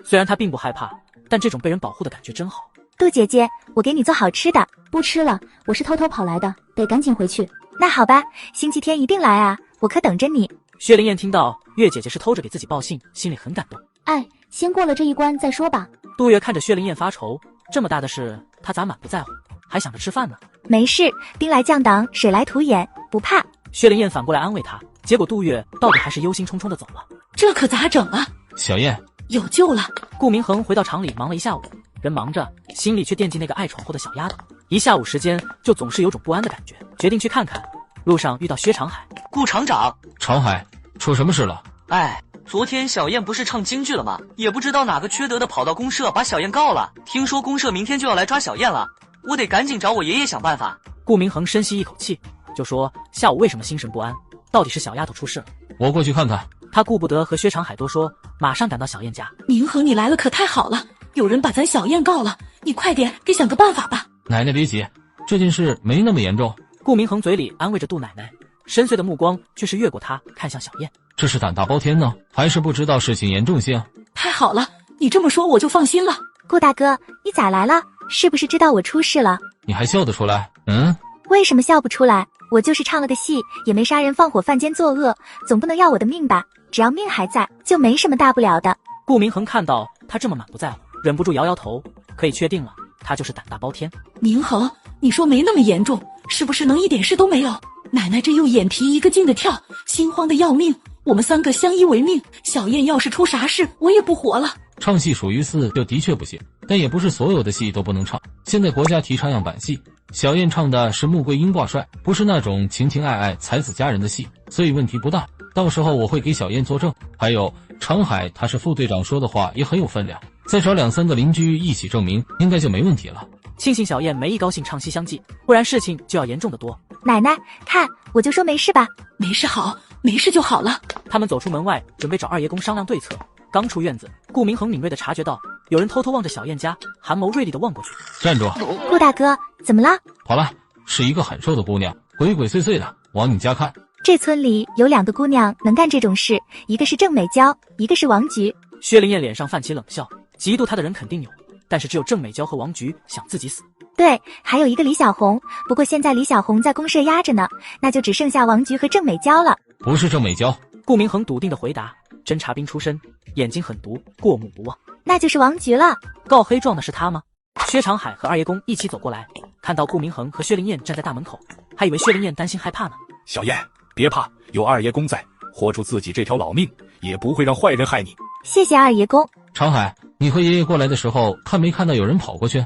虽然他并不害怕，但这种被人保护的感觉真好。杜姐姐，我给你做好吃的。不吃了，我是偷偷跑来的，得赶紧回去。那好吧，星期天一定来啊，我可等着你。薛灵燕听到月姐姐是偷着给自己报信，心里很感动。哎，先过了这一关再说吧。杜月看着薛灵燕发愁，这么大的事，她咋满不在乎，还想着吃饭呢？没事，兵来将挡，水来土掩，不怕。薛灵燕反过来安慰她，结果杜月到底还是忧心忡忡的走了。这可咋整啊？小燕，有救了。顾明恒回到厂里忙了一下午，人忙着，心里却惦记那个爱闯祸的小丫头。一下午时间，就总是有种不安的感觉，决定去看看。路上遇到薛长海。顾厂长。长海，出什么事了？哎，昨天小燕不是唱京剧了吗？也不知道哪个缺德的跑到公社把小燕告了。听说公社明天就要来抓小燕了，我得赶紧找我爷爷想办法。顾明恒深吸一口气，就说下午为什么心神不安？到底是小丫头出事了？我过去看看。他顾不得和薛长海多说，马上赶到小燕家。明恒，你来了可太好了，有人把咱小燕告了，你快点给想个办法吧。奶奶别急，这件事没那么严重。顾明恒嘴里安慰着杜奶奶，深邃的目光却是越过她看向小燕。这是胆大包天呢，还是不知道事情严重性？太好了，你这么说我就放心了。顾大哥，你咋来了？是不是知道我出事了？你还笑得出来？为什么笑不出来？我就是唱了个戏，也没杀人放火犯奸作恶，总不能要我的命吧？只要命还在，就没什么大不了的。顾明恒看到他这么满不在乎，忍不住摇摇头，可以确定了，他就是胆大包天。明恒，你说没那么严重，是不是能一点事都没有？奶奶这又眼皮一个劲的跳，心慌的要命，我们3个相依为命，小燕要是出啥事，我也不活了。唱戏属于4，这的确不行，但也不是所有的戏都不能唱。现在国家提倡样板戏，小燕唱的是穆桂英挂帅，不是那种情情爱爱才子佳人的戏，所以问题不大。到时候我会给小燕作证。还有长海他是副队长，说的话也很有分量，再找2、3个邻居一起证明，应该就没问题了。庆幸小燕没一高兴唱戏相继，不然事情就要严重得多。奶奶，看，我就说没事吧。没事好，没事就好了。他们走出门外，准备找二爷公商量对策。刚出院子，顾明恒敏锐地察觉到有人偷偷望着小燕家，寒眸锐利地望过去。站住！顾大哥，怎么了？好了，是一个很瘦的姑娘，鬼鬼祟祟的，往你家看。这村里有2个姑娘能干这种事，一个是郑美娇，一个是王菊。薛灵燕脸上泛起冷笑，嫉妒她的人肯定有，但是只有郑美娇和王菊想自己死。对，还有一个李小红，不过现在李小红在公社压着呢，那就只剩下王菊和郑美娇了。不是郑美娇。顾明恒笃定地回答，侦察兵出身，眼睛狠毒，过目不忘。那就是王菊了。告黑状的是他吗？薛长海和二爷公一起走过来，看到顾明恒和薛灵燕站在大门口，还以为薛灵燕担心害怕呢。小燕，别怕，有二爷公在，活出自己这条老命，也不会让坏人害你。谢谢二爷公。长海，你和爷爷过来的时候，看没看到有人跑过去？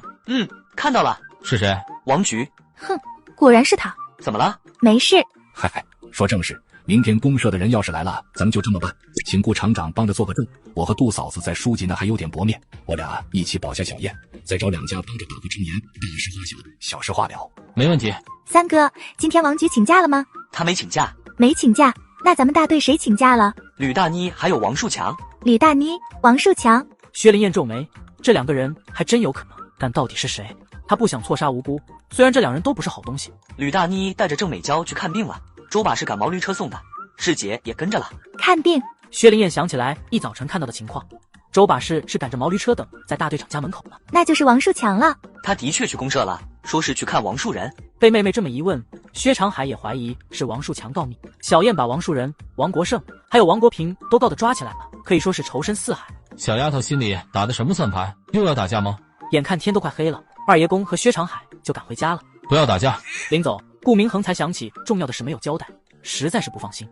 看到了。是谁？王菊。哼，果然是他。怎么了？没事。嗨，说正事。明天公社的人要是来了，咱们就这么办，请顾厂长帮着做个证。我和杜嫂子在书记那还有点薄面，我俩一起保下小燕，再找2家帮着打个成言，大事化小，小事化了。没问题。三哥，今天王菊请假了吗？他没请假。没请假，那咱们大队谁请假了？吕大妮还有王树强。吕大妮、王树强。薛灵燕皱眉，这2个人还真有可能，但到底是谁？他不想错杀无辜，虽然这2人都不是好东西。吕大妮带着郑美娇去看病了，周把是赶毛驴车送的，师姐也跟着了。看病。薛灵燕想起来一早晨看到的情况，周把式是赶着毛驴车等在大队长家门口呢。那就是王树强了。他的确去公社了，说是去看王树人。被妹妹这么一问，薛长海也怀疑是王树强告密。小燕把王树人、王国胜还有王国平都告得抓起来了，可以说是仇深似海。小丫头心里打的什么算盘？又要打架吗？眼看天都快黑了，二爷公和薛长海就赶回家了。不要打架。临走，顾明恒才想起重要的事没有交代，实在是不放心。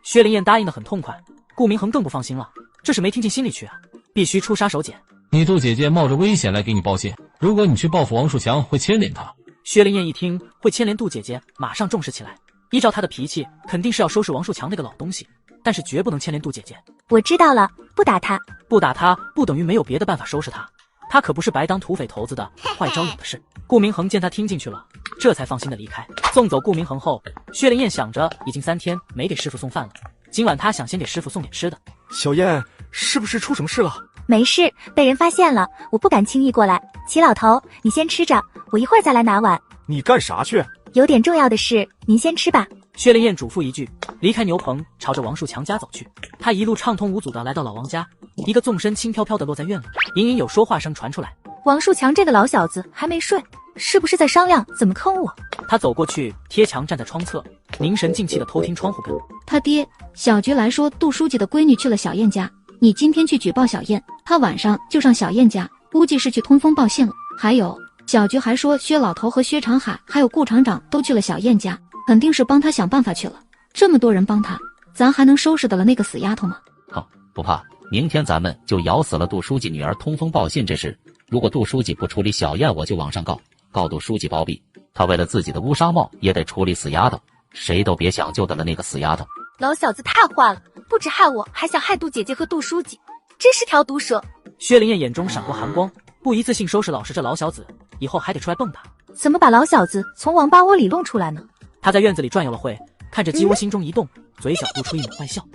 薛灵燕答应得很痛快，顾明恒更不放心了，这是没听进心里去啊，必须出杀手锏。你杜姐姐冒着危险来给你报信，如果你去报复王树强，会牵连他。薛灵燕一听会牵连杜姐姐，马上重视起来。依照她的脾气，肯定是要收拾王树强那个老东西，但是绝不能牵连杜姐姐。我知道了，不打他。不打他，不等于没有别的办法收拾他。他可不是白当土匪头子的，坏招有的是。顾明恒见他听进去了，这才放心的离开。送走顾明恒后，薛灵燕想着已经3天没给师傅送饭了，今晚他想先给师傅送点吃的。小燕，是不是出什么事了？没事，被人发现了，我不敢轻易过来。齐老头，你先吃着，我一会儿再来拿碗。你干啥去？有点重要的事，您先吃吧。薛灵燕嘱咐一句，离开牛棚，朝着王树强家走去。他一路畅通无阻的来到老王家，一个纵身轻飘飘的落在院里，隐隐有说话声传出来。王树强这个老小子还没睡，是不是在商量怎么坑我？他走过去，贴墙站在窗侧，凝神静气的偷听窗户根。他爹，小菊来说杜书记的闺女去了小燕家，你今天去举报小燕，他晚上就上小燕家，估计是去通风报信了。还有，小菊还说薛老头和薛长海还有顾厂长都去了小燕家，肯定是帮他想办法去了。这么多人帮他，咱还能收拾得了那个死丫头吗？好，不怕，明天咱们就咬死了杜书记女儿通风报信这事。如果杜书记不处理小燕，我就往上告杜书记包庇。他为了自己的乌纱帽，也得处理死丫头，谁都别想救得了那个死丫头。老小子太坏了，不止害我，还想害杜姐姐和杜书记，真是条毒蛇。薛灵燕眼中闪过寒光，不一次性收拾老实这老小子，以后还得出来蹦跶。怎么把老小子从王八窝里弄出来呢？他在院子里转悠了会，看着鸡窝心中一动，嘴角露出一抹坏笑。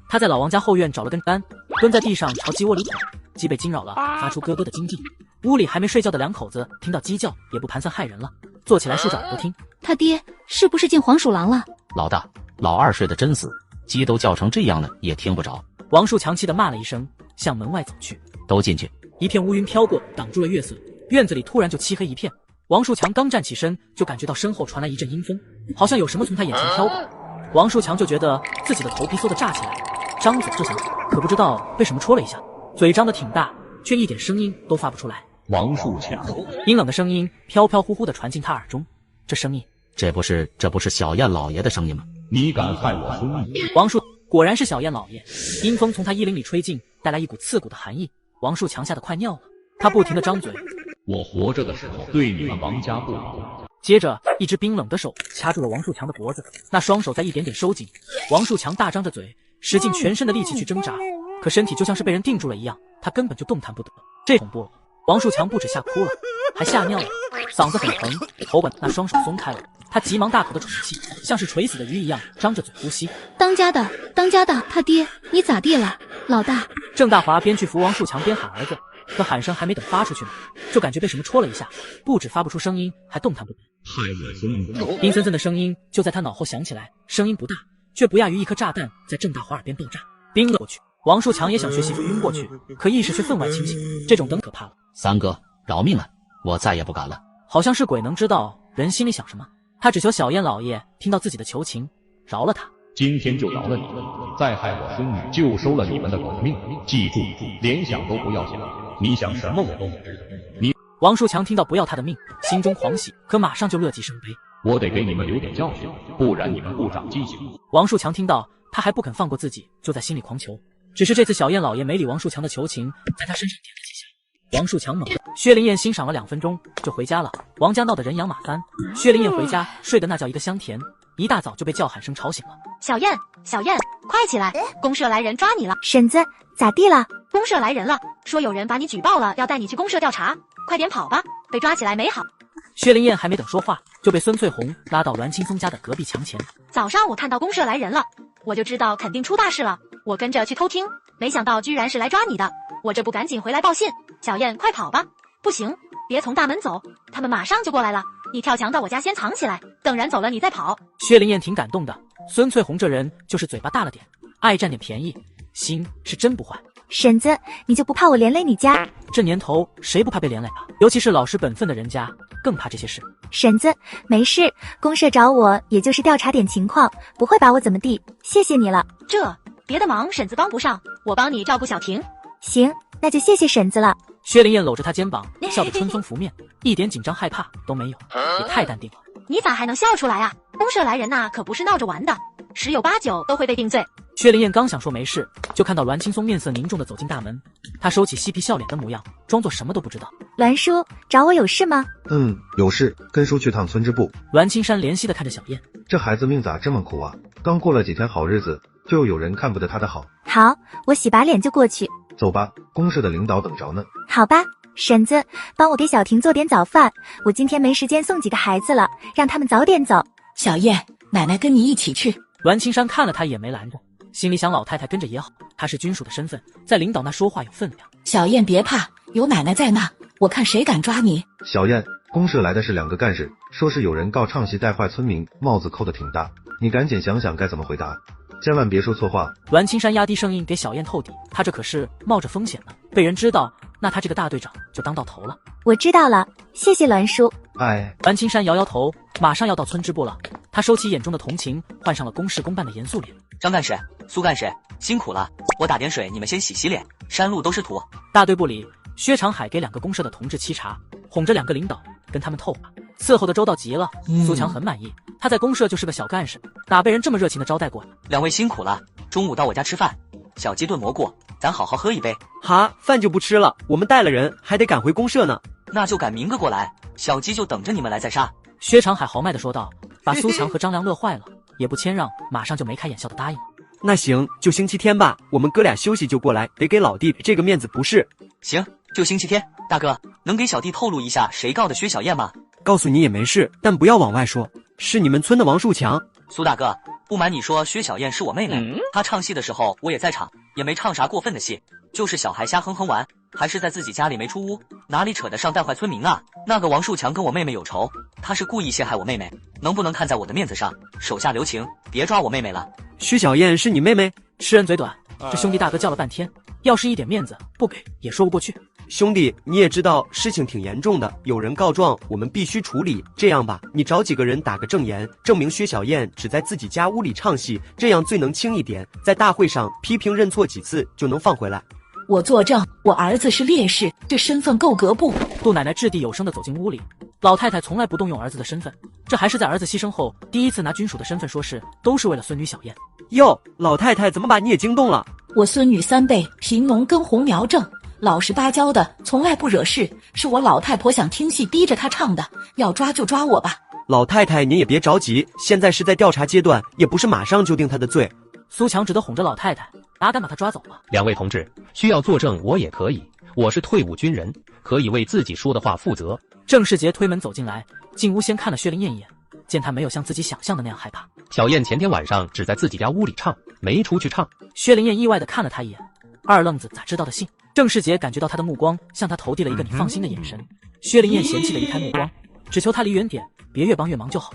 他在老王家后院找了根杆，蹲在地上朝鸡窝里捅，鸡被惊扰了，发出咯咯的惊叫。屋里还没睡觉的两口子听到鸡叫也不盘算害人了，坐起来竖着耳朵听。他爹是不是进黄鼠狼了？老大，老二睡得真死，鸡都叫成这样了也听不着。王树强气得骂了一声，向门外走去。都进去。一片乌云飘过，挡住了月色，院子里突然就漆黑一片。王树强刚站起身，就感觉到身后传来一阵阴风，好像有什么从他眼前飘过。王树强就觉得自己的头皮嗖地炸起来，张嘴就想喊，可不知道被什么戳了一下，嘴张得挺大，却一点声音都发不出来。王树强，阴冷的声音飘飘忽忽地传进他耳中，这声音，这不是小燕老爷的声音吗？你敢害我孙女？王树果然是小燕老爷，阴风从他衣领里吹进，带来一股刺骨的寒意。王树强吓得快尿了，他不停地张嘴。我活着的时候对你们王家不好。接着，一只冰冷的手掐住了王树强的脖子，那双手在一点点收紧。王树强大张着嘴，使尽全身的力气去挣扎，可身体就像是被人定住了一样，他根本就动弹不得。这恐怖了！王树强不止吓哭了，还吓尿了，嗓子很疼，头把那双手松开了。他急忙大口的喘气，像是垂死的鱼一样张着嘴呼吸。当家的，他爹，你咋地了？老大。郑大华边去扶王树强边喊儿子，可喊声还没等发出去呢，就感觉被什么戳了一下，不止发不出声音，还动弹不得。害我孙女！阴森森的声音就在他脑后响起来，声音不大，却不亚于一颗炸弹在郑大华耳边爆炸，冰了过去。王树强也想学媳妇晕过去，可意识却分外清醒，这种等可怕了。三哥，饶命啊！我再也不敢了。好像是鬼能知道人心里想什么，他只求小燕老爷听到自己的求情，饶了他。今天就饶了你，再害我孙女就收了你们的狗命。记住，连想都不要想，你想什么我都不知道。你王树强听到不要他的命，心中狂喜，可马上就乐极生悲。我得给你们留点教训，不然你们不长记性。王树强听到他还不肯放过自己，就在心里狂求。只是这次小燕老爷没理王树强的求情，在他身上点了几下。王树强猛地，薛灵燕欣赏了2分钟就回家了。王家闹得人仰马翻，薛灵燕回家睡得那叫一个香甜，一大早就被叫喊声吵醒了。小燕，快起来！公社来人抓你了。婶子，咋地了？公社来人了，说有人把你举报了，要带你去公社调查，快点跑吧，被抓起来没好。薛灵燕还没等说话，就被孙翠红拉到栾青松家的隔壁墙前。早上我看到公社来人了，我就知道肯定出大事了，我跟着去偷听，没想到居然是来抓你的，我这不赶紧回来报信。小燕，快跑吧！不行，别从大门走，他们马上就过来了，你跳墙到我家先藏起来，等人走了你再跑。薛灵燕挺感动的，孙翠红这人就是嘴巴大了点，爱占点便宜，心是真不坏。婶子，你就不怕我连累你家？这年头谁不怕被连累啊？尤其是老实本分的人家，更怕这些事。婶子，没事，公社找我也就是调查点情况，不会把我怎么地，谢谢你了。这别的忙婶子帮不上，我帮你照顾小婷。行，那就谢谢婶子了。薛灵燕搂着他肩膀，笑得春风拂面，一点紧张害怕都没有，也太淡定了。你咋还能笑出来啊？公社来人呐，可不是闹着玩的，10有8九都会被定罪。薛灵燕刚想说没事，就看到栾青松面色凝重地走进大门，他收起嬉皮笑脸的模样，装作什么都不知道。栾叔，找我有事吗？有事，跟叔去趟村支部。栾青山怜惜地看着小燕，这孩子命咋这么苦啊？刚过了几天好日子，就又有人看不得他的好。好，我洗把脸就过去。走吧，公社的领导等着呢。好吧，婶子，帮我给小婷做点早饭，我今天没时间送几个孩子了，让他们早点走。小燕，奶奶跟你一起去。栾青山看了他也没拦着，心里想老太太跟着也好，她是军属的身份，在领导那说话有分量。小燕别怕，有奶奶在那，我看谁敢抓你。小燕，公社来的是2个干事，说是有人告唱戏带坏村民，帽子扣得挺大，你赶紧想想该怎么回答，千万别说错话。栾青山压低声音给小燕透底，他这可是冒着风险呢，被人知道，那他这个大队长就当到头了。我知道了，谢谢栾叔。栾青山摇摇头，马上要到村支部了，他收起眼中的同情，换上了公事公办的严肃脸。张干事、苏干事，辛苦了，我打点水，你们先洗脸，山路都是土。大队部里，薛长海给2个公社的同志沏茶，哄着2个领导，跟他们透话。伺候的周到极了，苏强很满意，他在公社就是个小干事，哪被人这么热情的招待过。2位辛苦了，中午到我家吃饭，小鸡炖蘑菇，咱好好喝一杯。哈，饭就不吃了，我们带了人，还得赶回公社呢。那就赶明个过来，小鸡就等着你们来宰杀。薛长海豪迈地说道，把苏强和张良乐坏了，也不谦让，马上就眉开眼笑地答应了。那行，就星期天吧，我们哥俩休息就过来，得给老弟这个面子不是？行，就星期天。大哥，能给小弟透露一下谁告的薛小燕吗？告诉你也没事，但不要往外说，是你们村的王树强。苏大哥，不瞒你说，薛小燕是我妹妹，她唱戏的时候我也在场，也没唱啥过分的戏，就是小孩瞎哼哼玩，还是在自己家里没出屋，哪里扯得上带坏村民啊？那个王树强跟我妹妹有仇，他是故意陷害我妹妹，能不能看在我的面子上，手下留情，别抓我妹妹了？薛小燕是你妹妹？吃人嘴短，这兄弟大哥叫了半天，要是一点面子不给也说不过去。兄弟，你也知道事情挺严重的，有人告状，我们必须处理。这样吧，你找几个人打个证言，证明薛小燕只在自己家屋里唱戏，这样最能轻一点，在大会上批评认错几次就能放回来。我作证，我儿子是烈士，这身份够格不？杜奶奶掷地有声地走进屋里，老太太从来不动用儿子的身份，这还是在儿子牺牲后第一次拿军属的身份说事，都是为了孙女小燕。哟，老太太怎么把你也惊动了？我孙女3辈贫农根红苗正，老实巴交的，从来不惹事，是我老太婆想听戏逼着她唱的，要抓就抓我吧。老太太您也别着急，现在是在调查阶段，也不是马上就定她的罪。苏强只得哄着老太太，哪敢把她抓走了？两位同志，需要作证我也可以，我是退伍军人，可以为自己说的话负责。郑世杰推门走进来，进屋先看了薛灵燕一眼，见她没有像自己想象的那样害怕。小燕前天晚上只在自己家屋里唱，没出去唱。薛灵燕意外地看了他一眼，二愣子咋知道的信？郑世杰感觉到他的目光向他投递了一个你放心的眼神。薛灵燕嫌弃地移开目光，只求他离远点，别越帮越忙就好。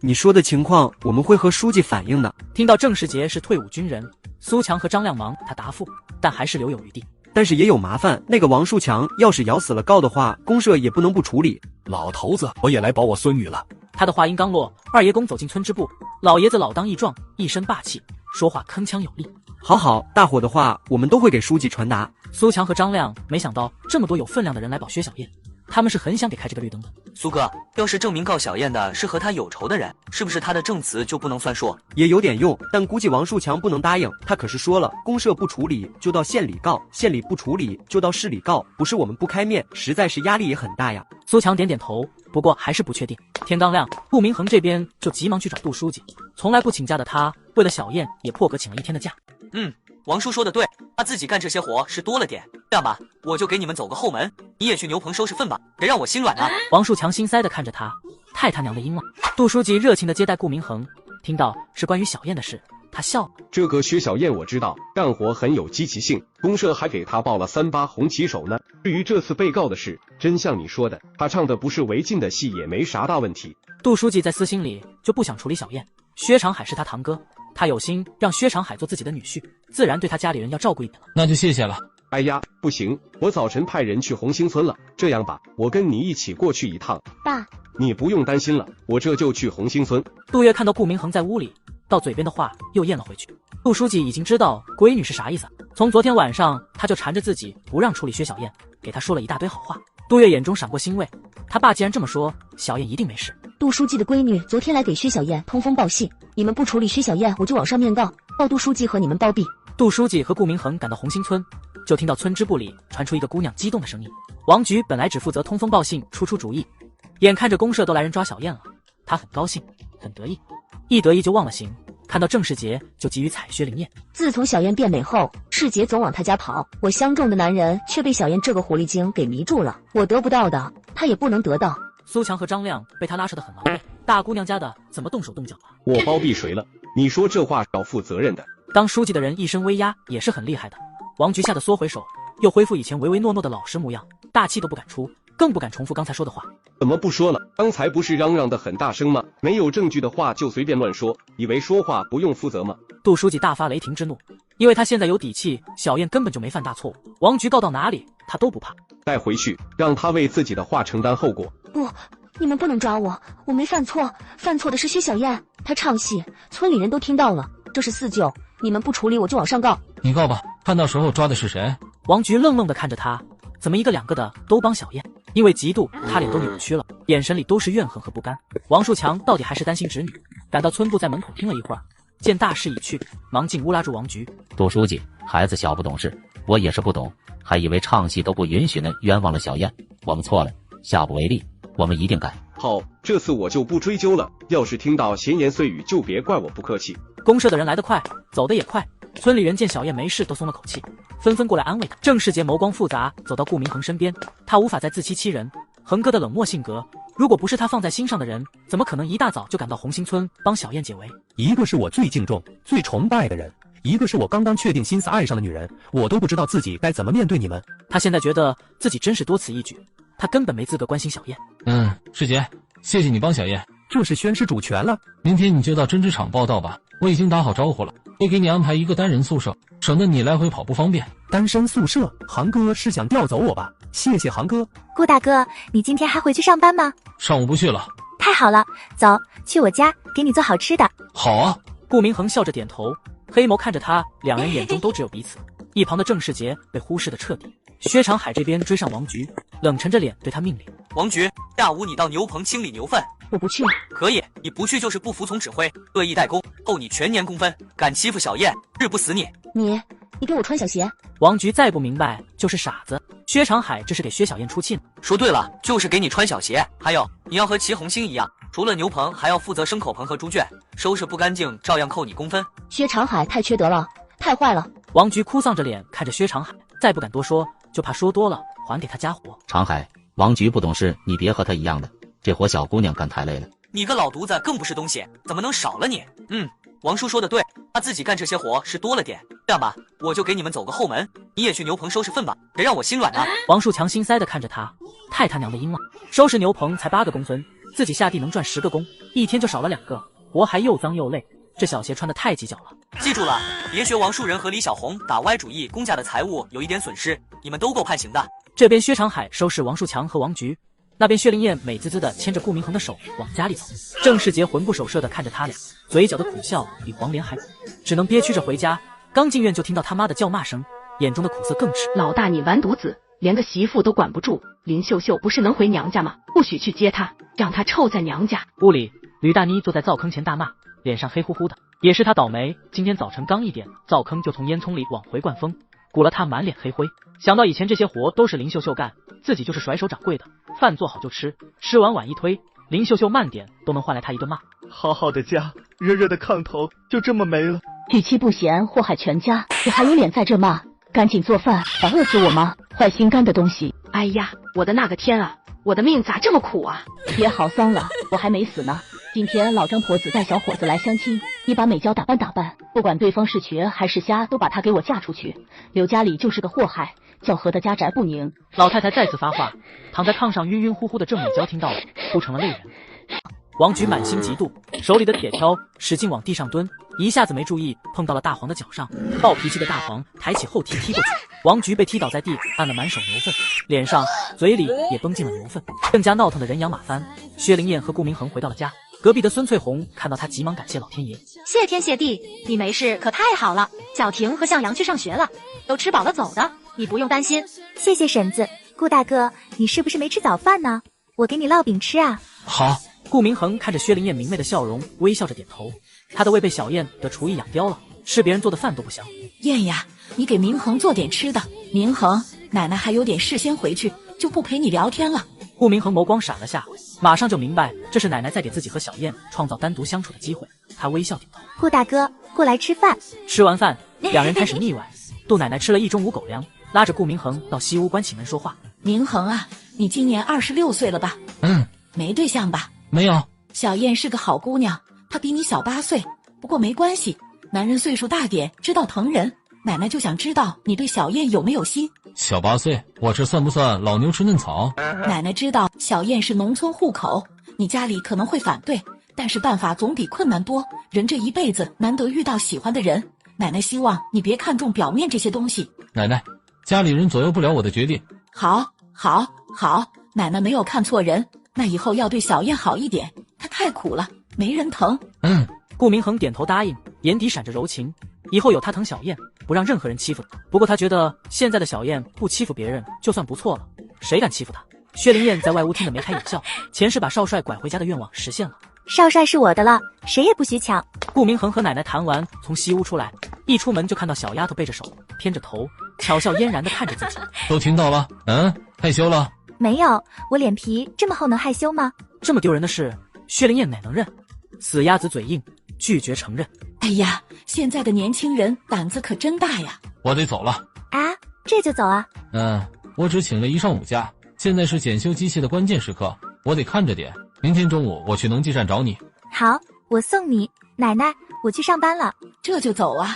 你说的情况我们会和书记反映的。听到郑世杰是退伍军人，苏强和张亮忙他答复，但还是留有余地。但是也有麻烦，那个王树强要是咬死了告的话，公社也不能不处理。老头子，我也来保我孙女了。他的话音刚落，二爷公走进村支部，老爷子老当益壮，一身霸气，说话铿锵有力。好，大伙的话我们都会给书记传达。苏强和张亮没想到这么多有分量的人来保薛小燕，他们是很想给开这个绿灯的。苏哥，要是证明告小燕的是和他有仇的人，是不是他的证词就不能算数？也有点用，但估计王树强不能答应，他可是说了，公社不处理就到县里告，县里不处理就到市里告，不是我们不开面，实在是压力也很大呀。苏强点点头，不过还是不确定。天刚亮，顾明恒这边就急忙去找杜书记，从来不请假的他，为了小燕也破格请了1天的假。王叔说的对，他自己干这些活是多了点。这样吧，我就给你们走个后门，你也去牛棚收拾粪吧，别让我心软啊！王树强心塞地看着他，太他娘的阴了。杜书记热情地接待顾明恒，听到是关于小燕的事，他笑了。这个薛小燕我知道，干活很有积极性，公社还给他报了3把红旗手呢。至于这次被告的事，真像你说的，他唱的不是违禁的戏，也没啥大问题。杜书记在私心里就不想处理小燕，薛长海是他堂哥，他有心让薛长海做自己的女婿，自然对他家里人要照顾一点了。那就谢谢了。哎呀，不行，我早晨派人去红星村了。这样吧，我跟你一起过去一趟。爸，你不用担心了，我这就去红星村。杜月看到顾明恒在屋里，到嘴边的话又咽了回去。杜书记已经知道闺女是啥意思，从昨天晚上他就缠着自己不让处理薛小燕，给他说了一大堆好话。杜月眼中闪过欣慰，他爸既然这么说，小燕一定没事。杜书记的闺女昨天来给薛小燕通风报信，你们不处理薛小燕，我就往上面告杜书记和你们包庇。杜书记和顾明恒赶到红星村，就听到村支部里传出一个姑娘激动的声音。王局本来只负责通风报信，出主意，眼看着公社都来人抓小燕了，他很高兴，很得意，一得意就忘了形。看到郑世杰就急于踩薛灵燕。自从小燕变美后，世杰总往他家跑，我相中的男人却被小燕这个狐狸精给迷住了，我得不到的他也不能得到。苏强和张亮被他拉扯得很狼狈，大姑娘家的怎么动手动脚啊？我包庇谁了？你说这话要负责任的。当书记的人一声威压也是很厉害的。王局吓得缩回手，又恢复以前唯唯诺诺的老实模样，大气都不敢出，更不敢重复刚才说的话。怎么不说了？刚才不是嚷嚷得很大声吗？没有证据的话就随便乱说，以为说话不用负责吗？杜书记大发雷霆之怒，因为他现在有底气，小燕根本就没犯大错误，王局告到哪里他都不怕。带回去，让他为自己的话承担后果。不，你们不能抓我，我没犯错，犯错的是薛小燕，她唱戏，村里人都听到了，这是4舅，你们不处理我就往上告。你告吧，看到时候抓的是谁？王局愣愣地看着他，怎么一个两个的都帮小燕？因为嫉妒，他脸都扭曲了，眼神里都是怨恨和不甘。王树强到底还是担心侄女，赶到村部在门口听了一会儿，见大势已去，忙进屋拉住王局。杜书记，孩子小不懂事，我也是不懂，还以为唱戏都不允许呢，冤枉了小燕，我们错了，下不为例，我们一定改。好，这次我就不追究了，要是听到闲言碎语就别怪我不客气。公社的人来得快，走得也快，村里人见小燕没事都松了口气，纷纷过来安慰他。郑世杰眸光复杂，走到顾明恒身边，他无法再自欺欺人。恒哥的冷漠性格，如果不是他放在心上的人，怎么可能一大早就赶到红星村帮小燕解围？一个是我最敬重、最崇拜的人，一个是我刚刚确定心思爱上的女人，我都不知道自己该怎么面对你们。他现在觉得自己真是多此一举，他根本没资格关心小燕。师姐，谢谢你帮小燕，这是宣示主权了。明天你就到针织厂报道吧，我已经打好招呼了，会给你安排一个单人宿舍，省得你来回跑不方便。单身宿舍，航哥是想调走我吧？谢谢航哥。顾大哥，你今天还回去上班吗？上午不去了。太好了，走，去我家给你做好吃的。好啊。顾明恒笑着点头，黑眸看着他，两人眼中都只有彼此。一旁的郑世杰被忽视的彻底。薛长海这边追上王菊，冷沉着脸对他命令：王菊，下午你到牛棚清理牛粪。我不去。可以，你不去就是不服从指挥，恶意怠工，扣你全年工分。敢欺负小燕，日不死你！你给我穿小鞋。王菊再不明白就是傻子。薛长海这是给薛小燕出气呢。说对了，就是给你穿小鞋。还有，你要和齐红星一样，除了牛棚，还要负责牲口棚和猪圈，收拾不干净照样扣你工分。薛长海太缺德了，太坏了。王菊哭丧着脸看着薛长海，再不敢多说，就怕说多了还给他家伙。长海，王菊不懂事，你别和她一样的，这活小姑娘干太累了。你个老犊子更不是东西，怎么能少了你？王叔说的对，他自己干这些活是多了点。这样吧，我就给你们走个后门，你也去牛棚收拾粪吧，别让我心软啊！王树强心塞的看着他，太他娘的阴了。收拾牛棚才8个工分，自己下地能赚10个工，一天就少了2个，活还又脏又累。这小鞋穿得太挤脚了。记住了，别学王树人和李小红打歪主意，公家的财物有一点损失，你们都够判刑的。这边薛长海收拾王树强和王菊，那边薛灵燕美滋滋的牵着顾明恒的手往家里走。郑世杰魂不守舍的看着他俩，嘴角的苦笑比黄连还苦，只能憋屈着回家。刚进院就听到他妈的叫骂声，眼中的苦涩更是。老大你完犊子，连个媳妇都管不住。林秀秀不是能回娘家吗？不许去接她，让她臭在娘家。屋里，吕大妮坐在灶坑前大骂，脸上黑乎乎的。也是他倒霉，今天早晨刚一点，灶坑就从烟囱里往回灌风，鼓了他满脸黑灰。想到以前这些活都是林秀秀干，自己就是甩手掌柜的，饭做好就吃，吃完碗一推，林秀秀慢点都能换来他一顿骂。好好的家，热热的炕头就这么没了。举妻不贤，祸害全家，你还有脸在这骂？赶紧做饭，想饿死我吗？坏心肝的东西！哎呀，我的那个天啊，我的命咋这么苦啊！别嚎丧了，我还没死呢。今天老张婆子带小伙子来相亲，你把美娇打扮打扮，不管对方是瘸还是瞎，都把她给我嫁出去。刘家里就是个祸害，叫和的家宅不宁。老太太再次发话，躺在炕上晕晕乎乎的郑美娇听到了，哭成了泪人。王菊满心嫉妒，手里的铁锹使劲往地上蹲，一下子没注意碰到了大黄的脚上，暴脾气的大黄抬起后踢过去，王菊被踢倒在地，按了满手牛粪，脸上嘴里也崩进了牛粪，更加闹腾的人仰马翻。薛灵燕和顾明恒回到了家，隔壁的孙翠红看到他急忙感谢老天爷，谢天谢地，你没事可太好了。小婷和向阳去上学了，都吃饱了走的，你不用担心。谢谢婶子。顾大哥，你是不是没吃早饭呢？我给你烙饼吃啊。好。顾明恒看着薛灵燕明媚的笑容，微笑着点头。他的胃被小燕的厨艺养刁了，吃别人做的饭都不香。燕呀，你给明恒做点吃的。明恒，奶奶还有点事先回去，就不陪你聊天了。顾明恒眸光闪了下，马上就明白这是奶奶在给自己和小燕创造单独相处的机会。他微笑点头。顾大哥，过来吃饭。吃完饭，两人开始腻歪。杜奶奶吃了一中午狗粮，拉着顾明恒到西屋关起门说话。明恒啊，你今年26岁了吧？没对象吧？没有。小燕是个好姑娘，她比你小8岁，不过没关系，男人岁数大点知道疼人。奶奶就想知道你对小燕有没有心。小8岁，我这算不算老牛吃嫩草？奶奶知道小燕是农村户口，你家里可能会反对，但是办法总比困难多，人这一辈子难得遇到喜欢的人，奶奶希望你别看重表面这些东西。奶奶，家里人左右不了我的决定。好，奶奶没有看错人，那以后要对小燕好一点，她太苦了，没人疼。顾明恒点头答应，眼底闪着柔情，以后有他疼小燕，不让任何人欺负她。不过他觉得现在的小燕不欺负别人就算不错了，谁敢欺负她？薛灵燕在外屋听得眉开眼笑，前世把少帅拐回家的愿望实现了。少帅是我的了，谁也不许抢。顾明恒和奶奶谈完，从西屋出来，一出门就看到小丫头背着手，偏着头，巧笑嫣然地看着自己。都听到了？害羞了？没有，我脸皮这么厚能害羞吗？这么丢人的事，薛灵燕哪能认？死鸭子嘴硬，拒绝承认。哎呀，现在的年轻人胆子可真大呀！我得走了。啊，这就走啊？我只请了1上午假，现在是检修机器的关键时刻，我得看着点。明天中午我去农技站找你。好，我送你。奶奶，我去上班了。这就走啊？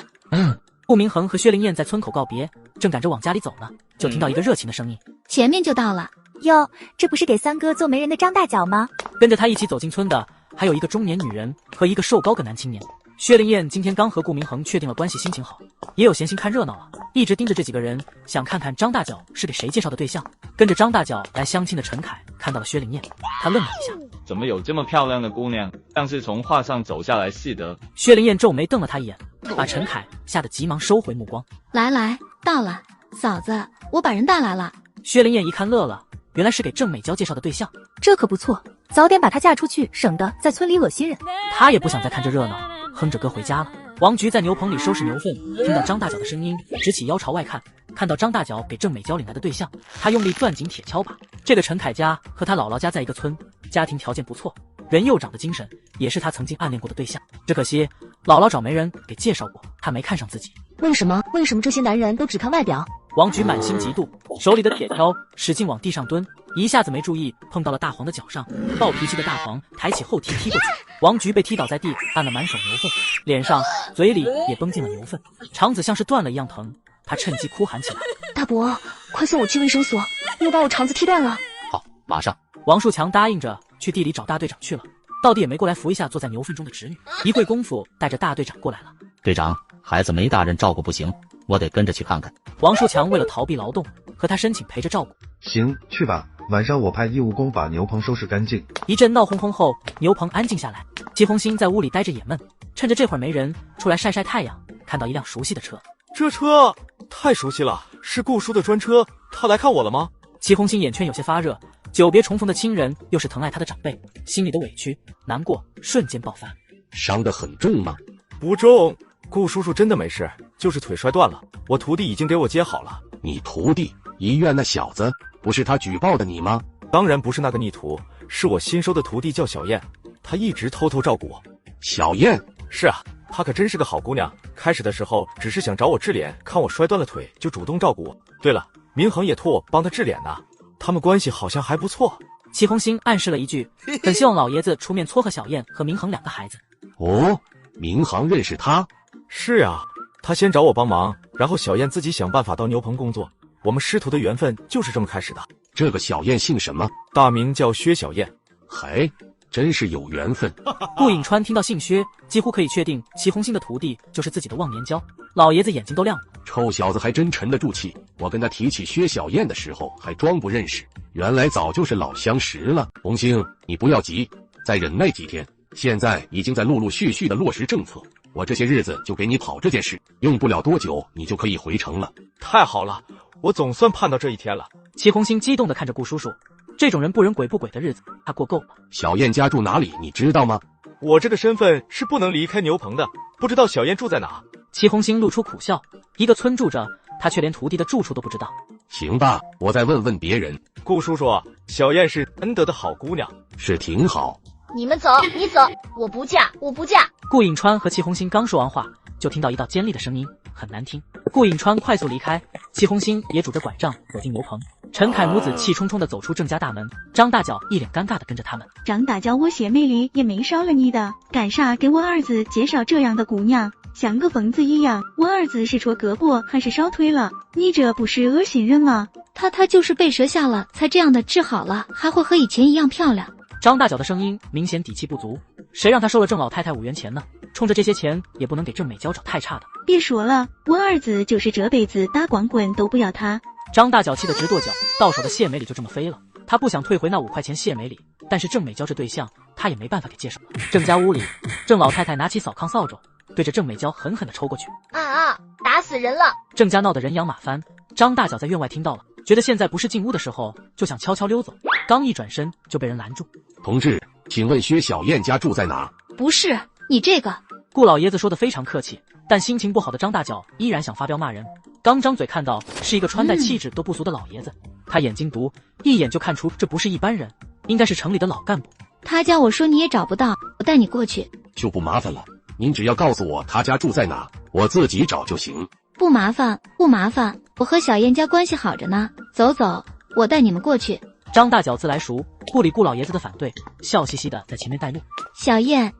顾明恒和薛灵燕在村口告别，正赶着往家里走呢，就听到一个热情的声音：“前面就到了。”哟，这不是给三哥做媒人的张大脚吗？跟着他一起走进村的，还有一个中年女人和一个瘦高个男青年。薛灵燕今天刚和顾明恒确定了关系，心情好，也有闲心看热闹了，一直盯着这几个人，想看看张大脚是给谁介绍的对象。跟着张大脚来相亲的陈凯看到了薛灵燕，他愣了一下，怎么有这么漂亮的姑娘，像是从画上走下来似的。薛灵燕皱眉瞪了他一眼，把陈凯吓得急忙收回目光。来，到了，嫂子，我把人带来了。薛灵燕一看乐了，原来是给郑美娇介绍的对象，这可不错，早点把她嫁出去，省得在村里恶心人。她也不想再看这热闹，哼着歌回家了。王菊在牛棚里收拾牛粪，听到张大脚的声音，直起腰朝外看，看到张大脚给郑美娇领来的对象，他用力攥紧铁锹把。这个陈凯家和他姥姥家在一个村，家庭条件不错，人又长得精神，也是他曾经暗恋过的对象。只可惜姥姥找媒人给介绍过，他没看上自己。为什么这些男人都只看外表？王菊满心嫉妒，手里的铁锹使劲往地上蹲，一下子没注意碰到了大黄的脚上，暴脾气的大黄抬起后踢踢过去，王菊被踢倒在地，按了满手牛粪，脸上嘴里也崩进了牛粪，肠子像是断了一样疼，他趁机哭喊起来：大伯，快送我去卫生所，又把我肠子踢断了。好，马上。王树强答应着去地里找大队长去了，到底也没过来扶一下坐在牛粪中的侄女，一会功夫带着大队长过来了。队长，孩子没大人照顾不行，我得跟着去看看。王树强为了逃避劳动，和他申请陪着照顾。行，去吧，晚上我派义务工把牛棚收拾干净。一阵闹哄哄后，牛棚安静下来。齐红星在屋里待着也闷，趁着这会儿没人，出来晒晒太阳，看到一辆熟悉的车。这车太熟悉了，是顾叔的专车，他来看我了吗？齐红星眼圈有些发热，久别重逢的亲人又是疼爱他的长辈，心里的委屈、难过瞬间爆发。伤得很重吗？不重，顾叔叔真的没事，就是腿摔断了，我徒弟已经给我接好了。你徒弟？医院那小子不是他举报的你吗？当然不是那个逆徒，是我新收的徒弟叫小燕，她一直偷偷照顾我。小燕？是啊，她可真是个好姑娘，开始的时候只是想找我治脸，看我摔断了腿就主动照顾我。对了，明恒也托我帮她治脸呢，他们关系好像还不错。齐红星暗示了一句，很希望老爷子出面撮合小燕和明恒两个孩子。哦，明恒认识他？是啊，他先找我帮忙，然后小燕自己想办法到牛棚工作，我们师徒的缘分就是这么开始的。这个小燕姓什么？大名叫薛小燕。嘿，真是有缘分。顾颖川听到姓薛，几乎可以确定齐红星的徒弟就是自己的忘年交，老爷子眼睛都亮了。臭小子还真沉得住气，我跟他提起薛小燕的时候还装不认识，原来早就是老相识了。红星，你不要急，再忍耐几天，现在已经在陆陆续续的落实政策，我这些日子就给你跑这件事，用不了多久你就可以回城了。太好了，我总算盼到这一天了。齐红星激动地看着顾叔叔，这种人不人鬼不鬼的日子他过够了。小燕家住哪里你知道吗？我这个身份是不能离开牛棚的，不知道小燕住在哪。齐红星露出苦笑，一个村住着，他却连徒弟的住处都不知道。行吧，我再问问别人。顾叔叔，小燕是难得的好姑娘，是挺好。你们走，你走，我不嫁，我不嫁。顾颖川和齐红星刚说完话，就听到一道尖利的声音，很难听。顾颖川快速离开，齐红星也拄着拐杖走进牛棚。陈凯母子气冲冲地走出郑家大门，张大脚一脸尴尬地跟着他们。张大脚，我姐妹里也没少了你的，干啥给我儿子介绍这样的姑娘，像个疯子一样。我儿子是戳胳膊还是烧腿了？你这不是恶心人吗？他就是被蛇吓了才这样的，治好了还会和以前一样漂亮。张大脚的声音明显底气不足，谁让他收了郑老太太5元钱呢？冲着这些钱也不能给郑美娇找太差的。别说了，我儿子就是这辈子打光棍都不要他。张大脚气得直跺脚，到手的谢美礼就这么飞了。他不想退回那5块钱谢美礼，但是郑美娇这对象他也没办法给介绍。郑家屋里，郑老太太拿起扫炕扫帚，对着郑美娇狠狠地抽过去。啊！打死人了！郑家闹得人仰马翻，张大脚在院外听到了，觉得现在不是进屋的时候，就想悄悄溜走。刚一转身就被人拦住。同志，请问薛小燕家住在哪？不是你这个。顾老爷子说得非常客气，但心情不好的张大脚依然想发飙骂人。刚张嘴看到是一个穿戴气质都不俗的老爷子，他眼睛毒，一眼就看出这不是一般人，应该是城里的老干部。他家我说你也找不到，我带你过去。就不麻烦了，您只要告诉我他家住在哪，我自己找就行。不麻烦，不麻烦，我和小燕家关系好着呢。走走，我带你们过去。张大脚自来熟，不理顾老爷子的反对，笑嘻嘻的在前面带路。小燕，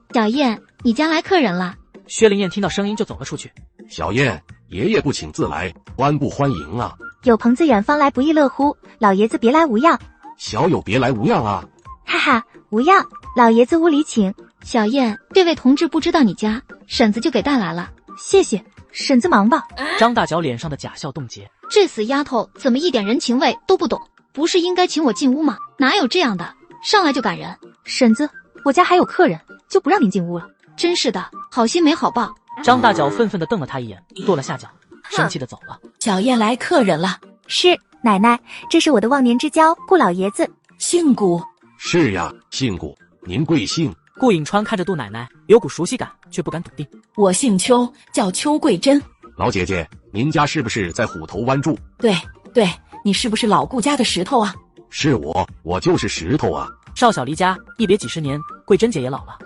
你家来客人了。薛灵燕听到声音就走了出去。小燕，爷爷不请自来，欢不欢迎啊？有朋自远方来，不亦乐乎。老爷子别来无恙。小友别来无恙啊？哈哈，无恙。老爷子屋里请。小燕，这位同志不知道你家，婶子就给带来了。谢谢，婶子忙吧。张大脚脸上的假笑冻结。这死丫头怎么一点人情味都不懂？不是应该请我进屋吗？哪有这样的，上来就赶人？婶子，我家还有客人，就不让您进屋了。真是的，好心没好报。张大脚愤愤地瞪了他一眼，跺了下脚，生气地走了。小燕来客人了。是，奶奶，这是我的忘年之交顾老爷子。姓顾。是呀，姓顾，您贵姓？顾颖川看着杜奶奶，有股熟悉感，却不敢笃定。我姓邱，叫邱桂珍。老姐姐，您家是不是在虎头湾住？对，你是不是老顾家的石头啊？是我就是石头啊。少小离家，一别几十年，桂珍姐也老了。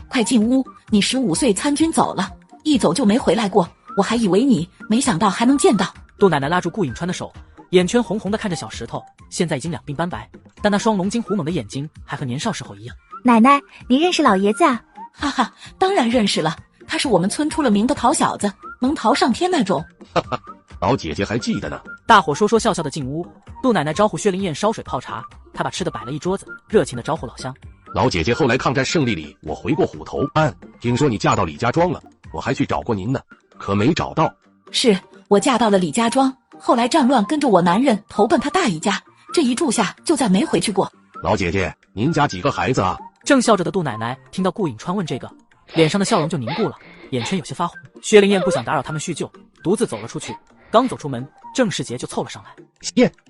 快进屋！你15岁参军走了，一走就没回来过，我还以为你，没想到还能见到。杜奶奶拉住顾颖川的手，眼圈红红的看着小石头，现在已经两鬓斑白，但那双龙精虎猛的眼睛还和年少时候一样。奶奶，您认识老爷子啊？哈哈，当然认识了，他是我们村出了名的讨小子，能逃上天那种。哈哈，老姐姐还记得呢。大伙说说笑笑的进屋，杜奶奶招呼薛灵燕烧水泡茶，她把吃的摆了一桌子，热情的招呼老乡。老姐姐后来抗战胜利里，我回过虎头湾，听说你嫁到李家庄了，我还去找过您呢，可没找到。是我嫁到了李家庄，后来战乱跟着我男人投奔他大姨家，这一住下就再没回去过。老姐姐，您家几个孩子啊？正笑着的杜奶奶听到顾颖川问这个，脸上的笑容就凝固了，眼圈有些发红。薛灵燕不想打扰他们叙旧，独自走了出去。刚走出门，郑世杰就凑了上来。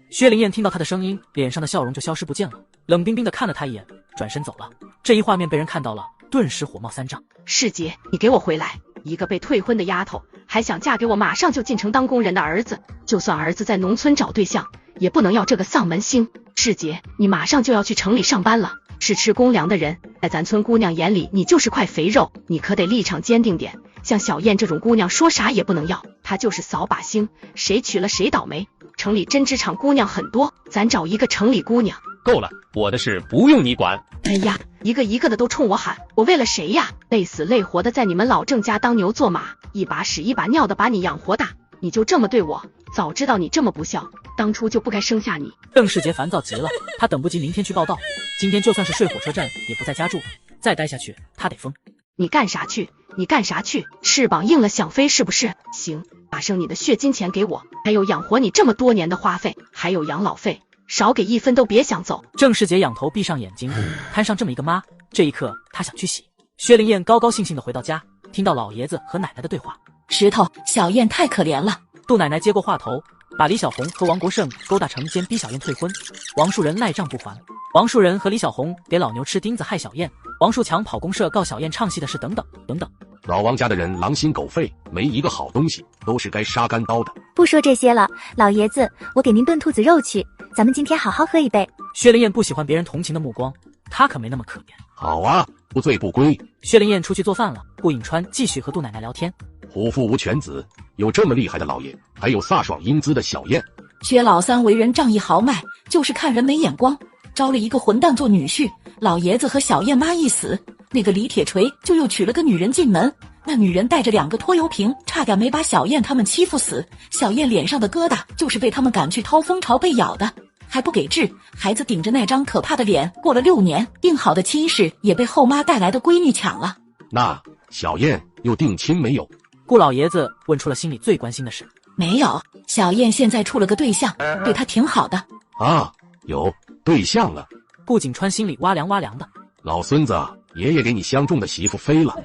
薛灵燕听到他的声音，脸上的笑容就消失不见了，冷冰冰的看了他一眼，转身走了。这一画面被人看到了，顿时火冒三丈。世杰，你给我回来！一个被退婚的丫头，还想嫁给我马上就进城当工人的儿子，就算儿子在农村找对象，也不能要这个丧门星。世杰，你马上就要去城里上班了，是吃公粮的人，在咱村姑娘眼里，你就是块肥肉，你可得立场坚定点。像小燕这种姑娘，说啥也不能要，她就是扫把星，谁娶了谁倒霉。城里针织厂姑娘很多，咱找一个城里姑娘。够了，我的事不用你管。哎呀，一个一个的都冲我喊，我为了谁呀？累死累活的在你们老郑家当牛做马，一把屎一把尿的把你养活大，你就这么对我？早知道你这么不孝，当初就不该生下你。郑世杰烦躁极了，他等不及明天去报道，今天就算是睡火车站也不在家住，再待下去他得疯。你干啥去？你干啥去？翅膀硬了想飞是不是？行，把剩你的血金钱给我，还有养活你这么多年的花费，还有养老费，少给1分都别想走。郑世杰仰头闭上眼睛，摊上这么一个妈，这一刻他想去洗。薛灵燕高高兴兴地回到家，听到老爷子和奶奶的对话。石头，小燕太可怜了。杜奶奶接过话头，把李小红和王国胜勾搭成奸，逼小燕退婚。王树人赖账不还，王树人和李小红给老牛吃钉子害小燕，王树强跑公社告小燕唱戏的事，等等等等。老王家的人狼心狗肺，没一个好东西，都是该杀干刀的。不说这些了，老爷子，我给您炖兔子肉去，咱们今天好好喝一杯。薛灵燕不喜欢别人同情的目光，她可没那么可怜。好啊，不醉不归。薛灵燕出去做饭了，顾颖川继续和杜奶奶聊天。虎父无犬子，有这么厉害的老爷，还有飒爽英姿的小燕。薛老三为人仗义豪迈，就是看人没眼光，招了一个混蛋做女婿。老爷子和小燕妈一死，那个李铁锤就又娶了个女人进门，那女人带着2个拖油瓶，差点没把小燕他们欺负死。小燕脸上的疙瘩就是被他们赶去掏蜂巢被咬的，还不给治。孩子顶着那张可怕的脸，过了6年，定好的亲事也被后妈带来的闺女抢了。那小燕又定亲没有？顾老爷子问出了心里最关心的事。没有，小燕现在处了个对象，对她挺好的。啊，有对象了。顾景川心里哇凉哇凉的。老孙子，爷爷给你相中的媳妇飞了。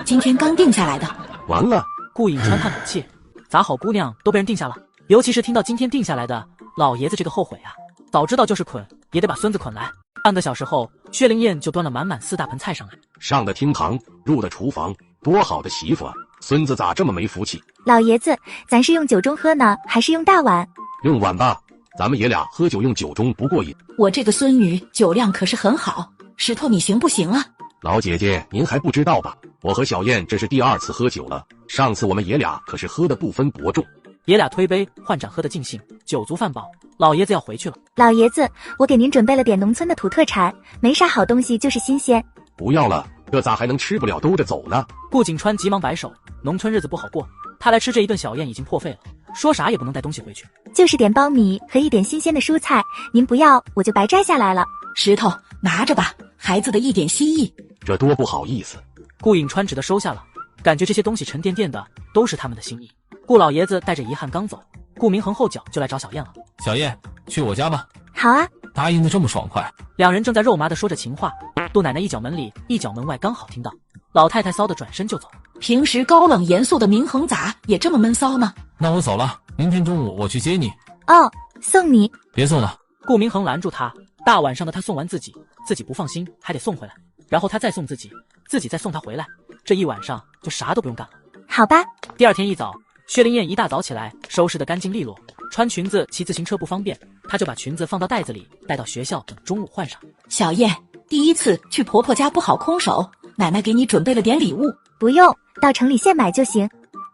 今天刚定下来的。完了。顾颖川叹口气，咋好姑娘都被人定下了，尤其是听到今天定下来的，老爷子这个后悔啊，早知道就是捆也得把孙子捆来。半个小时后，薛灵燕就端了满满4大盆菜上来。上的厅堂，入的厨房，多好的媳妇啊！孙子咋这么没福气？老爷子，咱是用酒盅喝呢，还是用大碗？用碗吧，咱们爷俩喝酒用酒盅不过瘾。我这个孙女酒量可是很好，石头你行不行啊？老姐姐，您还不知道吧？我和小燕这是第2次喝酒了，上次我们爷俩可是喝得不分伯仲。爷俩推杯换盏喝得尽兴，酒足饭饱，老爷子要回去了。老爷子，我给您准备了点农村的土特产，没啥好东西，就是新鲜。不要了，这咋还能吃不了兜着走呢？顾景川急忙摆手，农村日子不好过，他来吃这一顿小宴已经破费了，说啥也不能带东西回去。就是点苞米和一点新鲜的蔬菜，您不要我就白摘下来了。石头拿着吧，孩子的一点心意。这多不好意思。顾颖川只得收下了，感觉这些东西沉甸甸的，都是他们的心意。顾老爷子带着遗憾刚走，顾明恒后脚就来找小燕了。小燕，去我家吧。好啊。答应的这么爽快。两人正在肉麻的说着情话，杜奶奶一脚门里一脚门外，刚好听到。老太太骚的转身就走。平时高冷严肃的明恒咋也这么闷骚吗？那我走了，明天中午我去接你。哦，送你。别送了。顾明恒拦住他，大晚上的他送完自己不放心，还得送回来，然后他再送自己再送他回来，这一晚上就啥都不用干了。好吧。第二天一早，薛灵燕一大早起来，收拾得干净利落。穿裙子骑自行车不方便，她就把裙子放到袋子里，带到学校等中午换上。小燕，第一次去婆婆家不好空手，奶奶给你准备了点礼物。不用，到城里现买就行。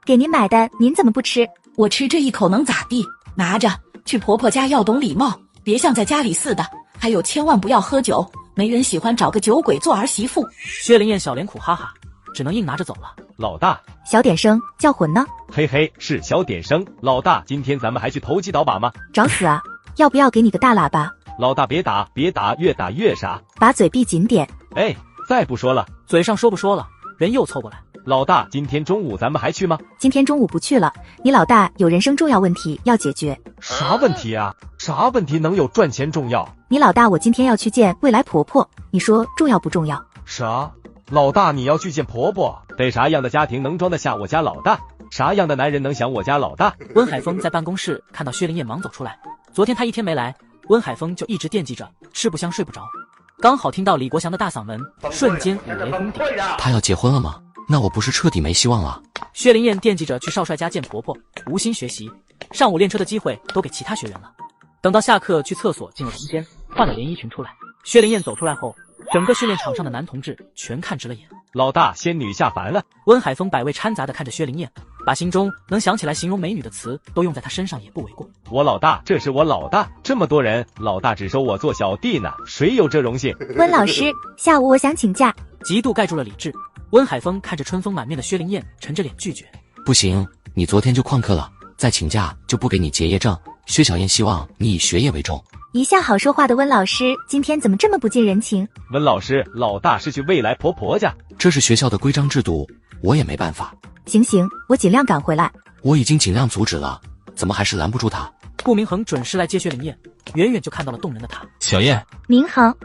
给您买的，您怎么不吃？我吃这一口能咋地？拿着，去婆婆家要懂礼貌，别像在家里似的。还有千万不要喝酒，没人喜欢找个酒鬼做儿媳妇。薛灵燕小脸苦哈哈，只能硬拿着走了。老大，小点声叫魂呢？嘿嘿，是小点声。老大，今天咱们还去投机倒把吗？找死啊！要不要给你个大喇叭？老大别打，别打，越打越傻。把嘴闭紧点。哎，再不说了。嘴上说不说了，人又凑过来。老大，今天中午咱们还去吗？今天中午不去了，你老大有人生重要问题要解决。啥问题啊？啥问题能有赚钱重要？你老大我今天要去见未来婆婆，你说重要不重要？啥？老大你要去见婆婆？得啥样的家庭能装得下我家老大？啥样的男人能想我家老大？温海峰在办公室看到薛灵燕忙走出来，昨天他一天没来，温海峰就一直惦记着，吃不香睡不着。刚好听到李国祥的大嗓门，瞬间五雷轰顶。他要结婚了吗？那我不是彻底没希望了？薛灵燕惦记着去少帅家见婆婆，无心学习，上午练车的机会都给其他学员了。等到下课去厕所进了房间，换了连衣裙出来。薛灵燕走出来后，整个训练场上的男同志全看直了眼。老大，仙女下凡了。温海峰百味掺杂的看着薛灵燕，把心中能想起来形容美女的词都用在她身上也不为过。我老大，这是我老大，这么多人，老大只收我做小弟呢，谁有这荣幸？温老师，下午我想请假。极度盖住了理智，温海峰看着春风满面的薛灵燕，沉着脸拒绝。不行，你昨天就旷课了，再请假就不给你结业证。薛小燕希望你以学业为重。一向好说话的温老师，今天怎么这么不近人情？温老师，老大是去未来婆婆家，这是学校的规章制度，我也没办法。行，我尽量赶回来。我已经尽量阻止了，怎么还是拦不住他？顾明恒准时来接薛灵燕，远远就看到了动人的她。小燕，明恒，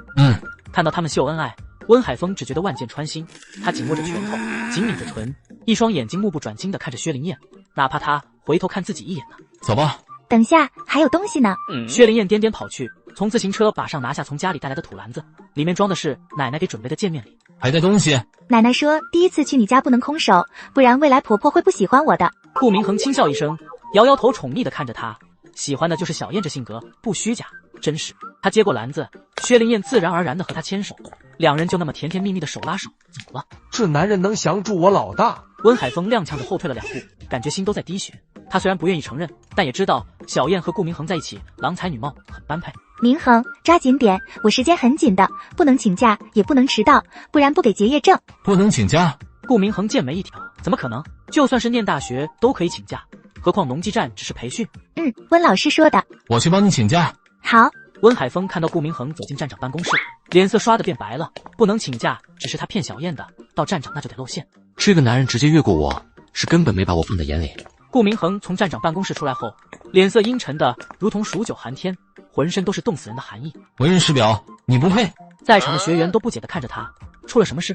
看到他们秀恩爱，温海峰只觉得万箭穿心，他紧握着拳头，紧抿着唇，一双眼睛目不转睛地看着薛灵燕，哪怕他回头看自己一眼呢。走吧。等下还有东西呢。薛灵燕颠颠跑去，从自行车把上拿下从家里带来的土篮子，里面装的是奶奶给准备的见面礼。还带东西？奶奶说第一次去你家不能空手，不然未来婆婆会不喜欢我的。顾明恒轻笑一声，摇摇头，宠溺地看着他，喜欢的就是小燕这性格，不虚假，真实。他接过篮子，薛灵燕自然而然地和他牵手，两人就那么甜甜蜜蜜的手拉手走了。这男人能降住我老大？温海峰踉跄地后退了2步，感觉心都在滴血。他虽然不愿意承认，但也知道小燕和顾明恒在一起郎才女貌，很般配。明恒，抓紧点，我时间很紧的，不能请假，也不能迟到，不然不给结业证。不能请假？顾明恒剑眉一挑，怎么可能？就算是念大学都可以请假，何况农技站只是培训。温老师说的。我去帮你请假。好。温海峰看到顾明恒走进站长办公室，脸色刷得变白了。不能请假，只是他骗小燕的，到站长那就得露馅。这个男人直接越过我，是根本没把我放在眼里。顾明恒从站长办公室出来后，脸色阴沉的如同数9寒天，浑身都是冻死人的寒意。为人师表，你不配。在场的学员都不解地看着他，出了什么事？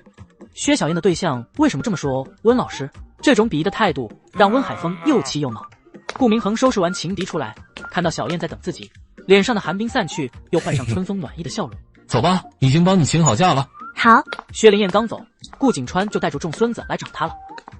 薛小燕的对象为什么这么说？温老师这种鄙夷的态度让温海峰又气又恼。顾明恒收拾完情敌出来，看到小燕在等自己，脸上的寒冰散去，又换上春风暖意的笑容。走吧，已经帮你请好假了。好。薛灵燕刚走，顾景川就带住众孙子来找他了。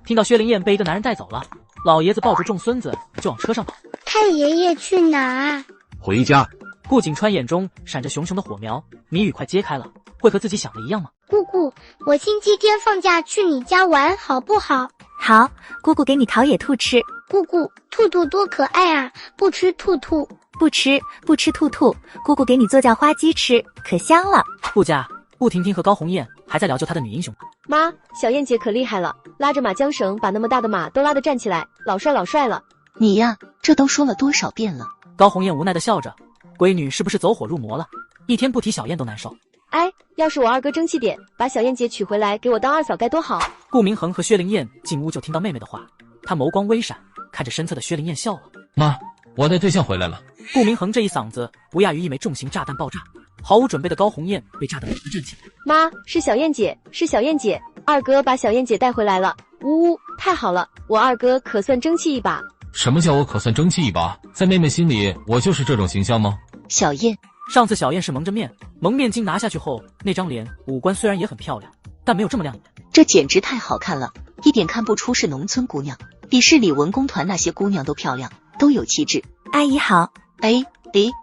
听到薛灵燕被一个男人带走了，老爷子抱住众孙子就往车上跑。太爷爷去哪？回家。顾景川眼中闪着熊熊的火苗，谜语快揭开了，会和自己想的一样吗？姑姑，我星期天放假去你家玩好不好？好，姑姑给你烤野兔吃。姑姑，兔兔多可爱啊，不吃兔兔。不吃兔兔，姑姑给你做叫花鸡吃，可香了。顾家，顾婷婷和高红艳还在聊救她的女英雄。妈，小燕姐可厉害了，拉着马缰绳把那么大的马都拉得站起来，老帅老帅了。你呀，这都说了多少遍了。高红艳无奈地笑着，闺女是不是走火入魔了？一天不提小燕都难受。哎，要是我二哥争气点，把小燕姐娶回来给我当二嫂该多好。顾明恒和薛灵燕进屋就听到妹妹的话，他眸光微闪，看着身侧的薛灵燕笑了。妈，我带对象回来了。顾明恒这一嗓子不亚于一枚重型炸弹爆炸，毫无准备的高红艳被炸得猛地站起来。妈，是小燕姐，是小燕姐，二哥把小燕姐带回来了。呜呜，太好了，我二哥可算争气一把。什么叫我可算争气一把？在妹妹心里，我就是这种形象吗？小燕，上次小燕是蒙着面，蒙面巾拿下去后，那张脸五官虽然也很漂亮，但没有这么亮眼。这简直太好看了，一点看不出是农村姑娘，比市里文工团那些姑娘都漂亮，都有气质。阿姨好。哎，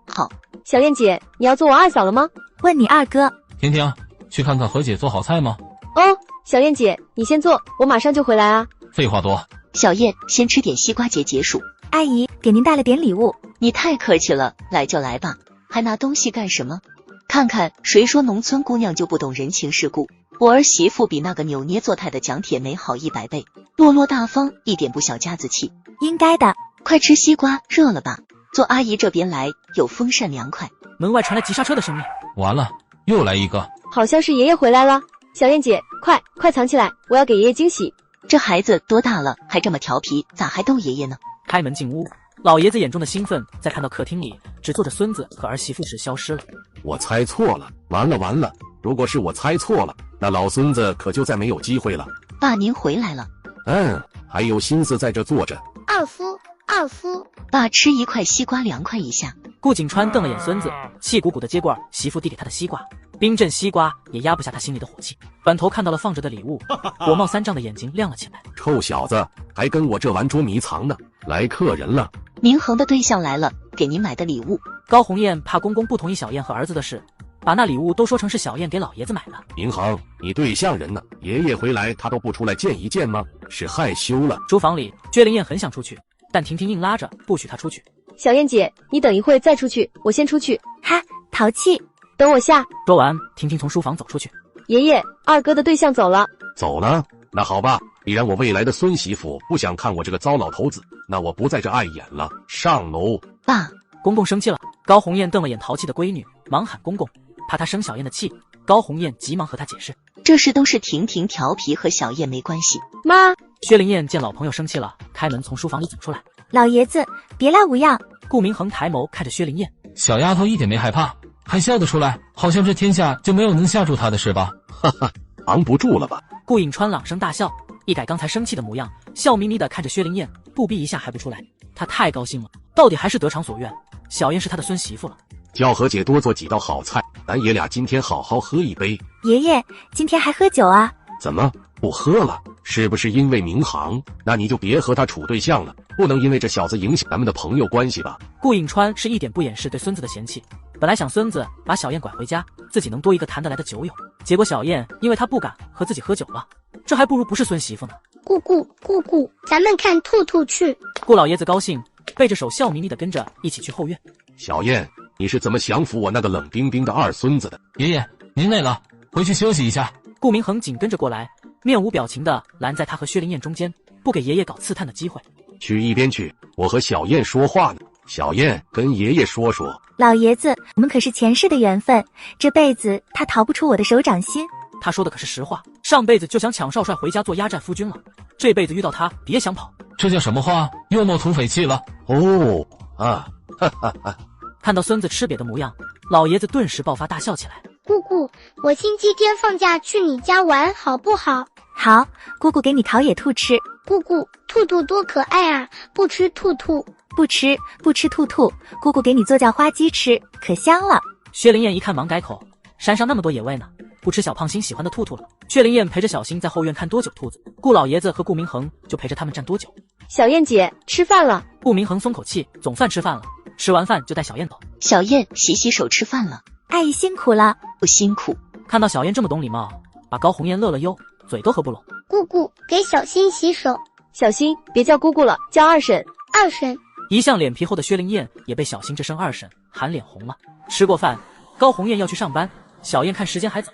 好。小燕姐，你要做我二嫂了吗？问你二哥。婷婷，去看看何姐做好菜吗？哦，小燕姐，你先坐，我马上就回来啊。废话多。小燕，先吃点西瓜解解暑。阿姨，给您带了点礼物。你太客气了，来就来吧，还拿东西干什么？看看谁说农村姑娘就不懂人情世故？我儿媳妇比那个扭捏做态的蒋铁梅好100倍，落落大方，一点不小家子气。应该的。快吃西瓜，热了吧？坐阿姨这边来，有风扇凉快。门外传来急刹车的声音。完了，又来一个。好像是爷爷回来了。小燕姐，快藏起来，我要给爷爷惊喜。这孩子多大了，还这么调皮，咋还逗爷爷呢？开门进屋，老爷子眼中的兴奋在看到客厅里只坐着孙子和儿媳妇时消失了。我猜错了，完了！如果是我猜错了，那老孙子可就再没有机会了。爸，您回来了。还有心思在这坐着。二夫，爸，吃一块西瓜凉快一下。顾景川瞪了眼孙子，气鼓鼓的接过媳妇递给他的西瓜，冰镇西瓜也压不下他心里的火气。转头看到了放着的礼物，火冒三丈的眼睛亮了起来。臭小子，还跟我这玩捉迷藏呢！来客人了。明恒的对象来了，给您买的礼物。高红艳怕公公不同意小燕和儿子的事，把那礼物都说成是小燕给老爷子买的。明恒，你对象人呢？爷爷回来他都不出来见一见吗？是害羞了？书房里，薛灵燕很想出去，但婷婷硬拉着不许她出去。小燕姐，你等一会再出去，我先出去。哈，淘气。等我下。说完，婷婷从书房走出去。爷爷，二哥的对象走了。走了？那好吧，既然我未来的孙媳妇不想看我这个糟老头子，那我不在这碍眼了，上楼。爸，公公生气了。高红艳瞪了眼淘气的闺女，忙喊公公，怕她生小燕的气。高红艳急忙和她解释，这事都是婷婷调皮，和小燕没关系。妈。薛灵燕见老朋友生气了，开门从书房里走出来。老爷子，别来无恙。顾明恒抬眸看着薛灵燕，小丫头一点没害怕，还笑得出来，好像这天下就没有能吓住她的事吧？哈哈，扛不住了吧？顾颖川朗声大笑，一改刚才生气的模样，笑眯眯地看着薛灵燕，不逼一下还不出来。他太高兴了，到底还是得偿所愿，小燕是他的孙媳妇了。叫何姐多做几道好菜，咱爷俩今天好好喝一杯。爷爷，今天还喝酒啊？怎么不喝了？是不是因为明航？那你就别和他处对象了，不能因为这小子影响咱们的朋友关系吧？顾颖川是一点不掩饰对孙子的嫌弃，本来想孙子把小燕拐回家，自己能多一个谈得来的酒友，结果小燕因为他不敢和自己喝酒了，这还不如不是孙媳妇呢。姑姑，咱们看兔兔去。顾老爷子高兴，背着手笑眯眯地跟着一起去后院。小燕，你是怎么降服我那个冷冰冰的二孙子的？爷爷，您累了，回去休息一下。顾明恒紧跟着过来，面无表情地拦在他和薛灵燕中间，不给爷爷搞刺探的机会。去一边去，我和小燕说话呢。小燕，跟爷爷说说。老爷子，我们可是前世的缘分，这辈子他逃不出我的手掌心。他说的可是实话，上辈子就想抢少帅回家做压寨夫君了，这辈子遇到他别想跑。这叫什么话？又冒土匪气了？看到孙子吃瘪的模样，老爷子顿时爆发大笑起来。姑姑，我星期天放假去你家玩好不好？好，姑姑给你烤野兔吃。姑姑，兔兔多可爱啊，不吃兔兔。不吃兔兔，姑姑给你做叫花鸡吃，可香了。薛灵燕一看忙改口，山上那么多野味呢，不吃小胖星喜欢的兔兔了。薛灵燕陪着小新在后院看多久兔子，顾老爷子和顾明恒就陪着他们站多久。小燕姐吃饭了。顾明恒松口气，总算吃饭了。吃完饭就带小燕走。小燕洗洗手吃饭了。阿姨辛苦了。不辛苦。看到小燕这么懂礼貌，把高红艳乐了悠，嘴都合不拢。姑姑，给小新洗手。小新别叫姑姑了，叫二婶。二婶。一向脸皮厚的薛灵燕也被小新这声二婶喊脸红了。吃过饭，高红艳要去上班，小燕看时间还早，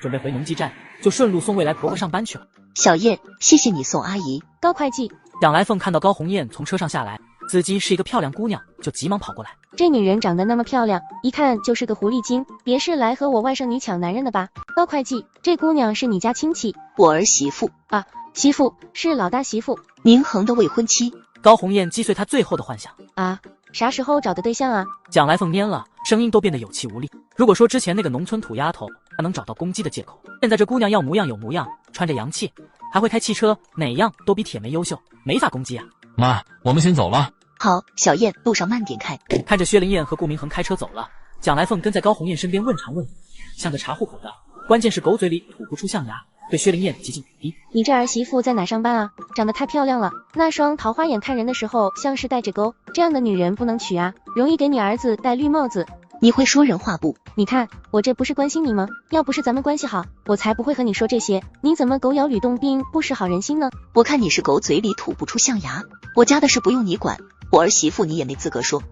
准备回农技站就顺路送未来婆婆上班去了。小燕，谢谢你送阿姨。高会计，蒋来凤看到高红艳从车上下来，司机是一个漂亮姑娘，就急忙跑过来。这女人长得那么漂亮，一看就是个狐狸精，别是来和我外甥女抢男人的吧？高会计，这姑娘是你家亲戚？我儿媳妇啊，媳妇是老大媳妇，明恒的未婚妻。高红艳击碎她最后的幻想啊！啥时候找的对象啊？蒋来凤蔫了，声音都变得有气无力。如果说之前那个农村土丫头她能找到攻击的借口，现在这姑娘要模样有模样，穿着洋气，还会开汽车，哪样都比铁梅优秀，没法攻击啊。妈，我们先走了。好，小燕，路上慢点开。看着薛灵燕和顾明恒开车走了，蒋来凤跟在高红艳身边问长问短，像个查户口的，关键是狗嘴里吐不出象牙，对薛灵燕极尽贬低。你这儿媳妇在哪上班啊？长得太漂亮了，那双桃花眼看人的时候像是带着钩，这样的女人不能娶啊，容易给你儿子戴绿帽子。你会说人话不？你看我这不是关心你吗？要不是咱们关系好，我才不会和你说这些。你怎么狗咬吕洞宾，不识好人心呢？我看你是狗嘴里吐不出象牙，我家的事不用你管，我儿媳妇你也没资格说。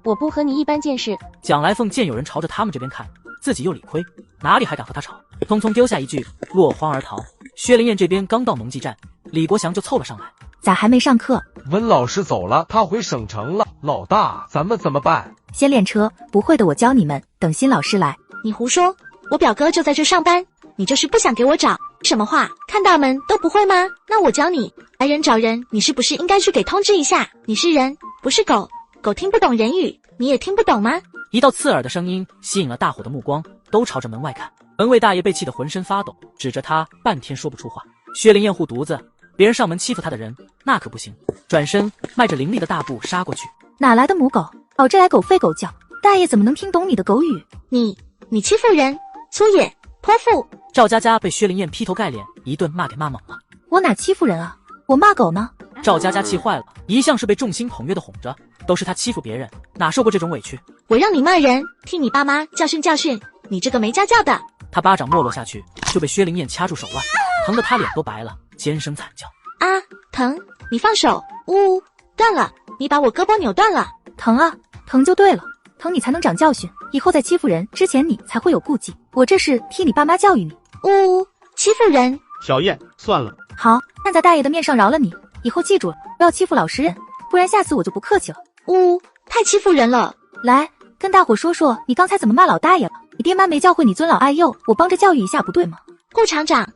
我不和你一般见识。蒋来凤见有人朝着他们这边看，自己又理亏，哪里还敢和他吵，匆匆丢下一句，落荒而逃。薛灵燕这边刚到农技站，李国祥就凑了上来。咋还没上课？温老师走了，他回省城了。老大，咱们怎么办？先练车，不会的我教你们，等新老师来。你胡说，我表哥就在这上班，你就是不想给我找什么话？看大门都不会吗？那我教你，来人找人，你是不是应该去给通知一下？你是人，不是狗，狗听不懂人语，你也听不懂吗？一道刺耳的声音吸引了大伙的目光，都朝着门外看。门卫大爷被气得浑身发抖，指着他半天说不出话。薛灵燕护犊子，别人上门欺负他的人，那可不行。转身迈着凌厉的大步杀过去。哪来的母狗？跑这来狗吠狗叫，大爷怎么能听懂你的狗语？你欺负人，粗野泼妇！赵佳佳被薛灵燕劈头盖脸一顿骂给骂懵了。我哪欺负人啊？我骂狗呢？赵佳佳气坏了，一向是被众星捧月的哄着，都是他欺负别人，哪受过这种委屈？我让你骂人，替你爸妈教训教训，你这个没家教的！他巴掌没落下去，就被薛灵燕掐住手腕，疼得他脸都白了，尖声惨叫。啊，疼！你放手！呜，断了！你把我胳膊扭断了！疼啊，疼就对了，疼你才能长教训，以后再欺负人之前你才会有顾忌。我这是替你爸妈教育你。呜，欺负人！小燕，算了。好，看在大爷的面上饶了你，以后记住了，不要欺负老实人，不然下次我就不客气了。呜，太欺负人了！来，跟大伙说说你刚才怎么骂老大爷了？你爹妈没教会你尊老爱幼，我帮着教育一下不对吗？顾厂长，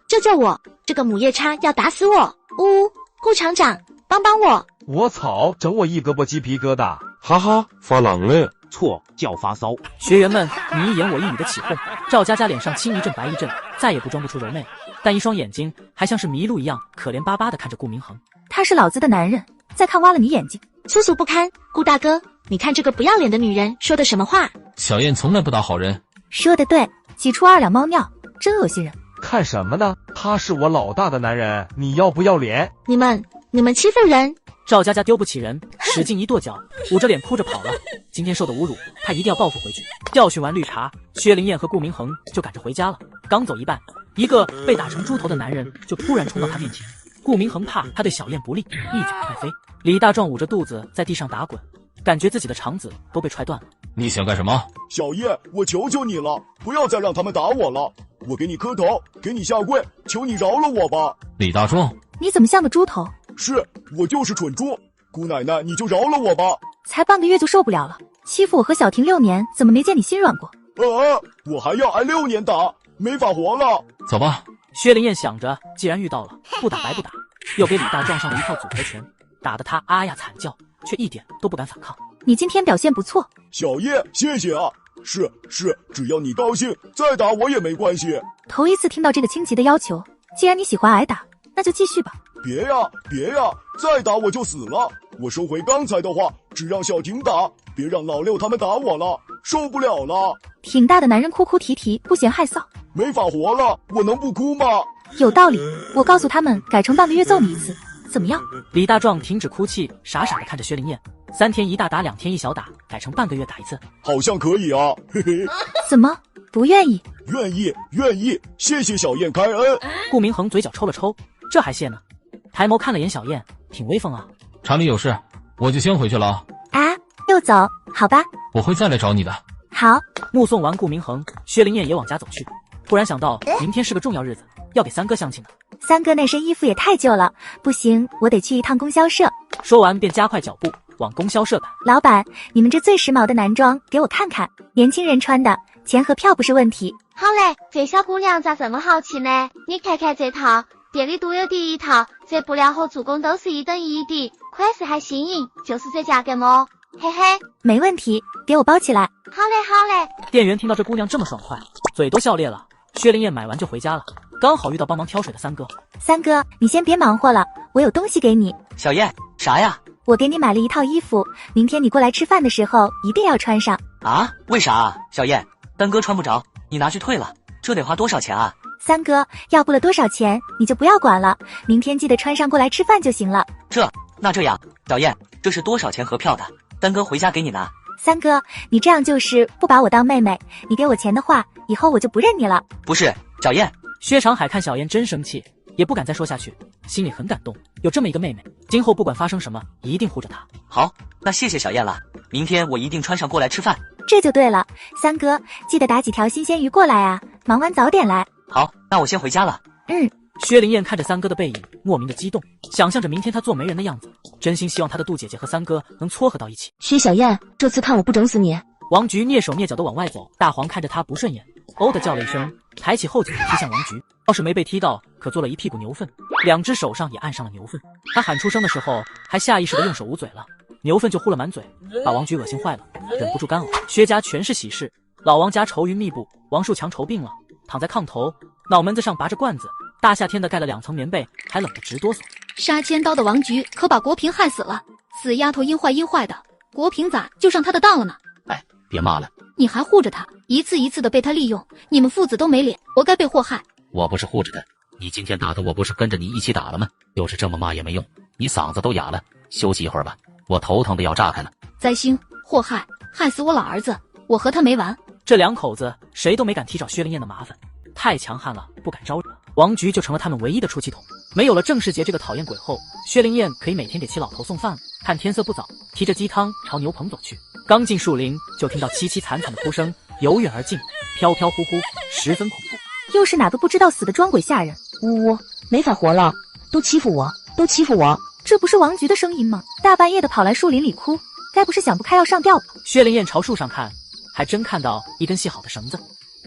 救救我！这个母夜叉要打死我！呜，顾厂长，帮帮我！我操，整我一胳膊鸡皮疙瘩！哈哈，发冷了。错，叫发骚。学员们你一言我一语的起哄，赵佳佳脸上青一阵白一阵，再也不装不出柔媚，但一双眼睛还像是迷路一样可怜巴巴的看着顾明恒。他是老子的男人，再看挖了你眼睛。粗俗不堪，顾大哥，你看这个不要脸的女人说的什么话？小燕从来不打好人。说的对，挤出2两猫尿，真恶心人。看什么呢？他是我老大的男人，你要不要脸？你们欺负人！赵佳佳丢不起人，使劲一跺脚，捂着脸哭着跑了。今天受的侮辱，他一定要报复回去。教训完绿茶，薛灵燕和顾明恒就赶着回家了。刚走一半，一个被打成猪头的男人就突然冲到他面前。顾明恒怕他对小燕不利，一脚踹飞。李大壮捂着肚子在地上打滚，感觉自己的肠子都被踹断了。你想干什么？小燕，我求求你了，不要再让他们打我了，我给你磕头，给你下跪，求你饶了我吧。李大壮，你怎么像个猪头？是，我就是蠢猪，姑奶奶你就饶了我吧。才半个月就受不了了，欺负我和小婷6年，怎么没见你心软过？我还要挨6年打，没法活了。走吧。薛灵燕想着，既然遇到了，不打白不打，又给李大壮上了一套组合拳，打得他啊呀惨叫，却一点都不敢反抗。你今天表现不错，小叶，谢谢啊。是，只要你高兴，再打我也没关系。头一次听到这个清奇的要求，既然你喜欢挨打，那就继续吧。别呀，再打我就死了。我收回刚才的话，只让小婷打，别让老六他们打我了，受不了了。挺大的男人哭哭啼啼，不嫌害臊。没法活了，我能不哭吗？有道理，我告诉他们改成半个月揍你一次，怎么样？李大壮停止哭泣，傻傻的看着薛灵燕。3天一大打，2天一小打，改成半个月打一次，好像可以啊，嘿嘿。怎么不愿意？愿意，谢谢小燕开恩。顾明恒嘴角抽了抽，这还谢呢？抬眸看了眼小燕，挺威风啊。厂里有事，我就先回去了啊。啊，又走？好吧，我会再来找你的。好。目送完顾明恒，薛灵燕也往家走去。突然想到明天是个重要日子，要给三哥相亲呢。三哥那身衣服也太旧了，不行，我得去一趟供销社。说完便加快脚步往供销社赶。老板，你们这最时髦的男装给我看看，年轻人穿的，钱和票不是问题。好嘞，这小姑娘咋这么好奇呢？你看看这套，店里独有第一套，这布料和做工都是一等一的，款式还新颖，就是这价格么？嘿嘿，没问题，给我包起来。好嘞，好嘞。店员听到这姑娘这么爽快，嘴都笑裂了。薛灵燕买完就回家了，刚好遇到帮忙挑水的三哥。三哥，你先别忙活了，我有东西给你。小燕，啥呀？我给你买了一套衣服，明天你过来吃饭的时候一定要穿上。啊？为啥啊？小燕，丹哥穿不着，你拿去退了，这得花多少钱啊？三哥，要不了多少钱你就不要管了，明天记得穿上过来吃饭就行了。那这样，小燕，这是多少钱合票的？丹哥回家给你拿。三哥，你这样就是不把我当妹妹，你给我钱的话，以后我就不认你了。不是，小燕。薛长海看小燕真生气，也不敢再说下去，心里很感动，有这么一个妹妹，今后不管发生什么，一定护着她。好，那谢谢小燕了，明天我一定穿上过来吃饭。这就对了，三哥，记得打几条新鲜鱼过来啊，忙完早点来。好，那我先回家了。薛灵燕看着三哥的背影，莫名的激动，想象着明天他做媒人的样子，真心希望他的杜姐姐和三哥能撮合到一起。薛小燕，这次看我不整死你！王菊蹑手蹑脚的往外走，大黄看着他不顺眼，哦的叫了一声，抬起后颈踢向王菊。要是没被踢到，可做了一屁股牛粪，两只手上也按上了牛粪。他喊出声的时候，还下意识的用手捂嘴了，牛粪就呼了满嘴，把王菊恶心坏了，忍不住干呕。薛家全是喜事，老王家愁云密布，王树强愁病了，躺在炕头，脑门子上拔着罐子，大夏天的盖了2层棉被，还冷得直哆嗦。杀千刀的王菊可把国平害死了，死丫头阴坏的，国平咋就上他的当了呢？哎，别骂了，你还护着他，一次一次的被他利用，你们父子都没脸，活该被祸害。我不是护着他，你今天打的我不是跟着你一起打了吗？就是这么骂也没用，你嗓子都哑了，休息一会儿吧，我头疼的要炸开了。灾星祸害，害死我老儿子，我和他没完。这两口子谁都没敢提找薛灵燕的麻烦，太强悍了，不敢招惹。王菊就成了他们唯一的出气筒。没有了郑世杰这个讨厌鬼后，薛灵燕可以每天给其老头送饭了。看天色不早，提着鸡汤朝牛棚走去。刚进树林，就听到凄凄惨惨的哭声由远而近，飘飘忽忽，十分恐怖。又是哪个不知道死的装鬼吓人？呜呜，没法活了，都欺负我，都欺负我！这不是王菊的声音吗？大半夜的跑来树林里哭，该不是想不开要上吊吧？薛灵燕朝树上看，还真看到一根系好的绳子。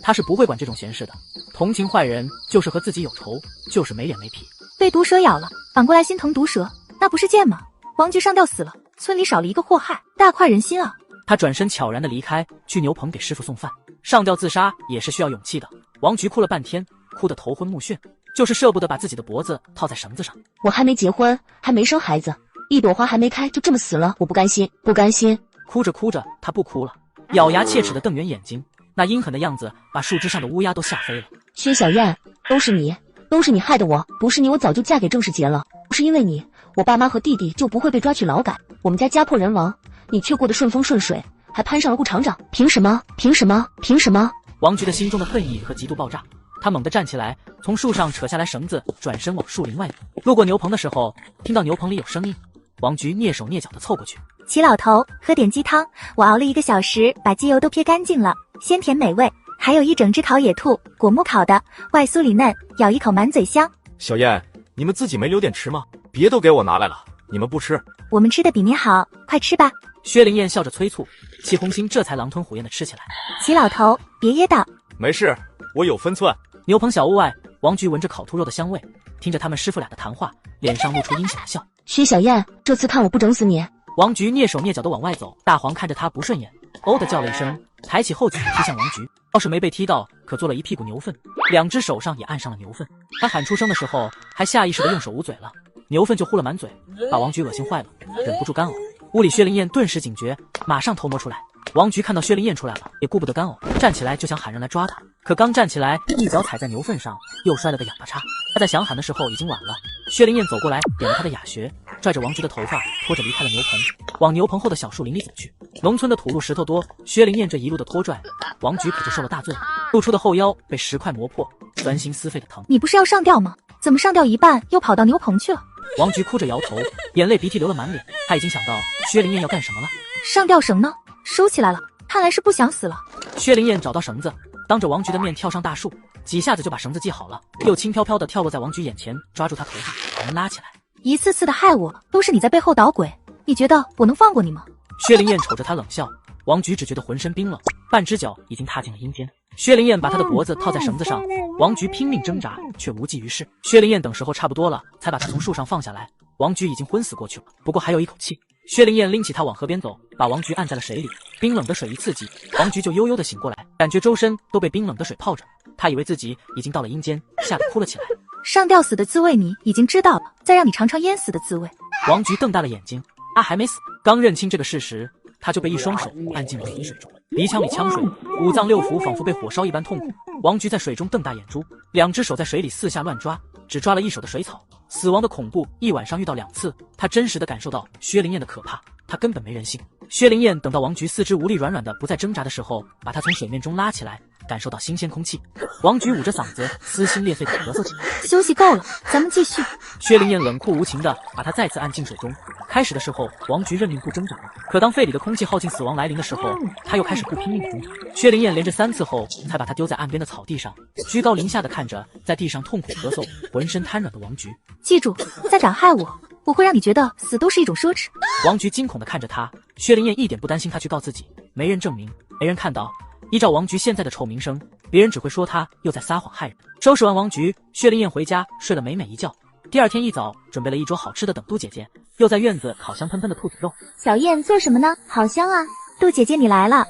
他是不会管这种闲事的，同情坏人就是和自己有仇，就是没脸没皮。被毒蛇咬了，反过来心疼毒蛇，那不是贱吗？王菊上吊死了，村里少了一个祸害，大快人心啊！他转身悄然的离开，去牛棚给师傅送饭。上吊自杀也是需要勇气的。王菊哭了半天，哭得头昏目眩，就是舍不得把自己的脖子套在绳子上。我还没结婚，还没生孩子，一朵花还没开就这么死了，我不甘心，不甘心！哭着哭着，他不哭了，咬牙切齿的瞪圆眼睛，那阴狠的样子把树枝上的乌鸦都吓飞了。薛小燕，都是你害的我，不是你我早就嫁给郑世杰了，不是因为你，我爸妈和弟弟就不会被抓去劳改，我们家家破人亡，你却过得顺风顺水，还攀上了顾厂长，凭什么？凭什么？凭什么？王菊的心中的恨意和嫉妒爆炸，他猛地站起来，从树上扯下来绳子，转身往树林外走。路过牛棚的时候，听到牛棚里有声音，王菊蹑手蹑脚地凑过去。齐老头，喝点鸡汤，我熬了1个小时，把鸡油都撇干净了，鲜甜美味，还有一整只烤野兔，果木烤的，外酥里嫩，咬一口满嘴香。小燕，你们自己没留点吃吗？别都给我拿来了，你们不吃，我们吃的比您好，快吃吧。薛灵燕笑着催促，齐红星这才狼吞虎咽地吃起来。齐老头，别噎到。没事，我有分寸。牛棚小屋外，王菊闻着烤兔肉的香味，听着他们师傅俩的谈话，脸上露出阴险的笑。薛小燕，这次看我不整死你！王菊蹑手蹑脚地往外走，大黄看着他不顺眼，哦的叫了一声，抬起后颈踢向王菊。要是没被踢到，可做了一屁股牛粪，两只手上也按上了牛粪。他喊出声的时候，还下意识地用手捂嘴了，牛粪就呼了满嘴，把王菊恶心坏了，忍不住干呕。屋里薛灵燕顿时警觉，马上偷摸出来。王菊看到薛灵燕出来了，也顾不得干呕，站起来就想喊人来抓她，可刚站起来，一脚踩在牛粪上，又摔了个哑巴叉。他在想喊的时候已经晚了。薛灵燕走过来，点了他的哑穴，拽着王菊的头发，拖着离开了牛棚，往牛棚后的小树林里走去。农村的土路石头多，薛灵燕这一路的拖拽，王菊可就受了大罪，露出的后腰被石块磨破，钻心撕肺的疼。你不是要上吊吗？怎么上吊一半又跑到牛棚去了？王菊哭着摇头，眼泪鼻涕流了满脸。他已经想到薛灵燕要干什么了。上吊绳呢？收起来了，看来是不想死了。薛灵燕找到绳子，当着王菊的面跳上大树，几下子就把绳子系好了，又轻飘飘的跳落在王菊眼前，抓住她头发，把人拉起来。一次次的害我，都是你在背后捣鬼，你觉得我能放过你吗？薛灵燕瞅着他冷笑，王菊只觉得浑身冰冷，半只脚已经踏进了阴间。薛灵燕把他的脖子套在绳子上，王菊拼命挣扎，却无济于事。薛灵燕等时候差不多了，才把他从树上放下来。王菊已经昏死过去了，不过还有一口气。薛灵燕拎起他往河边走，把王菊按在了水里，冰冷的水一刺激，王菊就悠悠的醒过来，感觉周身都被冰冷的水泡着。他以为自己已经到了阴间，吓得哭了起来。上吊死的滋味你已经知道了，再让你尝尝淹死的滋味。王菊瞪大了眼睛，还没死。刚认清这个事实，他就被一双手按进了死水中，鼻腔里呛水，五脏六腑仿佛被火烧一般痛苦。王菊在水中瞪大眼珠，两只手在水里四下乱抓，只抓了一手的水草。死亡的恐怖一晚上遇到2次，他真实的感受到薛灵燕的可怕，他根本没人性。薛灵燕等到王菊四肢无力软软的不再挣扎的时候，把他从水面中拉起来，感受到新鲜空气。王菊捂着嗓子撕心裂肺的咳嗽起来。休息够了，咱们继续。薛灵燕冷酷无情的把他再次按进水中。开始的时候，王菊认命不挣扎，可当肺里的空气耗尽，死亡来临的时候，他又开始不拼命的挣扎。薛灵燕连着3次后，才把他丢在岸边的草地上，居高临下的看着在地上痛苦咳嗽、浑身瘫软的王菊。记住，再敢害我，我会让你觉得死都是一种奢侈。王菊惊恐地看着他，薛灵燕一点不担心他去告自己，没人证明，没人看到。依照王菊现在的臭名声，别人只会说他又在撒谎害人。收拾完王菊，薛灵燕回家睡了美美一觉。第二天一早，准备了一桌好吃的等杜姐姐，又在院子烤香喷喷的兔子肉。小燕做什么呢？好香啊！杜姐姐你来了。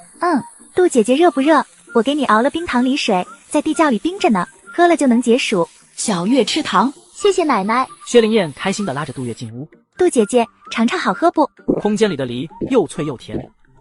杜姐姐热不热？我给你熬了冰糖梨水，在地窖里冰着呢，喝了就能解暑。小月吃糖，谢谢奶奶。薛灵燕开心地拉着杜月进屋。杜姐姐，尝尝好喝不？空间里的梨又脆又甜，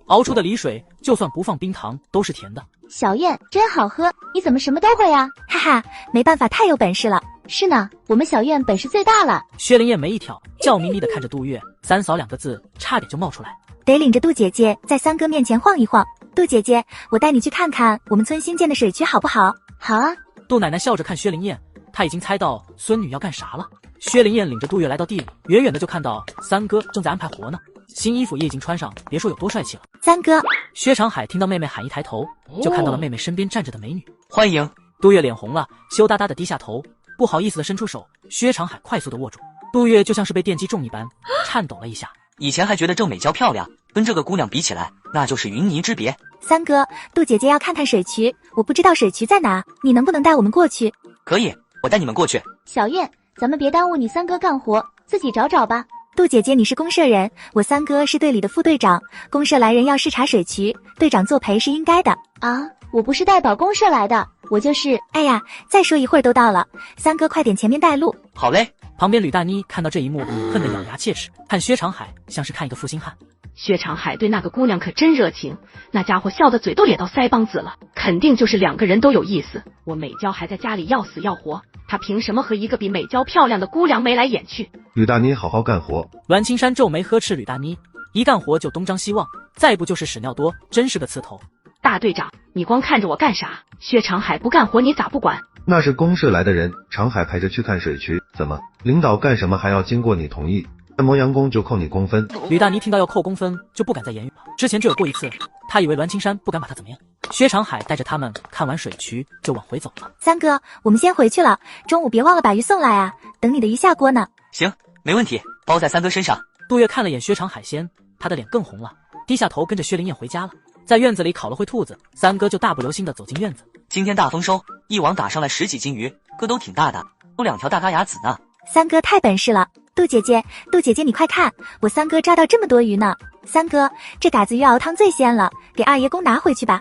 熬出的梨水就算不放冰糖都是甜的。小燕真好喝，你怎么什么都会啊？哈哈，没办法，太有本事了。是呢，我们小院本事最大了。薛灵燕眉一挑，笑眯眯地看着杜月，三嫂2个字差点就冒出来。得领着杜姐姐在3哥面前晃一晃。杜姐姐，我带你去看看我们村新建的水渠好不好？好啊。杜奶奶笑着看薛灵燕，她已经猜到孙女要干啥了。薛灵燕领着杜月来到地里，远远的就看到3哥正在安排活呢，新衣服也已经穿上，别说有多帅气了。3哥，薛长海听到妹妹喊，一抬头就看到了妹妹身边站着的美女。欢迎。杜月脸红了，羞答答的低下头，不好意思的伸出手，薛长海快速的握住。杜月就像是被电击中一般，颤抖了一下。以前还觉得郑美娇漂亮，跟这个姑娘比起来，那就是云泥之别。3哥，杜姐姐要看看水渠，我不知道水渠在哪，你能不能带我们过去？可以，我带你们过去。小燕，咱们别耽误你3哥干活，自己找找吧。杜姐姐，你是公社人，我3哥是队里的副队长，公社来人要视察水渠，队长作陪是应该的。啊，我不是代表公社来的，我就是……哎呀，再说一会儿都到了，3哥快点前面带路。好嘞。旁边吕大妮看到这一幕，恨得咬牙切齿，看薛长海像是看一个负心汉。薛长海对那个姑娘可真热情，那家伙笑得嘴都咧到腮帮子了，肯定就是2个人都有意思。我美娇还在家里要死要活，他凭什么和一个比美娇漂亮的姑娘眉来眼去？吕大妮好好干活。栾青山皱眉呵斥吕大妮，一干活就东张西望，再不就是屎尿多，真是个刺头。大队长，你光看着我干啥？薛长海不干活你咋不管？那是公社来的人，长海派着去看水渠，怎么领导干什么还要经过你同意？再磨洋工就扣你工分。吕大妮听到要扣工分，就不敢再言语了。之前就有过一次，他以为栾青山不敢把他怎么样。薛长海带着他们看完水渠就往回走了。3哥，我们先回去了，中午别忘了把鱼送来啊，等你的鱼下锅呢。行，没问题，包在3哥身上。杜月看了眼薛长海先，他的脸更红了，低下头跟着薛灵燕回家了。在院子里烤了会兔子，3哥就大步流星的走进院子。今天大丰收，一网打上来10几斤鱼，个都挺大的，有2条大嘎牙子呢。 3哥太本事了，杜姐姐，你快看，我3哥抓到这么多鱼呢。3哥，这嘎子鱼熬汤最鲜了，给二爷公拿回去吧。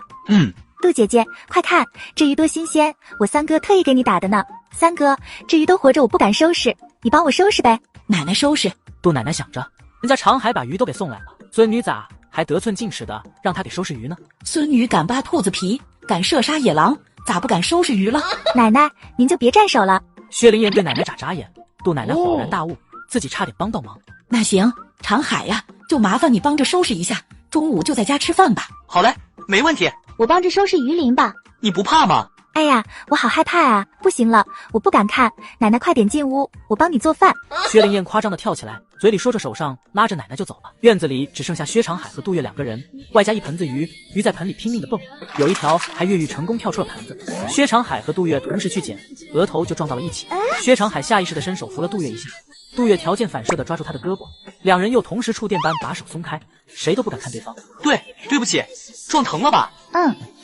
杜姐姐，快看，这鱼多新鲜，我3哥特意给你打的呢。3哥，这鱼都活着，我不敢收拾，你帮我收拾呗。奶奶收拾。杜奶奶想着，人家长海把鱼都给送来了，孙女咋还得寸进尺的让他给收拾鱼呢？孙女敢扒兔子皮，敢射杀野狼，咋不敢收拾鱼了？奶奶，您就别站手了。薛灵燕对奶奶眨眨眼，杜奶奶恍然大悟，自己差点帮到忙。那行，长海呀，就麻烦你帮着收拾一下，中午就在家吃饭吧。好嘞，没问题。我帮着收拾鱼鳞吧。你不怕吗？哎呀，我好害怕啊！不行了，我不敢看。奶奶快点进屋，我帮你做饭。薛灵燕夸张地跳起来，嘴里说着，手上拉着奶奶就走了。院子里只剩下薛长海和杜月2个人，外加一盆子鱼。鱼在盆里拼命地蹦，有一条还越狱成功跳出了盆子。薛长海和杜月同时去捡，额头就撞到了一起。薛长海下意识地伸手扶了杜月一下，杜月条件反射地抓住他的胳膊，两人又同时触电般把手松开，谁都不敢看对方。对不起，撞疼了吧？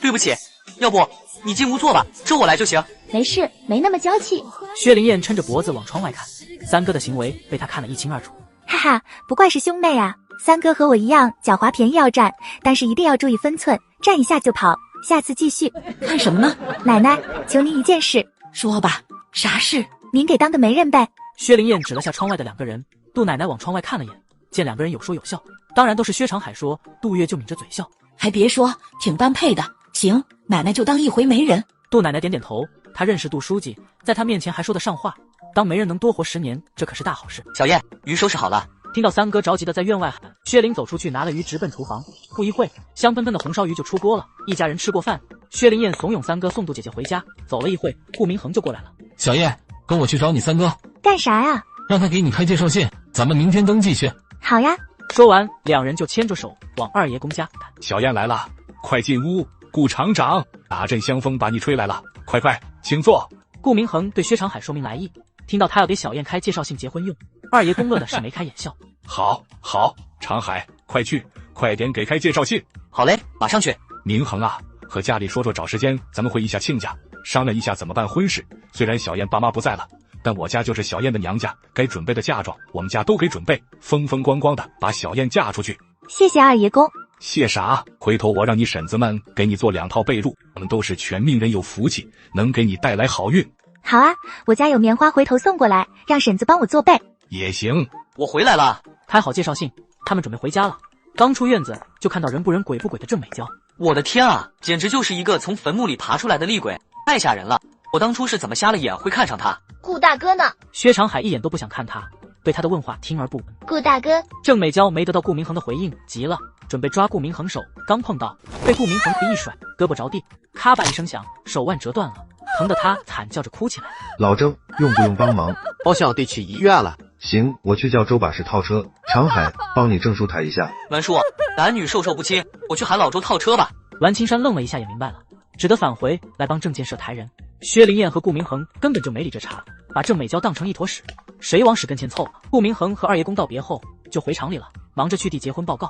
对不起，要不你进屋坐吧，这我来就行。没事，没那么娇气。薛灵燕抻着脖子往窗外看，三哥的行为被他看得一清二楚。哈哈，不怪是兄妹啊。三哥和我一样，狡猾便宜要占，但是一定要注意分寸，占一下就跑。下次继续。看什么呢？奶奶，求您一件事。说吧，啥事？您给当个媒人呗。薛灵燕指了下窗外的2个人，杜奶奶往窗外看了眼，见2个人有说有笑，当然都是薛长海说，杜月就抿着嘴笑。还别说，挺般配的。行，奶奶就当一回媒人。杜奶奶点点头，她认识杜书记，在她面前还说得上话，当媒人能多活10年，这可是大好事。小燕，鱼收拾好了。听到三哥着急的在院外喊，薛灵走出去拿了鱼直奔厨房。不一会，香喷喷的红烧鱼就出锅了。一家人吃过饭，薛灵燕怂恿三哥送杜姐姐回家。走了一会，顾明恒就过来了。小燕，跟我去找你三哥。干啥呀？让他给你开介绍信，咱们明天登记去。好呀。说完，两人就牵着手往二爷公家赶。小燕来了，快进屋。顾厂长，哪阵香风把你吹来了？快，请坐。顾明恒对薛长海说明来意，听到他要给小燕开介绍信结婚用，二爷公乐的是眉开眼笑。好，长海，快点给开介绍信。好嘞，马上去。明恒啊，和家里说找时间，咱们会一下亲家，商量一下怎么办婚事。虽然小燕爸妈不在了，但我家就是小燕的娘家，该准备的嫁妆我们家都给准备，风风光光的把小燕嫁出去。谢谢二爷公。谢啥？回头我让你婶子们给你做2套被褥，我们都是全命人有福气，能给你带来好运。好啊，我家有棉花，回头送过来，让婶子帮我做被。也行。我回来了。开好介绍信，他们准备回家了。刚出院子，就看到人不人鬼不鬼的郑美娇。我的天啊，简直就是一个从坟墓里爬出来的厉鬼，太吓人了。我当初是怎么瞎了眼会看上他？顾大哥呢？薛长海一眼都不想看他，对他的问话听而不闻。顾大哥。郑美娇没得到顾明恒的回应，急了，准备抓顾明恒手，刚碰到，被顾明恒一甩，胳膊着地，咔吧一声响，手腕折断了，疼得他惨叫着哭起来。老郑，用不用帮忙？我想得去医院了。行，我去叫周把式套车。长海，帮你郑叔抬一下。栾叔，男女授受不亲，我去喊老周套车吧。栾青山愣了一下，也明白了，只得返回来帮郑建设抬人。薛灵燕和顾明恒根本就没理这茬，把郑美娇当成一坨屎，谁往屎跟前凑？顾明恒和二爷公道别后就回厂里了，忙着去递结婚报告。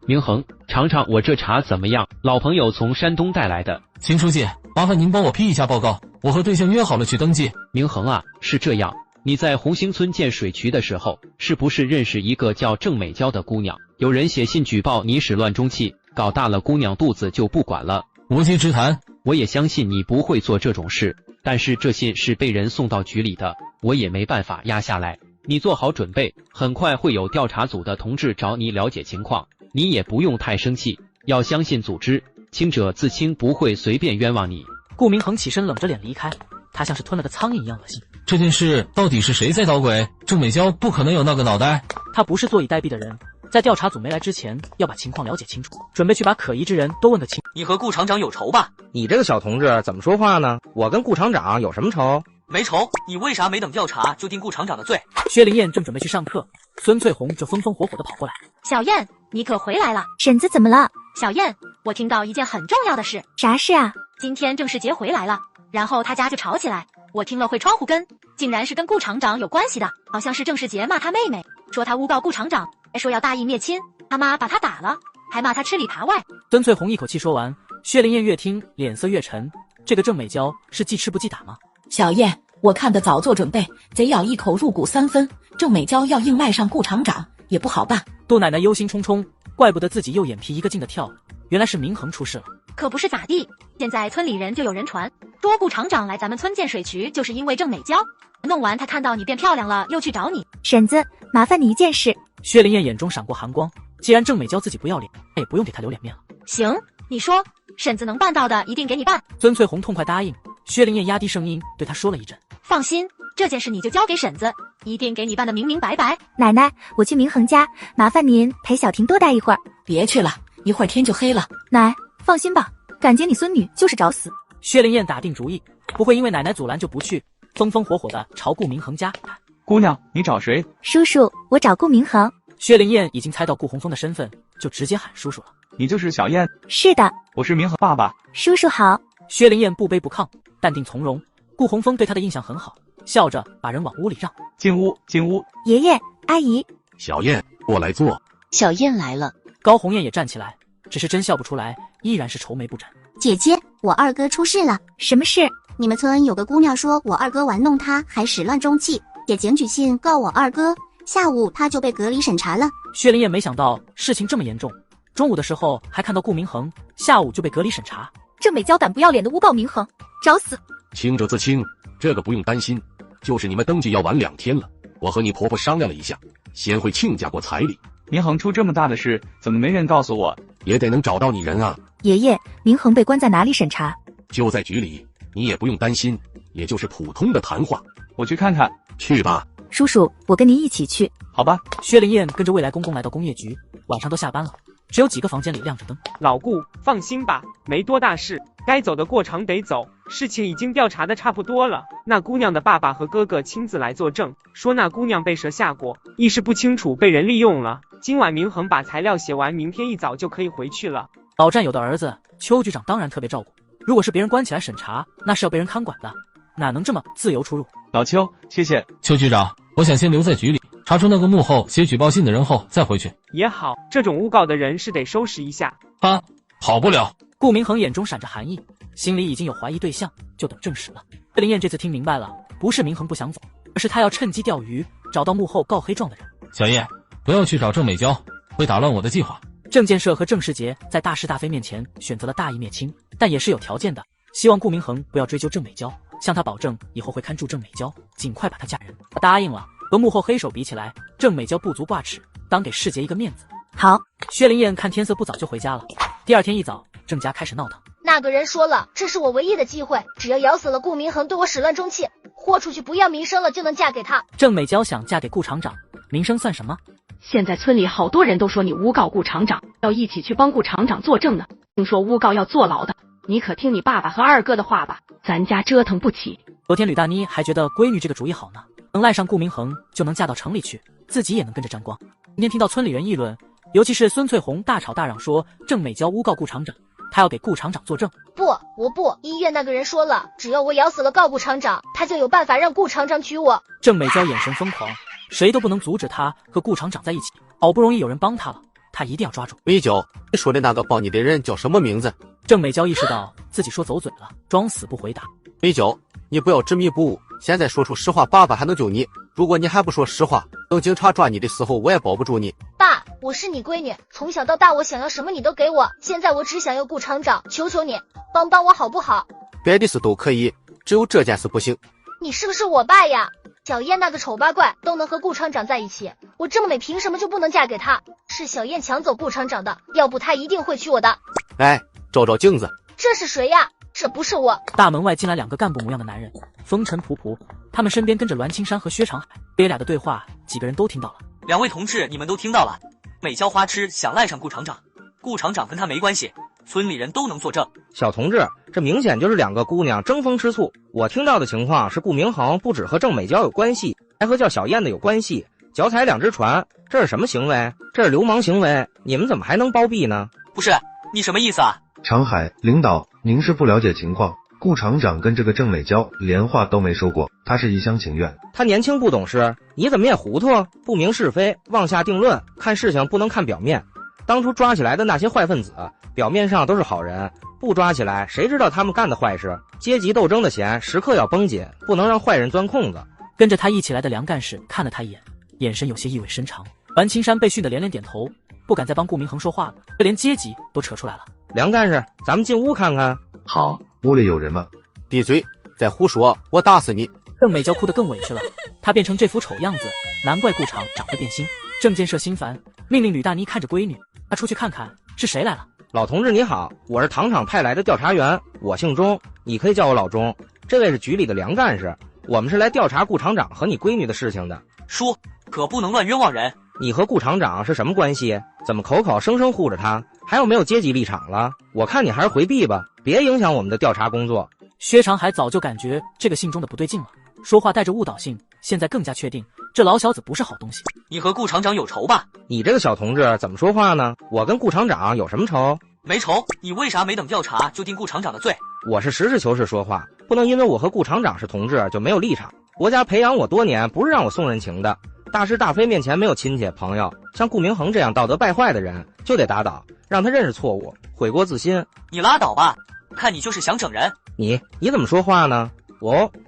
明恒，尝尝我这茶怎么样？老朋友从山东带来的。秦书记，麻烦您帮我批一下报告，我和对象约好了去登记。明恒啊，是这样，你在红星村建水渠的时候，是不是认识一个叫郑美娇的姑娘？有人写信举报你始乱终弃，搞大了姑娘肚子就不管了。无稽之谈。我也相信你不会做这种事，但是这信是被人送到局里的，我也没办法压下来。你做好准备，很快会有调查组的同志找你了解情况，你也不用太生气，要相信组织，清者自清，不会随便冤枉你。顾明恒起身冷着脸离开，他像是吞了个苍蝇一样恶心。这件事到底是谁在捣鬼？郑美娇不可能有那个脑袋，他不是坐以待毙的人。在调查组没来之前，要把情况了解清楚，准备去把可疑之人都问个清。你和顾厂长有仇吧？你这个小同志怎么说话呢？我跟顾厂长有什么仇？没仇，你为啥没等调查就定顾厂长的罪？薛灵燕正准备去上课，孙翠红就风风火火地跑过来。小燕，你可回来了。婶子怎么了？小燕，我听到一件很重要的事。啥事啊？今天郑世杰回来了，然后他家就吵起来，我听了会窗户根，竟然是跟顾厂长有关系的，好像是郑世杰骂他妹妹，说他诬告顾厂长，还说要大义灭亲，他妈把他打了，还骂他吃里扒外。孙翠红一口气说完，薛灵燕越听脸色越沉，这个郑美娇是记吃不记打吗？小燕，我看得早做准备，贼咬一口入骨3分，郑美娇要硬赖上顾厂长也不好办。杜奶奶忧心忡忡，怪不得自己右眼皮一个劲的跳，原来是明恒出事了。可不是咋地，现在村里人就有人传说顾厂长来咱们村建水渠就是因为郑美娇，弄完他看到你变漂亮了又去找你。婶子，麻烦你一件事。薛灵燕眼中闪过寒光，既然郑美娇自己不要脸，她也不用给她留脸面了。行，你说，婶子能办到的一定给你办。孙翠红痛快答应。薛灵燕压低声音对她说了一阵，放心，这件事你就交给婶子，一定给你办得明明白白。奶奶，我去明恒家，麻烦您陪小婷多待一会儿。别去了，一会儿天就黑了。奶，放心吧，感觉你孙女就是找死。薛灵燕打定主意，不会因为奶奶阻拦就不去，风风火火的朝顾明恒家赶。姑娘，你找谁？叔叔，我找顾明恒。薛灵燕已经猜到顾洪峰的身份，就直接喊叔叔了。你就是小燕？是的，我是明恒爸爸。叔叔好。薛灵燕不卑不亢，淡定从容。顾洪峰对她的印象很好，笑着把人往屋里让。进屋，进屋。爷爷，阿姨。小燕，过来坐。小燕来了。高红艳也站起来，只是真笑不出来，依然是愁眉不展。姐姐，我二哥出事了。什么事？你们村有个姑娘说我二哥玩弄她，还始乱终弃，写检举信告我二哥。下午他就被隔离审查了。薛灵燕没想到事情这么严重，中午的时候还看到顾明恒，下午就被隔离审查。郑美娇胆不要脸的诬告明恒，找死！轻者自轻，这个不用担心，就是你们登记要晚2天了。我和你婆婆商量了一下，先会亲家过彩礼。明恒出这么大的事，怎么没人告诉我？也得能找到你人啊。爷爷，明恒被关在哪里审查？就在局里，你也不用担心，也就是普通的谈话。我去看看。去吧。叔叔，我跟您一起去。好吧。薛灵燕跟着未来公公来到工业局，晚上都下班了，只有几个房间里亮着灯。老顾，放心吧，没多大事，该走的过场得走，事情已经调查的差不多了。那姑娘的爸爸和哥哥亲自来作证，说那姑娘被蛇吓过，意识不清楚，被人利用了。今晚明恒把材料写完，明天一早就可以回去了。老战友的儿子邱局长当然特别照顾，如果是别人关起来审查，那是要被人看管的，哪能这么自由出入？老邱，谢谢。邱局长，我想先留在局里，查出那个幕后写举报信的人后再回去。也好，这种诬告的人是得收拾一下。啊，跑不了。顾明恒眼中闪着寒意，心里已经有怀疑对象，就等证实了。薛灵燕这次听明白了，不是明恒不想走，而是他要趁机钓鱼，找到幕后告黑状的人。小燕，不要去找郑美娇，会打乱我的计划。郑建设和郑世杰在大是大非面前选择了大义灭亲，但也是有条件的，希望顾明恒不要追究郑美娇，向他保证以后会看住郑美娇，尽快把她嫁人。他答应了。和幕后黑手比起来，郑美娇不足挂齿，当给世杰一个面子。好。薛灵燕看天色不早就回家了。第二天一早，郑家开始闹腾。那个人说了，这是我唯一的机会，只要咬死了顾明恒对我始乱终弃，豁出去不要名声了，就能嫁给他。郑美娇想嫁给顾厂长，名声算什么？现在村里好多人都说你诬告顾厂长，要一起去帮顾厂长作证呢。听说诬告要坐牢的，你可听你爸爸和二哥的话吧，咱家折腾不起。昨天吕大妮还觉得闺女这个主意好呢，能赖上顾明恒就能嫁到城里去，自己也能跟着沾光。今天听到村里人议论，尤其是孙翠红大吵大嚷说郑美娇诬告顾厂长，她要给顾厂长作证。不，我不，医院那个人说了，只要我咬死了告顾厂长，他就有办法让顾厂长娶我。郑美娇眼神疯狂，谁都不能阻止她和顾厂长在一起。好不容易有人帮她了，她一定要抓住。美娇，你说的那个帮你的人叫什么名字？郑美娇意识到自己说走嘴了，装死不回答。美娇，你不要执迷不悟，现在说出实话，爸爸还能救你。如果你还不说实话，等警察抓你的时候，我也保不住你。爸，我是你闺女，从小到大我想要什么你都给我，现在我只想要顾厂长，求求你帮帮我好不好？别的事都可以，只有这件事不行。你是不是我爸呀？小燕那个丑八怪都能和顾厂长在一起，我这么美凭什么就不能嫁给他？是小燕抢走顾厂长的，要不他一定会娶我的。来，照照镜子。这是谁呀？这不是我。大门外进来2个干部模样的男人，风尘仆仆，他们身边跟着栾青山和薛长海。爹俩的对话几个人都听到了。2位同志，你们都听到了，美娇花痴想赖上顾厂长，顾厂长跟他没关系，村里人都能作证。小同志，这明显就是2个姑娘争风吃醋。我听到的情况是顾明恒不只和郑美娇有关系，还和叫小燕的有关系，脚踩2只船，这是什么行为？这是流氓行为，你们怎么还能包庇呢？不是，你什么意思啊？长海领导，您是不了解情况，顾厂长跟这个郑美娇连话都没说过，他是一厢情愿。他年轻不懂事，你怎么也糊涂？不明是非，妄下定论，看事情不能看表面。当初抓起来的那些坏分子，表面上都是好人，不抓起来，谁知道他们干的坏事？阶级斗争的弦时刻要绷紧，不能让坏人钻空子。跟着他一起来的梁干事看了他一眼，眼神有些意味深长。栾青山被训得连连点头，不敢再帮顾明恒说话了，这连阶级都扯出来了。梁干事，咱们进屋看看。好。屋里有人吗？闭嘴，再胡说，我打死你！郑美娇哭得更委屈了，她变成这副丑样子，难怪顾厂长会变心。郑建设心烦，命令吕大妮看着闺女，她出去看看是谁来了。老同志你好，我是糖厂派来的调查员，我姓钟，你可以叫我老钟。这位是局里的梁干事，我们是来调查顾厂长和你闺女的事情的。叔，可不能乱冤枉人。你和顾厂长是什么关系？怎么口口声声护着他，还有没有阶级立场了？我看你还是回避吧，别影响我们的调查工作。薛长海早就感觉这个信中的不对劲了，说话带着误导性，现在更加确定这老小子不是好东西。你和顾厂长有仇吧？你这个小同志怎么说话呢？我跟顾厂长有什么仇？没仇，你为啥没等调查就定顾厂长的罪？我是实事求是说话，不能因为我和顾厂长是同志就没有立场。国家培养我多年，不是让我送人情的。大是大非面前没有亲戚朋友，像顾明恒这样道德败坏的人就得打倒，让他认识错误，悔过自新。你拉倒吧，看你就是想整人。你怎么说话呢？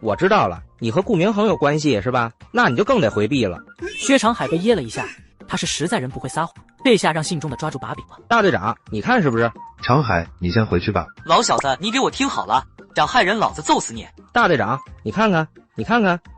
我知道了，你和顾明恒有关系是吧？那你就更得回避了。薛长海被噎了一下，他是实在人不会撒谎，这下让信中的抓住把柄了。大队长，你看是不是？长海，你先回去吧。老小子，你给我听好了，想害人，老子揍死你！大队长，你看看。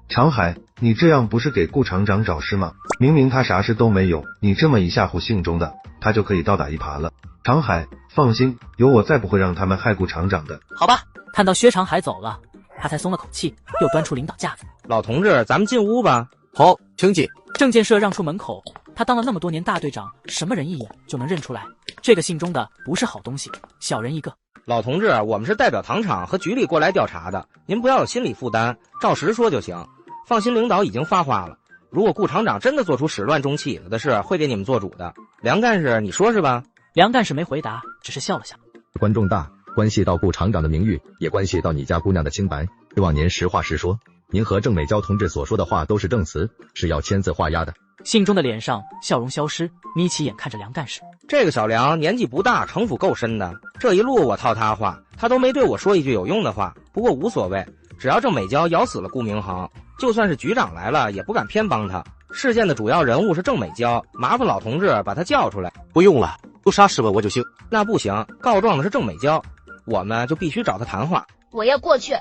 长海，你这样不是给顾厂长找事吗？明明他啥事都没有，你这么一吓唬信中的，他就可以倒打一耙了。长海，放心，有我再不会让他们害顾厂长的。好吧。看到薛长海走了，他才松了口气，又端出领导架子。老同志，咱们进屋吧。好，请进。郑建设让出门口，他当了那么多年大队长，什么人一眼就能认出来，这个信中的不是好东西，小人一个。老同志，我们是代表糖厂和局里过来调查的，您不要有心理负担，照实说就行。放心，领导已经发话了，如果顾厂长真的做出始乱终弃的事，会给你们做主的。梁干事，你说是吧？梁干事没回答，只是笑了笑。关重大，关系到顾厂长的名誉，也关系到你家姑娘的清白，希望您实话实说。您和郑美娇同志所说的话都是证词，是要签字画押的。信中的脸上笑容消失，眯起眼看着梁干事。这个小梁年纪不大，城府够深的，这一路我套他话，他都没对我说一句有用的话。不过无所谓，只要郑美娇咬死了顾明恒，就算是局长来了也不敢偏帮他。事件的主要人物是郑美娇，麻烦老同志把他叫出来。不用了，有啥事问我就行。那不行，告状的是郑美娇，我们就必须找他谈话。我要过去。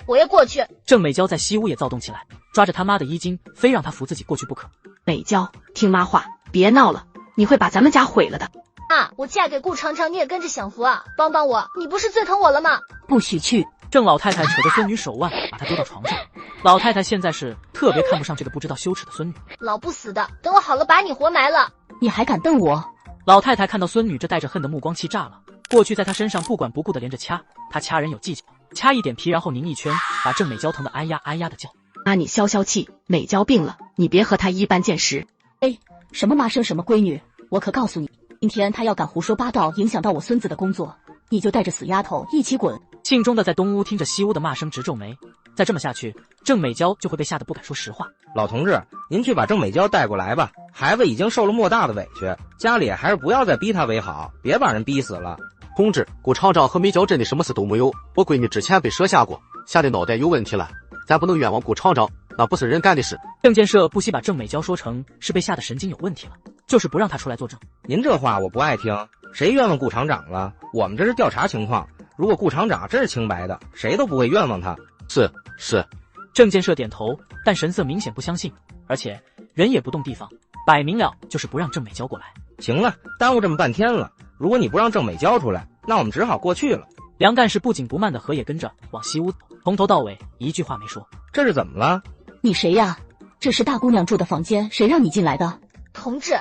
郑美娇在西屋也躁动起来，抓着他妈的衣襟，非让他扶自己过去不可。美娇，听妈话，别闹了，你会把咱们家毁了的。啊，我嫁给顾厂长，你也跟着享福啊！帮帮我，你不是最疼我了吗？不许去！郑老太太扯着孙女手腕，把她丢到床上。老太太现在是特别看不上这个不知道羞耻的孙女。老不死的，等我好了把你活埋了！你还敢瞪我？老太太看到孙女这带着恨的目光，气炸了。过去在她身上不管不顾的连着掐，她掐人有技巧，掐一点皮，然后拧一圈，把郑美娇疼得哎呀哎呀的叫。妈，你消消气，美娇病了，你别和她一般见识。哎，什么妈生什么闺女，我可告诉你，今天她要敢胡说八道，影响到我孙子的工作，你就带着死丫头一起滚！信中的在东屋听着西屋的骂声直皱眉，再这么下去，郑美娇就会被吓得不敢说实话。老同志，您去把郑美娇带过来吧，孩子已经受了莫大的委屈，家里还是不要再逼她为好，别把人逼死了。同志，顾厂长和美娇真的什么事都没有，我闺女之前被蛇吓过，吓得脑袋有问题了，咱不能冤枉顾厂长，那不是人干的事。郑建设不惜把郑美娇说成是被吓得神经有问题了，就是不让她出来作证。您这话我不爱听，谁冤枉顾厂长了？我们这是调查情况，如果顾厂长真是清白的，谁都不会冤枉他。是。郑建设点头，但神色明显不相信，而且人也不动地方，摆明了就是不让郑美娇过来。行了，耽误这么半天了，如果你不让郑美娇出来，那我们只好过去了。梁干事不紧不慢的和也跟着往西屋走，从头到尾一句话没说。这是怎么了？你谁呀？这是大姑娘住的房间，谁让你进来的？同志，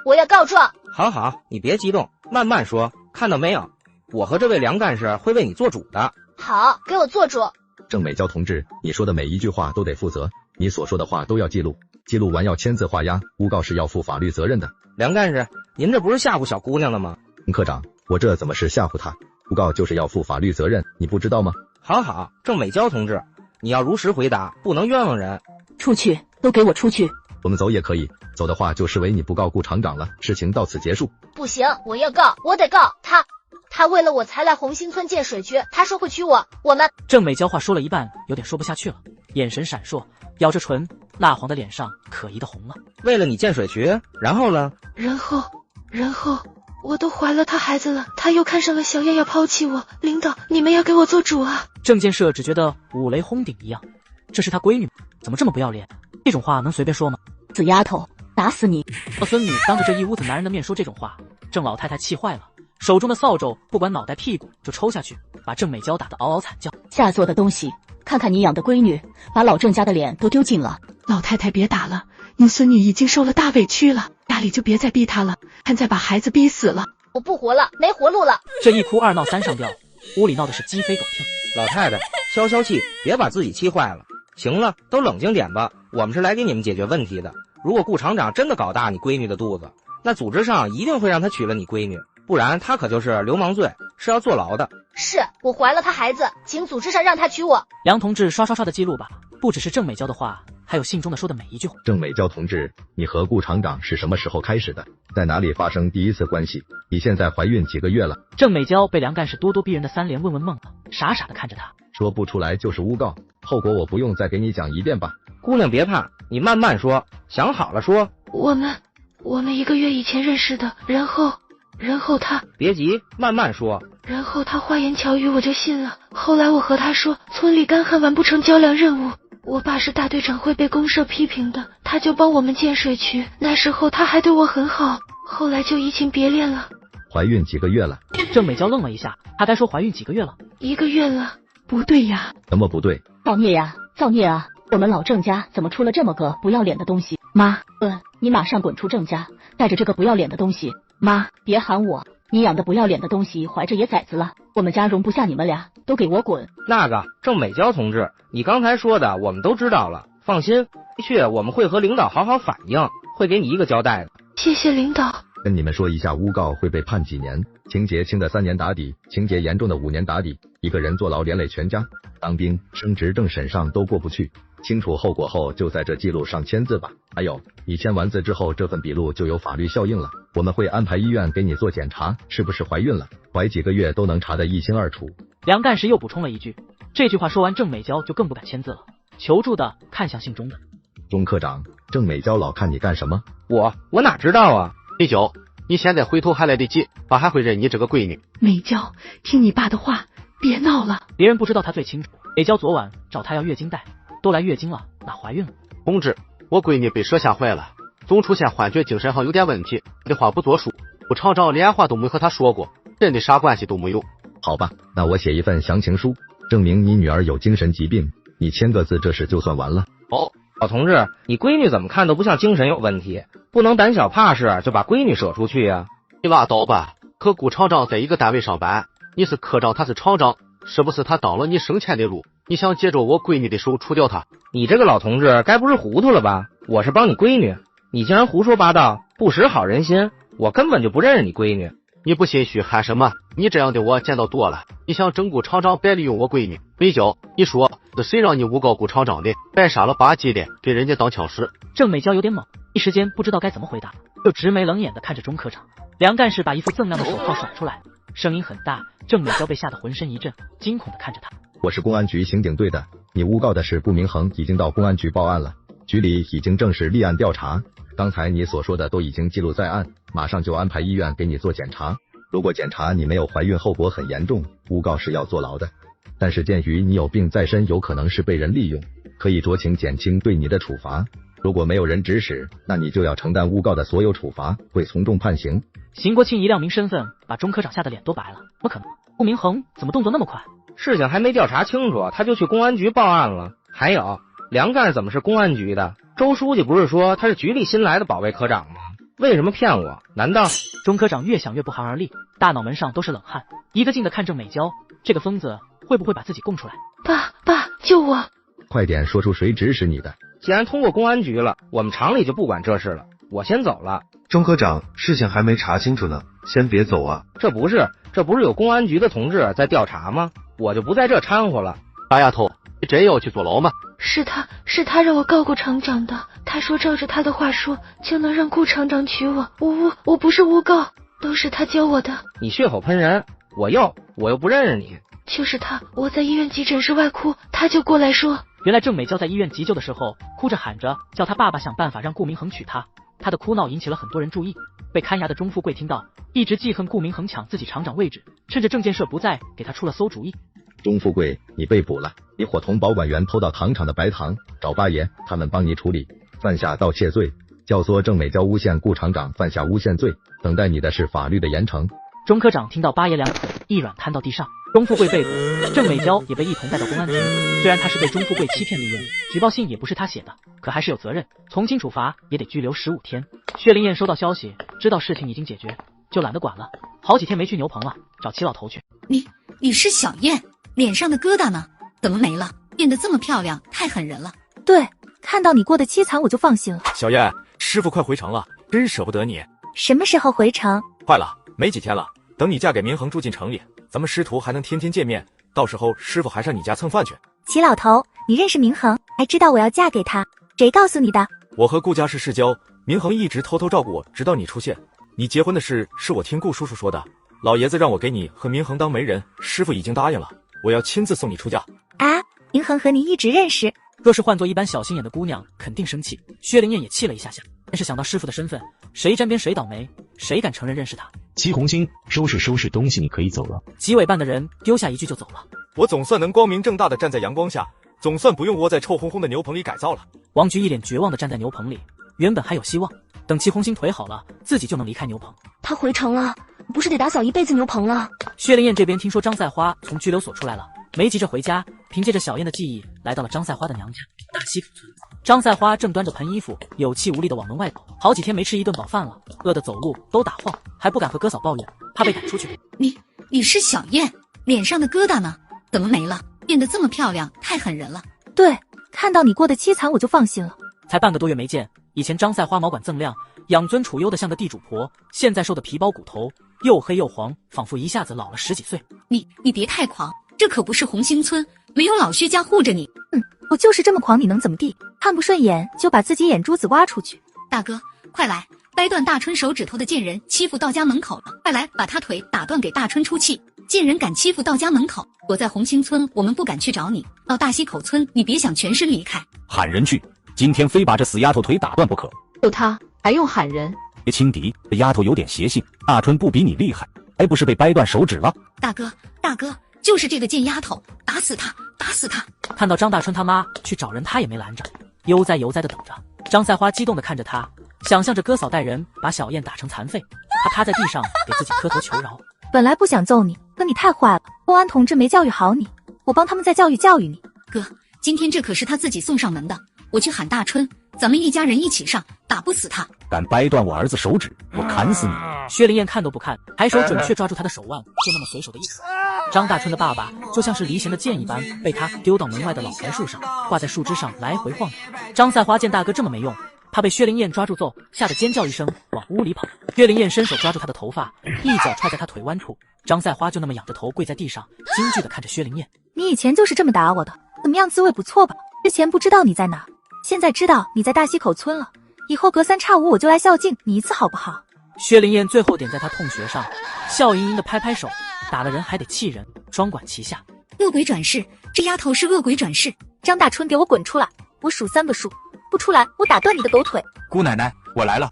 我要告状。好，你别激动，慢慢说。看到没有，我和这位梁干事会为你做主的。好，给我做主。郑美娇同志，你说的每一句话都得负责，你所说的话都要记录，记录完要签字画押，诬告是要负法律责任的。梁干事，您这不是吓唬小姑娘的吗？科长，我这怎么是吓唬她？诬告就是要负法律责任，你不知道吗？好，郑美娇同志，你要如实回答，不能冤枉人。出去，都给我出去！我们走也可以，走的话就视为你不告顾厂长了，事情到此结束。不行，我要告，我得告他为了我才来红星村建水渠，他说会娶我们。郑美娇话说了一半，有点说不下去了，眼神闪烁，咬着唇，蜡黄的脸上可疑的红了。为了你建水渠，然后呢？然后我都怀了他孩子了，他又看上了小燕要抛弃我，领导你们要给我做主啊！郑建设只觉得五雷轰顶一样，这是他闺女，怎么这么不要脸？这种话能随便说吗？死丫头，打死你！孙女当着这一屋子男人的面说这种话，郑老太太气坏了，手中的扫帚不管脑袋屁股就抽下去，把郑美娇打得嗷嗷惨叫。下作的东西，看看你养的闺女，把老郑家的脸都丢尽了。老太太别打了，您孙女已经受了大委屈了，家里就别再逼她了，看再把孩子逼死了。我不活了，没活路了。这一哭二闹三上吊，屋里闹的是鸡飞狗跳。老太太，消消气，别把自己气坏了。行了，都冷静点吧，我们是来给你们解决问题的。如果顾厂长真的搞大你闺女的肚子，那组织上一定会让他娶了你闺女，不然他可就是流氓罪，是要坐牢的。是我怀了他孩子，请组织上让他娶我。梁同志刷刷刷的记录吧，不只是郑美娇的话，还有信中的说的每一句话。郑美娇同志，你和顾厂长是什么时候开始的？在哪里发生第一次关系？你现在怀孕几个月了？郑美娇被梁干事咄咄逼人的3连问懵了，傻傻的看着他，说不出来就是诬告，后果我不用再给你讲一遍吧。姑娘别怕，你慢慢说，想好了说。我们1个月以前认识的，然后他……别急，慢慢说。然后他花言巧语，我就信了。后来我和他说，村里干旱完不成交粮任务，我爸是大队长，会被公社批评的，他就帮我们建水渠。那时候他还对我很好，后来就移情别恋了。怀孕几个月了？郑美娇愣了一下，她该说怀孕几个月了？1个月了。不对呀。怎么不对？造孽呀，造孽啊！我们老郑家怎么出了这么个不要脸的东西？妈，你马上滚出郑家，带着这个不要脸的东西。妈，别喊我，你养的不要脸的东西怀着野崽子了，我们家容不下你们俩，都给我滚！那个郑美娇同志，你刚才说的我们都知道了，放心，的确我们会和领导好好反映，会给你一个交代的。谢谢领导。跟你们说一下，诬告会被判几年，情节轻的3年打底，情节严重的5年打底，一个人坐牢连累全家。当兵升职政审上都过不去，清楚后果后就在这记录上签字吧。还有，你签完字之后，这份笔录就有法律效应了。我们会安排医院给你做检查，是不是怀孕了，怀几个月都能查得一清二楚。梁干事又补充了一句，这句话说完，郑美娇就更不敢签字了，求助的看向信中的钟科长。郑美娇老看你干什么？我哪知道啊。美娇，你现在回头还来得及，爸还会认你这个闺女。美娇，听你爸的话，别闹了。别人不知道他最清楚。美娇昨晚找他要月经带，都来月经了，哪怀孕了？同志，我闺女被蛇吓坏了，总出现幻觉，精神上有点问题，的话不作数。顾厂长连话都没和他说过，真的啥关系都没有。好吧，那我写一份详情书，证明你女儿有精神疾病，你签个字，这事就算完了。哦，老同志，你闺女怎么看都不像精神有问题，不能胆小怕事就把闺女舍出去呀。你拉倒吧，和顾厂长在一个单位上班，你是科长，他是厂长，是不是他挡了你升迁的路？你想借着我闺女的手除掉他？你这个老同志该不是糊涂了吧？我是帮你闺女，你竟然胡说八道，不识好人心，我根本就不认识你闺女。你不心虚喊什么？你这样的我见到多了，你想整顾厂长白利用我闺女？美娇，你说是谁让你诬告顾厂长的？白杀了8级的，给人家当枪使。郑美娇有点懵，一时间不知道该怎么回答，就直眉冷眼的看着钟科长。梁干事把一副锃亮的手铐甩出来，声音很大，郑美娇被吓得浑身一震，惊恐的看着他。我是公安局刑警队的，你诬告的是顾明恒，已经到公安局报案了，局里已经正式立案调查，刚才你所说的都已经记录在案，马上就安排医院给你做检查。如果检查你没有怀孕，后果很严重，诬告是要坐牢的。但是鉴于你有病在身，有可能是被人利用，可以酌情减轻对你的处罚。如果没有人指使，那你就要承担诬告的所有处罚，会从重判刑。邢国庆一亮明身份，把钟科长吓得脸都白了。怎么可能？顾明恒怎么动作那么快？事情还没调查清楚，他就去公安局报案了。还有，梁干怎么是公安局的？周书记不是说他是局里新来的保卫科长吗？为什么骗我？难道……钟科长越想越不寒而栗，大脑门上都是冷汗，一个劲的看郑美娇，这个疯子会不会把自己供出来？爸，救我！快点说出谁指使你的。既然通过公安局了，我们厂里就不管这事了，我先走了。钟科长，事情还没查清楚呢，先别走啊。这不是有公安局的同志在调查吗？我就不在这掺和了。大丫头，你真要去坐牢吗？是他让我告顾厂长的，他说照着他的话说就能让顾厂长娶我。我不是诬告，都是他教我的。你血口喷人，我又不认识你。就是他，我在医院急诊室外哭，他就过来说。原来郑美娇在医院急救的时候，哭着喊着叫他爸爸想办法让顾明恒娶她。她的哭闹引起了很多人注意，被看押的钟富贵听到，一直记恨顾明恒抢自己厂长位置，趁着郑建设不在，给他出了馊主意。钟富贵，你被捕了，你伙同保管员偷到糖厂的白糖，找八爷他们帮你处理，犯下盗窃罪，教唆郑美娇诬陷顾厂长，犯下诬陷罪，等待你的是法律的严惩。钟科长听到八爷两腿一软瘫到地上，钟富贵被捕，郑美娇也被一同带到公安局。虽然他是被钟富贵欺骗利用，举报信也不是他写的，可还是有责任，从轻处罚也得拘留15天。薛灵燕收到消息，知道事情已经解决，就懒得管了。好几天没去牛棚了，找齐老头去。你是小燕，脸上的疙瘩呢？怎么没了？变得这么漂亮，太狠人了。对，看到你过得凄惨，我就放心了。小燕，师傅快回城了，真舍不得你。什么时候回城？快了，没几天了。等你嫁给明恒住进城里，咱们师徒还能天天见面。到时候师傅还上你家蹭饭去。齐老头，你认识明恒，还知道我要嫁给他，谁告诉你的？我和顾家是世交，明恒一直偷偷照顾我，直到你出现。你结婚的事是我听顾叔叔说的，老爷子让我给你和明恒当媒人，师傅已经答应了，我要亲自送你出嫁。啊，明恒和你一直认识？若是换做一般小心眼的姑娘，肯定生气。薛灵燕也气了一下下，但是想到师傅的身份，谁沾边谁倒霉，谁敢承认认识他？齐红星，收拾东西，你可以走了。纪委办的人丢下一句就走了。我总算能光明正大的站在阳光下，总算不用窝在臭烘烘的牛棚里改造了。王菊一脸绝望的站在牛棚里，原本还有希望，等齐红星腿好了，自己就能离开牛棚。他回城了，不是得打扫一辈子牛棚了？薛灵燕这边听说张赛花从拘留所出来了，没急着回家，凭借着小燕的记忆来到了张赛花的娘家大溪口村。张赛花正端着盆衣服，有气无力的往门外走，好几天没吃一顿饱饭了，饿得走路都打晃，还不敢和哥嫂抱怨，怕被赶出去。你是小燕，脸上的疙瘩呢？怎么没了？变得这么漂亮，太狠人了。对，看到你过得凄惨，我就放心了。才半个多月没见，以前张赛花毛管锃亮，养尊处优的像个地主婆，现在瘦得皮包骨头，又黑又黄，仿佛一下子老了10几岁。你别太狂，这可不是红星村，没有老薛家护着你。我就是这么狂，你能怎么地？看不顺眼就把自己眼珠子挖出去。大哥，快来！掰断大春手指头的贱人欺负到家门口了，快来把他腿打断给大春出气！贱人敢欺负到家门口，我在红星村，我们不敢去找你；到大溪口村，你别想全身离开。喊人去，今天非把这死丫头腿打断不可。就他还用喊人？别轻敌，这丫头有点邪性，大春不比你厉害，还不是被掰断手指了？大哥，就是这个贱丫头，打死她，打死她！看到张大春他妈去找人，他也没拦着，悠哉悠哉的等着。张赛花激动的看着他，想象着哥嫂带人把小燕打成残废，他趴在地上给自己磕头求饶。本来不想揍你，可你太坏了，公安同志没教育好你，我帮他们再教育教育你。哥，今天这可是他自己送上门的，我去喊大春，咱们一家人一起上，打不死他。敢掰断我儿子手指，我砍死你！薛灵燕看都不看，抬手准确抓住他的手腕，就那么随手的一甩。张大春的爸爸就像是离弦的箭一般，被他丢到门外的老槐树上，挂在树枝上来回晃悠。张赛花见大哥这么没用，怕被薛灵燕抓住揍，吓得尖叫一声往屋里跑。薛灵燕伸手抓住他的头发，一脚踹在他腿弯处。张赛花就那么仰着头跪在地上，惊惧地看着薛灵燕。你以前就是这么打我的，怎么样，滋味不错吧？之前不知道你在哪，现在知道你在大溪口村了，以后隔3差5我就来孝敬你一次好不好？薛灵燕最后点在他痛穴上，笑盈盈的拍拍手，打了人还得气人，双管齐下。恶鬼转世，这丫头是恶鬼转世！张大春，给我滚出来！我数3个数，不出来我打断你的狗腿！姑奶奶，我来了！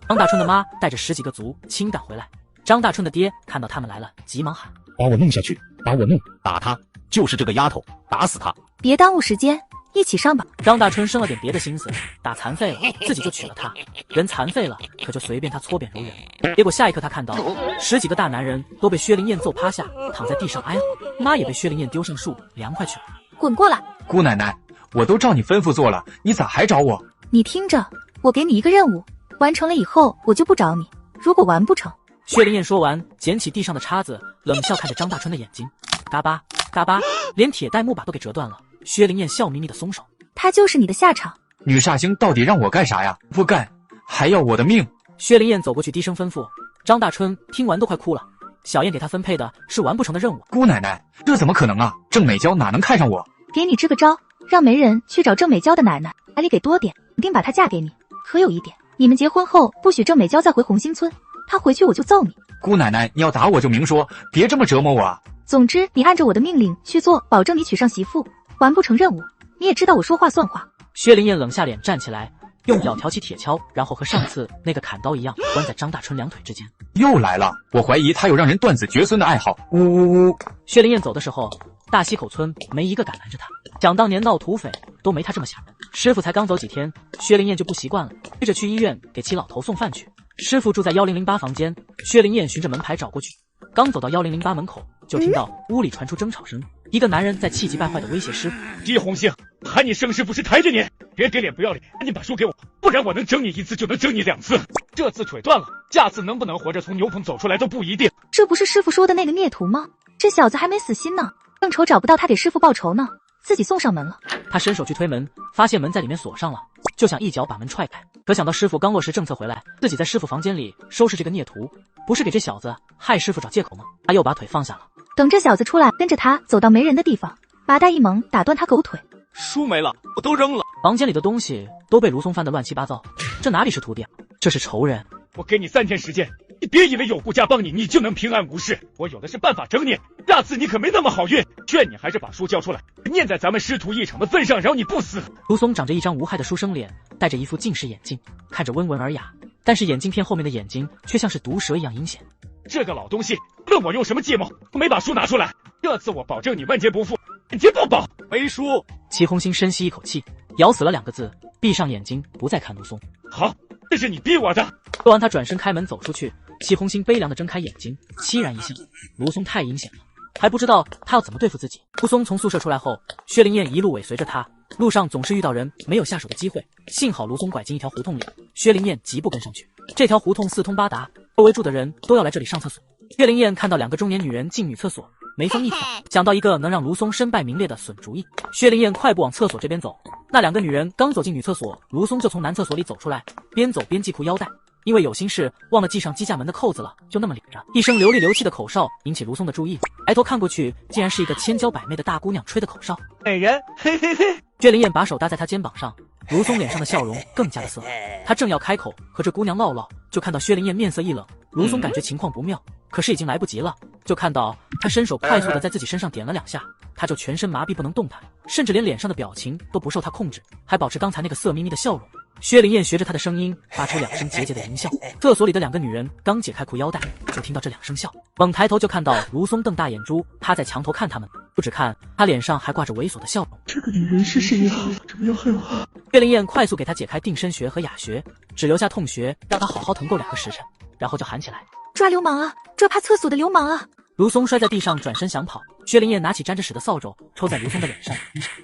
张大春的妈带着10几个族亲赶回来，张大春的爹看到他们来了，急忙喊：把我弄下去，把我弄，打他！就是这个丫头，打死她！别耽误时间，一起上吧。张大春生了点别的心思，打残废了，自己就娶了她。人残废了，可就随便他搓扁揉圆。结果下一刻他看到10几个大男人都被薛灵燕揍趴下，躺在地上哀嚎，妈也被薛灵燕丢上树，凉快去了。滚过来！姑奶奶，我都照你吩咐做了，你咋还找我？你听着，我给你一个任务，完成了以后我就不找你，如果完不成……薛灵燕说完，捡起地上的叉子，冷笑看着张大春的眼睛，嘎巴嘎巴，连铁带木把都给折断了。薛灵燕笑眯眯的松手，他就是你的下场。女煞星到底让我干啥呀？不干，还要我的命！薛灵燕走过去低声吩咐，张大春听完都快哭了。小燕给他分配的是完不成的任务。姑奶奶，这怎么可能啊？郑美娇哪能看上我？给你支个招，让媒人去找郑美娇的奶奶，彩礼给多点，肯定把她嫁给你。可有一点，你们结婚后不许郑美娇再回红星村，她回去我就揍你。姑奶奶，你要打我就明说，别这么折磨我啊！总之，你按着我的命令去做，保证你娶上媳妇。完不成任务，你也知道我说话算话。薛灵燕冷下脸站起来，用脚挑起铁锹，然后和上次那个砍刀一样，关在张大春两腿之间。又来了，我怀疑他有让人断子绝孙的爱好。呜呜呜！薛灵燕走的时候，大溪口村没一个敢拦着他。想当年闹土匪都没他这么吓人。师傅才刚走几天，薛灵燕就不习惯了，接着去医院给齐老头送饭去。师傅住在1008房间，薛灵燕循着门牌找过去，刚走到1008门口，就听到屋里传出争吵声。一个男人在气急败坏地威胁师傅：姬红杏，喊你生师傅是抬着你，别给脸不要脸，赶紧把书给我，不然我能整你1次就能整你2次。这次腿断了，下次能不能活着从牛棚走出来都不一定。这不是师傅说的那个孽徒吗？这小子还没死心呢，正愁找不到他给师傅报仇呢，自己送上门了。他伸手去推门，发现门在里面锁上了，就想一脚把门踹开。可想到师傅刚落实政策回来，自己在师傅房间里收拾这个孽徒，不是给这小子害师傅找借口吗？他又把腿放下了。等这小子出来，跟着他走到没人的地方，麻袋一猛打断他狗腿。书没了，我都扔了。房间里的东西都被卢松翻得乱七八糟，这哪里是徒弟啊，这是仇人。我给你3天时间，你别以为有顾家帮你，你就能平安无事。我有的是办法整你，下次你可没那么好运。劝你还是把书交出来，念在咱们师徒一场的份上，饶你不死。卢松长着一张无害的书生脸，戴着一副近视眼镜，看着温文尔雅，但是眼镜片后面的眼睛却像是毒蛇一样阴险。这个老东西，问我用什么计谋，我没把书拿出来。这次我保证你万劫不复，万劫不保。没书。齐红星深吸一口气，咬死了2个字，闭上眼睛，不再看卢松。好，这是你逼我的。说完，他转身开门走出去。齐红星悲凉地睁开眼睛，凄然一笑。卢松太阴险了，还不知道他要怎么对付自己。卢松从宿舍出来后，薛灵燕一路尾随着他，路上总是遇到人，没有下手的机会。幸好卢松拐进一条胡同里，薛灵燕疾步跟上去。这条胡同四通八达，周围住的人都要来这里上厕所。薛灵燕看到2个中年女人进女厕所，眉峰一挑，想到一个能让卢松身败名裂的损主意。薛灵燕快步往厕所这边走，那2个女人刚走进女厕所，卢松就从男厕所里走出来，边走边系裤腰带。因为有心事忘了系上机架门的扣子了，就那么咧着。一声流里流气的口哨引起卢松的注意，抬头看过去，竟然是一个千娇百媚的大姑娘吹的口哨。美人，嘿嘿嘿。薛灵燕把手搭在她肩膀上，卢松脸上的笑容更加的色。他正要开口和这姑娘唠唠，就看到薛灵燕面色一冷。卢松感觉情况不妙，可是已经来不及了，就看到她伸手快速的在自己身上点了2下，他就全身麻痹不能动弹，甚至连脸上的表情都不受他控制，还保持刚才那个色眯眯的笑容。薛灵燕学着他的声音发出2声桀桀的淫笑。厕所里的2个女人刚解开裤腰带，就听到这2声笑，猛抬头就看到卢松瞪大眼珠趴在墙头看他们，不只看，他脸上还挂着猥琐的笑容。这个女人是谁呀？怎么要害我？薛灵燕快速给他解开定身穴和哑穴，只留下痛穴，让他好好腾够2个时辰，然后就喊起来：抓流氓啊！抓趴厕所的流氓啊！卢松摔在地上，转身想跑。薛灵燕拿起沾着屎的扫帚抽在卢松的脸上，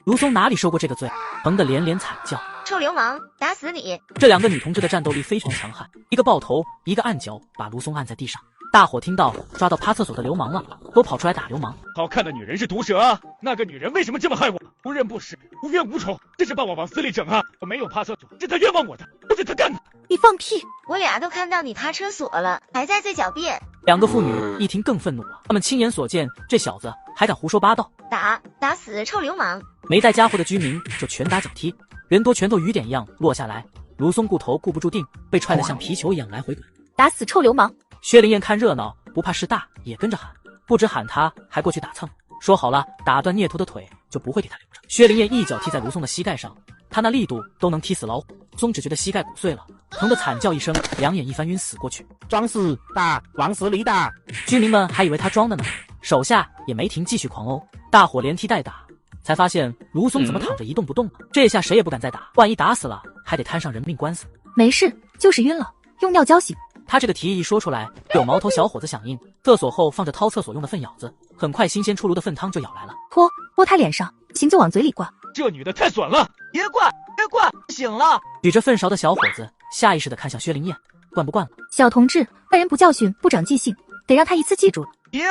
卢松哪里受过这个罪，疼得连连惨叫：臭流氓，打死你！这2个女同志的战斗力非常强悍，一个抱头，一个按脚，把卢松按在地上。大伙听到抓到趴厕所的流氓了，都跑出来打流氓。好看的女人是毒蛇啊！那个女人为什么这么害我？无人不识，无冤无仇，这是把我往死里整啊！我没有趴厕所，是他冤枉我的，都是他干的。你放屁！我俩都看到你趴厕所了，还在这狡辩。2个妇女一听更愤怒了，他们亲眼所见，这小子还敢胡说八道。打死臭流氓！没带家伙的居民就拳打脚踢，人多拳头雨点一样落下来。卢松顾头顾不住定，被踹得像皮球一样来回滚。打死臭流氓！薛灵燕看热闹，不怕事大，也跟着喊，不止喊他，还过去打蹭。说好了，打断孽徒的腿就不会给他留着。薛灵燕一脚踢在卢松的膝盖上，他那力度都能踢死老虎。松只觉得膝盖骨碎了，疼得惨叫一声，2眼一翻晕死过去。装死打，往死里打！居民们还以为他装的呢，手下也没停，继续狂殴。大伙连踢带打，才发现卢松怎么躺着一动不动了。这下谁也不敢再打，万一打死了，还得摊上人命官司。没事，就是晕了，用尿浇醒。他这个提议一说出来，有毛头小伙子响应。厕所后放着掏厕所用的粪舀子，很快新鲜出炉的粪汤就舀来了，泼他脸上，行就往嘴里灌。这女的太损了，别灌，醒了！举着粪勺的小伙子下意识地看向薛灵燕，灌不灌了？小同志，外人不教训，不长记性，得让他一次记住。别，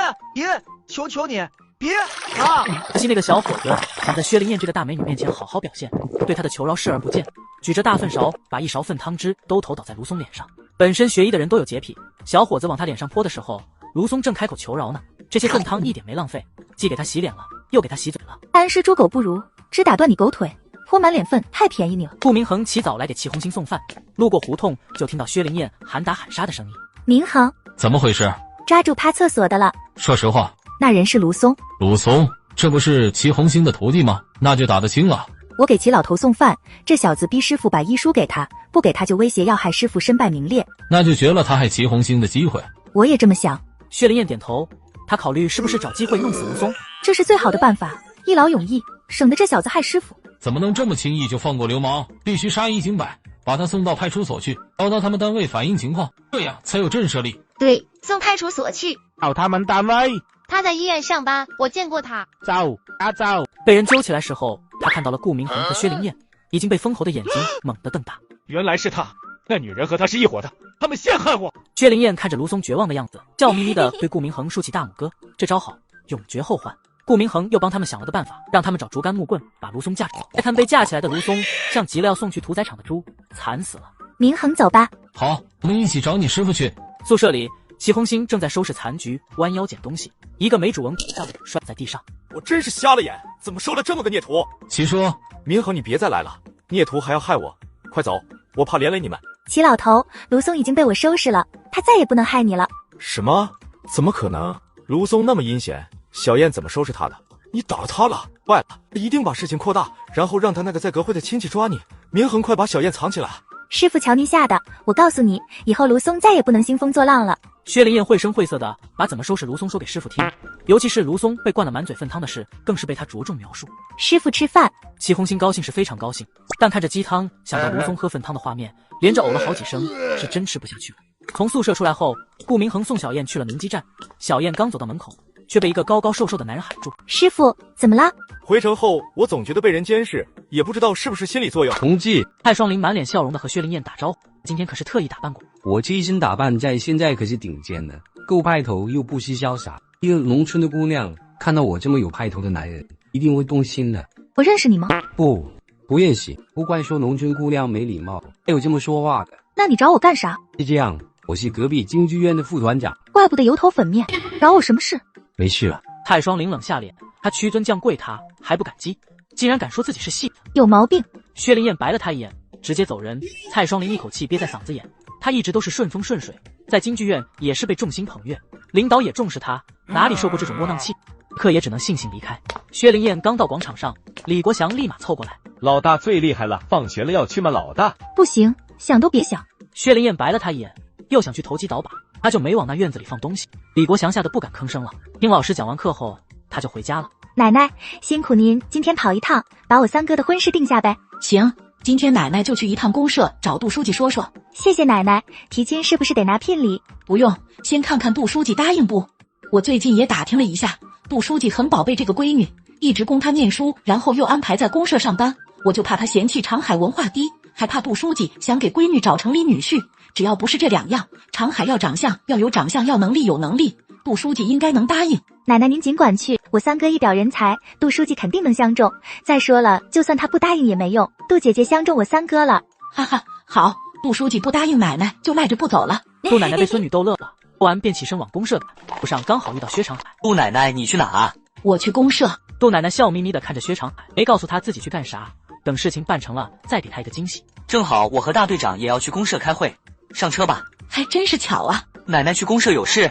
求求你，别啊！可惜那个小伙子想在薛灵燕这个大美女面前好好表现，对她的求饶视而不见，举着大粪勺把一勺粪汤汁都投倒在卢松脸上。本身学医的人都有洁癖，小伙子往他脸上泼的时候，卢松正开口求饶呢，这些粪汤一点没浪费，既给他洗脸了，又给他洗嘴了。安师猪狗不如，只打断你狗腿，泼满脸粪，太便宜你了。顾明恒起早来给齐红星送饭，路过胡同就听到薛灵燕喊打喊杀的声音。明恒，怎么回事？抓住趴厕所的了。说实话，那人是卢松。卢松，这不是齐红星的徒弟吗？那就打得清了。我给齐老头送饭，这小子逼师傅把医书给他，不给他就威胁要害师傅身败名裂，那就绝了他害齐红星的机会。我也这么想。薛灵燕点头，他考虑是不是找机会弄死卢松，这是最好的办法，一劳永逸，省得这小子害师傅。怎么能这么轻易就放过流氓？必须杀一儆百，把他送到派出所去，找到他们单位反映情况，这样才有震慑力。对，送派出所去。到他们单位。他在医院上班，我见过他。走，走。被人揪起来时候，他看到了顾明恒和薛灵燕，已经被封喉的眼睛猛地瞪大。原来是他，那女人和他是一伙的，他们陷害我。薛灵燕看着卢松绝望的样子，笑眯眯的对顾明恒竖起大拇哥，这招好，永绝后患。顾明恒又帮他们想了个办法，让他们找竹竿木棍把卢松架住。再看被架起来的卢松，像极了要送去屠宰场的猪，惨死了。明恒，走吧。好，我们一起找你师傅去。宿舍里，齐红星正在收拾残局，弯腰捡东西，一个没主文骨上摔在地上。我真是瞎了眼，怎么收了这么个孽徒？齐叔，明恒，你别再来了，孽徒还要害我，快走，我怕连累你们。齐老头，卢松已经被我收拾了，他再也不能害你了。什么？怎么可能？卢松那么阴险，小燕怎么收拾他的？你打了他了，坏了，一定把事情扩大，然后让他那个在阁会的亲戚抓你。明恒，快把小燕藏起来。师傅瞧您吓的，我告诉你，以后卢松再也不能兴风作浪了。薛灵燕绘声绘色的把怎么收拾卢松说给师傅听，尤其是卢松被灌了满嘴粪汤的事，更是被他着重描述。师傅吃饭。齐红星高兴是非常高兴，但看着鸡汤，想到卢松喝粪汤的画面，连着呕了好几声，是真吃不下去了。从宿舍出来后，顾明恒送小燕去了明基站，小燕刚走到门口，却被一个高高瘦瘦的男人喊住。师傅，怎么了？回城后，我总觉得被人监视，也不知道是不是心理作用。同济，蔡双林满脸笑容的和薛灵燕打招呼，今天可是特意打扮过。我这一身打扮在现在可是顶尖的，够派头又不失潇洒。一个农村的姑娘看到我这么有派头的男人，一定会动心的。我认识你吗？不认识。不怪说农村姑娘没礼貌，还有这么说话的。那你找我干啥？是这样，我是隔壁京剧院的副团长。怪不得油头粉面，找我什么事？没事了。蔡双林冷下脸，他屈尊降贵他还不感激，竟然敢说自己是戏子，有毛病。薛灵燕白了他一眼，直接走人。蔡双林一口气憋在嗓子眼，他一直都是顺风顺水，在京剧院也是被众星捧月，领导也重视他，哪里受过这种窝囊气，可也只能悻悻离开。薛灵燕刚到广场上，李国祥立马凑过来，老大最厉害了，放学了要去吗？老大，不行，想都别想。薛灵燕白了他一眼，又想去投机倒把，他就没往那院子里放东西。李国祥吓得不敢吭声了。听老师讲完课后，他就回家了。奶奶，辛苦您今天跑一趟，把我三哥的婚事定下呗。行，今天奶奶就去一趟公社找杜书记说说。谢谢奶奶，提亲是不是得拿聘礼？不用，先看看杜书记答应不。我最近也打听了一下，杜书记很宝贝这个闺女，一直供她念书，然后又安排在公社上班。我就怕她嫌弃长海文化低，还怕杜书记想给闺女找城里女婿。只要不是这两样，长海要长相，要有长相，要能力有能力，杜书记应该能答应。奶奶您尽管去，我三哥一表人才，杜书记肯定能相中。再说了，就算他不答应也没用，杜姐姐相中我三哥了。哈哈，好，杜书记不答应奶奶，就赖着不走了。杜奶奶被孙女逗乐了，说完便起身往公社赶，路上刚好遇到薛长海。杜奶奶，你去哪啊？我去公社。杜奶奶笑眯眯的看着薛长海，没告诉他自己去干啥，等事情办成了再给他一个惊喜。正好我和大队长也要去公社开会，上车吧。还真是巧啊。奶奶去公社有事？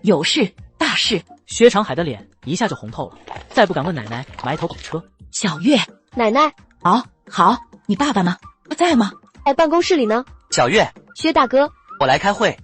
有事，大事。薛长海的脸一下就红透了，再不敢问奶奶，埋头赶车。小月，奶奶，好，你爸爸呢？在吗？在办公室里呢。小月，薛大哥，我来开会。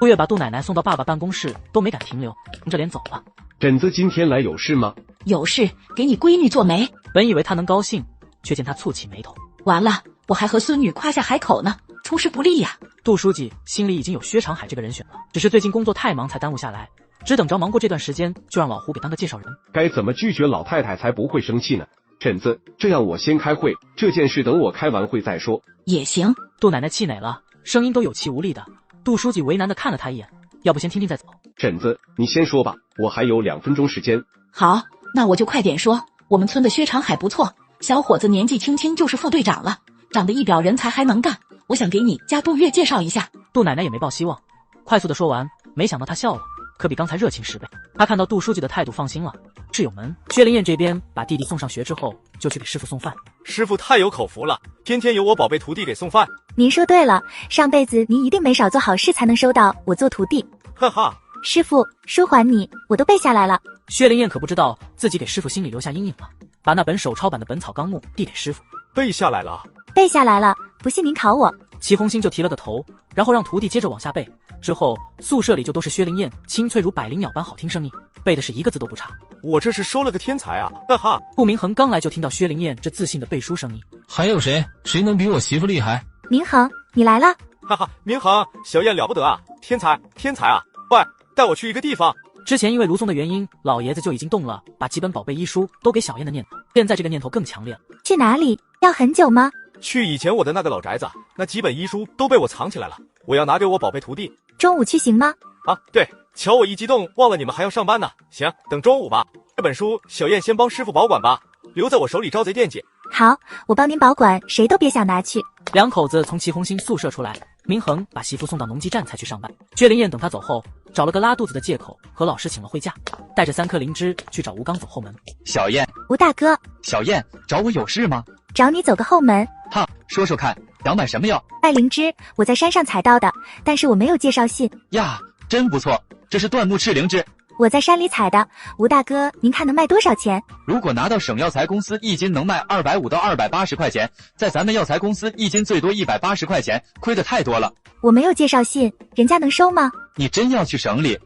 杜月把杜奶奶送到爸爸办公室，都没敢停留，红着脸走了。婶子今天来有事吗？有事，给你闺女做媒。本以为他能高兴，却见他蹙起眉头。完了，我还和孙女夸下海口呢，出师不利呀。杜书记心里已经有薛长海这个人选了，只是最近工作太忙才耽误下来，只等着忙过这段时间，就让老胡给当个介绍人。该怎么拒绝老太太才不会生气呢？婶子，这样我先开会，这件事等我开完会再说。也行。杜奶奶气馁了，声音都有气无力的。杜书记为难的看了他一眼，要不先听听再走。婶子，你先说吧，我还有2分钟时间。好，那我就快点说。我们村的薛长海不错，小伙子年纪轻轻就是副队长了，长得一表人才，还能干。我想给你家杜月介绍一下。杜奶奶也没抱希望，快速的说完，没想到他笑了，可比刚才热情10倍。他看到杜书记的态度放心了。室友们，薛灵燕这边把弟弟送上学之后，就去给师傅送饭。师傅太有口福了，天天有我宝贝徒弟给送饭。您说对了，上辈子您一定没少做好事，才能收到我做徒弟。哈哈，师傅，书还你，我都背下来了。薛灵燕可不知道自己给师傅心里留下阴影了，把那本手抄版的《本草纲目》递给师傅。背下来了。背下来了，不信您考我。齐红星就提了个头，然后让徒弟接着往下背。之后宿舍里就都是薛灵燕清脆如百灵鸟般好听声音，背的是一个字都不差。我这是收了个天才啊！哈哈。顾明恒刚来就听到薛灵燕这自信的背书声音。还有谁能比我媳妇厉害？明恒，你来了。哈哈，明恒，小燕了不得啊，天才啊！快带我去一个地方。之前因为卢松的原因，老爷子就已经动了把几本宝贝医书都给小燕的念头，现在这个念头更强烈了。去哪里？要很久吗？去以前我的那个老宅子，那几本医书都被我藏起来了，我要拿给我宝贝徒弟。中午去行吗？啊，对，瞧我一激动，忘了你们还要上班呢。行，等中午吧。这本书小燕先帮师傅保管吧，留在我手里招贼惦记。好，我帮您保管，谁都别想拿去。两口子从齐红星宿舍出来，明恒把媳妇送到农机站才去上班。薛灵燕等他走后，找了个拉肚子的借口和老师请了会假，带着3颗灵芝去找吴刚走后门。小燕，吴大哥，小燕找我有事吗？找你走个后门。哈，说说看，想买什么药？卖灵芝，我在山上采到的，但是我没有介绍信。呀，真不错，这是椴木赤灵芝。我在山里采的，吴大哥，您看能卖多少钱？如果拿到省药材公司1斤能卖250到280块钱，在咱们药材公司1斤最多180块钱，亏得太多了。我没有介绍信，人家能收吗？你真要去省里？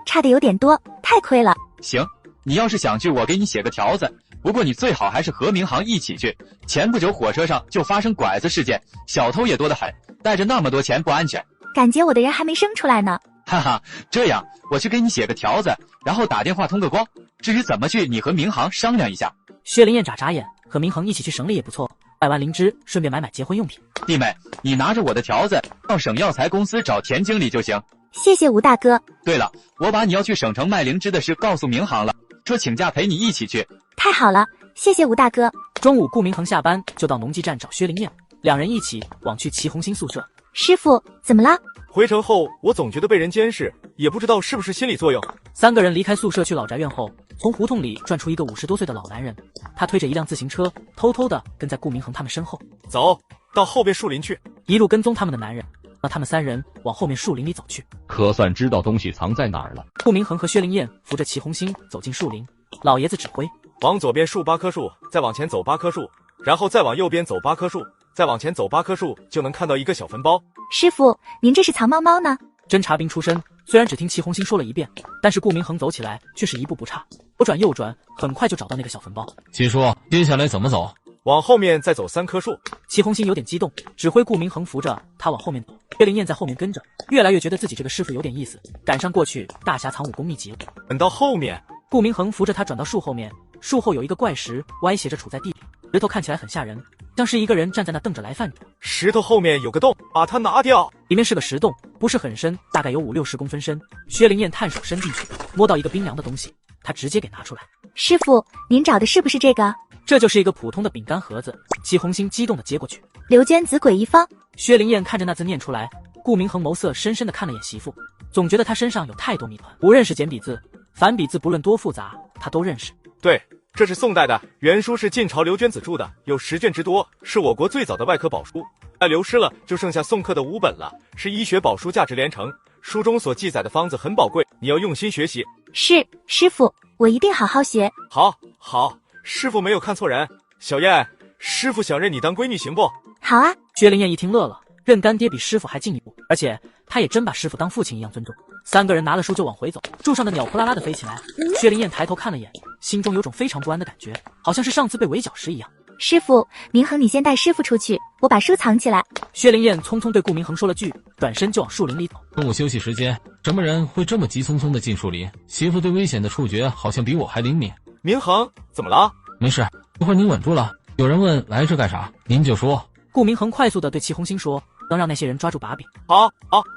差的有点多，太亏了。行，你要是想去，我给你写个条子。不过你最好还是和民航一起去。前不久火车上就发生拐子事件，小偷也多得很，带着那么多钱不安全。感觉我的人还没生出来呢。哈哈，这样我去给你写个条子，然后打电话通个光。至于怎么去，你和民航商量一下。薛灵燕眨眨眼，和明恒一起去省里也不错，卖完灵芝顺便买结婚用品。弟妹，你拿着我的条子到省药材公司找田经理就行。谢谢吴大哥。对了，我把你要去省城卖灵芝的事告诉民航了，说请假陪你一起去。太好了，谢谢吴大哥。中午顾明恒下班就到农机站找薛灵燕，两人一起往去齐红星宿舍。师傅，怎么了？回城后，我总觉得被人监视，也不知道是不是心理作用。3个人离开宿舍去老宅院后，从胡同里转出一个50多岁的老男人，他推着一辆自行车，偷偷的跟在顾明恒他们身后。走到后边树林去。一路跟踪他们的男人，让他们3人往后面树林里走去。可算知道东西藏在哪儿了。顾明恒和薛灵燕扶着齐红星走进树林，老爷子指挥：往左边树8棵树，再往前走8棵树，然后再往右边走8棵树，再往前走8棵树，就能看到一个小坟包。师傅，您这是藏猫猫呢？侦察兵出身，虽然只听齐红星说了一遍，但是顾明恒走起来却是一步不差，左转右转，很快就找到那个小坟包。七叔，接下来怎么走？往后面再走3棵树。齐红星有点激动，指挥顾明恒扶着他往后面走，薛灵燕在后面跟着，越来越觉得自己这个师傅有点意思，赶上过去大侠藏武功秘籍了。等到后面，顾明恒扶着他转到树后面，树后有一个怪石歪斜着杵在地里，石头看起来很吓人，像是一个人站在那瞪着来饭者。石头后面有个洞，把它拿掉。里面是个石洞，不是很深，大概有50-60公分深。薛灵燕探手伸进去，摸到一个冰凉的东西，她直接给拿出来。师傅，您找的是不是这个？这就是一个普通的饼干盒子。齐红星激动地接过去。刘娟子鬼一方。薛灵燕看着那字念出来，顾明恒眸色深深地看了眼媳妇，总觉得她身上有太多谜团。不认识简笔字，繁笔字不论多复杂，他都认识。对，这是宋代的，原书是晋朝刘娟子著的，有10卷之多，是我国最早的外科宝书。流失了，就剩下宋刻的5本了，是医学宝书，价值连城。书中所记载的方子很宝贵，你要用心学习。是，师傅，我一定好好学。好，师傅没有看错人。小燕，师傅想认你当闺女行不？好啊。薛灵燕一听乐了，认干爹比师傅还进一步，而且他也真把师傅当父亲一样尊重。3个人拿了书就往回走，树上的鸟扑啦啦的飞起来。薛灵燕抬头看了眼，心中有种非常不安的感觉，好像是上次被围剿时一样。师傅，明恒，你先带师傅出去，我把书藏起来。薛灵燕匆匆对顾明恒说了句，转身就往树林里走。中午休息时间，什么人会这么急匆匆的进树林？媳妇对危险的触觉好像比我还灵敏。明恒，怎么了？没事，一会儿您稳住了。有人问来这干啥，您就说。顾明恒快速的对齐红星说，能让那些人抓住把柄。好。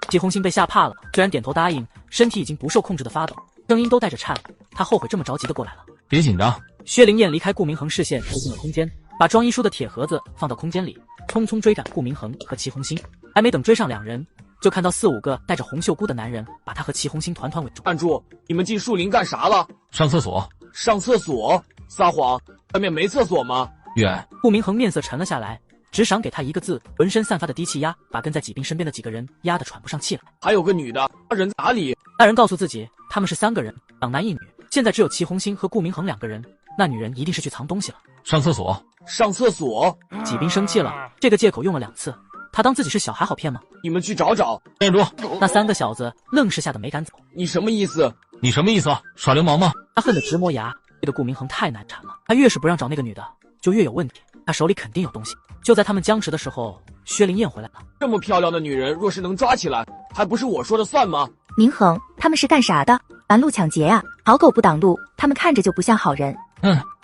齐红星被吓怕了，虽然点头答应，身体已经不受控制的发抖，声音都带着颤。他后悔这么着急的过来了。别紧张。薛灵燕离开顾明恒视线，走进了空间，把装医书的铁盒子放到空间里，匆匆追赶顾明恒和齐红星。还没等追上2人，就看到4、5个戴着红袖箍的男人把他和齐红星团团围住。站住！你们进树林干啥了？上厕所。上厕所？撒谎！外面没厕所吗？远。顾明恒面色沉了下来，只赏给他一个字，浑身散发的低气压把跟在己兵身边的几个人压得喘不上气来。还有个女的，那人在哪里？那人告诉自己，他们是3个人，2男1女，现在只有齐红星和顾明恒2个人，那女人一定是去藏东西了。上厕所。上厕所？己兵生气了，这个借口用了2次，他当自己是小孩好骗吗？你们去找找。站住！那3个小子愣是吓得没敢走。你什么意思？你什么意思？耍流氓吗？他恨得直磨牙，这个顾明恒太难缠了，他越是不让找那个女的，就越有问题，他手里肯定有东西。就在他们僵持的时候，薛灵燕回来了。这么漂亮的女人，若是能抓起来，还不是我说的算吗？明恒，他们是干啥的？拦路抢劫啊！好狗不挡路，他们看着就不像好人。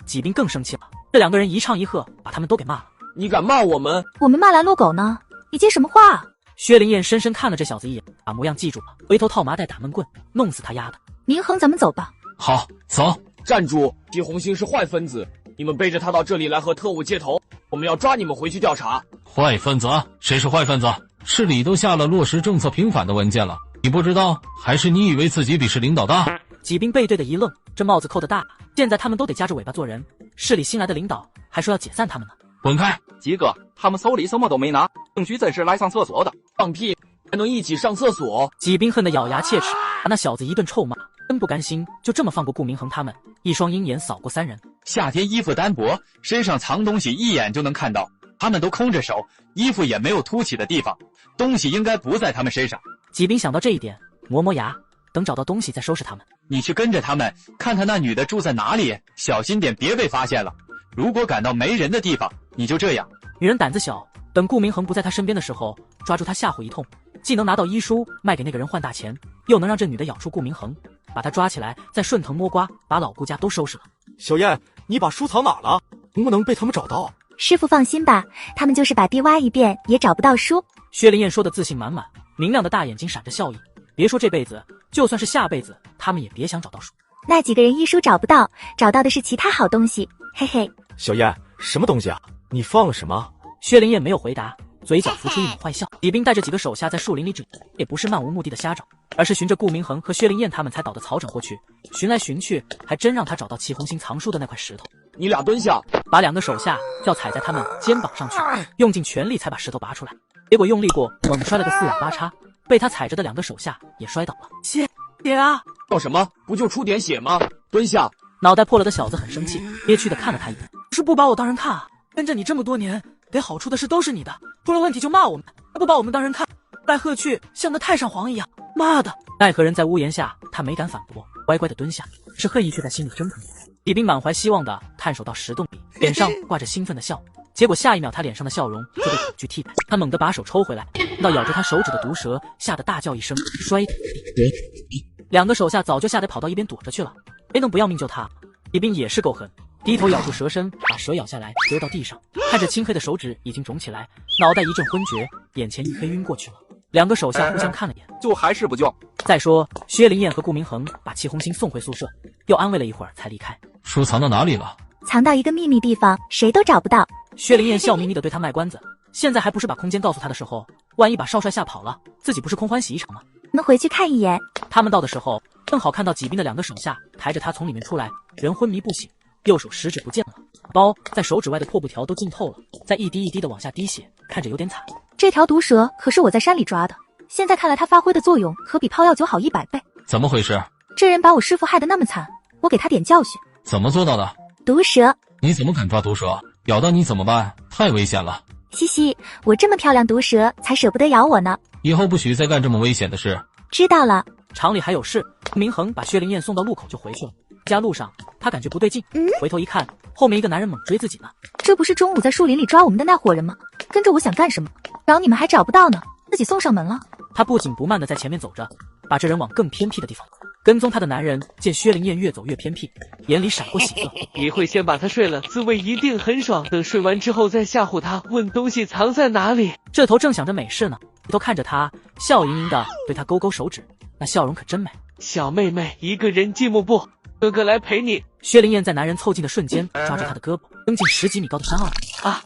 己兵更生气了，这2个人一唱一和，把他们都给骂了。你敢骂我们？我们骂拦路狗呢？你接什么话啊？薛灵燕深深看了这小子一眼，把模样记住了，回头套麻袋打闷棍，弄死他丫的！明恒，咱们走吧。好，走。站住！季红星是坏分子，你们背着他到这里来和特务接头，我们要抓你们回去调查。坏分子？谁是坏分子？市里都下了落实政策平反的文件了，你不知道？还是你以为自己比市领导大？几兵背对的一愣，这帽子扣得大，现在他们都得夹着尾巴做人。市里新来的领导还说要解散他们呢。滚开！几个，他们手里什么都没拿，证据真是来上厕所的。放屁！还能一起上厕所？几兵恨得咬牙切齿，把那小子一顿臭骂，真不甘心就这么放过顾明恒他们，一双鹰眼扫过三人。夏天衣服单薄，身上藏东西一眼就能看到，他们都空着手，衣服也没有凸起的地方，东西应该不在他们身上。几兵想到这一点，磨磨牙，等找到东西再收拾他们。你去跟着他们，看看那女的住在哪里，小心点，别被发现了。如果赶到没人的地方，你就这样。女人胆子小，等顾明恒不在她身边的时候，抓住她吓唬一通，既能拿到医书卖给那个人换大钱，又能让这女的咬出顾明恒，把她抓起来，再顺藤摸瓜把老顾家都收拾了。小燕，你把书藏哪了？能不能被他们找到？师傅放心吧，他们就是把地挖一遍也找不到书。薛灵燕说的自信满满，明亮的大眼睛闪着笑意。别说这辈子，就算是下辈子，他们也别想找到书。那几个人医书找不到，找到的是其他好东西，嘿嘿。小燕，什么东西啊？你放了什么？薛灵燕没有回答，嘴角浮出一抹坏笑。李兵带着几个手下在树林里指，也不是漫无目的的瞎找，而是循着顾明恒和薛灵燕他们才倒的草整过去。寻来寻去，还真让他找到祁红星藏书的那块石头。你俩蹲下，把两个手下要踩在他们肩膀上去，用尽全力才把石头拔出来。结果用力过，猛摔了个四仰八叉，被他踩着的两个手下也摔倒了。血啊！叫什么？不就出点血吗？蹲下！脑袋破了的小子很生气，憋屈的看了他一眼。是不把我当人看啊？跟着你这么多年，给好处的事都是你的，出了问题就骂我们，还不把我们当人看，来喝去像个太上皇一样。妈的！奈何人在屋檐下，他没敢反驳，乖乖的蹲下，是恨意却在心里蒸腾。李兵满怀希望的探手到石洞里，脸上挂着兴奋的笑。结果下一秒，他脸上的笑容就被恐惧替代。他猛地把手抽回来，看到咬着他手指的毒蛇，吓得大叫一声，摔倒地。两个手下早就吓得跑到一边躲着去了，没能不要命救他。李兵也是够狠，低头咬住蛇身，把蛇咬下来丢到地上，看着青黑的手指已经肿起来，脑袋一阵昏厥，眼前一黑晕过去了。两个手下互相看了眼，救还是不救？再说薛灵燕和顾明恒把祁红星送回宿舍，又安慰了一会儿才离开。书藏到哪里了？藏到一个秘密地方，谁都找不到。薛灵燕笑眯眯地对他卖关子，现在还不是把空间告诉他的时候，万一把少帅吓跑了，自己不是空欢喜一场吗？我们回去看一眼。他们到的时候，正好看到几兵的两个手下抬着他从里面出来，人昏迷不醒，右手食指不见了，包在手指外的破布条都浸透了，再一滴一滴的往下滴血，看着有点惨。这条毒蛇可是我在山里抓的，现在看来它发挥的作用可比泡药酒好100倍。怎么回事？这人把我师父害得那么惨，我给他点教训。怎么做到的？毒蛇。你怎么敢抓毒蛇？咬到你怎么办？太危险了。嘻嘻，我这么漂亮，毒蛇才舍不得咬我呢。以后不许再干这么危险的事。知道了。厂里还有事，明恒把薛灵燕送到路口就回去了。家路上他感觉不对劲，回头一看，后面一个男人猛追自己呢。这不是中午在树林里抓我们的那伙人吗？跟着我想干什么？找你们还找不到呢，自己送上门了。他不紧不慢地在前面走着，把这人往更偏僻的地方。跟踪他的男人见薛灵燕越走越偏僻，眼里闪过喜色。你会先把他睡了，滋味一定很爽，等睡完之后再吓唬他，问东西藏在哪里。这头正想着美事呢，回头看着他，笑盈盈的对他勾勾手指，那笑容可真美。小妹妹一个人寂寞不？哥哥来陪你。薛灵燕在男人凑近的瞬间，抓住他的胳膊，扔进10几米高的山坳里。啊！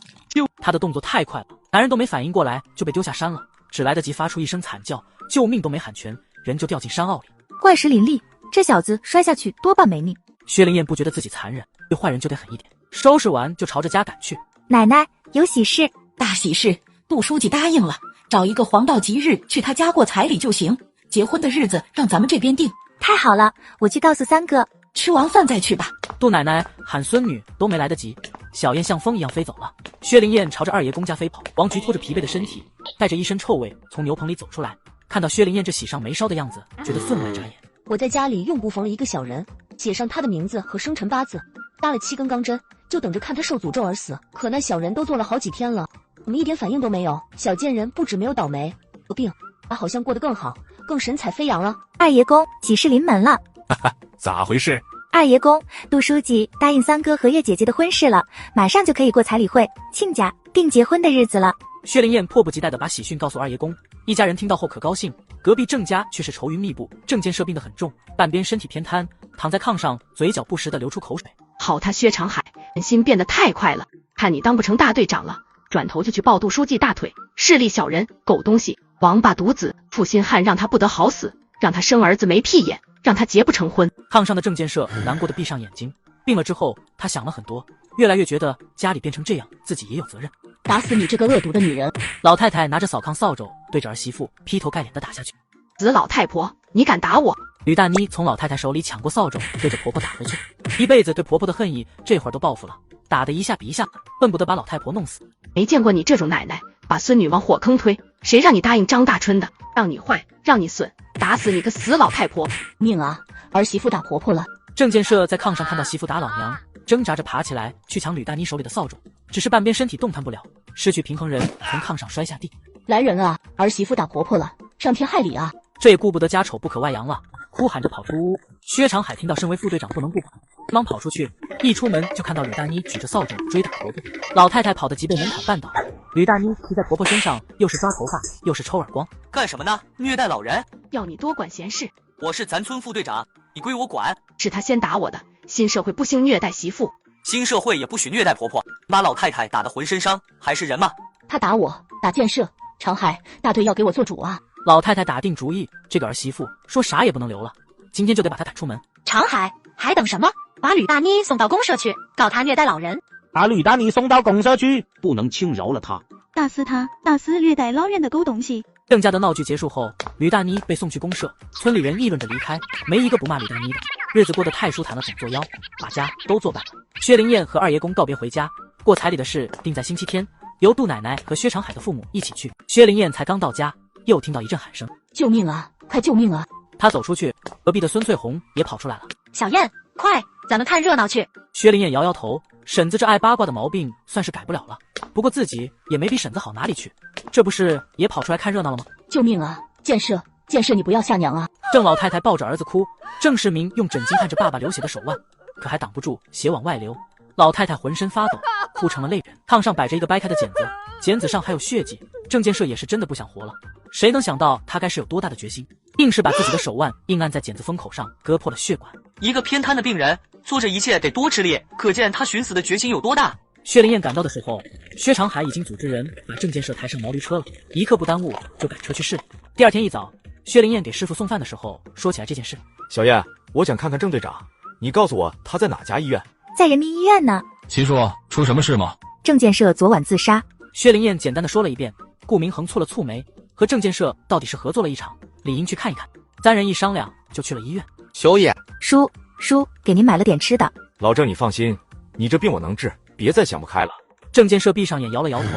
他的动作太快了，男人都没反应过来就被丢下山了，只来得及发出一声惨叫，救命都没喊全，人就掉进山坳里。怪石林立，这小子摔下去多半没命。薛灵燕不觉得自己残忍，对坏人就得狠一点。收拾完就朝着家赶去。奶奶有喜事。大喜事，杜书记答应了，找一个黄道吉日去他家过彩礼就行，结婚的日子让咱们这边定。太好了，我去告诉3哥。吃完饭再去吧。杜奶奶喊孙女都没来得及，小燕像风一样飞走了。薛灵燕朝着二爷公家飞跑，王菊拖着疲惫的身体，带着一身臭味从牛棚里走出来，看到薛灵燕这喜上眉梢的样子，觉得分外扎眼。我在家里用布缝了一个小人，写上他的名字和生辰八字，搭了7根钢针，就等着看他受诅咒而死。可那小人都做了好几天了，怎么一点反应都没有？小贱人不止没有倒霉有病，他好像过得更好，更神采飞扬了。二爷公喜事临门了。哈哈，咋回事？二爷公，杜书记答应三哥和月姐姐的婚事了，马上就可以过彩礼会、亲家、定结婚的日子了。薛灵燕迫不及待地把喜讯告诉二爷公，一家人听到后可高兴。隔壁郑家却是愁云密布，郑建设病得很重，半边身体偏瘫，躺在炕上，嘴角不时地流出口水。好他薛长海，人心变得太快了，看你当不成大队长了，转头就去抱杜书记大腿，势利小人，狗东西，王八犊子，负心汉，让他不得好死，让他生儿子没屁眼，让他结不成婚。炕上的郑建设难过的闭上眼睛。病了之后，他想了很多，越来越觉得家里变成这样，自己也有责任。打死你这个恶毒的女人！老太太拿着扫炕扫帚，对着儿媳妇劈头盖脸的打下去。死老太婆，你敢打我！吕大妮从老太太手里抢过扫帚，对着婆婆打回去。一辈子对婆婆的恨意，这会儿都报复了，打得一下比一下，恨不得把老太婆弄死。没见过你这种奶奶，把孙女往火坑推，谁让你答应张大春的？让你坏，让你损，打死你个死老太婆！命啊，儿媳妇打婆婆了。郑建设在炕上看到媳妇打老娘，挣扎着爬起来去抢吕大妮手里的扫帚，只是半边身体动弹不了，失去平衡人从炕上摔下地。来人啊，儿媳妇打婆婆了，伤天害理啊！这也顾不得家丑不可外扬了，哭喊着跑出屋。薛长海听到身为副队长不能不管，忙跑出去，一出门就看到吕大妮举着扫帚追打婆婆，老太太跑得急被门槛绊倒，吕大妮骑在婆婆身上，又是抓头发又是抽耳光。干什么呢？虐待老人！要你多管闲事。我是咱村副队长，你归我管。是他先打我的，新社会不兴虐待媳妇，新社会也不许虐待婆婆。把老太太打得浑身伤，还是人吗？他打我，打建设，长海大队要给我做主啊！老太太打定主意，这个儿媳妇说啥也不能留了，今天就得把她赶出门。长海还等什么？把吕大妮送到公社去，告她虐待老人。把吕大妮送到公社去，不能轻饶了她。打死他，打死虐待老人的狗东西！郑家的闹剧结束后，吕大妮被送去公社，村里人议论着离开，没一个不骂吕大妮的。日子过得太舒坦了，总作妖，把家都作败了。薛灵燕和二爷公告别回家，过彩礼的事定在星期天，由杜奶奶和薛长海的父母一起去。薛灵燕才刚到家，又听到一阵喊声：“救命啊！快救命啊！”她走出去，隔壁的孙翠红也跑出来了。小燕，快，咱们看热闹去。薛灵燕摇摇头，婶子这爱八卦的毛病算是改不了了，不过自己也没比婶子好哪里去，这不是也跑出来看热闹了吗？救命啊！建设，你不要吓娘啊！郑老太太抱着儿子哭，郑世明用枕巾看着爸爸流血的手腕，可还挡不住血往外流。老太太浑身发抖，哭成了泪人。炕上摆着一个掰开的剪子，剪子上还有血迹。郑建设也是真的不想活了，谁能想到他该是有多大的决心，硬是把自己的手腕硬按在剪子封口上，割破了血管。一个偏瘫的病人做这一切得多吃力，可见他寻死的决心有多大。薛灵燕赶到的时候，薛长海已经组织人把郑建设抬上毛驴车了，一刻不耽误就赶车去市里。第二天一早，薛灵燕给师傅送饭的时候说起来这件事。小燕，我想看看郑队长，你告诉我他在哪家医院？在人民医院呢。齐叔，出什么事吗？郑建设昨晚自杀。薛灵燕简单的说了一遍。顾明恒蹙了蹙眉，和郑建设到底是合作了一场，理应去看一看。三人一商量，就去了医院。小燕，叔，给您买了点吃的。老郑，你放心，你这病我能治，别再想不开了。郑建设闭上眼摇了摇头，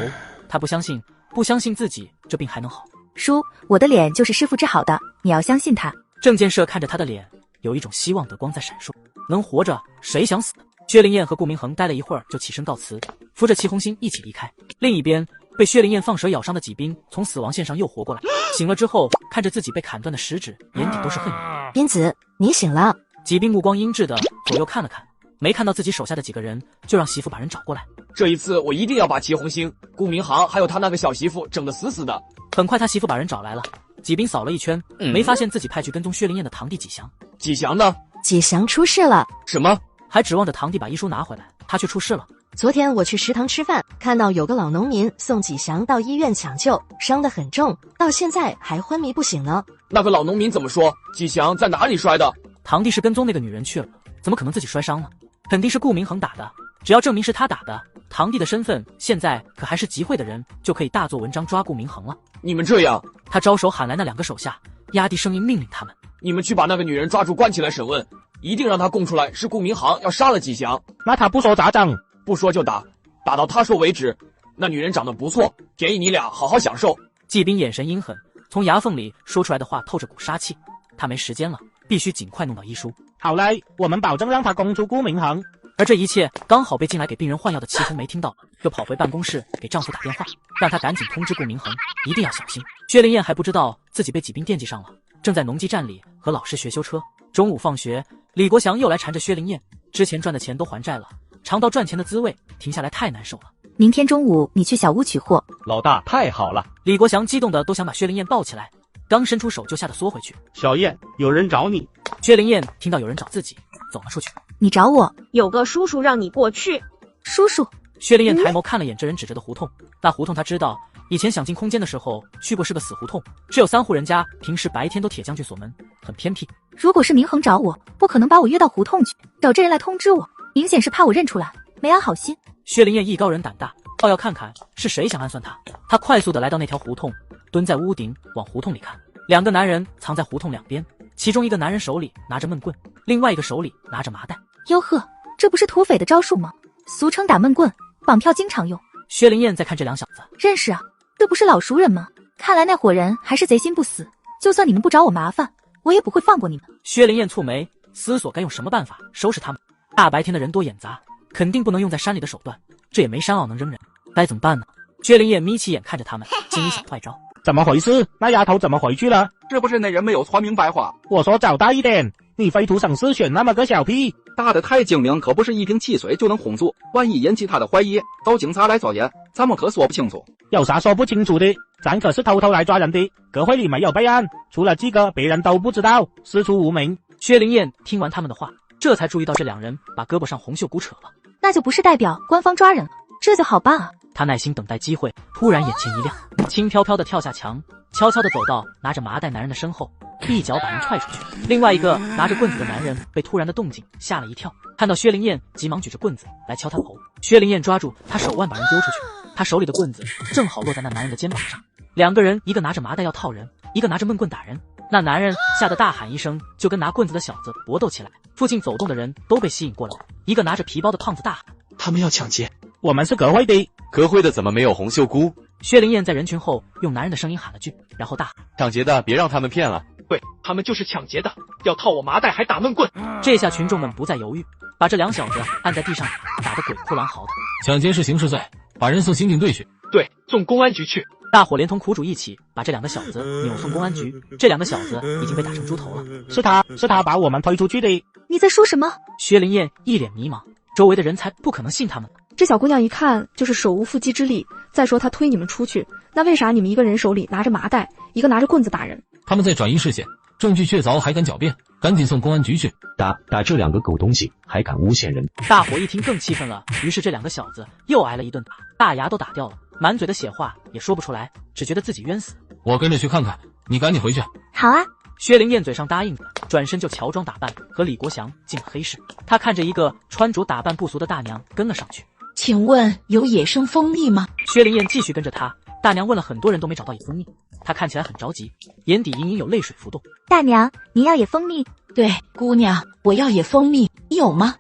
他不相信自己这病还能好。叔，我的脸就是师傅治好的，你要相信他。郑建设看着他的脸，有一种希望的光在闪烁。能活着，谁想死？薛灵燕和顾明恒待了一会儿，就起身告辞，扶着齐红星一起离开。另一边，被薛灵燕放蛇咬伤的纪斌从死亡线上又活过来，醒了之后，看着自己被砍断的食指，眼底都是恨意。斌子，你醒了。纪斌目光阴鸷的左右看了看，没看到自己手下的几个人，就让媳妇把人找过来。这一次我一定要把齐红星、顾明航还有他那个小媳妇整得死死的。很快他媳妇把人找来了，纪斌扫了一圈，没发现自己派去跟踪薛灵燕的堂弟纪祥。纪祥呢？纪祥出事了。什么？还指望着堂弟把医书拿回来，他却出事了。昨天我去食堂吃饭，看到有个老农民送纪祥到医院抢救，伤得很重，到现在还昏迷不醒呢。那个老农民怎么说？纪祥在哪里摔的？堂弟是跟踪那个女人去了，怎么可能自己摔伤呢？肯定是顾明恒打的，只要证明是他打的，堂弟的身份现在可还是集会的人，就可以大做文章抓顾明恒了。你们这样，他招手喊来那两个手下，压低声音命令他们：你们去把那个女人抓住关起来审问，一定让她供出来是顾明航要杀了纪祥。那他不说咋整？不说就打，打到他说为止。那女人长得不错，建议你俩好好享受。纪斌眼神阴狠，从牙缝里说出来的话透着股杀气。他没时间了，必须尽快弄到医书。好嘞，我们保证让他供出顾明航。而这一切刚好被进来给病人换药的齐红梅听到了，就跑回办公室给丈夫打电话，让他赶紧通知顾明恒，一定要小心。薛灵燕还不知道自己被纪斌惦记上了，正在农机站里和老师学修车。中午放学，李国祥又来缠着薛灵燕，之前赚的钱都还债了，尝到赚钱的滋味，停下来太难受了。明天中午你去小屋取货。老大，太好了！李国祥激动的都想把薛灵燕抱起来，刚伸出手就吓得缩回去。小燕，有人找你。薛灵燕听到有人找自己，走了出去。你找我？有个叔叔让你过去。叔叔？薛灵燕抬眸看了眼这人指着的胡同，那胡同她知道，以前想进空间的时候去过，是个死胡同，只有3户人家，平时白天都铁匠具锁门，很偏僻。如果是明恒找我，不可能把我约到胡同去，找这人来通知我，明显是怕我认出来，没安好心。薛灵燕艺高人胆大，倒要看看是谁想暗算她。她快速的来到那条胡同，蹲在屋顶往胡同里看。2个男人藏在胡同两边，其中一个男人手里拿着闷棍，另外一个手里拿着麻袋。哟呵，这不是土匪的招数吗？俗称打闷棍，绑票经常用。薛灵燕在看这2小子，认识啊，这不是老熟人吗？看来那伙人还是贼心不死，就算你们不找我麻烦，我也不会放过你们。薛灵燕蹙眉，思索该用什么办法收拾他们。大白天的人多眼杂，肯定不能用在山里的手段，这也没山坳能扔人，该怎么办呢？薛灵燕眯起眼看着他们，心里想坏招。怎么回事？那丫头怎么回去了？是不是那人没有传明白话？我说找大一点，你非图省事选那么个小屁。大的太精明，可不是一瓶汽水就能哄住，万一引起他的怀疑，找警察来抓人，咱们可说不清楚。有啥说不清楚的？咱可是偷偷来抓人的，阁会里没有备案，除了这个别人都不知道，师出无名。薛灵燕听完他们的话，这才注意到这2人把胳膊上红袖箍扯了，那就不是代表官方抓人了，这就好办啊。他耐心等待机会，突然眼前一亮，轻飘飘的跳下墙，悄悄地走到拿着麻袋男人的身后，一脚把人踹出去。另外一个拿着棍子的男人被突然的动静吓了一跳，看到薛灵燕急忙举着棍子来敲他头。薛灵燕抓住他手腕把人丢出去，他手里的棍子正好落在那男人的肩膀上。2个人一个拿着麻袋要套人，一个拿着闷棍打人。那男人吓得大喊一声，就跟拿棍子的小子搏斗起来。附近走动的人都被吸引过来，一个拿着皮包的胖子大喊：他们要抢劫，我们是阁会的。阁会的怎么没有红袖箍？薛灵燕在人群后用男人的声音喊了句，然后大喊：抢劫的别让他们骗了。对，他们就是抢劫的，要套我麻袋还打闷棍。这下群众们不再犹豫，把这2小子按在地上打得鬼哭狼嚎的。抢劫是刑事罪，把人送刑警队去。对，送公安局去。大伙连同苦主一起把这2个小子扭送公安局。这2个小子已经被打成猪头了。是他把我们推出去的。你在说什么？薛灵燕一脸迷茫，周围的人才不可能信他们。这小姑娘一看就是手无缚鸡之力，再说她推你们出去，那为啥你们一个人手里拿着麻袋，一个拿着棍子打人？他们在转移视线，证据确凿还敢狡辩，赶紧送公安局去。打这2个狗东西还敢诬陷人！大伙一听更气愤了，于是这2个小子又挨了一顿打，大牙都打掉了，满嘴的血话也说不出来，只觉得自己冤死。我跟着去看看，你赶紧回去。好啊。薛灵燕嘴上答应着，转身就乔装打扮和李国祥进了黑市。他看着一个穿着打扮不俗的大娘跟了上去。请问有野生蜂蜜吗？薛灵燕继续跟着他，大娘问了很多人都没找到野蜂蜜，她看起来很着急，眼底隐隐有泪水浮动。大娘，您要野蜂蜜？对，姑娘，我要野蜂蜜，你有吗？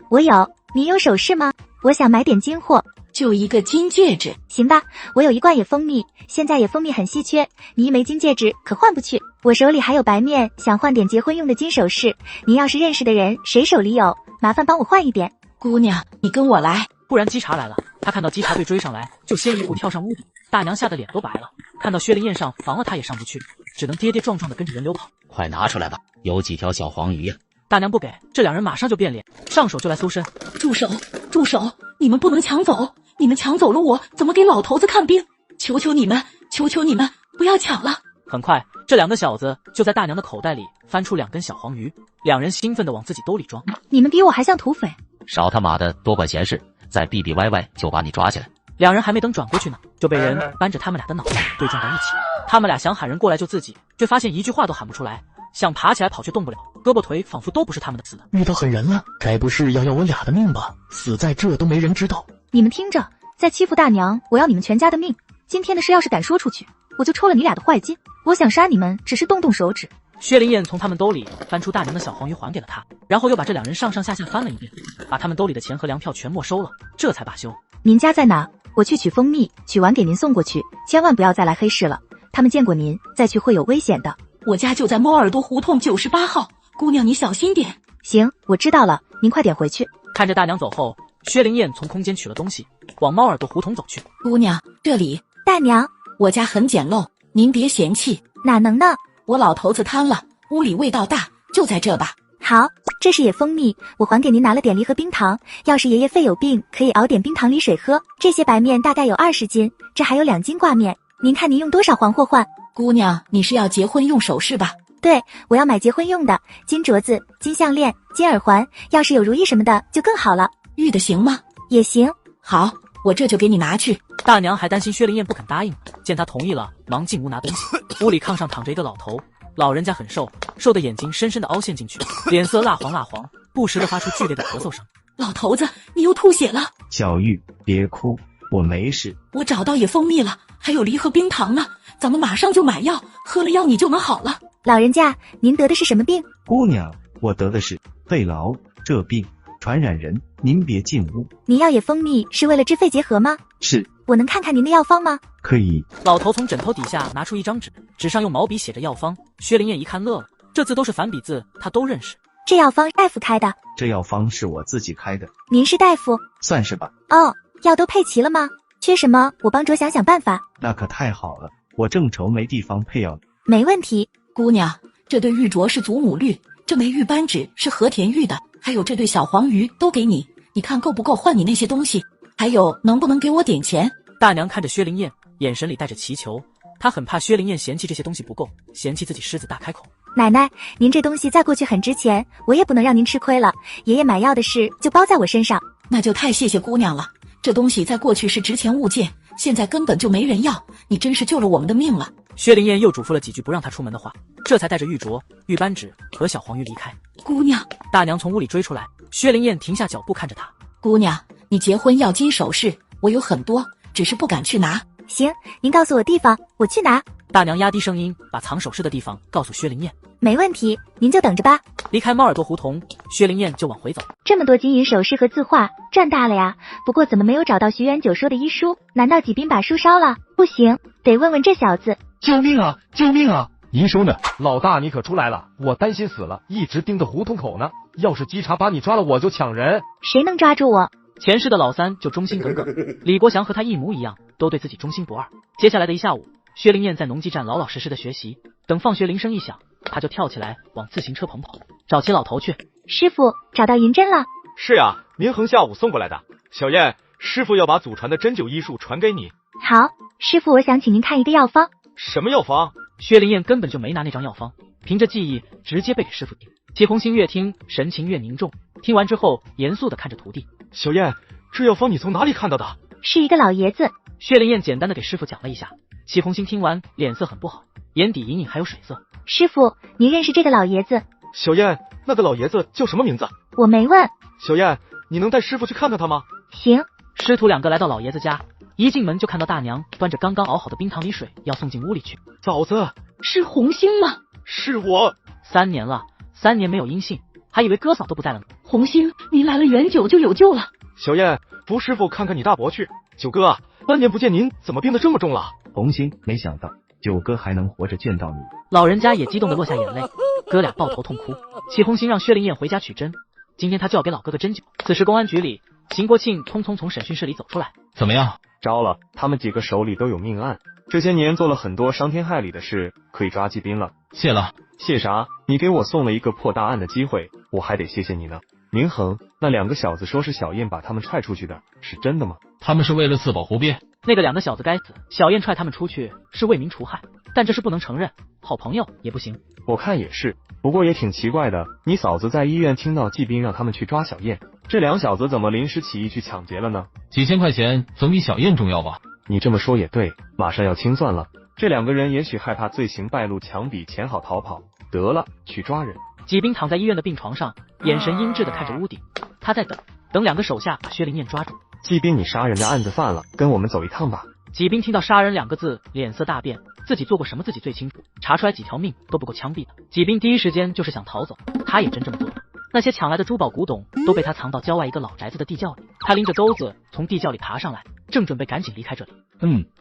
我有。你有首饰吗？我想买点金货。就一个金戒指。行吧，我有1罐野蜂蜜，现在野蜂蜜很稀缺，你一枚金戒指可换不去。我手里还有白面，想换点结婚用的金首饰，您要是认识的人，谁手里有，麻烦帮我换一点。姑娘，你跟我来。突然稽查来了，他看到稽查队追上来，就先一步跳上屋顶。大娘吓得脸都白了，看到薛灵燕上房了，她也上不去，只能跌跌撞撞的跟着人流跑。快拿出来吧，有几条小黄鱼呀！大娘不给，这2人马上就变脸，上手就来搜身。住手！住手！你们不能抢走，你们抢走了我怎么给老头子看病？求求你们，求求你们，不要抢了！很快，这2个小子就在大娘的口袋里翻出2根小黄鱼，2人兴奋地往自己兜里装。你们比我还像土匪！少他妈的多管闲事，再逼逼歪歪就把你抓起来。 2人还没等转过去呢，就被人扳着他们俩的脑袋对撞到一起。他们俩想喊人过来救自己，却发现一句话都喊不出来，想爬起来跑却动不了，胳膊腿仿佛都不是他们的似的。遇到狠人了，该不是要我俩的命吧？死在这都没人知道。你们听着，再欺负大娘，我要你们全家的命！今天的事要是敢说出去，我就抽了你俩的坏筋。我想杀你们，只是动动手指。薛灵燕从他们兜里翻出大娘的小黄鱼还给了他，然后又把这2人上上下下翻了一遍，把他们兜里的钱和粮票全没收了，这才罢休。您家在哪？我去取蜂蜜，取完给您送过去，千万不要再来黑市了。他们见过您，再去会有危险的。我家就在猫耳朵胡同98号，姑娘你小心点。行，我知道了，您快点回去。看着大娘走后，薛灵燕从空间取了东西，往猫耳朵胡同走去。姑娘，这里。大娘，我家很简陋，您别嫌弃。哪能呢？我老头子瘫了，屋里味道大，就在这吧。好，这是野蜂蜜，我还给您拿了点梨和冰糖。要是爷爷肺有病，可以熬点冰糖梨水喝。这些白面大概有20斤，这还有2斤挂面，您看您用多少还货换？姑娘，你是要结婚用首饰吧？对，我要买结婚用的，金镯子、金项链、金耳环，要是有如意什么的就更好了。玉的行吗？也行。好，我这就给你拿去。大娘还担心薛灵燕不肯答应，见她同意了，忙进屋拿东西。屋里炕上躺着一个老头，老人家很瘦，瘦的眼睛深深的凹陷进去，脸色蜡黄蜡黄，不时的发出剧烈的咳嗽声。老头子，你又吐血了。小玉，别哭，我没事。我找到野蜂蜜了，还有梨和冰糖呢，咱们马上就买药，喝了药你就能好了。老人家，您得的是什么病？姑娘，我得的是肺痨，这病传染人，您别进屋。您要野蜂蜜是为了治肺结核吗？是。我能看看您的药方吗？可以。老头从枕头底下拿出一张纸，纸上用毛笔写着药方。薛灵燕一看乐了，这字都是繁笔字，她都认识。这药方大夫开的？这药方是我自己开的。您是大夫？算是吧。哦，药都配齐了吗？缺什么我帮着想想办法。那可太好了，我正愁没地方配药。没问题。姑娘，这对玉镯是祖母绿，这枚玉扳指是和田玉的，还有这对小黄鱼都给你，你看够不够换你那些东西？还有能不能给我点钱？大娘看着薛灵燕，眼神里带着祈求，她很怕薛灵燕嫌弃这些东西不够，嫌弃自己狮子大开口。奶奶，您这东西在过去很值钱，我也不能让您吃亏了。爷爷买药的事就包在我身上。那就太谢谢姑娘了，这东西在过去是值钱物件，现在根本就没人要，你真是救了我们的命了。薛灵燕又嘱咐了几句不让她出门的话，这才带着玉镯、玉扳指和小黄鱼离开。姑娘，大娘从屋里追出来，薛灵燕停下脚步看着她。姑娘，你结婚要金首饰，我有很多，只是不敢去拿。行，您告诉我地方，我去拿。大娘压低声音，把藏首饰的地方告诉薛灵燕。没问题，您就等着吧。离开猫耳朵胡同，薛灵燕就往回走。这么多金银首饰和字画，赚大了呀！不过怎么没有找到徐元九说的医书？难道纪斌把书烧了？不行，得问问这小子。救命啊！救命啊！遗书呢？老大，你可出来了！我担心死了，一直盯着胡同口呢。要是稽查把你抓了，我就抢人。谁能抓住我？前世的老三就忠心耿耿，李国祥和他一模一样，都对自己忠心不二。接下来的一下午，薛灵燕在农技站老老实实的学习，等放学铃声一响，她就跳起来往自行车棚跑，找齐老头去。师傅，找到银针了。是呀，明恒下午送过来的。小燕，师傅要把祖传的针灸医术传给你。好，师傅，我想请您看一个药方。什么药方？薛灵燕根本就没拿那张药方，凭着记忆直接背给师傅听。齐红星越听神情越凝重，听完之后严肃地看着徒弟。小燕，这药方你从哪里看到的？是一个老爷子。薛灵燕简单的给师傅讲了一下。齐红星听完脸色很不好，眼底隐隐还有水色。师傅，您认识这个老爷子？小燕，那个老爷子叫什么名字？我没问。小燕，你能带师傅去看看他吗？行。师徒两个来到老爷子家，一进门就看到大娘端着刚刚熬好的冰糖梨水要送进屋里去。嫂子，是红星吗？是我。3年了，3年没有音信，还以为哥嫂都不在了呢。红星，你来了元九就有救了。小燕，扶师傅看看你大伯去。九哥啊，3年不见您怎么病得这么重了？红星，没想到九哥还能活着见到你。老人家也激动的落下眼泪，哥俩抱头痛哭。齐红星让薛灵燕回家取针，今天他就要给老哥哥针灸。此时公安局里，邢国庆匆匆从审讯室里走出来。怎么样？招了，他们几个手里都有命案，这些年做了很多伤天害理的事，可以抓纪斌了。谢了。谢啥？你给我送了一个破大案的机会，我还得谢谢你呢。明恒，那2个小子说是小燕把他们踹出去的，是真的吗？他们是为了自保胡编。那个2个小子该死，小燕踹他们出去是为民除害，但这是不能承认，好朋友也不行。我看也是，不过也挺奇怪的，你嫂子在医院听到纪斌让他们去抓小燕，这2小子怎么临时起意去抢劫了呢？几千块钱总比小燕重要吧？你这么说也对，马上要清算了，这2个人也许害怕罪行败露，抢笔钱好逃跑。得了，去抓人。纪斌躺在医院的病床上，眼神阴鸷的看着屋顶，他在等2个手下把薛灵燕抓住。纪斌，你杀人的案子犯了，跟我们走一趟吧。纪斌听到杀人2个字，脸色大变，自己做过什么自己最清楚，查出来几条命都不够枪毙的。纪斌第一时间就是想逃走，他也真这么做了。那些抢来的珠宝古董都被他藏到郊外一个老宅子的地窖里，他拎着钩子从地窖里爬上来，正准备赶紧离开这里。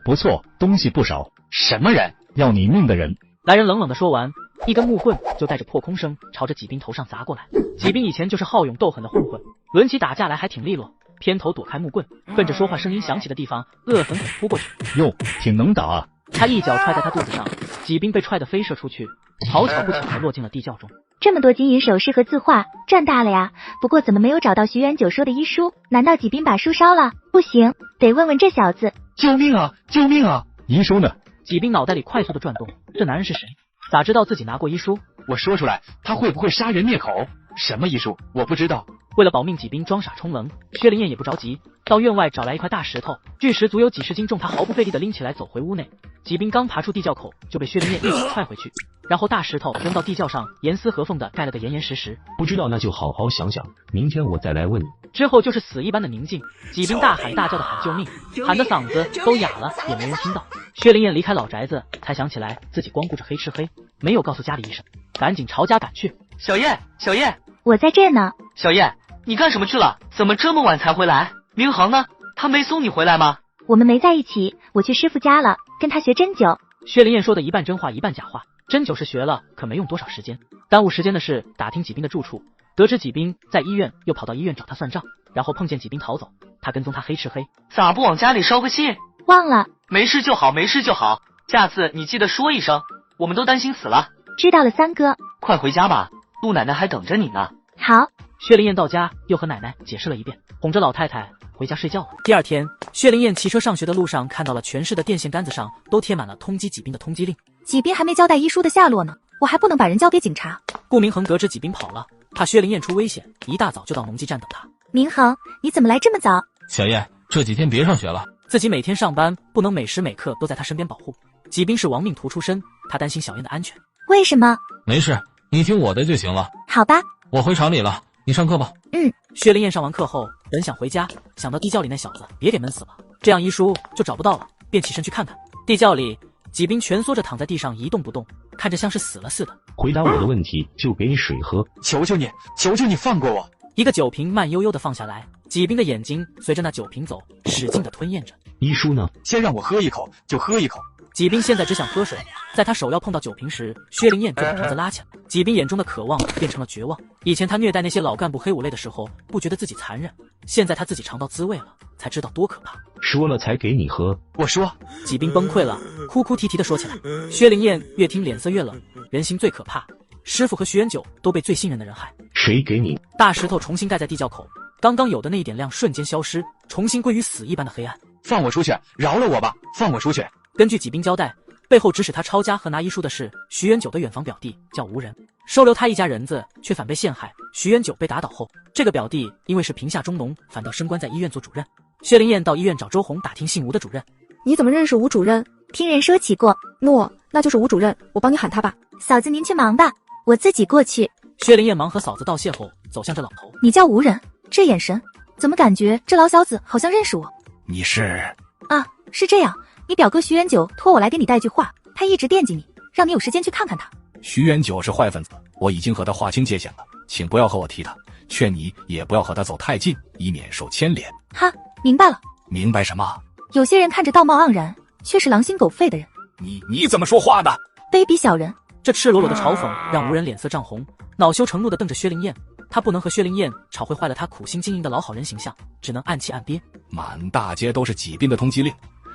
不错，东西不少。什么人？要你命的人。来人冷冷的说完，一根木棍就带着破空声朝着纪斌头上砸过来。纪斌以前就是好勇斗狠的混混，抡起打架来还挺利落，偏头躲开木棍，奔着说话声音响起的地方恶狠狠扑过去。哟，挺能打啊！他一脚踹在他肚子上，纪斌被踹得飞射出去，好巧不巧的落进了地窖中。这么多金银首饰和字画，赚大了呀！不过怎么没有找到徐元九说的医书？难道纪斌把书烧了？不行，得问问这小子。救命啊！救命啊！医书呢？纪斌脑袋里快速的转动，这男人是谁？咋知道自己拿过医书？我说出来，他会不会杀人灭口？什么医书？我不知道。为了保命，纪斌装傻充愣。薛灵燕也不着急，到院外找来一块大石头，巨石足有几十斤重，他毫不费力的拎起来走回屋内。纪斌刚爬出地窖口，就被薛灵燕一起踹回去，然后大石头扔到地窖上，严丝合缝的盖了个严严实实。不知道那就好好想想，明天我再来问你。之后就是死一般的宁静，纪斌大喊大叫的喊救命，喊的嗓子都哑了，也没人听到。薛灵燕离开老宅子，才想起来自己光顾着黑吃黑，没有告诉家里一声，赶紧朝家赶去。小燕，小燕，我在这呢。小燕，你干什么去了？怎么这么晚才回来？明航呢？他没送你回来吗？我们没在一起，我去师傅家了，跟他学针灸。薛灵燕说的一半真话一半假话，针灸是学了，可没用多少时间。耽误时间的是打听纪斌的住处，得知纪斌在医院，又跑到医院找他算账，然后碰见纪斌逃走，他跟踪他黑吃黑。咋不往家里捎个信？忘了。没事就好，没事就好。下次你记得说一声，我们都担心死了。知道了，三哥。快回家吧，陆奶奶还等着你呢。好。薛灵燕到家，又和奶奶解释了一遍，哄着老太太回家睡觉了。第二天，薛灵燕骑车上学的路上，看到了全市的电线杆子上都贴满了通缉纪斌的通缉令。纪斌还没交代医书的下落呢，我还不能把人交给警察。顾明恒得知纪斌跑了，怕薛灵燕出危险，一大早就到农技站等他。明恒，你怎么来这么早？小燕，这几天别上学了。自己每天上班，不能每时每刻都在他身边保护。纪斌是亡命徒出身，他担心小燕的安全。为什么？没事，你听我的就行了。好吧。我回厂里了，你上课吧。薛灵燕上完课后，本想回家，想到地窖里那小子别给闷死了，这样医书就找不到了，便起身去看看。地窖里，纪斌蜷缩着躺在地上一动不动，看着像是死了似的。回答我的问题，就给你水喝。求求你，求求你放过我！一个酒瓶慢悠悠的放下来，纪斌的眼睛随着那酒瓶走，使劲的吞咽着。医书呢？先让我喝一口，就喝一口。纪斌现在只想喝水，在他手要碰到酒瓶时，薛灵燕就把瓶子拉起来。纪斌眼中的渴望变成了绝望。以前他虐待那些老干部黑五类的时候，不觉得自己残忍，现在他自己尝到滋味了，才知道多可怕。说了才给你喝。我说。纪斌崩溃了，哭哭啼啼的说起来。薛灵燕越听脸色越冷，人心最可怕，师傅和徐元九都被最信任的人害。谁给你？大石头重新盖在地窖口，刚刚有的那一点亮瞬间消失，重新归于死一般的黑暗。放我出去，饶了我吧，放我出去。根据纪斌交代，背后指使他抄家和拿医书的是徐元九的远房表弟，叫吴仁，收留他一家人子，却反被陷害。徐元九被打倒后，这个表弟因为是贫下中农，反倒升官在医院做主任。薛灵燕到医院找周红打听姓吴的主任。你怎么认识吴主任？听人说起过。诺，那就是吴主任，我帮你喊他吧。嫂子您去忙吧，我自己过去。薛灵燕忙和嫂子道谢后，走向这老头。你叫吴仁？这眼神，怎么感觉这老小子好像认识我？你是？啊，是这样。你表哥徐元九托我来给你带句话，他一直惦记你，让你有时间去看看他。徐元九是坏分子，我已经和他划清界限了，请不要和我提他，劝你也不要和他走太近，以免受牵连。哈，明白了。明白什么？有些人看着道貌岸然，却是狼心狗肺的人。你怎么说话的？卑鄙小人！这赤裸裸的嘲讽让吴仁脸色涨红，恼羞成怒地瞪着薛灵燕。他不能和薛灵燕吵，会坏了他苦心经营的老好人形象，只能暗气暗憋。满大街都是纪斌的通缉令，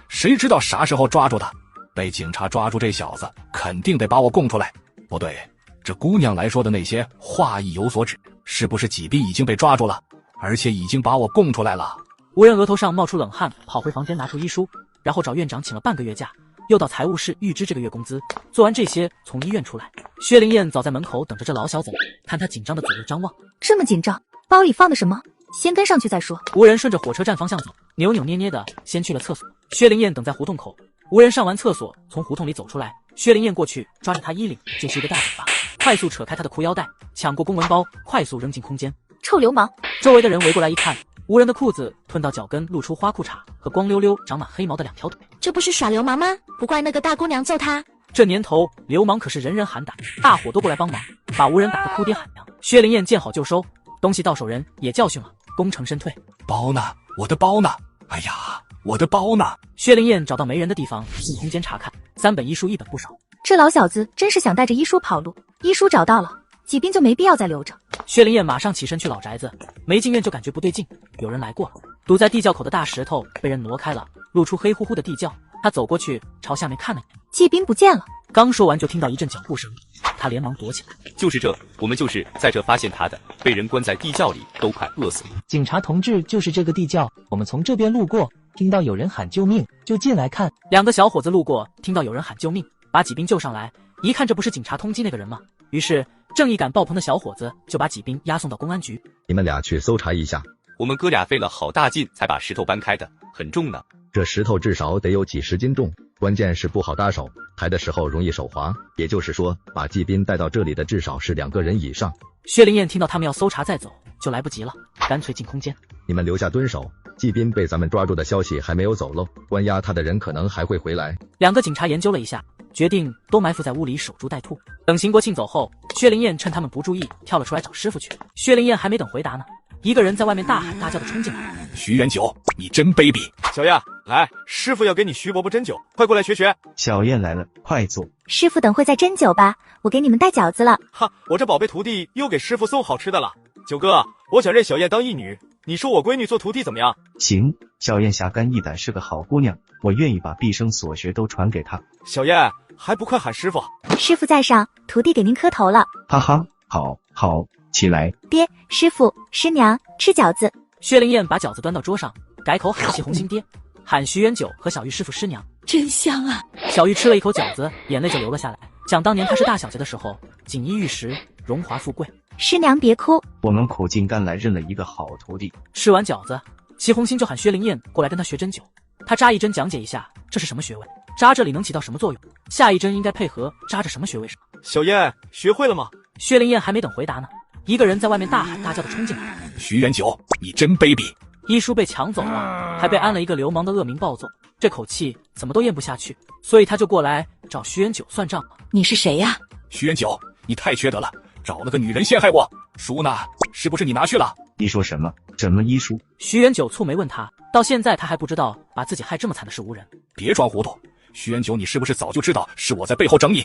谁知道啥时候抓住他？被警察抓住这小子，肯定得把我供出来。不对，这姑娘来说的那些话意有所指，是不是纪斌已经被抓住了，而且已经把我供出来了？吴仁额头上冒出冷汗，跑回房间拿出医书，然后找院长请了半个月假，又到财务室预支这个月工资。做完这些，从医院出来，薛灵燕早在门口等着这老小子，看他紧张的左右张望。这么紧张，包里放的什么？先跟上去再说。吴仁顺着火车站方向走，扭扭捏捏的先去了厕所。薛灵燕等在胡同口，吴仁上完厕所从胡同里走出来，薛灵燕过去抓着他衣领，就是一个大嘴巴，快速扯开他的裤腰带，抢过公文包，快速扔进空间。臭流氓！周围的人围过来一看，吴仁的裤子褪到脚跟，露出花裤衩和光溜溜长满黑毛的两条腿。这不是耍流氓吗？不怪那个大姑娘揍他。这年头流氓可是人人喊打，大伙都过来帮忙，把吴仁打得哭爹喊娘。薛灵燕见好就收，东西到手人也教训了，功成身退。包呢？我的包呢？哎呀，我的包呢？薛灵燕找到没人的地方进空间查看，3本医书1本不少。这老小子真是想带着医书跑路。医书找到了，纪斌就没必要再留着。薛灵燕马上起身去老宅子，没进院就感觉不对劲，有人来过了。堵在地窖口的大石头被人挪开了，露出黑乎乎的地窖。他走过去朝下面看了一眼，纪斌不见了。刚说完就听到一阵脚步声，他连忙躲起来。就是这，我们就是在这发现他的，被人关在地窖里，都快饿死了。警察同志，就是这个地窖，我们从这边路过，听到有人喊救命，就进来看。两个小伙子路过，听到有人喊救命，把几兵救上来，一看这不是警察通缉那个人吗？于是正义感爆棚的小伙子就把几兵押送到公安局。你们俩去搜查一下。我们哥俩费了好大劲才把石头搬开的，很重呢。这石头至少得有几十斤重，关键是不好搭手，抬的时候容易手滑。也就是说，把纪斌带到这里的至少是2个人以上。薛灵燕听到他们要搜查再走，就来不及了，干脆进空间。你们留下蹲守，纪斌被咱们抓住的消息还没有走漏，关押他的人可能还会回来。两个警察研究了一下，决定都埋伏在屋里守株待兔。等邢国庆走后，薛灵燕趁他们不注意跳了出来找师傅去。薛灵燕还没等回答呢，一个人在外面大喊大叫的冲进来。徐元九，你真卑鄙！小燕，来，师傅要给你徐伯伯针灸，快过来学学。小燕来了，快坐。师傅等会再针灸吧，我给你们带饺子了。哈，我这宝贝徒弟又给师傅送好吃的了。九哥，我想认小燕当义女，你说我闺女做徒弟怎么样？行，小燕侠肝义胆，是个好姑娘，我愿意把毕生所学都传给她。小燕，还不快喊师傅？师傅在上，徒弟给您磕头了。哈哈，好，好，起来。爹，师傅，师娘，吃饺子。薛灵燕把饺子端到桌上，改口喊戚红星爹，喊徐元九和小玉师傅师娘。真香啊！小玉吃了一口饺子，眼泪就流了下来。想当年她是大小姐的时候，锦衣玉食，荣华富贵。师娘别哭，我们苦尽甘来认了一个好徒弟。吃完饺子，戚红星就喊薛灵燕过来跟他学针灸。他扎一针讲解一下这是什么穴位，扎这里能起到什么作用，下一针应该配合扎着什么穴位上。小燕学会了吗？薛灵燕还没等回答呢，一个人在外面大喊大叫的冲进来。徐元九，你真卑鄙！医书被抢走了，还被安了一个流氓的恶名暴揍，这口气怎么都咽不下去，所以他就过来找徐元九算账。你是谁呀？徐元九，你太缺德了，找了个女人陷害我。书呢？是不是你拿去了？你说什么？什么医书？徐元九蹙眉问他，到现在他还不知道把自己害这么惨的是无人。别装糊涂，徐元九，你是不是早就知道是我在背后整你？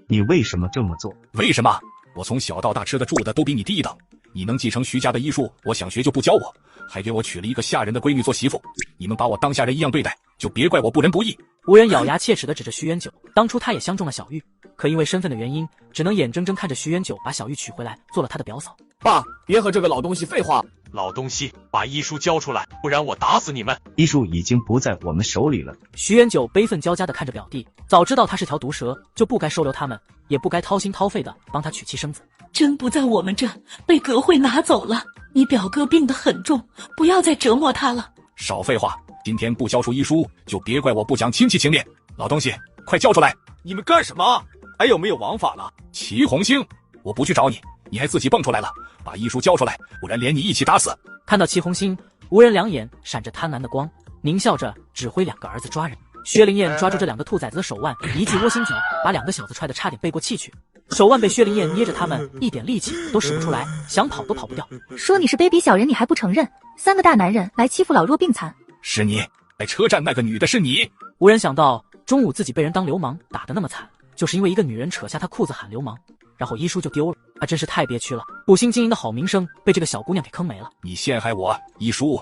你为什么这么做？为什么？我从小到大吃的住的都比你低一等，你能继承徐家的医术，我想学就不教我，还给我娶了一个下人的闺女做媳妇，你们把我当下人一样对待，就别怪我不仁不义。无人咬牙切齿地指着徐元九，当初他也相中了小玉，可因为身份的原因，只能眼睁睁看着徐元九把小玉娶回来，做了他的表嫂。爸，别和这个老东西废话。老东西，把医书交出来，不然我打死你们！医书已经不在我们手里了。徐元九悲愤交加地看着表弟，早知道他是条毒蛇，就不该收留他们，也不该掏心掏肺地帮他娶妻生子。真不在我们这，被葛慧拿走了。你表哥病得很重，不要再折磨他了。少废话，今天不交出医书，就别怪我不讲亲戚情面。老东西，快交出来！你们干什么？还有没有王法了？齐红星，我不去找你，你还自己蹦出来了，把医书交出来，不然连你一起打死。看到齐红星，无人两眼闪着贪婪的光，狞笑着指挥2个儿子抓人。薛灵燕抓住这2个兔崽子的手腕，一记窝心脚，把2个小子踹得差点背过气去。手腕被薛灵燕捏着，他们一点力气都使不出来，想跑都跑不掉。说你是卑鄙小人，你还不承认？3个大男人来欺负老弱病残，是你！在车站那个女的是你！无人想到中午自己被人当流氓打得那么惨，就是因为一个女人扯下他裤子喊流氓，然后医书就丢了。他真是太憋屈了，补心经营的好名声被这个小姑娘给坑没了。你陷害我，医书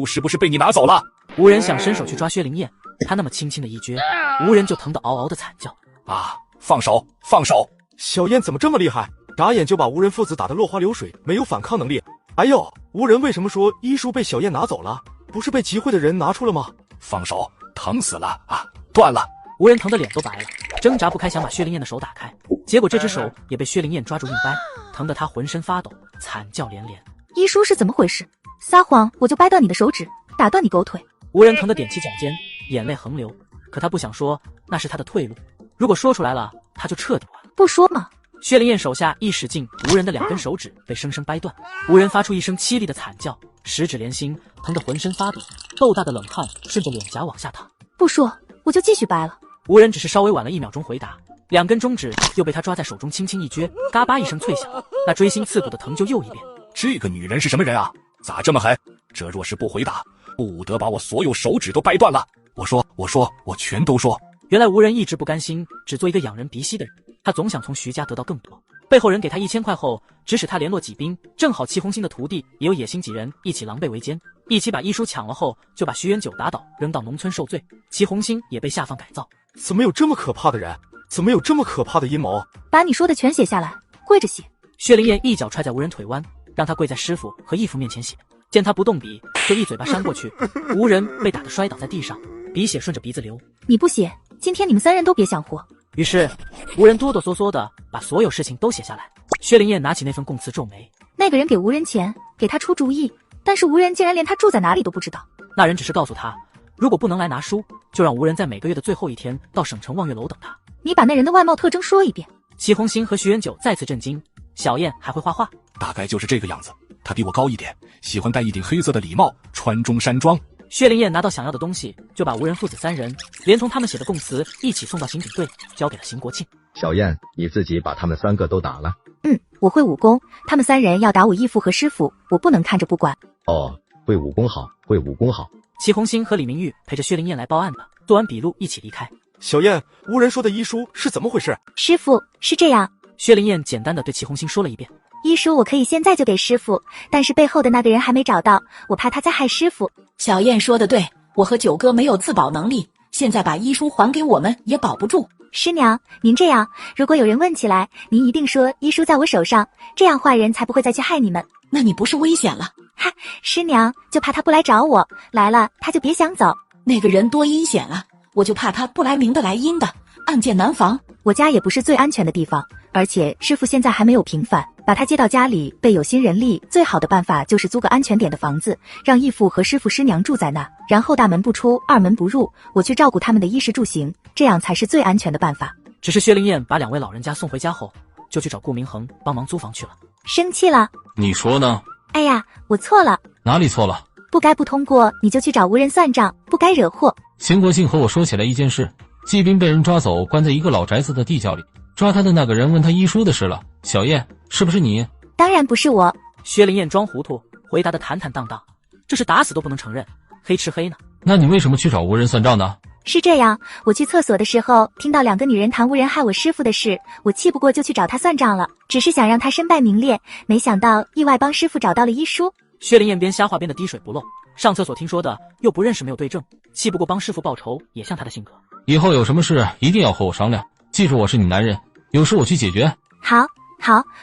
是不是被你拿走了？无人想伸手去抓薛灵燕，他那么轻轻的一撅，无人就疼得嗷嗷的惨叫。啊！放手，放手！小燕怎么这么厉害？眨眼就把无人父子打得落花流水，没有反抗能力。哎呦，无人为什么说医书被小燕拿走了？不是被集会的人拿出了吗？放手，疼死了啊！断了！无人疼得脸都白了，挣扎不开，想把薛灵燕的手打开，结果这只手也被薛灵燕抓住硬掰，疼得他浑身发抖，惨叫连连。医书是怎么回事？撒谎我就掰断你的手指，打断你狗腿。无人疼得踮起脚尖，眼泪横流，可他不想说，那是他的退路，如果说出来了，他就彻底完了。不说嘛。薛灵燕手下一使劲，无人的2根手指被生生掰断，无人发出一声凄厉的惨叫，十指连心，疼得浑身发抖，豆大的冷汗顺着脸颊往下淌。不说我就继续掰了。无人只是稍微晚了1秒钟回答，2根中指又被他抓在手中轻轻一撅，嘎巴一声脆响，那锥心刺骨的疼就又一遍。这个女人是什么人啊？咋这么狠？这若是不回答，不得把我所有手指都掰断了。我全都说。原来无人一直不甘心只做一个养人鼻息的人，他总想从徐家得到更多。背后人给他1000块后，指使他联络几兵，正好齐红星的徒弟也有野心几人，一起狼狈为奸，一起把医书抢了后，就把徐元九打倒，扔到农村受罪。齐红星也被下放改造。怎么有这么可怕的人？怎么有这么可怕的阴谋？把你说的全写下来，跪着写。薛灵燕一脚踹在吴人腿弯，让他跪在师傅和义父面前写。见他不动笔，就一嘴巴扇过去，吴人被打得摔倒在地上，鼻血顺着鼻子流。你不写，今天你们3人都别想活。于是吴人哆哆嗦嗦的把所有事情都写下来。薛灵燕拿起那份供词皱眉，那个人给吴人钱，给他出主意，但是吴人竟然连他住在哪里都不知道。那人只是告诉他，如果不能来拿书，就让吴人在每个月的最后一天到省城望月楼等他。你把那人的外貌特征说一遍。齐红星和徐元九再次震惊，小燕还会画画？大概就是这个样子。他比我高一点，喜欢戴一顶黑色的礼帽，穿中山装。薛灵燕拿到想要的东西，就把吴人父子3人连同他们写的供词一起送到刑警队，交给了邢国庆。小燕，你自己把他们3个都打了。我会武功，他们3人要打我义父和师傅，我不能看着不管。哦，会武功好，会武功好。齐红星和李明玉陪着薛灵燕来报案的，做完笔录一起离开。小燕，吴人说的医书是怎么回事？师傅，是这样。薛灵燕简单的对齐红星说了一遍。医书我可以现在就给师傅，但是背后的那个人还没找到，我怕他在害师傅。小燕说的对，我和九哥没有自保能力，现在把医书还给我们也保不住。师娘，您这样，如果有人问起来，您一定说医书在我手上，这样坏人才不会再去害你们。那你不是危险了？嗨，师娘，就怕他不来找我，来了他就别想走。那个人多阴险啊，我就怕他不来明的来阴的，暗箭难防。我家也不是最安全的地方，而且师傅现在还没有平反，把他接到家里备有新人力，最好的办法就是租个安全点的房子，让义父和师傅师娘住在那，然后大门不出二门不入，我去照顾他们的衣食住行，这样才是最安全的办法。只是薛灵燕把2位老人家送回家后，就去找顾明恒帮忙租房去了。生气了？你说呢？哎呀，我错了。哪里错了？不该不通过你就去找吴人算账，不该惹祸。邢国庆和我说起来一件事，季斌被人抓走，关在一个老宅子的地窖里，抓他的那个人问他医书的事了。小燕，是不是你？当然不是我。薛灵燕装糊涂，回答得坦坦荡荡，这是打死都不能承认，黑吃黑呢。那你为什么去找吴人算账呢？是这样，我去厕所的时候听到2个女人谈吴人害我师傅的事，我气不过就去找他算账了，只是想让他身败名裂，没想到意外帮师傅找到了医书。薛灵燕边瞎话边的滴水不漏，上厕所听说的又不认识没有对证，气不过帮师傅报仇也像他的性格。以后有什么事一定要和我商量，记住我是你男人，有事我去解决。好，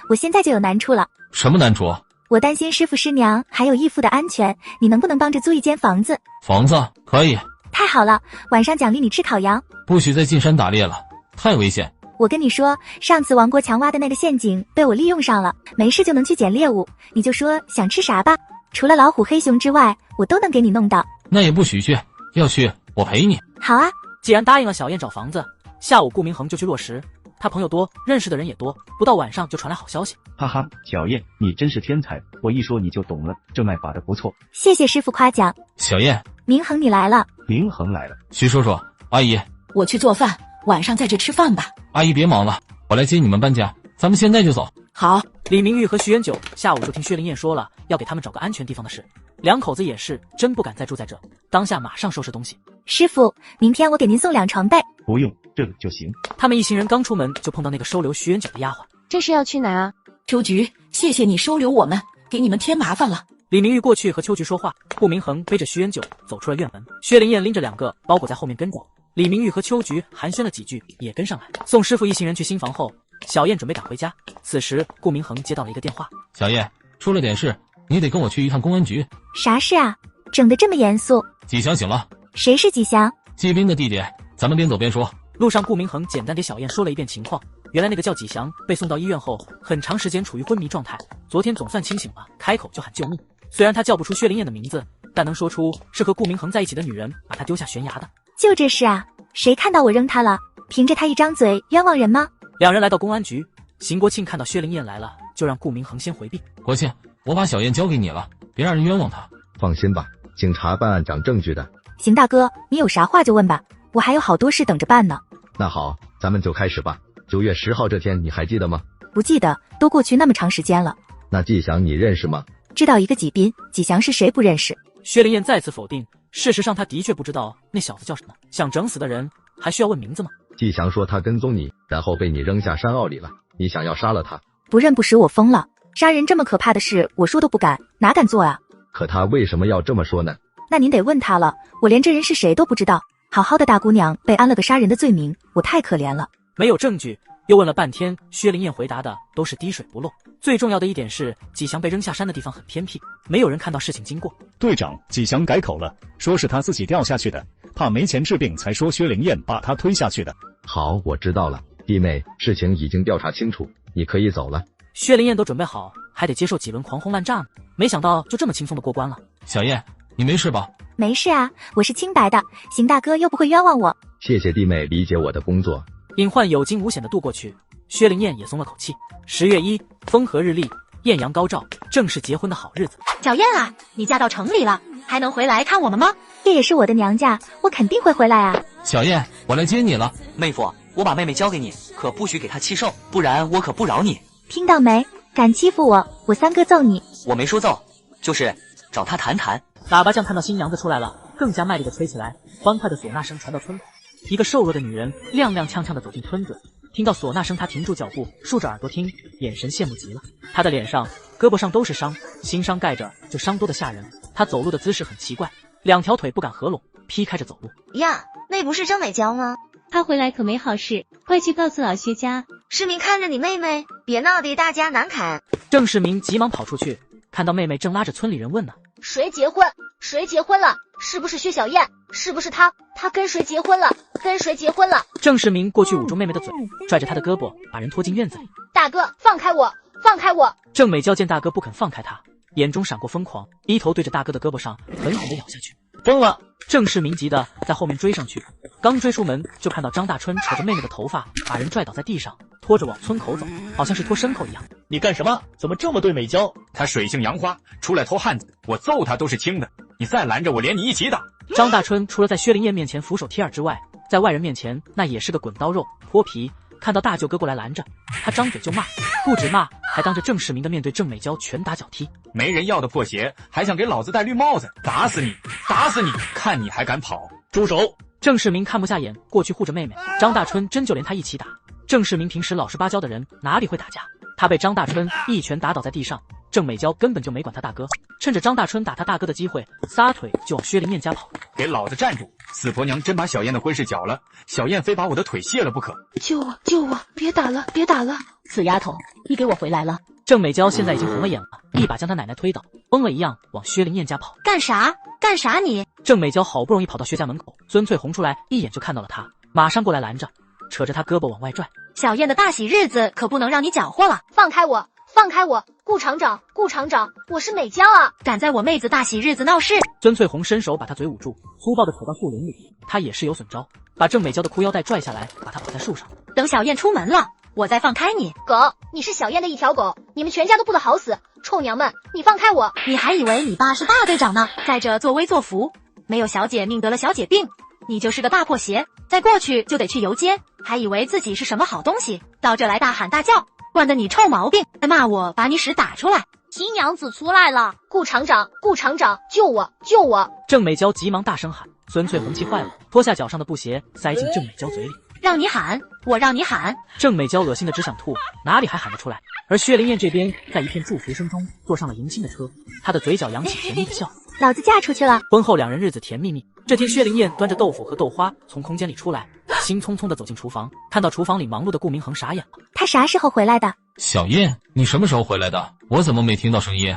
我现在就有难处了。什么难处？我担心师傅师娘还有义父的安全，你能不能帮着租一间房子？房子可以。太好了，晚上奖励你吃烤羊。不许再进山打猎了，太危险。我跟你说，上次王国强挖的那个陷阱被我利用上了，没事就能去捡猎物，你就说想吃啥吧，除了老虎黑熊之外，我都能给你弄到。那也不许去，要去我陪你。好啊，既然答应了小燕找房子，下午顾明恒就去落实，他朋友多，认识的人也多，不到晚上就传来好消息。哈哈，小燕，你真是天才，我一说你就懂了，这脉把的不错。谢谢师傅夸奖。小燕，明恒你来了。明恒来了。徐叔叔，阿姨，我去做饭，晚上在这吃饭吧。阿姨别忙了，我来接你们搬家，咱们现在就走。好。李明玉和徐元九下午就听薛灵燕说了要给他们找个安全地方的事，2口子也是真不敢再住在这，当下马上收拾东西。师傅，明天我给您送2床被。不用，这个就行。他们一行人刚出门就碰到那个收留徐元九的丫鬟。这是要去哪啊？秋菊，谢谢你收留我们，给你们添麻烦了。李明玉过去和秋菊说话，顾明恒背着徐元九走出了院门，薛灵燕拎着2个包裹在后面跟着。李明玉和秋菊寒暄了几句，也跟上来。送师傅一行人去新房后，小燕准备赶回家。此时顾明恒接到了一个电话。小燕，出了点事，你得跟我去一趟公安局。啥事啊？整得这么严肃。纪祥醒了。谁是纪祥？季斌的弟弟，咱们边走边说。路上顾明恒简单给小燕说了一遍情况，原来那个叫纪祥被送到医院后很长时间处于昏迷状态，昨天总算清醒了，开口就喊救命。虽然他叫不出薛灵燕的名字，但能说出是和顾明恒在一起的女人把他丢下悬崖的。就这事啊？谁看到我扔他了？凭着他一张嘴冤枉人吗？2人来到公安局，邢国庆看到薛灵燕来了，就让顾明恒先回避。国庆，我把小燕交给你了，别让人冤枉她。放心吧，警察办案讲证据的。邢大哥，你有啥话就问吧，我还有好多事等着办呢。那好，咱们就开始吧。9月10号这天你还记得吗？不记得，都过去那么长时间了。那纪祥你认识吗？知道一个纪斌，纪祥是谁不认识？薛灵燕再次否定，事实上他的确不知道那小子叫什么。想整死的人还需要问名字吗？纪祥说他跟踪你，然后被你扔下山坳里了，你想要杀了他。不认不识我疯了，杀人这么可怕的事我说都不敢，哪敢做啊？可他为什么要这么说呢？那您得问他了，我连这人是谁都不知道。好好的大姑娘被安了个杀人的罪名，我太可怜了。没有证据，又问了半天，薛灵燕回答的都是滴水不漏。最重要的一点是，纪翔被扔下山的地方很偏僻，没有人看到事情经过。队长，纪翔改口了，说是他自己掉下去的，怕没钱治病，才说薛灵燕把他推下去的。好，我知道了，弟妹，事情已经调查清楚，你可以走了。薛灵燕都准备好，还得接受几轮狂轰滥炸呢，没想到就这么轻松的过关了。小燕，你没事吧？没事啊，我是清白的，邢大哥又不会冤枉我。谢谢弟妹理解我的工作。隐患有惊无险的度过去，薛灵燕也松了口气。10月1，风和日丽，艳阳高照，正是结婚的好日子。小燕啊，你嫁到城里了，还能回来看我们吗？这也是我的娘家，我肯定会回来啊。小燕，我来接你了。妹夫，我把妹妹交给你，可不许给她欺受，不然我可不饶你。听到没？敢欺负我，我3个揍你。我没说揍，就是找她谈谈。喇叭匠看到新娘子出来了，更加卖力的吹起来，欢快的唢呐声传到村口。一个瘦弱的女人踉踉跄跄地走进村子，听到唢呐声，她停住脚步，竖着耳朵听，眼神羡慕极了。她的脸上、胳膊上都是伤，新伤盖着，这伤多得吓人。她走路的姿势很奇怪，2条腿不敢合拢，劈开着走路。呀，那不是郑美娇吗？她回来可没好事，快去告诉老薛家。世民看着你妹妹，别闹得大家难堪。郑世民急忙跑出去，看到妹妹正拉着村里人问呢：谁结婚？谁结婚了？是不是薛小燕？是不是她？她跟谁结婚了？跟谁结婚了？郑世民过去捂住妹妹的嘴，拽着她的胳膊，把人拖进院子里。大哥，放开我！放开我！郑美娇见大哥不肯放开她，眼中闪过疯狂，低头对着大哥的胳膊上狠狠地咬下去。疯了！郑世民急得在后面追上去，刚追出门就看到张大春扯着妹妹的头发，把人拽倒在地上，拖着往村口走，好像是拖牲口一样。你干什么？怎么这么对美娇？她水性杨花，出来偷汉子，我揍她都是轻的。你再拦着我，连你一起打。张大春除了在薛灵燕面前俯首贴耳之外，在外人面前那也是个滚刀肉泼皮。看到大舅哥过来拦着，他张嘴就骂，不止骂，还当着郑世民的面对郑美娇拳打脚踢。没人要的破鞋，还想给老子戴绿帽子？打死你！打死你！看你还敢跑！住手！郑世民看不下眼，过去护着妹妹。张大春真就连他一起打。郑世民平时老实巴交的人，哪里会打架？他被张大春一拳打倒在地上。郑美娇根本就没管他大哥，趁着张大春打他大哥的机会，撒腿就往薛灵燕家跑。给老子站住！死婆娘真把小燕的婚事搅了，小燕非把我的腿卸了不可！救我！救我！别打了！别打了！死丫头，你给我回来了！郑美娇现在已经红了眼了，一把将她奶奶推倒，疯了一样往薛灵燕家跑。干啥？干啥你？郑美娇好不容易跑到薛家门口，孙翠红出来一眼就看到了她，马上过来拦着，扯着她胳膊往外拽。小燕的大喜日子可不能让你搅和了！放开我！放开我！顾厂长，顾厂长，我是美娇啊！敢在我妹子大喜日子闹事！孙翠红伸手把她嘴捂住，粗暴地扯到树林里。她也是有损招，把郑美娇的裤腰带拽下来，把她绑在树上。等小燕出门了，我再放开你。狗，你是小燕的一条狗，你们全家都不得好死！臭娘们，你放开我！你还以为你爸是大队长呢？在这作威作福，没有小姐命得了小姐病，你就是个大破鞋，再过去就得去游街，还以为自己是什么好东西，到这来大喊大叫。惯得你臭毛病，还骂我把你屎打出来。新娘子出来了，顾厂长，顾厂长，救我，救我！郑美娇急忙大声喊，孙翠红气坏了，脱下脚上的布鞋塞进郑美娇嘴里。让你喊，我让你喊！郑美娇恶心的只想吐，哪里还喊得出来？而薛灵燕这边在一片祝福声中坐上了迎亲的车，她的嘴角扬起甜蜜的笑。老子嫁出去了。婚后2人日子甜蜜蜜。这天，薛灵燕端着豆腐和豆花从空间里出来，心匆匆地走进厨房，看到厨房里忙碌的顾明恒傻眼了。他啥时候回来的？小燕，你什么时候回来的？我怎么没听到声音？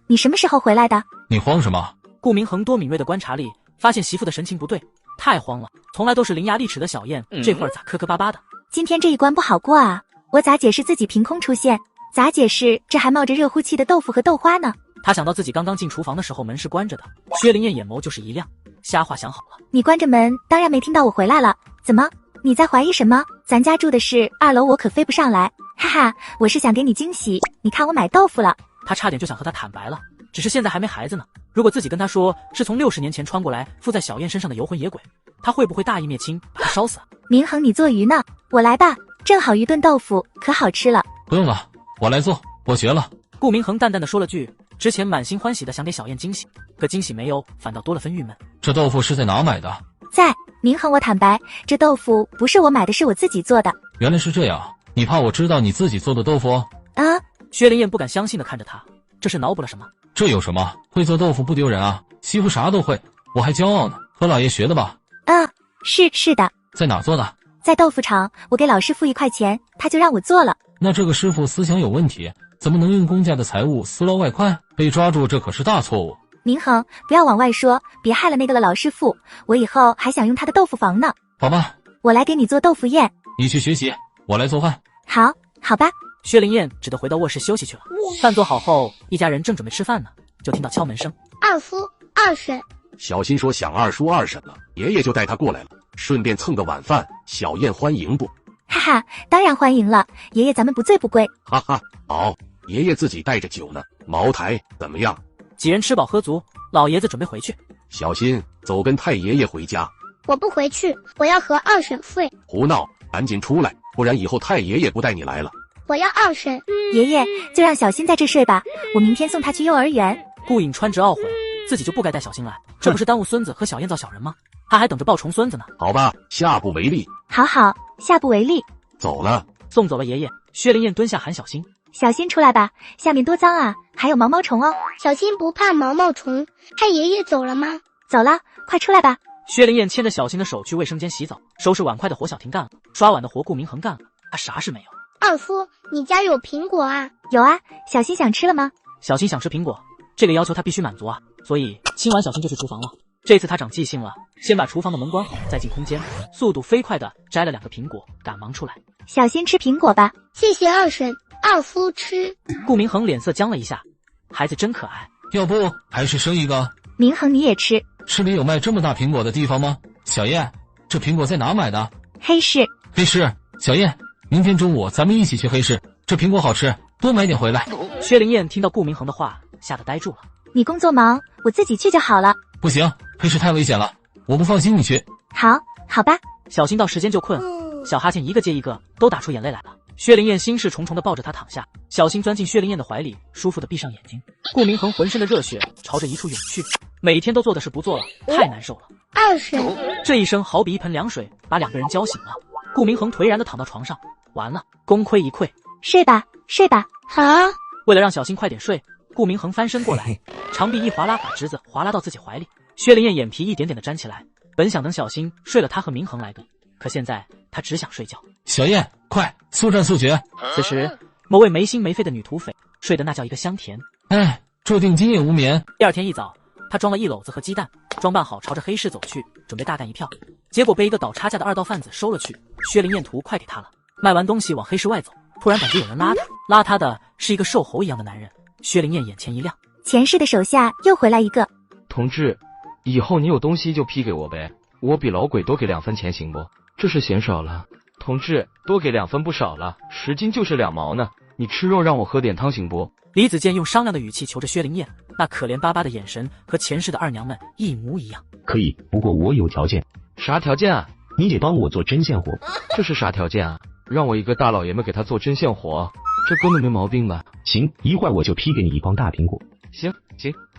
你什么时候回来的？你慌什么？顾明恒多敏锐的观察力，发现媳妇的神情不对，太慌了。从来都是伶牙俐齿的小燕，这会儿咋磕磕巴巴的？今天这一关不好过啊！我咋解释自己凭空出现？咋解释这还冒着热乎气的豆腐和豆花呢？他想到自己刚刚进厨房的时候门是关着的，薛灵燕眼眸就是一亮，瞎话想好了。你关着门，当然没听到我回来了。怎么？你在怀疑什么？咱家住的是2楼，我可飞不上来。哈哈，我是想给你惊喜。你看我买豆腐了。他差点就想和他坦白了，只是现在还没孩子呢。如果自己跟他说是从60年前穿过来附在小燕身上的游魂野鬼，他会不会大义灭亲，把他烧死啊？明恒，你做鱼呢？我来吧，正好鱼炖豆腐，可好吃了。不用了，我来做，我学了。顾明恒淡淡的说了句，之前满心欢喜的想给小燕惊喜，可惊喜没有，反倒多了分郁闷。这豆腐是在哪买的？在。明恒，我坦白，这豆腐不是我买的，是我自己做的。原来是这样，你怕我知道你自己做的豆腐？薛灵燕不敢相信的看着他，这是脑补了什么？这有什么？会做豆腐不丢人啊，媳妇啥都会，我还骄傲呢，和老爷学的吧？是的。在哪做的？在豆腐厂，我给老师付1块钱，他就让我做了。那这个师傅思想有问题，怎么能用公家的财物私捞外快？被抓住这可是大错误。明恒，不要往外说，别害了那个老师傅，我以后还想用他的豆腐房呢。好吧，我来给你做豆腐宴。你去学习，我来做饭。好吧。薛灵燕只得回到卧室休息去了。饭做好后，一家人正准备吃饭呢，就听到敲门声。二夫、二婶，小新说想二叔二婶了，爷爷就带他过来了，顺便蹭个晚饭。小燕欢迎不？哈哈，当然欢迎了，爷爷咱们不醉不归。哈哈，好，爷爷自己带着酒呢。茅台怎么样？几人吃饱喝足，老爷子准备回去。小新，走跟太爷爷回家。我不回去，我要和二婶睡。胡闹，赶紧出来，不然以后太爷爷不带你来了。我要二婶。爷爷，就让小新在这睡吧，我明天送他去幼儿园。顾颖川直懊悔，自己就不该带小新来，这不是耽误孙子和小燕造小人吗？他还等着抱重孙子呢。好吧，下不为例。好，下不为例。走了。送走了爷爷，薛灵燕蹲下喊小新：“小新出来吧，下面多脏啊，还有毛毛虫哦。”小新不怕毛毛虫。太爷爷走了吗？走了，快出来吧。薛灵燕牵着小新的手去卫生间洗澡，收拾碗筷的活小婷干了，刷碗的活顾明恒干了，他啥事没有。二夫，你家有苹果啊？有啊，小新想吃了吗？小新想吃苹果，这个要求他必须满足啊，所以亲完小新就去厨房了。这次他长记性了，先把厨房的门关好，再进空间，速度飞快的摘了2个苹果，赶忙出来。小新吃苹果吧。谢谢二婶，二夫吃。顾明恒脸色僵了一下，孩子真可爱。要不还是生一个？明恒你也吃。市里有卖这么大苹果的地方吗？小燕，这苹果在哪买的？黑市。黑市。小燕，明天中午咱们一起去黑市，这苹果好吃，多买点回来。薛灵燕听到顾明恒的话，吓得呆住了。你工作忙，我自己去就好了。不行，黑市太危险了，我不放心你去。好吧。小新到时间就困，小哈欠一个接一个，都打出眼泪来了。薛灵燕心事重重的抱着他躺下，小新钻进薛灵燕的怀里，舒服的闭上眼睛。顾明恒浑身的热血朝着一处涌去，每天都做的事不做了，太难受了。二婶，这一声好比一盆凉水，把2个人浇醒了。顾明恒颓然的躺到床上，完了，功亏一篑。睡吧。好。为了让小新快点睡，顾明恒翻身过来，长臂一划拉，把侄子划拉到自己怀里。薛灵燕眼皮一点点的粘起来，本想等小新睡了，他和明恒来比，可现在他只想睡觉。小燕，快速战速决！此时，某位没心没肺的女土匪睡得那叫一个香甜。注定今夜无眠。第2天一早，他装了1篓子和鸡蛋，装扮好朝着黑市走去，准备大干一票。结果被一个倒插架的2道贩子收了去。薛灵燕图快给他了。卖完东西往黑市外走，突然感觉有人拉他，拉他的是一个瘦猴一样的男人。薛灵燕眼前一亮，前世的手下又回来一个。同志，以后你有东西就批给我呗，我比老鬼多给2分钱行不？这是嫌少了。同志，多给2分不少了，10斤就是2毛呢。你吃肉让我喝点汤行不？李子健用商量的语气求着薛灵燕，那可怜巴巴的眼神和前世的2娘们一模一样。可以，不过我有条件。啥条件啊？你得帮我做针线活。这是啥条件啊？让我一个大老爷们给他做针线活，这根本没毛病吧？行，一会儿我就批给你1筐大苹果。行，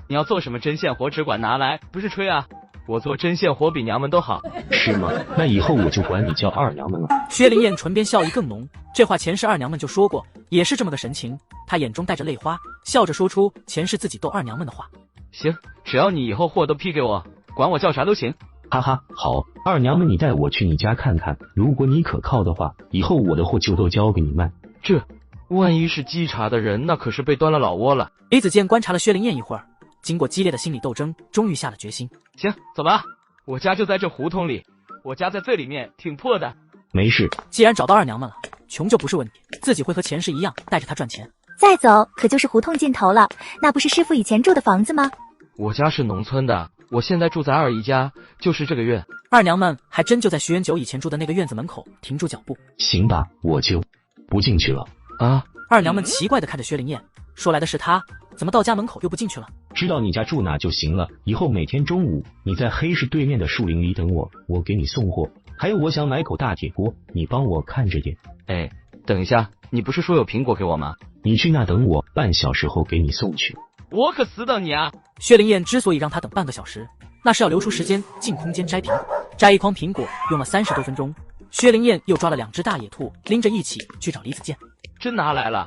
你要做什么针线活只管拿来，不是吹啊！我做针线活比娘们都好。是吗？那以后我就管你叫2娘们了。薛灵燕唇边笑意更浓，这话前世2娘们就说过，也是这么个神情。她眼中带着泪花，笑着说出前世自己逗2娘们的话。行，只要你以后货都批给我，管我叫啥都行。哈哈，好，2娘们你带我去你家看看，如果你可靠的话，以后我的货就都交给你卖。这万一是稽查的人，那可是被端了老窝了。李子健观察了薛灵燕一会儿，经过激烈的心理斗争，终于下了决心。行，走吧，我家就在这胡同里，我家在最里面，挺破的。没事，既然找到2娘们了，穷就不是问题，自己会和前世一样带着她赚钱。再走可就是胡同尽头了，那不是师傅以前住的房子吗？我家是农村的，我现在住在二姨家，就是这个院。2娘们还真就在徐元九以前住的那个院子门口停住脚步。行吧，我就不进去了。啊！2娘们奇怪地看着薛灵燕，说来的是她，怎么到家门口又不进去了？知道你家住哪就行了，以后每天中午你在黑市对面的树林里等我，我给你送货。还有我想买口大铁锅，你帮我看着点。哎，等一下，你不是说有苹果给我吗？你去那等我，半小时后给你送去。我可死等你啊！薛灵燕之所以让他等半个小时，那是要留出时间进空间摘苹果。摘1筐苹果用了30多分钟，薛灵燕又抓了2只大野兔，拎着一起去找李子健。真拿来了？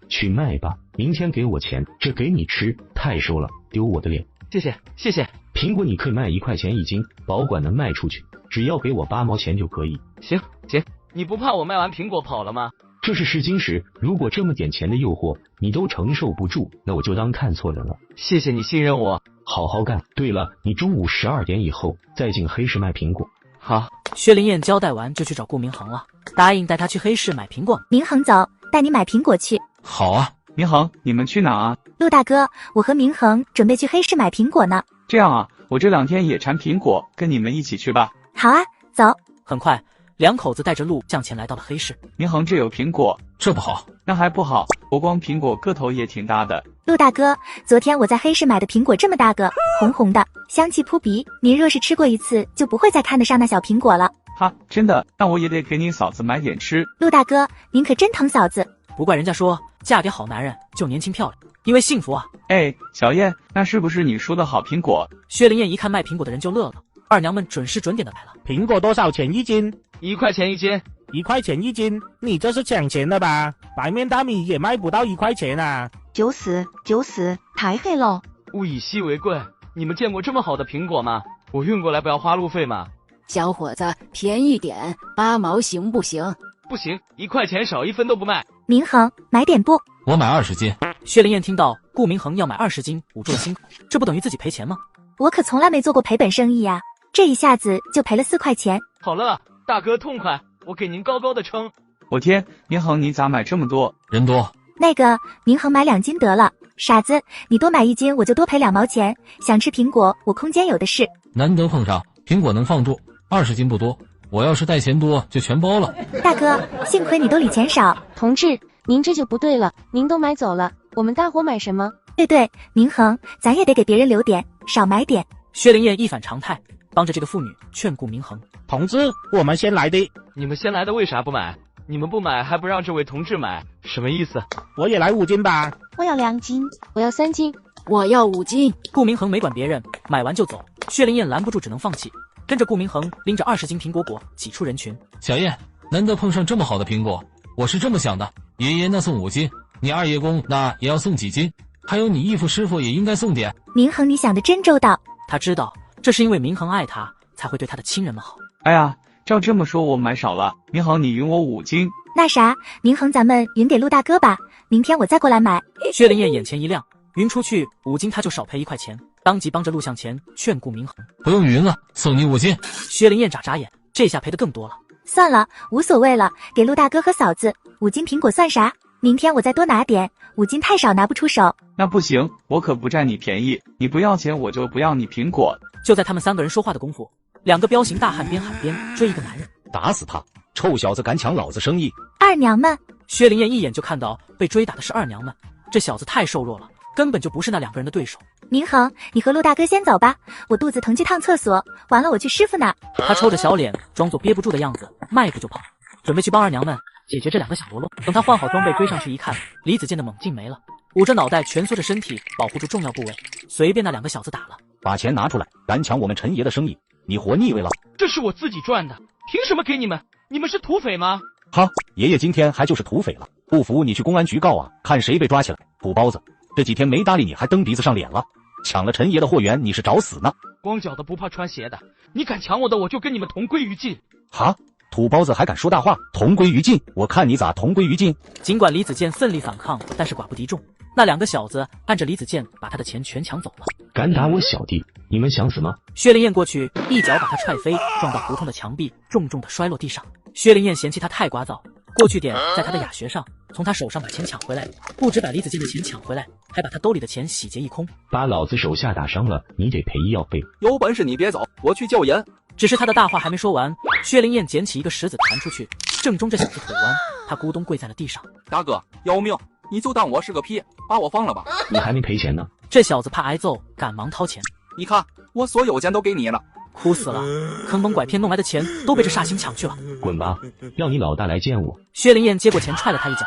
去卖吧，明天给我钱，这给你吃，太收了，丢我的脸。谢谢。苹果你可以卖1块钱一斤，保管能卖出去，只要给我8毛钱就可以。行，你不怕我卖完苹果跑了吗？这是试金石，如果这么点钱的诱惑你都承受不住，那我就当看错人了。谢谢你信任我，好好干。对了，你中午12点以后再进黑市卖苹果。好。薛灵燕交代完就去找顾明恒了，答应带他去黑市买苹果。明恒走，带你买苹果去。好啊，明恒，你们去哪啊？陆大哥，我和明恒准备去黑市买苹果呢。这样啊，我这2天也馋苹果，跟你们一起去吧。好啊，走。很快，两口子带着路向前来到了黑市。明恒，这有苹果，这不好，那还不好，国光苹果个头也挺大的。陆大哥，昨天我在黑市买的苹果这么大个，红红的，香气扑鼻。您若是吃过一次，就不会再看得上那小苹果了。哈，真的？那我也得给你嫂子买点吃。陆大哥，您可真疼嫂子。不怪人家说嫁给好男人就年轻漂亮，因为幸福啊。哎，小燕，那是不是你说的好苹果？薛灵燕一看卖苹果的人就乐了，二娘们准时准点的来了。苹果多少钱一斤？1块钱一斤。1块钱一斤，你这是抢钱了吧？白面大米也卖不到1块钱啊！90，太黑了。物以稀为贵，你们见过这么好的苹果吗？我运过来不要花路费吗？小伙子，便宜点，8毛行不行？不行，1块钱少1分都不卖。明恒，买点不？我买20斤。薛灵燕听到顾明恒要买20斤，捂住了心口，这不等于自己赔钱吗？我可从来没做过赔本生意呀，这一下子就赔了4块钱。好了，大哥痛快，我给您高高的称。我天，明恒你咋买这么多？人多。那个，明恒买2斤得了。傻子，你多买1斤我就多赔2毛钱。想吃苹果，我空间有的是。难得碰上，苹果能放住，20斤不多。我要是带钱多，就全包了。大哥，幸亏你兜里钱少。同志，您这就不对了，您都买走了，我们大伙买什么？对，明恒，咱也得给别人留点，少买点。薛灵燕一反常态，帮着这个妇女劝顾明恒。同志，我们先来的。你们先来的为啥不买？你们不买还不让这位同志买，什么意思？我也来5斤吧。我要2斤，我要3斤，我要5斤。顾明恒没管别人，买完就走。薛灵燕拦不住，只能放弃，跟着顾明恒拎着20斤苹果果挤出人群。小燕，难得碰上这么好的苹果，我是这么想的，爷爷那送5斤，你二爷公那也要送几斤，还有你义父师傅也应该送点。明恒，你想得真周到。他知道这是因为明恒爱他，才会对他的亲人们好。哎呀，照这么说我买少了，明恒你匀我5斤。那啥，明恒咱们匀给陆大哥吧，明天我再过来买。薛灵燕眼前一亮，匀出去5斤他就少赔1块钱，当即帮着陆向前劝顾明恒。不用匀了，送你5斤。薛灵燕眨眨眼，这下赔得更多了。算了，无所谓了，给陆大哥和嫂子5斤苹果算啥？明天我再多拿点，5斤太少拿不出手。那不行，我可不占你便宜，你不要钱我就不要你苹果。就在他们3个人说话的功夫，2个彪形大汉边喊边追一个男人。打死他！臭小子敢抢老子生意！二娘们！薛灵燕一眼就看到被追打的是二娘们，这小子太瘦弱了，根本就不是那2个人的对手。明恒，你和陆大哥先走吧，我肚子疼去趟厕所，完了我去师傅那。他抽着小脸，装作憋不住的样子，迈步就跑，准备去帮二娘们解决这2个小喽啰。等他换好装备追上去一看，李子健的猛劲没了，捂着脑袋蜷缩着身体保护住重要部位，随便那2个小子打了。把钱拿出来，敢抢我们陈爷的生意，你活腻味了。这是我自己赚的，凭什么给你们？你们是土匪吗？哈，爷爷今天还就是土匪了，不服你去公安局告啊，看谁被抓起来。土包子，这几天没搭理你还蹬鼻子上脸了，抢了陈爷的货源你是找死呢。光脚的不怕穿鞋的，你敢抢我的我就跟你们同归于尽。哈，土包子还敢说大话，同归于尽，我看你咋同归于尽。尽管李子健奋力反抗，但是寡不敌众，那2个小子按着李子健把他的钱全抢走了。敢打我小弟，你们想死吗？薛灵燕过去一脚把他踹飞，撞到胡同的墙壁，重重的摔落地上。薛灵燕嫌弃他太聒噪，过去点在他的哑穴上，从他手上把钱抢回来，不止把李子健的钱抢回来，还把他兜里的钱洗劫一空。把老子手下打伤了，你得赔医药费。有本事你别走，我去救人。只是他的大话还没说完，薛灵燕捡起一个石子弹出去，正中这小子腿弯，他咕咚跪在了地上。大哥，要命！你就当我是个屁，把我放了吧。你还没赔钱呢。这小子怕挨揍，赶忙掏钱。你看，我所有钱都给你了。哭死了，坑蒙拐骗弄来的钱都被这煞星抢去了。滚吧，让你老大来见我。薛灵燕接过钱踹了他一脚，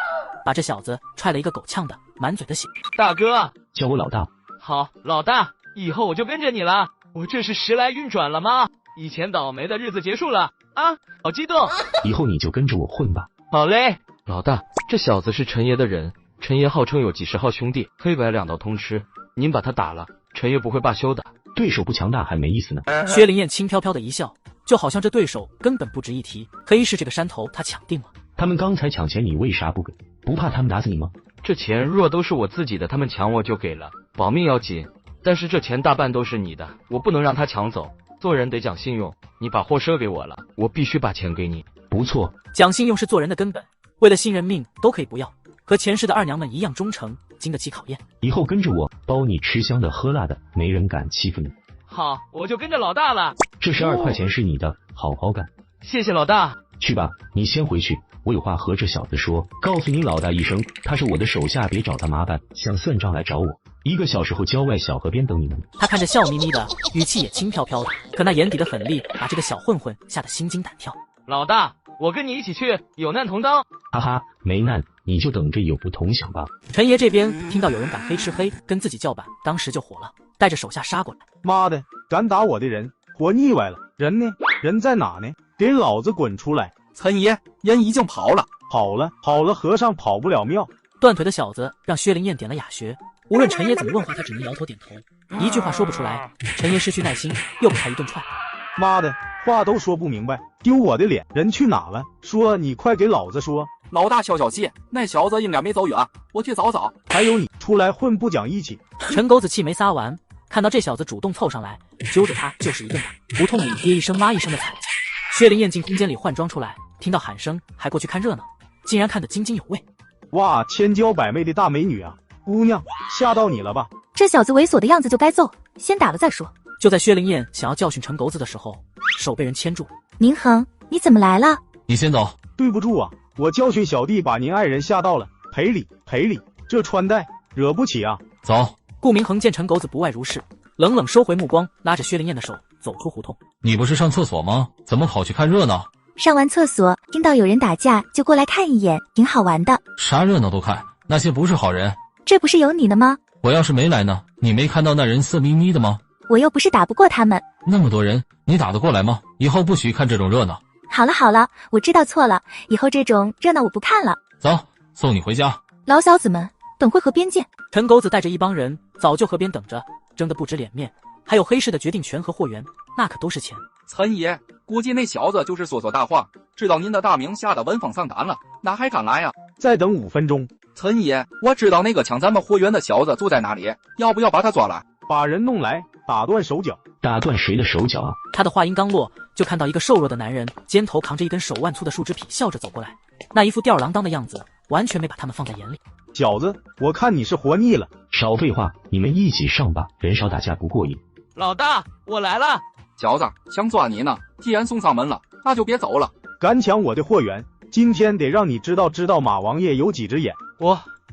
把这小子踹了一个够呛的，满嘴的血。大哥，叫我老大。好，老大，以后我就跟着你了。我这是时来运转了吗？以前倒霉的日子结束了啊，好激动。以后你就跟着我混吧。好嘞。老大，这小子是陈爷的人，陈爷号称有几10号兄弟，黑白2道通吃，您把他打了，陈陈爷不会罢休的。对手不强大还没意思呢。薛灵燕轻飘飘的一笑，就好像这对手根本不值一提。黑市这个山头他抢定了。他们刚才抢钱，你为啥不给？不怕他们打死你吗？这钱若都是我自己的，他们抢我就给了，保命要紧。但是这钱大半都是你的，我不能让他抢走。做人得讲信用，你把货赊给我了，我必须把钱给你。不错，讲信用是做人的根本，为了信任命都可以不要，和前世的二娘们一样忠诚，经得起考验。以后跟着我，包你吃香的喝辣的，没人敢欺负你。好，我就跟着老大了。这12块钱是你的，好好干。谢谢老大。去吧，你先回去，我有话和这小子说，告诉你老大一声，他是我的手下，别找他麻烦，想算账来找我。1个小时后郊外小河边等你们。他看着笑眯眯的，语气也轻飘飘的，可那眼底的狠厉把这个小混混吓得心惊胆跳。老大，我跟你一起去，有难同当。哈哈，没难你就等着有福同享吧。陈爷这边听到有人敢黑吃黑，跟自己叫板，当时就火了，带着手下杀过来。妈的，敢打我的人，活腻歪了！人呢？人在哪呢？给老子滚出来！陈爷，人已经跑了。好了，和尚跑不了庙。断腿的小子让薛灵燕点了哑穴，无论陈爷怎么问话，他只能摇头点头，一句话说不出来。陈爷失去耐心，又给他一顿踹。妈的，话都说不明白，丢我的脸！人去哪了？说你快给老子说！老大消消气，那小子应该没走远，我去找找。还有你出来混不讲义气！陈狗子气没撒完，看到这小子主动凑上来，揪着他就是一顿打，不痛里爹一声妈一声的踩了下。薛灵燕进空间里换装出来，听到喊声还过去看热闹，竟然看得津津有味。哇，千娇百媚的大美女啊！姑娘，吓到你了吧？这小子猥琐的样子就该揍，先打了再说。就在薛灵燕想要教训陈狗子的时候，手被人牵住。宁恒，你怎么来了？你先走。对不住啊，我教训小弟把您爱人吓到了，赔礼赔礼。这穿戴惹不起啊。走。顾明恒见陈狗子不外如是，冷冷收回目光，拉着薛灵燕的手走出胡同。你不是上厕所吗？怎么跑去看热闹？上完厕所听到有人打架就过来看一眼，挺好玩的。啥热闹都看，那些不是好人。这不是有你呢吗？我要是没来呢？你没看到那人色眯眯的吗？我又不是打不过他们。那么多人，你打得过来吗？以后不许看这种热闹。好了好了，我知道错了，以后这种热闹我不看了。走，送你回家。老小子们，等会河边见。陈狗子带着一帮人早就河边等着，争得不止脸面，还有黑市的决定权和货源，那可都是钱。陈爷，估计那小子就是说说大话，知道您的大名吓得闻风丧胆了，哪还敢来呀？再等5分钟。陈爷，我知道那个抢咱们货源的小子住在哪里，要不要把他抓来？把人弄来，打断手脚。打断谁的手脚啊？他的话音刚落，就看到一个瘦弱的男人肩头扛着一根手腕粗的树枝劈，笑着走过来，那一副吊儿郎当的样子，完全没把他们放在眼里。小子，我看你是活腻了。少废话，你们一起上吧，人少打架不过瘾。老大，我来了。小子，想抓你呢，既然送上门了，那就别走了。敢抢我的货源，今天得让你知道马王爷有几只眼。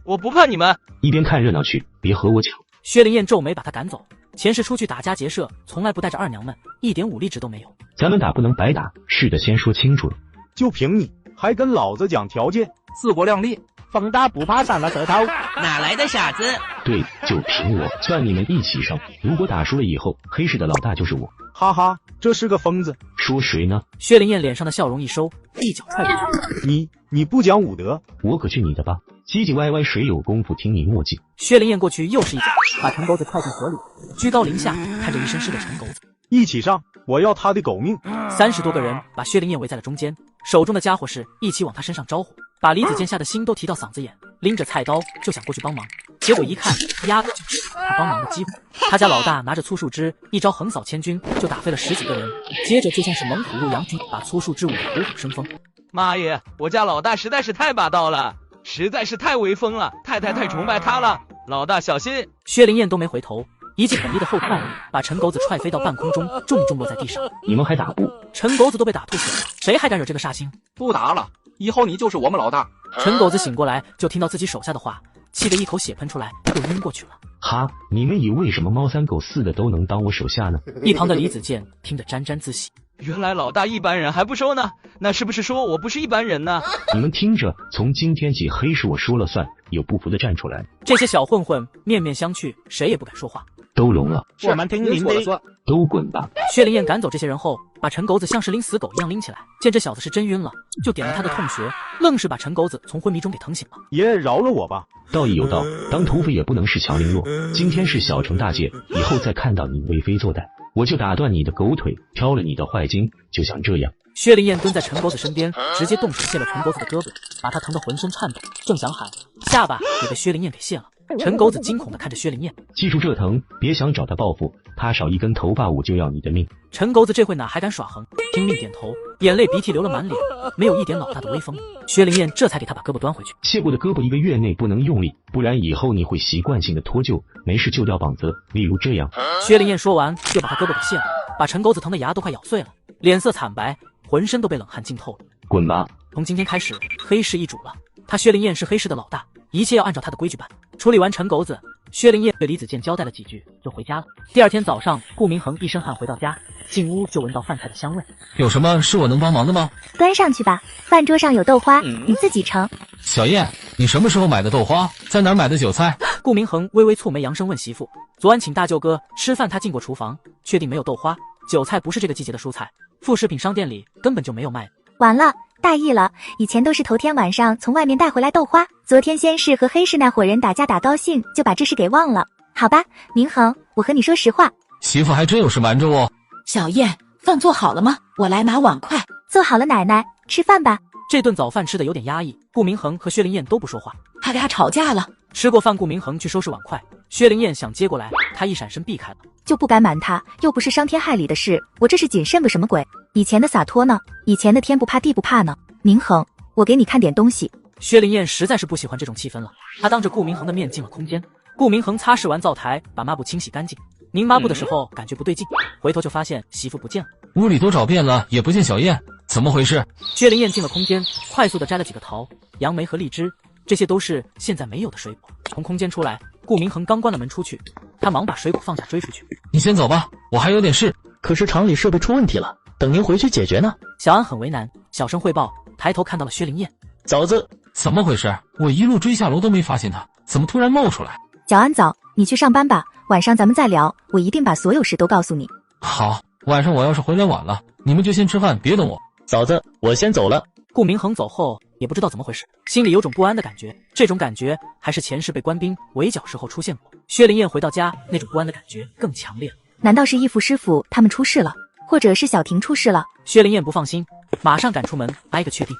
我不怕你们。一边看热闹去，别和我抢。薛灵燕皱眉把他赶走。前世出去打家劫舍，从来不带着二娘们，一点武力值都没有。咱们打不能白打，是的先说清楚了。就凭你，还跟老子讲条件？自国量力，风大不怕散了舌头。哪来的傻子？对，就凭我，算你们一起上。如果打输了以后，黑市的老大就是我。哈哈，这是个疯子。说谁呢？薛灵燕脸上的笑容一收，一脚踹过去。你不讲武德，我可去你的吧！唧唧歪歪，谁有功夫听你墨迹？薛灵燕过去又是一脚，把陈狗子踹进河里，居高临下看着一身湿的陈狗子。一起上，我要他的狗命！30多个人把薛灵燕围在了中间，手中的家伙事一起往他身上招呼，把李子健吓得心都提到嗓子眼，拎着菜刀就想过去帮忙，结果一看，压根就是他帮忙的机会。他家老大拿着粗树枝，一招横扫千军，就打飞了10几个人，接着就像是猛虎入羊群，把粗树枝舞得虎虎生风。妈耶，我家老大实在是太霸道了，实在是太威风了，太崇拜他了。老大小心！薛灵燕都没回头，一记狠力的后踹，把陈狗子踹飞到半空中，重重落在地上。你们还打不？陈狗子都被打吐血了，谁还敢惹这个煞星？不打了，以后你就是我们老大。陈狗子醒过来，就听到自己手下的话，气得一口血喷出来，又晕过去了。哈，你们以为什么猫三狗四的都能当我手下呢？一旁的李子健听得沾沾自喜。原来老大一般人还不收呢，那是不是说我不是一般人呢？你们听着，从今天起黑是我说了算，有不服的站出来。这些小混混面面相觑，谁也不敢说话。都聋了。我们听您的，都滚吧！薛灵燕赶走这些人后，把陈狗子像是拎死狗一样拎起来，见这小子是真晕了，就点了他的痛穴，愣是把陈狗子从昏迷中给疼醒了。爷饶了我吧！道义有道，当土匪也不能恃强凌弱。今天是小惩大戒，以后再看到你为非作歹，我就打断你的狗腿，挑了你的坏筋，就像这样。薛灵燕蹲在陈狗子身边，直接动手卸了陈狗子的胳膊，把他疼得浑身颤抖，正想喊，下巴也被薛灵燕给卸了。陈狗子惊恐地看着薛灵燕，记住这疼，别想找他报复，他少一根头发我就要你的命。陈狗子这会哪还敢耍横，拼命点头，眼泪鼻涕流了满脸，没有一点老大的威风。薛灵燕这才给他把胳膊端回去。卸过的胳膊1个月内不能用力，不然以后你会习惯性的脱臼，没事就掉膀子，例如这样。薛灵燕说完就把他胳膊给卸了，把陈狗子疼的牙都快咬碎了，脸色惨白，浑身都被冷汗浸透了。滚吧！从今天开始，黑市易主了。他薛灵燕是黑市的老大，一切要按照他的规矩办。处理完陈狗子，薛灵燕对李子健交代了几句，就回家了。第二天早上，顾明恒一身汗回到家，进屋就闻到饭菜的香味。有什么是我能帮忙的吗？端上去吧，饭桌上有豆花，你自己盛。小燕，你什么时候买的豆花？在哪儿买的韭菜？顾明恒微微蹙眉，扬声问媳妇：“昨晚请大舅哥吃饭，他进过厨房，确定没有豆花、韭菜，不是这个季节的蔬菜，副食品商店里根本就没有卖。”完了，大意了，以前都是头天晚上从外面带回来豆花，昨天先是和黑市那伙人打架打高兴，就把这事给忘了。好吧，明恒，我和你说实话，媳妇还真有事瞒着我。小燕，饭做好了吗？我来拿碗筷。做好了，奶奶，吃饭吧。这顿早饭吃的有点压抑，顾明恒和薛灵燕都不说话，他俩吵架了。吃过饭，顾明恒去收拾碗筷，薛灵燕想接过来，他一闪身避开了。就不敢瞒他，又不是伤天害理的事，我这是谨慎个什么鬼？以前的洒脱呢？以前的天不怕地不怕呢？明恒，我给你看点东西。薛灵燕实在是不喜欢这种气氛了，她当着顾明恒的面进了空间。顾明恒擦拭完灶台，把抹布清洗干净，拧抹布的时候感觉不对劲，回头就发现媳妇不见了。屋里都找遍了，也不见小燕，怎么回事？薛灵燕进了空间，快速的摘了几个桃、杨梅和荔枝，这些都是现在没有的水果。从空间出来，顾明恒刚关了门出去，他忙把水果放下追出去。你先走吧，我还有点事。可是厂里设备出问题了，等您回去解决呢。小安很为难，小声汇报，抬头看到了薛灵燕。嫂子，怎么回事？我一路追下楼都没发现他，怎么突然冒出来？小安早，你去上班吧，晚上咱们再聊，我一定把所有事都告诉你。好，晚上我要是回来晚了，你们就先吃饭，别等我。嫂子，我先走了。顾明恒走后也不知道怎么回事，心里有种不安的感觉，这种感觉还是前世被官兵围剿时候出现过。薛灵燕回到家，那种不安的感觉更强烈了。难道是义父师傅他们出事了，或者是小婷出事了？薛灵燕不放心，马上赶出门挨个确定。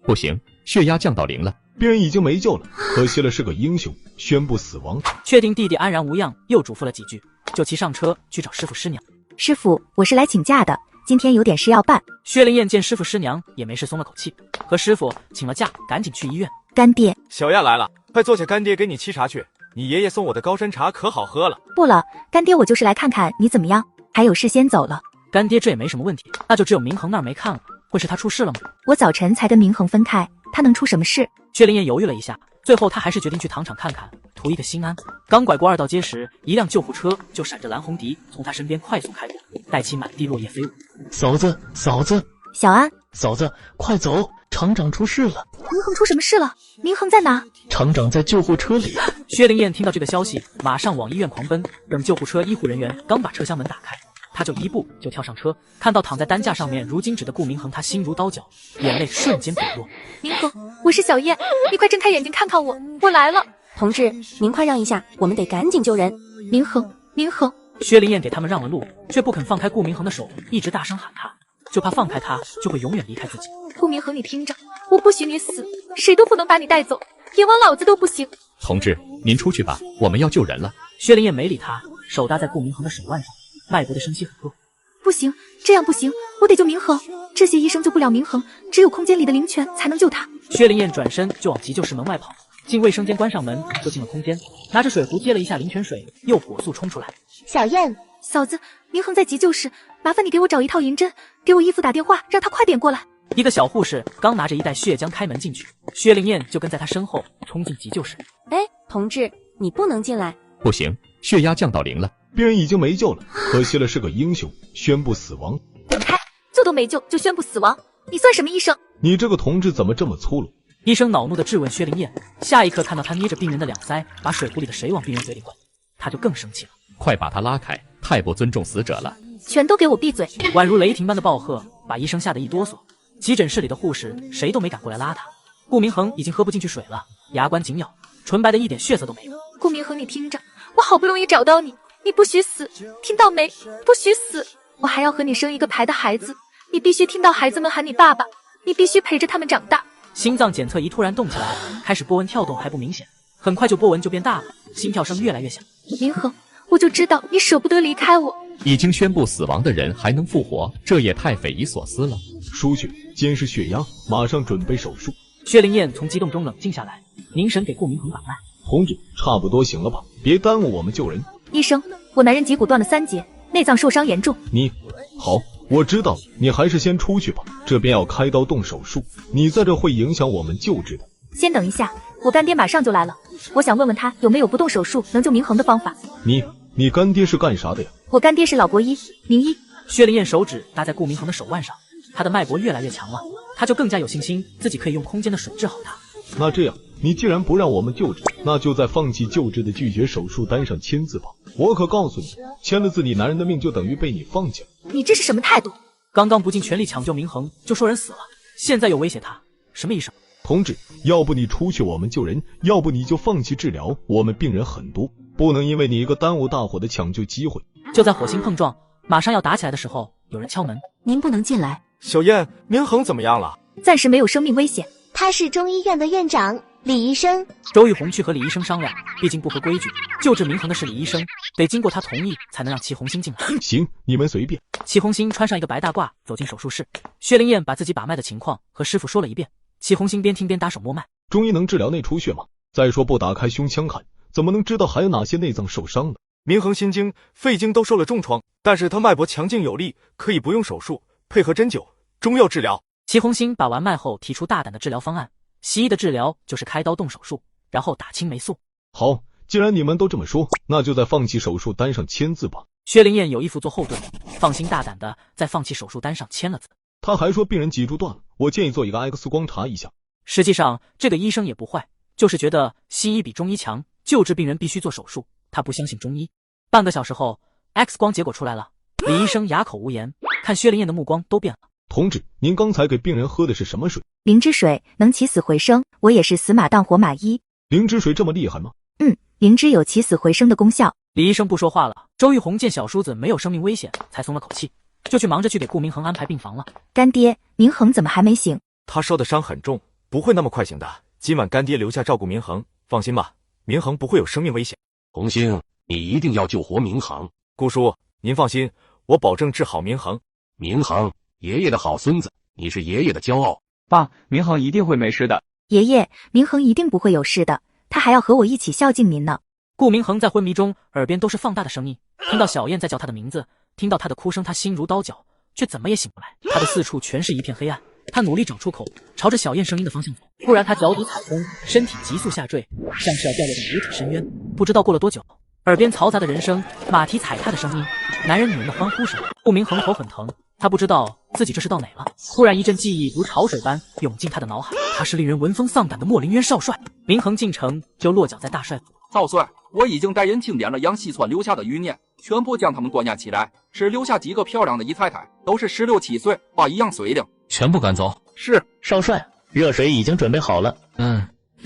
不行，血压降到0了，病人已经没救了，可惜了是个英雄，宣布死亡。确定弟弟安然无恙，又嘱咐了几句，就骑上车去找师傅师娘。师傅，我是来请假的，今天有点事要办。薛灵燕见师傅师娘也没事，松了口气，和师傅请了假，赶紧去医院。干爹，小燕来了，快坐下，干爹给你沏茶去。你爷爷送我的高山茶可好喝了。不了，干爹，我就是来看看你怎么样，还有事先走了。干爹这也没什么问题，那就只有明恒那儿没看了，会是他出事了吗？我早晨才跟明恒分开，他能出什么事？薛灵燕犹豫了一下，最后他还是决定去糖厂看看，图一个心安。刚拐过2道街时，一辆救护车就闪着蓝红笛从他身边快速开过，带起满地落叶飞舞。嫂子，嫂子，小安，嫂子，快走，厂长出事了。明恒出什么事了？明恒在哪？厂长在救护车里。薛灵燕听到这个消息，马上往医院狂奔。等救护车医护人员刚把车厢门打开，他就一步就跳上车，看到躺在担架上面如金纸的顾明恒，他心如刀绞，眼泪瞬间滚落。明恒，我是小燕，你快睁开眼睛看看我，我来了。同志，您快让一下，我们得赶紧救人。明恒，明恒。薛灵燕给他们让了路，却不肯放开顾明恒的手，一直大声喊他，就怕放开他就会永远离开自己。顾明恒，你听着，我不许你死，谁都不能把你带走，阎王老子都不行。同志，您出去吧，我们要救人了。薛灵燕没理他，手搭在顾明恒的手腕上，脉搏的声息很弱。不行，这样不行，我得救明恒，这些医生救不了明恒，只有空间里的灵泉才能救他。薛灵燕转身就往急救室门外跑，进卫生间关上门就进了空间，拿着水壶接了一下灵泉水，又火速冲出来。小燕，嫂子，明恒在急救室，麻烦你给我找一套银针，给我义父打电话，让他快点过来。一个小护士刚拿着一袋血浆开门进去，薛灵燕就跟在他身后冲进急救室。哎，同志，你不能进来。不行，血压降到0了，病人已经没救了，可惜了是个英雄，宣布死亡。滚开，救都没救就宣布死亡，你算什么医生？你这个同志怎么这么粗鲁？医生恼怒地质问薛灵燕，下一刻看到他捏着病人的两腮，把水壶里的水往病人嘴里灌，他就更生气了。快把他拉开，太不尊重死者了。全都给我闭嘴！宛如雷霆般的暴喝，把医生吓得一哆嗦。急诊室里的护士谁都没敢过来拉他。顾明恒已经喝不进去水了，牙关紧咬，纯白的一点血色都没有。顾明恒，你听着，我好不容易找到你，你不许死，听到没？不许死！我还要和你生一个牌的孩子，你必须听到孩子们喊你爸爸，你必须陪着他们长大。心脏检测仪突然动起来，开始波纹跳动还不明显，很快就波纹就变大了，心跳声越来越响。明恒，我就知道你舍不得离开我。已经宣布死亡的人还能复活，这也太匪夷所思了。输血、监视血压，马上准备手术。薛灵燕从激动中冷静下来，凝神给顾明恒把脉。同志，差不多行了吧？别耽误我们救人。医生，我男人脊骨断了3节，内脏受伤严重。好，我知道，你还是先出去吧，这边要开刀动手术，你在这会影响我们救治的。先等一下，我干爹马上就来了，我想问问他有没有不动手术能救明恒的方法。你干爹是干啥的呀？我干爹是老国医，名医。薛灵燕手指搭在顾明恒的手腕上，他的脉搏越来越强了，他就更加有信心自己可以用空间的水治好他。那这样，你既然不让我们救治，那就在放弃救治的拒绝手术单上签字吧。我可告诉你，签了字，你男人的命就等于被你放弃了。你这是什么态度？刚刚不尽全力抢救明恒，就说人死了，现在又威胁他，什么医生？同志，要不你出去我们救人，要不你就放弃治疗，我们病人很多，不能因为你一个耽误大伙的抢救机会。就在火星碰撞马上要打起来的时候，有人敲门。您不能进来。小燕，明恒怎么样了？暂时没有生命危险。他是中医院的院长李医生。周玉红去和李医生商量，毕竟不合规矩，救治明恒的是李医生，得经过他同意才能让齐红星进来。行，你们随便。齐红星穿上一个白大褂走进手术室，薛灵燕把自己把脉的情况和师傅说了一遍。齐红星边听边打手摸脉。中医能治疗内出血吗？再说不打开胸腔看，怎么能知道还有哪些内脏受伤呢？明恒心经、肺经都受了重创，但是他脉搏强劲有力，可以不用手术，配合针灸、中药治疗。齐红星把完脉后提出大胆的治疗方案，西医的治疗就是开刀动手术，然后打青霉素。好，既然你们都这么说，那就在放弃手术单上签字吧。薛灵燕有意辅做后盾，放心大胆的在放弃手术单上签了字。他还说病人脊柱断了，我建议做一个 X 光查一下。实际上这个医生也不坏，就是觉得西医比中医强，救治病人必须做手术，他不相信中医。半个小时后 X 光结果出来了，李医生哑口无言，看薛灵燕的目光都变了。同志，您刚才给病人喝的是什么水？灵芝水，能起死回生，我也是死马当活马医。灵芝水这么厉害吗？灵芝有起死回生的功效。李医生不说话了。周玉红见小叔子没有生命危险，才松了口气，就去忙着去给顾明恒安排病房了。干爹，明恒怎么还没醒？他受的伤很重，不会那么快醒的。今晚干爹留下照顾明恒，放心吧，明恒不会有生命危险。红星，你一定要救活明恒。姑叔，您放心，我保证治好明恒。明恒，爷爷的好孙子，你是爷爷的骄傲。爸，明恒一定会没事的。爷爷，明恒一定不会有事的，他还要和我一起孝敬您呢。顾明恒在昏迷中，耳边都是放大的声音，听到小燕在叫他的名字，听到他的哭声，他心如刀绞，却怎么也醒不来。他的四处全是一片黑暗，他努力找出口，朝着小燕声音的方向走。突然他脚底踩空，身体急速下坠，像是要掉落到无底深渊。不知道过了多久，耳边嘈杂的人声，马蹄踩踏的声音，男人女人的欢呼声。顾明恒头很疼，他不知道自己这是到哪了。突然一阵记忆如潮水般涌进他的脑海，他是令人闻风丧胆的莫林渊少帅。明恒进城就落脚在大帅府。少帅，我已经带人清点了杨西川留下的余孽，全部将他们关押起来，只留下几个漂亮的姨太太，都是16、17岁，把一样水灵。全部赶走。是，少帅，热水已经准备好了。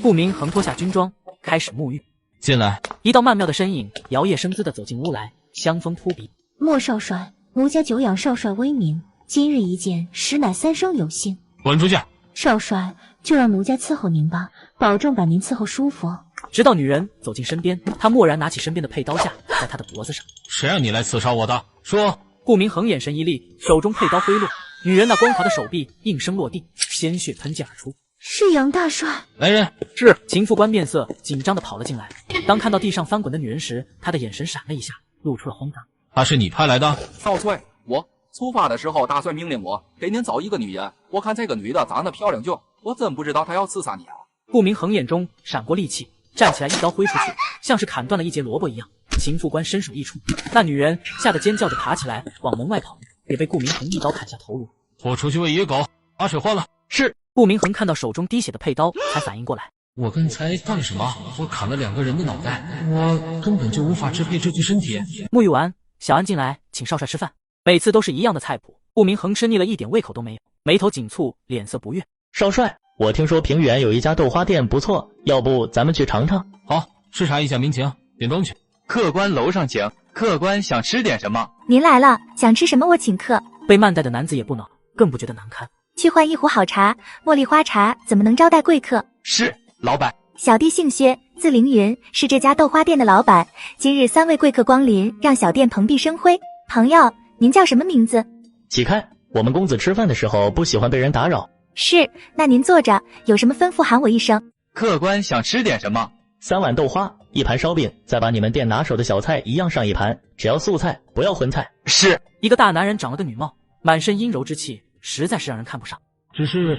顾明恒脱下军装，开始沐浴。进来。一道曼妙的身影摇曳生姿地走进屋来，香风扑鼻。莫少帅，奴家久仰少帅威名，今日一见，实乃三生有幸。滚出去！少帅，就让奴家伺候您吧，保证把您伺候舒服。直到女人走进身边，他蓦然拿起身边的佩刀架在她的脖子上。谁让你来刺杀我的？说！顾明恒眼神一厉，手中佩刀挥落，女人那光滑的手臂应声落地，鲜血喷溅而出。是杨大帅。来人！是。秦副官面色紧张地跑了进来，当看到地上翻滚的女人时，他的眼神闪了一下，露出了慌张。他是你派来的？少帅，我出发的时候，大帅命令我给您找一个女人，我看这个女的长得漂亮我真不知道她要刺杀你啊。顾明恒眼中闪过戾气，站起来一刀挥出去，像是砍断了一截萝卜一样。秦副官伸手一触，那女人吓得尖叫着爬起来往门外跑，也被顾明恒一刀砍下头颅。我出去喂野狗，把水换了。是。顾明恒看到手中滴血的佩刀，才反应过来，我刚才干什么？我砍了2个人的脑袋，我根本就无法支配这具身体。沐浴完，小安进来请少帅吃饭，每次都是一样的菜谱，顾明恒吃腻了，一点胃口都没有，眉头紧蹙，脸色不悦。少帅，我听说平原有一家豆花店不错，要不咱们去尝尝？好，视察一下民情，点灯去。客官楼上请，客官想吃点什么？您来了，想吃什么我请客。被慢待的男子也不恼，更不觉得难堪。去换一壶好茶，茉莉花茶怎么能招待贵客？是，老板。小弟姓薛，字凌云，是这家豆花店的老板。今日3位贵客光临，让小店蓬荜生辉。朋友，您叫什么名字？启开，我们公子吃饭的时候不喜欢被人打扰。是，那您坐着，有什么吩咐喊我一声。客官想吃点什么？3碗豆花，1盘烧饼，再把你们店拿手的小菜一样上1盘，只要素菜，不要荤菜。是。一个大男人长了个女貌，满身阴柔之气，实在是让人看不上。只是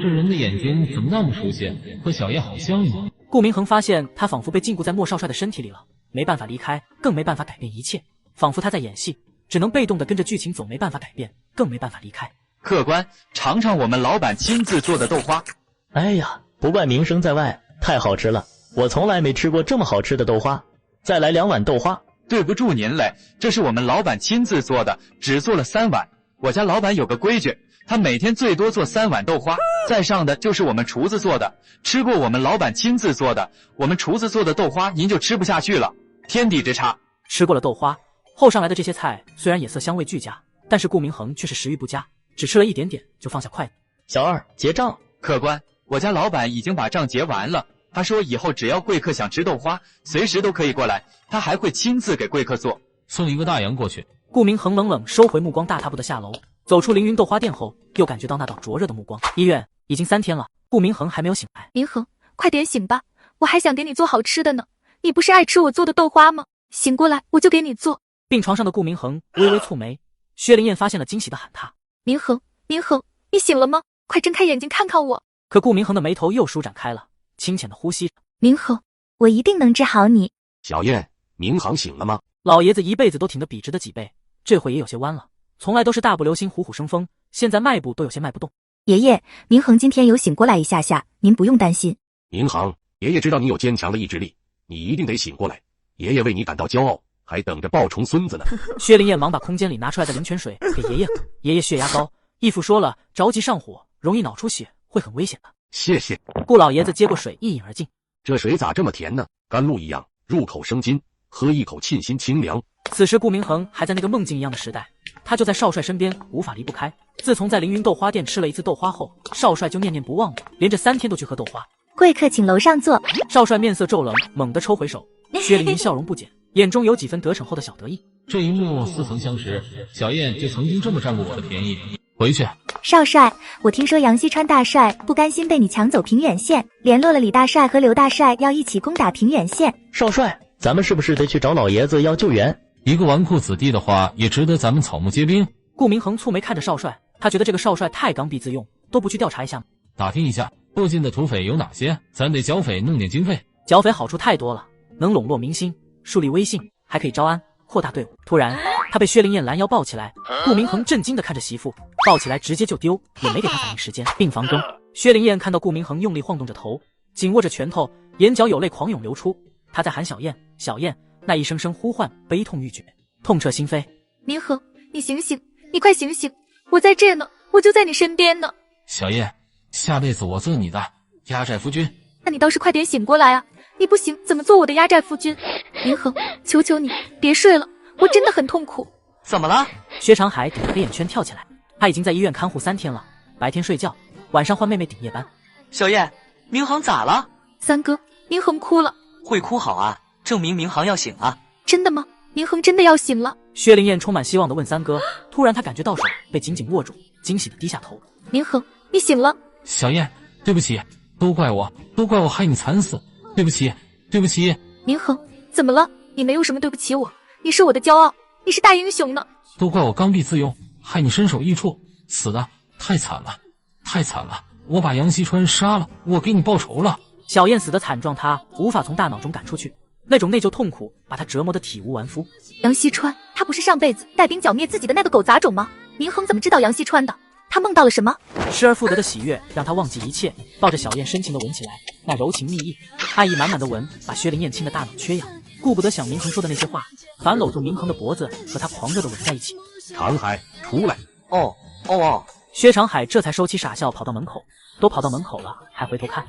这人的眼睛怎么那么熟悉，和小叶好像呢？顾明恒发现他仿佛被禁锢在莫少帅的身体里了，没办法离开，更没办法改变一切，仿佛他在演戏，只能被动的跟着剧情走，没办法改变，更没办法离开。客官，尝尝我们老板亲自做的豆花。哎呀，不怪名声在外，太好吃了，我从来没吃过这么好吃的豆花。再来2碗豆花。对不住您嘞，这是我们老板亲自做的，只做了3碗。我家老板有个规矩，他每天最多做3碗豆花，再上的就是我们厨子做的。吃过我们老板亲自做的，我们厨子做的豆花您就吃不下去了，天地之差。吃过了豆花后上来的这些菜，虽然也色香味俱佳，但是顾明恒却是食欲不佳，只吃了一点点就放下筷子。小二，结账。客官，我家老板已经把账结完了，他说以后只要贵客想吃豆花，随时都可以过来，他还会亲自给贵客做。送一个大洋过去。顾明恒冷冷收回目光，大踏步的下楼，走出凌云豆花店后，又感觉到那道灼热的目光。医院已经3天了，顾明恒还没有醒来。明恒，快点醒吧，我还想给你做好吃的呢。你不是爱吃我做的豆花吗？醒过来，我就给你做。病床上的顾明恒微微蹙眉，薛灵燕发现了，惊喜的喊他：明恒，明恒，你醒了吗？快睁开眼睛看看我。可顾明恒的眉头又舒展开了，清浅的呼吸着。明恒，我一定能治好你。小燕，明恒醒了吗？老爷子一辈子都挺得笔直的脊背，这回也有些弯了，从来都是大步流星虎虎生风，现在迈步都有些迈不动。爷爷，明恒今天有醒过来一下下，您不用担心。明恒，爷爷知道你有坚强的意志力，你一定得醒过来，爷爷为你感到骄傲，还等着抱重孙子呢。薛灵燕忙把空间里拿出来的灵泉水给爷爷喝，爷爷血压高，义父说了，着急上火容易脑出血，会很危险的。谢谢。顾老爷子接过水一饮而尽。这水咋这么甜呢？甘露一样，入口生津，喝一口沁心清凉。此时顾明恒还在那个梦境一样的时代，他就在少帅身边，无法离不开。自从在凌云豆花店吃了一次豆花后，少帅就念念不忘的，连着3天都去喝豆花。贵客请楼上坐。少帅面色骤冷，猛地抽回手。薛凌云笑容不减，眼中有几分得逞后的小得意。这一幕似曾相识，小燕就曾经这么占过我的便宜。回去。少帅，我听说杨西川大帅不甘心被你抢走平远县，联络了李大帅和刘大帅，要一起攻打平远县。少帅，咱们是不是得去找老爷子要救援？一个纨绔子弟的话，也值得咱们草木皆兵。顾明恒蹙眉看着少帅，他觉得这个少帅太刚愎自用，都不去调查一下吗？打听一下附近的土匪有哪些，咱得剿匪弄点经费。剿匪好处太多了，能笼络民心，树立威信，还可以招安，扩大队伍。突然他被薛灵燕拦腰抱起来，顾明恒震惊地看着媳妇，抱起来直接就丢，也没给他反应时间。病房中，薛灵燕看到顾明恒用力晃动着头，紧握着拳头，眼角有泪狂涌流出。他在喊小燕，小燕，那一声声呼唤悲痛欲绝，痛彻心扉。明恒，你醒醒，你快醒醒，我在这呢，我就在你身边呢。小燕，下辈子我做你的压寨夫君。那你倒是快点醒过来啊！你不醒怎么做我的压寨夫君？明恒，求求你别睡了，我真的很痛苦。怎么了？薛长海顶着黑眼圈跳起来，他已经在医院看护3天了，白天睡觉，晚上换妹妹顶夜班。小燕，明航咋了？三哥，明恒哭了。会哭好啊，证明明航要醒了。真的吗？明恒真的要醒了？薛灵燕充满希望地问三哥，突然他感觉到手被紧紧握住，惊喜地低下头。明恒，你醒了。小燕，对不起，都怪我害你惨死，对不起，对不起。明恒，怎么了？你没有什么对不起我，你是我的骄傲，你是大英雄呢。都怪我刚愎自用，害你身首异处，死的太惨了，太惨了！我把杨锡川杀了，我给你报仇了。小燕死的惨状，他无法从大脑中赶出去，那种内疚痛苦把他折磨得体无完肤。杨锡川，他不是上辈子带兵剿灭自己的那个狗杂种吗？明恒怎么知道杨锡川的？他梦到了什么？失而复得的喜悦让他忘记一切，抱着小燕深情地吻起来，那柔情蜜意、爱意满满的吻把薛灵燕亲得大脑缺氧，顾不得想明恒说的那些话，反搂住明恒的脖子和他狂热地吻在一起。长海，出来！哦。薛长海这才收起傻笑，跑到门口。都跑到门口了，还回头看。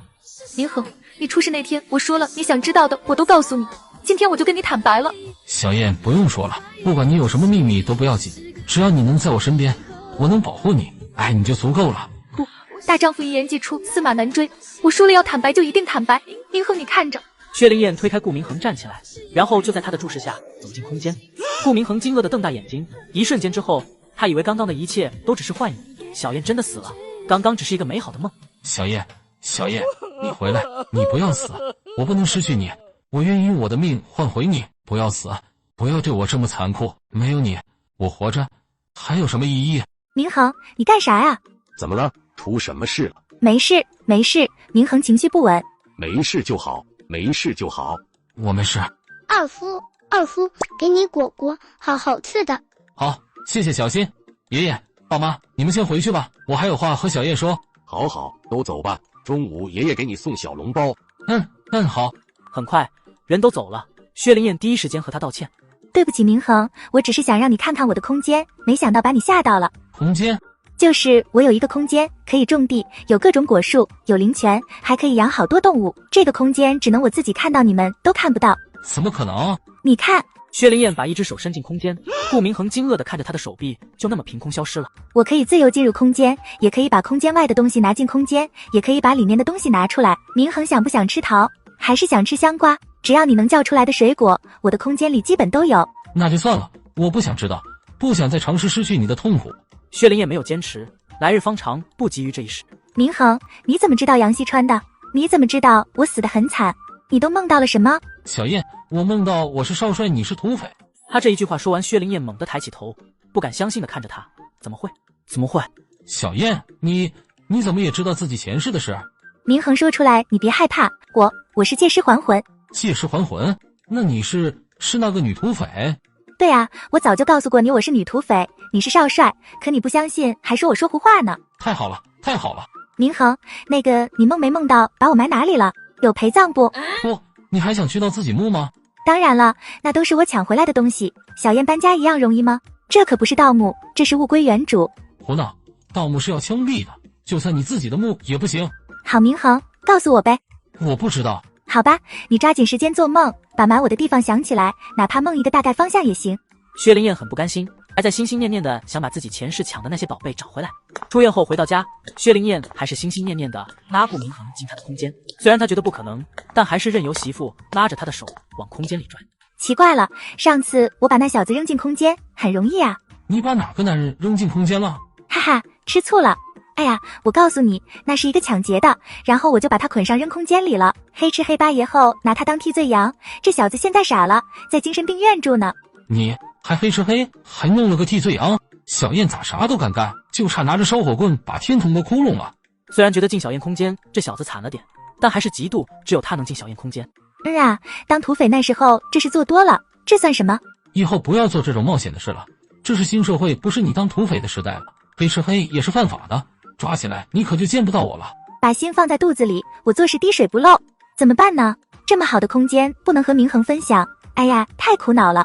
明恒，你出事那天，我说了，你想知道的我都告诉你，今天我就跟你坦白了。小燕，不用说了，不管你有什么秘密都不要紧，只要你能在我身边，我能保护你，爱你就足够了。不，大丈夫一言既出，驷马难追。我说了要坦白就一定坦白。明恒，你看着。薛灵燕推开顾明恒站起来，然后就在他的注视下走进空间。顾明恒惊愕地瞪大眼睛，一瞬间之后，他以为刚刚的一切都只是幻影，小燕真的死了，刚刚只是一个美好的梦。小燕，你回来，你不要死，我不能失去你，我愿意用我的命换回你，不要死，不要对我这么残酷，没有你，我活着还有什么意义？明恒，你干啥呀？怎么了？出什么事了？没事，明恒情绪不稳。没事就好，我没事。二夫，给你果果，好好吃的。好，谢谢小新。爷爷、爸妈，你们先回去吧，我还有话和小燕说。好，都走吧。中午爷爷给你送小笼包。好。很快，人都走了。薛灵燕第一时间和他道歉。对不起，明恒，我只是想让你看看我的空间，没想到把你吓到了。空间？就是我有一个空间，可以种地，有各种果树，有灵泉，还可以养好多动物。这个空间只能我自己看到，你们都看不到。怎么可能？你看。薛灵燕把一只手伸进空间，顾明恒惊愕地看着他的手臂，就那么凭空消失了。我可以自由进入空间，也可以把空间外的东西拿进空间，也可以把里面的东西拿出来。明恒想不想吃桃，还是想吃香瓜？只要你能叫出来的水果，我的空间里基本都有。那就算了，我不想知道，不想再尝试失去你的痛苦。薛灵燕没有坚持，来日方长，不急于这一时。明恒，你怎么知道杨希川的？你怎么知道我死得很惨？你都梦到了什么？小燕，我梦到我是少帅，你是土匪。他这一句话说完，薛灵燕猛地抬起头，不敢相信地看着他。怎么会？小燕，你怎么也知道自己前世的事？明恒说出来，你别害怕，我是借尸还魂。借尸还魂？那你是那个女土匪？对啊，我早就告诉过你我是女土匪，你是少帅，可你不相信，还说我说胡话呢。太好了。明恒，那个你梦没梦到把我埋哪里了？有陪葬不？不，你还想去到自己墓吗？当然了，那都是我抢回来的东西。小燕搬家一样容易吗？这可不是盗墓，这是物归原主。胡闹，盗墓是要枪毙的，就算你自己的墓也不行。好，明恒，告诉我呗。我不知道。好吧，你抓紧时间做梦，把埋我的地方想起来，哪怕梦一个大概方向也行。薛灵燕很不甘心，还在心心念念的想把自己前世抢的那些宝贝找回来。出院后回到家，薛灵燕还是心心念念的拉顾明恒进她的空间。虽然她觉得不可能，但还是任由媳妇拉着她的手往空间里拽。奇怪了，上次我把那小子扔进空间很容易啊。你把哪个男人扔进空间了？哈哈，吃醋了。哎呀，我告诉你，那是一个抢劫的，然后我就把他捆上扔空间里了，黑吃黑八爷后拿他当替罪羊。这小子现在傻了，在精神病院住呢。你还黑吃黑，还弄了个替罪羊？小燕咋啥都敢干，就差拿着烧火棍把天捅个窟窿了。虽然觉得进小燕空间这小子惨了点，但还是嫉妒只有他能进小燕空间。当土匪那时候这是做多了，这算什么？以后不要做这种冒险的事了，这是新社会，不是你当土匪的时代了，黑吃黑也是犯法的，抓起来你可就见不到我了。把心放在肚子里，我做事滴水不漏，怎么办呢？这么好的空间不能和明恒分享，哎呀，太苦恼了。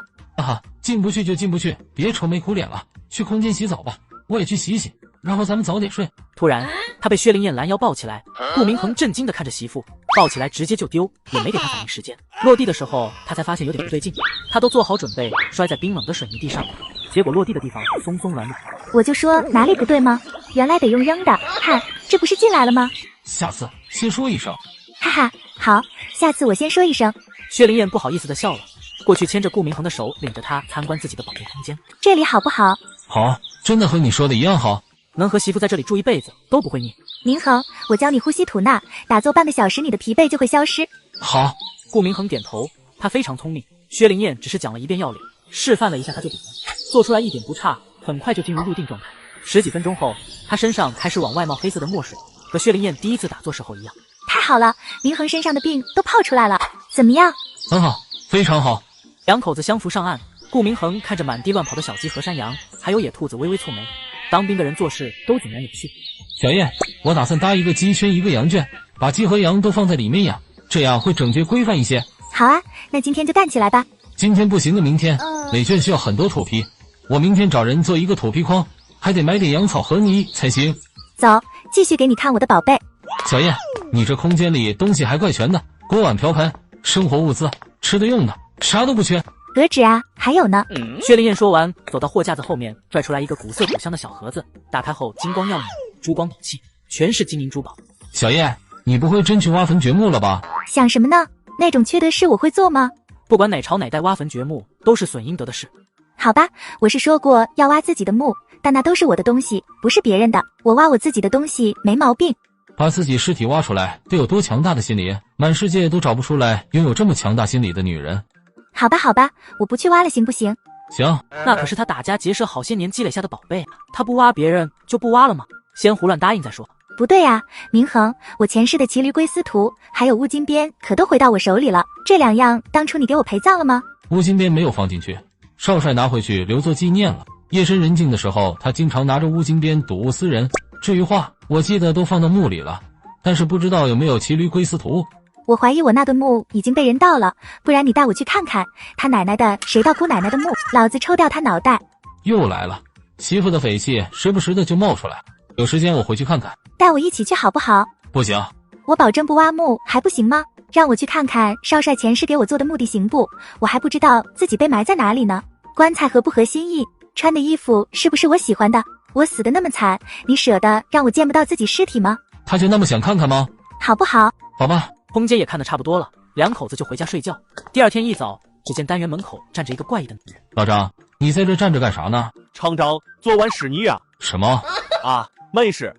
进不去就进不去，别愁眉苦脸了，去空间洗澡吧，我也去洗洗，然后咱们早点睡。突然他被薛灵燕拦腰抱起来，顾明恒震惊地看着媳妇，抱起来直接就丢，也没给他反应时间。落地的时候他才发现有点不对劲，他都做好准备摔在冰冷的水泥地上，结果落地的地方松松软软。我就说哪里不对吗？原来得用扔的，看这不是进来了吗？下次先说一声。哈哈，好，下次我先说一声。薛灵燕不好意思地笑了，过去牵着顾明恒的手，领着他参观自己的宝贝空间。这里好不好？好，真的和你说的一样好。能和媳妇在这里住一辈子都不会腻。明恒，我教你呼吸吐纳，打坐半个小时，你的疲惫就会消失。好。顾明恒点头，他非常聪明。薛灵燕只是讲了一遍要领，示范了一下他就懂了，做出来一点不差，很快就进入入定状态。10几分钟后，他身上开始往外冒黑色的墨水，和薛灵燕第一次打坐时候一样。太好了，明恒身上的病都泡出来了，怎么样？很好，非常好。2口子相扶上岸，顾明恒看着满地乱跑的小鸡和山羊，还有野兔子微微蹙眉。当兵的人做事都井然有序。小燕，我打算搭一个鸡圈一个羊圈，把鸡和羊都放在里面养，这样会整洁规范一些。好啊，那今天就干起来吧。今天不行的明天，垒圈需要很多土坯，我明天找人做一个土坯筐，还得买点羊草和泥才行。走，继续给你看我的宝贝。小燕，你这空间里东西还怪全的，锅碗瓢盆、生活物资、吃的用的，啥都不缺。何止啊，还有呢。薛灵燕说完，走到货架子后面，拽出来一个古色古香的小盒子，打开后金光耀眼，珠光宝气，全是金银珠宝。小燕，你不会真去挖坟掘墓了吧？想什么呢？那种缺德事我会做吗？不管哪朝哪代挖坟掘墓，都是损阴德的事。好吧，我是说过要挖自己的墓，但那都是我的东西，不是别人的。我挖我自己的东西没毛病。把自己尸体挖出来，得有多强大的心理？满世界都找不出来拥有这么强大心理的女人。好吧，好吧，我不去挖了，行不行？行。那可是他打家劫舍好些年积累下的宝贝，他不挖别人就不挖了吗？先胡乱答应再说。不对啊，明恒，我前世的骑驴归司徒还有乌金鞭可都回到我手里了，这2样当初你给我陪葬了吗？乌金鞭没有放进去，少帅拿回去留作纪念了。夜深人静的时候，他经常拿着乌金鞭睹物思人。至于画，我记得都放到墓里了，但是不知道有没有骑驴归司徒。我怀疑我那个墓已经被人盗了，不然你带我去看看，他奶奶的谁盗姑奶奶的墓，老子抽掉他脑袋。又来了，媳妇的匪气时不时的就冒出来，有时间我回去看看。带我一起去好不好？不行。我保证不挖墓还不行吗？让我去看看少帅前世给我做的墓地行不？我还不知道自己被埋在哪里呢。棺材合不合心意？穿的衣服是不是我喜欢的？我死得那么惨，你舍得让我见不到自己尸体吗？他就那么想看看吗？好不好？好吧。空姐也看得差不多了，2口子就回家睡觉。第二天一早，只见单元门口站着一个怪异的女人。老张，你在这站着干啥呢？厂长，昨晚屎泥啊！什么？啊，没事，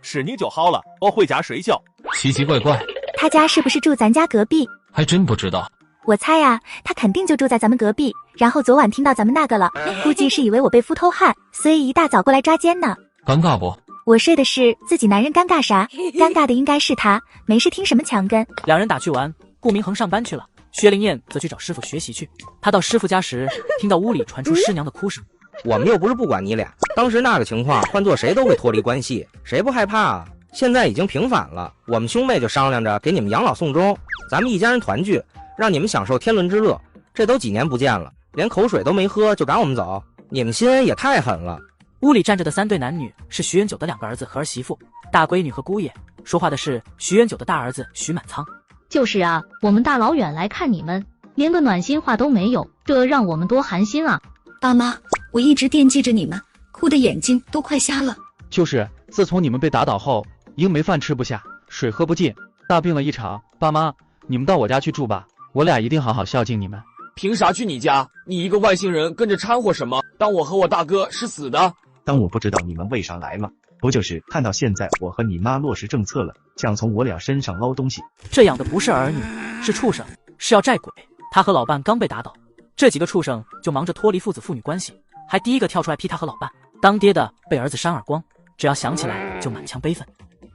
屎泥就好了，我回家睡觉。奇奇怪怪。他家是不是住咱家隔壁？还真不知道。我猜啊，他肯定就住在咱们隔壁，然后昨晚听到咱们那个了，估计是以为我被夫偷汉，所以一大早过来抓奸呢。尴尬不？我睡的是自己男人，尴尬啥？尴尬的应该是他，没事听什么墙根。2人打趣完，顾明恒上班去了，薛灵燕则去找师傅学习去。他到师傅家时，听到屋里传出师娘的哭声。我们又不是不管你俩，当时那个情况，换做谁都会脱离关系，谁不害怕啊？现在已经平反了，我们兄妹就商量着给你们养老送终，咱们一家人团聚，让你们享受天伦之乐。这都几年不见了，连口水都没喝就赶我们走，你们心也太狠了。屋里站着的3对男女是徐元九的2个儿子和儿媳妇，大闺女和姑爷。说话的是徐元九的大儿子徐满仓。就是啊，我们大老远来看你们，连个暖心话都没有，这让我们多寒心啊！爸妈，我一直惦记着你们，哭的眼睛都快瞎了。就是自从你们被打倒后，鹰没饭吃不下，水喝不进，大病了一场。爸妈，你们到我家去住吧，我俩一定好好孝敬你们。凭啥去你家？你一个外星人跟着掺和什么？当我和我大哥是死的？当我不知道你们为啥来了，不就是看到现在我和你妈落实政策了，想从我俩身上捞东西？这养的不是儿女，是畜生，是要债鬼。他和老伴刚被打倒，这几个畜生就忙着脱离父子父女关系，还第一个跳出来批他和老伴。当爹的被儿子扇耳光，只要想起来就满腔悲愤。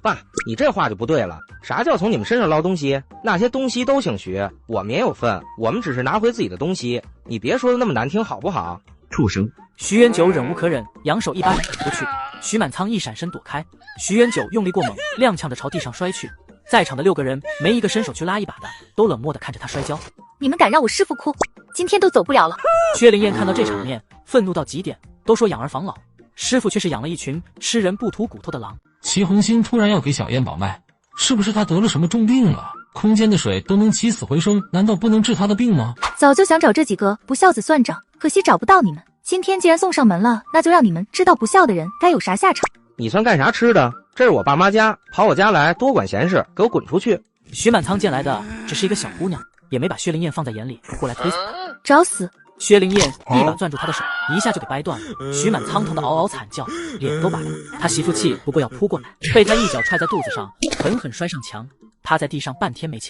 爸，你这话就不对了，啥叫从你们身上捞东西？那些东西都姓徐，我们也有份，我们只是拿回自己的东西，你别说的那么难听好不好？畜生！徐元九忍无可忍，扬手一巴掌打过去，徐满仓一闪身躲开，徐元九用力过猛，踉跄着朝地上摔去。在场的6个人没一个伸手去拉一把的，都冷漠地看着他摔跤。你们敢让我师父哭，今天都走不了了。薛灵燕看到这场面，愤怒到极点。都说养儿防老，师傅却是养了一群吃人不吐骨头的狼。齐红星突然要给小燕保脉，是不是他得了什么重病了？空间的水都能起死回生，难道不能治他的病吗？早就想找这几个不孝子算账，可惜找不到你们。今天既然送上门了，那就让你们知道不孝的人该有啥下场。你算干啥吃的？这是我爸妈家，跑我家来多管闲事，给我滚出去！徐满仓见来的只是一个小姑娘，也没把薛灵燕放在眼里，过来推搡她。找死！薛灵燕一把攥住他的手，一下就给掰断了。徐满仓疼得嗷嗷惨叫，脸都白了。他媳妇气不过要扑过来，被他一脚踹在肚子上，狠狠摔上墙，趴在地上半天没起。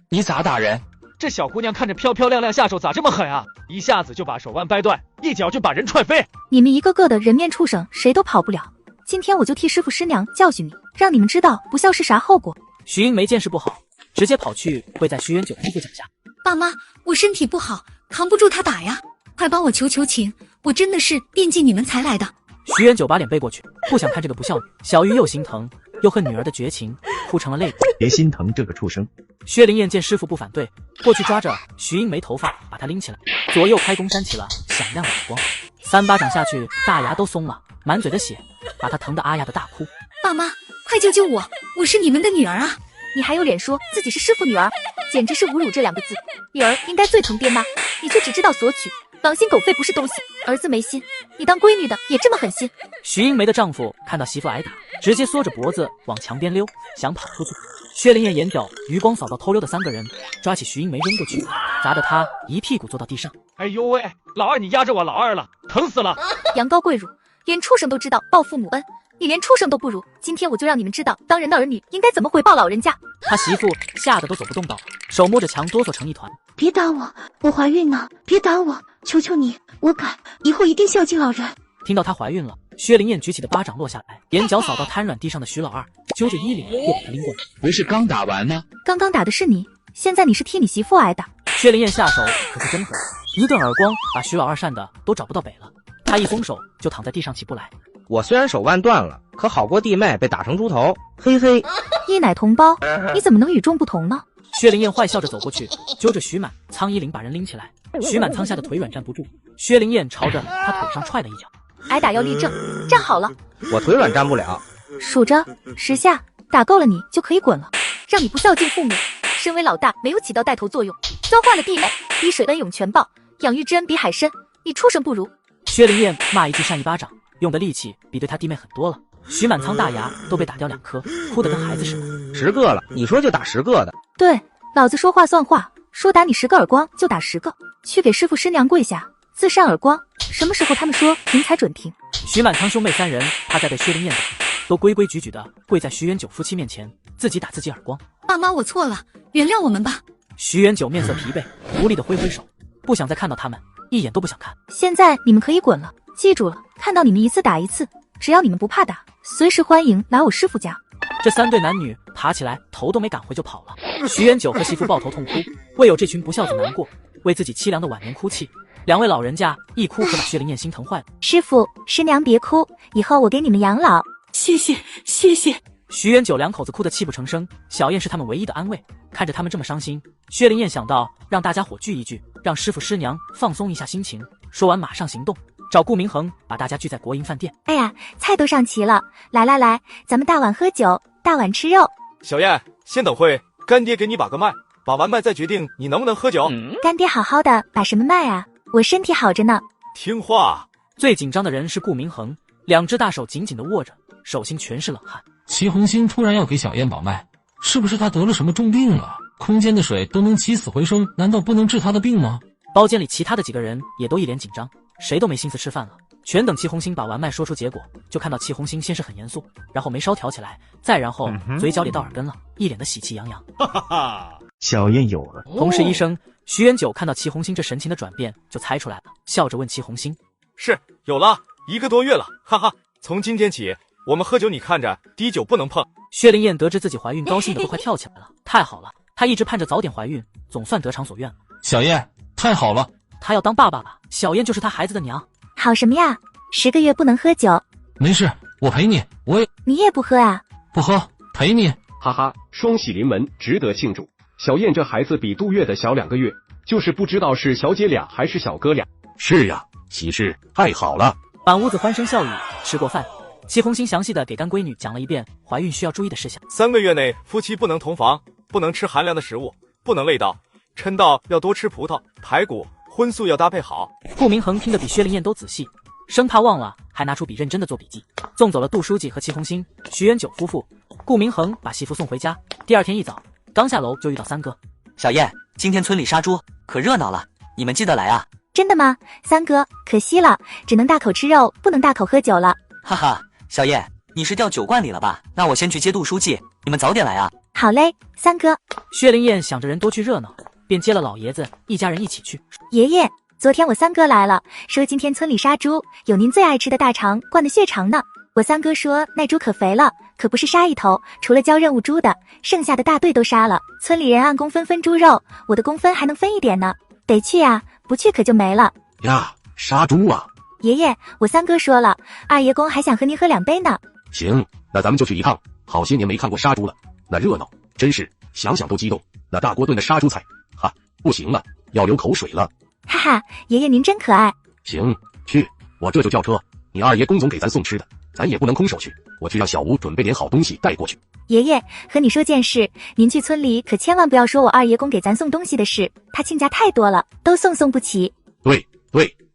你咋打人？这小姑娘看着漂漂亮亮，下手咋这么狠啊？一下子就把手腕掰断，一脚就把人踹飞。你们一个个的人面畜生，谁都跑不了。今天我就替师傅师娘教训你，让你们知道不孝是啥后果。徐英梅见势不好，直接跑去跪在徐元九夫妇脚下。爸妈，我身体不好，扛不住他打呀，快帮我求求情，我真的是惦记你们才来的。徐元九把脸背过去，不想看这个不孝女。小玉又心疼又恨女儿的绝情，哭成了泪鬼。别心疼这个畜生。薛灵燕见师傅不反对，过去抓着徐英梅头发，把她拎起来，左右开弓扇起了响亮的耳光。3巴掌下去，大牙都松了，满嘴的血，把她疼得啊呀的大哭。爸妈，快救救我！我是你们的女儿啊！你还有脸说自己是师傅女儿，简直是侮辱这2个字。女儿应该最疼爹妈，你却只知道索取，狼心狗肺不是东西。儿子没心，你当闺女的也这么狠心？徐英梅的丈夫看到媳妇挨打，直接缩着脖子往墙边溜，想跑出去。薛灵燕眼角余光扫到偷溜的3个人，抓起徐英梅扔过去，砸得她一屁股坐到地上。哎呦喂，老二你压着我老二了，疼死了！羊羔跪乳，连畜生都知道报父母恩，你连畜生都不如。今天我就让你们知道，当人的儿女应该怎么回报老人家。他媳妇吓得都走不动道，手摸着墙哆嗦成一团。别打我，我怀孕呢！别打我，求求你，我改，以后一定孝敬老人。听到她怀孕了，薛灵燕举起的巴掌落下来，眼角扫到瘫软地上的徐老二，揪着衣领又把他拎过来。不是刚打完吗？刚刚打的是你，现在你是替你媳妇挨打。薛灵燕下手可是真狠，一顿耳光把徐老二扇的都找不到北了。他一松手就躺在地上起不来。我虽然手腕断了，可好过弟妹被打成猪头。嘿嘿，一奶同胞，你怎么能与众不同呢？薛灵燕坏笑着走过去，揪着徐满、苍衣领把人拎起来。徐满苍下的腿软站不住，薛灵燕朝着他腿上踹了一脚。挨打要立正，站好了。我腿软站不了。数着10下，打够了你就可以滚了。让你不孝敬父母，身为老大没有起到带头作用，教坏了弟妹，滴水恩涌全报，养育之恩比海深，你畜生不如。薛灵燕骂一句扇一巴掌，用的力气比对他弟妹很多了。徐满仓大牙都被打掉2颗，哭得跟孩子似的。10个了，你说就打10个的。对，老子说话算话，说打你10个耳光就打10个。去给师傅师娘跪下，自扇耳光。什么时候他们说停才准停？徐满仓兄妹3人怕再被薛灵燕打，都规规矩矩的跪在徐元九夫妻面前，自己打自己耳光。爸妈，我错了，原谅我们吧。徐元九面色疲惫，无力的挥挥手，不想再看到他们，一眼都不想看。现在你们可以滚了，记住了，看到你们一次打一次，只要你们不怕打，随时欢迎来我师傅家。这3对男女爬起来，头都没赶回就跑了。徐元九和媳妇抱头痛哭，为有这群不孝子难过，为自己凄凉的晚年哭泣。2位老人家一哭可把薛灵燕心疼坏了。师傅师娘别哭，以后我给你们养老。谢谢谢谢。徐元九2口子哭得泣不成声，小燕是他们唯一的安慰。看着他们这么伤心，薛灵燕想到让大家伙聚一聚，让师傅师娘放松一下心情。说完马上行动，找顾明恒把大家聚在国营饭店。哎呀，菜都上齐了，来来来，咱们大碗喝酒，大碗吃肉。小燕，先等会，干爹给你把个脉，把完脉再决定你能不能喝酒。干爹好好的，把什么脉啊？我身体好着呢。听话。最紧张的人是顾明恒，2只大手紧紧地握着，手心全是冷汗。齐红星突然要给小燕保脉，是不是他得了什么重病了？空间的水都能起死回生，难道不能治他的病吗？包间里其他的几个人也都一脸紧张，谁都没心思吃饭了，全等齐红星把完脉说出结果。就看到齐红星先是很严肃，然后眉梢挑起来，再然后嘴角咧到耳根了，一脸的喜气洋洋。哈哈哈，小燕有了。同时医生徐元九看到齐红星这神情的转变，就猜出来了，笑着问齐红星：是有了1个多月了，哈哈，从今天起我们喝酒你看着，滴酒不能碰。薛灵燕得知自己怀孕，高兴的都快跳起来了，太好了，她一直盼着早点怀孕，总算得偿所愿了。小燕，太好了，她要当爸爸了，小燕就是她孩子的娘。好什么呀？10个月不能喝酒。没事，我陪你，我也……你也不喝啊？不喝，陪你。哈哈，双喜临门，值得庆祝。小燕这孩子比杜月的小2个月，就是不知道是小姐俩还是小哥俩。是呀，喜事太好了。满屋子欢声笑语。吃过饭，齐红星详细的给干闺女讲了一遍怀孕需要注意的事项。3个月内夫妻不能同房，不能吃寒凉的食物，不能累到，抻到要多吃葡萄、排骨，荤素要搭配好。顾明恒听得比薛灵燕都仔细，生怕忘了，还拿出笔认真的做笔记。送走了杜书记和齐红星、徐元九夫妇，顾明恒把媳妇送回家。第2天一早，刚下楼就遇到3哥。小燕，今天村里杀猪，可热闹了，你们记得来啊。真的吗？3哥，可惜了，只能大口吃肉，不能大口喝酒了。哈哈，小燕，你是掉酒罐里了吧？那我先去接杜书记，你们早点来啊。好嘞，3哥。薛灵燕想着人多去热闹，便接了老爷子，一家人一起去。爷爷，昨天我3哥来了，说今天村里杀猪，有您最爱吃的大肠灌的血肠呢。我3哥说那猪可肥了，可不是杀一头，除了交任务猪的，剩下的大队都杀了。村里人按公分分猪肉，我的公分还能分一点呢，得去呀，不去可就没了。呀，杀猪啊！爷爷，我三哥说了，二爷公还想和您喝2杯呢。行，那咱们就去一趟。好些年没看过杀猪了，那热闹真是想想都激动。那大锅炖的杀猪菜，哈，不行了，要流口水了。哈哈，爷爷您真可爱。行，去，我这就叫车。你二爷公总给咱送吃的，咱也不能空手去。我去让小吴准备点好东西带过去。爷爷，和你说件事，您去村里可千万不要说我二爷公给咱送东西的事，他亲家太多了，都送不齐。对，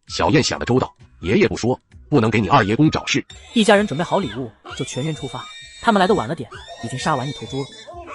小燕想得周到，爷爷不说，不能给你二爷公找事。一家人准备好礼物，就全员出发。他们来的晚了点，已经杀完一头猪了。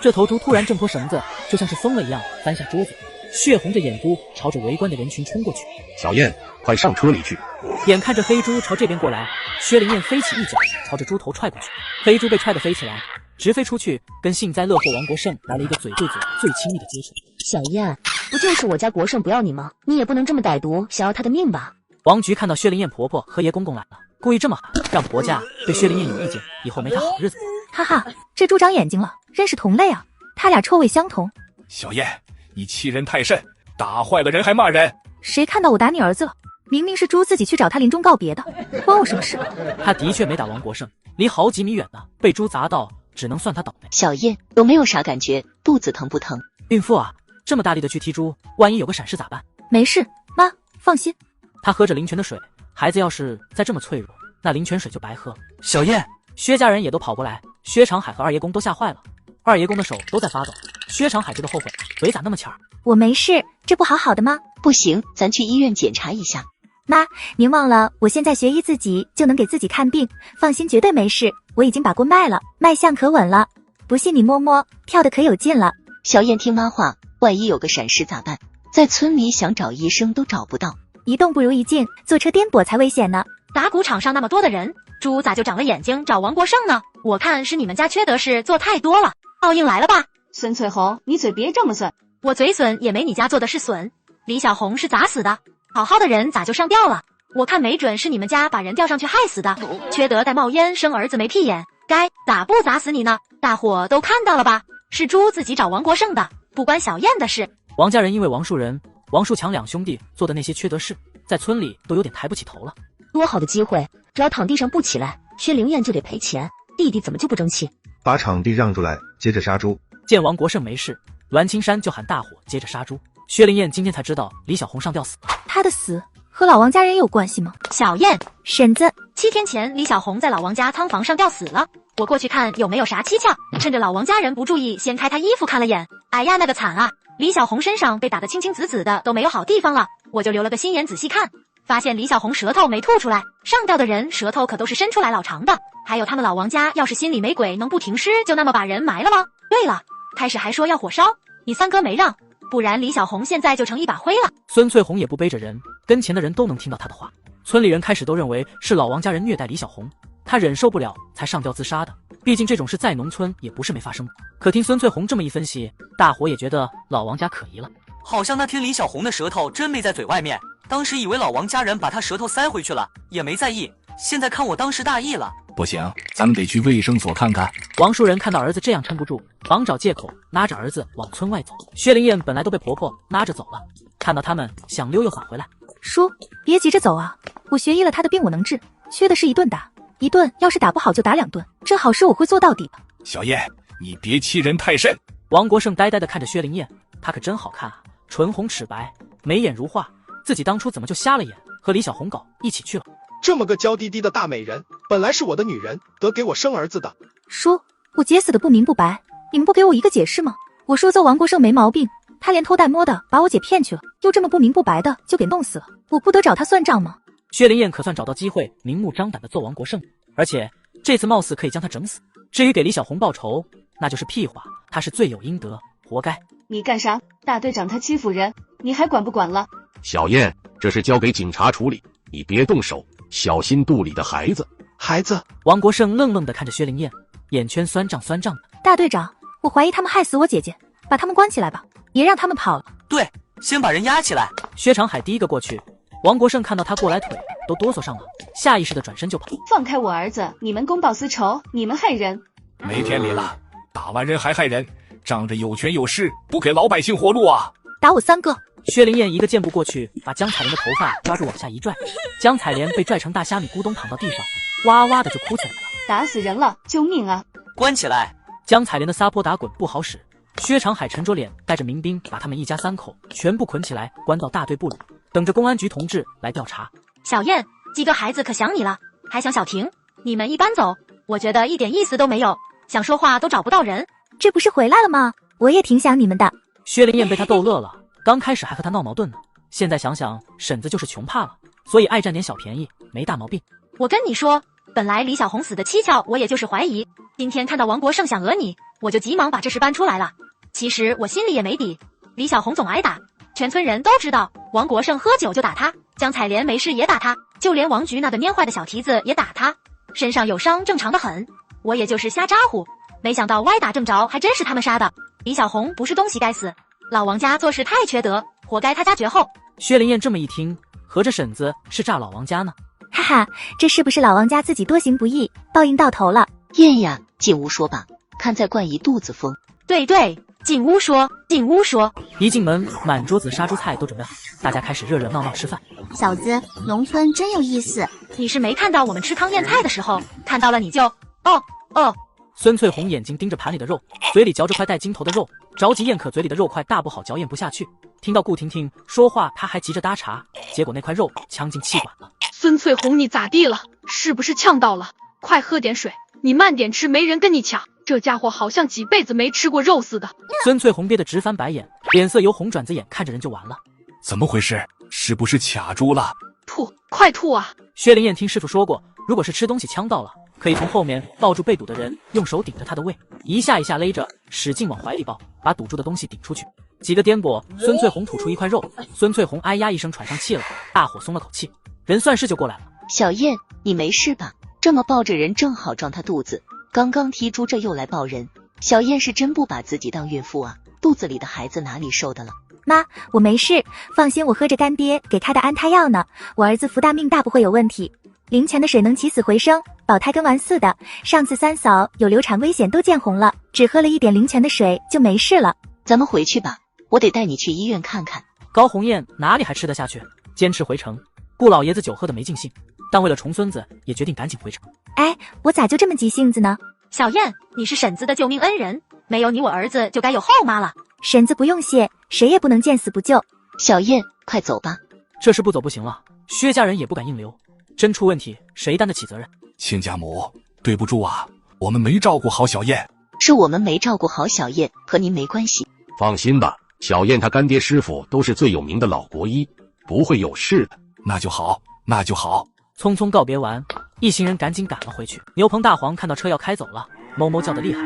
这头猪突然挣脱绳子，就像是疯了一样翻下桌子，血红着眼珠朝着围观的人群冲过去。小燕，快上车里去！眼看着黑猪朝这边过来，薛灵燕飞起一脚朝着猪头踹过去，黑猪被踹得飞起来，直飞出去，跟幸灾乐祸王国胜来了一个嘴对嘴最亲密的接触。小燕，不就是我家国胜不要你吗？你也不能这么歹毒，想要他的命吧？王菊看到薛灵燕婆婆和爷公公来了，故意这么喊，让婆家对薛灵燕有意见，以后没她好日子。哈哈，这猪长眼睛了，真是同类啊！他俩臭味相同。小燕，你欺人太甚，打坏了人还骂人。谁看到我打你儿子了？明明是猪自己去找他临终告别的，关我什么事？他的确没打王国胜，离好几米远呢，被猪砸到，只能算他倒霉。小燕，有没有啥感觉？肚子疼不疼？孕妇啊，这么大力的去踢猪，万一有个闪失咋办？没事，妈，放心。他喝着灵泉的水，孩子要是再这么脆弱，那灵泉水就白喝。小燕，薛家人也都跑过来，薛长海和二爷公都吓坏了，二爷公的手都在发抖。薛长海觉得后悔，嘴咋那么欠儿？我没事，这不好好的吗？不行，咱去医院检查一下。妈，您忘了，我现在学医自己就能给自己看病，放心，绝对没事。我已经把锅卖了，脉象可稳了，不信你摸摸，跳得可有劲了。小燕听妈话，万一有个闪失咋办？在村里想找医生都找不到。一动不如一静，坐车颠簸才危险呢。打谷场上那么多的人，猪咋就长了眼睛找王国胜呢？我看是你们家缺德事做太多了。报应来了吧？孙翠红，你嘴别这么损。我嘴损也没你家做的事损。李小红是咋死的？好好的人咋就上吊了？我看没准是你们家把人吊上去害死的。缺德带冒烟生儿子没屁眼，该咋不砸死你呢？大伙都看到了吧？是猪自己找王国胜的，不关小燕的事。王家人因为王树人、王树强两兄弟做的那些缺德事，在村里都有点抬不起头了。多好的机会，只要躺地上不起来，薛灵燕就得赔钱。弟弟怎么就不争气？把场地让出来，接着杀猪。见王国胜没事，栾青山就喊大伙接着杀猪。薛灵燕今天才知道李小红上吊死，她的死和老王家人有关系吗？小燕，婶子，7天前李小红在老王家仓房上吊死了，我过去看有没有啥蹊跷，趁着老王家人不注意，掀开她衣服看了眼。哎呀，那个惨啊！李小红身上被打得青青紫紫的，都没有好地方了，我就留了个心眼仔细看，发现李小红舌头没吐出来，上吊的人舌头可都是伸出来老长的。还有他们老王家要是心里没鬼，能不停尸就那么把人埋了吗？对了，开始还说要火烧，你三哥没让，不然李小红现在就成一把灰了。孙翠红也不背着人，跟前的人都能听到他的话。村里人开始都认为是老王家人虐待李小红，他忍受不了才上吊自杀的。毕竟这种事在农村也不是没发生过。可听孙翠红这么一分析，大伙也觉得老王家可疑了。好像那天李小红的舌头真没在嘴外面，当时以为老王家人把她舌头塞回去了，也没在意。现在看我当时大意了。不行，咱们得去卫生所看看。王树人看到儿子这样撑不住，忙找借口拉着儿子往村外走。薛灵燕本来都被婆婆拉着走了，看到他们想溜又返回来。叔，别急着走啊，我学医了，他的病我能治，缺的是一顿打，一顿要是打不好就打2顿，这好事我会做到底的。小燕，你别欺人太甚。王国胜呆呆地看着薛灵燕，她可真好看啊，唇红齿白，眉眼如画，自己当初怎么就瞎了眼，和李小红搞一起去了？这么个娇滴滴的大美人，本来是我的女人，得给我生儿子的。叔，我姐死的不明不白，你们不给我一个解释吗？我说揍王国胜没毛病，他连偷带摸的把我姐骗去了，又这么不明不白的就给弄死了，我不得找他算账吗？薛灵燕可算找到机会，明目张胆的揍王国胜，而且这次貌似可以将他整死。至于给李小红报仇，那就是屁话，他是罪有应得，活该。你干啥？大队长他欺负人，你还管不管了？小燕，这是交给警察处理，你别动手，小心肚里的孩子。孩子！王国胜愣愣地看着薛灵燕，眼圈酸胀酸胀的。大队长，我怀疑他们害死我姐姐，把他们关起来吧，别让他们跑了。对，先把人压起来。薛长海第一个过去，王国胜看到他过来，腿都哆嗦上了，下意识的转身就跑。放开我儿子，你们公报私仇，你们害人。没天理了，打完人还害人，仗着有权有势，不给老百姓活路啊！打我三个！薛灵燕一个箭步过去，把江彩莲的头发抓住往下一拽，江彩莲被拽成大虾米，咕咚躺到地上，哇哇的就哭起来了。打死人了，救命啊！关起来！江彩莲的撒泼打滚不好使，薛长海沉着脸带着民兵把他们一家3口全部捆起来，关到大队部里，等着公安局同志来调查。小燕，几个孩子可想你了，还想小婷，你们一搬走，我觉得一点意思都没有，想说话都找不到人。这不是回来了吗？我也挺想你们的。薛灵燕被他逗乐了，刚开始还和他闹矛盾呢，现在想想婶子就是穷怕了，所以爱占点小便宜，没大毛病。我跟你说，本来李小红死的蹊跷，我也就是怀疑，今天看到王国胜想讹你，我就急忙把这事搬出来了。其实我心里也没底，李小红总挨打，全村人都知道，王国胜喝酒就打他，江彩莲没事也打他，就连王局那个蔫坏的小蹄子也打他，身上有伤正常的很，我也就是瞎咋呼，没想到歪打正着，还真是他们杀的。李小红不是东西该死，老王家做事太缺德，活该他家绝后。薛灵燕这么一听，合着婶子是炸老王家呢？哈哈，这是不是老王家自己多行不义，报应到头了？燕呀，进屋说吧，看在灌一肚子风。对对，进屋说，进屋说。一进门，满桌子杀猪菜都准备好，大家开始热热闹闹吃饭。小子，农村真有意思。你是没看到我们吃糠咽菜的时候，看到了你就哦。孙翠红眼睛盯着盘里的肉，嘴里嚼着块带筋头的肉，着急咽，可嘴里的肉块大不好嚼，咽不下去。听到顾婷婷说话，他还急着搭茬，结果那块肉呛进气管了。孙翠红，你咋地了？是不是呛到了？快喝点水，你慢点吃，没人跟你抢。这家伙好像几辈子没吃过肉似的。孙翠红憋得直翻白眼，脸色由红转紫眼，看着人就完了。怎么回事？是不是卡住了？吐，快吐啊！薛灵燕听师傅说过，如果是吃东西呛到了，可以从后面抱住被堵的人，用手顶着他的胃，一下一下勒着，使劲往怀里抱，把堵住的东西顶出去。几个颠簸，孙翠红吐出一块肉，孙翠红哎呀一声喘上气了，大伙松了口气，人算是就过来了。小燕，你没事吧？这么抱着人正好撞他肚子，刚刚踢猪，这又来抱人。小燕是真不把自己当孕妇啊，肚子里的孩子哪里受的了？妈，我没事，放心，我喝着干爹给开的安胎药呢，我儿子福大命大，不会有问题。灵泉的水能起死回生，保胎跟玩似的，上次三嫂有流产危险都见红了，只喝了一点灵泉的水就没事了。咱们回去吧，我得带你去医院看看。高红艳哪里还吃得下去，坚持回城。顾老爷子酒喝得没尽兴，但为了重孙子，也决定赶紧回城。哎，我咋就这么急性子呢？小燕，你是婶子的救命恩人，没有你我儿子就该有后妈了。婶子不用谢，谁也不能见死不救。小燕，快走吧。这事不走不行了，薛家人也不敢硬留，真出问题，谁担得起责任？亲家母，对不住啊，我们没照顾好小燕。是我们没照顾好小燕，和您没关系。放心吧，小燕她干爹师傅都是最有名的老国医，不会有事的。那就好，那就好。匆匆告别完，一行人赶紧赶了回去。牛棚大黄看到车要开走了，哞哞叫得厉害，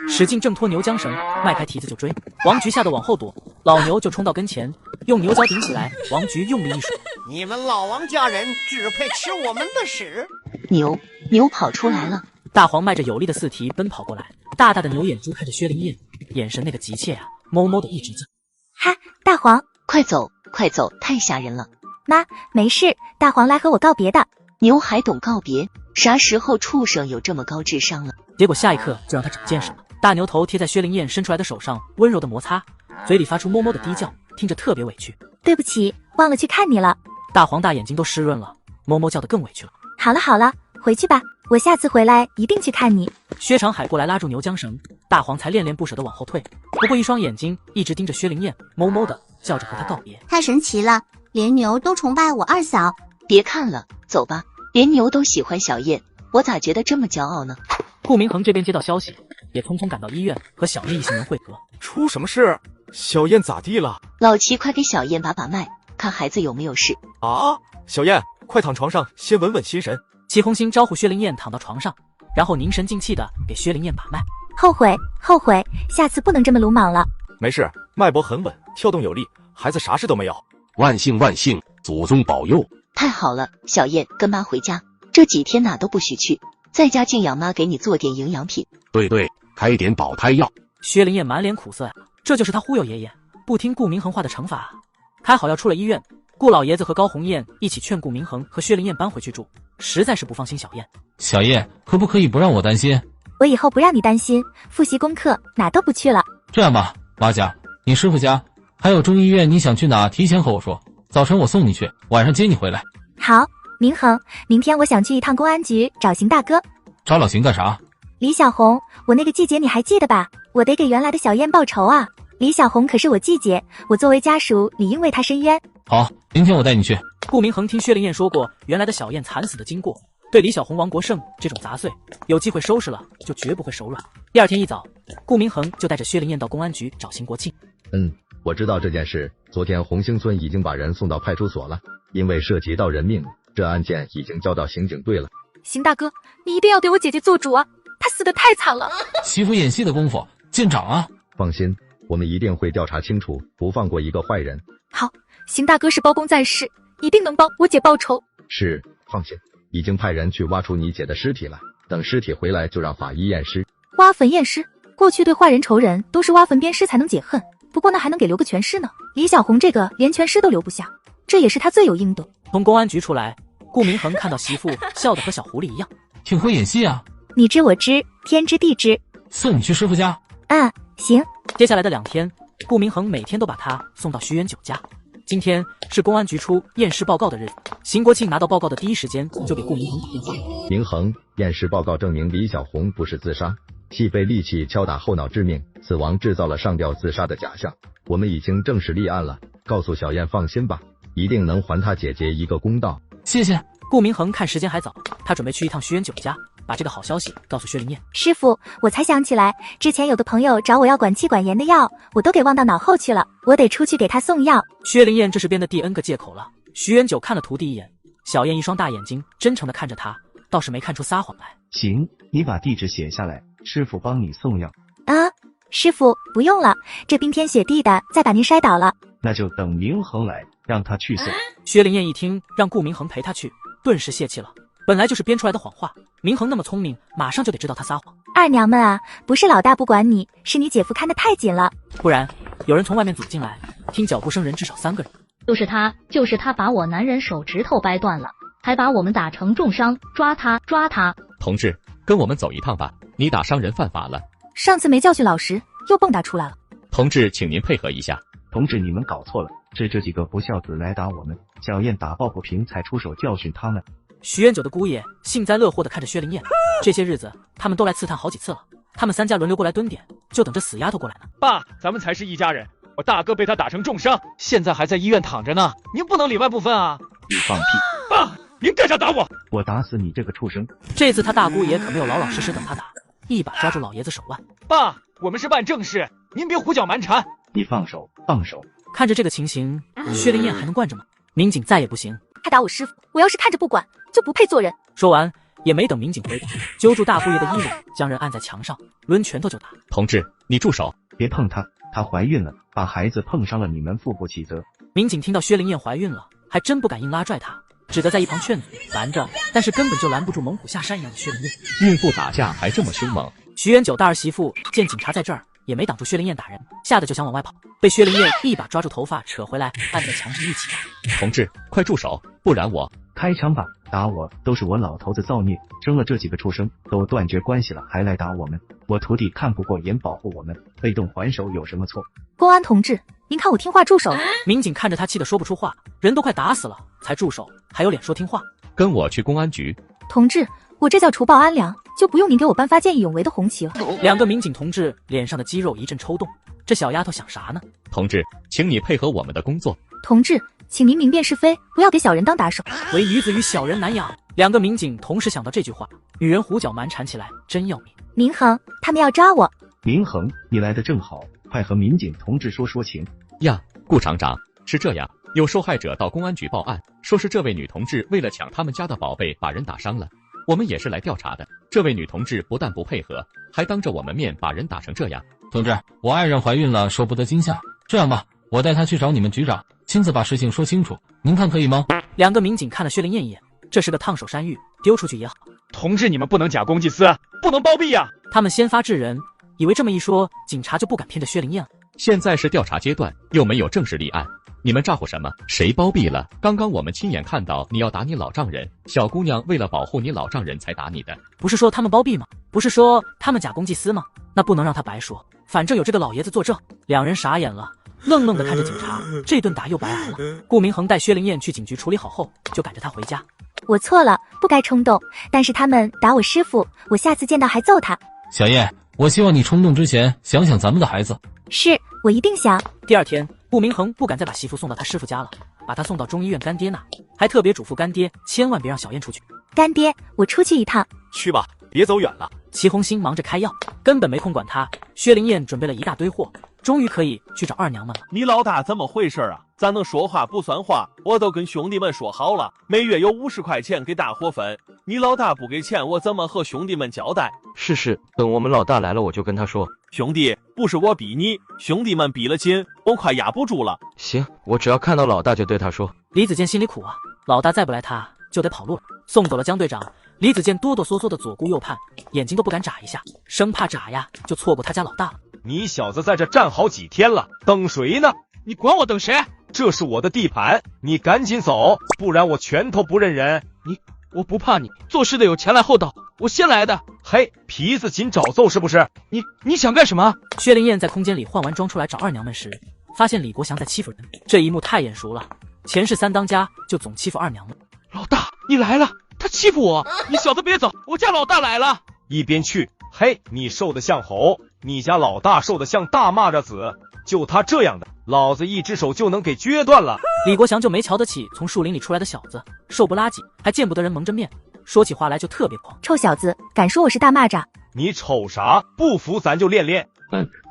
使劲挣脱牛缰绳，迈开蹄子就追。王菊吓得往后躲，老牛就冲到跟前，用牛角顶起来。王菊用力一甩，你们老王家人只配吃我们的屎！牛跑出来了。大黄迈着有力的四蹄奔跑过来，大大的牛眼珠看着薛灵燕，眼神那个急切啊，哞哞的一直叫。哈，大黄，快走，快走，太吓人了。妈，没事，大黄来和我告别的。牛还懂告别？啥时候畜生有这么高智商了？结果下一刻就让他长见识了。大牛头贴在薛灵燕伸出来的手上，温柔的摩擦，嘴里发出哞哞的低叫，听着特别委屈。对不起，忘了去看你了。大黄大眼睛都湿润了，哞哞叫得更委屈了。好了好了，回去吧，我下次回来一定去看你。薛长海过来拉住牛缰绳，大黄才恋恋不舍地往后退，不过一双眼睛一直盯着薛灵燕，哞哞的叫着和他告别。太神奇了，连牛都崇拜我二嫂。别看了，走吧。连牛都喜欢小燕，我咋觉得这么骄傲呢？顾明恒这边接到消息，也匆匆赶到医院和小燕一行人会合。出什么事？小燕咋地了？老齐，快给小燕把脉，看孩子有没有事。啊！小燕，快躺床上，先稳稳心神。齐红星招呼薛灵燕躺到床上，然后凝神静气的给薛灵燕把脉。后悔，下次不能这么鲁莽了。没事，脉搏很稳，跳动有力，孩子啥事都没有。万幸万幸，祖宗保佑。太好了，小燕跟妈回家，这几天哪都不许去，在家静养妈给你做点营养品。对，开点保胎药。薛灵燕满脸苦涩呀，这就是他忽悠爷爷，不听顾明恒话的惩罚啊。开好药出了医院，顾老爷子和高红艳一起劝顾明恒和薛灵燕搬回去住，实在是不放心小燕。小燕，可不可以不让我担心？我以后不让你担心，复习功课哪都不去了。这样吧，马甲，你师傅家还有中医院你想去哪，提前和我说，早晨我送你去，晚上接你回来。好，明恒，明天我想去一趟公安局找邢大哥。找老邢干啥？李小红，我那个季姐你还记得吧？我得给原来的小燕报仇啊！李小红可是我季姐，我作为家属理应为她伸冤。好，明天我带你去。顾明恒听薛灵燕说过原来的小燕惨死的经过，对李小红、王国胜这种杂碎，有机会收拾了就绝不会手软。第二天一早，顾明恒就带着薛灵燕到公安局找邢国庆。我知道这件事，昨天红星村已经把人送到派出所了，因为涉及到人命，这案件已经交到刑警队了。邢大哥，你一定要对我姐姐做主啊！她死得太惨了。媳妇演戏的功夫见长啊！放心，我们一定会调查清楚，不放过一个坏人。好，邢大哥是包公在世，一定能帮我姐报仇。是，放心，已经派人去挖出你姐的尸体了，等尸体回来就让法医验尸。挖坟验尸，过去对坏人仇人都是挖坟鞭尸才能解恨，不过那还能给留个全尸呢。李小红这个连全尸都留不下，这也是他罪有应得。从公安局出来，顾明恒看到媳妇笑得和小狐狸一样，挺会演戏啊。你知我知，天知地知。送你去师傅家。行。接下来的2天，顾明恒每天都把他送到徐元九家。今天是公安局出验尸报告的日子，邢国庆拿到报告的第一时间就给顾明恒打电话。明恒，验尸报告证明李小红不是自杀，系被利器敲打后脑致命，死亡制造了上吊自杀的假象。我们已经正式立案了，告诉小燕放心吧，一定能还她姐姐一个公道。谢谢。顾明恒看时间还早，他准备去一趟徐元九家，把这个好消息告诉薛灵燕。师傅，我才想起来，之前有个朋友找我要管气管炎的药，我都给忘到脑后去了，我得出去给他送药。薛灵燕这是编的第 N 个借口了。徐元九看了徒弟一眼，小燕一双大眼睛真诚地看着他，倒是没看出撒谎来。行，你把地址写下来，师傅帮你送药。师傅不用了，这冰天雪地的，再把您摔倒了。那就等明恒来，让他去送。薛灵燕一听让顾明恒陪他去，顿时泄气了。本来就是编出来的谎话，明恒那么聪明，马上就得知道他撒谎。二娘们啊，不是老大不管你，是你姐夫看得太紧了。忽然有人从外面走进来，听脚步声人至少3个人。就是他把我男人手指头掰断了，还把我们打成重伤，抓他！同志，跟我们走一趟吧，你打伤人犯法了。上次没教训老实，又蹦跶出来了。同志，请您配合一下。同志，你们搞错了，是这几个不孝子来打我们，小燕打抱不平才出手教训他们。徐元九的姑爷幸灾乐祸地看着薛灵燕，这些日子他们都来刺探好几次了，他们3家轮流过来蹲点，就等着死丫头过来呢。爸，咱们才是一家人，我大哥被他打成重伤，现在还在医院躺着呢，您不能里外不分啊！你放屁！爸，您干啥打我？我打死你这个畜生！这次他大姑爷可没有老老实实等他打，一把抓住老爷子手腕。爸，我们是办正事，您别胡搅蛮缠。你放手，放手！看着这个情形，薛灵燕还能惯着吗？民警再也不行。他打我师傅，我要是看着不管，就不配做人。说完也没等民警回答，揪住大姑爷的衣领，将人按在墙上，抡拳头就打。同志，你住手！别碰她，她怀孕了，把孩子碰伤了，你们负不起责。民警听到薛灵燕怀孕了，还真不敢硬拉拽她，只得在一旁劝阻拦着，但是根本就拦不住猛虎下山一样的薛灵燕。孕妇打架还这么凶猛。徐元九大儿媳妇见警察在这儿，也没挡住薛灵燕打人，吓得就想往外跑，被薛灵燕一把抓住头发扯回来，按在墙上一起打。同志，快住手，不然我……开枪吧！打我都是我老头子造孽，生了这几个畜生，都断绝关系了，还来打我们。我徒弟看不过眼，保护我们，被动还手有什么错？公安同志，您看我听话住手。民警看着他气得说不出话，人都快打死了才住手，还有脸说听话？跟我去公安局。同志，我这叫除暴安良，就不用您给我颁发见义勇为的红旗了。2个民警同志脸上的肌肉一阵抽动，这小丫头想啥呢？同志，请你配合我们的工作。同志，请您明辨是非，不要给小人当打手。唯女子与小人难养。2个民警同时想到这句话，女人胡搅蛮缠起来真要命。明恒，他们要抓我。明恒，你来的正好，快和民警同志说说情。呀，顾厂长，是这样，有受害者到公安局报案，说是这位女同志为了抢他们家的宝贝把人打伤了。我们也是来调查的，这位女同志不但不配合，还当着我们面把人打成这样。同志，我爱人怀孕了，受不得惊吓。这样吧，我带她去找你们局长，亲自把事情说清楚，您看可以吗？2个民警看了薛灵燕一眼，这是个烫手山芋，丢出去也好。同志，你们不能假公济私，不能包庇呀！他们先发制人，以为这么一说，警察就不敢骗着薛灵燕了。现在是调查阶段，又没有正式立案，你们咋呼什么？谁包庇了？刚刚我们亲眼看到你要打你老丈人，小姑娘为了保护你老丈人才打你的。不是说他们包庇吗？不是说他们假公济私吗？那不能让他白说，反正有这个老爷子作证。2人傻眼了，愣愣的看着警察，这顿打又白挨了。顾明恒带薛灵燕去警局处理好后，就赶着他回家。我错了，不该冲动，但是他们打我师傅，我下次见到还揍他。小燕，我希望你冲动之前想想咱们的孩子。是，我一定想。第二天，顾明恒不敢再把媳妇送到他师傅家了，把她送到中医院干爹那，还特别嘱咐干爹千万别让小燕出去。干爹，我出去一趟。去吧，别走远了。齐红星忙着开药，根本没空管他。薛灵燕准备了一大堆货，终于可以去找二娘们了。你老大怎么回事啊？咱能说话不算话，我都跟兄弟们说好了，每月有50块钱给大伙分。你老大不给钱，我怎么和兄弟们交代？是，等我们老大来了，我就跟他说。兄弟，不是我逼你，兄弟们逼了紧，我快压不住了。行，我只要看到老大就对他说。李子健心里苦啊，老大再不来他就得跑路了。送走了江队长，李子健哆哆嗦嗦的左顾右盼，眼睛都不敢眨一下，生怕眨呀就错过他家老大了。你小子在这站好几天了，等谁呢？你管我等谁？这是我的地盘，你赶紧走，不然我拳头不认人。我不怕你，做事的有前来后到，我先来的。嘿，皮子紧找揍是不是？你想干什么？薛灵燕在空间里换完装出来找二娘们时，发现李国祥在欺负人，这一幕太眼熟了。前世三当家就总欺负二娘们。老大，你来了，他欺负我，你小子别走，我家老大来了。一边去！嘿，你瘦得像猴，你家老大瘦得像大蚂蚱子，就他这样的，老子一只手就能给撅断了。李国祥就没瞧得起从树林里出来的小子，瘦不拉几，还见不得人蒙着面，说起话来就特别狂。臭小子，敢说我是大蚂蚱？你瞅啥？不服咱就练练。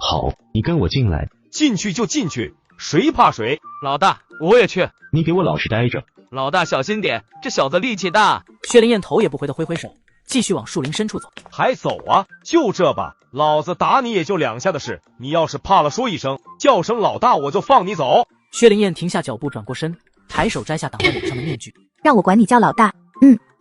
好，你跟我进来。进去就进去，谁怕谁？老大，我也去。你给我老实待着。老大小心点，这小子力气大。薛灵燕头也不回的挥挥手，继续往树林深处走。还走啊？就这吧，老子打你也就2下的事，你要是怕了说一声，叫声老大，我就放你走。薛灵燕停下脚步，转过身，抬手摘下挡在脸上的面具。让我管你叫老大。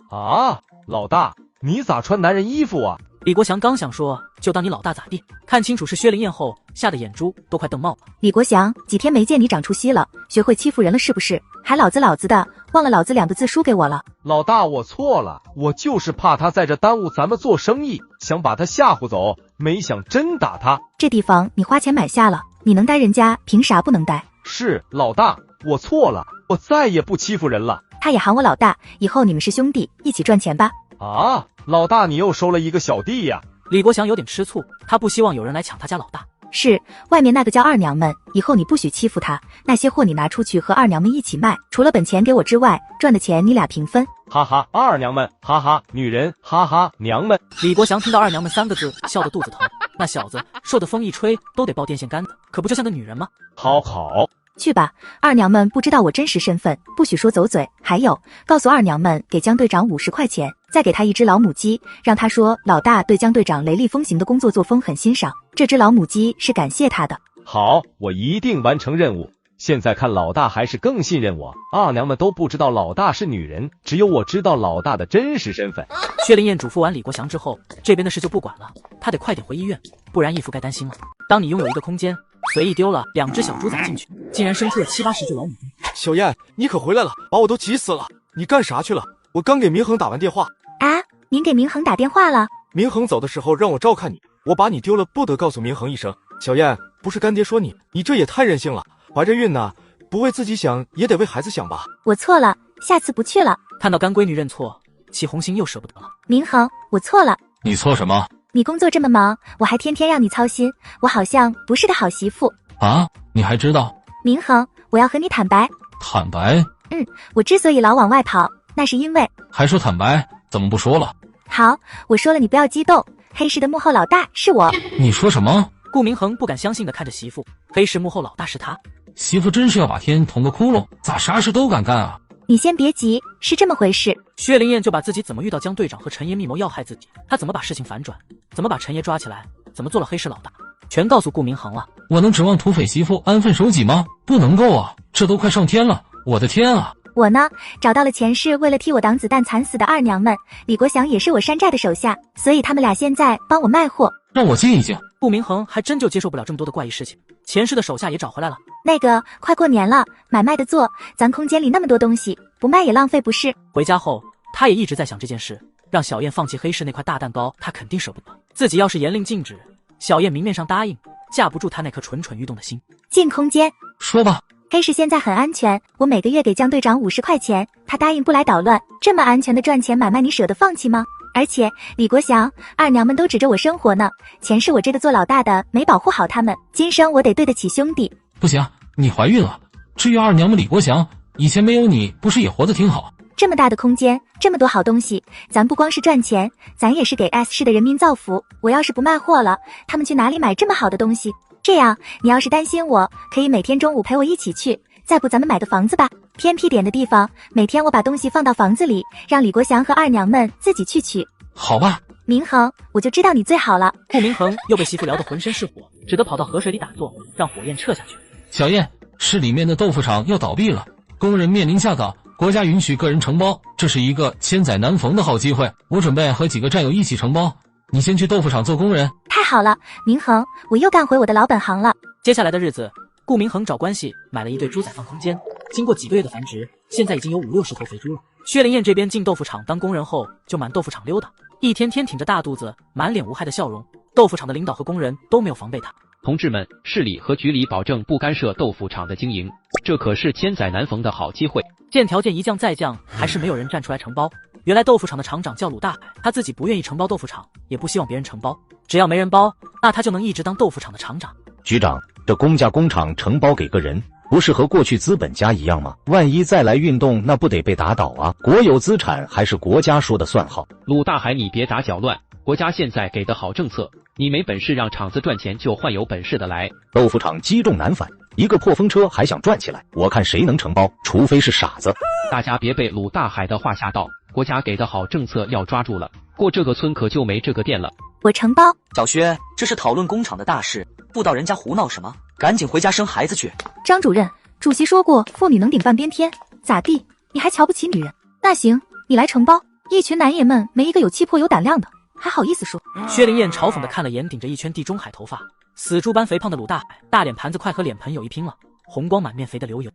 啊，老大，你咋穿男人衣服啊？李国祥刚想说就当你老大咋地，看清楚是薛灵燕后，吓得眼珠都快瞪冒了。李国祥，几天没见你长出息了，学会欺负人了是不是？还老子的，忘了老子2个字输给我了。老大，我错了，我就是怕他在这耽误咱们做生意，想把他吓唬走，没想真打他。这地方你花钱买下了，你能待人家，凭啥不能待？是，老大，我错了，我再也不欺负人了。他也喊我老大，以后你们是兄弟，一起赚钱吧。啊，老大，你又收了一个小弟呀？李国祥有点吃醋，他不希望有人来抢他家老大。是，外面那个叫二娘们，以后你不许欺负她，那些货你拿出去和二娘们一起卖，除了本钱给我之外，赚的钱你俩平分。哈哈，二娘们，哈哈，女人，哈哈，娘们。李国祥听到二娘们3个字，笑得肚子疼。那小子受的风一吹都得爆电线杆子，可不就像个女人吗？好，去吧，二娘们不知道我真实身份，不许说走嘴。还有，告诉二娘们给江队长50块钱，再给他一只老母鸡，让他说老大对江队长雷厉风行的工作作风很欣赏，这只老母鸡是感谢他的。好，我一定完成任务。现在看老大还是更信任我，二娘们都不知道老大是女人，只有我知道老大的真实身份。薛灵燕嘱咐完李国祥之后，这边的事就不管了，他得快点回医院，不然义父该担心了。当你拥有一个空间，随意丢了2只小猪仔进去，竟然生出了70-80只老母鸡。小燕，你可回来了，把我都急死了！你干啥去了？我刚给明恒打完电话。啊，您给明恒打电话了？明恒走的时候让我照看你，我把你丢了不得告诉明恒一声。小燕，不是干爹说你这也太任性了，怀着孕呢，不为自己想也得为孩子想吧。我错了，下次不去了。看到干闺女认错，齐红星又舍不得了。明恒，我错了。你错什么？你工作这么忙，我还天天让你操心，我好像不是个好媳妇啊！你还知道？明恒，我要和你坦白。坦白？我之所以老往外跑，那是因为……还说坦白？怎么不说了？好，我说了，你不要激动。黑市的幕后老大是我。你说什么？顾明恒不敢相信地看着媳妇，黑市幕后老大是他。媳妇真是要把天捅个窟窿，咋啥事都敢干啊？你先别急，是这么回事。薛灵燕就把自己怎么遇到江队长和陈爷密谋要害自己，他怎么把事情反转，怎么把陈爷抓起来，怎么做了黑市老大，全告诉顾明恒了。我能指望土匪媳妇安分守己吗？不能够啊，这都快上天了，我的天啊！我呢，找到了前世为了替我挡子弹惨死的二娘们，李国祥也是我山寨的手下，所以他们俩现在帮我卖货。让我静一静。顾明恒还真就接受不了这么多的怪异事情，前世的手下也找回来了。那个，快过年了，买卖的做，咱空间里那么多东西，不卖也浪费不是？回家后，他也一直在想这件事，让小燕放弃黑市那块大蛋糕，他肯定舍不得。自己要是严令禁止，小燕明面上答应，架不住他那颗蠢蠢欲动的心。进空间。说吧。黑市现在很安全，我每个月给江队长50块钱，他答应不来捣乱。这么安全的赚钱买卖，你舍得放弃吗？而且李国祥、二娘们都指着我生活呢，前世我这个做老大的没保护好他们，今生我得对得起兄弟。不行，你怀孕了。至于二娘们李国祥，以前没有你，不是也活得挺好？这么大的空间，这么多好东西，咱不光是赚钱，咱也是给 S 市的人民造福。我要是不卖货了，他们去哪里买这么好的东西？这样，你要是担心我，可以每天中午陪我一起去。再不，咱们买个房子吧，偏僻点的地方，每天我把东西放到房子里，让李国祥和二娘们自己去取。好吧。明恒，我就知道你最好了。顾明恒又被媳妇聊得浑身是火，只得跑到河水里打坐，让火焰撤下去。小燕，市里面的豆腐厂要倒闭了，工人面临下岗，国家允许个人承包，这是一个千载难逢的好机会。我准备和几个战友一起承包，你先去豆腐厂做工人。太好了，明恒，我又干回我的老本行了。接下来的日子，顾明恒找关系买了一对猪仔放空间，经过几个月的繁殖，现在已经有50-60头肥猪了。薛灵燕这边进豆腐厂当工人后，就满豆腐厂溜达，一天天挺着大肚子，满脸无害的笑容。豆腐厂的领导和工人都没有防备他。同志们，市里和局里保证不干涉豆腐厂的经营，这可是千载难逢的好机会。见条件一降再降，还是没有人站出来承包。原来豆腐厂的厂长叫鲁大海，他自己不愿意承包豆腐厂，也不希望别人承包，只要没人包，那他就能一直当豆腐厂的厂长。局长，这公家工厂承包给个人，不是和过去资本家一样吗？万一再来运动，那不得被打倒啊？国有资产还是国家说的算好。鲁大海，你别打搅乱，国家现在给的好政策，你没本事让厂子赚钱，就换有本事的来。豆腐厂积重难返，一个破风车还想赚起来，我看谁能承包，除非是傻子。大家别被鲁大海的话吓到，国家给的好政策要抓住了，过这个村可就没这个店了。我承包。小薛，这是讨论工厂的大事，不到人家胡闹什么？赶紧回家生孩子去。张主任，主席说过妇女能顶半边天，咋地？你还瞧不起女人？那行，你来承包。一群男爷们没一个有气魄有胆量的，还好意思说？薛灵燕嘲讽地看了眼顶着一圈地中海头发、死猪般肥胖的鲁大海，大脸盘子快和脸盆有一拼了，红光满面，肥得流油。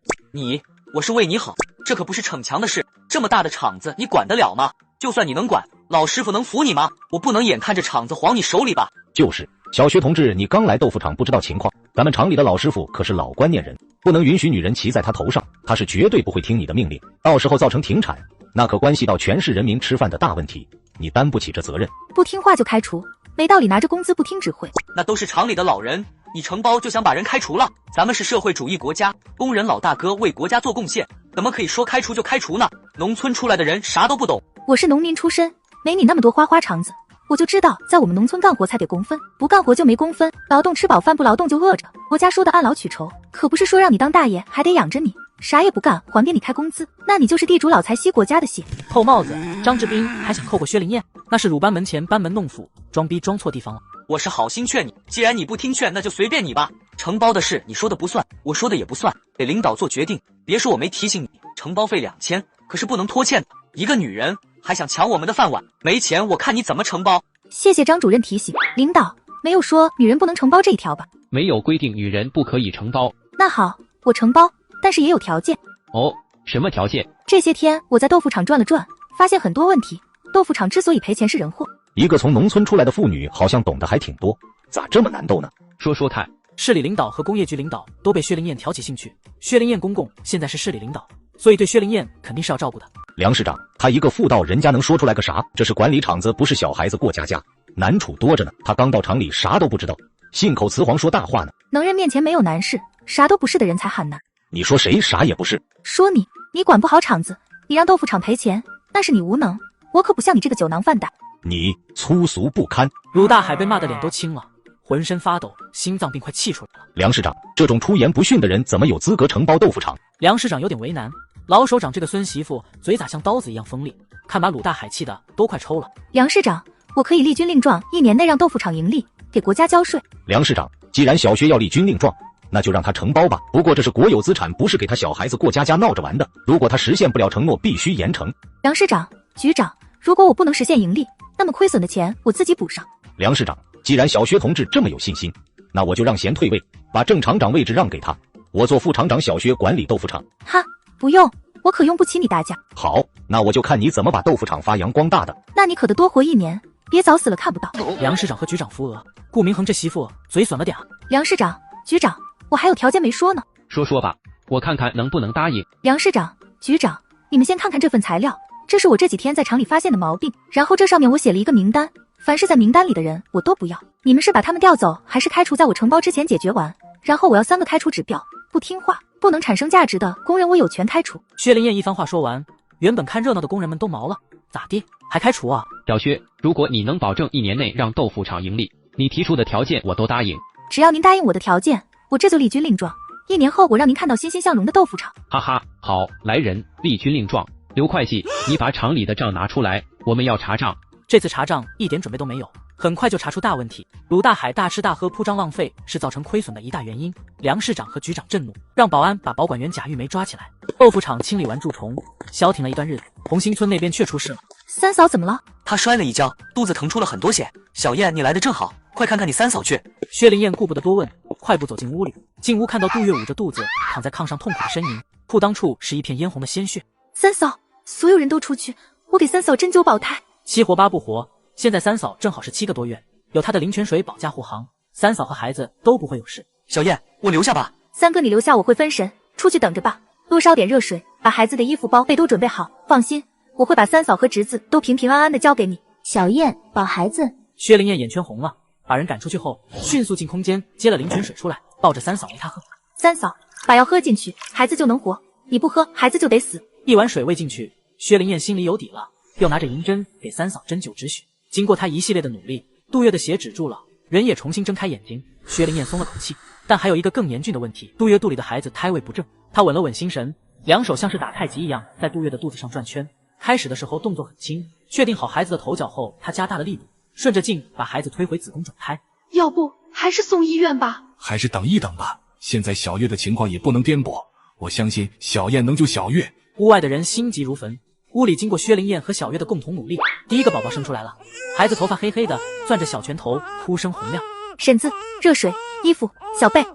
我是为你好，这可不是逞强的事。这么大的厂子，你管得了吗？就算你能管，老师傅能服你吗？我不能眼看着厂子晃你手里吧？就是，小薛同志，你刚来豆腐厂不知道情况，咱们厂里的老师傅可是老观念人，不能允许女人骑在他头上，他是绝对不会听你的命令，到时候造成停产，那可关系到全市人民吃饭的大问题，你担不起这责任。不听话就开除，没道理拿着工资不听指挥。那都是厂里的老人，你承包就想把人开除了？咱们是社会主义国家，工人老大哥为国家做贡献，怎么可以说开除就开除呢？农村出来的人啥都不懂。我是农民出身，没你那么多花花肠子，我就知道在我们农村干活才得工分，不干活就没工分，劳动吃饱饭，不劳动就饿着。国家说的按劳取酬，可不是说让你当大爷还得养着你，啥也不干还给你开工资，那你就是地主老财吸国家的血。扣帽子，张志斌还想扣过薛灵燕，那是鲁班门前班门弄斧，装逼装错地方了。我是好心劝你，既然你不听劝，那就随便你吧。承包的事你说的不算，我说的也不算，得领导做决定。别说我没提醒你，承包费2000，可是不能拖欠的。一个女人还想抢我们的饭碗，没钱我看你怎么承包。谢谢张主任提醒，领导没有说女人不能承包这一条吧？没有规定女人不可以承包。那好，我承包，但是也有条件。哦，什么条件？这些天我在豆腐厂转了转，发现很多问题。豆腐厂之所以赔钱是人祸。一个从农村出来的妇女好像懂得还挺多，咋这么难斗呢？说说看。市里领导和工业局领导都被薛灵燕挑起兴趣，薛灵燕公公现在是市里领导，所以对薛灵燕肯定是要照顾的。梁市长，他一个妇道，人家能说出来个啥？这是管理厂子，不是小孩子过家家，难处多着呢。他刚到厂里，啥都不知道，信口雌黄说大话呢。能人面前没有难事，啥都不是的人才喊难。你说谁啥也不是？说你管不好厂子，你让豆腐厂赔钱，那是你无能，我可不像你这个酒囊饭胆。你粗俗不堪。鲁大海被骂得脸都青了，浑身发抖，心脏病快气出来了。梁市长，这种出言不逊的人怎么有资格承包豆腐厂？梁市长有点为难，老首长这个孙媳妇嘴咋像刀子一样锋利，看把鲁大海气的都快抽了。梁市长，我可以立军令状，1年内让豆腐厂盈利，给国家交税。梁市长，既然小薛要立军令状，那就让他承包吧。不过这是国有资产，不是给他小孩子过家家闹着玩的。如果他实现不了承诺，必须严惩。梁市长、局长，如果我不能实现盈利，那么亏损的钱我自己补上。梁市长，既然小薛同志这么有信心，那我就让贤退位，把正厂长位置让给他，我做副厂长，小薛管理豆腐厂。哈，不用，我可用不起你大家。好，那我就看你怎么把豆腐厂发扬光大的。那你可得多活1年，别早死了看不到。梁市长和局长扶额，顾明恒这媳妇嘴损了点啊。梁市长、局长，我还有条件没说呢。说吧，我看看能不能答应。梁市长、局长，你们先看看这份材料，这是我这几天在厂里发现的毛病，然后这上面我写了一个名单，凡是在名单里的人我都不要。你们是把他们调走，还是开除在我承包之前解决完？然后我要3个开除指标，不听话、不能产生价值的工人我有权开除。薛林燕一番话说完，原本看热闹的工人们都毛了，咋地？还开除啊？小薛，如果你能保证1年内让豆腐厂盈利，你提出的条件我都答应。只要您答应我的条件，我这就立军令状。1年后我让您看到欣欣向荣的豆腐厂。哈哈，好，来人，立军令状。刘会计，你把厂里的账拿出来，我们要查账。这次查账一点准备都没有，很快就查出大问题。鲁大海大吃大喝铺张浪费是造成亏损的一大原因。梁市长和局长震怒，让保安把保管员贾玉梅抓起来。豆腐厂清理完蛀虫，消停了一段日子。红星村那边却出事了。三嫂怎么了？她摔了一跤，肚子疼出了很多血。小燕，你来的正好，快看看你三嫂去。薛林燕顾不得多问，快步走进屋里。进屋看到杜月捂着肚子躺在炕上痛苦的呻吟，裤裆处是一片嫣红的鲜血。三嫂，所有人都出去，我给三嫂针灸保胎。7活8不活，现在三嫂正好是7个多月，有她的灵泉水保驾护航，三嫂和孩子都不会有事。小燕，我留下吧。三哥，你留下我会分神，出去等着吧。多烧点热水，把孩子的衣服包被都准备好。放心，我会把三嫂和侄子都平平安安的交给你。小燕，保孩子。薛灵燕眼圈红了，把人赶出去后，迅速进空间接了灵泉水出来，抱着三嫂喂她喝。三嫂，把药喝进去，孩子就能活。你不喝，孩子就得死。一碗水喂进去，薛灵燕心里有底了，又拿着银针给三嫂针灸止血。经过她一系列的努力，杜月的血止住了，人也重新睁开眼睛。薛灵燕松了口气，但还有一个更严峻的问题，杜月肚里的孩子胎位不正。她稳了稳心神，两手像是打太极一样在杜月的肚子上转圈。开始的时候动作很轻，确定好孩子的头脚后，她加大了力度，顺着劲把孩子推回子宫转胎。要不还是送医院吧？还是等一等吧，现在小月的情况也不能颠簸，我相信小燕能救小月。屋外的人心急如焚，屋里经过薛灵燕和小月的共同努力，第一个宝宝生出来了。孩子头发黑黑的，攥着小拳头，哭声洪亮。婶子，热水、衣服、小被。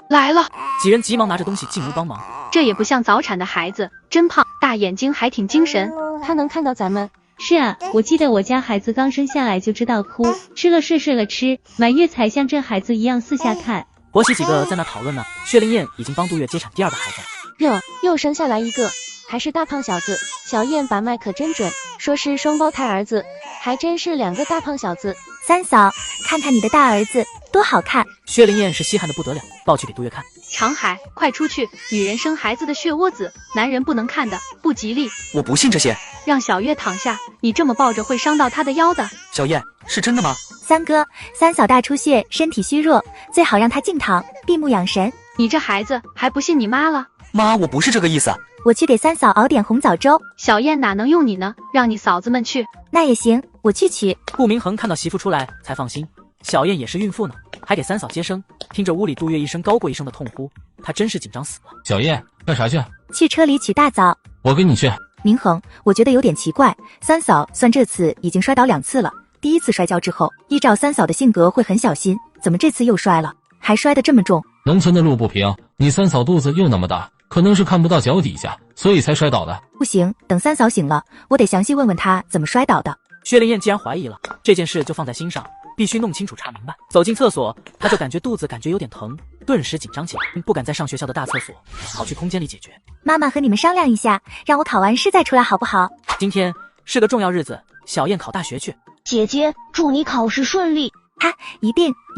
来了。几人急忙拿着东西进屋帮忙。这也不像早产的孩子，真胖，大眼睛还挺精神。他能看到咱们。是啊，我记得我家孩子刚生下来就知道哭，吃了睡，睡了吃，满月才像这孩子一样四下看。婆媳几个在那讨论呢，薛灵燕已经帮杜月接产第2个孩子了。热，又生下来一个，还是大胖小子。小燕把脉可真准，说是双胞胎儿子，还真是2个大胖小子。三嫂，看看你的大儿子多好看。薛灵燕是稀罕的不得了，抱去给杜月看。长海，快出去！女人生孩子的血窝子，男人不能看的，不吉利。我不信这些。让小月躺下，你这么抱着会伤到她的腰的。小燕，是真的吗？三哥，三嫂大出血，身体虚弱，最好让她静躺，闭目养神。你这孩子还不信你妈了？妈，我不是这个意思。我去给三嫂熬点红枣粥。小燕哪能用你呢？让你嫂子们去。那也行，我去取。顾明恒看到媳妇出来才放心，小燕也是孕妇呢，还给三嫂接生。听着屋里杜月一声高过一声的痛呼，他真是紧张死了。小燕，干啥去？去车里取大枣。我跟你去。明恒，我觉得有点奇怪，三嫂算这次已经摔倒2次了。第1次摔跤之后，依照三嫂的性格会很小心，怎么这次又摔了，还摔得这么重？农村的路不平，你三嫂肚子又那么大，可能是看不到脚底下，所以才摔倒的。不行，等三嫂醒了，我得详细问问她怎么摔倒的。薛灵燕既然怀疑了，这件事就放在心上，必须弄清楚查明白。走进厕所，她就感觉肚子有点疼，顿时紧张起来，不敢再上学校的大厕所，跑去空间里解决。妈妈和你们商量一下，让我考完试再出来好不好？今天是个重要日子，小燕考大学去。姐姐，祝你考试顺利。一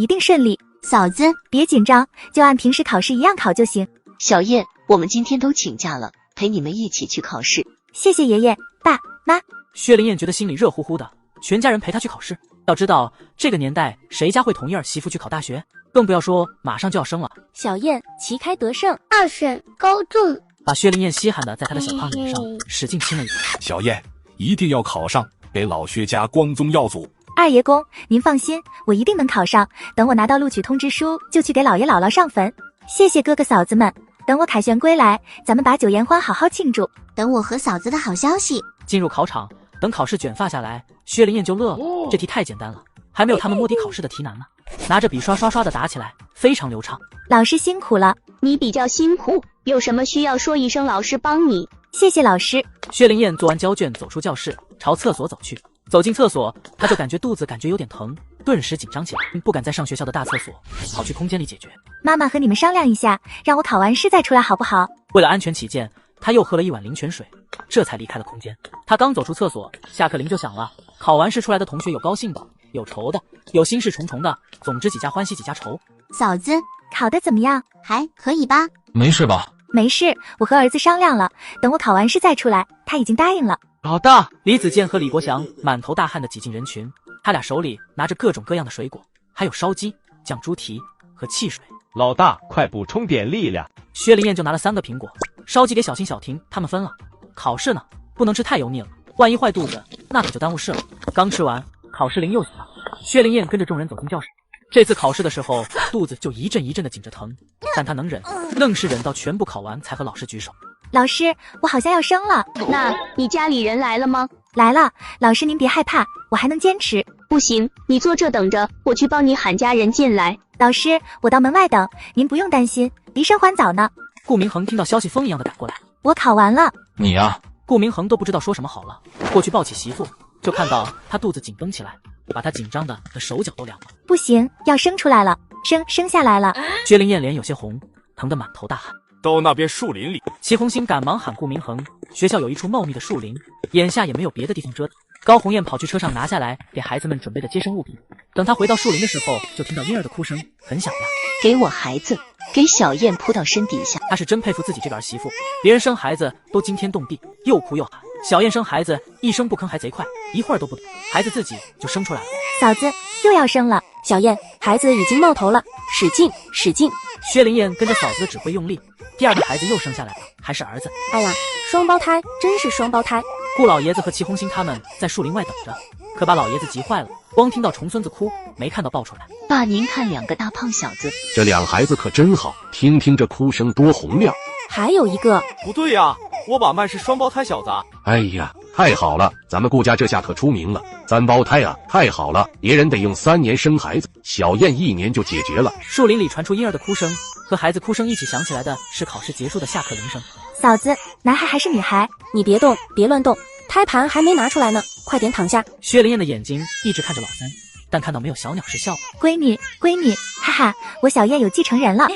定顺利。嫂子，别紧张，就按平时考试一样考就行。小燕，我们今天都请假了，陪你们一起去考试。谢谢爷爷、爸妈。薛灵燕觉得心里热乎乎的，全家人陪她去考试。要知道这个年代谁家会同意儿媳妇去考大学，更不要说马上就要生了。小燕旗开得胜，2审高中。把薛灵燕稀罕的在她的小胖脸上使劲亲了一口。小燕一定要考上，给老薛家光宗耀祖。二爷公，您放心，我一定能考上。等我拿到录取通知书，就去给姥爷姥姥上坟。谢谢哥哥嫂子们，等我凯旋归来，咱们把酒言欢好好庆祝。等我和嫂子的好消息。进入考场，等考试卷发下来，薛灵燕就乐了。这题太简单了，还没有他们摸底考试的题难呢。拿着笔刷刷刷的打起来，非常流畅。老师辛苦了。你比较辛苦，有什么需要说一声，老师帮你。谢谢老师。薛灵燕做完交卷，走出教室，朝厕所走去。走进厕所，她就感觉肚子有点疼，顿时紧张起来，不敢在上学校的大厕所，跑去空间里解决。妈妈和你们商量一下，让我考完试再出来好不好？为了安全起见，他又喝了一碗灵泉水，这才离开了空间。他刚走出厕所，下课铃就响了。考完试出来的同学有高兴的，有愁的，有心事重重的，总之几家欢喜几家愁。嫂子，考得怎么样？还可以吧？没事吧？没事，我和儿子商量了，等我考完试再出来，他已经答应了。老大，李子健和李国祥满头大汗的挤进人群，他俩手里拿着各种各样的水果，还有烧鸡、酱猪蹄和汽水。老大，快补充点力量。薛灵燕就拿了3个苹果，烧鸡给小新、小婷他们分了。考试呢，不能吃太油腻了，万一坏肚子，那可就耽误事了。刚吃完，考试铃又响了。薛灵燕跟着众人走进教室。这次考试的时候，肚子就一阵一阵的紧着疼，但她能忍，愣是忍到全部考完才和老师举手。老师，我好像要生了。那你家里人来了吗？来了，老师您别害怕，我还能坚持。不行，你坐这等着，我去帮你喊家人进来。老师，我到门外等，您不用担心，离生还早呢。顾明恒听到消息风一样的赶过来。我考完了。你呀？顾明恒都不知道说什么好了，过去抱起媳妇，就看到她肚子紧绷起来，把她紧张的手脚都凉了。不行，要生出来了，生下来了。薛灵燕脸有些红，疼得满头大汗。到那边树林里。齐红星赶忙喊顾明恒，学校有一处茂密的树林，眼下也没有别的地方遮挡。高红艳跑去车上拿下来给孩子们准备的接生物品，等她回到树林的时候，就听到婴儿的哭声，很响亮。给我孩子，给小燕扑到身底下。她是真佩服自己这个儿媳妇，别人生孩子都惊天动地，又哭又喊，小燕生孩子一声不吭还贼快，一会儿都不等，孩子自己就生出来了。嫂子又要生了，小燕，孩子已经冒头了，使劲使劲。薛灵燕跟着嫂子的指挥用力，第2个孩子又生下来了，还是儿子。哎呀，双胞胎，真是双胞胎。顾老爷子和齐红星他们在树林外等着，可把老爷子急坏了，光听到重孙子哭，没看到抱出来。爸，您看2个大胖小子，这2孩子可真好，听听这哭声多洪亮。还有一个不对呀，我把脉是双胞胎小子。哎呀，太好了，咱们顾家这下可出名了，3胞胎啊，太好了，别人得用3年生孩子，小燕1年就解决了。树林里传出婴儿的哭声，和孩子哭声一起响起来的是考试结束的下课铃声。嫂子，男孩还是女孩？你别动，别乱动，胎盘还没拿出来呢，快点躺下。薛灵燕的眼睛一直看着老三，但看到没有小鸟时笑了。闺女，闺女，哈哈，我小燕有继承人了。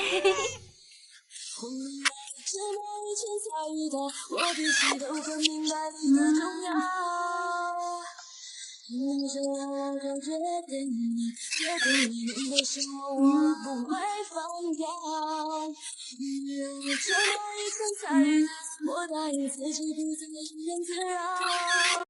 你说我就决定你，决定你的手我不会放掉。有这么一层彩云，我答应自己不再庸人自扰。